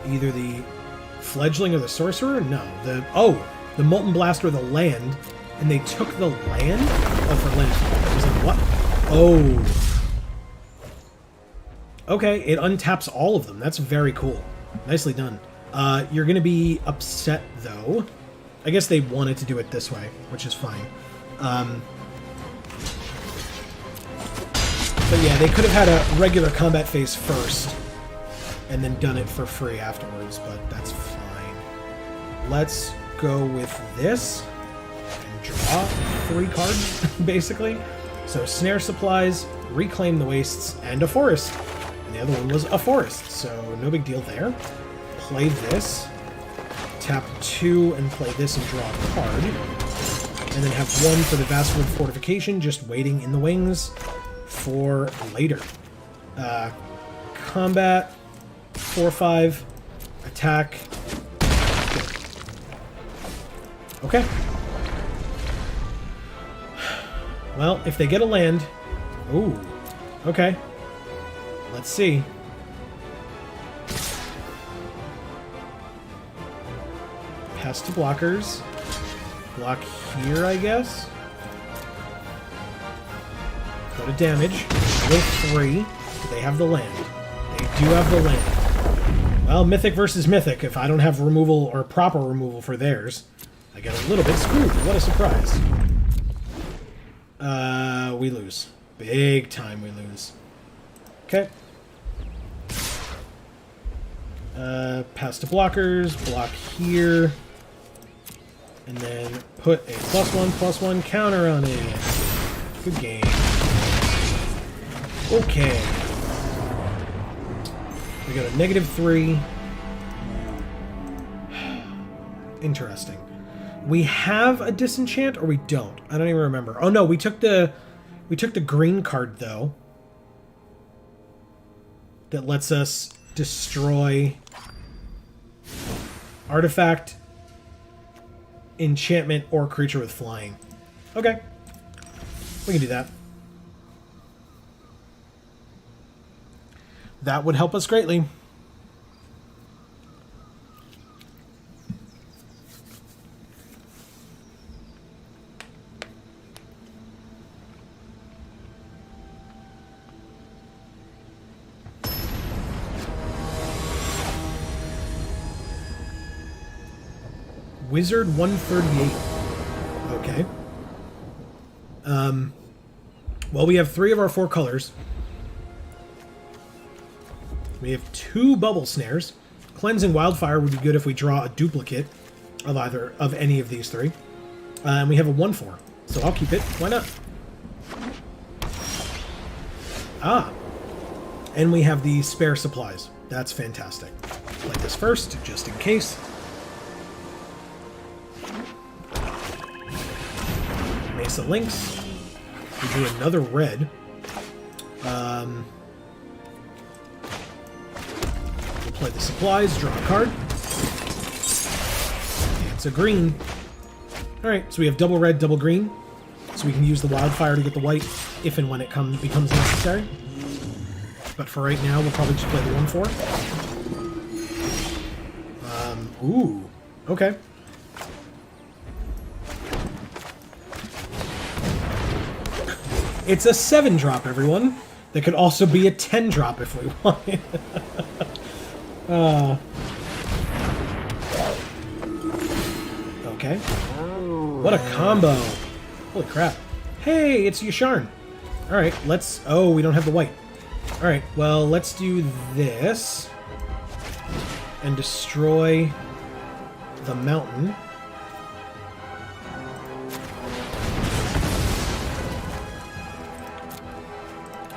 either the Fledgling or the Sorcerer? No. The Molten Blast or the land, and they took the land? Oh, for landfall. I was like, what? Oh. Okay, it untaps all of them. That's very cool. Nicely done. You're going to be upset, though. I guess they wanted to do it this way, which is fine. But yeah, they could have had a regular combat phase first, and then done it for free afterwards, but that's fine. Let's go with this, and draw 3 cards, basically. So Snare Supplies, Reclaim the Wastes, and a Forest. And the other one was a Forest, so no big deal there. Play this, tap 2 and play this and draw a card. And then have 1 for the Vastwood Fortification, just waiting in the wings for later. Combat, 4/5, attack. Okay. Well, if they get a land... Ooh. Okay. Let's see. Pass to blockers. Block here, I guess. Go to damage. Go 3. They have the land. They do have the land. Well, Mythic versus Mythic. If I don't have removal or proper removal for theirs, I get a little bit screwed. What a surprise. We lose. Big time we lose. Okay. Pass to blockers. Block here. And then put a +1/+1 counter on it. Good game. Okay. We got a -3. Interesting. We have a disenchant, or we don't? I don't even remember. Oh no, we took the green card though. That lets us destroy artifact, enchantment, or creature with flying. Okay. We can do that. That would help us greatly. Wizard 138. Okay. Well, we have 3 of our 4 colors. We have 2 bubble snares. Cleansing Wildfire would be good if we draw a duplicate of any of these 3. And we have a 1/4, so I'll keep it. Why not? Ah. And we have the spare supplies. That's fantastic. Play this first, just in case. Mesa Lynx. We do another red. We'll play the supplies, draw a card. It's a green. Alright, so we have double red, double green. So we can use the wildfire to get the white if and when it becomes necessary. But for right now, we'll probably just play the 1/4. Ooh. Okay. It's a 7-drop, everyone. That could also be a 10-drop if we wanted. Okay. What a combo. Holy crap. Hey, it's Yasharn. Alright, let's... Oh, we don't have the white. Alright, well, let's do this. And destroy the mountain.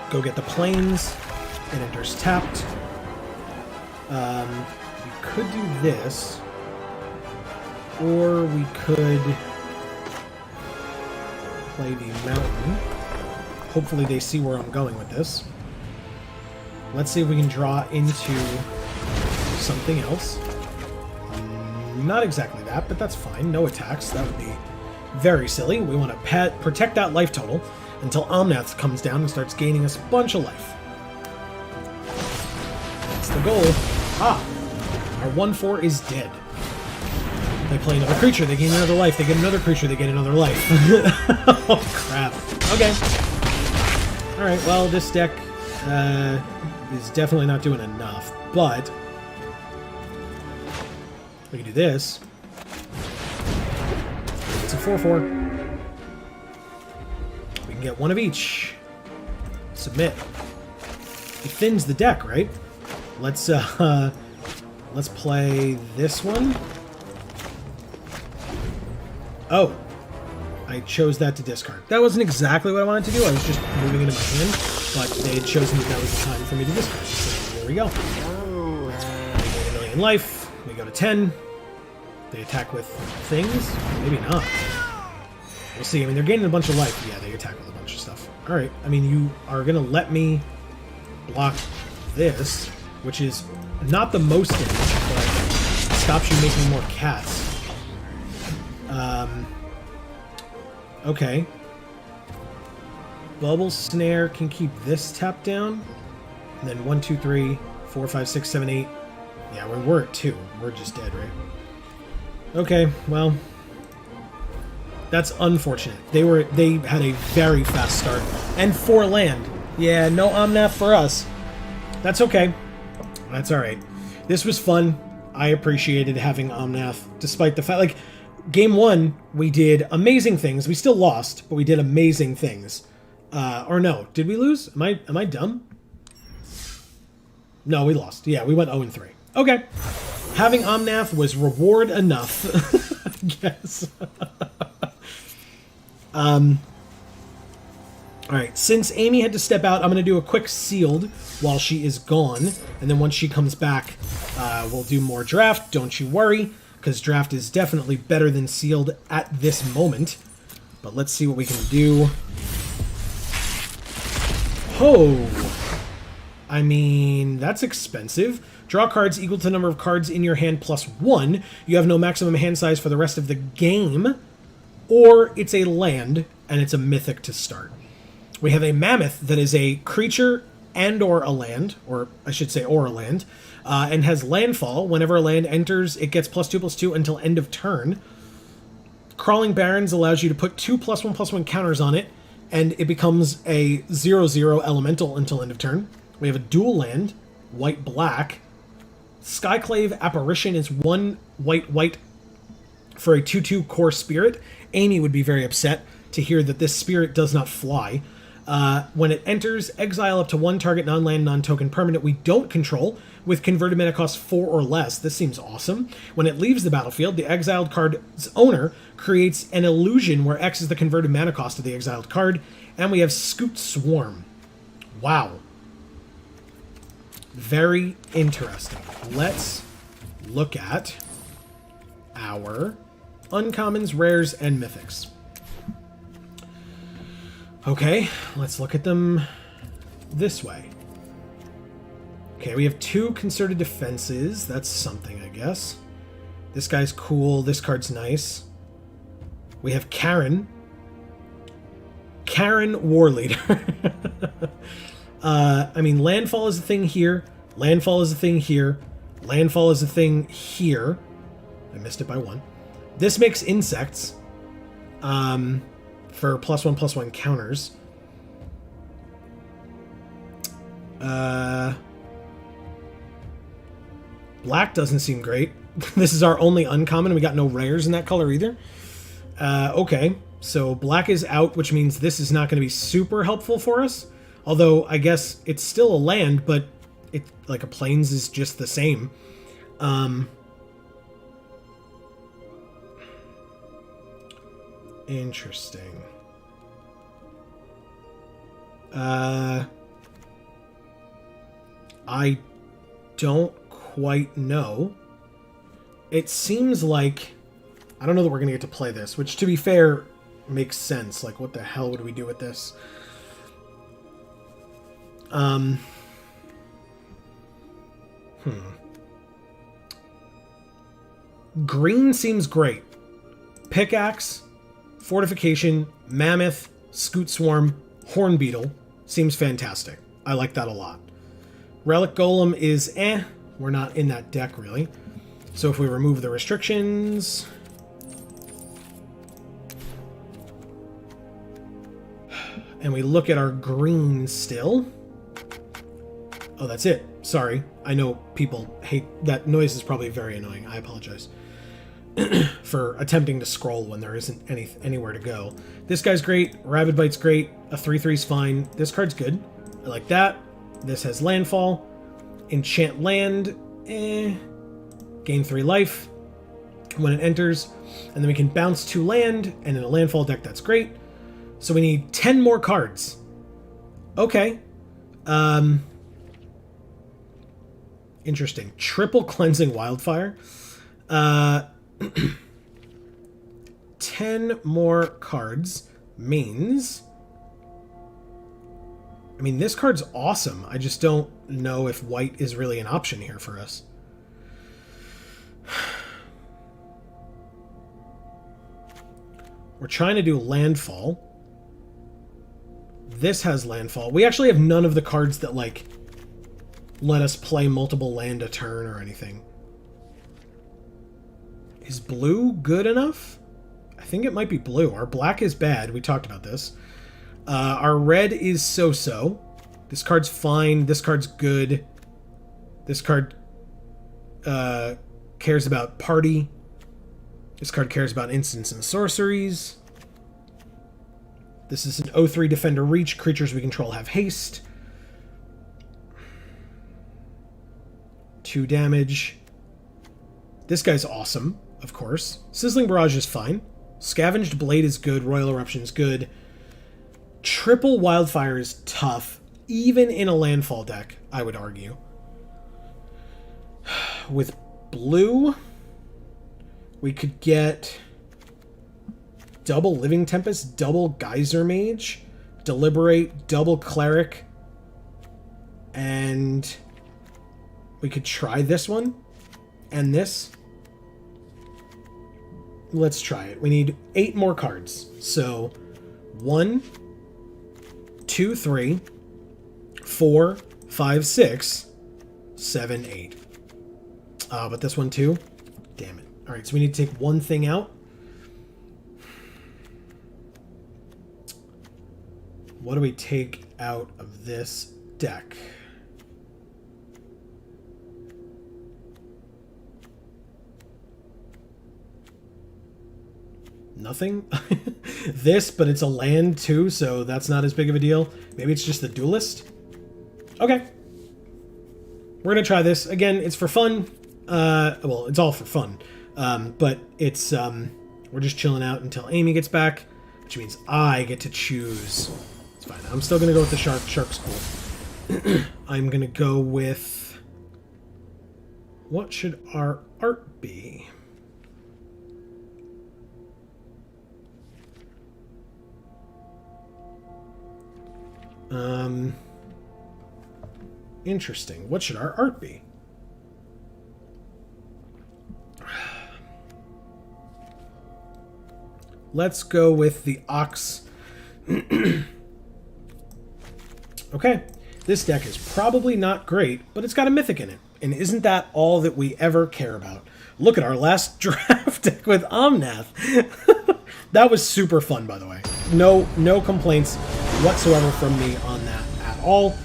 Go get the plains. It enters tapped. We could do this. Or we could play the mountain. Hopefully they see where I'm going with this. Let's see if we can draw into something else. Not exactly that, but that's fine. No attacks. That would be very silly. We want to protect that life total until Omnath comes down and starts gaining us a bunch of life. That's the goal. Ah! Our 1/4 is dead. They play another creature, they gain another life. They get another creature, they gain another life. Oh, crap. Okay. Alright, well, this deck is definitely not doing enough, but we can do this. It's a 4/4. We can get one of each. Submit. It thins the deck, right? Let's play this one. Oh, I chose that to discard. That wasn't exactly what I wanted to do. I was just moving it in my hand, but they had chosen that was the time for me to discard. So there we go. We gain 1 million life. We go to 10. They attack with things? Maybe not. We'll see. I mean, they're gaining a bunch of life. Yeah, they attack with a bunch of stuff. All right. I mean, you are going to let me block this, which is not the most damage, but stops you making more cats. Okay. Bubble Snare can keep this tapped down. And then 1, 2, 3, 4, 5, 6, 7, 8. Yeah, we're at 2. We're just dead, right? Okay, well. That's unfortunate. They had a very fast start. And 4 land. Yeah, no Omnath for us. That's okay. That's alright. This was fun. I appreciated having Omnath, despite the fact, like, Game 1, we did amazing things. We still lost, but we did amazing things. Or no, did we lose? Am I dumb? No, we lost. Yeah, we went 0-3. Okay. Having Omnath was reward enough, I guess. Alright, since Amy had to step out, I'm going to do a quick sealed while she is gone. And then once she comes back, we'll do more draft. Don't you worry. Because draft is definitely better than sealed at this moment. But let's see what we can do. Oh! I mean, that's expensive. Draw cards equal to the number of cards in your hand plus 1. You have no maximum hand size for the rest of the game. Or it's a land, and it's a mythic to start. We have a mammoth that is a creature and or a land, or I should say or a land. And has landfall. Whenever a land enters, it gets +2/+2 until end of turn. Crawling Barrens allows you to put 2 +1/+1 counters on it, and it becomes a 0/0 elemental until end of turn. We have a dual land, white-black. Skyclave Apparition is 1 white for a 2/2 core spirit. Amy would be very upset to hear that this spirit does not fly. When it enters, exile up to 1 target non-land, non-token permanent we don't control, with converted mana cost 4 or less. This seems awesome. When it leaves the battlefield, the exiled card's owner creates an illusion where X is the converted mana cost of the exiled card, and we have Scoot Swarm. Wow. Very interesting. Let's look at our uncommons, rares, and mythics. Okay, let's look at them this way. Okay, we have 2 concerted defenses. That's something, I guess. This guy's cool. This card's nice. We have Karen. Karen War Leader. I mean, landfall is a thing here. Landfall is a thing here. Landfall is a thing here. I missed it by 1. This makes insects. For +1/+1 counters. Black doesn't seem great. This is our only uncommon. We got no rares in that color either. Okay. So black is out, which means this is not going to be super helpful for us. Although, I guess it's still a land, but it like a plains is just the same. Interesting. I don't quite know. It seems like... I don't know that we're going to get to play this, which, to be fair, makes sense. Like, what the hell would we do with this? Green seems great. Pickaxe, Fortification, Mammoth, Scoot Swarm, Horn Beetle seems fantastic. I like that a lot. Relic Golem is we're not in that deck, really. So if we remove the restrictions... and we look at our green still... Oh, that's it. Sorry. I know people hate... That noise is probably very annoying. I apologize. For attempting to scroll when there isn't anywhere to go. This guy's great. Rabid Bite's great. A 3/3's fine. This card's good. I like that. This has Landfall. Enchant Land. Gain 3 life when it enters. And then we can bounce 2 land. And in a Landfall deck, that's great. So we need 10 more cards. Okay. Interesting. Triple Cleansing Wildfire. 10 more cards means... I mean, this card's awesome. I just don't know if white is really an option here for us. We're trying to do Landfall. This has Landfall. We actually have none of the cards that, like, let us play multiple land a turn or anything. Is blue good enough? I think it might be blue. Our black is bad. We talked about this. Our red is so-so. This card's fine. This card's good. This card cares about party. This card cares about instants and sorceries. This is an 0/3 Defender Reach. Creatures we control have haste. 2 damage. This guy's awesome, of course. Sizzling Barrage is fine. Scavenged Blade is good. Royal Eruption is good. Triple Wildfire is tough, even in a Landfall deck, I would argue. With blue, we could get double Living Tempest, double Geyser Mage, Deliberate, double Cleric, and we could try this one and this. Let's try it. We need 8 more cards. So 1, 2, 3, 4, 5, 6, 7, 8. But this one too? Damn it. Alright, so we need to take one thing out. What do we take out of this deck? Nothing? This, but it's a land too, so that's not as big of a deal. Maybe it's just the Duelist? Okay. We're gonna try this. Again, it's for fun. Well, it's all for fun. But it's, we're just chilling out until Amy gets back, which means I get to choose. It's fine. I'm still gonna go with the shark. Shark's cool. I'm gonna go with... What should our art be? Interesting. What should our art be? Let's go with the Ox. Okay. This deck is probably not great, but it's got a Mythic in it. And isn't that all that we ever care about? Look at our last draft deck with Omnath. That was super fun, by the way. No complaints whatsoever from me on that at all.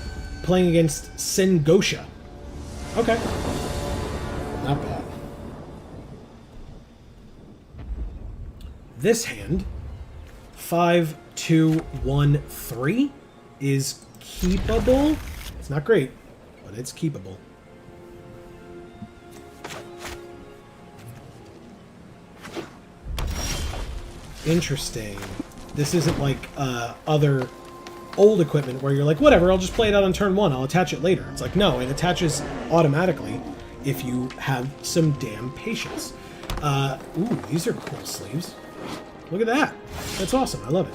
Playing against Sengosha. Okay. Not bad. This hand 5, 2, 1, 3 is keepable. It's not great, but it's keepable. Interesting. This isn't like other old equipment where you're like, whatever, I'll just play it out on turn 1, I'll attach it later. It's like, no, it attaches automatically if you have some damn patience. Ooh, these are cool sleeves. Look at that. That's awesome. I love it.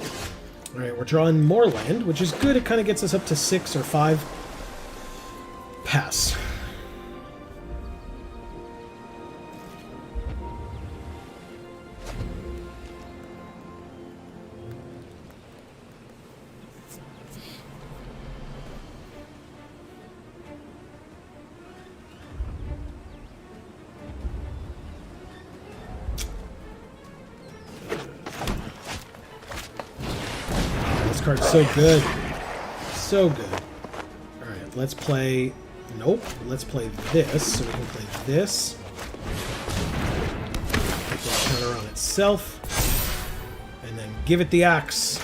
All right, we're drawing more land, which is good. It kind of gets us up to 6 or 5. Pass. This card's so good. So good. Alright, let's play... Nope. Let's play this, so we can play this. Take the counter on itself. And then give it the axe.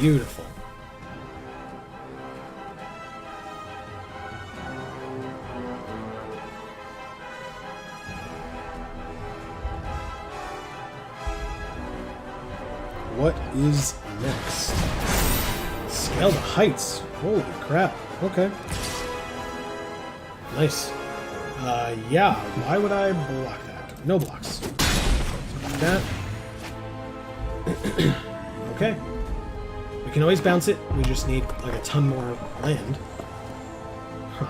Beautiful. What is next? Scale the heights. Holy crap. Okay. Nice. Yeah. Why would I block that? No blocks. Like that. Okay. We can always bounce it. We just need like a ton more land. Huh.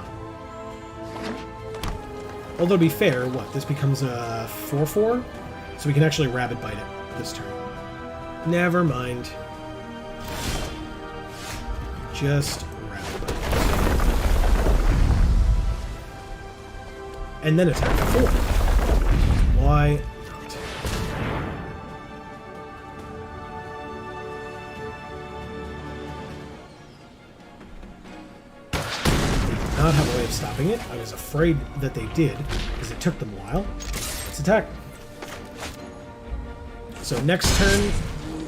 Although to be fair, what? This becomes a 4/4? So we can actually rabbit bite it this turn. Never mind. Just rabbit bite. And then attack for 4. Why not? They did not have a way of stopping it. I was afraid that they did, because it took them a while. Let's attack. So next turn,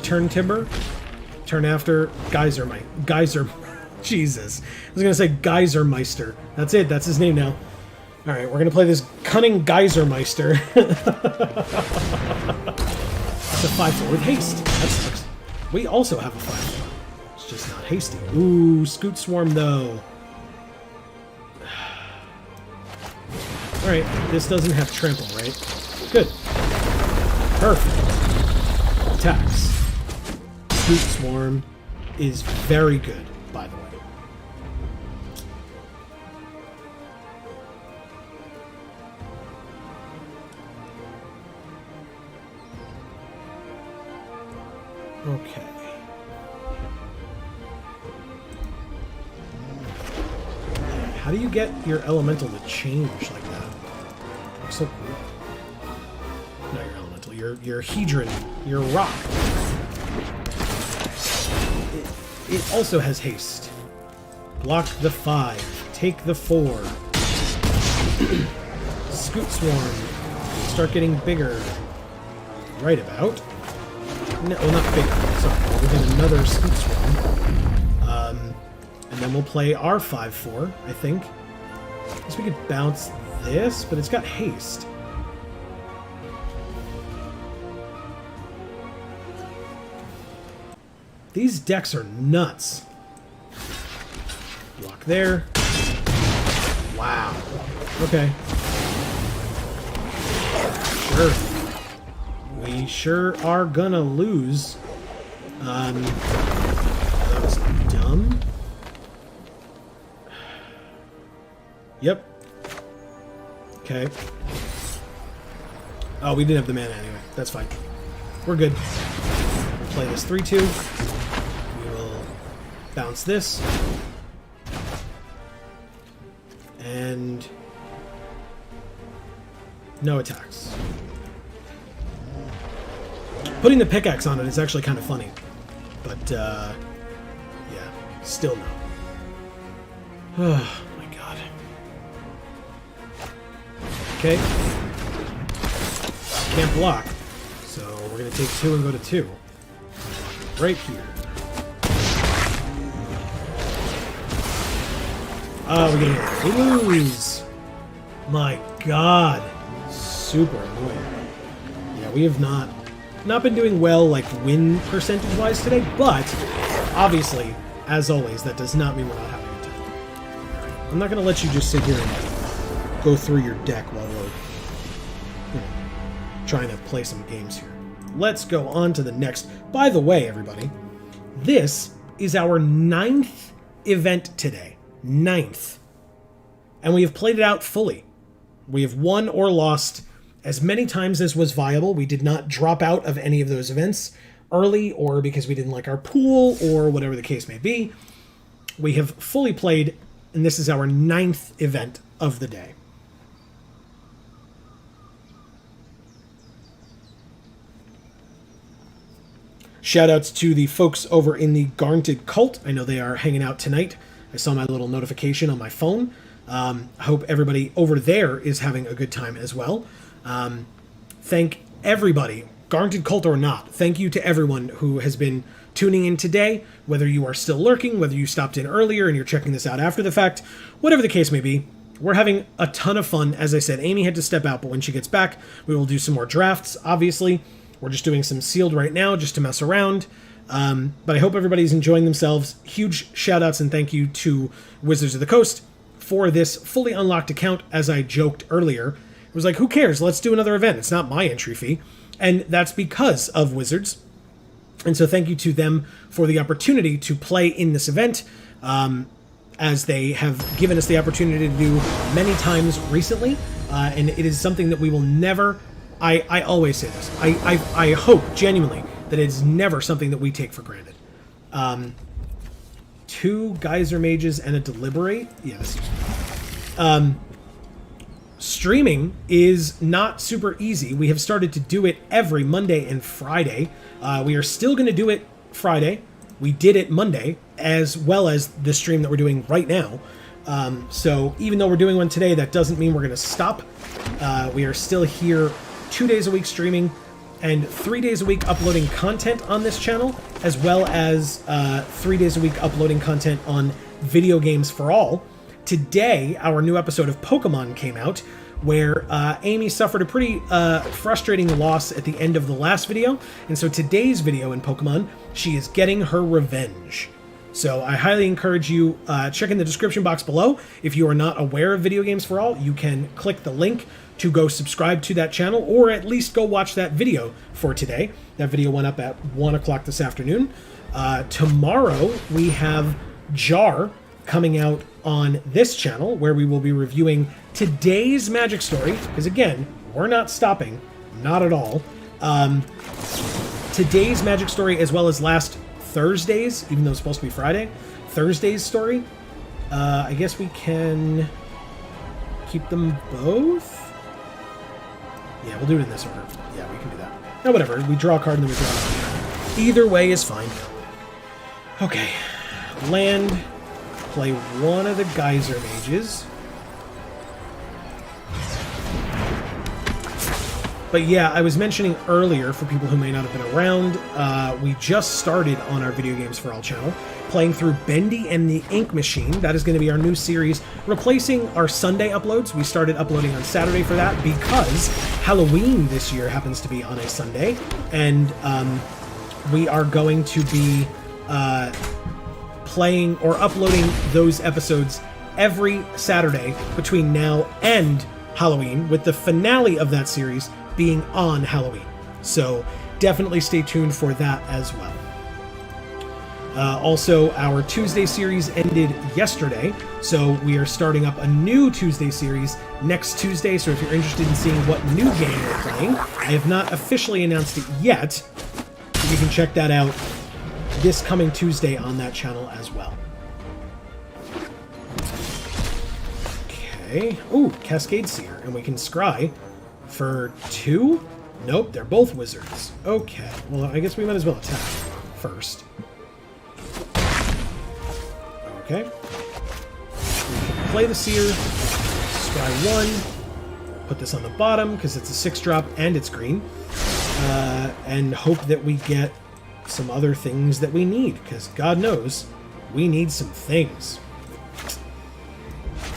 turn Timber. Turn after, Geyser. Jesus. I was going to say Geysermeister. That's it. That's his name now. Alright, we're going to play this cunning Geysermeister. It's a 5/4 with haste. That sucks. We also have a 5/4. It's just not hasty. Ooh, Scoot Swarm though. Alright, this doesn't have trample, right? Good. Perfect. Attacks. Scoot Swarm is very good, by the way. Okay. How do you get your elemental to change like that? Looks so cool. Not your elemental, your hedron, your rock. It also has haste. Block the 5. Take the 4. Scoot Swarm. Start getting bigger. Right about. No, well, not bigger. Sorry. We'll get another Scoot Swarm. And then we'll play our 5/4, I think. I guess we could bounce this, but it's got haste. These decks are nuts. Block there. Wow. Okay. Sure. We sure are gonna lose. That was dumb. Yep. Okay. Oh, we didn't have the mana anyway. That's fine. We're good. We'll play this 3/2. We will bounce this. And no attacks. Putting the pickaxe on it is actually kind of funny. But, yeah. Still no. Oh, my God. Okay. Can't block. we're going to take 2 and go to 2. Right here. Oh, we're getting lose. My god. Super annoying. Yeah, we have not been doing well, like, win percentage-wise today, but obviously, as always, that does not mean we're not having a time. I'm not going to let you just sit here and go through your deck while we're trying to play some games here. Let's go on to the next. By the way, everybody, this is our 9th event today. 9th. And we have played it out fully. We have won or lost as many times as was viable. We did not drop out of any of those events early or because we didn't like our pool or whatever the case may be. We have fully played, and this is our 9th event of the day. Shoutouts to the folks over in the Garnted Cult. I know they are hanging out tonight. I saw my little notification on my phone. I hope everybody over there is having a good time as well. Thank everybody, Garnted Cult or not, thank you to everyone who has been tuning in today, whether you are still lurking, whether you stopped in earlier and you're checking this out after the fact, whatever the case may be. We're having a ton of fun. As I said, Amy had to step out, but when she gets back, we will do some more drafts, obviously. We're just doing some sealed right now just to mess around. But I hope everybody's enjoying themselves. Huge shout-outs and thank you to Wizards of the Coast for this fully unlocked account. As I joked earlier, it was like, who cares? Let's do another event. It's not my entry fee. And that's because of Wizards. And so thank you to them for the opportunity to play in this event, as they have given us the opportunity to do many times recently. And it is something that we will never... I always say this. I hope, genuinely, that it is never something that we take for granted. 2 Geyser Mages and a Deliberate? Yes. Streaming is not super easy. We have started to do it every Monday and Friday. We are still going to do it Friday. We did it Monday, as well as the stream that we're doing right now. So even though we're doing one today, that doesn't mean we're going to stop. We are still here 2 days a week streaming and 3 days a week uploading content on this channel, as well as 3 days a week uploading content on Video Games for All. Today, our new episode of Pokemon came out, where Amy suffered a pretty frustrating loss at the end of the last video, and so today's video in Pokemon, she is getting her revenge. So I highly encourage you, check in the description box below. If you are not aware of Video Games for All, you can click the link to go subscribe to that channel, or at least go watch that video for today. That video went up at 1 o'clock this afternoon. Tomorrow, we have Jar coming out on this channel, where we will be reviewing today's Magic Story, because again, we're not stopping, not at all. Today's Magic Story, as well as last Thursday's, even though it's supposed to be Friday, Thursday's story. I guess we can keep them both? Yeah, we'll do it in this order. Yeah, we can do that. No, whatever. We draw a card and then we draw a card. Either way is fine. Okay. Land. Play one of the Geyser Mages. But yeah, I was mentioning earlier, for people who may not have been around, we just started on our Video Games for All channel, playing through Bendy and the Ink Machine. That is going to be our new series, replacing our Sunday uploads. We started uploading on Saturday for that because Halloween this year happens to be on a Sunday, and we are going to be playing or uploading those episodes every Saturday between now and Halloween, with the finale of that series being on Halloween. So definitely stay tuned for that as well. Also, our Tuesday series ended yesterday, so we are starting up a new Tuesday series next Tuesday, so if you're interested in seeing what new game we're playing, I have not officially announced it yet, but you can check that out this coming Tuesday on that channel as well. Okay. Ooh, Cascade Seer, and we can scry for 2? Nope, they're both wizards. Okay, well, I guess we might as well attack first. Okay. We can play the Seer, scry 1, put this on the bottom because it's a 6-drop and it's green. and hope that we get some other things that we need, because God knows we need some things.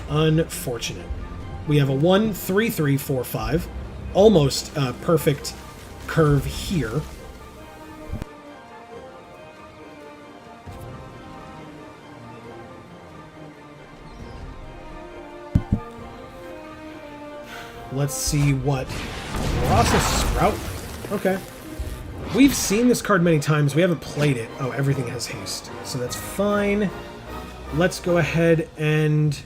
Unfortunate. We have a 1, 3, 3, 4, 5. Almost a perfect curve here. Let's see what Rasa Sprout. Okay. We've seen this card many times. We haven't played it. Oh, everything has haste. So that's fine. Let's go ahead and...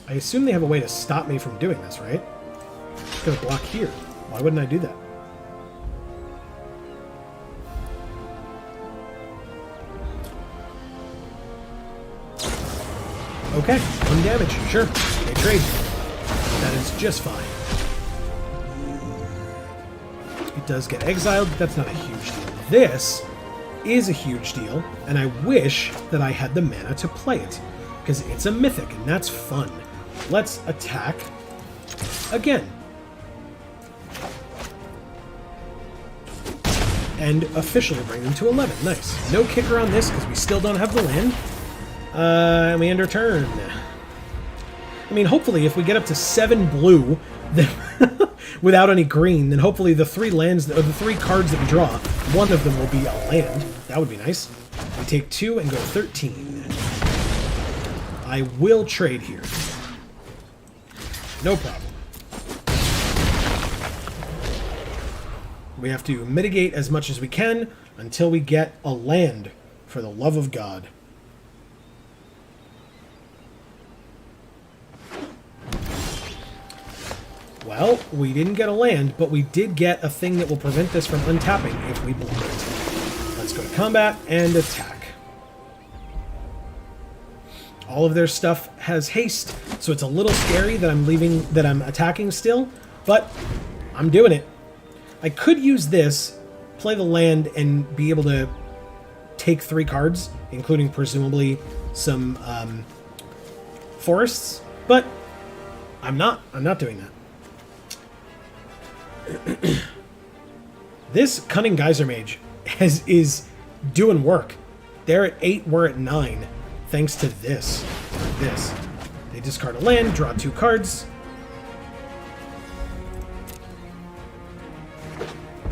I assume they have a way to stop me from doing this, right? I'm just going to block here. Why wouldn't I do that? Okay, 1 damage. Sure. They trade. That is just fine. It does get exiled, but that's not a huge deal. This is a huge deal, and I wish that I had the mana to play it, because it's a mythic, and that's fun. Let's attack again. And officially bring them to 11. Nice. No kicker on this, because we still don't have the land. And we end our turn. I mean, hopefully, if we get up to 7 blue, then without any green, then hopefully the 3 lands, or the 3 cards that we draw, one of them will be a land. That would be nice. We take 2 and go 13. I will trade here. No problem. We have to mitigate as much as we can until we get a land, for the love of God. Well, we didn't get a land, but we did get a thing that will prevent this from untapping if we block it. Let's go to combat and attack. All of their stuff has haste, so it's a little scary that I'm attacking still, but I'm doing it. I could use this, play the land, and be able to take 3 cards, including presumably some forests, but I'm not doing that. This Cunning Geyser Mage is doing work. They're at 8, we're at 9, thanks to this. They discard a land, draw 2 cards.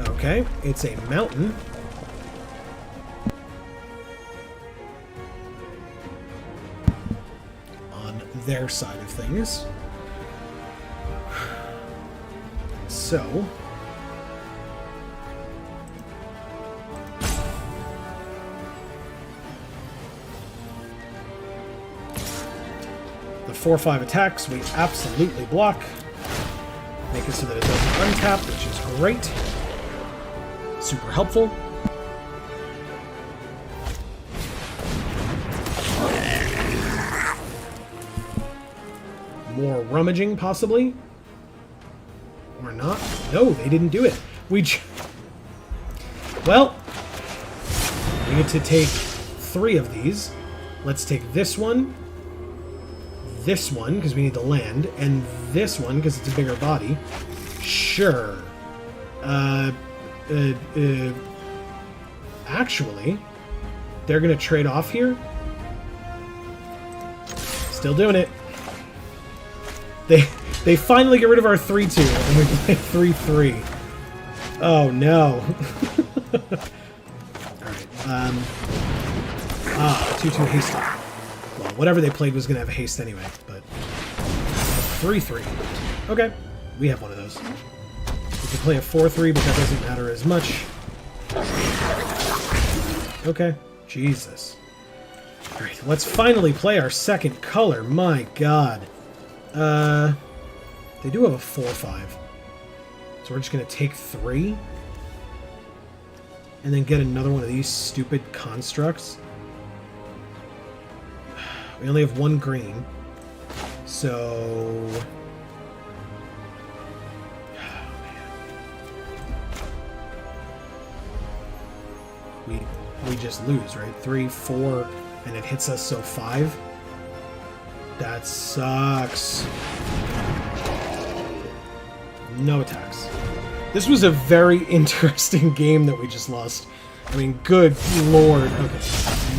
Okay, it's a mountain. On their side of things. So... the 4/5 attacks, we absolutely block. Make it so that it doesn't untap, which is great. Super helpful. More rummaging, possibly. Or not. No, they didn't do it. Well, we get to take 3 of these. Let's take this one, because we need the land, and this one, because it's a bigger body. Sure. Actually, they're going to trade off here. Still doing it. They finally get rid of our 3/2, and we play 3/3. Oh, no. Alright, 2/2 haste. Well, whatever they played was going to have haste anyway, but... 3/3. Okay, we have one of those. We can play a 4/3, but that doesn't matter as much. Okay, Jesus. Alright, let's finally play our second color. My God. They do have a 4/5. So we're just going to take 3. And then get another one of these stupid constructs. We only have 1 green. So... we just lose, right? 3, 4, and it hits us, so 5. That sucks. No attacks. This was a very interesting game that we just lost. I mean, good lord. Okay.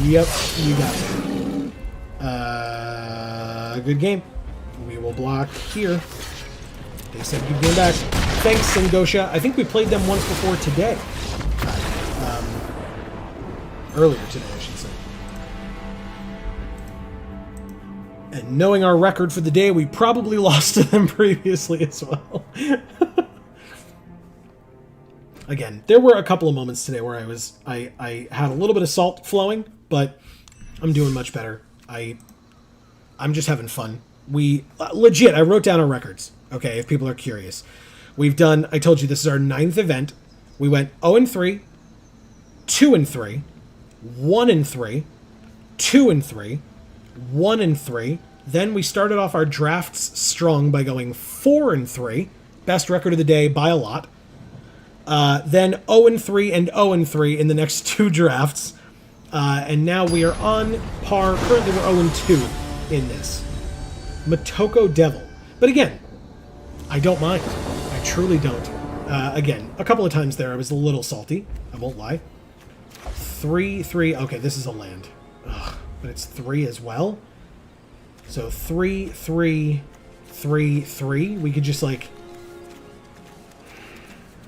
Yep, you got it. Good game. We will block here. They said good game back. Thanks, Singosha. I think we played them once before today. Earlier today, I should say. And knowing our record for the day, we probably lost to them previously as well. Again, there were a couple of moments today where I had a little bit of salt flowing, but I'm doing much better. I'm just having fun. We legit, I wrote down our records. Okay, if people are curious. We've done, I told you this is our 9th event. We went 0-3, 2-3, 1-3, 2-3, 1-3. Then we started off our drafts strong by going 4-3, best record of the day by a lot. Then 0-3 and 0-3 in the next 2 drafts. And now we are on par. Currently we're 0-2 in this. Motoko Devil. But again, I don't mind. I truly don't. Again, a couple of times there I was a little salty. I won't lie. 3-3. Okay, this is a land. Ugh, but it's 3 as well. So 3-3, 3-3. We could just like...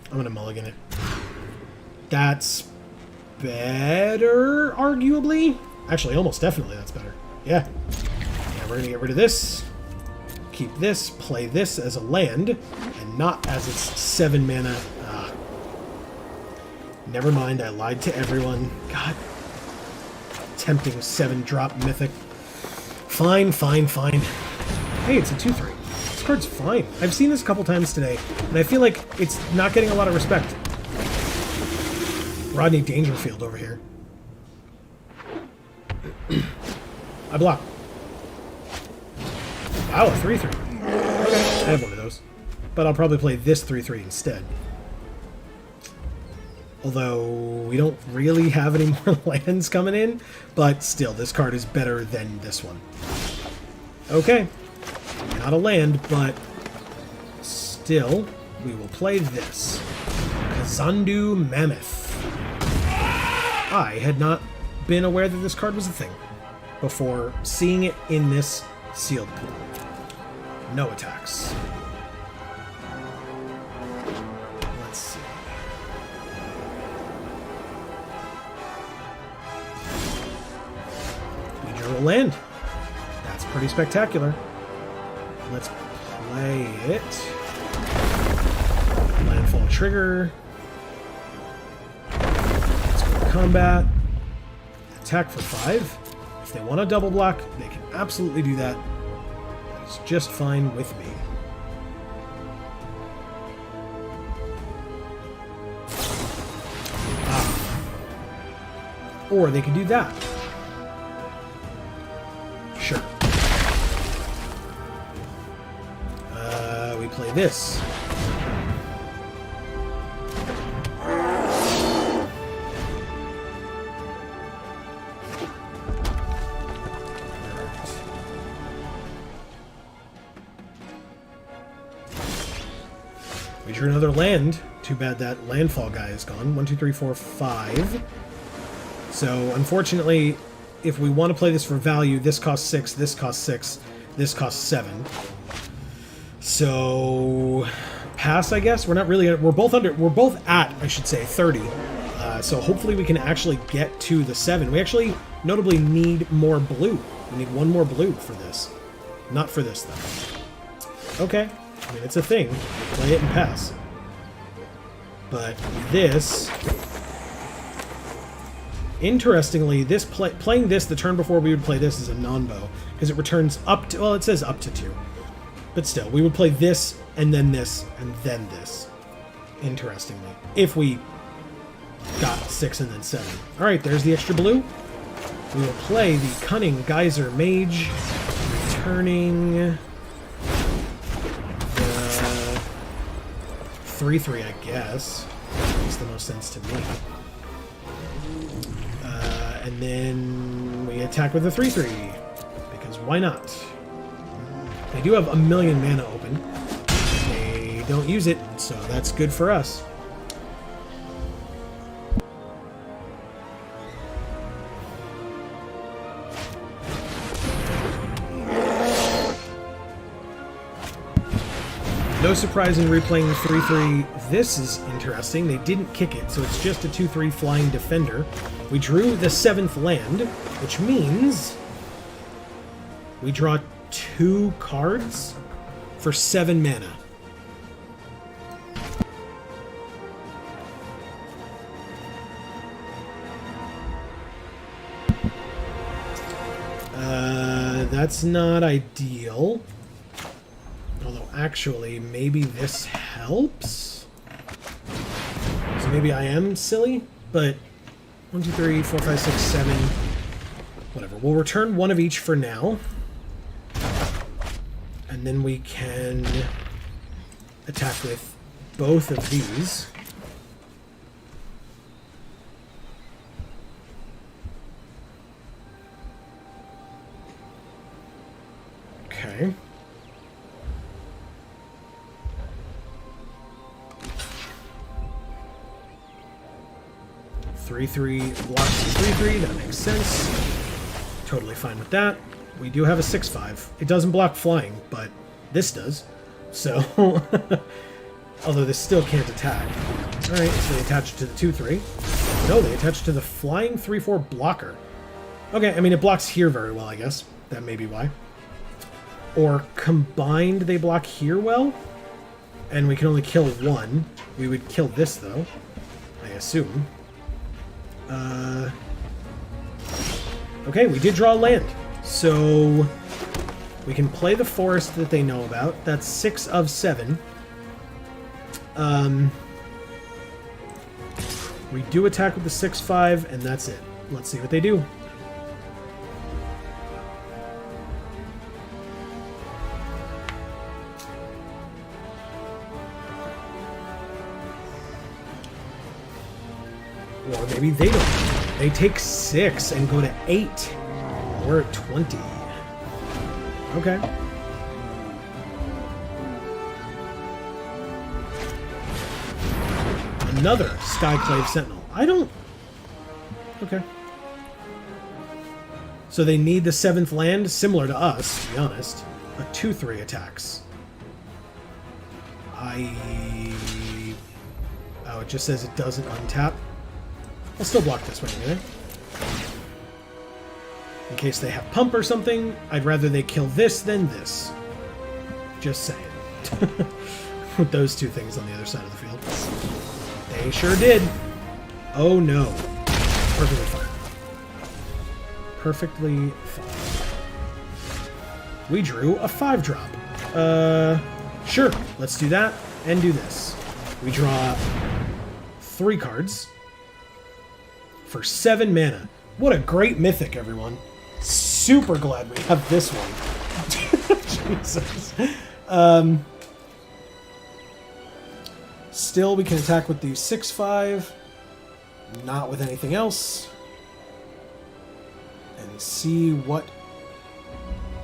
I'm going to mulligan it. That's better, arguably. Actually, almost definitely that's better. Yeah. Yeah, we're going to get rid of this. Keep this. Play this as a land. And not as its 7 mana. Never mind, I lied to everyone. God. Tempting 7-drop mythic. Fine, fine, fine. Hey, it's a 2-3. This card's fine. I've seen this a couple times today, and I feel like it's not getting a lot of respect. Rodney Dangerfield over here. I block. Wow, a 3-3. Okay, I have one of those. But I'll probably play this 3-3 instead. Although, we don't really have any more lands coming in, but still, this card is better than this one. Okay. Not a land, but still, we will play this. Kazandu Mammoth. I had not been aware that this card was a thing before seeing it in this sealed pool. No attacks. Let's see. We drew a land. That's pretty spectacular. Let's play it. Landfall trigger. Let's go to combat. Attack for 5. If they want to double block, they can absolutely do that. It's just fine with me. Or they could do that. Sure. We play this. We drew another land. Too bad that landfall guy is gone. 1, 2, 3, 4, 5. So, unfortunately, if we want to play this for value, this costs 6, this costs 6, this costs 7. So, pass, I guess. We're not really. We're both at, I should say, 30. So hopefully we can actually get to the 7. We actually notably need more blue. We need 1 more blue for this. Not for this, though. Okay. I mean, it's a thing. Play it and pass. But this... Interestingly, this playing this the turn before we would play this is a non-bow, because it returns up to... Well, it says up to 2. But still, we would play this, and then this, and then this. Interestingly. If we got 6 and then 7. Alright, there's the extra blue. We will play the Cunning Geyser Mage, returning... the 3-3, I guess. Makes the most sense to me. And then we attack with a 3-3, because why not? They do have a million mana open. They don't use it, so that's good for us. No surprise in replaying the 3-3. This is interesting. They didn't kick it, so it's just a 2-3 flying defender. We drew the 7th land, which means we draw 2 cards for 7 mana. That's not ideal. Although, actually, maybe this helps? So maybe I am silly, but 1, 2, 3, 4, 5, 6, 7... Whatever. We'll return 1 of each for now. And then we can attack with both of these. Okay. Three blocks 3/3. That makes sense. Totally fine with that. We do have a 6/5. It doesn't block flying, but this does. So, although this still can't attack. All right, so they attach to the 2/3. No, they attach to the flying 3/4 blocker. Okay, I mean it blocks here very well, I guess. That may be why. Or combined, they block here well, and we can only kill 1. We would kill this though, I assume. Okay, we did draw land. So we can play the forest that they know about. That's 6 of 7. We do attack with the 6/5, and that's it. Let's see what they do. Or maybe they don't. They take 6 and go to 8. We're at 20. Okay. Another Skyclave Sentinel. I don't... Okay. So they need the 7th land, similar to us, to be honest. A 2/3 attacks. Oh, it just says it doesn't untap. I'll still block this one anyway. In case they have pump or something, I'd rather they kill this than this. Just saying. With those 2 things on the other side of the field. They sure did. Oh no. Perfectly fine. Perfectly fine. We drew a 5-drop. Sure. Let's do that and do this. We draw 3 cards. For 7 mana. What a great mythic, everyone. Super glad we have this one. Jesus. Still, we can attack with the 6/5. Not with anything else. And see what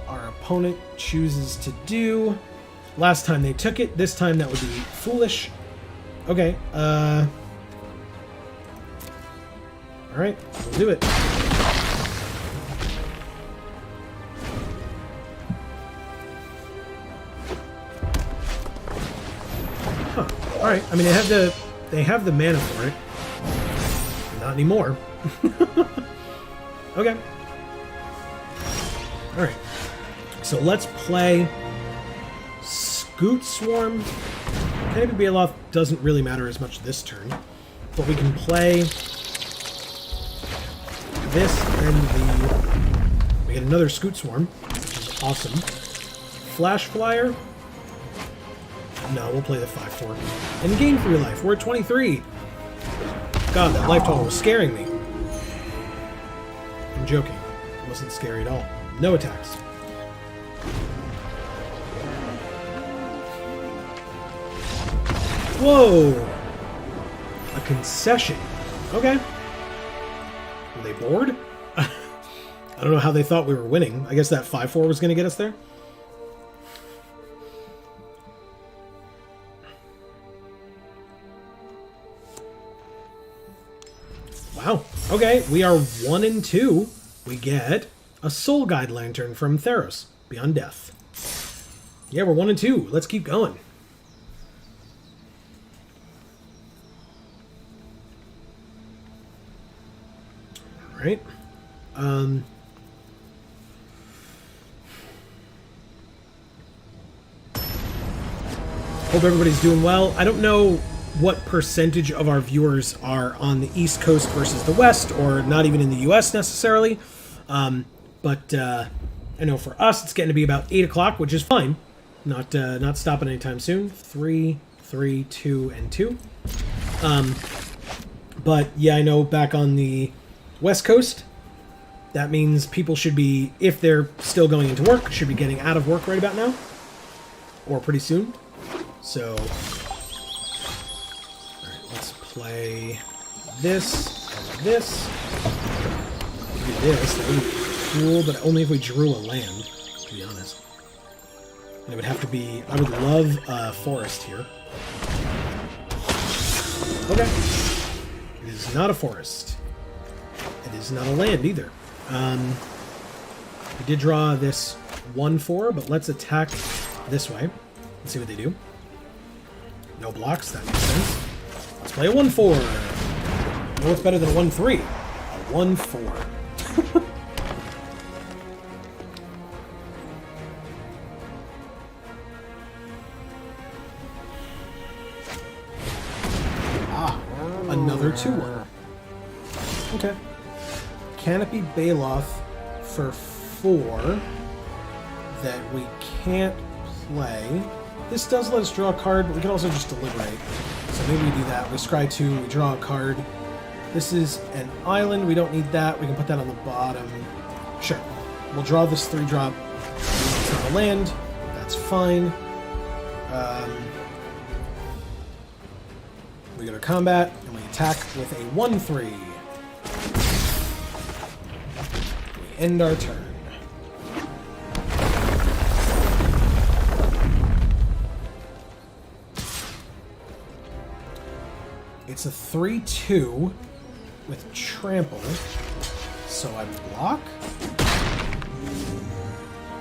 our opponent chooses to do. Last time they took it. This time that would be foolish. Okay, Alright, we'll do it. Huh. Alright, I mean they have the mana for it. Not anymore. Okay. Alright. So let's play Scoot Swarm. Canopy Baloth doesn't really matter as much this turn. But we can play this and we get another Scoot Swarm, which is awesome. Flash Flyer. No, we'll play the 5/4. And gain 3 life. We're at 23. God, that life total was scaring me. I'm joking. It wasn't scary at all. No attacks. Whoa! A concession. Okay. Were they bored? I don't know how they thought we were winning. I guess that 5/4 was going to get us there. Wow. Okay, we are 1 and 2. We get a Soul Guide Lantern from Theros, Beyond Death. Yeah, we're 1 and 2. Let's keep going. All right. Hope everybody's doing well. I don't know what percentage of our viewers are on the East Coast versus the West, or not even in the U.S. necessarily. But I know for us, it's getting to be about 8 o'clock, which is fine. Not stopping anytime soon. 3, 3, 2, and 2. But yeah, I know back on the West Coast, that means people should be, if they're still going into work, should be getting out of work right about now, or pretty soon. So, all right, let's play this and this. Do this. That would be cool, but only if we drew a land, to be honest. And it would have to be. I would love a forest here. Okay. It is not a forest. It is not a land either. We did draw this 1/4, but let's attack this way. Let's see what they do. No blocks, that makes sense. Let's play a 1/4. You know what's better than a 1/3? A 1/4. Another 2/1. Okay. Canopy Baloth for 4 that we can't play. This does let us draw a card, but we can also just deliberate. So maybe we do that. We scry 2, we draw a card. This is an island. We don't need that. We can put that on the bottom. Sure. We'll draw this 3-drop. It's not a land. That's fine. We go to combat, and we attack with a 1/3. We end our turn. It's a 3/2 with trample, so I block.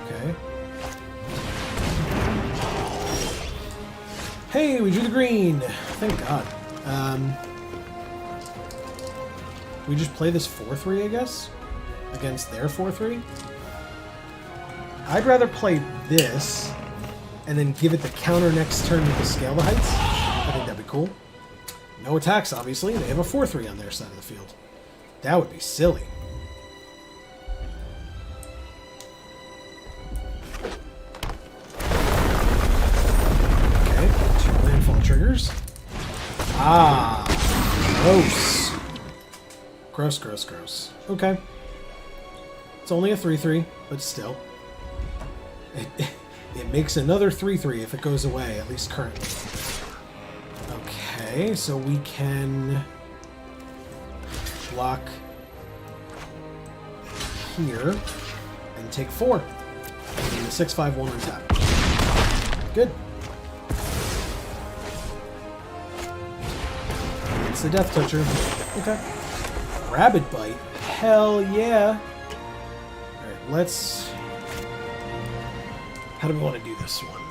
Okay. Hey, we drew the green. Thank God. We just play this 4/3, I guess, against their 4/3. I'd rather play this and then give it the counter next turn with the Scale the Heights. I think that'd be cool. No attacks, obviously. They have a 4/3 on their side of the field. That would be silly. Okay, 2 landfall triggers. Ah, gross. Gross, gross, gross. Okay. It's only a 3/3, but still. It makes another 3/3 if it goes away, at least currently. Okay, so we can block here and take 4. And the 6/5/1 on tap. Good. It's the Death Toucher. Okay. Rabid Bite. Hell yeah. Alright, let's... How do we want to do this one?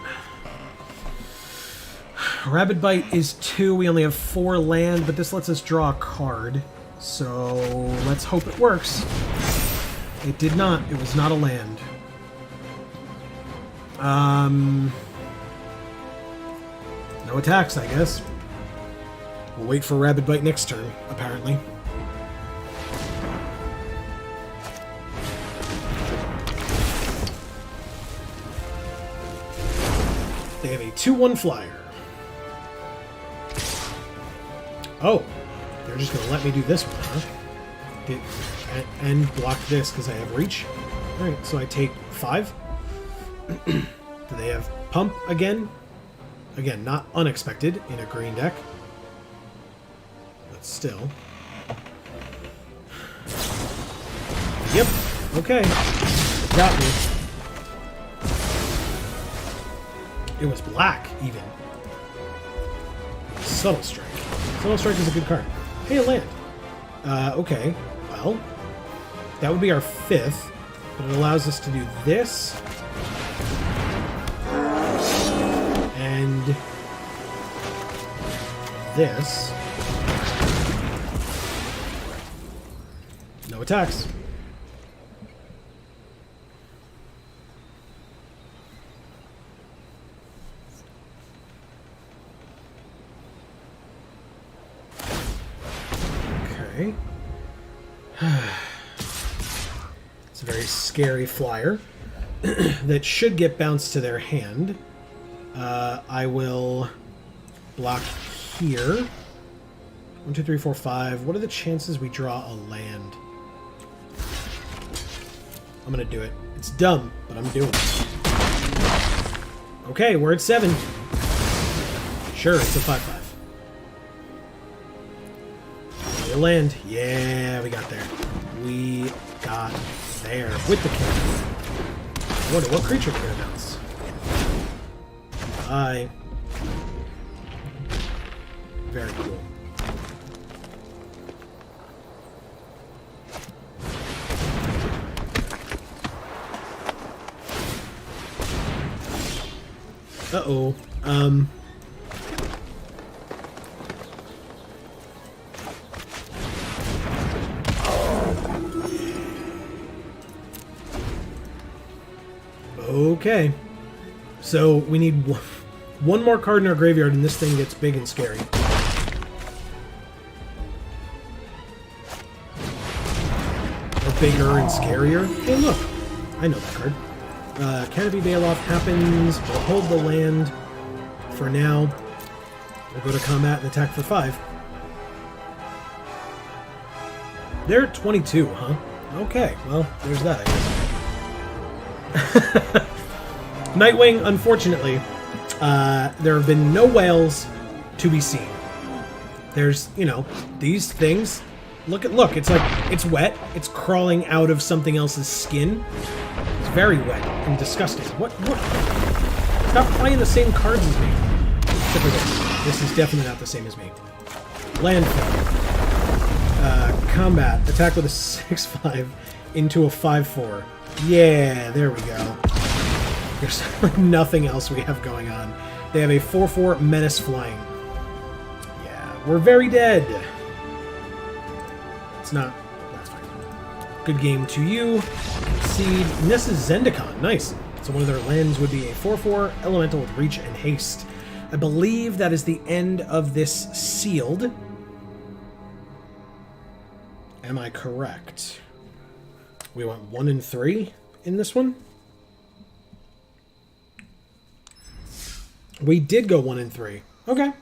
Rabid Bite is 2. We only have 4 land, but this lets us draw a card. So let's hope it works. It did not. It was not a land. No attacks, I guess. We'll wait for Rabid Bite next turn, apparently. They have a 2/1 flyer. Oh, they're just going to let me do this one, huh? And block this because I have reach. Alright, so I take 5. Do they have pump again? Again, not unexpected in a green deck. But still. Yep, okay. Got me. It was black, even. Subtle Strike. Subtle Strike is a good card. Hey, a land. Okay, well, that would be our 5th, but it allows us to do this. And this. No attacks. Okay. It's a very scary flyer that should get bounced to their hand. I will block here. 1, 2, 3, 4, 5. What are the chances we draw a land? I'm gonna do it. It's dumb, but I'm doing it. Okay, we're at 7. Sure, it's a 5/5. A land. Yeah, we got there. We got there with the king. I wonder what creature we're gonna bounce. Bye. Very cool. Uh-oh. Okay. So we need one more card in our graveyard and this thing gets big and scary. Or bigger and scarier. Hey, look. I know that card. Canopy Bailoff happens. We'll hold the land for now. We'll go to combat and attack for 5. They're at 22, huh? Okay, well, there's that, I guess. Nightwing, unfortunately, there have been no whales to be seen. There's, you know, these things. Look, it's like, it's wet. It's crawling out of something else's skin. It's very wet and disgusting. What? Stop playing the same cards as me. Except for this. This is definitely not the same as me. Landfall. Combat. Attack with a 6/5 into a 5/4. Yeah, there we go. There's nothing else we have going on. They have a 4/4 menace flying. Yeah, we're very dead. It's not. That's fine. Good game to you. Seed. And this is Zendikar. Nice. So one of their lands would be a 4/4 elemental with reach and haste. I believe that is the end of this sealed. Am I correct? We went 1 and 3 in this one. We did go 1 and 3. Okay.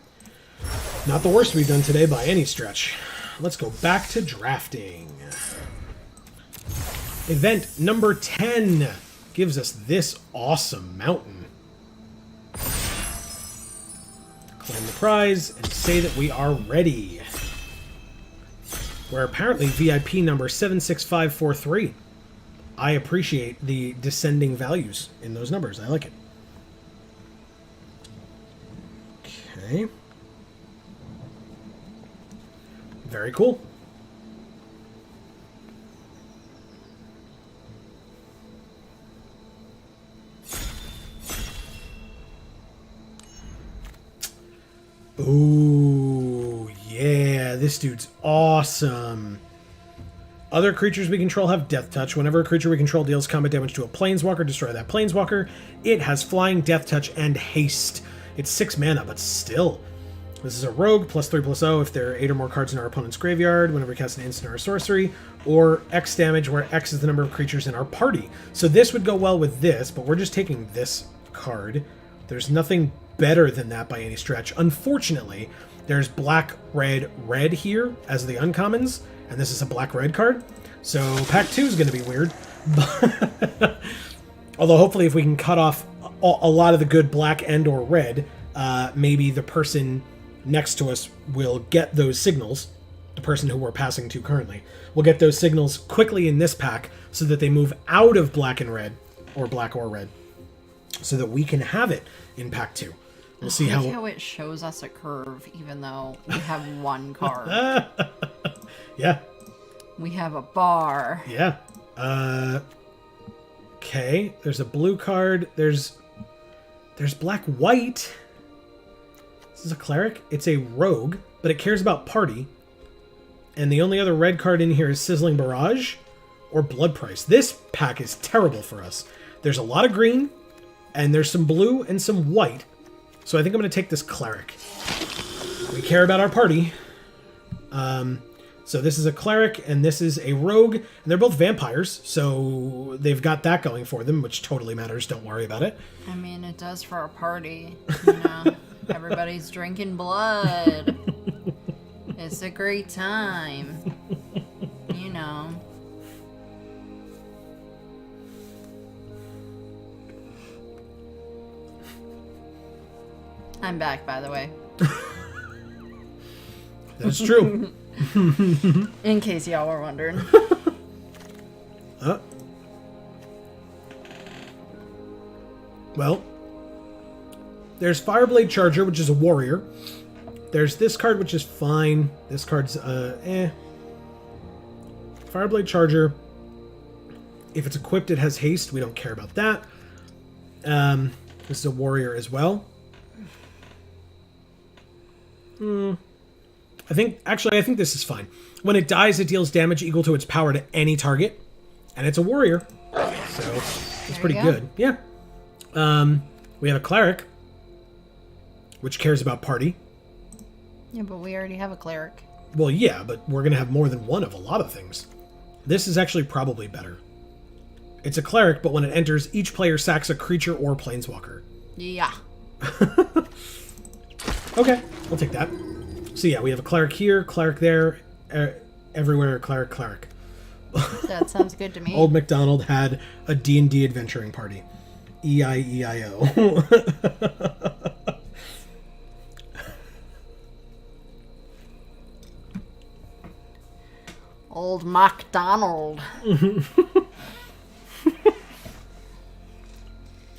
Not the worst we've done today by any stretch. Let's go back to drafting. Event number 10 gives us this awesome mountain. Claim the prize and say that we are ready. We're apparently VIP number 76543. I appreciate the descending values in those numbers. I like it. Okay. Very cool. Ooh, yeah, this dude's awesome. Other creatures we control have Death Touch. Whenever a creature we control deals combat damage to a Planeswalker, destroy that Planeswalker. It has Flying, Death Touch, and Haste. It's 6 mana, but still. This is a rogue, +3/+0 if there are 8 or more cards in our opponent's graveyard, whenever we cast an instant or a sorcery, or X damage, where X is the number of creatures in our party. So this would go well with this, but we're just taking this card. There's nothing better than that by any stretch. Unfortunately, there's black, red, red here as the uncommons, and this is a black-red card. So pack 2 is going to be weird. Although hopefully if we can cut off a lot of the good black and or red, maybe the person next to us will get those signals. The person who we're passing to currently will get those signals quickly in this pack so that they move out of black and red, or black or red, so that we can have it in pack 2. We'll see how it shows us a curve, even though we have one card. Yeah, We have a bar. Yeah. Okay. There's a blue card. There's black-white. This is a cleric. It's a rogue, but it cares about party. And the only other red card in here is Sizzling Barrage or Blood Price. This pack is terrible for us. There's a lot of green, and there's some blue and some white. So I think I'm going to take this cleric. We care about our party. So this is a cleric, and this is a rogue, and they're both vampires, so they've got that going for them, which totally matters. Don't worry about it. I mean, it does for a party. You know, everybody's drinking blood. It's a great time. You know. I'm back, by the way. That's true. In case y'all were wondering. Well, there's Fireblade Charger, which is a warrior. There's this card, which is fine. This card's, Fireblade Charger. If it's equipped, it has haste. We don't care about that. This is a warrior as well. I think this is fine. When it dies, it deals damage equal to its power to any target. And it's a warrior. So, it's pretty good. Yeah. We have a cleric, which cares about party. Yeah, but we already have a cleric. Well, yeah, but we're going to have more than one of a lot of things. This is actually probably better. It's a cleric, but when it enters, each player sacks a creature or planeswalker. Yeah. Okay, I'll take that. So yeah, we have a cleric here, cleric there, everywhere, cleric. That sounds good to me. Old MacDonald had a D&D adventuring party. E-I-E-I-O. Old MacDonald.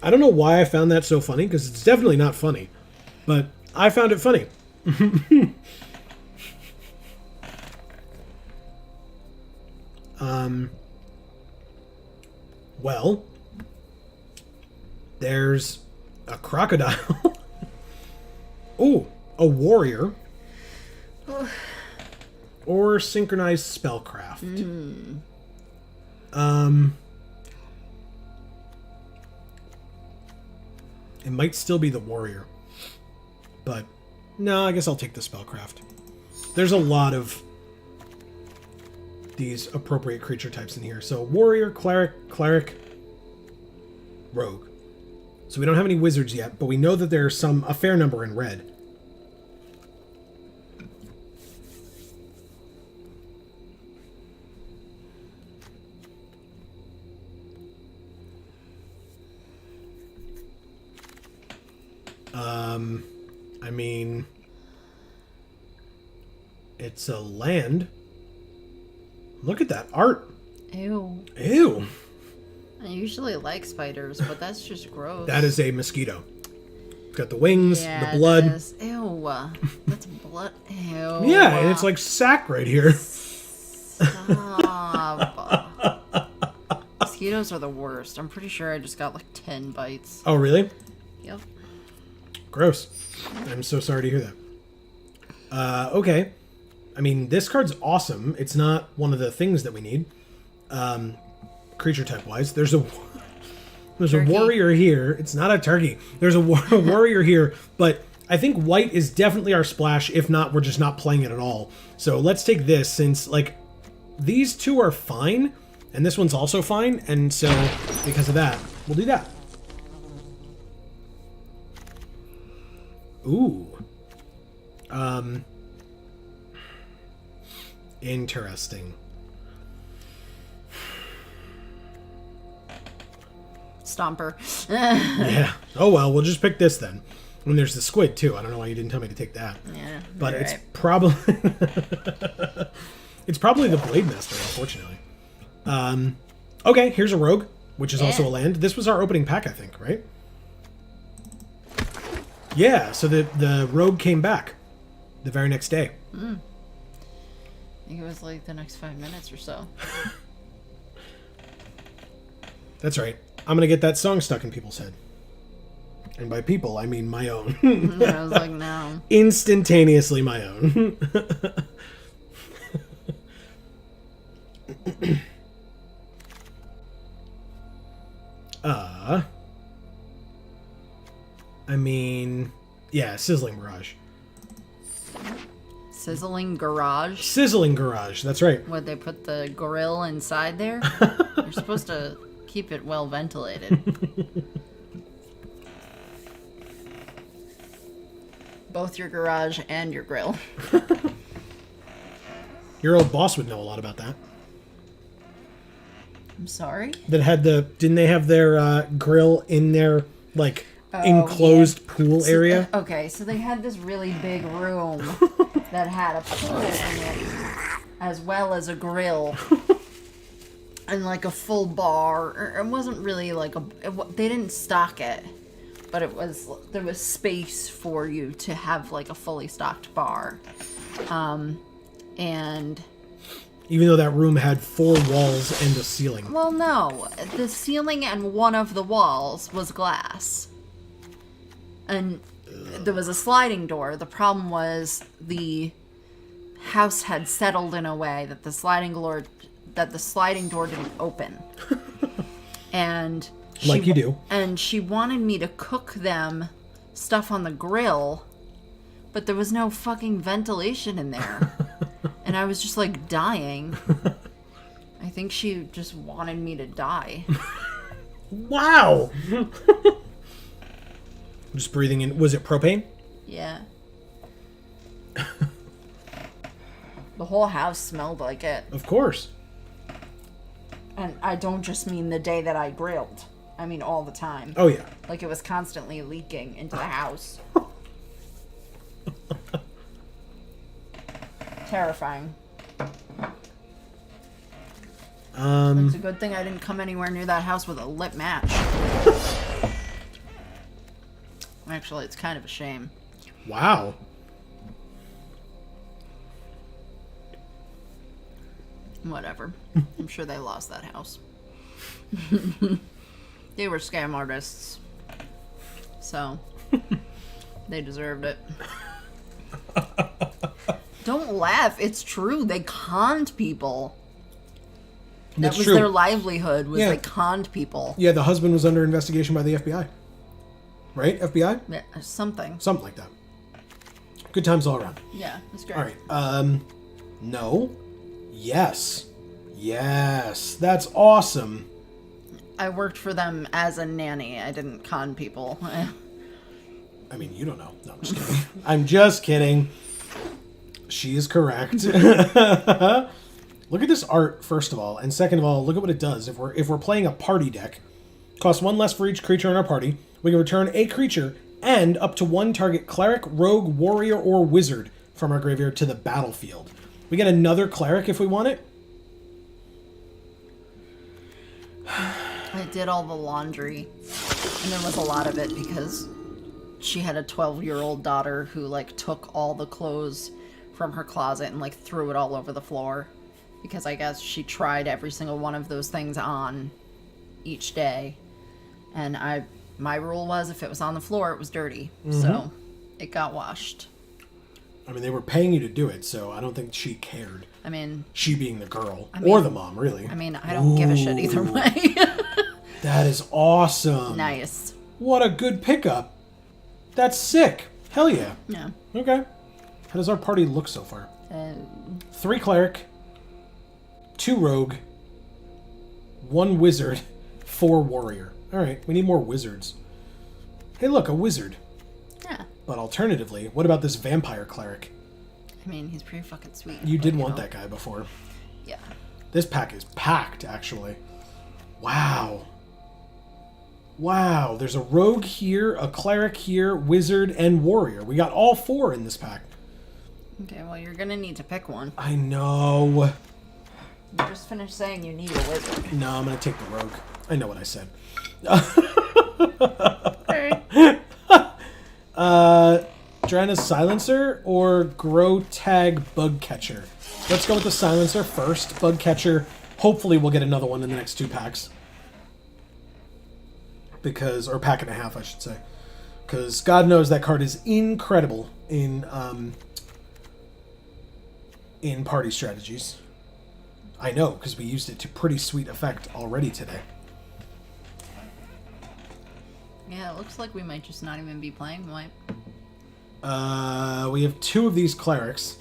I don't know why I found that so funny, because it's definitely not funny. But I found it funny. Well, there's a crocodile. Ooh, a warrior. Or synchronized spellcraft. It might still be the warrior. But, no, I guess I'll take the spellcraft. There's a lot of these appropriate creature types in here. So, warrior, cleric, rogue. So we don't have any wizards yet, but we know that there's a fair number in red. I mean, it's a land. Look at that art. Ew. Ew. I usually like spiders, but that's just gross. That is a mosquito. It's got the wings, Yeah, the blood. it is. Ew. That's blood. Ew. Yeah, and it's like sack right here. Stop. Mosquitoes are the worst. I'm pretty sure I just got like 10 bites. Oh, really? Yep. Gross. I'm so sorry to hear that. Okay. I mean, this card's awesome. It's not one of the things that we need. Creature type wise. There's a warrior here. It's not a turkey. There's a warrior here, but I think white is definitely our splash. If not, we're just not playing it at all. So let's take this, since like these two are fine, and this one's also fine, and so because of that, we'll do that. Ooh. Interesting. Stomper. Yeah. Oh well, we'll just pick this then. And there's the squid too. I don't know why you didn't tell me to take that. Yeah. But it's right. probably it's probably the Blade Master, unfortunately. Okay, here's a rogue, which is also a land. This was our opening pack, I think, right? Yeah, so the rogue came back the very next day. I think it was like the next 5 minutes or so. That's right. I'm gonna get that song stuck in people's head. And by people, I mean my own. I was like, no. Instantaneously my own. I mean, yeah, Sizzling Garage. Sizzling Garage? Sizzling Garage, that's right. Would they put the grill inside there? You're supposed to keep it well ventilated. Both your garage and your grill. Your old boss would know a lot about that. I'm sorry? That had didn't they have their grill in their, like, enclosed pool area? Okay, so they had this really big room that had a pool in it, as well as a grill. And, like, a full bar. It wasn't really, like, they didn't stock it. But there was space for you to have, like, a fully stocked bar. And... Even though that room had 4 walls and a ceiling. Well, no. The ceiling and one of the walls was glass. And there was a sliding door. The problem was the house had settled in a way that the sliding door didn't open. And like you do. And she wanted me to cook them stuff on the grill, but there was no fucking ventilation in there. And I was just like dying. I think she just wanted me to die. Wow. Just breathing in. Was it propane? Yeah. The whole house smelled like it. Of course. And I don't just mean the day that I grilled. I mean all the time. Oh, yeah. Like it was constantly leaking into the house. Terrifying. It's a good thing I didn't come anywhere near that house with a lit match. Actually, it's kind of a shame. Wow. Whatever. I'm sure they lost that house. They were scam artists. So, they deserved it. Don't laugh. It's true. They conned people. That's that was true. Their livelihood, was Yeah. they conned people. Yeah, the husband was under investigation by the FBI. Right? FBI? Yeah, something. Something like that. Good times all around. Yeah, it's great. All right. No. Yes. Yes. That's awesome. I worked for them as a nanny. I didn't con people. I mean, you don't know. No, I'm just kidding. I'm just kidding. She is correct. Look at this art, first of all, and second of all, look at what it does. If we're playing a party deck, costs 1 less for each creature in our party. We can return a creature and up to 1 target cleric, rogue, warrior, or wizard from our graveyard to the battlefield. We get another cleric if we want it. I did all the laundry, and there was a lot of it because she had a 12-year-old daughter who, like, took all the clothes from her closet and, like, threw it all over the floor. Because I guess she tried every single one of those things on each day. And my rule was if it was on the floor, it was dirty. Mm-hmm. So it got washed. I mean, they were paying you to do it, so I don't think she cared. I mean... She being the girl. Or the mom, really. I mean, I don't give a shit either way. That is awesome. Nice. What a good pickup. That's sick. Hell yeah. Yeah. Okay. How does our party look so far? 3 cleric, 2 rogue, 1 wizard, 4 warrior. Alright, we need more wizards. Hey look, a wizard. Yeah. But alternatively, what about this vampire cleric? I mean, he's pretty fucking sweet. You did want that guy before. Yeah. This pack is packed, actually. Wow. Wow, there's a rogue here, a cleric here, wizard, and warrior. We got all 4 in this pack. Okay, well, you're gonna need to pick one. I know. You just finished saying you need a wizard. No, I'm gonna take the rogue. I know what I said. Okay. China's Silencer or Grow Tag Bug Catcher? Let's go with the Silencer first. Bug Catcher, hopefully we'll get another one in the next 2 packs. Because, or pack and a half, I should say. Because God knows that card is incredible in party strategies. I know, because we used it to pretty sweet effect already today. Yeah, it looks like we might just not even be playing Wipe. We have 2 of these Clerics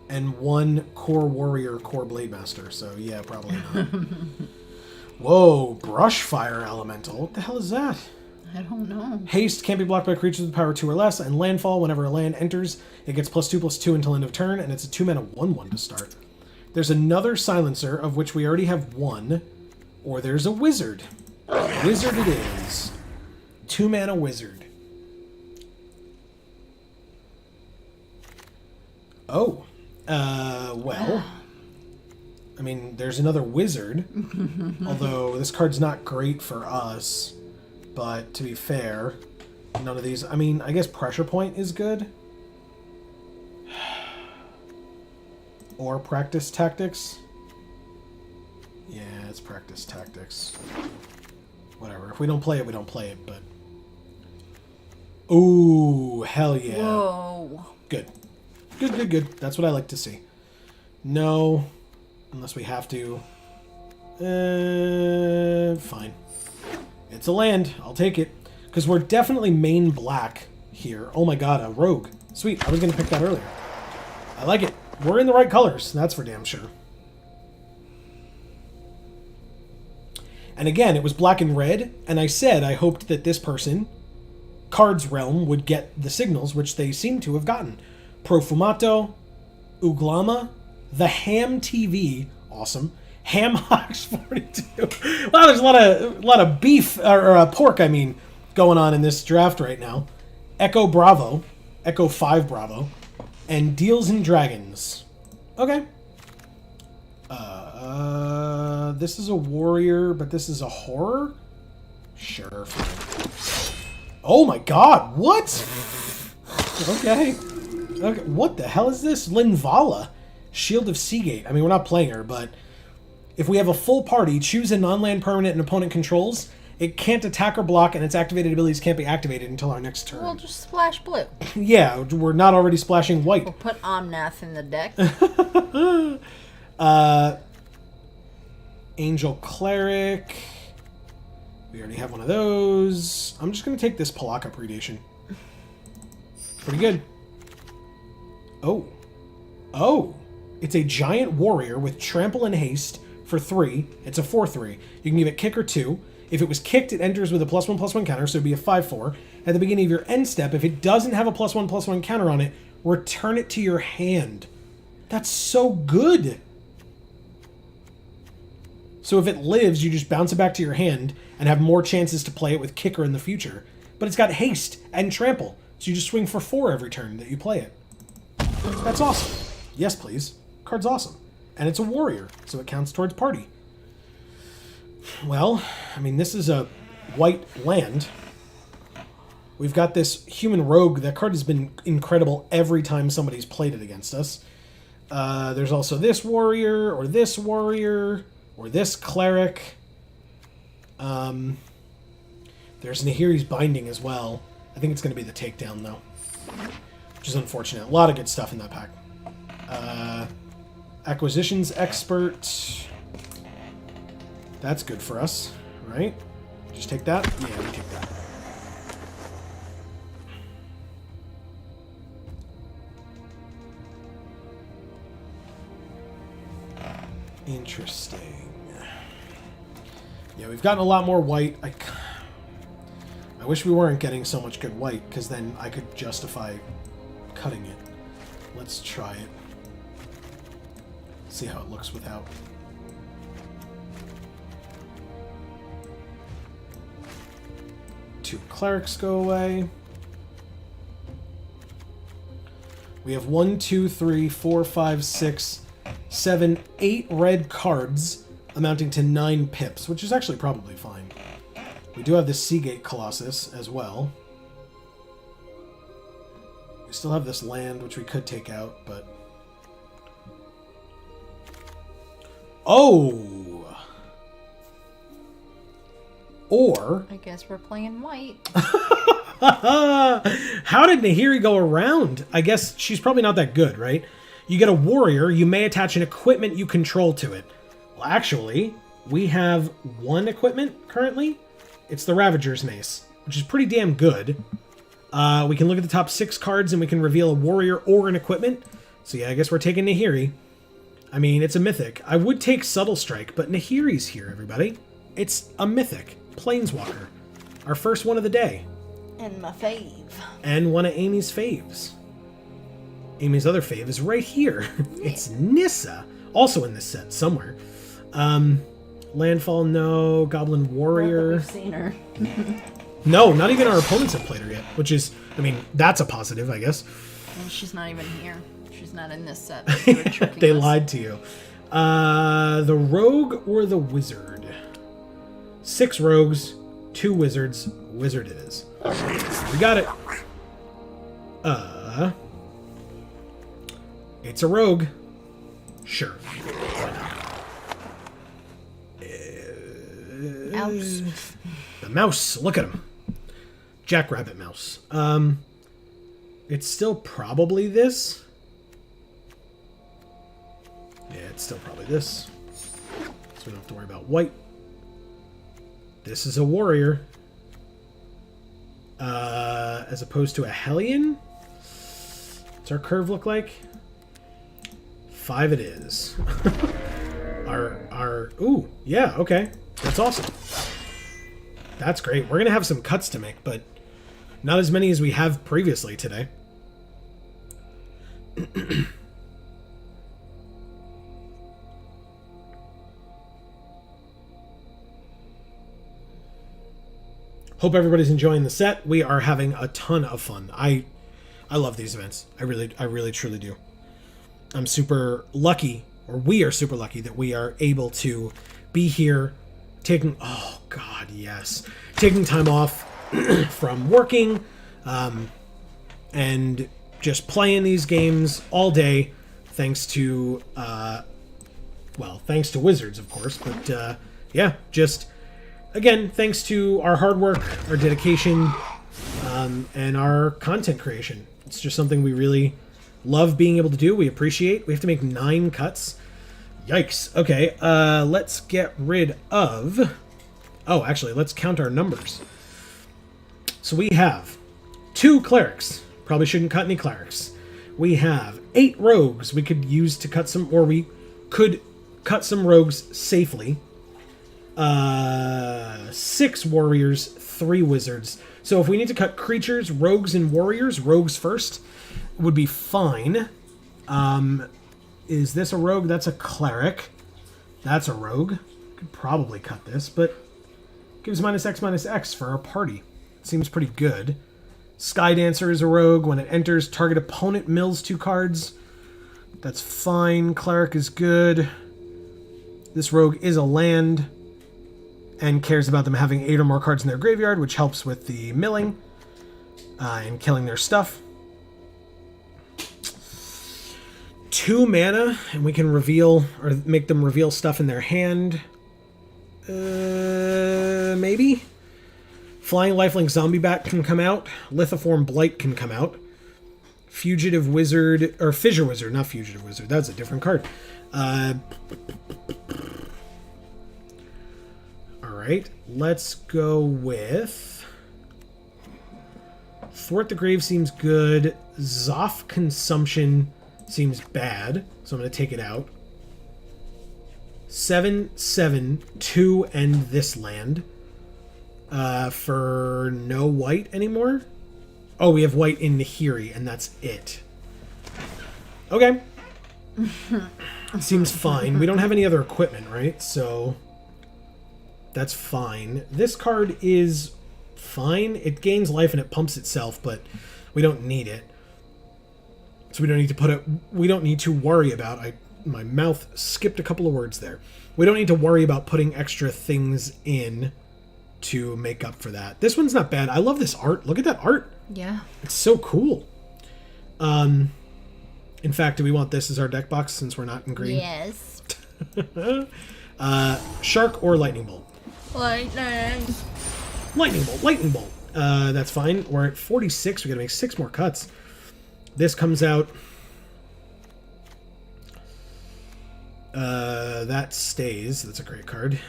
and 1 Core Warrior, Core Blade Master, so yeah, probably not. Whoa, Brush Fire Elemental. What the hell is that? I don't know. Haste can't be blocked by creatures with power 2 or less, and Landfall, whenever a land enters, it gets +2/+2 until end of turn, and it's a 2-mana 1/1 to start. There's another Silencer, of which we already have 1, or there's a Wizard. Wizard it is. 2-mana Wizard. Oh. Well... I mean, there's another Wizard, although this card's not great for us, but to be fair, none of these... I mean, I guess Pressure Point is good. Or Practice Tactics. Yeah, it's Practice Tactics. Whatever. If we don't play it, we don't play it, but... Ooh, hell yeah. Whoa. Good. Good. That's what I like to see. No... Unless we have to. Fine. It's a land. I'll take it. Because we're definitely main black here. Oh my god, a rogue. Sweet. I was going to pick that earlier. I like it. We're in the right colors. That's for damn sure. And again, it was black and red. And I said I hoped that this person, Card's Realm, would get the signals, which they seem to have gotten. Profumato, Uglama, the Ham TV, awesome. Ham Hawks 42. Wow, there's a lot of beef or pork, I mean, going on in this draft right now. Echo Bravo, Echo 5 Bravo, and Deals and Dragons. Okay. This is a warrior, but this is a horror. Sure. Fine. Oh my God! What? Okay. Okay. What the hell is this? Linvala. Shield of Seagate. I mean, we're not playing her, but if we have a full party, choose a non-land permanent an opponent controls. It can't attack or block, and its activated abilities can't be activated until our next turn. We'll just splash blue. Yeah, we're not already splashing white. We'll put Omnath in the deck. Angel Cleric. We already have one of those. I'm just going to take this Palaka Predation. Pretty good. Oh. Oh. It's a giant warrior with trample and haste for 3. It's a 4/3. You can give it kick or 2. If it was kicked, it enters with a +1/+1 counter, so it'd be a 5/4. At the beginning of your end step, if it doesn't have a +1/+1 counter on it, return it to your hand. That's so good. So if it lives, you just bounce it back to your hand and have more chances to play it with kicker in the future. But it's got haste and trample, so you just swing for 4 every turn that you play it. That's awesome. Yes, please. Card's awesome. And it's a warrior, so it counts towards party. Well, I mean, this is a white land. We've got this human rogue. That card has been incredible every time somebody's played it against us. There's also this warrior, or this cleric. There's Nahiri's Binding as well. I think it's going to be the takedown, though. Which is unfortunate. A lot of good stuff in that pack. Acquisitions Expert. That's good for us, right? Just take that? Yeah, we take that. Interesting. Yeah, we've gotten a lot more white. I wish we weren't getting so much good white, because then I could justify cutting it. Let's try it. See how it looks without. Two clerics go away. We have 1, 2, 3, 4, 5, 6, 7, 8 red cards amounting to 9 pips, which is actually probably fine. We do have the Seagate Colossus as well. still have this land, which we could take out, but... Oh! Or... I guess we're playing white. How did Nahiri go around? I guess she's probably not that good, right? You get a warrior, you may attach an equipment you control to it. Well, actually, we have one equipment currently. It's the Ravager's Mace, which is pretty damn good. We can look at the top 6 cards and we can reveal a warrior or an equipment. So yeah, I guess we're taking Nahiri. I mean, it's a mythic. I would take Subtle Strike, but Nahiri's here, everybody. It's a mythic. Planeswalker. Our first one of the day. And my fave. And one of Amy's faves. Amy's other fave is right here. It's Nissa. Also in this set, somewhere. Landfall, no. Goblin Warrior. We've seen her. No, not even our opponents have played her yet. Which is, I mean, that's a positive, I guess. And she's not even here. She's not in this set. They lied to you. The Rogue or the Wizard? 6 Rogues, 2 Wizards. Wizard it is. We got it. It's a Rogue. Sure. Mouse. The mouse. Look at him. Jackrabbit mouse. It's still probably this. Yeah, it's still probably this. So we don't have to worry about white. This is a warrior. As opposed to a Hellion? What's our curve look like? 5 it is. Ooh, yeah, okay. That's awesome. That's great. We're gonna have some cuts to make, but not as many as we have previously today. Hope everybody's enjoying the set. We are having a ton of fun. I love these events. I really truly do. I'm super lucky, or we are super lucky that we are able to be here taking, oh god, yes, taking time off from working and just playing these games all day thanks to thanks to Wizards, of course, but yeah, just again, thanks to our hard work, our dedication, and our content creation. It's just something we really love being able to do. We appreciate. We have to make 9 cuts. Yikes. Okay, let's get rid of... Oh, actually, let's count our numbers. So we have 2 clerics. Probably shouldn't cut any clerics. We have 8 rogues we could use to cut some... Or we could cut some rogues safely. 6 warriors, 3 wizards. So if we need to cut creatures, rogues, and warriors, rogues first would be fine. Is this a rogue? That's a cleric. That's a rogue. Could probably cut this, but gives -X/-X for our party. Seems pretty good. Skydancer is a rogue. When it enters, target opponent mills 2 cards. That's fine. Cleric is good. This rogue is a land and cares about them having 8 or more cards in their graveyard, which helps with the milling and killing their stuff. 2 mana, and we can reveal, or make them reveal stuff in their hand. Maybe? Flying Lifelink Zombie Bat can come out. Lithiform Blight can come out. Fugitive Wizard, or Fissure Wizard, not Fugitive Wizard, that's a different card. Alright, let's go with... Thwart the Grave seems good. Zoff Consumption seems bad, so I'm going to take it out. 7/7 to end this land. For no white anymore? Oh, we have white in Nahiri, and that's it. Okay. Seems fine. We don't have any other equipment, right? So that's fine. This card is fine. It gains life and it pumps itself, but we don't need it. So we don't need to put it. We don't need to worry about. My mouth skipped a couple of words there. We don't need to worry about putting extra things in to make up for that. This one's not bad. I love this art. Look at that art. Yeah. It's so cool. In fact, do we want this as our deck box since we're not in green? Yes. Shark or lightning bolt? Lightning. Lightning bolt, lightning bolt. That's fine. We're at 46. We gotta make 6 more cuts. This comes out. That stays. That's a great card.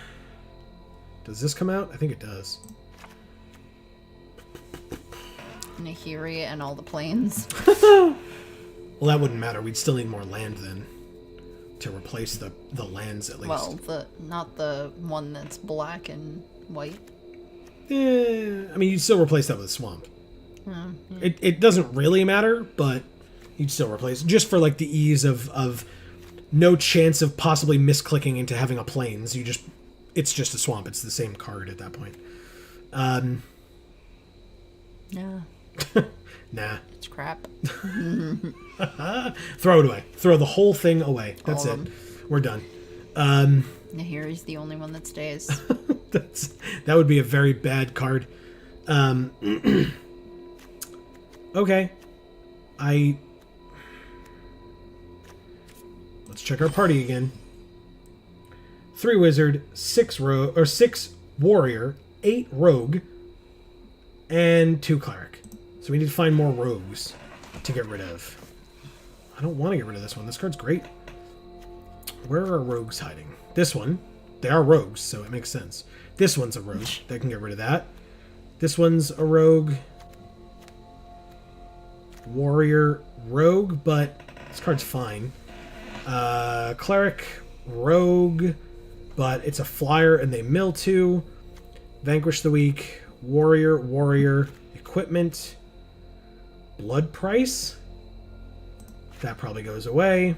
Does this come out? I think it does. Nahiri and all the planes. Well, that wouldn't matter. We'd still need more land then to replace the lands at least. Well, not the one that's black and white. I mean, you'd still replace that with a swamp. Yeah. It doesn't really matter, but you'd still replace it just for like the ease of no chance of possibly misclicking into having a plains. It's just a swamp. It's the same card at that point. Yeah. Nah. It's crap. Throw it away. Throw the whole thing away. That's All it. of them. We're done. Nahiri's the only one that stays. That would be a very bad card. Okay. Let's check our party again. 3 wizard, 6 warrior, 8 rogue, and 2 cleric. So we need to find more rogues to get rid of. I don't want to get rid of this one. This card's great. Where are rogues hiding? This one. They are rogues, so it makes sense. This one's a rogue. They can get rid of that. This one's a rogue. Warrior, rogue, but this card's fine. Cleric, rogue, but it's a flyer and they mill 2. Vanquish the weak. Warrior, equipment. Blood price. That probably goes away.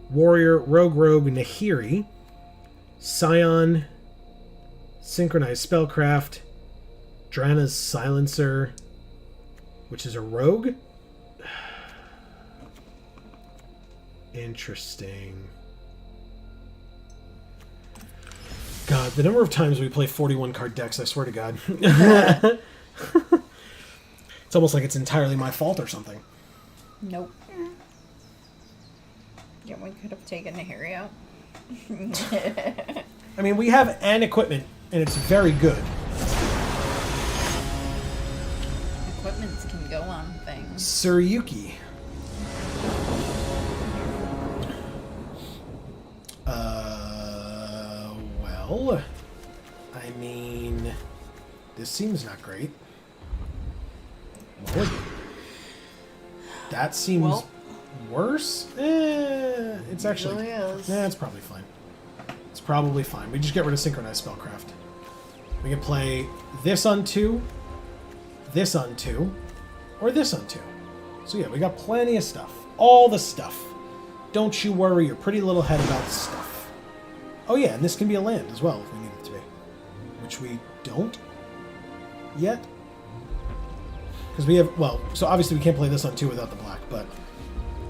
Warrior, rogue, Nahiri. Scion. Synchronized Spellcraft. Drana's Silencer, which is a rogue. Interesting. God, the number of times we play 41 card decks, I swear to God. It's almost like it's entirely my fault or something. Nope. Yeah, we could have taken Nahiri out. I mean, we have an equipment, and it's very good. Equipments can go on things. Suryuki. Well, I mean, this seems not great. Lord. That seems worse. It's actually, is. it's probably fine. It's probably fine. We just get rid of Synchronized Spellcraft. We can play this on 2, this on 2, or this on 2. So yeah, we got plenty of stuff. All the stuff. Don't you worry your pretty little head about stuff. Oh yeah, and this can be a land as well if we need it to be. Which we don't yet. Because we have, well, so obviously we can't play this on 2 without the black, but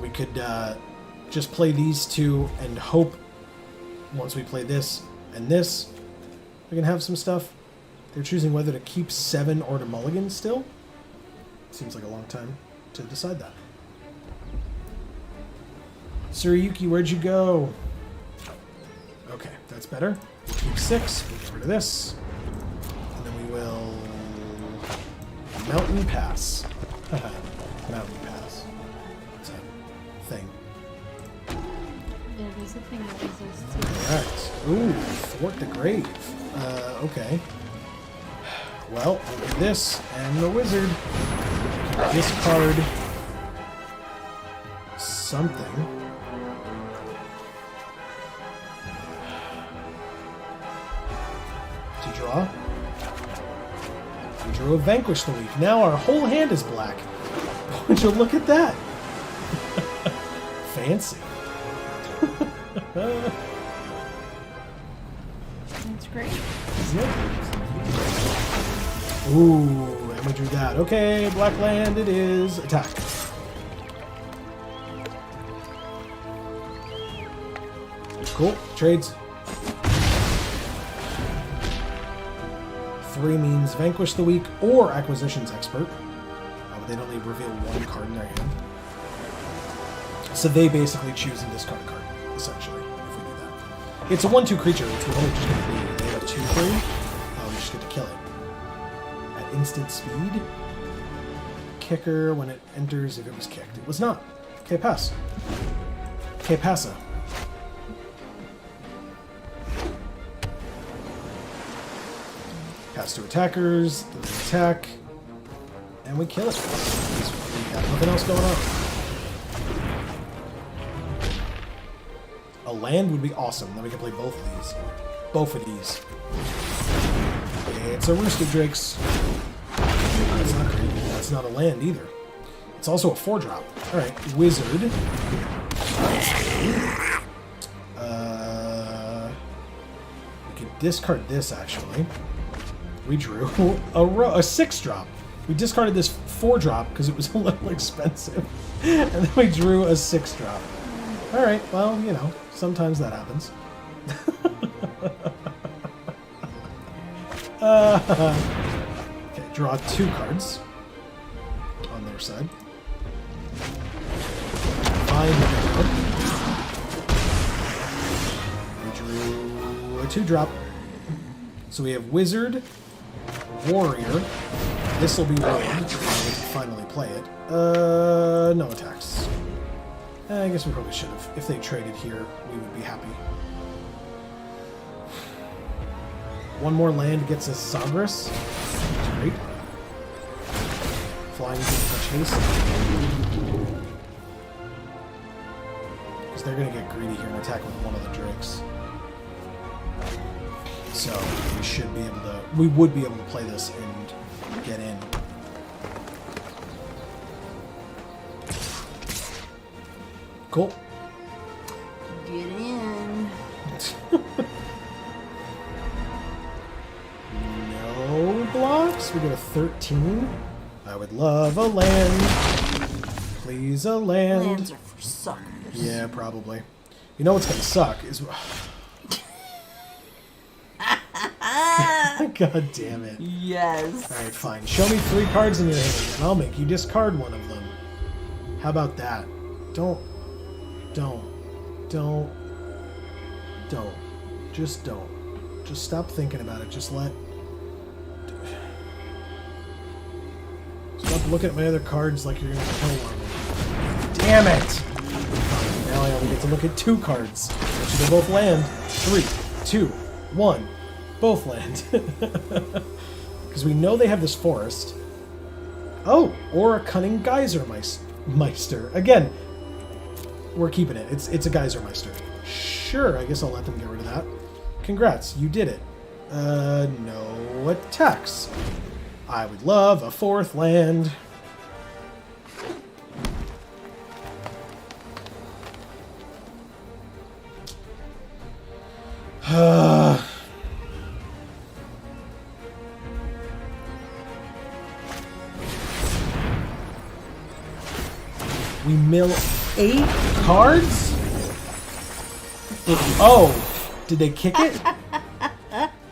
we could just play these 2 and hope once we play this and this, we can have some stuff. They're choosing whether to keep 7 or to mulligan still. Seems like a long time to decide that. Suryuki, where'd you go? Okay, that's better. We'll keep 6. We'll get rid of this. And then we will... Mountain Pass. Mountain Pass. It's a thing. It is a thing that exists too. Correct. Ooh, Thwart the Grave. Okay. Well, we'll do this and the wizard. Discard something. To draw. We drew a Vanquish the Weak. Now our whole hand is black. Would you look at that? Fancy. That's great. Isn't it? Ooh, and we drew that. Okay, black land it is. Attack. Cool. Trades. 3 means Vanquish the Weak or Acquisitions Expert. But they only reveal 1 card in their hand. So they basically choose and discard a card, essentially, if we do that. It's a 1/2 creature, which we're only just going to be. They have a 2/3. We just get to kill it. At instant speed. Kicker when it enters if it was kicked. It was not. Okay, pass. Okay, passa. Pass to attackers, they attack, and we kill it. We got nothing else going on. A land would be awesome. Then we can play both of these. Both of these. It's a Rooster Drakes. That's not great. That's not a land either. It's also a 4-drop. Alright, Wizard. We could discard this, actually. We drew a 6-drop. We discarded this 4-drop because it was a little expensive. And then we drew a 6-drop. Alright, well, you know, sometimes that happens. Okay, draw 2 cards on their side. Find the card. We drew a 2-drop. So we have Wizard, Warrior. This will be Rogue. We can finally play it. No attacks. I guess we probably should have. If they traded here, we would be happy. One more land gets us Sagras. That's great. Flying into chase. Because they're going to get greedy here and attack with one of the Drakes. So we should be able to. We would be able to play this and get in. Cool. Get in. No blocks. We go to 13. I would love a land. Please, a land. Lands are for suckers. Yeah, probably. You know what's gonna suck is. God damn it. Yes. Alright, fine. Show me 3 cards in your hand, and I'll make you discard one of them. How about that? Don't. Just don't. Just stop thinking about it. Just let. Stop looking at my other cards like you're gonna kill one. Damn it! Now I only get to look at 2 cards. Which they both land. 3, 2, 1. Both land. Because we know they have this forest. Oh, or a Cunning Geyser Meister. Again, we're keeping it. It's a Geyser Meister. Sure, I guess I'll let them get rid of that. Congrats, you did it. No attacks. I would love a 4th land. We mill 8 cards? Oh, did they kick it?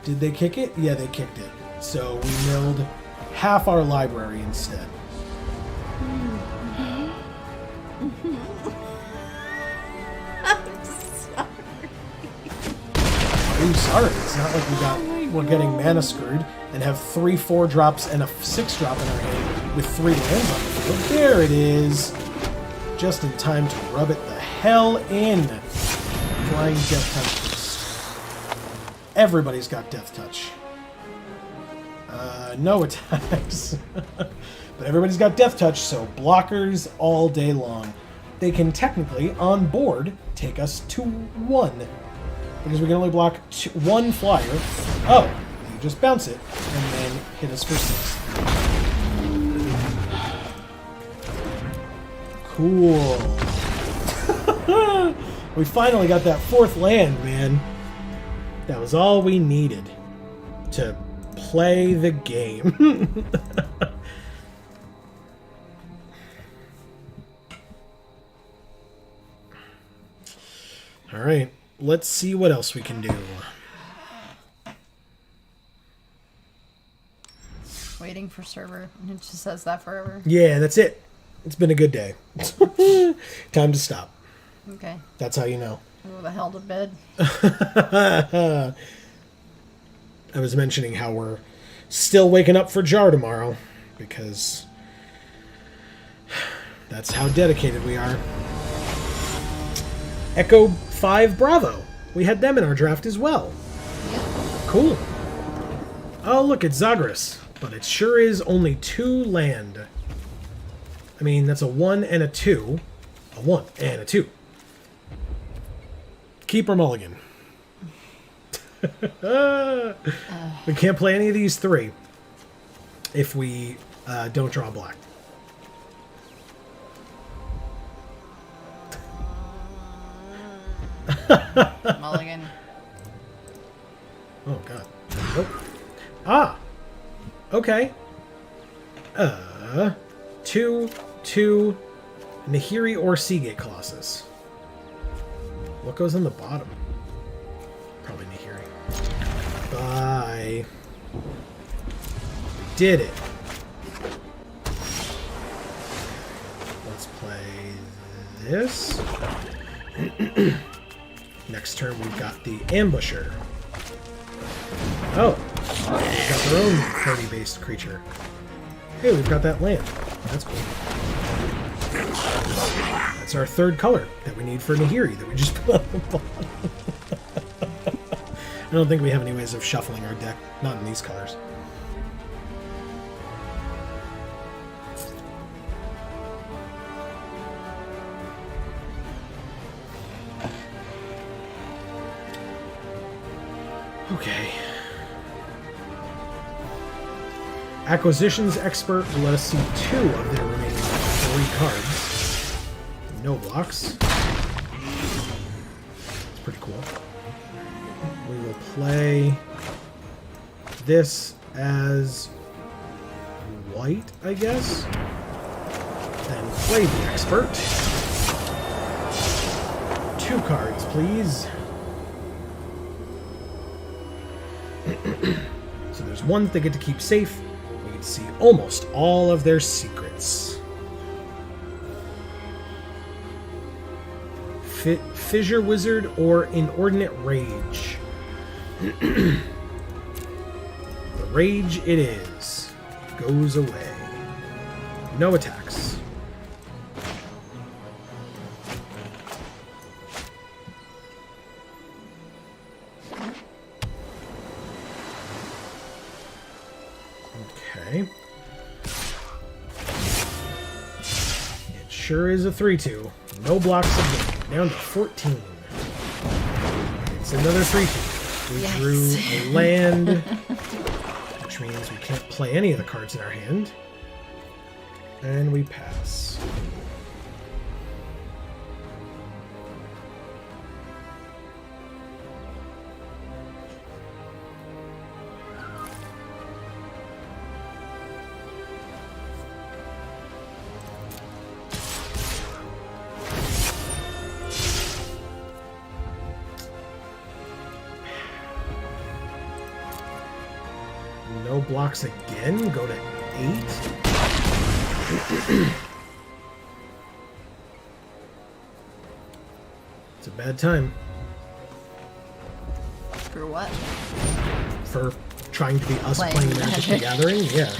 Did they kick it? Yeah, they kicked it. So we milled half our library instead. I'm sorry. Why are you sorry? It's not like we're getting mana screwed and have 3 4-drops and a 6-drop in our hand with 3 lands on the field. There it is. Just in time to rub it the hell in. Flying Death Touch first. Everybody's got Death Touch. No attacks. But everybody's got Death Touch, so blockers all day long. They can technically, on board, take us to 1. Because we can only block 1 flyer. Oh, you just bounce it, and then hit us for 6. Cool. We finally got that 4th land, man. That was all we needed to play the game. All right, let's see what else we can do. Waiting for server. It just says that forever. Yeah, that's it. It's been a good day. Time to stop. Okay. That's how you know. Go the hell to bed. I was mentioning how we're still waking up for Jar tomorrow, because that's how dedicated we are. Echo 5 Bravo. We had them in our draft as well. Yep. Cool. Oh, look, it's Zagras. But it sure is only 2 land. I mean, that's a 1 and a 2. A 1 and a 2. Keep or mulligan. We can't play any of these 3 if we don't draw black. Mulligan. Oh, God. Oh. Ah! Okay. 2, Nahiri or Seagate Colossus. What goes on the bottom? Probably Nahiri. Bye. We did it. Let's play this. Next turn we've got the Ambusher. Oh, they've got their own party-based creature. Hey, we've got that land. That's cool. That's our 3rd color that we need for Nahiri that we just put on the bottom. I don't think we have any ways of shuffling our deck. Not in these colors. Okay. Acquisitions expert will let us see 2 of their remaining 3 cards. No blocks. It's pretty cool. We will play this as white, I guess. Then play the expert. 2 cards, please. So there's one that they get to keep safe. We can see almost all of their secrets. Fissure Wizard or Inordinate Rage. The rage it is. Goes away. No attacks. Okay. It sure is a 3-2. No blocks again. Down to 14. It's another 3-2. We drew a land, which means we can't play any of the cards in our hand. And we pass. No blocks again. Go to 8. It's a bad time. For what? For trying to be us Playing playing Magic the Gathering? Yeah.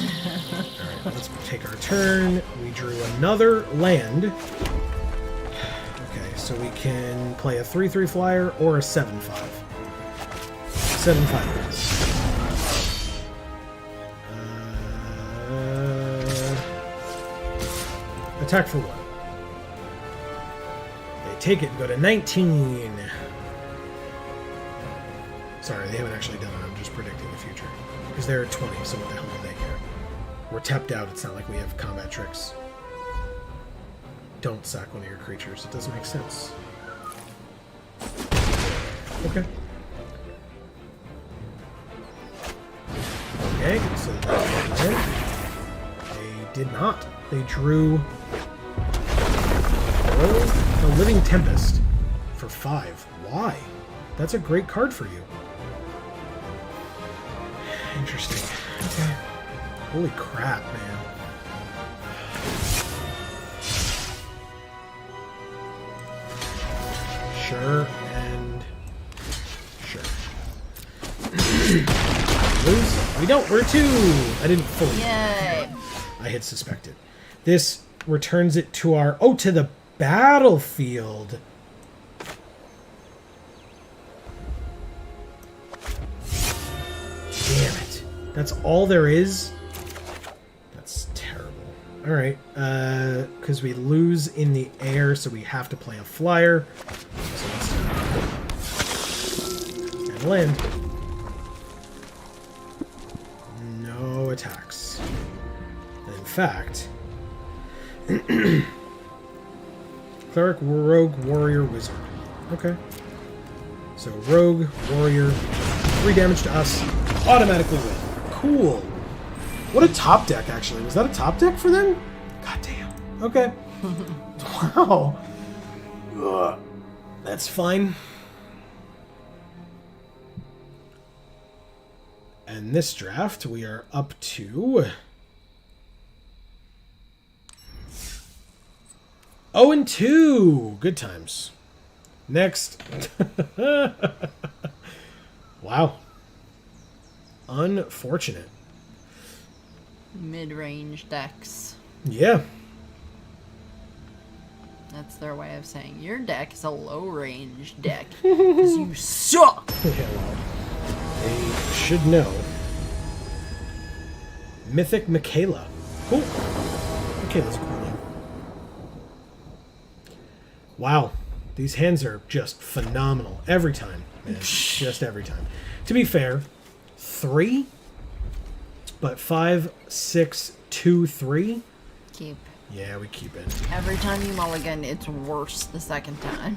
Alright, let's take our turn. We drew another land. Okay, so we can play a 3/3 flyer or a 7/5. 7/5 it is. Attack for 1. They take it and go to 19. Sorry, they haven't actually done it. I'm just predicting the future. Because they're at 20, so what the hell do they care? We're tapped out. It's not like we have combat tricks. Don't sack one of your creatures. It doesn't make sense. Okay. Okay, so that's in. They did not. They drew a Living Tempest for 5. Why? That's a great card for you. Interesting. Okay. Holy crap, man. Sure and sure. Lose? We don't. We're 2. I didn't fully. Yay! I had suspected. This returns it to our... Oh, to the battlefield. Damn it. That's all there is? That's terrible. Alright. Because we lose in the air, so we have to play a flyer. So let's... And land. No attacks. In fact... Cleric, Rogue, Warrior, Wizard. Okay. So Rogue, Warrior, 3 damage to us, automatically win. Cool. What a top deck, actually. Was that a top deck for them? God damn. Okay. Wow. Ugh. That's fine. And this draft, we are up to... 0-2. Good times. Next. Wow. Unfortunate. Mid-range decks. Yeah. That's their way of saying your deck is a low-range deck. Because you suck! Yeah, well, they should know. Mythic Michaela. Cool. Michaela's a cool name. Wow. These hands are just phenomenal. Every time, man. Just every time. To be fair, 3, but 5, 6, 2, 3. Keep. Yeah, we keep it. Every time you mulligan, it's worse the second time.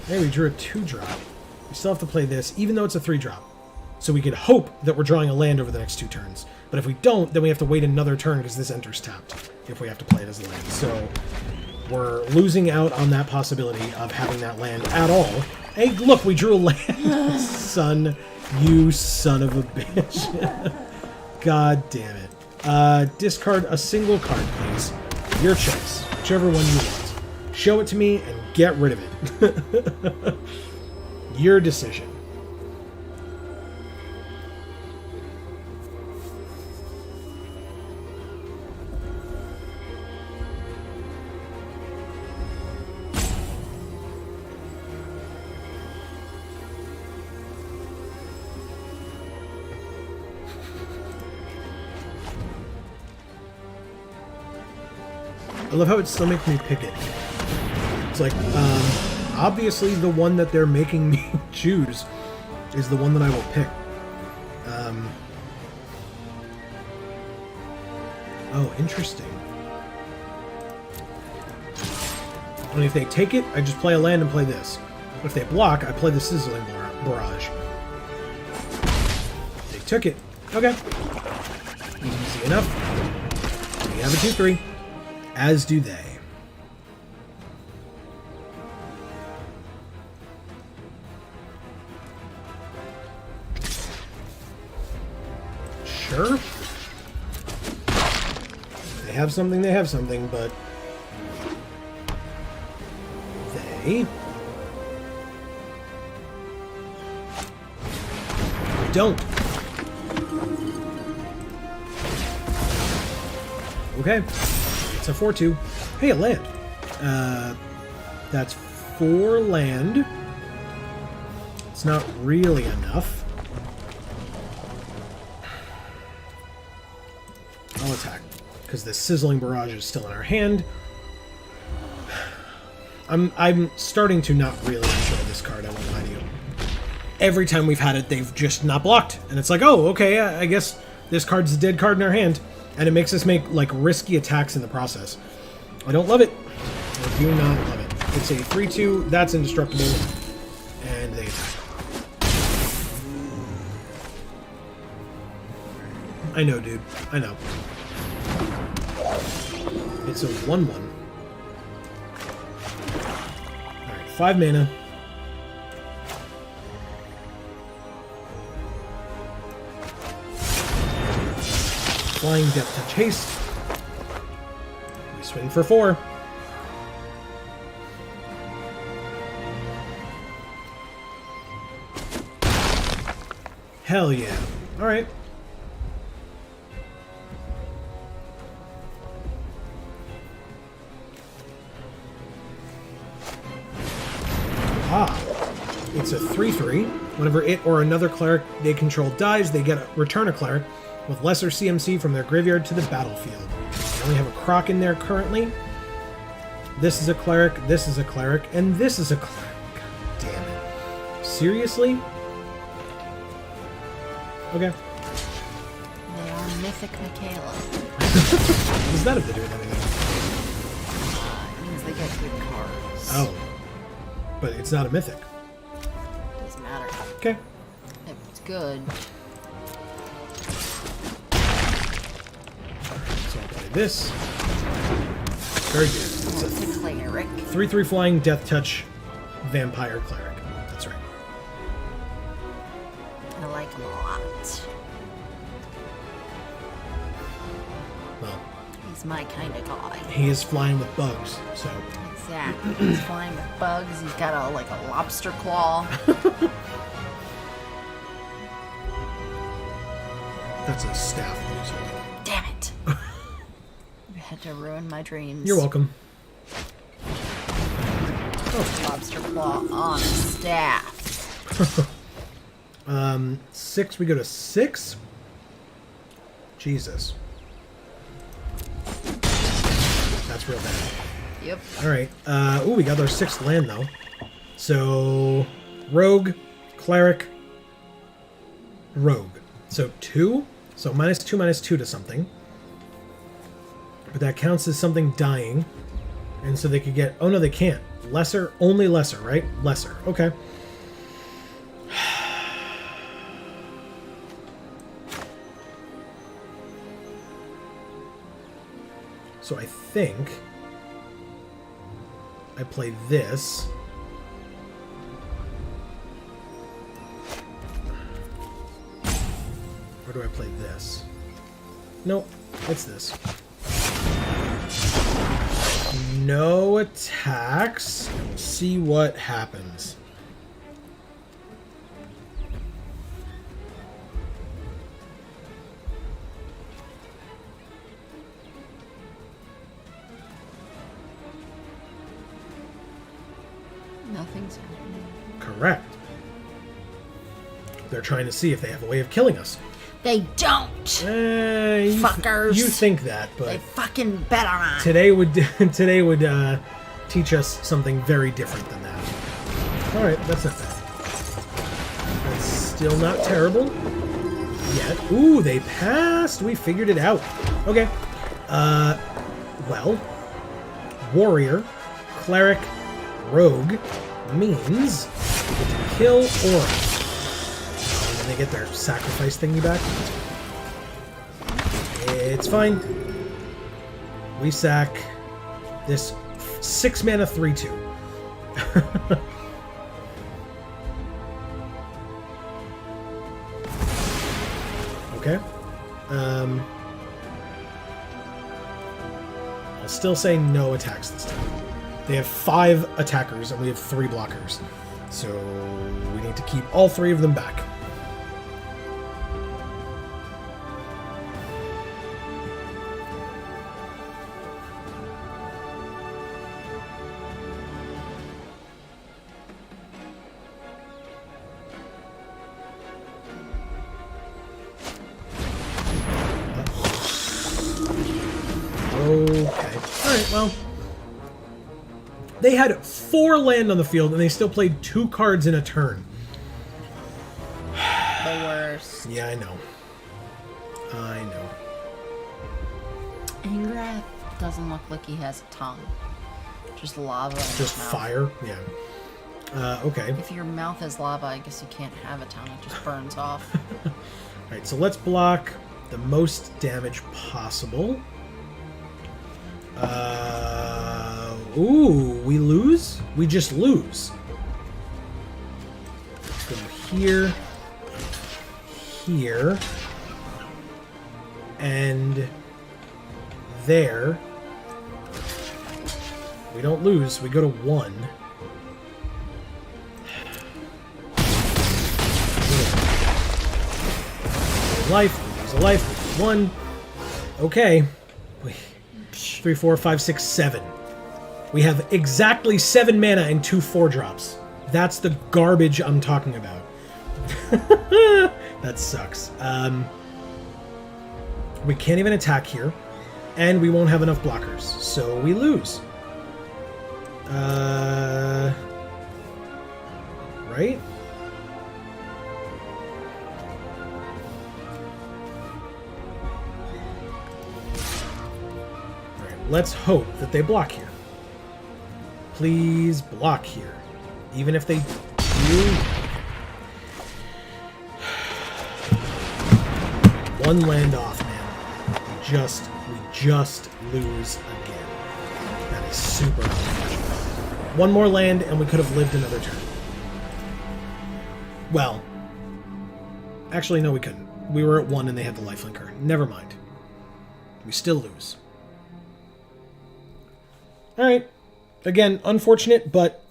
Hey, we drew a 2-drop. We still have to play this, even though it's a 3-drop. So we could hope that we're drawing a land over the next 2 turns. But if we don't, then we have to wait another turn because this enters tapped if we have to play it as a land. So we're losing out on that possibility of having that land at all. Hey, look, we drew a land. Son, you son of a bitch. God damn it. Discard a single card, please. Your choice. Whichever one you want. Show it to me and get rid of it. Your decision. I love how it still makes me pick it. It's like, obviously the one that they're making me choose is the one that I will pick. Oh, interesting. And if they take it, I just play a land and play this. If they block, I play the Sizzling Barrage. They took it. Okay. Easy enough. We have a 2-3. As do they. Sure. They have something, but they don't. Okay. It's a 4-2. Hey, a land. That's 4 land. It's not really enough. I'll attack, because the Sizzling Barrage is still in our hand. I'm starting to not really enjoy this card, I won't lie to you. Every time we've had it, they've just not blocked. And it's like, oh, okay, I guess this card's a dead card in our hand. And it makes us make, like, risky attacks in the process. I don't love it. I do not love it. It's a 3-2. That's indestructible. And they attack. I know, dude. I know. It's a 1-1. Alright, 5 mana. Flying Depth Touch Haste. We swing for 4. Hell yeah. Alright. Ah. It's a 3/3. Whenever it or another cleric they control dies, they return a cleric with lesser CMC from their graveyard to the battlefield. I only have a Croc in there currently. This is a cleric, this is a cleric, and this is a cleric. God damn it. Seriously? Okay. They are Mythic Michaela. What does that have to do with anything? It means they get good cards. Oh. But it's not a mythic. Doesn't matter. Okay. If it's good. So I'll play this. Very good. It's It's a cleric. 3/3 flying, death touch, vampire cleric. That's right. I like him a lot. Well, He's my kind of guy. he is flying with bugs, so Exactly. He's flying with bugs. He's got a lobster claw. that's a staff that he's holding. Damn it! You had to ruin my dreams. You're welcome. Lobster claw on a staff. 6, we go to 6? Jesus. That's real bad. Yep. Alright, ooh, we got our 6th land, though. So, rogue, cleric, rogue. So 2? So -2/-2 to something. But that counts as something dying. And so they could get... Oh, no, they can't. Lesser? Only lesser, right? Lesser. Okay. So I think... I play this. Or do I play this? Nope, it's this. No attacks. And we'll see what happens. Nothing's happening. Correct. They're trying to see if they have a way of killing us. They don't! Fuckers. You think that, They but fucking bet on it. today would teach us something very different than that. All right, that's not bad. That's still not terrible yet. Ooh, they passed. We figured it out. Okay. Well, warrior, cleric, rogue means we get to kill Aura. And then they get their sacrifice thingy back. It's fine. We sack this 6 mana 3/2. Okay. I'll still say no attacks this time. They have 5 attackers and we have 3 blockers. So we need to keep all 3 of them back. Okay. Alright, well. They had 4 land on the field, and they still played 2 cards in a turn. The worst. Yeah, I know. I know. Ingrath doesn't look like he has a tongue. Just lava in his Just mouth. fire? Yeah. Okay. If your mouth is lava, I guess you can't have a tongue. It just burns off. Alright, so let's block the most damage possible. Ooh, we lose? We just lose. Let's go here, here, and there. We don't lose, we go to 1. a life. We lose a life. We lose 1. Okay. 3, 4, 5, 6, 7. We have exactly 7 mana and 2 4-drops. That's the garbage I'm talking about. That sucks. We can't even attack here, and we won't have enough blockers, so we lose. Right? Alright, let's hope that they block here. Please block here. Even if they do... One land off, man. We just lose again. That is super unfortunate. One more land, and we could have lived another turn. Well, actually, no, we couldn't. We were at 1, and they had the lifelinker. Never mind. We still lose. Alright. Again, unfortunate, but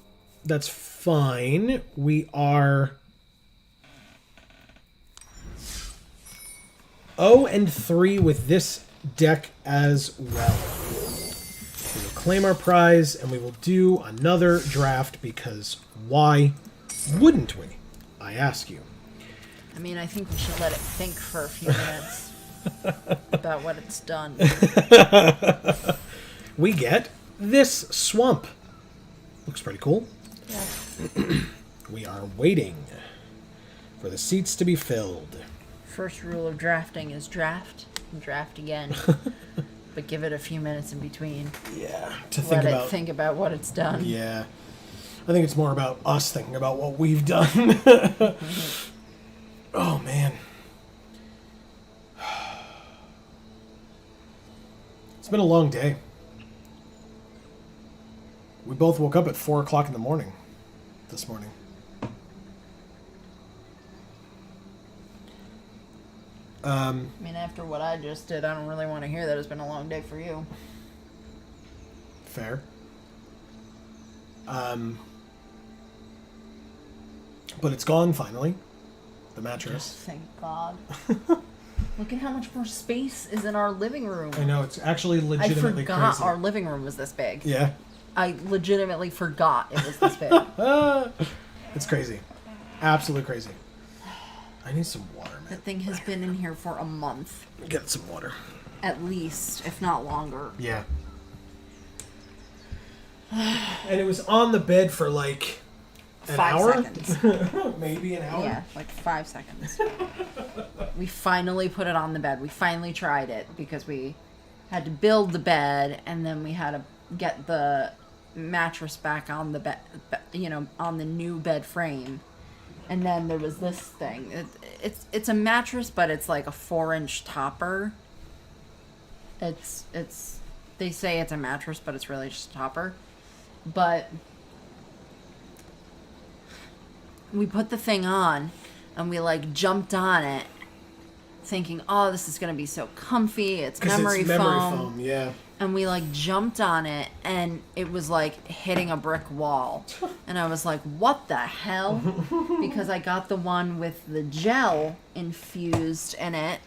that's fine. We are 0-3 with this deck as well. We will claim our prize, and we will do another draft, because why wouldn't we? I ask you. I mean, I think we should let it think for a few minutes about what it's done. We get this swamp. Looks pretty cool. Yeah. We are waiting for the seats to be filled. First rule of drafting is draft and draft again. But give it a few minutes in between. Yeah, to Let it think about what it's done. Yeah. I think it's more about us thinking about what we've done. Oh, man. It's been a long day. We both woke up at 4 o'clock in the morning this morning. I mean, after what I just did, I don't really want to hear that it's been a long day for you. Fair. But it's gone finally. The mattress. Thank God. Look at how much more space is in our living room. I know, it's actually legitimately I forgot crazy. our living room was this big. Yeah. I legitimately forgot it was this big. It's crazy. Absolutely crazy. I need some water, man. That thing has been in here for a month. Get some water. At least, if not longer. Yeah. And it was on the bed for like an 5 hour? seconds. Maybe an hour? Yeah, like 5 seconds. We finally put it on the bed. We finally tried it because we had to build the bed and then we had to get the mattress back on the bed, on the new bed frame. And then there was this thing. It's a mattress, but it's like a 4-inch topper. It's they say it's a mattress, but it's really just a topper. But we put the thing on and we like jumped on it thinking, oh, this is going to be so comfy. It's memory foam. Yeah. And we like jumped on it and it was like hitting a brick wall. And I was like, what the hell? Because I got the one with the gel infused in it.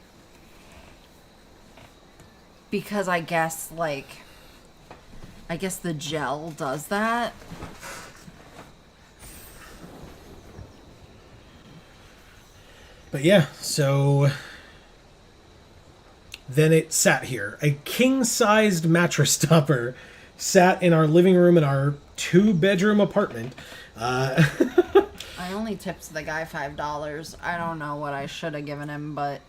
Because I guess the gel does that. But yeah, so then it sat here. A king-sized mattress topper sat in our living room in our 2-bedroom apartment. I only tipped the guy $5. I don't know what I should have given him, but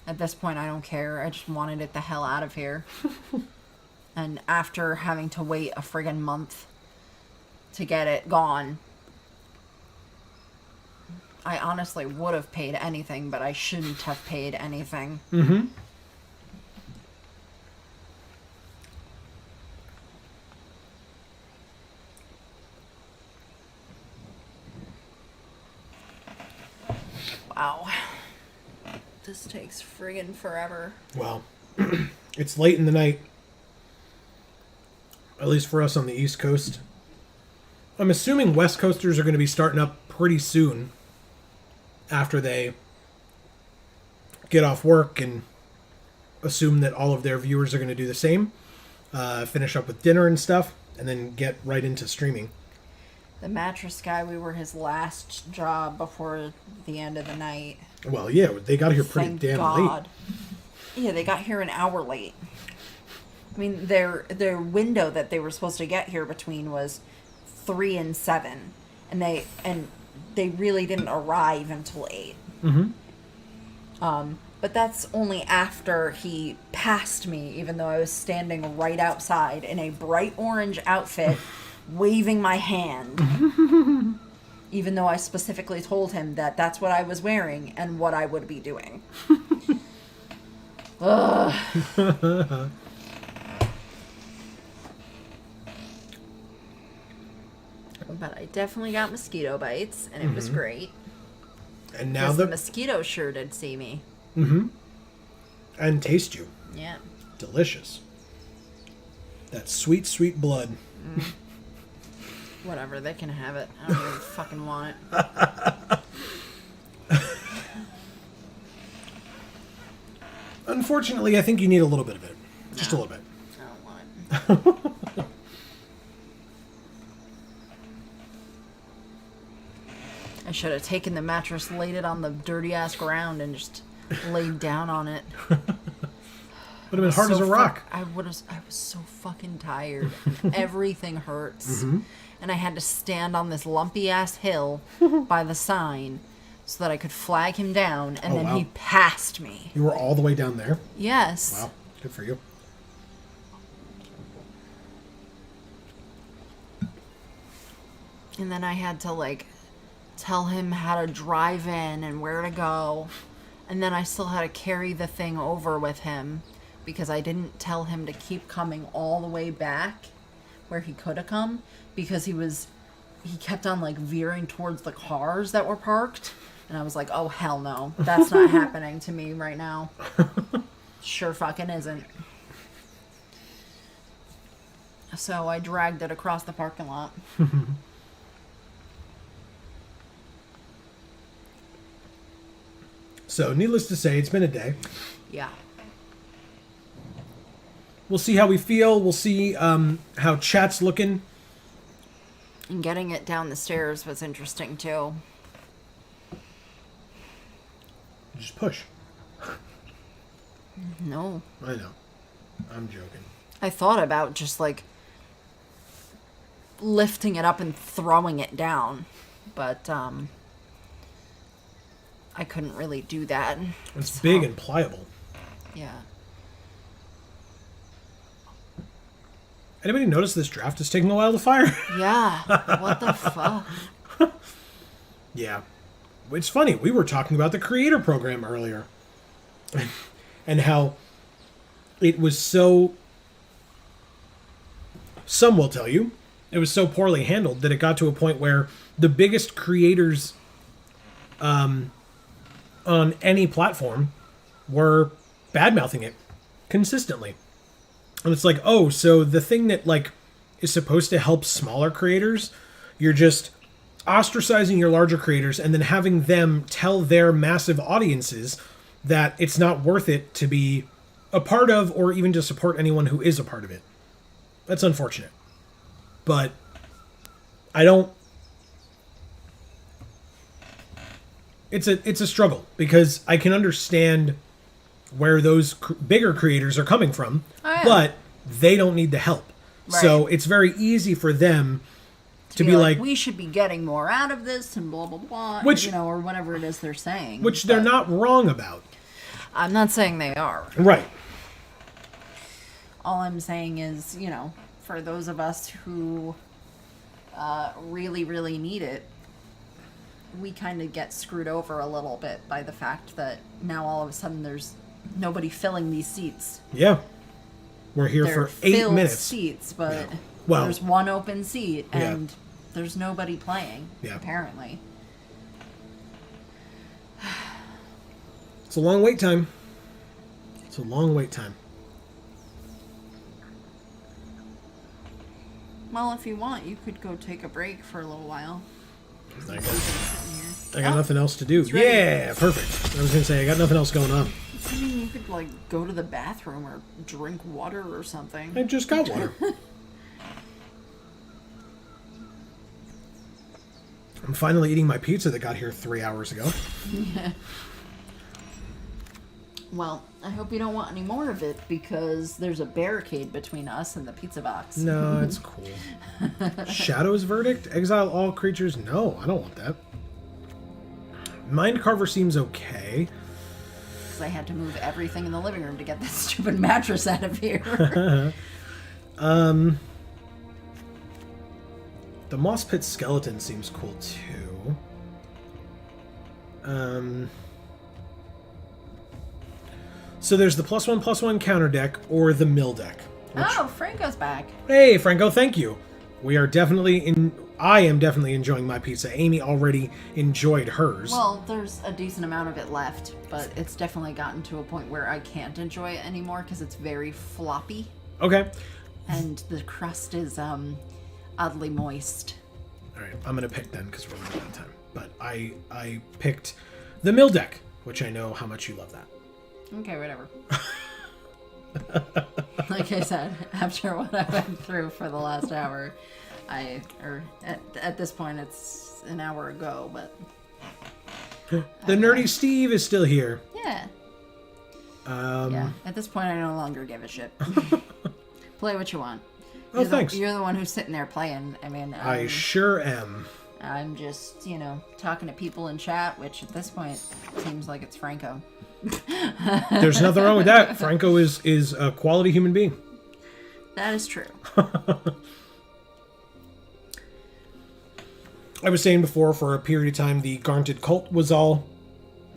at this point I don't care. I just wanted it the hell out of here. And after having to wait a friggin' month to get it gone, I honestly would have paid anything, but I shouldn't have paid anything. Mm-hmm. Wow. This takes friggin' forever. Well, it's late in the night. At least for us on the East Coast. I'm assuming West Coasters are going to be starting up pretty soon after they get off work and assume that all of their viewers are going to do the same. Finish up with dinner and stuff, and then get right into streaming. The mattress guy, we were his last job before the end of the night. Well, yeah, they got here pretty Thank damn God. late. Yeah, they got here an hour late. I mean, their window that they were supposed to get here between was 3 and 7, and they really didn't arrive until 8. But that's only after he passed me, even though I was standing right outside in a bright orange outfit, waving my hand. Even though I specifically told him that that's what I was wearing and what I would be doing. Ugh. But I definitely got mosquito bites, and it was great. And now Because the the mosquito sure did see me. and taste you. Yeah. Delicious. That sweet, sweet blood. Whatever, they can have it. I don't even fucking want it. Unfortunately, I think you need a little bit of it. Just a little bit. I don't want it. I should have taken the mattress, laid it on the dirty ass ground, and just laid down on it. Would have been hard as a rock. I was so fucking tired. And everything hurts. And I had to stand on this lumpy ass hill by the sign so that I could flag him down, and then wow. he passed me. You were all the way down there? Yes. Wow. Good for you. And then I had to, like, tell him how to drive in and where to go. And then I still had to carry the thing over with him because I didn't tell him to keep coming all the way back where he could have come, because he kept on, like, veering towards the cars that were parked. And I was like, oh, hell no. That's not happening to me right now. Sure fucking isn't. So I dragged it across the parking lot. So, needless to say, it's been a day. Yeah. We'll see how we feel. We'll see how chat's looking. And getting it down the stairs was interesting, too. Just push. No. I know. I'm joking. I thought about just, like, lifting it up and throwing it down. But, I couldn't really do that. It's big and pliable. Yeah. Anybody notice this draft is taking a while to fire? Yeah. What the fuck? Yeah. It's funny. We were talking about the creator program earlier. And how it was so... Some will tell you it was so poorly handled that it got to a point where the biggest creators on any platform were bad-mouthing it consistently. And it's like, oh, so the thing that, like, is supposed to help smaller creators, you're just ostracizing your larger creators and then having them tell their massive audiences that it's not worth it to be a part of or even to support anyone who is a part of it. That's unfortunate. But I don't... It's a struggle, because I can understand where those bigger creators are coming from, but they don't need the help. Right. So it's very easy for them to be like, we should be getting more out of this and blah, blah, blah, which, you know, or whatever it is they're saying. Which they're not wrong about. I'm not saying they are. Right. All I'm saying is, you know, for those of us who really, really need it, we kind of get screwed over a little bit by the fact that now all of a sudden there's nobody filling these seats. Yeah. We're here They're for 8 minutes. Seats, but yeah. Well, there's one open seat and there's nobody playing, apparently. It's a long wait time. It's a long wait time. Well, if you want, you could go take a break for a little while. I guess. I got nothing else to do. ready. Yeah, perfect. I was gonna say I got nothing else going on. I mean, you could like go to the bathroom or drink water or something. I just got water. I'm finally eating my pizza that got here 3 hours ago. Well, I hope you don't want any more of it because there's a barricade between us and the pizza box. No, it's cool. Shadow's verdict? Exile all creatures? No, I don't want that. Mind Carver seems okay. Because I had to move everything in the living room to get that stupid mattress out of here. The Moss Pit skeleton seems cool too. So there's the +1/+1 counter deck or the mill deck. Oh, Franco's back. Hey, Franco, thank you. We are definitely I am definitely enjoying my pizza. Amy already enjoyed hers. Well, there's a decent amount of it left, but it's definitely gotten to a point where I can't enjoy it anymore because it's very floppy Okay. and the crust is oddly moist. All right, I'm gonna pick then because we're running out of time. But I picked the mill deck, which I know how much you love that. Okay, whatever. Like I said, after what I went through for the last hour, at this point it's an hour ago, but The nerdy Steve is still here. yeah. Yeah, at this point I no longer give a shit. Play what you want. Oh, thanks. You're the one who's sitting there playing. I mean, I sure am. I'm just, talking to people in chat, which at this point seems like it's Franco. There's nothing wrong with that. Franco is a quality human being. That is true. I was saying before, for a period of time, the Garnted Cult was all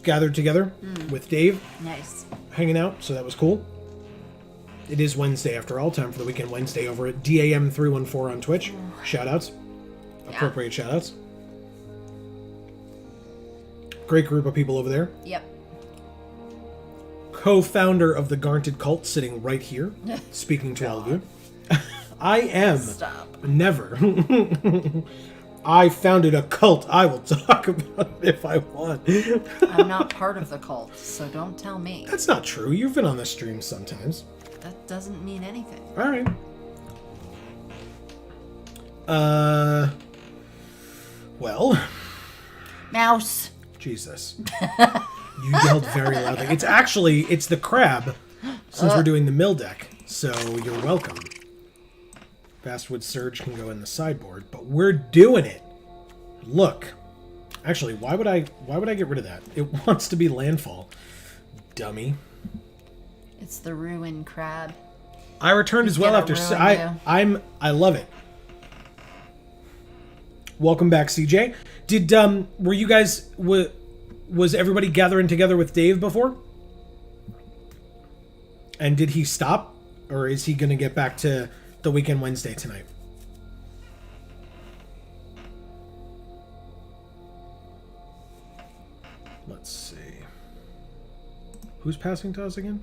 gathered together with Dave, Nice. hanging out, so that was cool. It is Wednesday after all, time for the Weekend Wednesday over at DAM314 on Twitch. Shoutouts. Appropriate shoutouts. Great group of people over there. Yep. Co-founder of the Garnted Cult sitting right here, speaking to all of you. I am. Stop. Never. I founded a cult. I will talk about it if I want. I'm not part of the cult, so don't tell me. That's not true. You've been on the stream sometimes. That doesn't mean anything. All right. Well, Mouse. Jesus. You yelled very loudly. It's the crab, since we're doing the mill deck. So you're welcome. Fastwood Surge can go in the sideboard, but we're doing it. Look. Actually, why would I get rid of that? It wants to be landfall. Dummy. It's the ruin crab. I returned as well gonna after ruin I love it. Welcome back, CJ. Did were you guys was everybody gathering together with Dave before? And did he stop, or is he going to get back to the Weekend Wednesday tonight? Let's see. Who's passing to us again?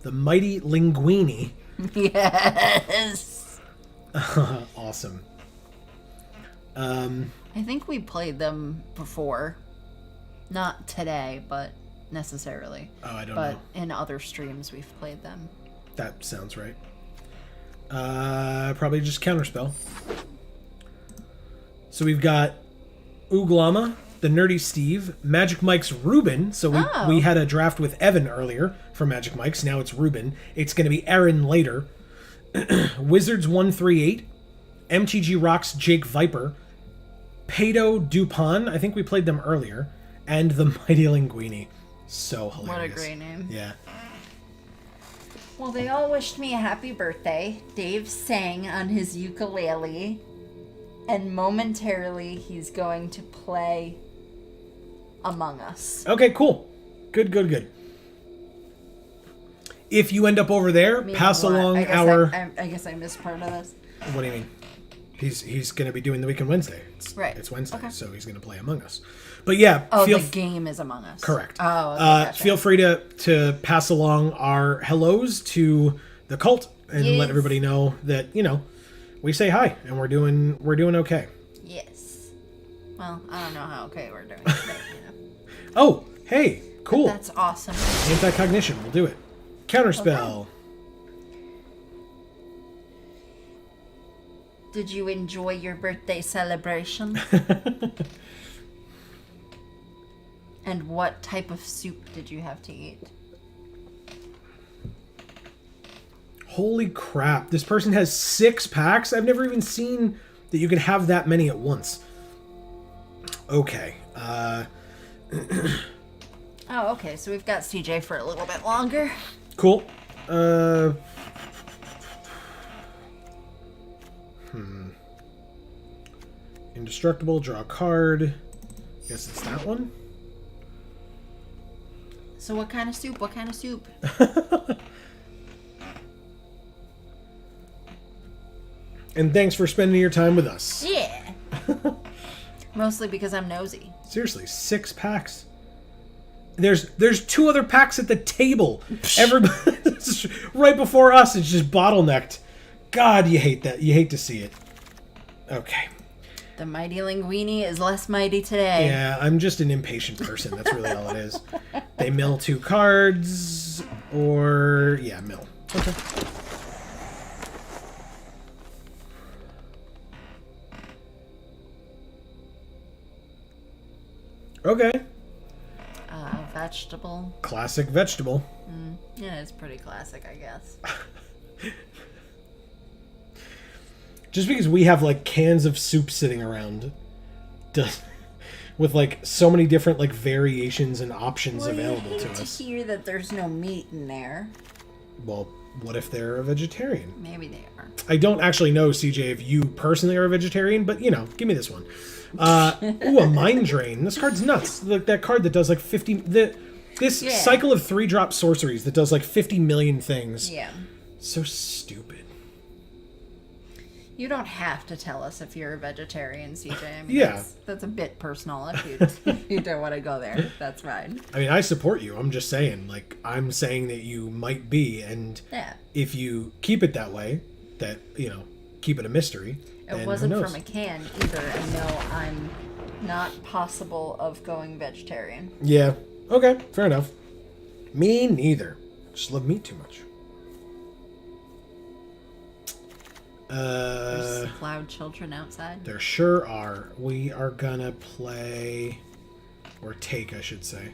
The mighty Linguini. Yes. Awesome. I think we played them before. Not today, but necessarily. Oh, I don't but know. in other streams we've played them. That sounds right. Probably just Counterspell. So we've got Ooglama, the Nerdy Steve, Magic Mike's Ruben. So we had a draft with Evan earlier for Magic Mike's. Now it's Ruben. It's going to be Aaron later. Wizards 138, MTG Rocks Jake Viper, Pato Dupont. I think we played them earlier. And the Mighty Linguini. So hilarious. What a great name. Yeah. Well, they all wished me a happy birthday. Dave sang on his ukulele. And momentarily, he's going to play Among Us. Okay, cool. Good. If you end up over there, pass along I guess I missed part of this. What do you mean? He's going to be doing the Weekend Wednesday. Right. It's Wednesday, Okay. so he's going to play Among Us. But yeah, Oh, the game is Among Us. Correct. Oh, okay, gotcha. Feel free to pass along our hellos to the cult and let everybody know that we say hi and we're doing okay. Yes. Well, I don't know how okay we're doing, but, you know. Oh, hey, cool. That's awesome. Anti-cognition, we'll do it. Counterspell. Did you enjoy your birthday celebration? And what type of soup did you have to eat? Holy crap, this person has 6 packs? I've never even seen that you can have that many at once. Okay, Oh, okay, so we've got CJ for a little bit longer. cool. Indestructible, draw a card. Guess it's that one. So what kind of soup? What kind of soup? And thanks for spending your time with us. Yeah. Mostly because I'm nosy. Seriously, 6 packs. There's 2 other packs at the table. Everybody right before us, it's just bottlenecked. God, you hate that. You hate to see it. Okay. The mighty linguini is less mighty today. Yeah, I'm just an impatient person. That's really all it is. They mill 2 cards, or yeah, mill. Okay. Okay. Vegetable. Classic vegetable. Yeah, it's pretty classic, I guess. Just because we have like cans of soup sitting around does with like so many different like variations and options available to us. To hear that there's no meat in there. Well, what if they're a vegetarian? Maybe they are. I don't actually know, CJ, if you personally are a vegetarian, but you know, give me this one. Ooh, a Mind Drain. This card's nuts. Like that card that does like 50. This cycle of 3-drop sorceries that does like 50 million things. Yeah. So stupid. You don't have to tell us if you're a vegetarian, CJ. I mean, Yeah. That's a bit personal if you don't want to go there. That's fine. I mean, I support you. I'm just saying, like, I'm saying that you might be, and Yeah. if you keep it that way, that, you know, keep it a mystery. It wasn't from a can either, and no, I'm not possible of going vegetarian. Yeah. Okay. Fair enough. Me neither. Just love meat too much. There's loud children outside. There sure are. We are gonna play, or take, I should say.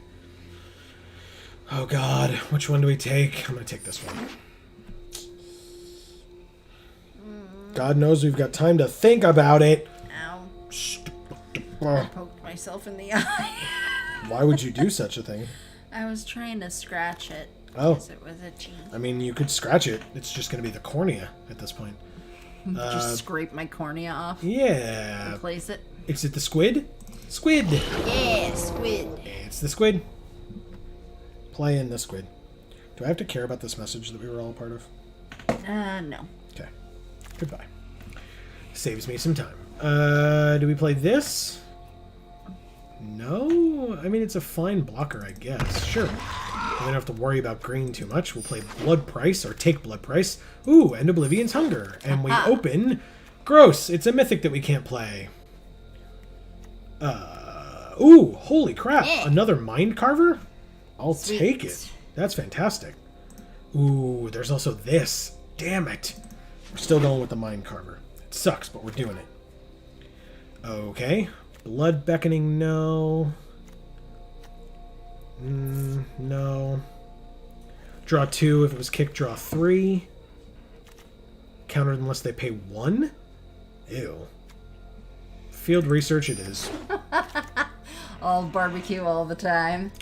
Oh God, which one do we take? I'm gonna take this one. God knows we've got time to think about it. Ow. I poked myself in the eye. Why would you do such a thing? I was trying to scratch it. Oh. Because it was itchy. I mean, you could scratch it. It's just gonna be the cornea at this point. Just scrape my cornea off. Yeah. Replace it. Is it the squid? Squid! Yeah, squid. It's the squid. Play in the squid. Do I have to care about this message that we were all a part of? No. Okay. Goodbye. Saves me some time. Do we play this? No? I mean, it's a fine blocker, I guess. Sure. We don't have to worry about green too much. We'll play Blood Price, or take Blood Price. Ooh, and Oblivion's Hunger. And we open... Gross! It's a mythic that we can't play. Ooh, holy crap. Another Mind Carver? I'll take it. That's fantastic. Ooh, there's also this. Damn it. We're still going with the Mind Carver. It sucks, but we're doing it. Okay. Blood Beckoning, no. No. Draw 2. If it was kicked, draw 3. Countered unless they pay 1? Ew. Field research it is. All barbecue all the time.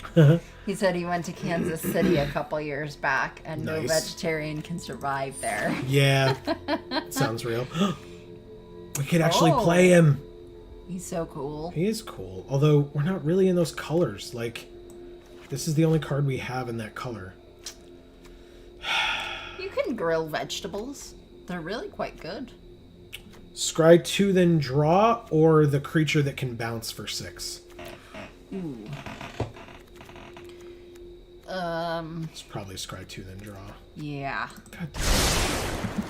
He said he went to Kansas City a couple years back, and no vegetarian can survive there. Yeah. Sounds real. We could actually play him. He's so cool. He is cool. Although, we're not really in those colors. Like, this is the only card we have in that color. You can grill vegetables. They're really quite good. Scry 2, then draw, or the creature that can bounce for 6. Ooh. It's probably Scry 2, then draw. Yeah. God damn it.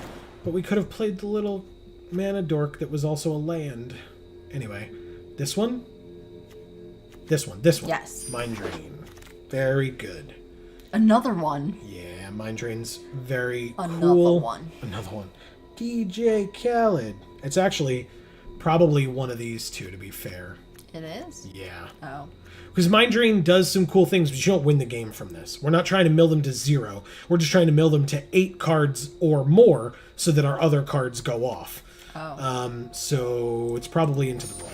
But we could have played the little mana dork that was also a land. Anyway, This one? This one. This one. Yes. Mind Drain. Very good. Another one. Yeah, Mind Drain's very Another cool. one. Another one. DJ Khaled. It's actually probably one of these two, to be fair. It is? Yeah. Oh. Because Mind Drain does some cool things, but you don't win the game from this. We're not trying to mill them to 0. We're just trying to mill them to 8 cards or more so that our other cards go off. Oh. So it's probably into the roll.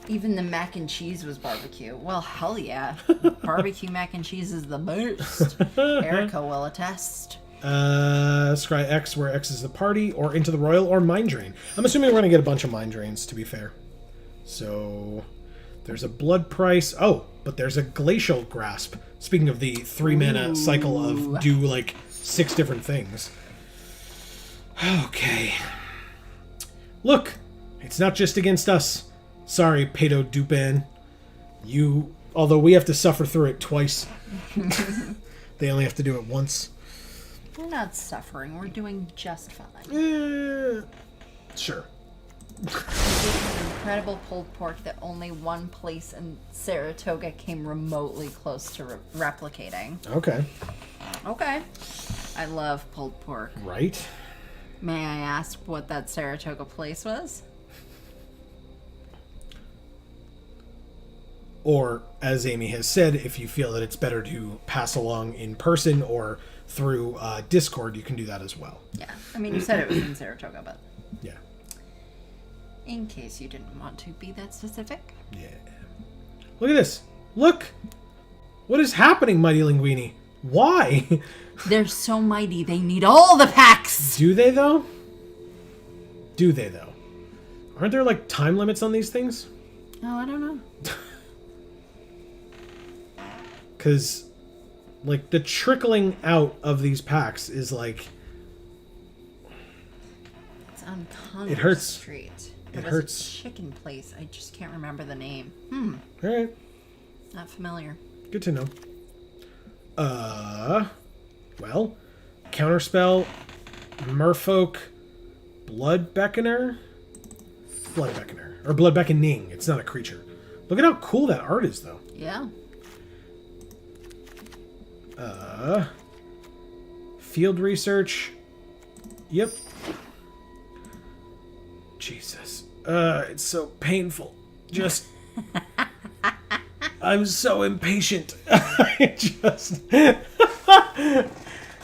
Even the mac and cheese was barbecue. Well, hell yeah. Barbecue mac and cheese is the most. Erica will attest. Scry X, where X is the party, or Into the Royal, or Mind Drain. I'm assuming we're going to get a bunch of Mind Drains, to be fair. So, there's a Blood Price. Oh, but there's a Glacial Grasp. Speaking of the 3-mana cycle of do, like, 6 different things. Okay. Look, it's not just against us. Sorry, Pedo Dupan. You, although we have to suffer through it twice. They only have to do it once. We're not suffering. We're doing just fine. Sure. Incredible pulled pork that only one place in Saratoga came remotely close to replicating. Okay. Okay. I love pulled pork. Right. May I ask what that Saratoga place was? Or, as Amy has said, if you feel that it's better to pass along in person or through Discord, you can do that as well. Yeah. I mean, you said it was in Saratoga, but Yeah. in case you didn't want to be that specific. Yeah. Look at this. Look! What is happening, Mighty Linguini? Why? They're so mighty, they need all the packs! Do they, though? Do they, though? Aren't there, like, time limits on these things? Oh, I don't know. Because, like, the trickling out of these packs is, like... It's on Congress It hurts. Street. It There was hurts. a chicken place. I just can't remember the name. Alright. Not familiar. Good to know. Well, Counterspell, Merfolk, Blood Beckoner? Blood Beckoner. Or Blood Beckoning. It's not a creature. Look at how cool that art is, though. Yeah. Field Research. Yep. Jesus. It's so painful. Just... I'm so impatient.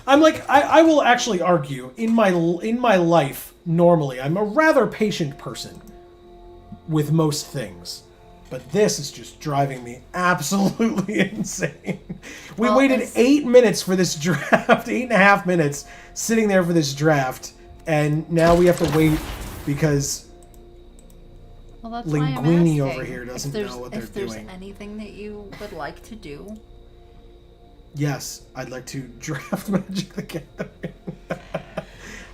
I'm like, I will actually argue, in my life, normally, I'm a rather patient person with most things. But this is just driving me absolutely insane. We waited 8 minutes for this draft, 8.5 minutes, sitting there for this draft, and now we have to wait because Well, that's why I'm Linguini asking. over here doesn't know what they're If there's doing. anything that you would like to do. Yes, I'd like to draft Magic the Gathering.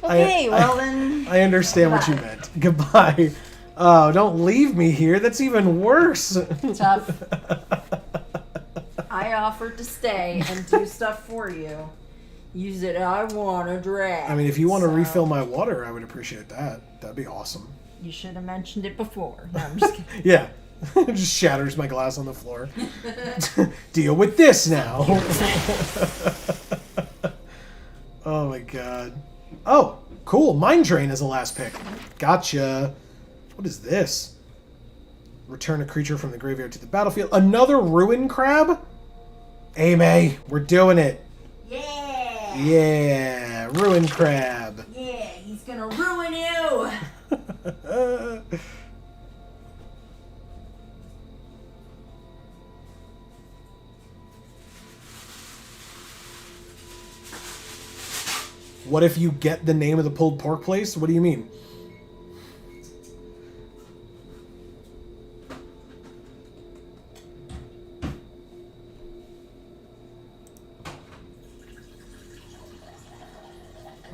Okay, well then. I understand what you meant. Goodbye. Oh, don't leave me here. That's even worse. Tough. I offered to stay and do stuff for you. Use it. I want to draft. I mean, if you want to refill my water, I would appreciate that. That'd be awesome. You should have mentioned it before. No, I'm just kidding. Yeah. Just shatters my glass on the floor. Deal with this now. Oh my god. Oh, cool. Mind Drain as a last pick. Gotcha. What is this? Return a creature from the graveyard to the battlefield. Another Ruin Crab? Amy, we're doing it. Yeah. Yeah, Ruin Crab. Yeah, he's gonna ruin you. What if you get the name of the pulled pork place? What do you mean?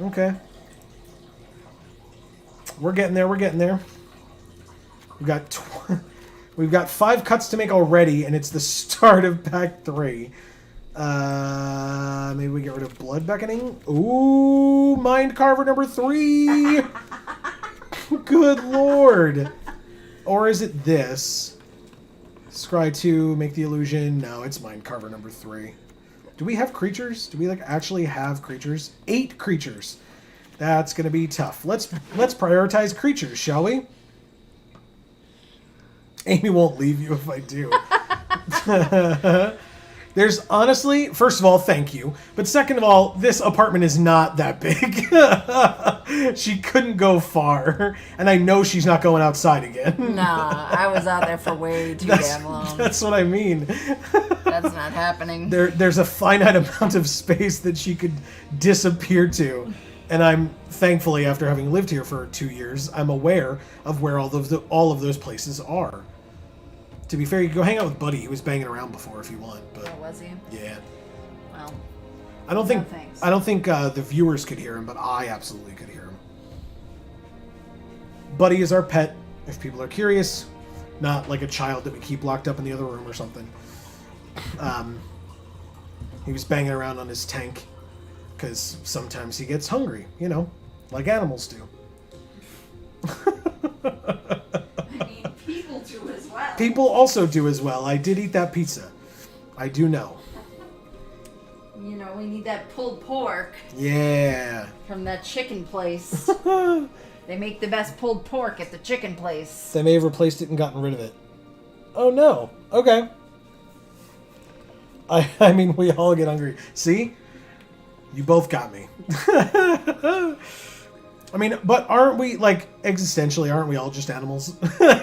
Okay. We're getting there, we're getting there. We've got 5 cuts to make already, and it's the start of pack 3. Maybe we get rid of Blood Beckoning. Ooh, Mind Carver number 3. Good lord. Or is it this? Scry 2, make the illusion. No, it's Mind Carver number 3. Do we have creatures? Do we like actually have creatures? 8 creatures. That's gonna be tough. Let's prioritize creatures, shall we? Amy won't leave you if I do. There's honestly, first of all, thank you. But second of all, this apartment is not that big. She couldn't go far. And I know she's not going outside again. Nah, I was out there for way too damn long. That's what I mean. That's not happening. There's a finite amount of space that she could disappear to. And I'm, thankfully, after having lived here for 2 years, I'm aware of where all of those places are. To be fair, you can go hang out with Buddy. He was banging around before if you want. But Oh, was he? yeah. Well, I don't think thanks. I don't think the viewers could hear him, but I absolutely could hear him. Buddy is our pet, if people are curious. Not like a child that we keep locked up in the other room or something. He was banging around on his tank because sometimes he gets hungry, you know, like animals do. I mean, people do as well. People also do as well. I did eat that pizza. I do know. You know, we need that pulled pork Yeah. from that chicken place. They make the best pulled pork at the chicken place. They may have replaced it and gotten rid of it. Oh no. Okay. I mean, we all get hungry. See? You both got me. I mean, but aren't we, like, existentially, aren't we all just animals?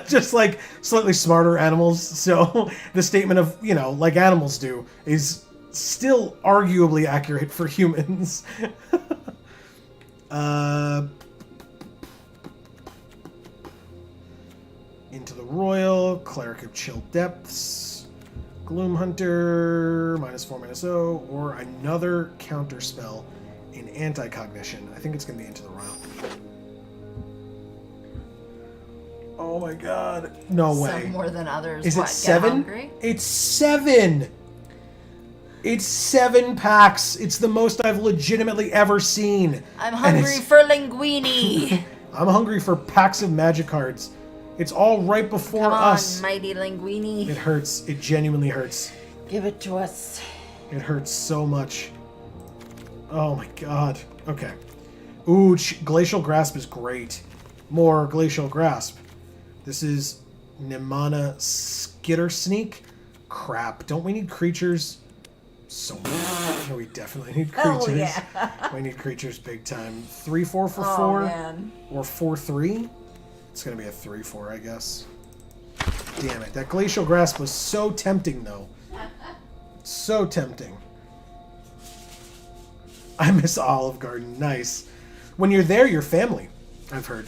Just, like, slightly smarter animals. So the statement of, you know, like animals do, is still arguably accurate for humans. Into the Royal, Cleric of Chill Depths, Gloom Hunter, -4/-0, or another counter spell in anti-cognition. I think it's going to be Into the Royal. Oh my god. No way. Some more than others. Is What, it 7? Get hungry? It's 7! It's 7 packs. It's the most I've legitimately ever seen. I'm And hungry it's- for linguine. I'm hungry for packs of magic cards. It's all right before Come on, us. mighty linguine. It hurts. It genuinely hurts. Give it to us. It hurts so much. Oh my god. Okay. Ooh, Glacial Grasp is great. More Glacial Grasp. This is Nimana Skitter Sneak. Crap. Don't we need creatures? So much. No, we definitely need creatures. Oh, yeah. We need creatures big time. 3/4 for Oh, 4? man. Or 4/3? It's gonna be a 3/4, I guess. Damn it. That Glacial Grasp was so tempting, though. So tempting. I miss Olive Garden. Nice. When you're there, you're family, I've heard.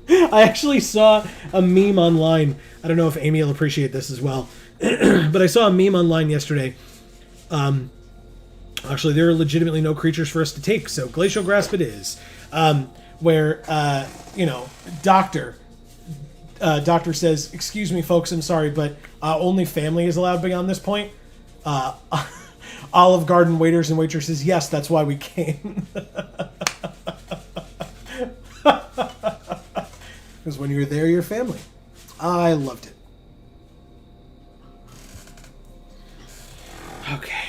I actually saw a meme online. I don't know if Amy will appreciate this as well. But I saw a meme online yesterday. Actually, there are legitimately no creatures for us to take, so Glacial Grasp it is. Where, you know, Doctor says, "Excuse me, folks, I'm sorry, but only family is allowed beyond this point." Olive Garden waiters and waitresses, yes, that's why we came. Because when you're there, you're family. I loved it. Okay.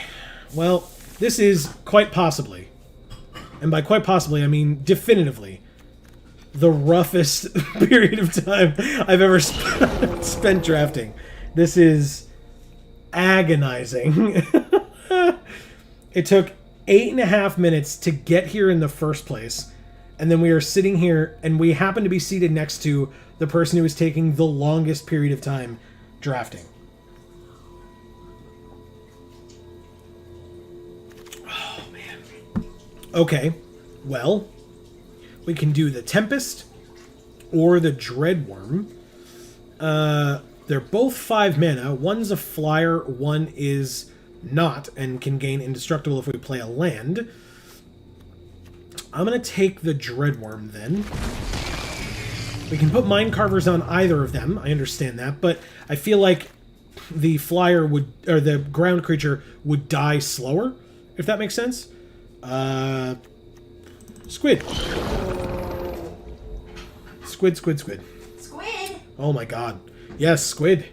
Well, this is quite possibly, and by quite possibly, I mean definitively, the roughest period of time I've ever spent drafting. This is agonizing. It took 8.5 minutes to get here in the first place, and then we are sitting here, and we happen to be seated next to the person who was taking the longest period of time drafting. Oh, man. Okay, well, we can do the Tempest or the Dreadworm. They're both 5 mana. One's a flyer, one is not, and can gain indestructible if we play a land. I'm going to take the Dreadworm then. We can put Mind Carvers on either of them, I understand that, but I feel like the flyer would, or the ground creature would die slower, if that makes sense. Squid. Squid. Squid! Oh my god. Yes, squid.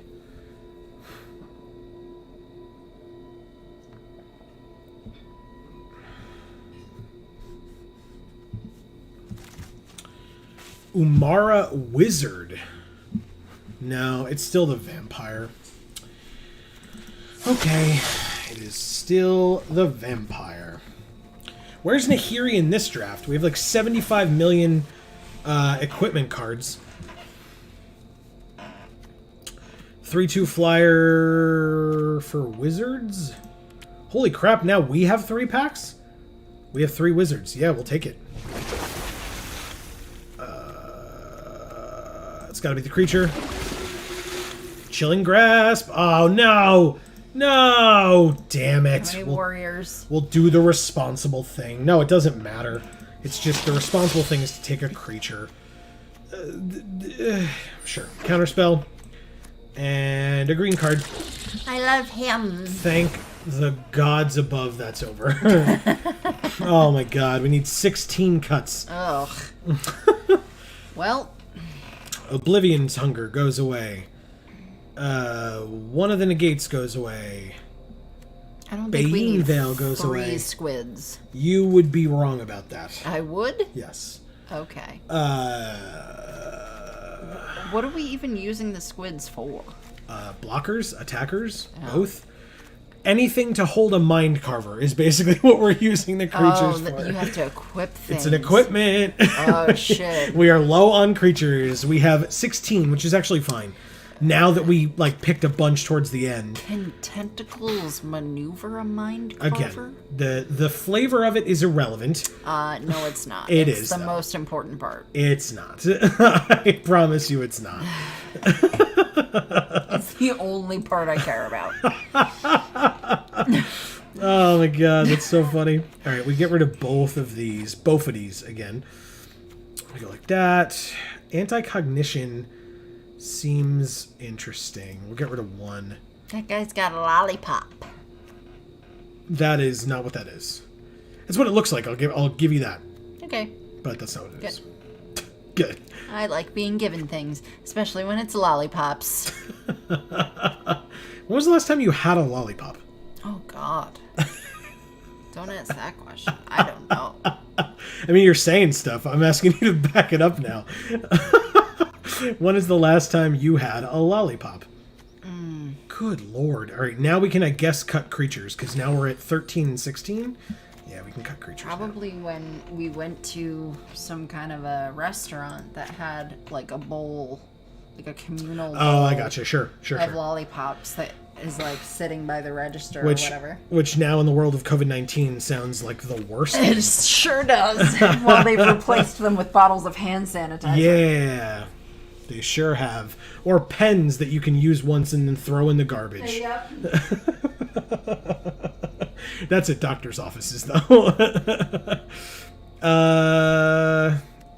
Umara Wizard. No, it's still the vampire. Okay, it is still the vampire. Where's Nahiri in this draft? We have like 75 million equipment cards. 3/2 flyer for wizards? Holy crap, now we have 3 packs? We have 3 wizards. Yeah, we'll take it. It's gotta be the creature. Chilling Grasp. Oh, no! No! Damn it. How many warriors? We'll do the responsible thing. No, it doesn't matter. It's just the responsible thing is to take a creature. Sure. Counterspell. And a green card. I love him. Thank the gods above that's over. Oh my god, we need 16 cuts. Ugh. Well. Oblivion's Hunger goes away. One of the negates goes away. I don't think we need Veil goes 3 away. squids. You would be wrong about that. I would? Yes. Okay. Uh, What are we even using the squids for? blockers, attackers, Oh. both. Anything to hold a mind carver is basically what we're using the creatures for. You have to equip things. It's an equipment. Oh, shit. We are low on creatures. We have 16, which is actually fine. Now that we like picked a bunch towards the end. Can tentacles maneuver a mind Again, carver? the flavor of it is irrelevant. No, it's not. It it's is, the though. most important part. It's not. I promise you it's not. It's the only part I care about. Oh my god, that's so funny. Alright, we get rid of both of these. Both of these again. We go like that. Anti-cognition seems interesting. We'll get rid of one. That guy's got a lollipop. That is not what that is. It's what it looks like. I'll give you that. Okay. But that's not what it is. Good. Good. I like being given things, especially when it's lollipops. When was the last time you had a lollipop? Oh, God. Don't ask that question. I don't know. I mean, you're saying stuff. I'm asking you to back it up now. When is the last time you had a lollipop? Good lord. All right, now we can, I guess, cut creatures, because now we're at 13 and 16. Yeah, we can cut creatures Probably when we went to some kind of a restaurant that had, like, a bowl, like a communal bowl Oh, I gotcha. Sure. of lollipops that is, like, sitting by the register or Which, whatever. which now in the world of COVID-19 sounds like the worst. It sure does. While they've replaced them with bottles of hand sanitizer. Yeah, they sure have. Or pens that you can use once and then throw in the garbage. Yep. That's at doctor's offices, though.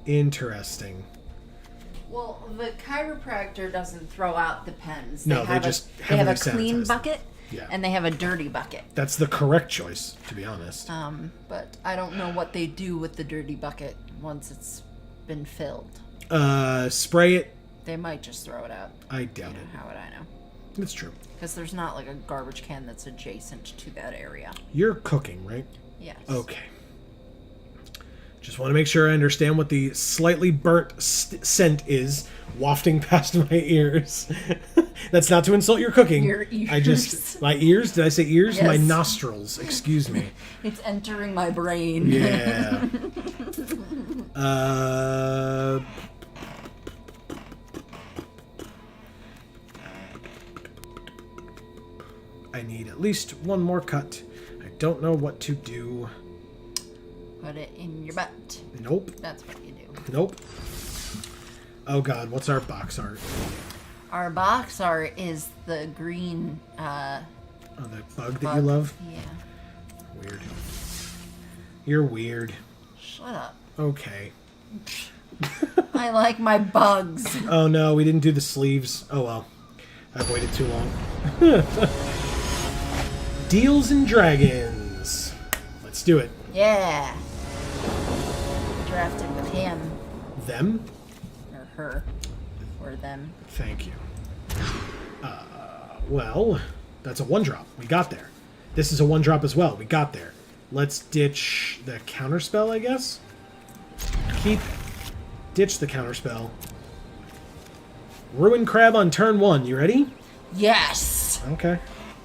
Interesting. Well, the chiropractor doesn't throw out the pens. No, they have just they have a heavily clean sanitize them. bucket, Yeah. and they have a dirty bucket. That's the correct choice, to be honest. But I don't know what they do with the dirty bucket once it's been filled. Spray it. They might just throw it out. I doubt it. How would I know? It's true. Because there's not like a garbage can that's adjacent to that area. You're cooking, right? Yes. Okay. Just want to make sure I understand what the slightly burnt scent is wafting past my ears. That's not to insult your cooking. Your ears. My ears? Did I say ears? Yes. My nostrils. Excuse me. It's entering my brain. Yeah. I need at least one more cut. I don't know what to do. Put it in your butt. Nope. That's what you do. Nope. Oh god, what's our box art? Our box art is the green Oh, the bug that bug. you love? Yeah. Weird. You're weird. Shut up. Okay. I like my bugs. Oh no, we didn't do the sleeves. Oh well. I've waited too long. Deals and Dragons. Let's do it. Yeah. Drafted with him. Them? Or her. Or them. Thank you. Well, that's a 1-drop. We got there. This is a 1-drop as well. We got there. Let's ditch the counterspell, I guess. Ditch the counterspell. Ruin Crab on turn 1. You ready? Yes! Okay.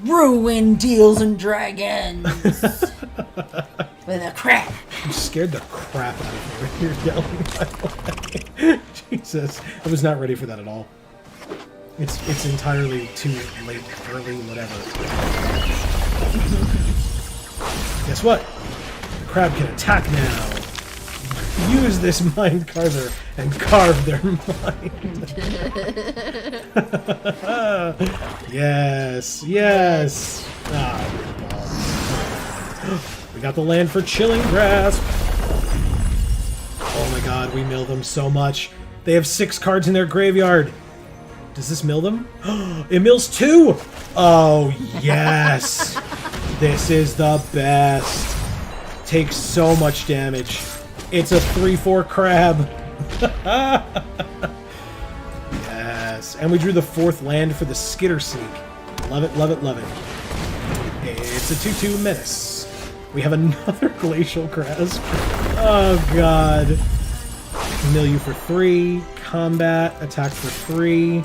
Ruin Deals and Dragons! With a crab. You scared the crap out of me when you're yelling, by the way. Jesus. I was not ready for that at all. It's entirely too late, early, whatever. Guess what? The crab can attack now. Use this mind carver and carve their mind. Yes, yes. Ah, we got the land for Chilling Grasp. Oh my god, we mill them so much. They have 6 cards in their graveyard. Does this mill them? It mills 2! Oh, yes! This is the best. Takes so much damage. It's a 3/4 crab. Yes. And we drew the 4th land for the Skitter Sneak. Love it, love it, love it. It's a 2/2 menace. We have another Glacial Grasp. Oh, God. Mill you for 3. Combat. Attack for 3.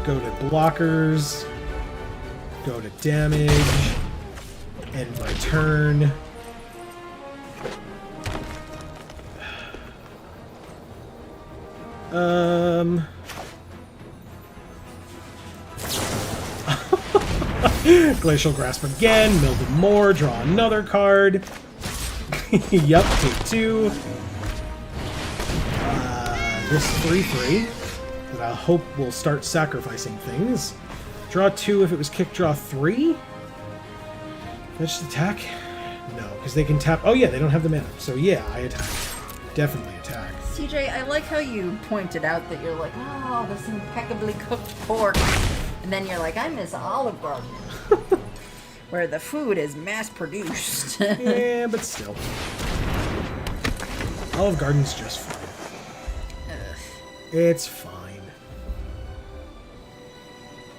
Go to blockers. Go to damage. End my turn. Glacial Grasp again. Mill them more. Draw another card. Yep, take 2. This 3/3 that I hope will start sacrificing things. Draw 2 if it was kick. Draw 3. Let's just attack. No, because they can tap. Oh yeah, they don't have the mana. So yeah, I attack. Definitely attack. CJ, I like how you pointed out that you're like, oh, this impeccably cooked pork. And then you're like, I miss Olive Garden. Where the food is mass-produced. Yeah, but still. Olive Garden's just fine. It's fine.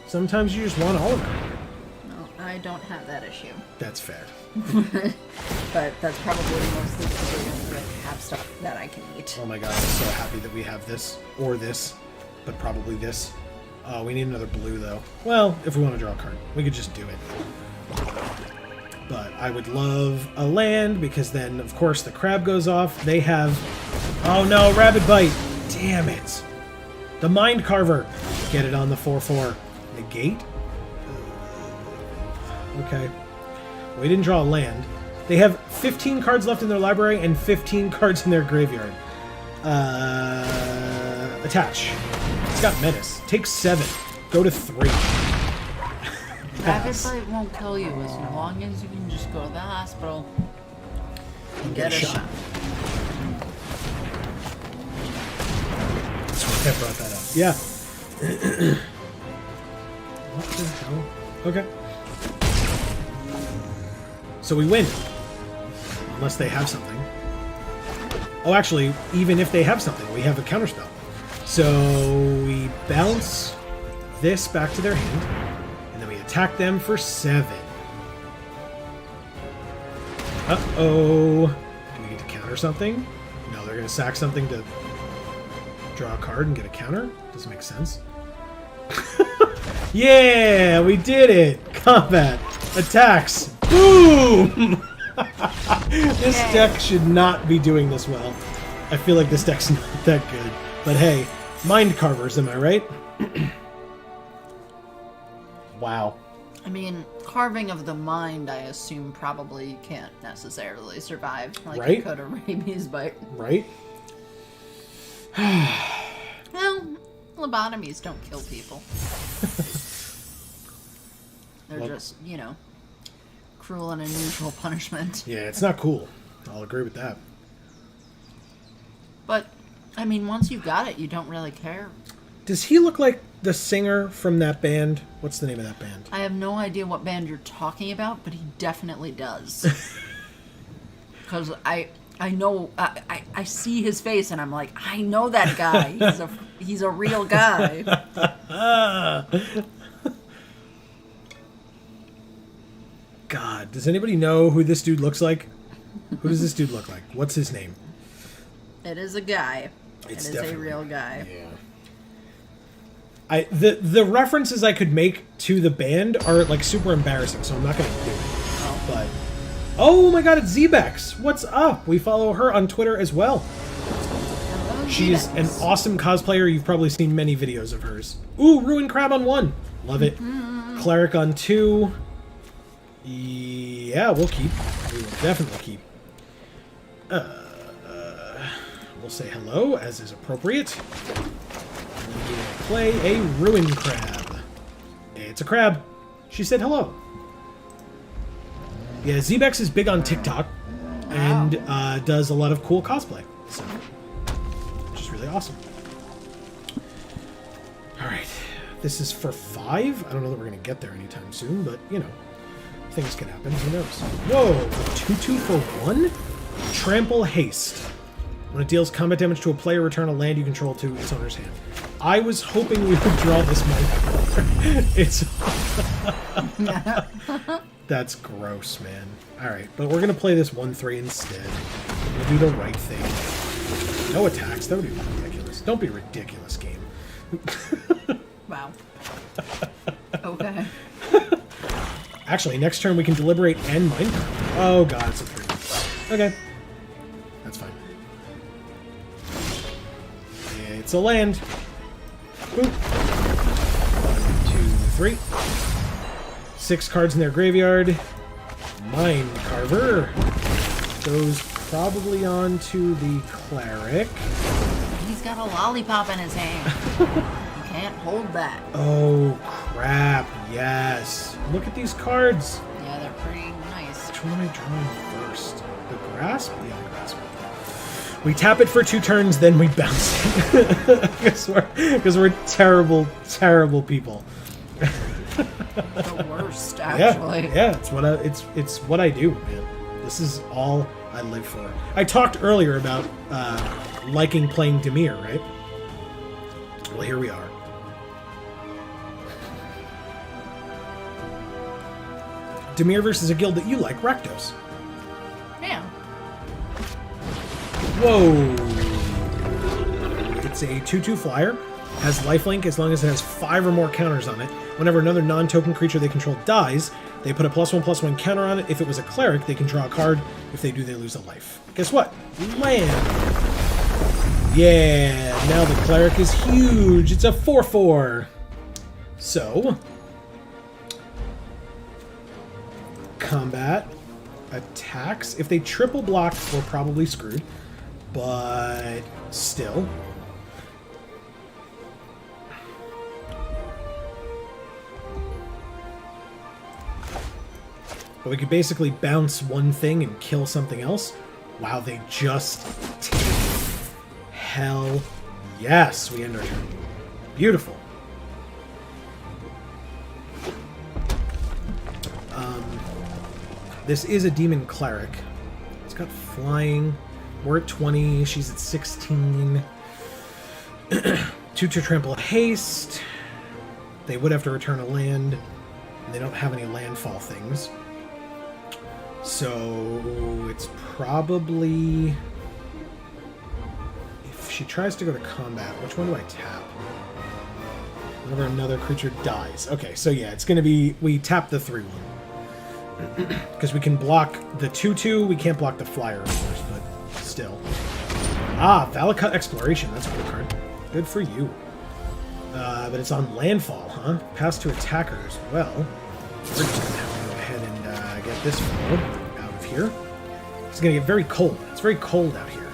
Sometimes you just want Olive Garden. No, I don't have that issue. That's fair. But that's probably mostly because I have stuff that I can eat. Oh my god, I'm so happy that we have this. Or this. But probably this. We need another blue, though. Well, if we want to draw a card, we could just do it. But I would love a land, because then, of course, the crab goes off. They have... Oh no, Rabid Bite! Damn it! The Mind Carver! Get it on the 4/4. Negate? Okay. We didn't draw a land. They have 15 cards left in their library and 15 cards in their graveyard. Attach. It's got Menace. Take 7. Go to 3. Rabid Bite won't kill you as long as you can just go to the hospital and get a shot. That's why I brought that up. Yeah. What the hell? Okay. So we win. Unless they have something. Oh, actually, even if they have something, we have a counterspell. So we bounce this back to their hand, and then we attack them for 7. Uh-oh. Do we get to counter something? No, they're going to sack something to draw a card and get a counter? Doesn't make sense. Yeah, we did it! Combat! Attacks! Boom! This deck should not be doing this well. I feel like this deck's not that good. But hey, Mind Carvers, am I right? Wow. I mean, carving of the mind, I assume, probably can't necessarily survive like Right? a could a rabies bite. Right? Well, lobotomies don't kill people. They're just, you know, cruel and unusual punishment. Yeah, it's not cool. I'll agree with that. But, I mean, once you've got it, you don't really care. Does he look like the singer from that band? What's the name of that band? I have no idea what band you're talking about, but he definitely does. Because I know, I see his face and I'm like, I know that guy. He's a real guy. God, does anybody know who this dude looks like? Who does this dude look like? What's his name? It is a guy. It's it is a definitely- real guy. Yeah. The references I could make to the band are like super embarrassing, so I'm not gonna do it. But oh my god, it's Zbex. What's up? We follow her on Twitter as well. Hello, She is an Zbex. awesome cosplayer. You've probably seen many videos of hers. Ooh, Ruined Crab on 1. Love it. Cleric on 2. Yeah, we'll keep. We will definitely keep. We'll say hello, as is appropriate. And then we will play a Ruined Crab. It's a crab. She said hello. Yeah, Zbex is big on TikTok and does a lot of cool cosplay. So, which is really awesome. Alright. This is for 5. I don't know that we're going to get there anytime soon, but, you know, things can happen. Who knows? Whoa! A 2-2 for 1? Trample Haste. When it deals combat damage to a player, return a land you control to its owner's hand. I was hoping we would draw this Mind. It's... That's gross, man. Alright, but we're going to play this 1-3 instead. We'll do the right thing. No attacks. That would be ridiculous. Don't be ridiculous, game. Wow. Okay. Actually, next turn we can deliberate and mind. Oh god, it's a 3. Okay. That's fine. It's a land. Boop. 1, 2, 3. 6 cards in their graveyard. Mind Carver goes probably on to the cleric. He's got a lollipop in his hand. You can't hold that. Oh crap! Yes. Look at these cards. Yeah, they're pretty nice. Which one am I drawing first? The grasp? Yeah, the grasp. We tap it for 2 turns, then we bounce it. Because we're terrible, terrible people. The worst, actually. Yeah, it's what I do, man. This is all I live for. I talked earlier about liking playing Dimir, right? Well, here we are. Dimir versus a guild that you like, Rakdos. Yeah. Whoa! It's a 2-2 flyer. Has lifelink as long as it has 5 or more counters on it. Whenever another non-token creature they control dies, they put a +1/+1 counter on it. If it was a cleric, they can draw a card. If they do, they lose a life. Guess what? Land! Yeah! Now the cleric is huge! It's a 4-4! So... combat... attacks. If they triple block, we're probably screwed. But... still... but we could basically bounce one thing and kill something else. Wow, they just take. Hell yes, we end our turn. Beautiful. This is a demon cleric. It's got flying. We're at 20. She's at 16. 2 to trample haste. They would have to return a land. And they don't have any landfall things. So it's probably... if she tries to go to combat, which one do I tap? Whenever another creature dies. Okay, so yeah, it's going to be... we tap the 3-1. Because we can block the 2-2. We can't block the flyer, of course, but still. Ah, Valakut Exploration. That's a cool card. Good for you. But it's on landfall, huh? Pass to attacker as well. We're just going to have to go ahead and get this fellow out of here. It's going to get very cold. It's very cold out here.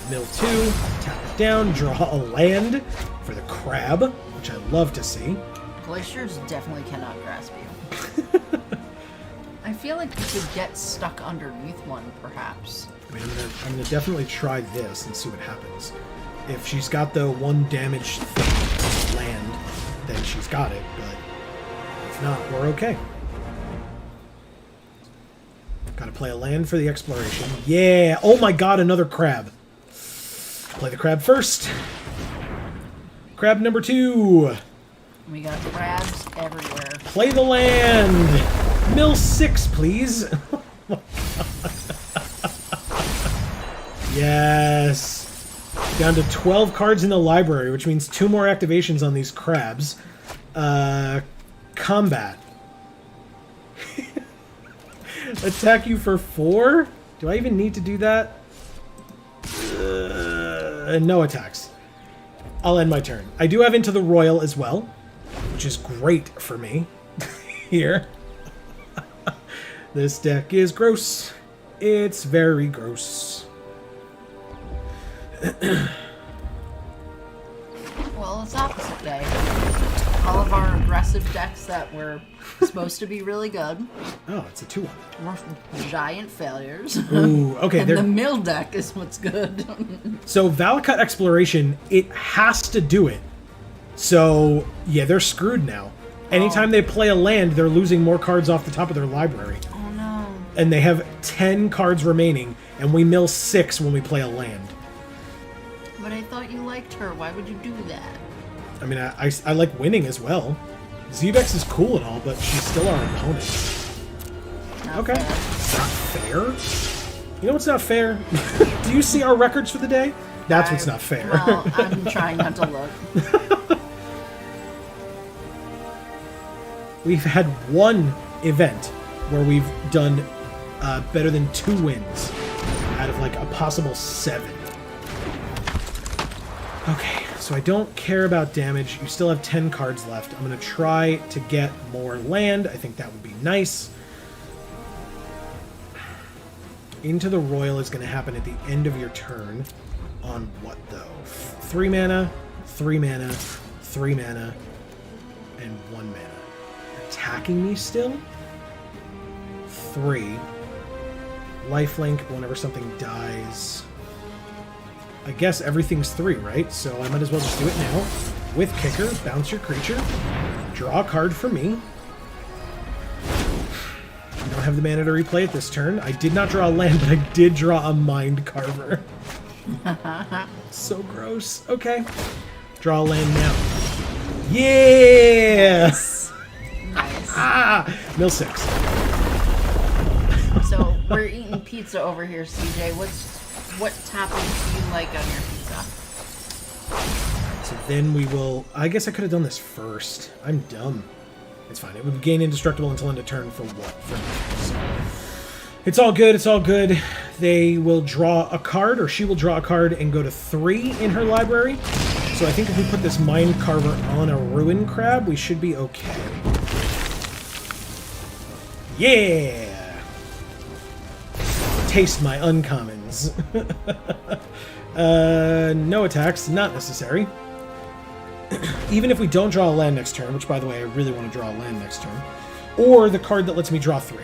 Mill 2, tap it down, draw a land for the crab, which I love to see. Glaciers definitely cannot grasp you. I feel like you could get stuck underneath one, perhaps. I mean, I'm gonna definitely try this and see what happens. If she's got the 1 damage thing, land, then she's got it, but if not, we're okay. Gotta play a land for the exploration. Yeah! Oh my god, another crab! Play the crab first. Crab number 2. We got crabs everywhere. Play the land. Mill 6, please. Yes. Down to 12 cards in the library, which means 2 more activations on these crabs. Combat. Attack you for 4? Do I even need to do that? No attacks. I'll end my turn. I do have Into the Royal as well, which is great for me. Here. This deck is gross. It's very gross. Well, it's opposite day. All of our aggressive decks that were supposed to be really good Oh, it's a 2-1. were giant failures. Ooh, okay. And the mill deck is what's good. So Valakut Exploration, it has to do it. So, yeah, they're screwed now. Anytime they play a land, they're losing more cards off the top of their library. Oh no. And they have 10 cards remaining, and we mill 6 when we play a land. But I thought you liked her. Why would you do that? I mean, I like winning as well. Zebex is cool and all, but she's still our opponent. Not Okay. fair. Not fair? You know what's not fair? Do you see our records for the day? That's what's not fair. Well, I'm trying not to look. We've had one event where we've done better than 2 wins out of like a possible 7. Okay, so I don't care about damage. You still have 10 cards left. I'm going to try to get more land. I think that would be nice. Into the Royal is going to happen at the end of your turn. On what, though? 3 mana, 3 mana, 3 mana, and 1 mana. Attacking me still? 3. Lifelink whenever something dies. I guess everything's 3, right? So I might as well just do it now. With Kicker, bounce your creature. Draw a card for me. I don't have the mana to replay it this turn. I did not draw a land, but I did draw a Mind Carver. So gross. Okay. Draw a land now. Yeah! Nice. Ah! Mill 6. So we're eating pizza over here, CJ. What toppings do you like on your pizza? So then we will... I guess I could have done this first. I'm dumb. It's fine. It would gain indestructible until end of turn for what? For nothing. So it's all good. It's all good. They will draw a card, or she will draw a card and go to 3 in her library. So I think if we put this Mind Carver on a Ruin Crab, we should be okay. Yeah! Taste my uncommons. No attacks, not necessary. Even if we don't draw a land next turn, which by the way, I really want to draw a land next turn, or the card that lets me draw 3.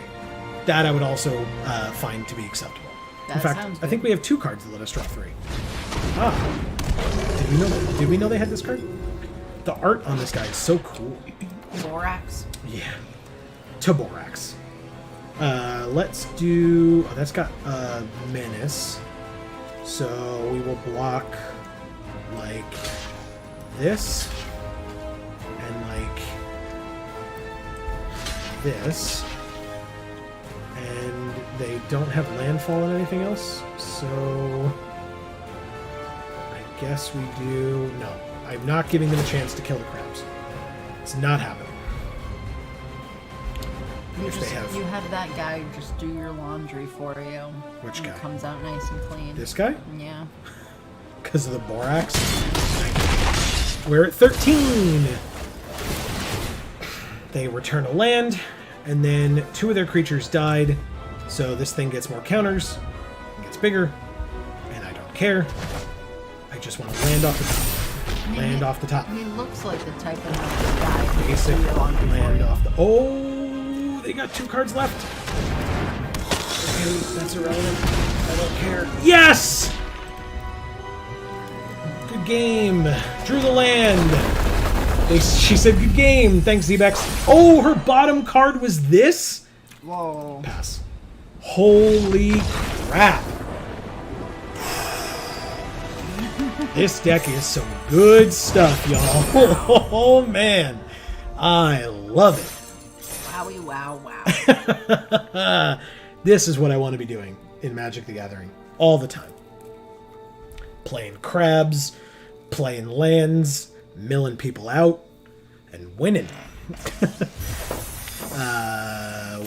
That I would also find to be acceptable. That In fact, sounds I think good. we have 2 cards that let us draw 3. Ah. Did we know they had this card? The art on this guy is so cool. Borax. Yeah. Taborax. Let's do... Oh, that's got Menace. So we will block like this. And like this. And they don't have landfall on anything else. So I guess we do... No. I'm not giving them a chance to kill the crabs. It's not happening. You have that guy just do your laundry for you. Which and guy? It comes out nice and clean. This guy? Yeah. Because of the borax. We're at 13. They return a land, and then 2 of their creatures died. So this thing gets more counters, and gets bigger, and I don't care. I just want to land off the top. Land off the top. He looks like the type of guy who will Basic do your laundry for land you. off the... Oh, they got 2 cards left. Okay, that's irrelevant. I don't care. Yes! Good game. Drew the land. She said good game. Thanks, Zebex. Oh, her bottom card was this? Whoa. Pass. Holy crap. This deck is some good stuff, y'all. Oh, man. I love it. Wowie, wow, wow. This is what I want to be doing in Magic the Gathering all the time. Playing crabs, playing lands, milling people out, and winning.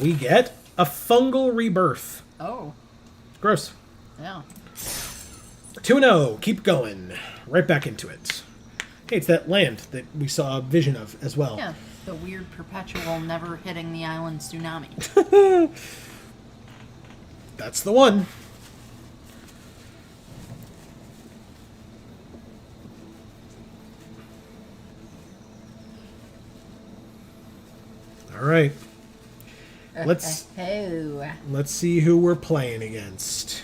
We get a fungal rebirth. Oh, Gross. yeah. 2-0. Keep going. Right back into it. Hey, it's that land that we saw a vision of as well. Yeah, the weird perpetual never hitting the island tsunami. That's the one. All right. Let's see who we're playing against.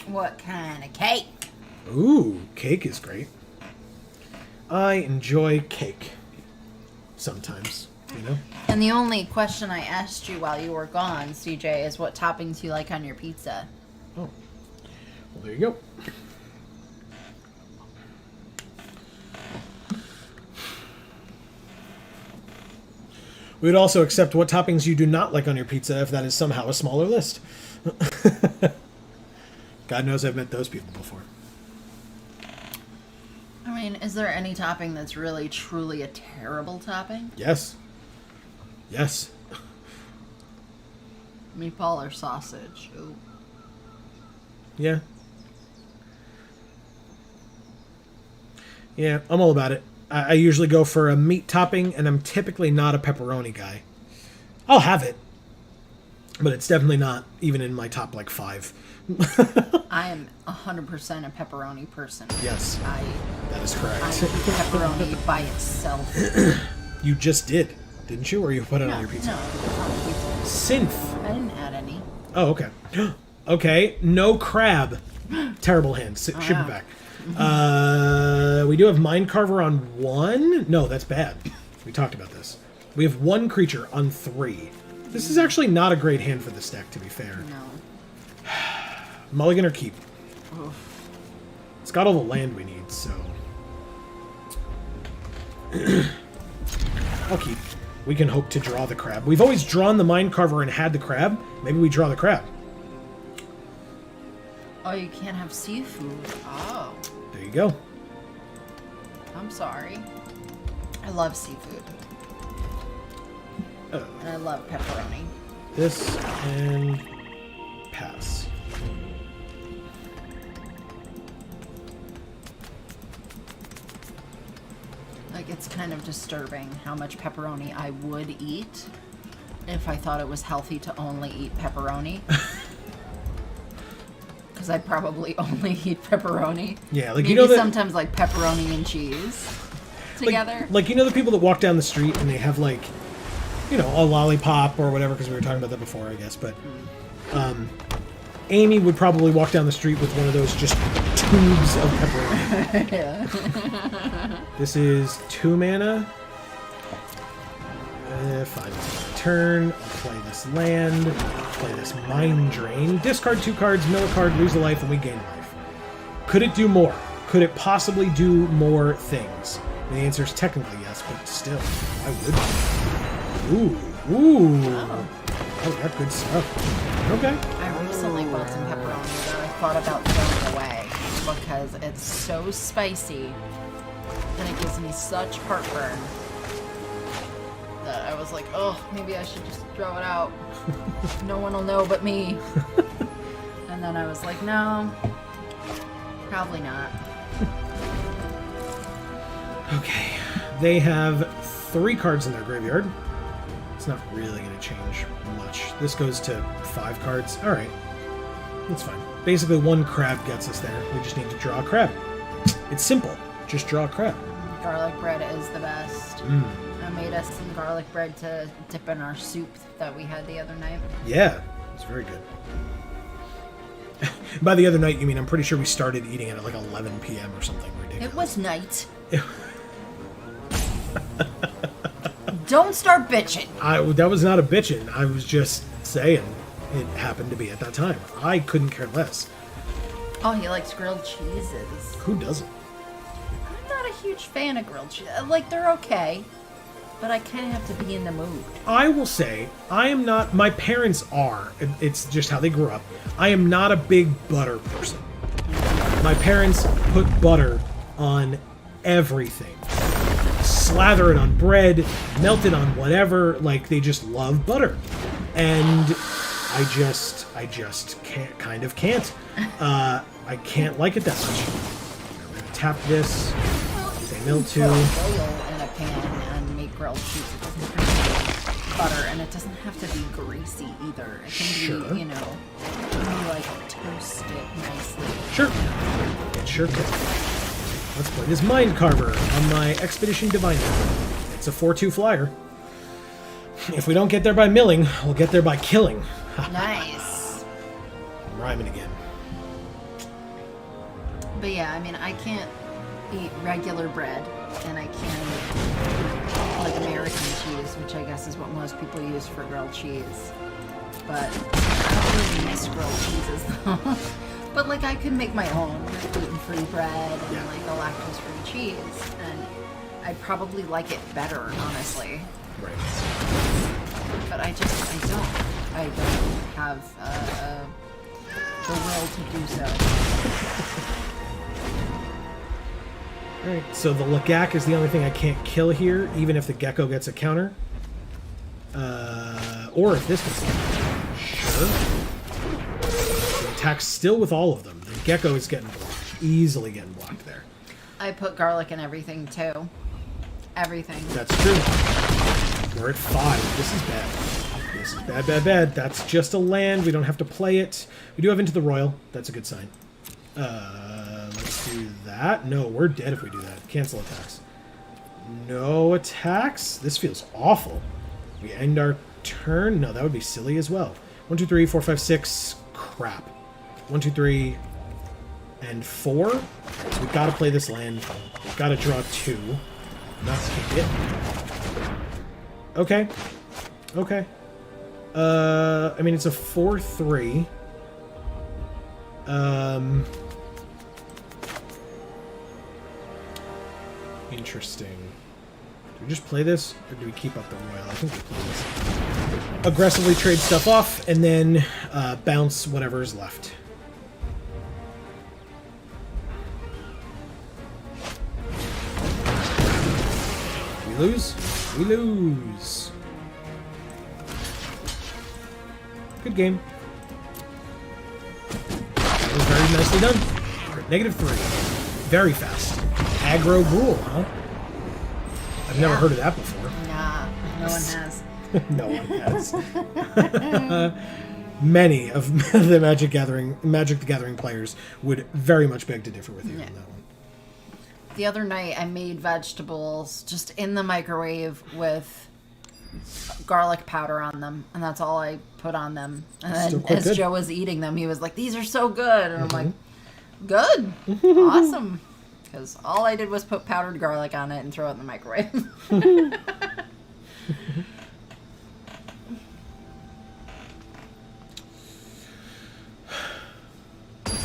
What kind of cake? Ooh, cake is great. I enjoy cake. Sometimes, you know? And the only question I asked you while you were gone, CJ, is what toppings you like on your pizza. Oh. Well, there you go. We would also accept what toppings you do not like on your pizza if that is somehow a smaller list. God knows I've met those people before. I mean, is there any topping that's really, truly a terrible topping? Yes. Yes. Meatball or sausage? Ooh. Yeah. Yeah, I'm all about it. I usually go for a meat topping, and I'm typically not a pepperoni guy. I'll have it, but it's definitely not even in my top, 5. I am 100% a pepperoni person. Yes, that is correct. I eat pepperoni by itself. You just did, didn't you? Or you put it on your pizza? No, it's on the pizza. Synth. I didn't add any. Oh, okay. Okay, no crab. Terrible hand. Ship it back. We do have Mind Carver on 1. No, that's bad. We talked about this. We have 1 creature on 3. This is actually not a great hand for this deck, to be fair. No. Mulligan or keep? Oof. It's got all the land we need, so... I'll keep. We can hope to draw the crab. We've always drawn the Mind Carver and had the crab. Maybe we draw the crab. Oh, you can't have seafood. Oh. There you go. I'm sorry. I love seafood. And I love pepperoni. This and pass. It's kind of disturbing how much pepperoni I would eat if I thought it was healthy to only eat pepperoni. Because I'd probably only eat pepperoni. Yeah, maybe you know that, sometimes pepperoni and cheese together. You know the people that walk down the street and they have a lollipop or whatever, because we were talking about that before, I guess. But Amy would probably walk down the street with one of those just tubes of pepperoni. Yeah. This is 2 mana. Fine, it's my turn. I'll play this land. Play this Mind Drain. Discard 2 cards, mill a card, lose a life, and we gain life. Could it do more? Could it possibly do more things? And the answer is technically yes, but still, I would. Ooh. Oh, got good stuff. Okay. I recently bought some pepperoni that I thought about throwing away because it's so spicy and it gives me such heartburn that I was like, oh, maybe I should just throw it out. No one will know but me. And then I was like, no, probably not. Okay. They have 3 cards in their graveyard. It's not really going to change much. This goes to 5 cards. All right. That's fine. Basically, 1 crab gets us there. We just need to draw a crab. It's simple. Just draw a crab. Garlic bread is the best. I made us some garlic bread to dip in our soup that we had the other night. Yeah. It's very good. By the other night, you mean I'm pretty sure we started eating it at 11 p.m. or something ridiculous. It was night. Don't start bitching. That was not a bitching. I was just saying it happened to be at that time. I couldn't care less. Oh, he likes grilled cheeses. Who doesn't? not a huge fan of grilled cheese. Like, they're okay, but I kind of have to be in the mood. I will say, I am not... My parents are. It's just how they grew up. I am not a big butter person. My parents put butter on everything. Slather it on bread, melt it on whatever. Like, they just love butter. And I just can't, kind of can't. I can't like it that much. I'm gonna tap this. Say mill too. Put oil in a pan and make grilled cheese. It doesn't have to be butter, and it doesn't have to be greasy either. It can be, you know, like toast it nicely. Sure. It sure can. Let's play this Mind Carver on my Expedition Diviner. It's a 4-2 flyer. If we don't get there by milling, we'll get there by killing. Nice. I'm rhyming again. But yeah, I mean, I can't eat regular bread, and I can eat, like, American cheese, which I guess is what most people use for grilled cheese. But I don't really miss grilled cheeses, though. But, like, I could make my own with gluten-free bread and, like, a lactose-free cheese, and I'd probably like it better, honestly. Right. But I don't have the will to do so. Alright, so the Lagak is the only thing I can't kill here, even if the Gecko gets a counter. Or if this gets a counter. Sure. The attack's still with all of them. The Gecko is getting blocked. Easily getting blocked there. I put garlic in everything, too. Everything. That's true. We're at 5. This is bad. This is bad, bad, bad. That's just a land. We don't have to play it. We do have Into the Royal. That's a good sign. Let's do that. No, we're dead if we do that. Cancel attacks. No attacks? This feels awful. We end our turn? No, that would be silly as well. 1, 2, 3, 4, 5, 6. Crap. 1, 2, 3, and 4. So we've got to play this land. We've got to draw 2. Not kick it. Okay. Okay. I mean, it's a 4-3. Interesting. Do we just play this, or do we keep up the Royal? I think we play this. Aggressively trade stuff off, and then bounce whatever is left. We lose? We lose. Good game. That was very nicely done. -3. Very fast. Aggro Ghoul, huh? I've never heard of that before. Nah, no one has. No one has. Many of the Magic the Gathering players would very much beg to differ with you on that one. The other night, I made vegetables just in the microwave with garlic powder on them, and that's all I put on them. And then as good. Joe was eating them, he was like, "These are so good," and I'm like, "Good, awesome," because all I did was put powdered garlic on it and throw it in the microwave.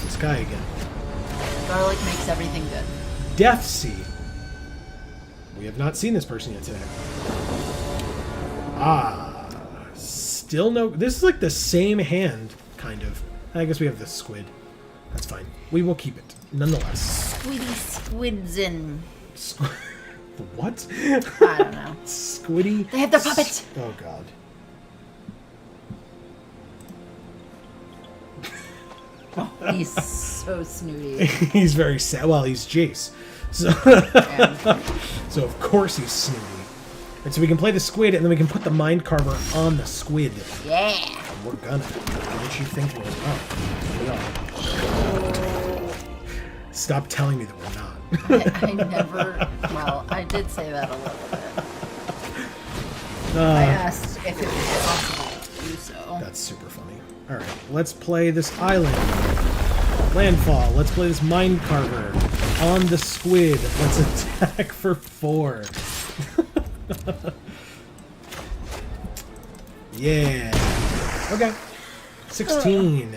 This guy again. Garlic makes everything good. Death Seed. We have not seen this person yet today. Ah, still no. This is like the same hand, kind of. I guess we have the squid. That's fine. We will keep it, nonetheless. Squids in. The what? I don't know. Squiddy. They have their puppet. Oh God. Oh, he's so snooty. He's very sad. Well, he's Jace. So, so of course he's snooty. And so we can play the squid, and then we can put the Mind Carver on the squid. Yeah. We're gonna. Don't you think we're not? We are. Stop telling me that we're not. I never. Well, I did say that a little bit. I asked if it was possible to do so. That's super funny. All right, let's play this island. Landfall. Let's play this Mind Carver on the squid. Let's attack for 4. Yeah. Okay. 16.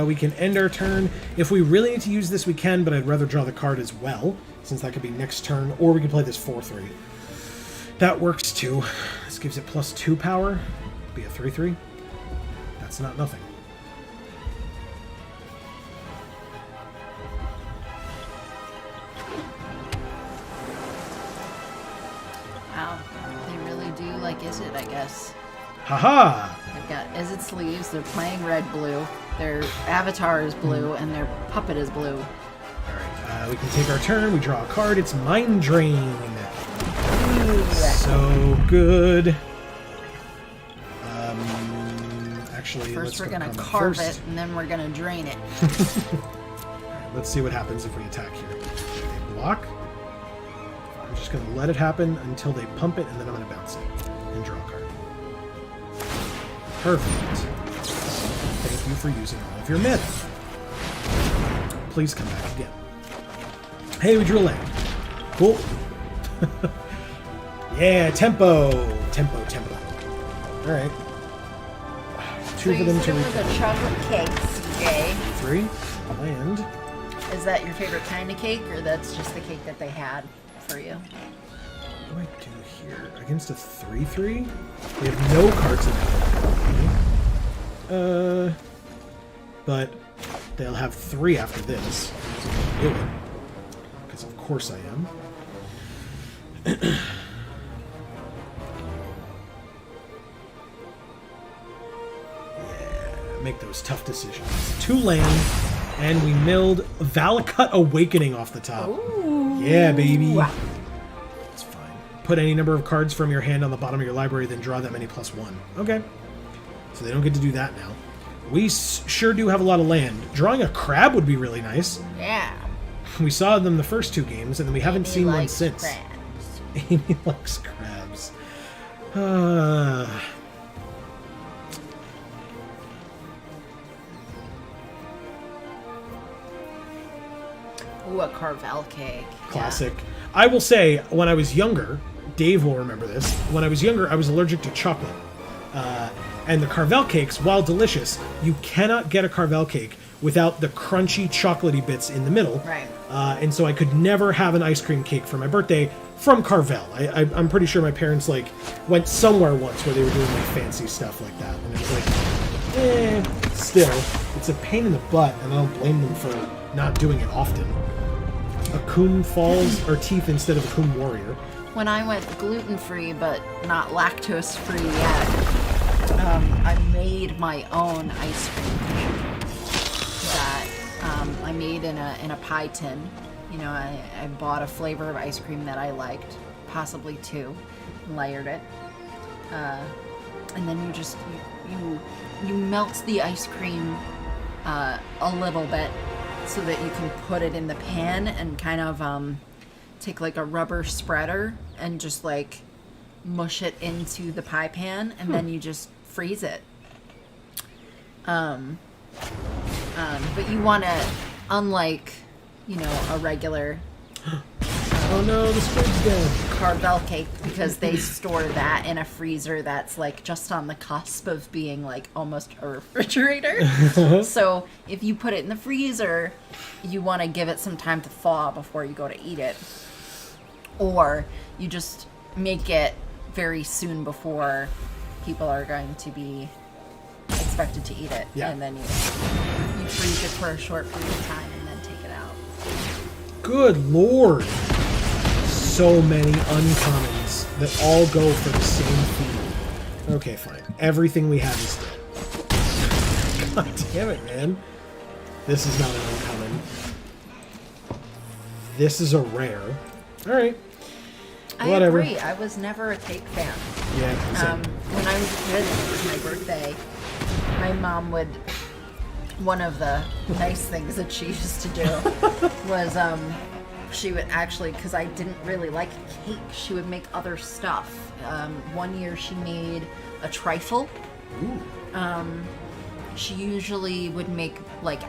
We can end our turn. If we really need to use this, we can, but I'd rather draw the card as well, since that could be next turn, or we can play this 4-3. That works too. This gives it +2 power. Be a 3-3. That's not nothing. Wow. They really do like Is It, I guess. Haha! They've got Is It sleeves, they're playing red-blue, their avatar is blue, and their puppet is blue. Alright, we can take our turn, we draw a card, it's Mind Drain. Ooh. So good. Actually, First we're go gonna combat carve first. it, and then we're gonna drain it. Alright, let's see what happens if we attack here. They block. I'm just gonna let it happen until they pump it, and then I'm gonna bounce it and draw a card. Perfect. Thank you for using all of your mana. Please come back again. Hey, we drew a land. Cool. Yeah, tempo. Tempo. Alright. Two for them to with a chocolate cake, CJ. 3. Land. Is that your favorite kind of cake, or that's just the cake that they had for you? What do I do here? Against a 3-3? They have no cards in it. But they'll have 3 after this. So I'll do it. Because of course I am. Make those tough decisions. 2 land, and we milled Valakut Awakening off the top. Ooh. Yeah, baby. It's fine. Put any number of cards from your hand on the bottom of your library, then draw that many +1. Okay. So they don't get to do that now. We sure do have a lot of land. Drawing a crab would be really nice. Yeah. We saw them the first 2 games, and then we haven't seen one likes since. crabs. Amy likes crabs. Ooh, a Carvel cake. Classic. I will say, when I was younger, Dave will remember this. When I was younger, I was allergic to chocolate. And the Carvel cakes, while delicious, you cannot get a Carvel cake without the crunchy, chocolatey bits in the middle. Right. And so I could never have an ice cream cake for my birthday from Carvel. I'm pretty sure my parents went somewhere once where they were doing fancy stuff like that, and it was still, it's a pain in the butt, and I don't blame them for not doing it often. Akum Falls or Teeth instead of Akum Warrior. When I went gluten-free but not lactose-free yet, I made my own ice cream that I made in a pie tin. You know, I bought a flavor of ice cream that I liked, possibly 2, layered it, and then you just you melt the ice cream a little bit so that you can put it in the pan and kind of take a rubber spreader and just mush it into the pie pan, and then you just freeze it. But you want to, unlike, a regular Oh no, the squid's dead. Carvel cake, because they store that in a freezer that's just on the cusp of being almost a refrigerator. So if you put it in the freezer, you want to give it some time to thaw before you go to eat it. Or you just make it very soon before people are going to be expected to eat it. Yeah. And then you freeze it for a short period of time and then take it out. Good lord. So many uncommons that all go for the same theme. Okay, fine. Everything we have is dead. God damn it, man. This is not an uncommon. This is a rare. Alright. Whatever. I agree. I was never a cake fan. Yeah, same. When I was a kid, and it was my birthday, my mom would, one of the nice things that she used to do was, she would actually, because I didn't really like cake, she would make other stuff. One year she made a trifle. Ooh. She usually would make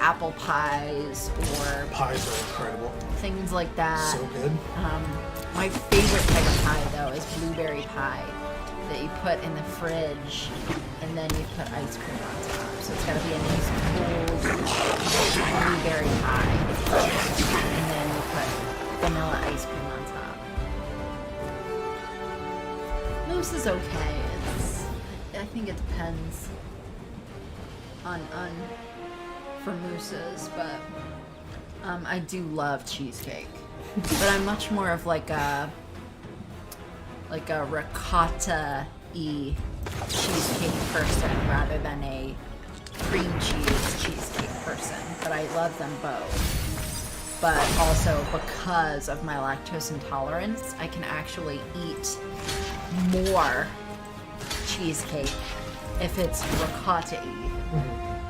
apple pies or Pies are incredible. things like that. So good. My favorite type of pie, though, is blueberry pie. that you put in the fridge, and then you put ice cream on top. So it's got to be a nice cold blueberry pie, and then you put vanilla ice cream on top. Mousse is okay. I think it depends on for mousses, but I do love cheesecake. But I'm much more of like a ricotta-y cheesecake person rather than a cream cheese cheesecake person. But I love them both. But also because of my lactose intolerance, I can actually eat more cheesecake if it's ricotta-y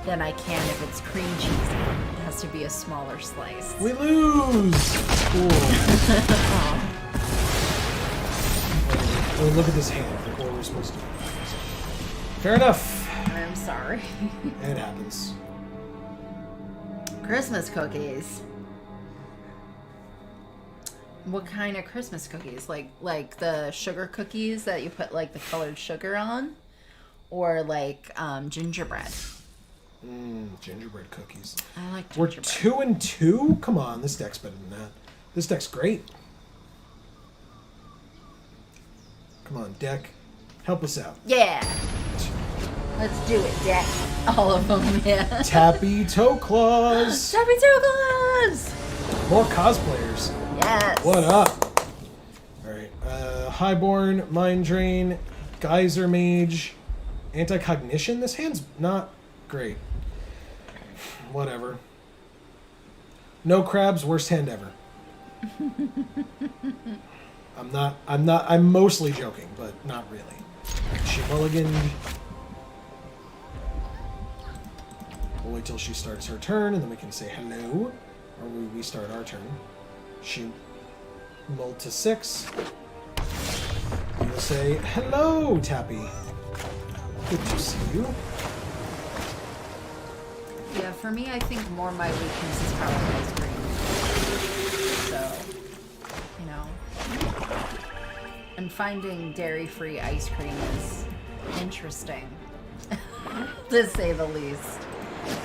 than I can if it's cream cheesy. It has to be a smaller slice. We lose! Cool. Oh, look at this hand. Like what we're supposed to do. Fair enough. I'm sorry. It happens. Christmas cookies. What kind of Christmas cookies? Like the sugar cookies that you put like the colored sugar on? Or like gingerbread? Gingerbread cookies. I like We're gingerbread. 2-2? Come on, this deck's better than that. This deck's great. Come on, deck. Help us out. Yeah. Let's do it, Deck. All of them, yeah. Tappy Toe Claws. Tappy Toe Claws! More cosplayers. Yes. What up? Alright. Highborn, Mind Drain, Geyser Mage, Anti-Cognition. This hand's not great. Whatever. No crabs, worst hand ever. I'm mostly joking, but not really. She mulliganed. We'll wait till she starts her turn, and then we can say hello. Or we start our turn. She mulled to 6. We will say, hello, Tappy. Good to see you. Yeah, for me, I think more my weakness is probably ice cream. So, you know. And finding dairy-free ice cream is interesting, to say the least.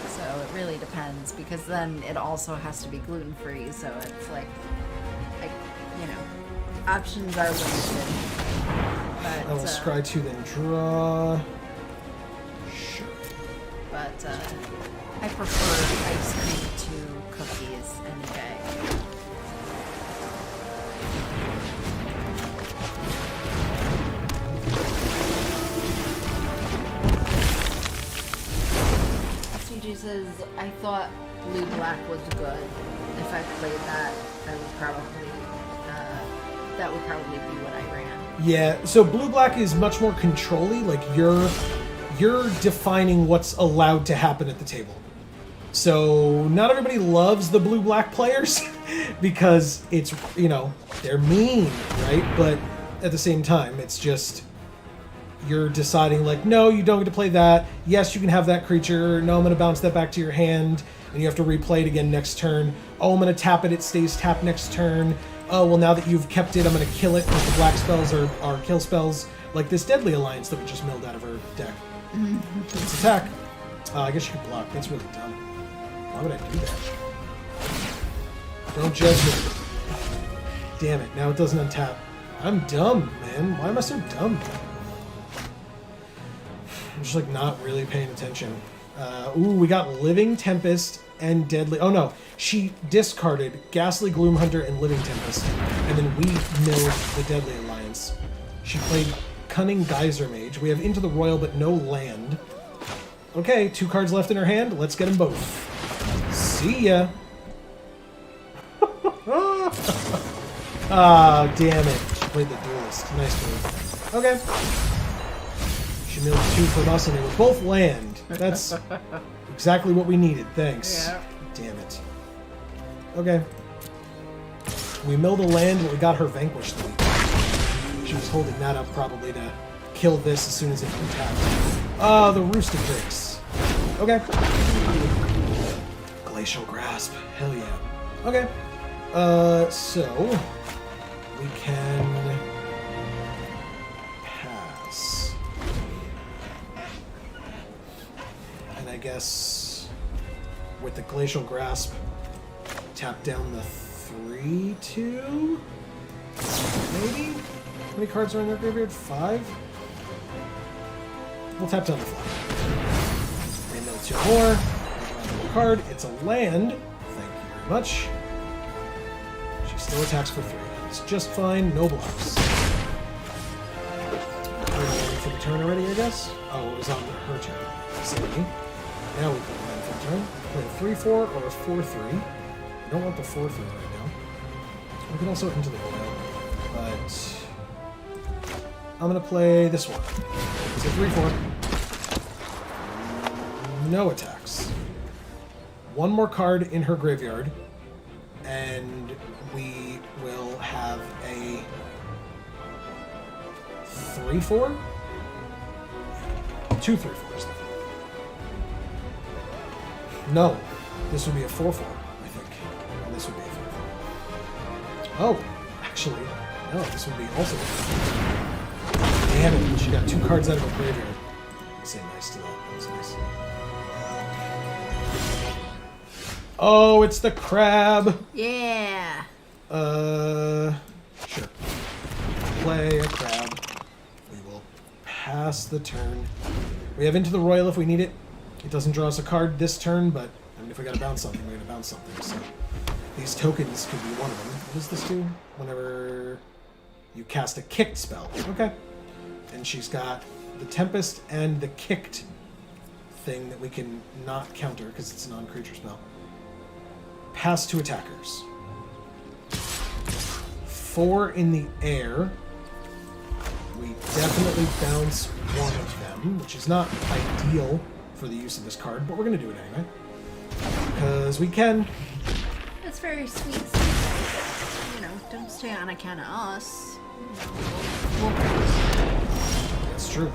So it really depends, because then it also has to be gluten-free, so it's like, options are limited. But, I will scry 2, then draw. Sure. But I prefer ice cream to cookies any day. CG says, I thought blue-black was good. If I played that, I would probably, that would probably be what I ran. Yeah, so blue-black is much more control-y. Like, you're defining what's allowed to happen at the table. So not everybody loves the blue-black players because it's, they're mean, right? But at the same time, it's just you're deciding, like, no, you don't get to play that. Yes, you can have that creature. No, I'm going to bounce that back to your hand, and you have to replay it again next turn. Oh, I'm going to tap it. It stays tapped next turn. Oh, well, now that you've kept it, I'm going to kill it because the black spells are kill spells, like this Deadly Alliance that we just milled out of her deck. Let's attack. I guess you could block. That's really dumb. Why would I do that? Don't judge me. Damn it, now it doesn't untap. I'm dumb, man. Why am I so dumb? I'm just, like, not really paying attention. Ooh, we got Living Tempest and Deadly... Oh, no. She discarded Ghastly Gloomhunter and Living Tempest, and then we milled the Deadly Alliance. She played Cunning Geyser Mage. We have Into the Royal, but no land. Okay, 2 cards left in her hand. Let's get them both. See ya. Ah, damn it. She played the Duelist. Nice move. Okay. She milled 2 from us, and they were both land. That's exactly what we needed. Thanks. Yeah. Damn it. Okay. We milled a land, but we got her Vanquished League. She was holding that up probably to kill this as soon as it can tap. Ah, the Rooster Bricks. Okay. Glacial Grasp. Hell yeah. Okay. So we can pass. guess with the Glacial Grasp, tap down the 3/2? Maybe? How many cards are in their graveyard? 5? We'll tap down the 5. And then 2 more. Another card. It's a land. Thank you very much. She still attacks for 3. It's just fine. No blocks. For the turn already, I guess? Oh, it was on her turn. Silly. Now we can land for the turn. Play a 3/4 or a 4/3. We don't want the 4/3 right now. We can also into the oil, but I'm gonna play this one. It's a 3/4. No attacks. One more card in her graveyard, and we will have a 3/4? 2 3/4s then. No, this would be a 4/4, I think. And this would be a 3/4. Oh, actually, no, this would be also a 3/4. Damn it, she got 2 cards out of her graveyard. Say nice to that. That was nice. Oh, it's the crab! Yeah. Sure. Play a crab. We will pass the turn. We have Into the Royal if we need it. It doesn't draw us a card this turn, but I mean, if we gotta bounce something, we gotta bounce something. So these tokens could be one of them. What does this do? Whenever you cast a kicked spell. Okay. And she's got the Tempest and the kicked thing that we can not counter because it's a non-creature spell. Pass to attackers. 4 in the air. We definitely bounce one of them, which is not ideal for the use of this card, but we're going to do it anyway. Because we can. It's very sweet. You know, don't stay on account of us. That's true.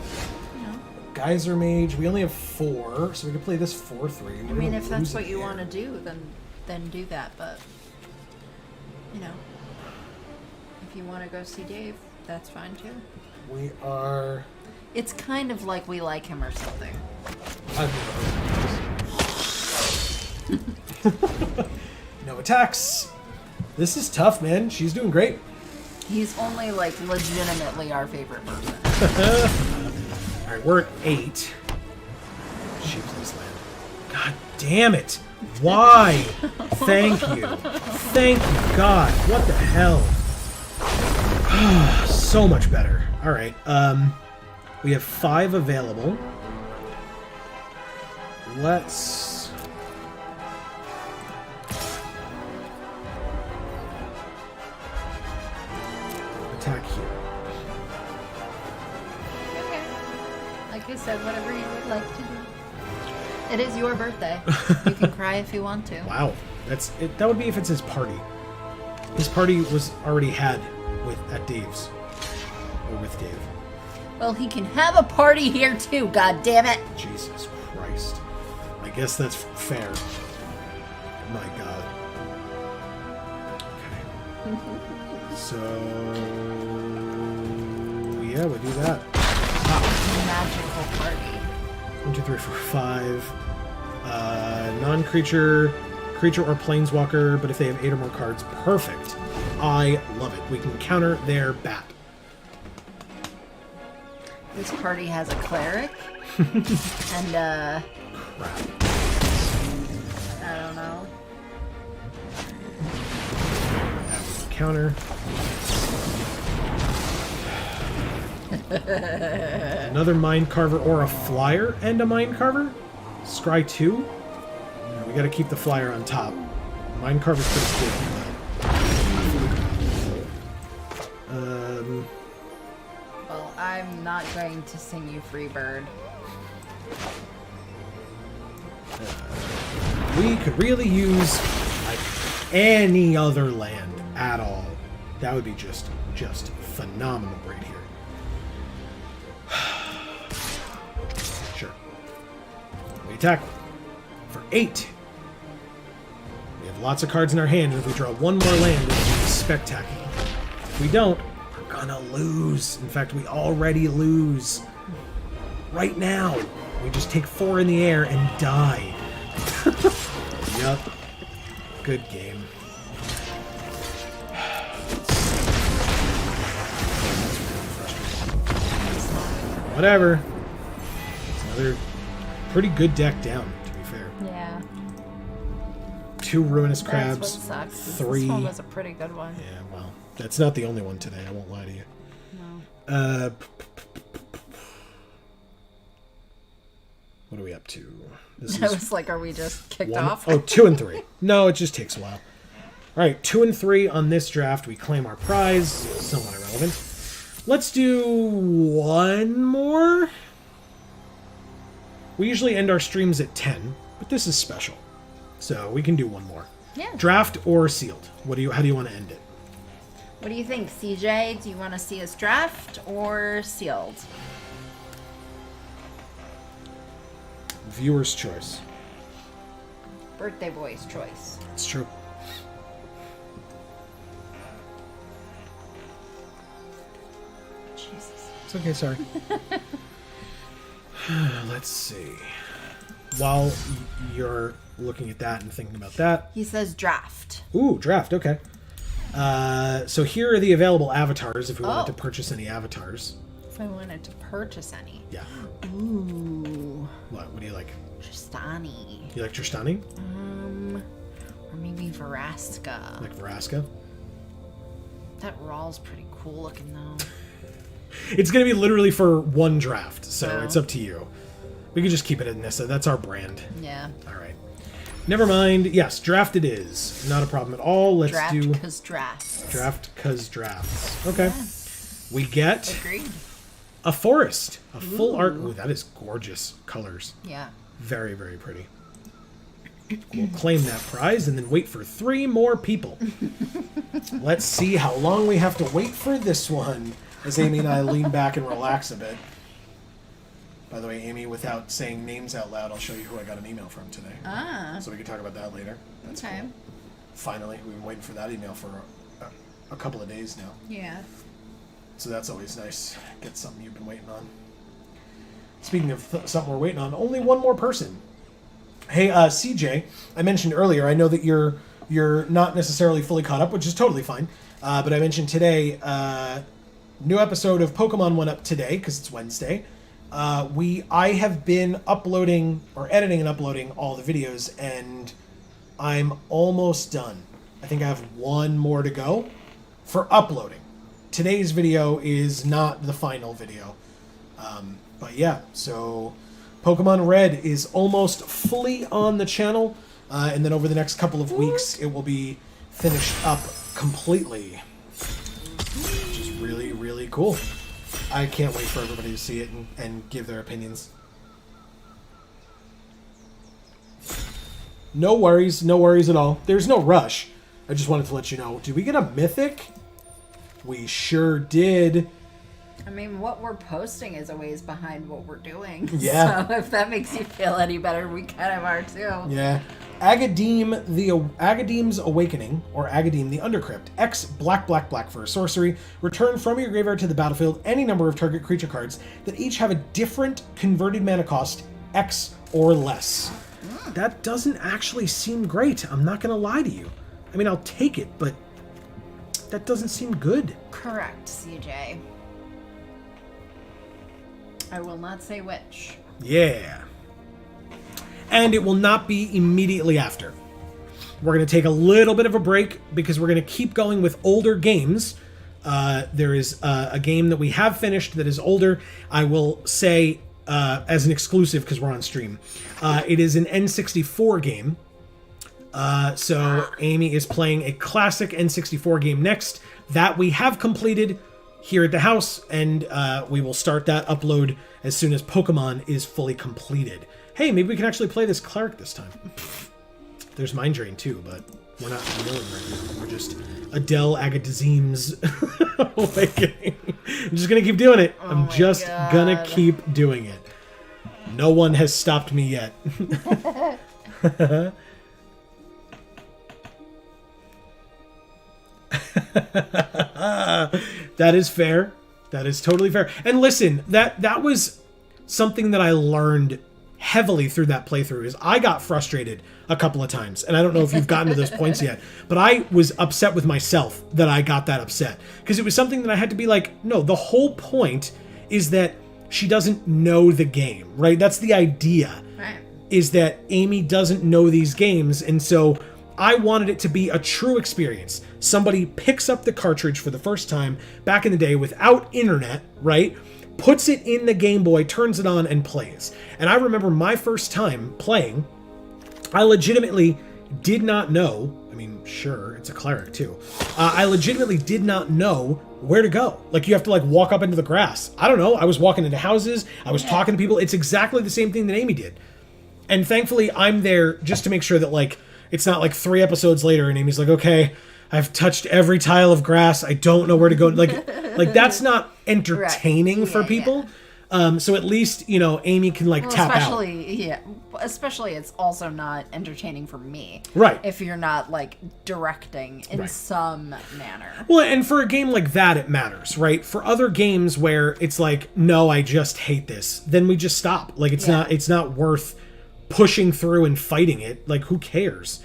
You know. Geyser Mage, we only have 4, so we can play this 4/3. I mean, if that's what you want to do, then do that. But you know, if you want to go see Dave, that's fine too. We are. It's kind of like we like him or something. I've never heard No attacks. This is tough, man. She's doing great. He's only like legitimately our favorite person. Alright, we're at 8. She plays land. God damn it! Why? Thank you. Thank you, God. What the hell? So much better. Alright, we have 5 available. Let's... attack here. Okay. Like I said, whatever you would like to do. It is your birthday. You can cry if you want to. Wow. That's it. That would be if it's his party. His party was already had at Dave's. Or with Dave. Well, he can have a party here too, god damn it. Jesus Christ. I guess that's fair. My God. Okay. So... yeah, we'll do that. Magical party. 1, 2, 3, 4, 5. Non-creature, creature or planeswalker, but if they have 8 or more cards, perfect. I love it. We can counter their bat. This party has a cleric. And, Crap. I don't know. Counter. Another Mind Carver or a Flyer and a Mind Carver? Scry 2? Yeah, we gotta keep the Flyer on top. Mind Carver's pretty cool. Well, I'm not going to sing you Freebird. We could really use like any other land at all. That would be just phenomenal right here. Sure. We attack for 8. We have lots of cards in our hand, and if we draw one more land, it will be spectacular. If we don't, we're gonna lose. In fact, we already lose. Right now. We just take 4 in the air and die. Yup. Good game. Whatever. It's another pretty good deck down, to be fair. Yeah. 2 Ruinous Crabs. That's what sucks. 3. This one was a pretty good one. Yeah, well, that's not the only one today. I won't lie to you. No. What are we up to? This I was like, are we just kicked off? Oh, 2 and 3. No, it just takes a while. All right, 2 and 3 on this draft. We claim our prize. Somewhat irrelevant. Let's do one more. We usually end our streams at 10, but this is special, so we can do one more. Yeah. Draft or sealed? How do you want to end it? What do you think, CJ? Do you want to see us draft or sealed? Viewer's choice. Birthday boy's choice. It's true. Jesus. It's okay, sorry. Let's see. While you're looking at that and thinking about that. He says draft. Ooh, draft, okay. So here are the available avatars if we wanted to Oh. purchase any avatars. If I wanted to purchase any. Yeah. Ooh. What do you like? Tristani. You like Tristani? Or maybe Veraska. Like Veraska? That Rawl's pretty cool looking though. It's going to be literally for one draft, so Wow. it's up to you. We could just keep it at Nissa. That's our brand. Yeah. All right. Never mind. Yes, draft it is. Not a problem at all. Let's Draft do cause drafts. draft cause drafts. Okay. We get Agreed. a forest. A full art. Ooh, that is gorgeous colors. Yeah. Very, very pretty. We'll claim that prize and then wait for 3 more people. Let's see how long we have to wait for this one. As Amy and I lean back and relax a bit. By the way, Amy, without saying names out loud, I'll show you who I got an email from today. Ah. So we can talk about that later. That's Okay. cool. Finally, we've been waiting for that email for a couple of days now. Yeah. So that's always nice. Get something you've been waiting on. Speaking of something we're waiting on, only one more person. Hey, CJ, I mentioned earlier, I know that you're not necessarily fully caught up, which is totally fine. But I mentioned today, new episode of Pokemon went up today, because it's Wednesday. I have been uploading, or editing and uploading all the videos, and I'm almost done. I think I have one more to go for uploading. Today's video is not the final video. But yeah, so Pokemon Red is almost fully on the channel, and then over the next couple of weeks it will be finished up completely, which is really, really cool. I can't wait for everybody to see it and give their opinions. No worries at all. There's no rush. I just wanted to let you know. Did we get a mythic? We sure did. I mean, what we're posting is a ways behind what we're doing. Yeah. So if that makes you feel any better, we kind of are too. Yeah. Agadeem's Awakening, or Agadeem the Undercrypt, X black for a sorcery. Return from your graveyard to the battlefield any number of target creature cards that each have a different converted mana cost, X or less. That doesn't actually seem great. I'm not going to lie to you. I mean, I'll take it, but that doesn't seem good. Correct, CJ. I will not say which. Yeah. And it will not be immediately after. We're going to take a little bit of a break because we're going to keep going with older games. There is a game that we have finished that is older. I will say as an exclusive because we're on stream. It is an N64 game. So Amy is playing a classic N64 game next that we have completed here at the house, and we will start that upload as soon as Pokemon is fully completed. Hey, maybe we can actually play this cleric this time. There's Mind Drain too, but we're not milling right now. We're just Adele Agadeem's Awakening. I'm just gonna keep doing it. I'm just gonna keep doing it. No one has stopped me yet. That is fair. That is totally fair. And listen, that was something that I learned heavily through that playthrough is I got frustrated a couple of times, and I don't know if you've gotten to those points yet, but I was upset with myself that I got that upset, because it was something that I had to be like, no, the whole point is that she doesn't know the game, right? That's the idea, Right. is that Amy doesn't know these games, and so I wanted it to be a true experience. Somebody picks up the cartridge for the first time back in the day without internet, right? Puts it in the Game Boy, turns it on, and plays. And I remember my first time playing, I legitimately did not know, I mean, sure, it's a cleric too. I legitimately did not know where to go. Like, you have to like walk up into the grass. I don't know. I was walking into houses. I was talking to people. It's exactly the same thing that Amy did. And thankfully, I'm there just to make sure that like, it's not like 3 episodes later and Amy's like, okay, I've touched every tile of grass. I don't know where to go. Like that's not entertaining Right. for Yeah, people. So at least, you know, Amy can like tap out. Especially it's also not entertaining for me. Right. If you're not like directing in some manner. Well, and for a game like that, it matters, right? For other games where it's like, no, I just hate this, then we just stop. Like it's not worth pushing through and fighting it. Like, who cares?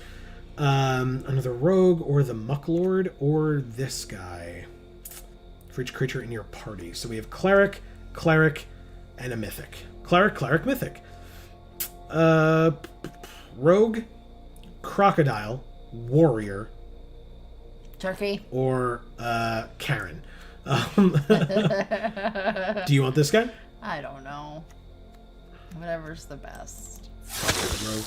Another rogue or the mucklord or this guy for each creature in your party. So we have cleric, and a mythic. Cleric, mythic. Rogue, crocodile, warrior, Turkey. or Karen. Do you want this guy? I don't know. Whatever's the best. Rogue.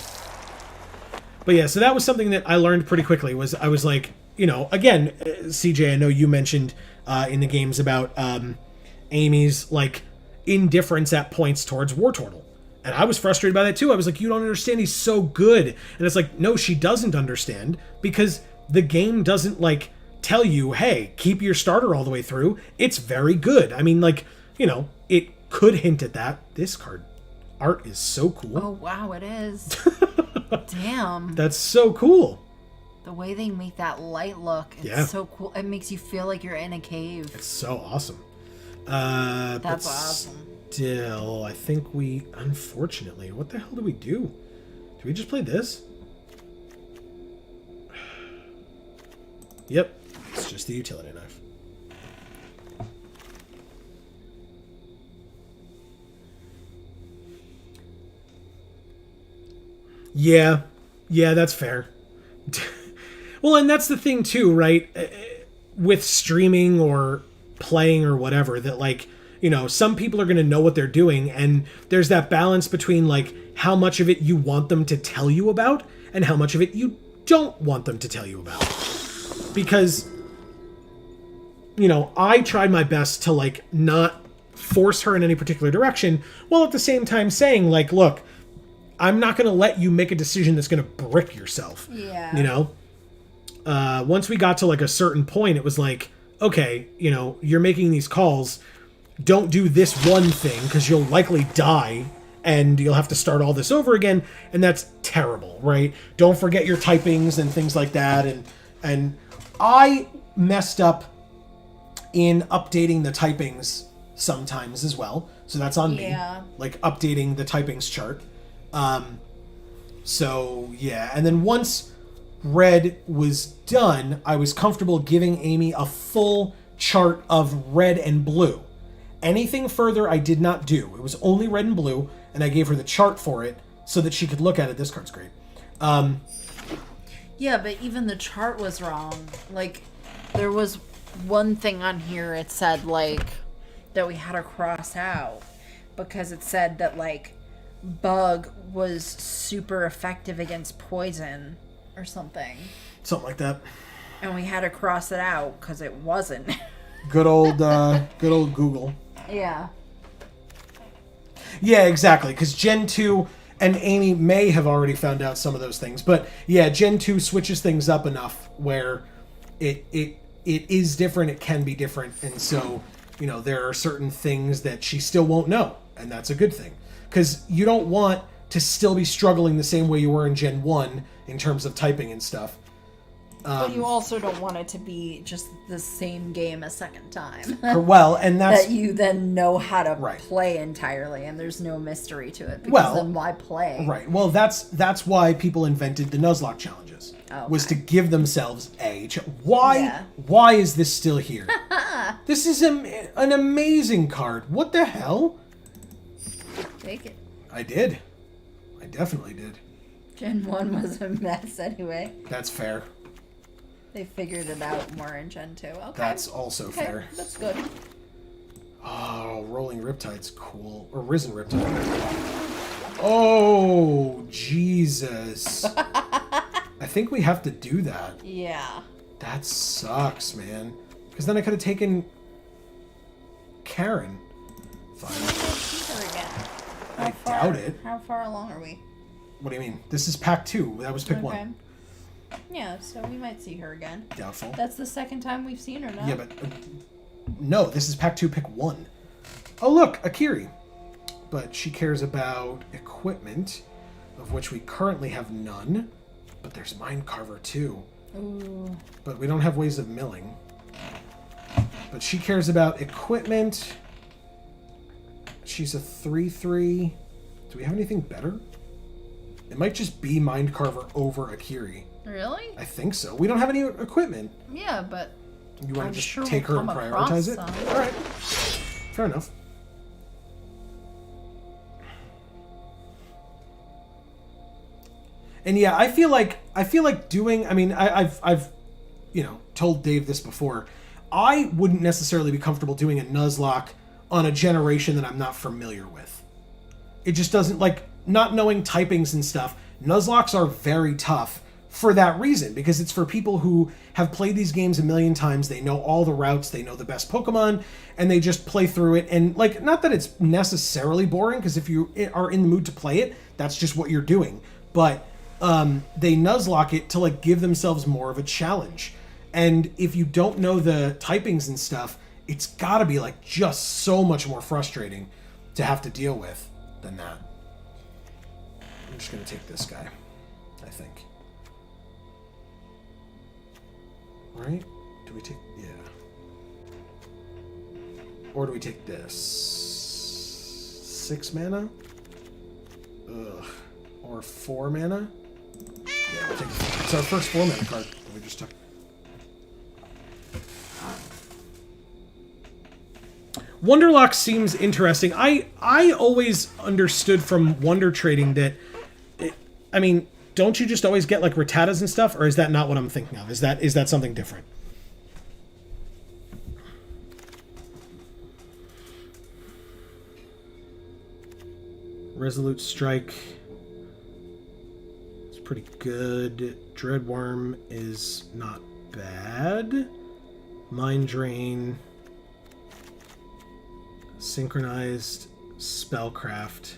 But yeah, so that was something that I learned pretty quickly. Was I was like, you know, again, CJ, I know you mentioned in the games about Amy's like indifference at points towards War Turtle, and I was frustrated by that too. I was like, you don't understand. He's so good, and it's like, no, she doesn't understand, because the game doesn't like tell you, hey, keep your starter all the way through. It's very good. I mean, like, you know, it could hint at that. This card art is so cool. Oh wow, it is. Damn. That's so cool. The way they make that light look, it's so cool. It makes you feel like you're in a cave. It's so awesome. That's awesome. Still, I think we, unfortunately, what the hell do we do? Do we just play this? Yep, it's just the utility knife. Yeah, that's fair. Well, and that's the thing too, right? With streaming or playing or whatever, that like, you know, some people are going to know what they're doing, and there's that balance between like how much of it you want them to tell you about and how much of it you don't want them to tell you about. Because, you know, I tried my best to like not force her in any particular direction, while at the same time saying like, look, I'm not going to let you make a decision that's going to brick yourself. Yeah. You know? Once we got to like a certain point, it was like, okay, you know, you're making these calls. Don't do this one thing, because you'll likely die and you'll have to start all this over again. And that's terrible, right? Don't forget your typings and things like that. And I messed up in updating the typings sometimes as well. So that's on me. Like updating the typings chart. So yeah, and then once red was done, I was comfortable giving Amy a full chart of red and blue. Anything further I did not do. It was only red and blue, and I gave her the chart for it so that she could look at it. This card's great. Yeah, but even the chart was wrong. Like, there was one thing on here, it said, like, that we had to cross out, because it said that, like, bug was super effective against poison or something. Something like that. And we had to cross it out because it wasn't. Good old Google. Yeah. Yeah, exactly. Because Gen 2 and Amy may have already found out some of those things. But yeah, Gen 2 switches things up enough where it is different, it can be different. And so, you know, there are certain things that she still won't know. And that's a good thing. Because you don't want to still be struggling the same way you were in Gen 1 in terms of typing and stuff. But you also don't want it to be just the same game a second time. Well, and that's that you then know how to Right. play entirely, and there's no mystery to it. Because Well, then why play? right. Well, that's why people invented the Nuzlocke challenges. Oh, Was to okay. give themselves why Yeah. why is this still here? This is an amazing card. What the hell? Take it. I did. I definitely did. Gen 1 was a mess anyway. That's fair. They figured it out more in Gen 2. Okay. That's also okay. fair. That's good. Oh, Rolling Riptide's cool. Or Risen Riptide. Oh, Jesus. I think we have to do that. Yeah. That sucks, man. Because then I could have taken Karen. Fine. Her again. I doubt it. How far along are we? What do you mean? This is pack 2. That was pick Okay. 1. Yeah, so we might see her again. Doubtful. That's the second time we've seen her now. Yeah, but... no, this is pack 2, pick 1. Oh, look, Akiri. But she cares about equipment, of which we currently have none. But there's Mind Carver, too. Ooh. But we don't have ways of milling. But she cares about equipment. She's a 3/3. Do we have anything better? It might just be Mind Carver over Akiri. Really? I think so. We don't have any equipment. Yeah, but You want I'm to just sure take we'll her and come prioritize across it? some. All right. Fair enough. And yeah, I feel like doing. I mean, I've told Dave this before. I wouldn't necessarily be comfortable doing a Nuzlocke on a generation that I'm not familiar with. It just doesn't, like, not knowing typings and stuff. Nuzlocks are very tough for that reason, because it's for people who have played these games a million times. They know all the routes, they know the best Pokemon, and they just play through it. And, like, not that it's necessarily boring, because if you are in the mood to play it, that's just what you're doing. But they Nuzlocke it to, like, give themselves more of a challenge. And if you don't know the typings and stuff, it's gotta be, like, just so much more frustrating to have to deal with than that. I'm just gonna take this guy, I think. Right? Do we take... yeah. Or do we take this? 6 mana? Ugh. Or 4 mana? Yeah, we'll take it. It's our first 4 mana card that we just took. Wonderlock seems interesting. I always understood from Wonder Trading that... I mean, don't you just always get, like, Rattatas and stuff? Or is that not what I'm thinking of? Is that something different? Resolute Strike. It's pretty good. Dreadworm is not bad. Mind Drain. Synchronized Spellcraft.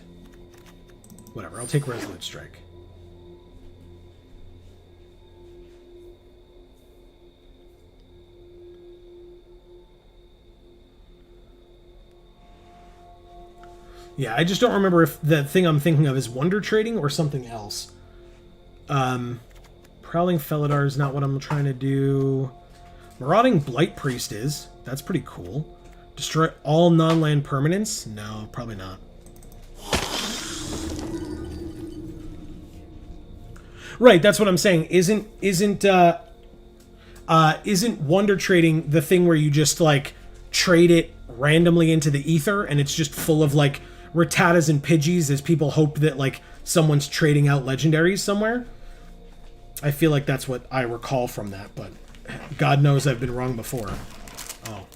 Whatever, I'll take Resolute Strike. Yeah, I just don't remember if the thing I'm thinking of is Wonder Trading or something else. Prowling Felidar is not what I'm trying to do. Marauding Blight Priest is. That's pretty cool. Destroy all non-land permanents? No, probably not. Right, that's what I'm saying. Isn't Wonder Trading the thing where you just, like, trade it randomly into the ether and it's just full of, like, Rattatas and Pidgeys as people hope that, like, someone's trading out legendaries somewhere? I feel like that's what I recall from that, but God knows I've been wrong before. Oh.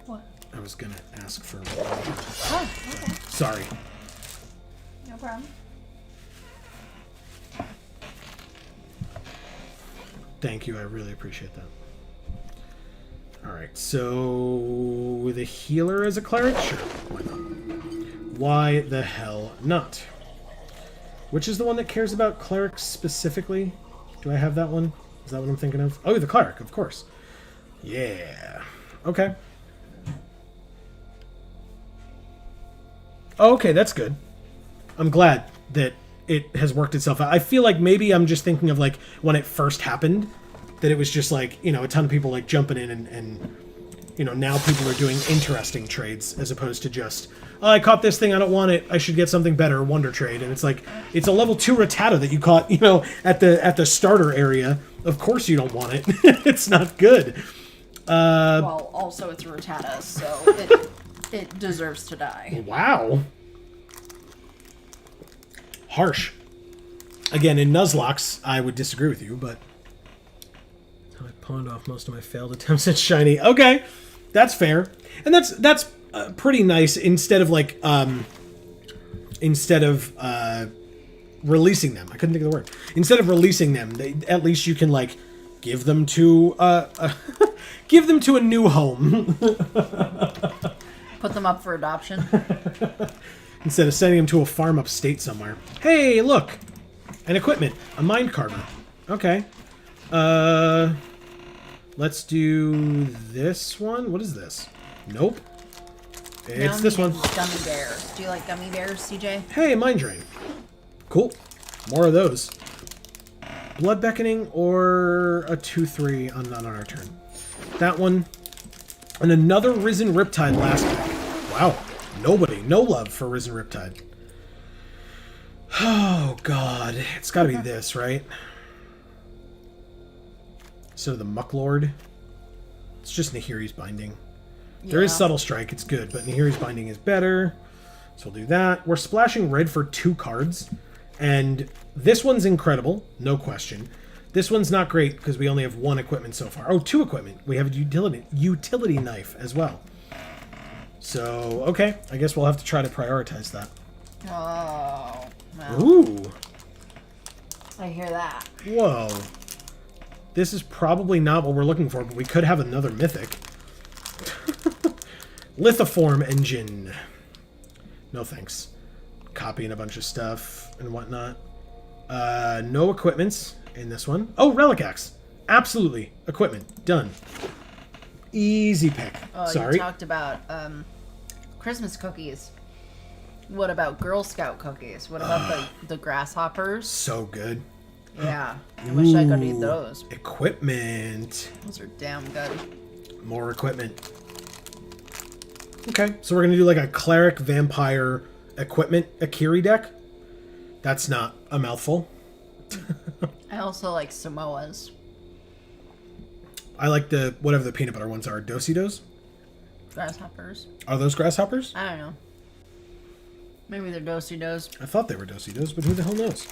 What? I was gonna ask for... Oh, okay. Sorry. No problem. Thank you, I really appreciate that. Alright, so... with a healer as a cleric? Sure, why not? Why the hell not? Which is the one that cares about clerics specifically? Do I have that one? Is that what I'm thinking of? Oh, the cleric, of course. Yeah. Okay. Oh, okay, that's good. I'm glad that it has worked itself out. I feel like maybe I'm just thinking of like when it first happened, that it was just like, you know, a ton of people like jumping in and you know, now people are doing interesting trades as opposed to just, oh, I caught this thing, I don't want it, I should get something better, wonder trade. And it's like, it's a level 2 Rattata that you caught, you know, at the starter area. Of course you don't want it. It's not good. Well, also it's Rattata, so it deserves to die. Wow. Harsh. Again, in Nuzlocke, I would disagree with you, but I pawned off most of my failed attempts at shiny. Okay, that's fair, and that's pretty nice. Instead of like releasing them, I couldn't think of the word. Instead of releasing them, at least you can like give them to give them to a new home. Put them up for adoption. Instead of sending them to a farm upstate somewhere. Hey, look! An equipment. A mind carver. Okay. Let's do this one. What is this? Nope. It's this one. Gummy bears. Do you like gummy bears, CJ? Hey, mind drain. Cool. More of those. Blood beckoning or a 2/3 on our turn. That one. And another Risen Riptide last pick. Wow. No love for Risen Riptide. Oh, God. It's got to be this, right? So the Mucklord. It's just Nahiri's Binding. Yeah. There is Subtle Strike. It's good, but Nahiri's Binding is better. So we'll do that. We're splashing red for 2 cards. And this one's incredible. No question. This one's not great because we only have 1 equipment so far. Oh, 2 equipment. We have a utility knife as well. So, okay. I guess we'll have to try to prioritize that. Oh. Well, Ooh. I hear that. Whoa. This is probably not what we're looking for, but we could have another mythic. Lithoform engine. No thanks. Copying a bunch of stuff and whatnot. No equipments in this one. Oh, Relic Axe. Absolutely. Equipment. Done. Easy pick. Oh, Sorry. You talked about Christmas cookies. What about Girl Scout cookies? What about the grasshoppers? So good. Yeah. I wish I could eat those. Equipment. Those are damn good. More equipment. Okay, so we're going to do like a Cleric Vampire Equipment Akiri deck. That's not a mouthful. I also like Samoas. I like the, whatever the peanut butter ones are. Dositos? Grasshoppers. Are those grasshoppers? I don't know. Maybe they're Dositos. I thought they were Dositos, but who the hell knows?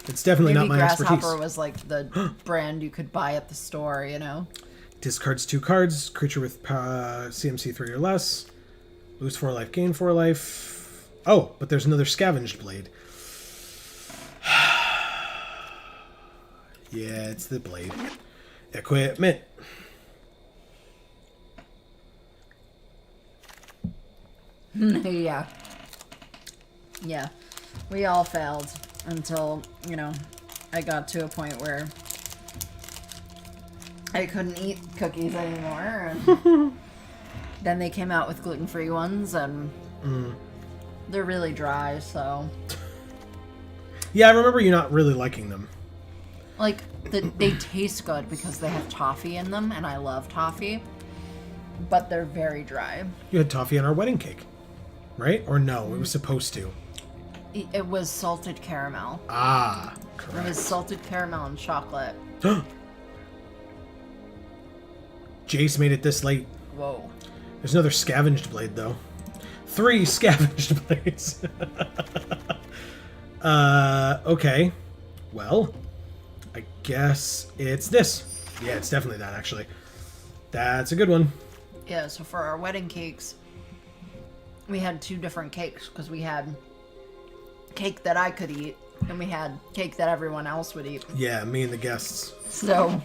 It's definitely not my Grasshopper expertise. was like the brand you could buy at the store, you know? Discards 2 cards. Creature with CMC 3 or less. Lose 4 life, gain 4 life. Oh, but there's another Scavenged Blade. Yeah, it's the blade. Equipment. Yeah. Yeah. We all failed until, you know, I got to a point where I couldn't eat cookies anymore. And then they came out with gluten-free ones, and they're really dry, so... Yeah, I remember you not really liking them. Like, they taste good because they have toffee in them, and I love toffee. But they're very dry. You had toffee on our wedding cake, right? Or no, it was supposed to. It was salted caramel. Ah, It correct. was salted caramel and chocolate. Jace made it this late. Whoa. There's another Scavenged Blade, though. 3 Scavenged Blades. Okay. Well, I guess it's this. Yeah, it's definitely that, actually. That's a good one. Yeah, so for our wedding cakes, we had 2 different cakes, because we had cake that I could eat, and we had cake that everyone else would eat. Yeah, me and the guests. So,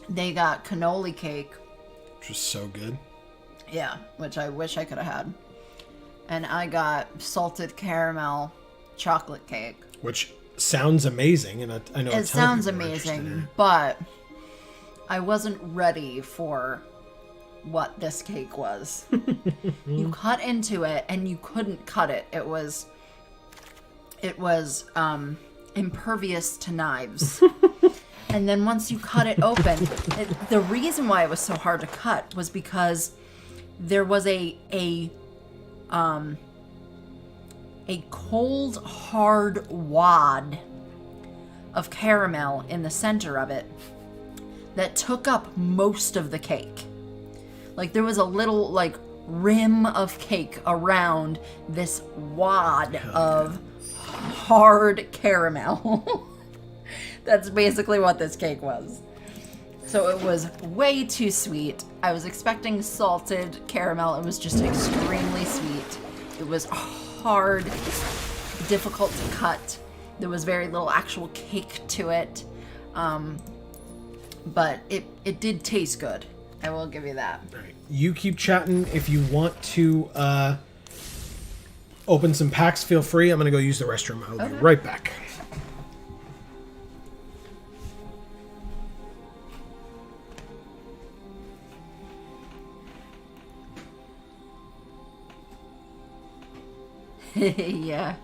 they got cannoli cake. Which was so good. Yeah, which I wish I could have had. And I got salted caramel chocolate cake. Which sounds amazing, and I know It sounds amazing, but I wasn't ready for what this cake was. You cut into it, and you couldn't cut it. It was it was impervious to knives. And then once you cut it open, the reason why it was so hard to cut was because there was a cold, hard wad of caramel in the center of it that took up most of the cake. Like, there was a little, like, rim of cake around this wad of hard caramel. That's basically what this cake was. So it was way too sweet. I was expecting salted caramel. It was just extremely sweet. It was hard, difficult to cut. There was very little actual cake to it. But it did taste good. I will give you that. All right. You keep chatting. If you want to open some packs, feel free. I'm going to go use the restroom. I'll be right back. Yeah.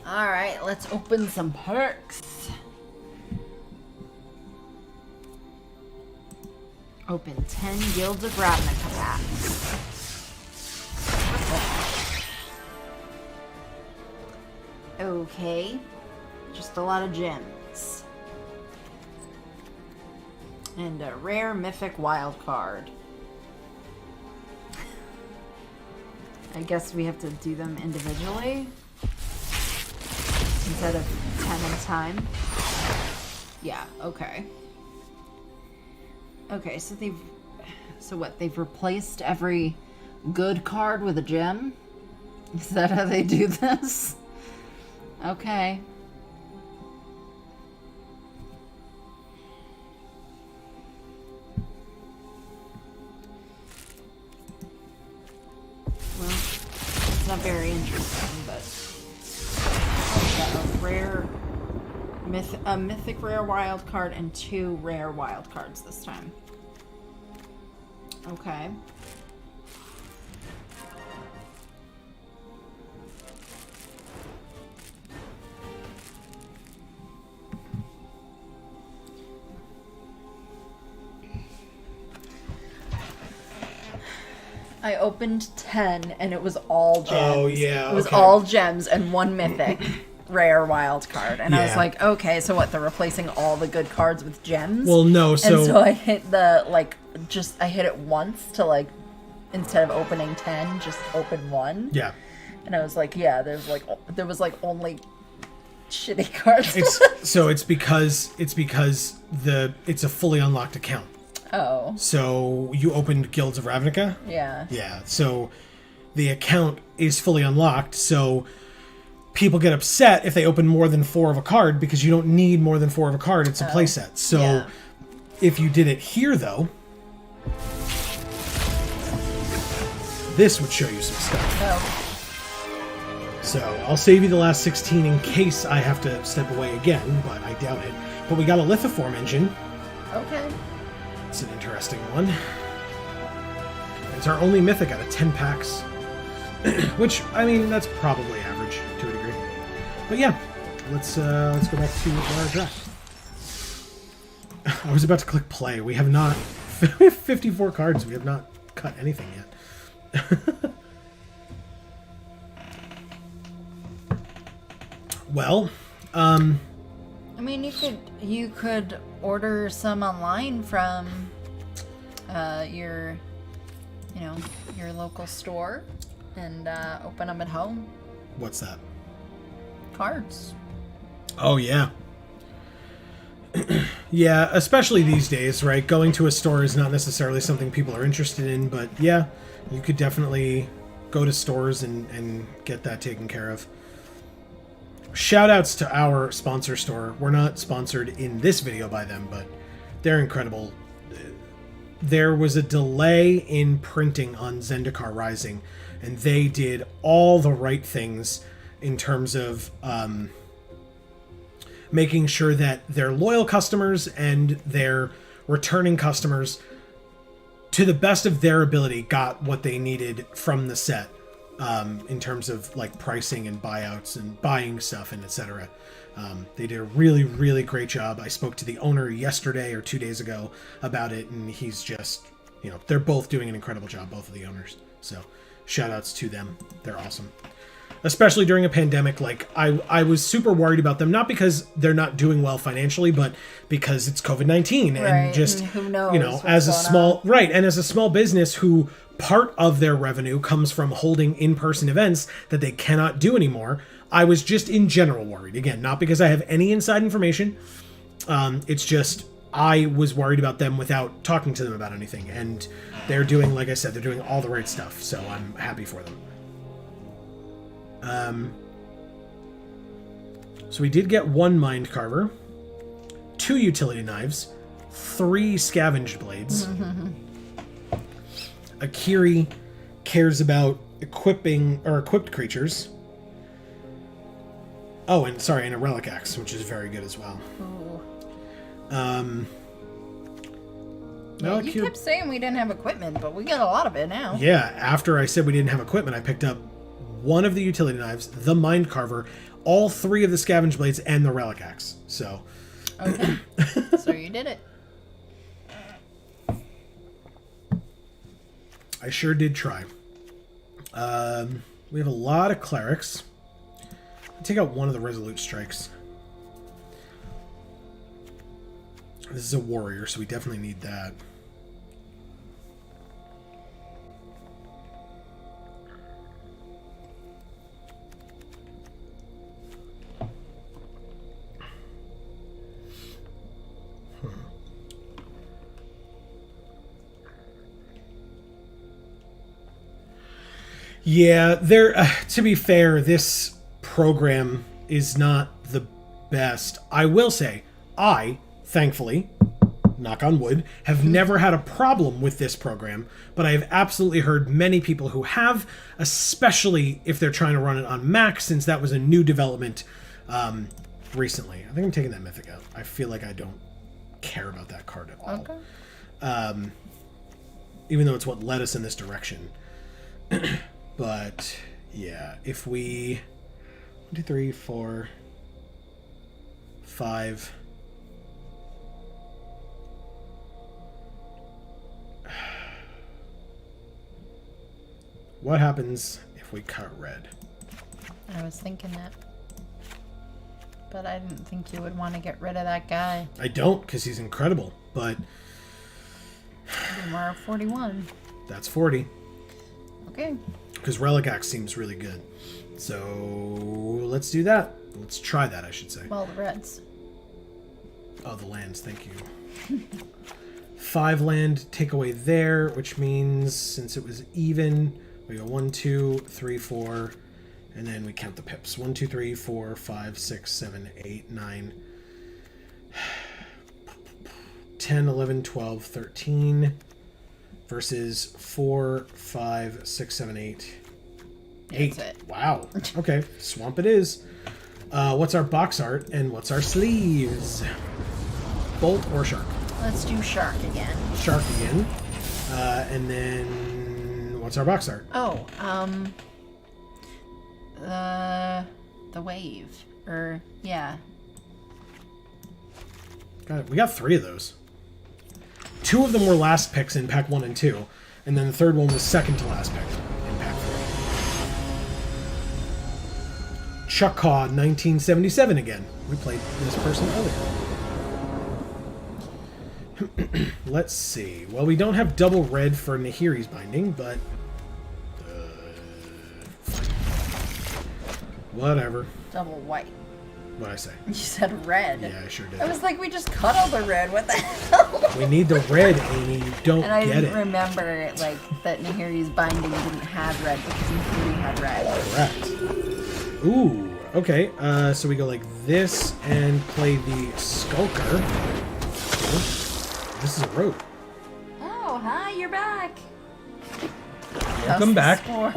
All right, let's open some perks. Open 10 Guilds of Ravnica packs. Okay, just a lot of gems. And a rare mythic wild card. I guess we have to do them individually instead of 10 at a time. Yeah, okay. Okay, so they've replaced every good card with a gem? Is that how they do this? Okay. Well, it's not very interesting, but a mythic rare wild card and 2 rare wild cards this time. Okay. I opened 10 and it was all gems. Oh, yeah. It was okay. all gems and 1 mythic rare wild card. And I was Yeah. like, okay, so what? They're replacing all the good cards with gems? Well, no, so... And so I hit I hit it once to, like, instead of opening 10, just open 1. Yeah. And I was like, yeah, there was only shitty cards. It's because it's a fully unlocked account. Oh. So you opened Guilds of Ravnica? Yeah. Yeah. So the account is fully unlocked, so people get upset if they open more than 4 of a card because you don't need more than 4 of a card. It's a playset. So yeah. If you did it here, though, this would show you some stuff. Oh. So I'll save you the last 16 in case I have to step away again, but I doubt it. But we got a lithoform engine. Okay. It's an interesting one. It's our only mythic out of 10 packs. Which, I mean, that's probably average to a degree. But yeah, let's go back to our draft. I was about to click play. We have not... we have 54 cards. We have not cut anything yet. Well, I mean, you could order some online from your local store and open them at home. what's that? Cards. Oh, yeah. Yeah, especially these days, right? Going to a store is not necessarily something people are interested in, but yeah, you could definitely go to stores and get that taken care of. shout outs to our sponsor store. We're not sponsored in this video by them, but they're incredible. There was a delay in printing on Zendikar Rising, and they did all the right things in terms of making sure that their loyal customers and their returning customers, to the best of their ability, got what they needed from the set in terms of like pricing and buyouts and buying stuff and etc. They did a really, really great job. I spoke to the owner yesterday or 2 days ago about it, and he's just, they're both doing an incredible job, both of the owners. So shout outs to them. They're awesome. Especially during a pandemic, like I was super worried about them, not because they're not doing well financially, but because it's COVID-19 and just, and who knows as a small, and as a small business who part of their revenue comes from holding in-person events that they cannot do anymore. I was just in general worried. Again, not because I have any inside information. It's just I was worried about them without talking to them about anything. And they're doing, like I said, they're doing all the right stuff. So I'm happy for them. So we did get 1 mind carver, 2 utility knives, 3 scavenged blades. Akiri cares about equipped creatures. Oh, and sorry, and a relic axe, which is very good as well. Ooh. Yeah, you kept saying we didn't have equipment, but we got a lot of it now. Yeah, after I said we didn't have equipment, I picked up 1 of the utility knives, the mind carver, all 3 of the scavenge blades, and the relic axe. So. Okay. So you did it. I sure did try. We have a lot of clerics. I'll take out 1 of the resolute strikes. This is a warrior, so we definitely need that. Yeah, to be fair, this program is not the best. I will say, I, thankfully, knock on wood, have never had a problem with this program, but I have absolutely heard many people who have, especially if they're trying to run it on Mac, since that was a new development recently. I think I'm taking that mythic out. I feel like I don't care about that card at all. Okay. Even though it's what led us in this direction. But yeah, if we 1, 2, 3, 4, 5. What happens if we cut red? I was thinking that. But I didn't think you would want to get rid of that guy. I don't, because he's incredible, but... Tomorrow 41. That's 40. Okay. Because Relic Axe seems really good. So let's do that. Let's try that, I should say. Well, the reds. Oh, the lands, thank you. 5 land, take away there, which means since it was even, we go 1, 2, 3, 4, and then we count the pips. 1, 2, 3, 4, 5, 6, 7, 8, 9, 10, 11, 12, 13, versus 4, 5, 6, 7, 8. 8. That's it. Wow. Okay, swamp it is. What's our box art and what's our sleeves? Bolt or shark? Let's do shark again. Shark again. And then what's our box art? Oh, the wave. Yeah. We got 3 of those. 2 of them were last picks in pack 1 and 2, and then the third one was second to last pick in pack 3. Chakaw 1977 again. We played this person earlier. Let's see. Well, we don't have double red for Nahiri's binding, but... whatever. Double white. What'd I say? You said red. Yeah, I sure did. I was like, we just cut all the red. What the hell? We need the red, Amy. You don't And I get didn't it. remember, like, that Nahiri's binding didn't have red because Nahiri had red. Correct. Ooh. Okay, so we go like this and play the Skulker. This is a road. Oh, hi, you're back. Welcome back. Score?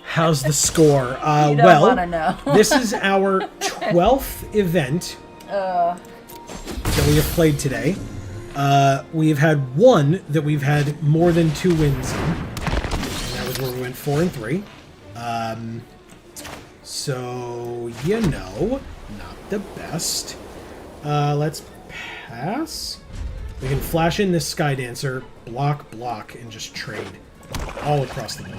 How's the score? You don't Well, wanna know. this is our 12th event that we have played today. We have had one that we've had more than 2 wins in. And that was where we went 4 and 3. So, you know, not the best. Let's pass. We can flash in this Sky Dancer, block, and just trade all across the board.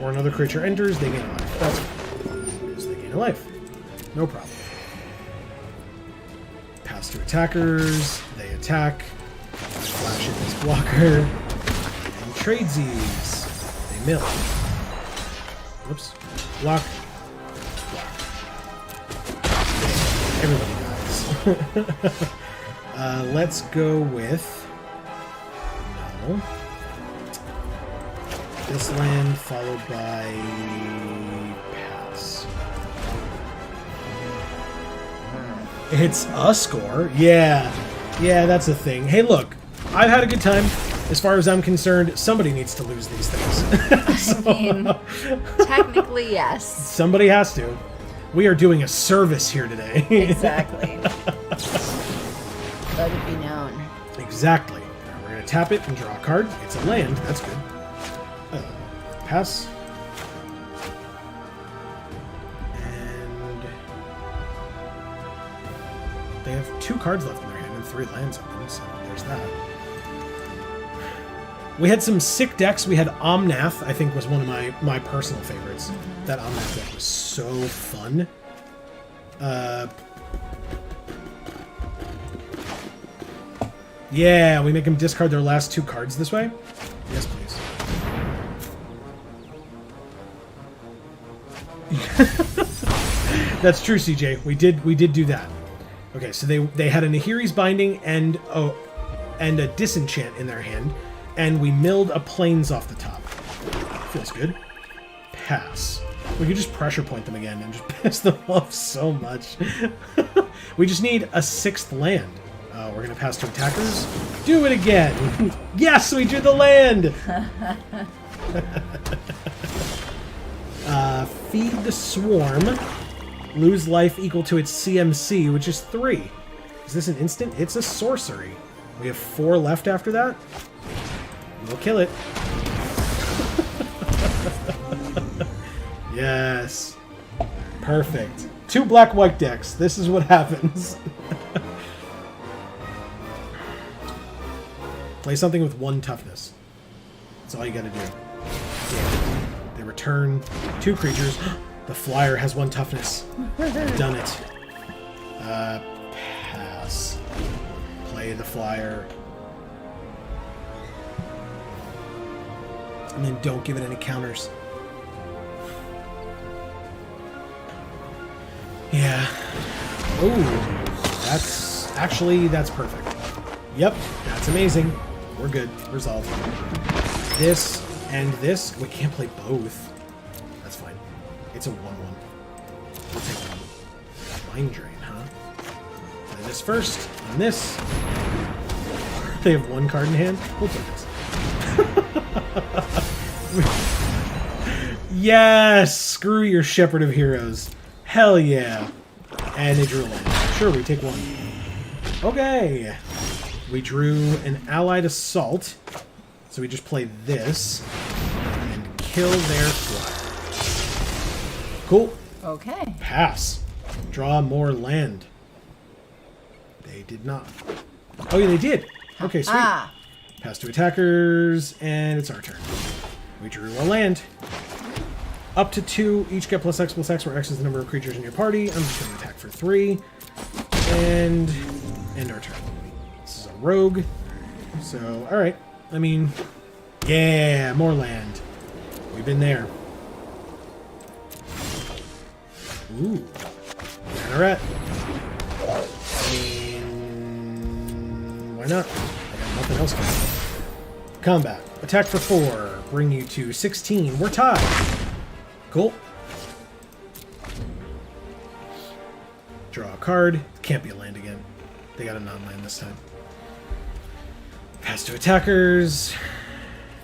Or another creature enters, they gain a life. That's fine. They gain a life. No problem. Pass to attackers, they attack. Flash in this blocker. And tradesies. They mill. Whoops. Block. Everybody dies. Let's go with... No. This land followed by... Pass. It's a score? Yeah. Yeah, that's a thing. Hey, look. I've had a good time. As far as I'm concerned, somebody needs to lose these things. I mean, technically, yes. Somebody has to. We are doing a service here today. Exactly. Let it be known. Exactly. We're going to tap it and draw a card. It's a land. That's good. Pass. And they have 2 cards left in their hand and 3 lands open, so there's that. We had some sick decks. We had Omnath, I think, was one of my personal favorites. Mm-hmm. That Omnath deck was so fun. Yeah, we make them discard their last 2 cards this way. Yes, please. That's true, CJ. We did do that. Okay, so they had a Nahiri's Binding and a Disenchant in their hand, and we milled a Plains off the top. Feels good. Pass. We could just pressure point them again and just piss them off so much. We just need a 6th land. We're gonna pass to attackers. Do it again. Yes, we drew the land. Feed the Swarm. Lose life equal to its CMC, which is 3. Is this an instant? It's a sorcery. We have 4 left after that. We'll kill it. Yes. Perfect. 2 black-white decks. This is what happens. Play something with 1 toughness. That's all you gotta do. Damn. They return 2 creatures. The flyer has 1 toughness. Done it. Pass. Play the flyer. And then don't give it any counters. Yeah. Oh, that's perfect. Yep, that's amazing. We're good. Resolved. This and this. We can't play both. That's fine. It's a 1/1. We'll take one. Mind Drain, huh? Play this first, and this. They have 1 card in hand. We'll take this. Yes! Screw your Shepherd of Heroes. Hell yeah. And they drew a land. Sure, we take 1. Okay. We drew an Allied Assault. So we just play this. And kill their flyer. Cool. Okay. Pass. Draw more land. They did not. Oh, yeah, they did. Okay, sweet. Ah. Pass to attackers, and it's our turn. We drew a land. Up to 2, each get +X/+X, where X is the number of creatures in your party. I'm just going to attack for 3. And end our turn. This is a rogue. So, alright. I mean, yeah, more land. We've been there. Ooh. Banneret. I mean, why not? I got nothing else going on. Combat. Attack for 4. Bring you to 16. We're tied. Cool. Draw a card. Can't be a land again. They got a non-land this time. Pass to attackers.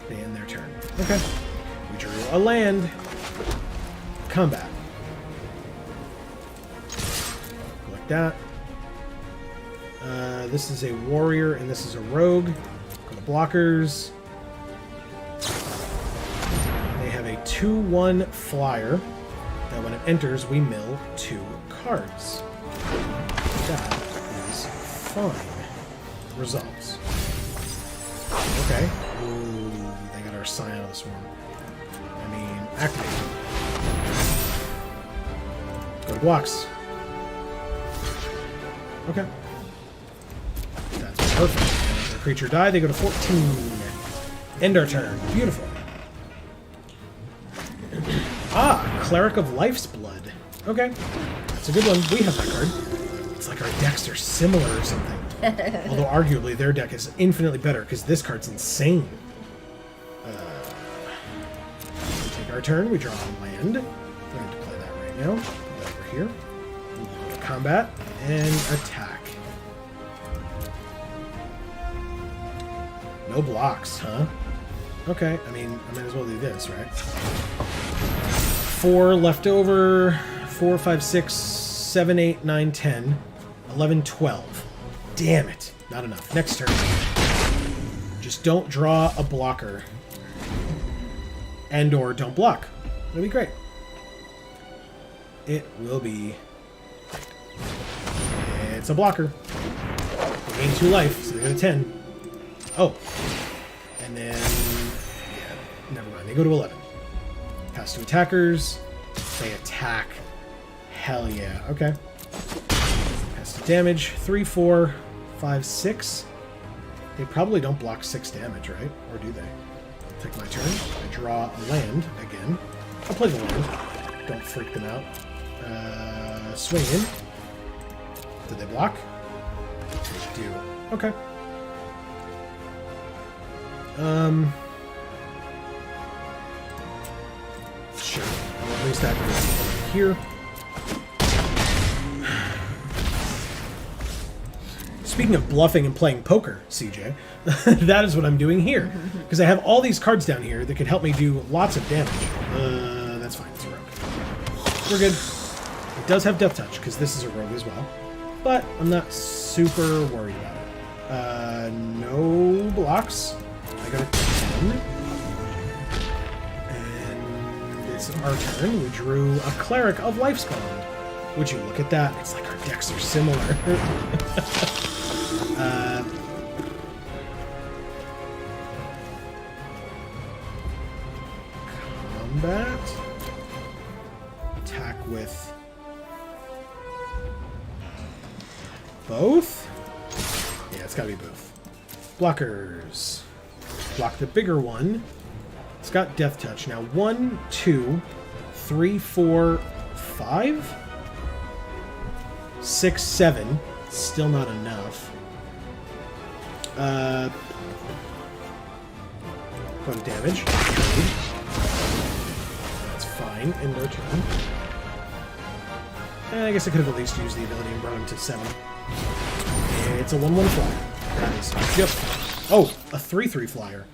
They end their turn. Okay. We drew a land. Combat. Like that. This is a warrior and this is a rogue. Go to blockers. They have a 2/1 flyer that when it enters, we mill 2 cards. That is fine. Resolves. Okay. Ooh, they got our Scion of the Swarm. I mean, activate. Go to blocks. Okay. That's perfect. If the creature die, they go to 14. End our turn. Beautiful. Cleric of Life's Blood. Okay. That's a good one. We have that card. It's like our decks are similar or something. Although arguably their deck is infinitely better because this card's insane. We take our turn. We draw a land. We're going to play that right now. Put that over here. We go to combat and attack. No blocks, huh? Okay, I mean, I might as well do this, right? 4 left over. 4, 5, 6, 7, 8, 9, 10, 11, 12. Damn it. Not enough. Next turn. Just don't draw a blocker. And or don't block. It'll be great. It will be great. It's a blocker. They gain 2 life, so they go to 10. Oh. And then... yeah, never mind. They go to 11. Pass to attackers. They attack. Hell yeah. Okay. Pass to damage. 3, 4, 5, 6. They probably don't block 6 damage, right? Or do they? Take my turn. I draw a land again. I'll play the land. Don't freak them out. Swing in. Did they block? They do. Okay. Sure. I'll at least activate over here. Speaking of bluffing and playing poker, CJ, that is what I'm doing here. Because I have all these cards down here that could help me do lots of damage. That's fine. It's a rogue. We're good. It does have Death Touch, because this is a rogue as well. But I'm not super worried about it. No blocks. I got a 10. And it's our turn. We drew a Cleric of Life's Bond. Would you look at that? It's like our decks are similar. Combat. Attack with both? Yeah, it's gotta be both. Blockers. Block the bigger one. It's got Death Touch. Now 1, 2, 3, 4, 5, 6, 7. Still not enough. Go to damage. That's fine. End our turn. I guess I could have at least used the ability and brought him to 7. It's a 1/1 flyer. That is just... oh, a 3/3 flyer.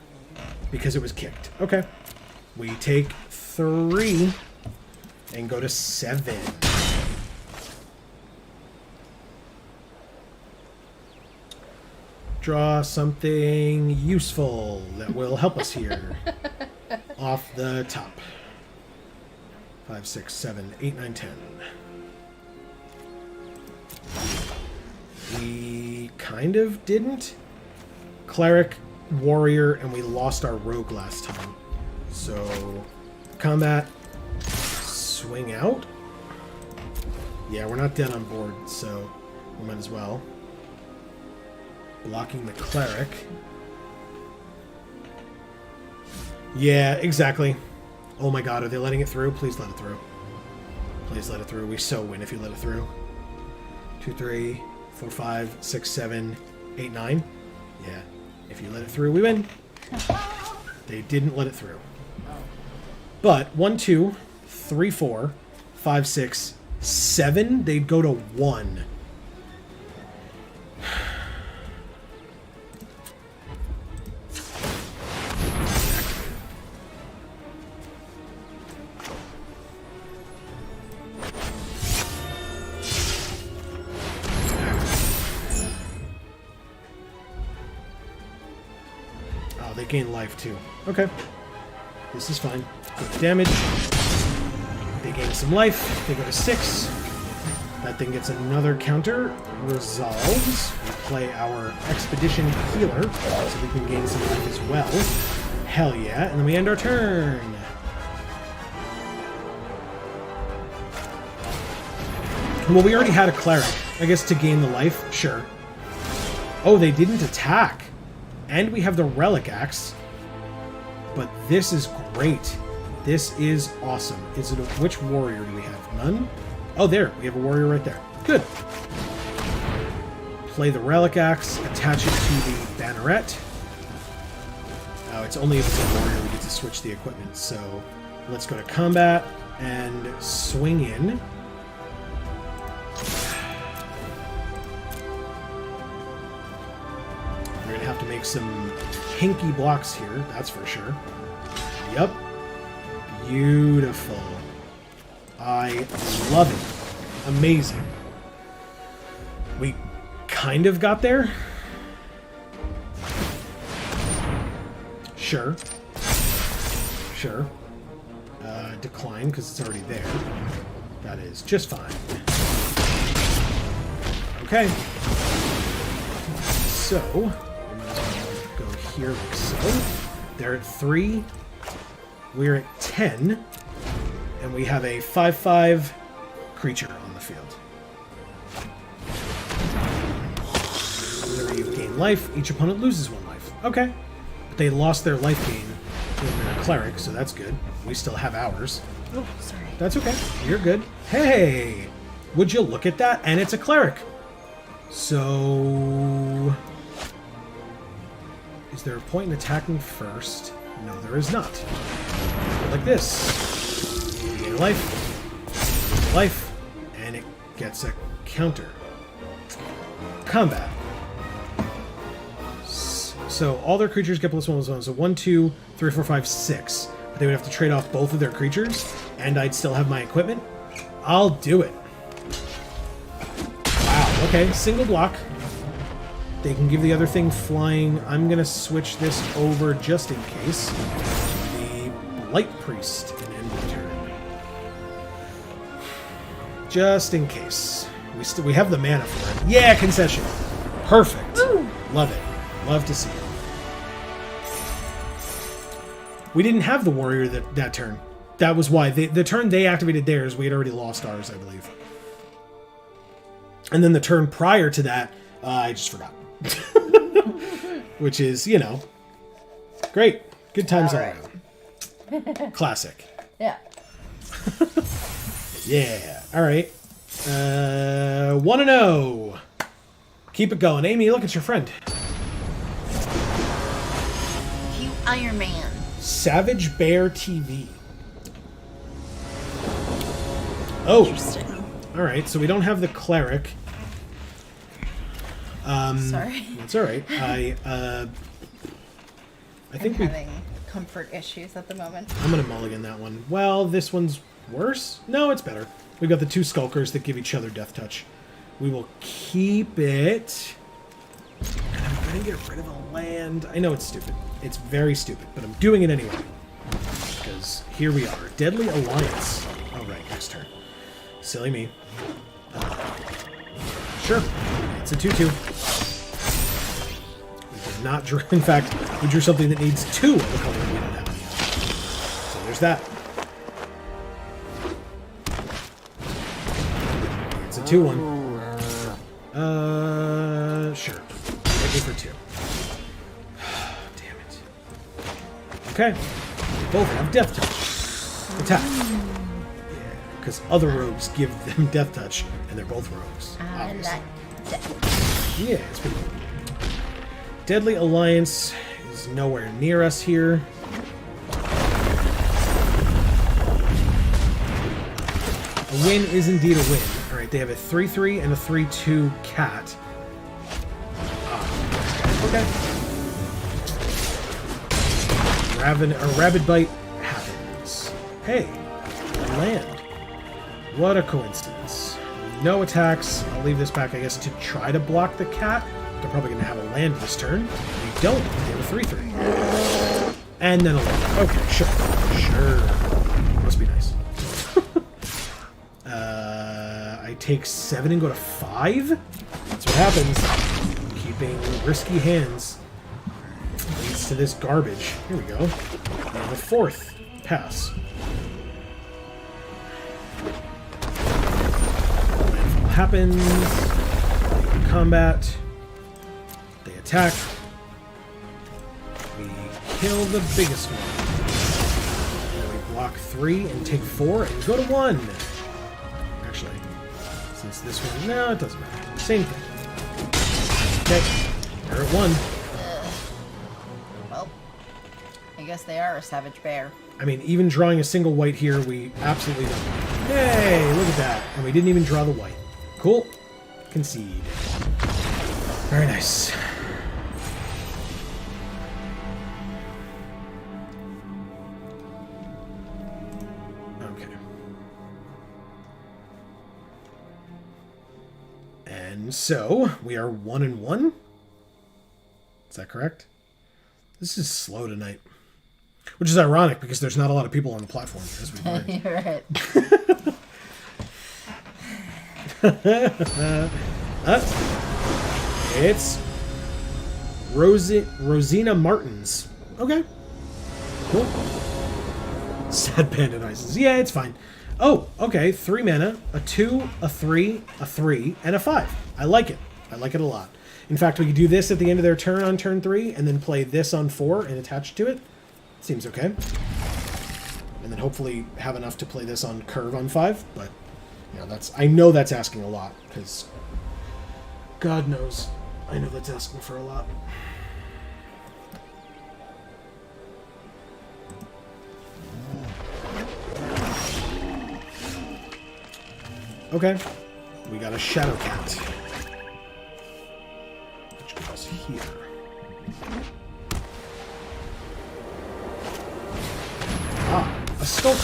Because it was kicked. Okay. We take 3 and go to 7. Draw something useful that will help us here. Off the top. 5, 6, 7, 8, 9, 10. We kind of didn't. Cleric, warrior, and we lost our rogue last time. So, combat, swing out. Yeah, we're not dead on board, so we might as well. Blocking the cleric. Yeah, exactly. Oh my god, are they letting it through? Please let it through. Please let it through. We so win if you let it through. 2, 3, 4, 5, 6, 7, 8, 9. Yeah. If you let it through, we win. They didn't let it through. But 1, 2, 3, 4, 5, 6, 7, they'd go to 1. Oh, they gain life too. Okay. This is fine. Good damage. They gain some life. They go to 6. That thing gets another counter. Resolves. We play our Expedition Healer, so we can gain some life as well. Hell yeah. And then we end our turn. Well, we already had a Cleric. I guess to gain the life, sure. Oh, they didn't attack. And we have the Relic Axe. But this is great. This is awesome. Is it which warrior do we have? None? Oh, there. We have a warrior right there. Good. Play the Relic Axe. Attach it to the Banneret. Oh, it's only if it's a warrior we get to switch the equipment. So let's go to combat and swing in. We're going to have to make some hinky blocks here, that's for sure. Yep. Beautiful. I love it. Amazing. We kind of got there. Sure. Sure. Decline, because it's already there. That is just fine. Okay. So, we might as well go here like so. They're at 3. We're at 10. And we have a 5/5 creature on the field. Whenever you gain life, each opponent loses 1 life. Okay. But they lost their life gain in their cleric, so that's good. We still have ours. Oh, sorry. That's okay. You're good. Hey! Would you look at that? And it's a cleric. So... is there a point in attacking first? No, there is not. Like this. You gain life, and it gets a counter. Combat. So all their creatures get +1/+1. So 1, 2, 3, 4, 5, 6. But they would have to trade off both of their creatures, and I'd still have my equipment. I'll do it. Wow, okay, single block. They can give the other thing flying. I'm going to switch this over just in case. The Light Priest and end the turn. Just in case. We have the mana for it. Yeah, concession. Perfect. Woo. Love it. Love to see it. We didn't have the warrior that turn. That was why. The turn they activated theirs, we had already lost ours, I believe. And then the turn prior to that, I just forgot. Which is, you know, great. Good times all around. Classic. Yeah. Yeah. All right. 1-0. Keep it going. Amy, look at your friend. You Iron Man. Savage Bear TV. Oh. Interesting. All right. So we don't have the cleric. Sorry. That's all right. I think I'm having comfort issues at the moment. I'm gonna mulligan that one. Well, this one's worse. No, it's better. We've got the 2 skulkers that give each other death touch. We will keep it. And I'm gonna get rid of a land. I know it's stupid. It's very stupid, but I'm doing it anyway. Because here we are. Deadly Alliance. Oh, right. Next turn. Silly me. Sure. It's a 2/2. We did not draw. In fact, we drew something that needs 2 of the color that we don't have yet. So there's that. It's a 2/1. Sure. Ready for 2. Damn it. Okay. They both have death touch. Attack. Yeah, because other rogues give them death touch, and they're both rogues. Obviously. Yeah, it's pretty cool. Deadly Alliance is nowhere near us here. A win is indeed a win. Alright, they have a 3-3 and a 3-2 cat. Okay. Rabid bite happens. Hey, land. What a coincidence. No attacks. I'll leave this back, I guess, to try to block the cat. They're probably going to have a land this turn. They don't. They have a 3-3. And then a land. Okay, sure. Sure. Must be nice. I take 7 and go to 5? That's what happens. Keeping risky hands leads to this garbage. Here we go. And the 4th pass. Landfall happens. Combat. They attack. We kill the biggest one. And we block 3 and take 4 and go to 1. Actually, since this one... No, it doesn't matter. Same thing. Okay. They're at 1. Well, I guess they are a savage bear. I mean, even drawing a single white here, we absolutely don't. Yay! Look at that. And we didn't even draw the white. Cool. Concede. Very nice. Okay. And so, we are 1-1? Is that correct? This is slow tonight. Which is ironic, because there's not a lot of people on the platform, as we learned. You're right. It's Rosina Martins. Okay. Cool. Sad Panda Noises. Yeah, it's fine. Oh, okay. 3 mana, a 2, a 3, a 3, and a 5. I like it. I like it a lot. In fact, we could do this at the end of their turn on turn 3, and then play this on 4 and attach to it. Seems okay. And then hopefully have enough to play this on curve on 5, but you know, I know that's asking a lot, because God knows I know that's asking for a lot. Okay. We got a Shadow Cat. Which goes here. Ah, a Skulker.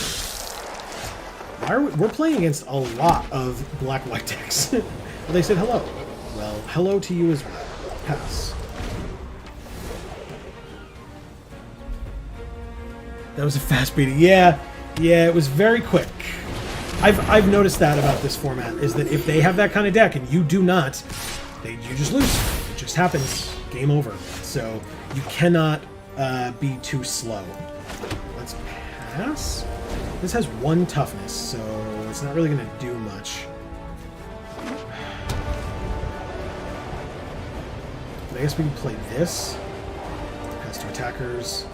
Why are we're playing against a lot of black-white decks. Well, they said hello. Well, hello to you as well. Pass. That was a fast beating. Yeah, it was very quick. I've noticed that about this format, is that if they have that kind of deck and you do not, you just lose. It just happens. Game over. So you cannot be too slow. Let's pass. This has 1 toughness, so it's not really going to do much. But I guess we can play this. Pass to attackers.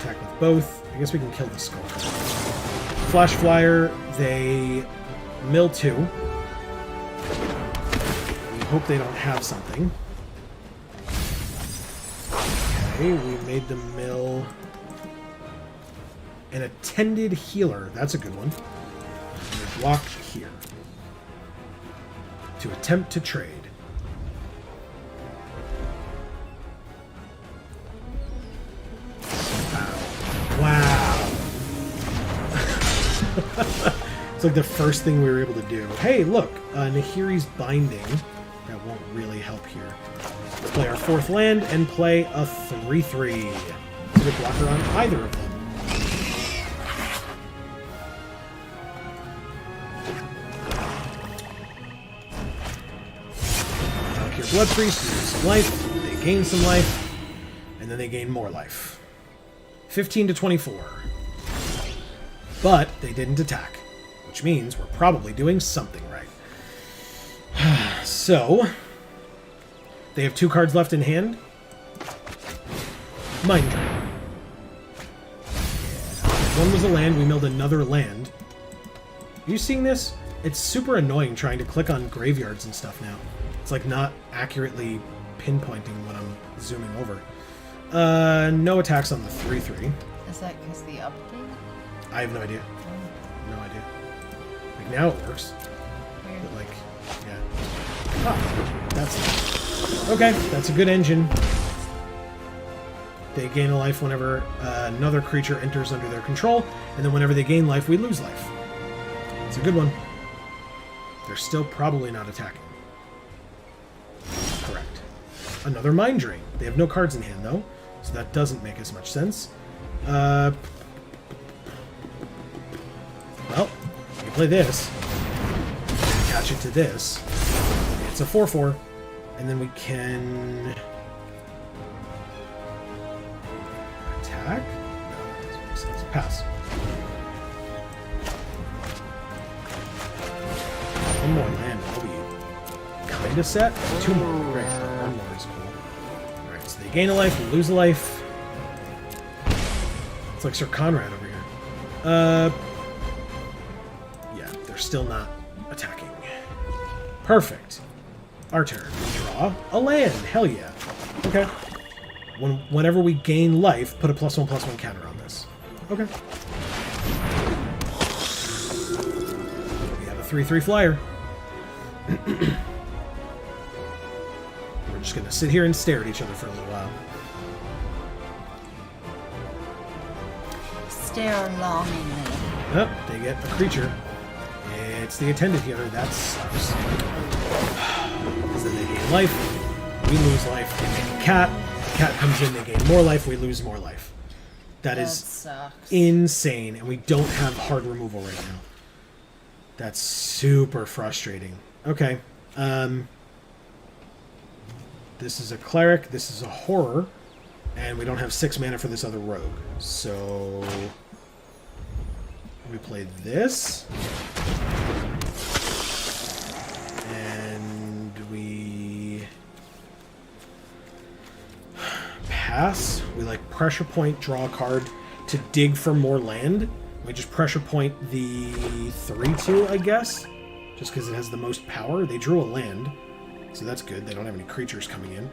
Attack with both. I guess we can kill the Skulker. Flash Flyer, they mill 2. We hope they don't have something. Okay, we made them mill an Attended Healer. That's a good one. We block here to attempt to trade. Wow. It's like the first thing we were able to do. Hey, look, Nahiri's Binding. That won't really help here. Let's play our 4th land and play a 3/3. Put a blocker on either of them. Valkyr Blood Priest, you lose some life, they gain some life, and then they gain more life. 15 to 24. But they didn't attack, which means we're probably doing something right. So, they have 2 cards left in hand. Mind Drain. One was a land, we milled another land. Are you seeing this? It's super annoying trying to click on graveyards and stuff now. It's like not accurately pinpointing when I'm zooming over. No attacks on the 3/3. Is that because the update? I have no idea. No idea. Like, now it works. But, like, yeah. Ah, that's... Okay, that's a good engine. They gain a life whenever another creature enters under their control, and then whenever they gain life, we lose life. It's a good one. They're still probably not attacking. Correct. Another Mind Drain. They have no cards in hand, though, so that doesn't make as much sense. Well, you play this. Attach it to this. It's a 4/4, and then we can... attack? No, that doesn't make sense. Pass. One more land. That'll be kind of set. 2 more. Great. 1 more is cool. Alright, so they gain a life, we lose a life. It's like Sir Conrad over here. Yeah, they're still not attacking. Perfect. Our turn. Draw a land. Hell yeah. Okay. Whenever we gain life, put a +1/+1 counter on this. Okay. We have a 3/3 flyer. We're just gonna sit here and stare at each other for a little while. Stare longingly. Oh, they get a creature. It's the attendant healer. That sucks. Because then they gain life. We lose life. They make a cat. The cat comes in. They gain more life. We lose more life. That is sucks. insane. And we don't have hard removal right now. That's super frustrating. Okay. This is a cleric. This is a horror. And we don't have 6 mana for this other rogue. So... we play this. And we... pass. We, like, pressure point, draw a card to dig for more land. We just pressure point the 3/2, I guess. Just because it has the most power. They drew a land. So that's good. They don't have any creatures coming in.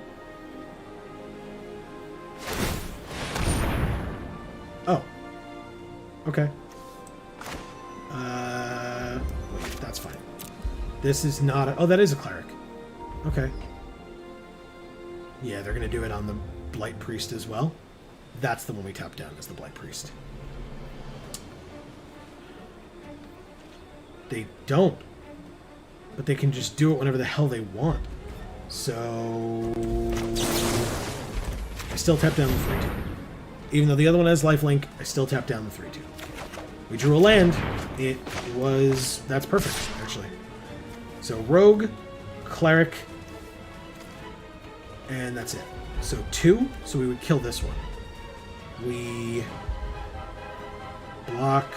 Oh. Okay. Wait, that's fine. This is not a... oh, that is a cleric. Okay. Yeah, they're going to do it on the Blight Priest as well. That's the one we tap down, is the Blight Priest. They don't. But they can just do it whenever the hell they want. So... I still tap down the 3/2. Even though the other one has lifelink, I still tap down the 3/2. We drew a land. It was... that's perfect, actually. So rogue, cleric, and that's it. So 2, so we would kill this one. We block...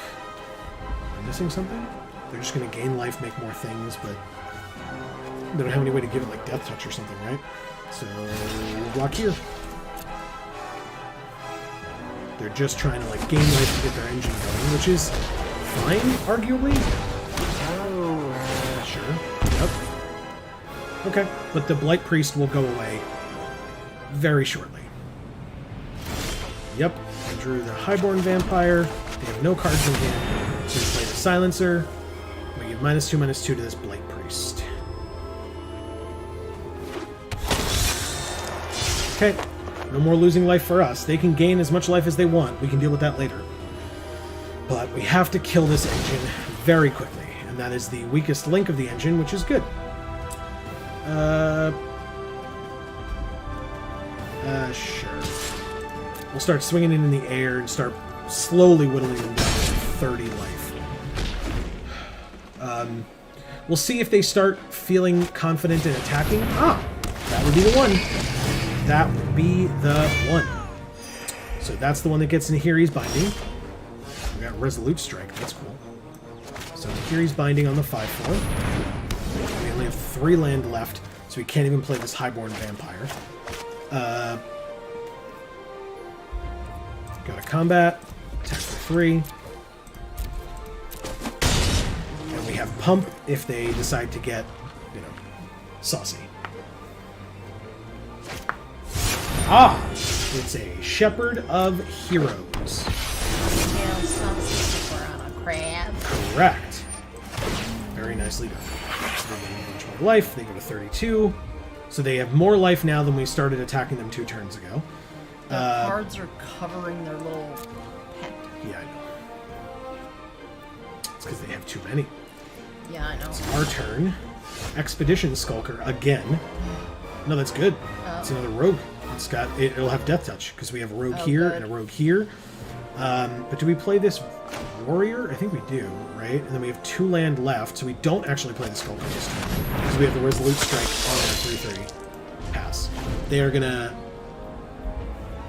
am I missing something? They're just going to gain life, make more things, but they don't have any way to give it like Death Touch or something, right? So we'll block here. They're just trying to like gain life to get their engine going, which is fine, arguably. Sure. Yep. Okay, but the Blight Priest will go away very shortly. Yep, I drew the Highborn Vampire. They have no cards in hand, so we play the Silencer. We give -2/-2 to this Blight Priest. Okay. No more losing life for us. They can gain as much life as they want. We can deal with that later. But we have to kill this engine very quickly. And that is the weakest link of the engine, which is good. Sure. We'll start swinging it in the air and start slowly whittling them down to 30 life. We'll see if they start feeling confident in attacking. Ah! That would be the one. That would be the one. So that's the one that gets Nahiri's Binding. We got Resolute Strike. That's cool. So Nahiri's Binding on the 5/4. We only have 3 land left, so we can't even play this Highborn Vampire. Go to combat. Attack for 3. And we have Pump if they decide to get, you know, saucy. Ah! It's a Shepherd of Heroes. Tail saucy on a crab. Correct. very nicely done. They gain a bunch more life. They go to 32. So they have more life now than we started attacking them 2 turns ago. Their cards are covering their little pet. Yeah, I know. It's because they have too many. Yeah, I know. It's our turn. Expedition Skulker again. No, that's good. It's another rogue. It'll have Death Touch because we have a rogue here and a rogue here. But do we play this warrior? I think we do, right? And then we have 2 land left, so we don't actually play the Skulker this turn because we have the Resolute Strike on our 3/3 pass. They are gonna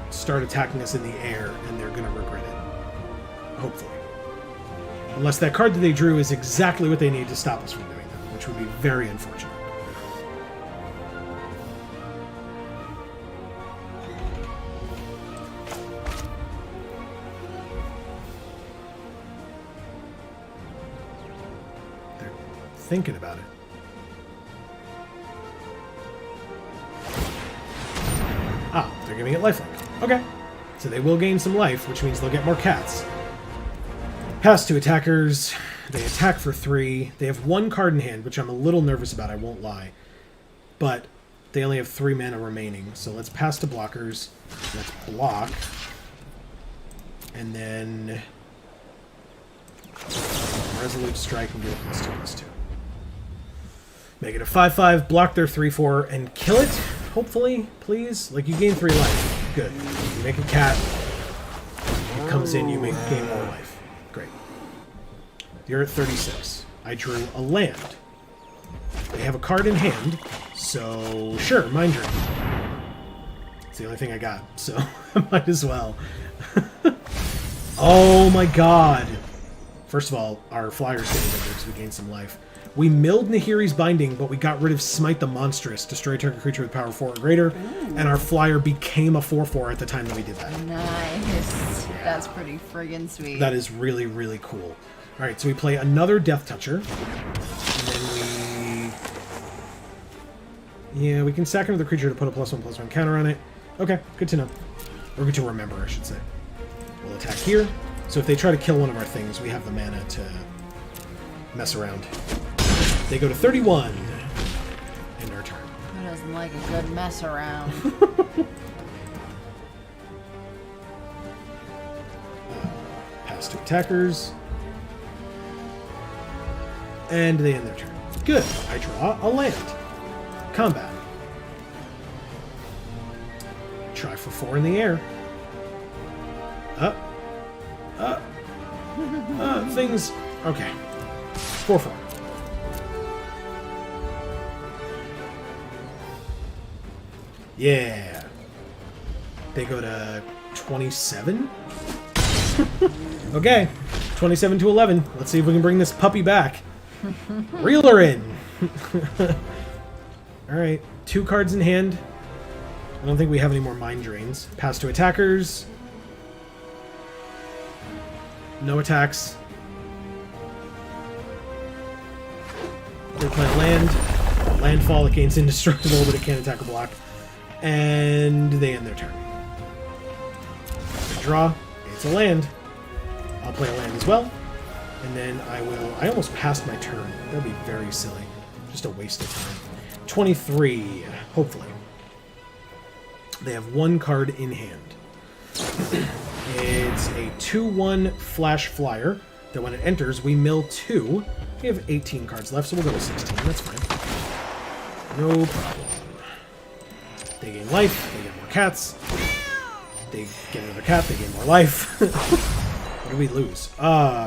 start attacking us in the air, and they're gonna regret it. Hopefully. Unless that card that they drew is exactly what they need to stop us from doing that, which would be very unfortunate. They're thinking about it. Ah, they're giving it lifelink. Okay. So they will gain some life, which means they'll get more cats. Pass to attackers. They attack for 3. They have 1 card in hand, which I'm a little nervous about, I won't lie. But they only have 3 mana remaining. So let's pass to blockers. Let's block. And then Resolute Strike and get a +2/+2. Make it a 5/5, block their 3/4, and kill it. Hopefully, please. Like, you gain 3 life. Good. You make a cat. It comes in, you gain more life. Great. You're at 36. I drew a land. They have a card in hand, so sure, Mind Drain. It's the only thing I got, so I might as well. Oh my god. First of all, our flyer's getting bigger because we gained some life. We milled Nahiri's Binding, but we got rid of Smite the Monstrous, destroy target creature with power 4 or greater, and our flyer became a 4/4 at the time that we did that. Nice. That's pretty friggin' sweet. That is really, really cool. Alright, so we play another Death Toucher, and then yeah, we can sack another creature to put a +1/+1 counter on it. Okay, good to know. Or good to remember, I should say. We'll attack here. So if they try to kill one of our things, we have the mana to mess around. They go to 31. End our turn. Who doesn't like a good mess around? Pass to attackers. And they end their turn. Good. I draw a land. Combat. Try for 4 in the air. Things. Okay. 4/4. Yeah. They go to 27. Okay. 27 to 11. Let's see if we can bring this puppy back. Reel her in. Alright. 2 cards in hand. I don't think we have any more Mind Drains. Pass to attackers. No attacks. They play land. Landfall, it gains indestructible, but it can't attack or block. And they end their turn. They draw. It's a land. I'll play a land as well. And then I almost passed my turn. That would be very silly. Just a waste of time. 23, hopefully. They have 1 card in hand. It's a 2/1 flash flyer that when it enters, we mill 2. We have 18 cards left, so we'll go to 16. That's fine. No problem. They gain life. They get more cats. They get another cat. They gain more life. What do we lose?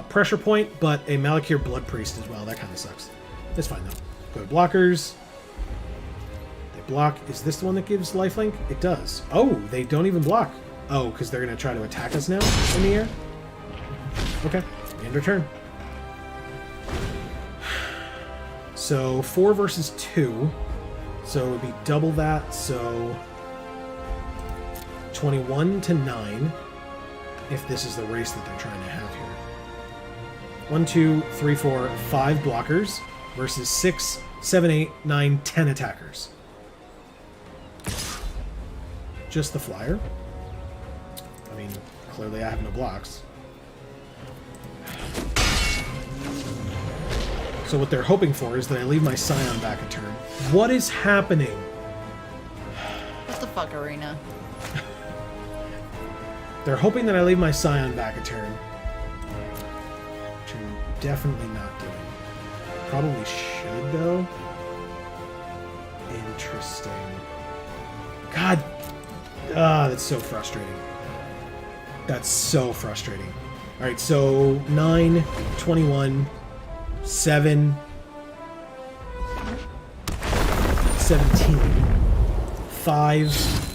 Pressure point, but a Malakir Blood Priest as well. That kind of sucks. That's fine, though. Go to blockers. They block. Is this the one that gives lifelink? It does. Oh, they don't even block. Oh, because they're going to try to attack us now in the air? Okay. End our turn. So 4 versus 2. So it would be double that. So 21 to 9. If this is the race that they're trying to have here. 1, 2, 3, 4, 5 blockers versus 6, 7, 8, 9, 10 attackers. Just the flyer. I mean, clearly I have no blocks. So what they're hoping for is that I leave my Scion back a turn. What is happening? What the fuck, Arena? They're hoping that I leave my Scion back a turn. Which I'm definitely not doing. Probably should, though. Interesting. God. That's so frustrating. That's so frustrating. Alright, so 9, 21, 7, 17, 5,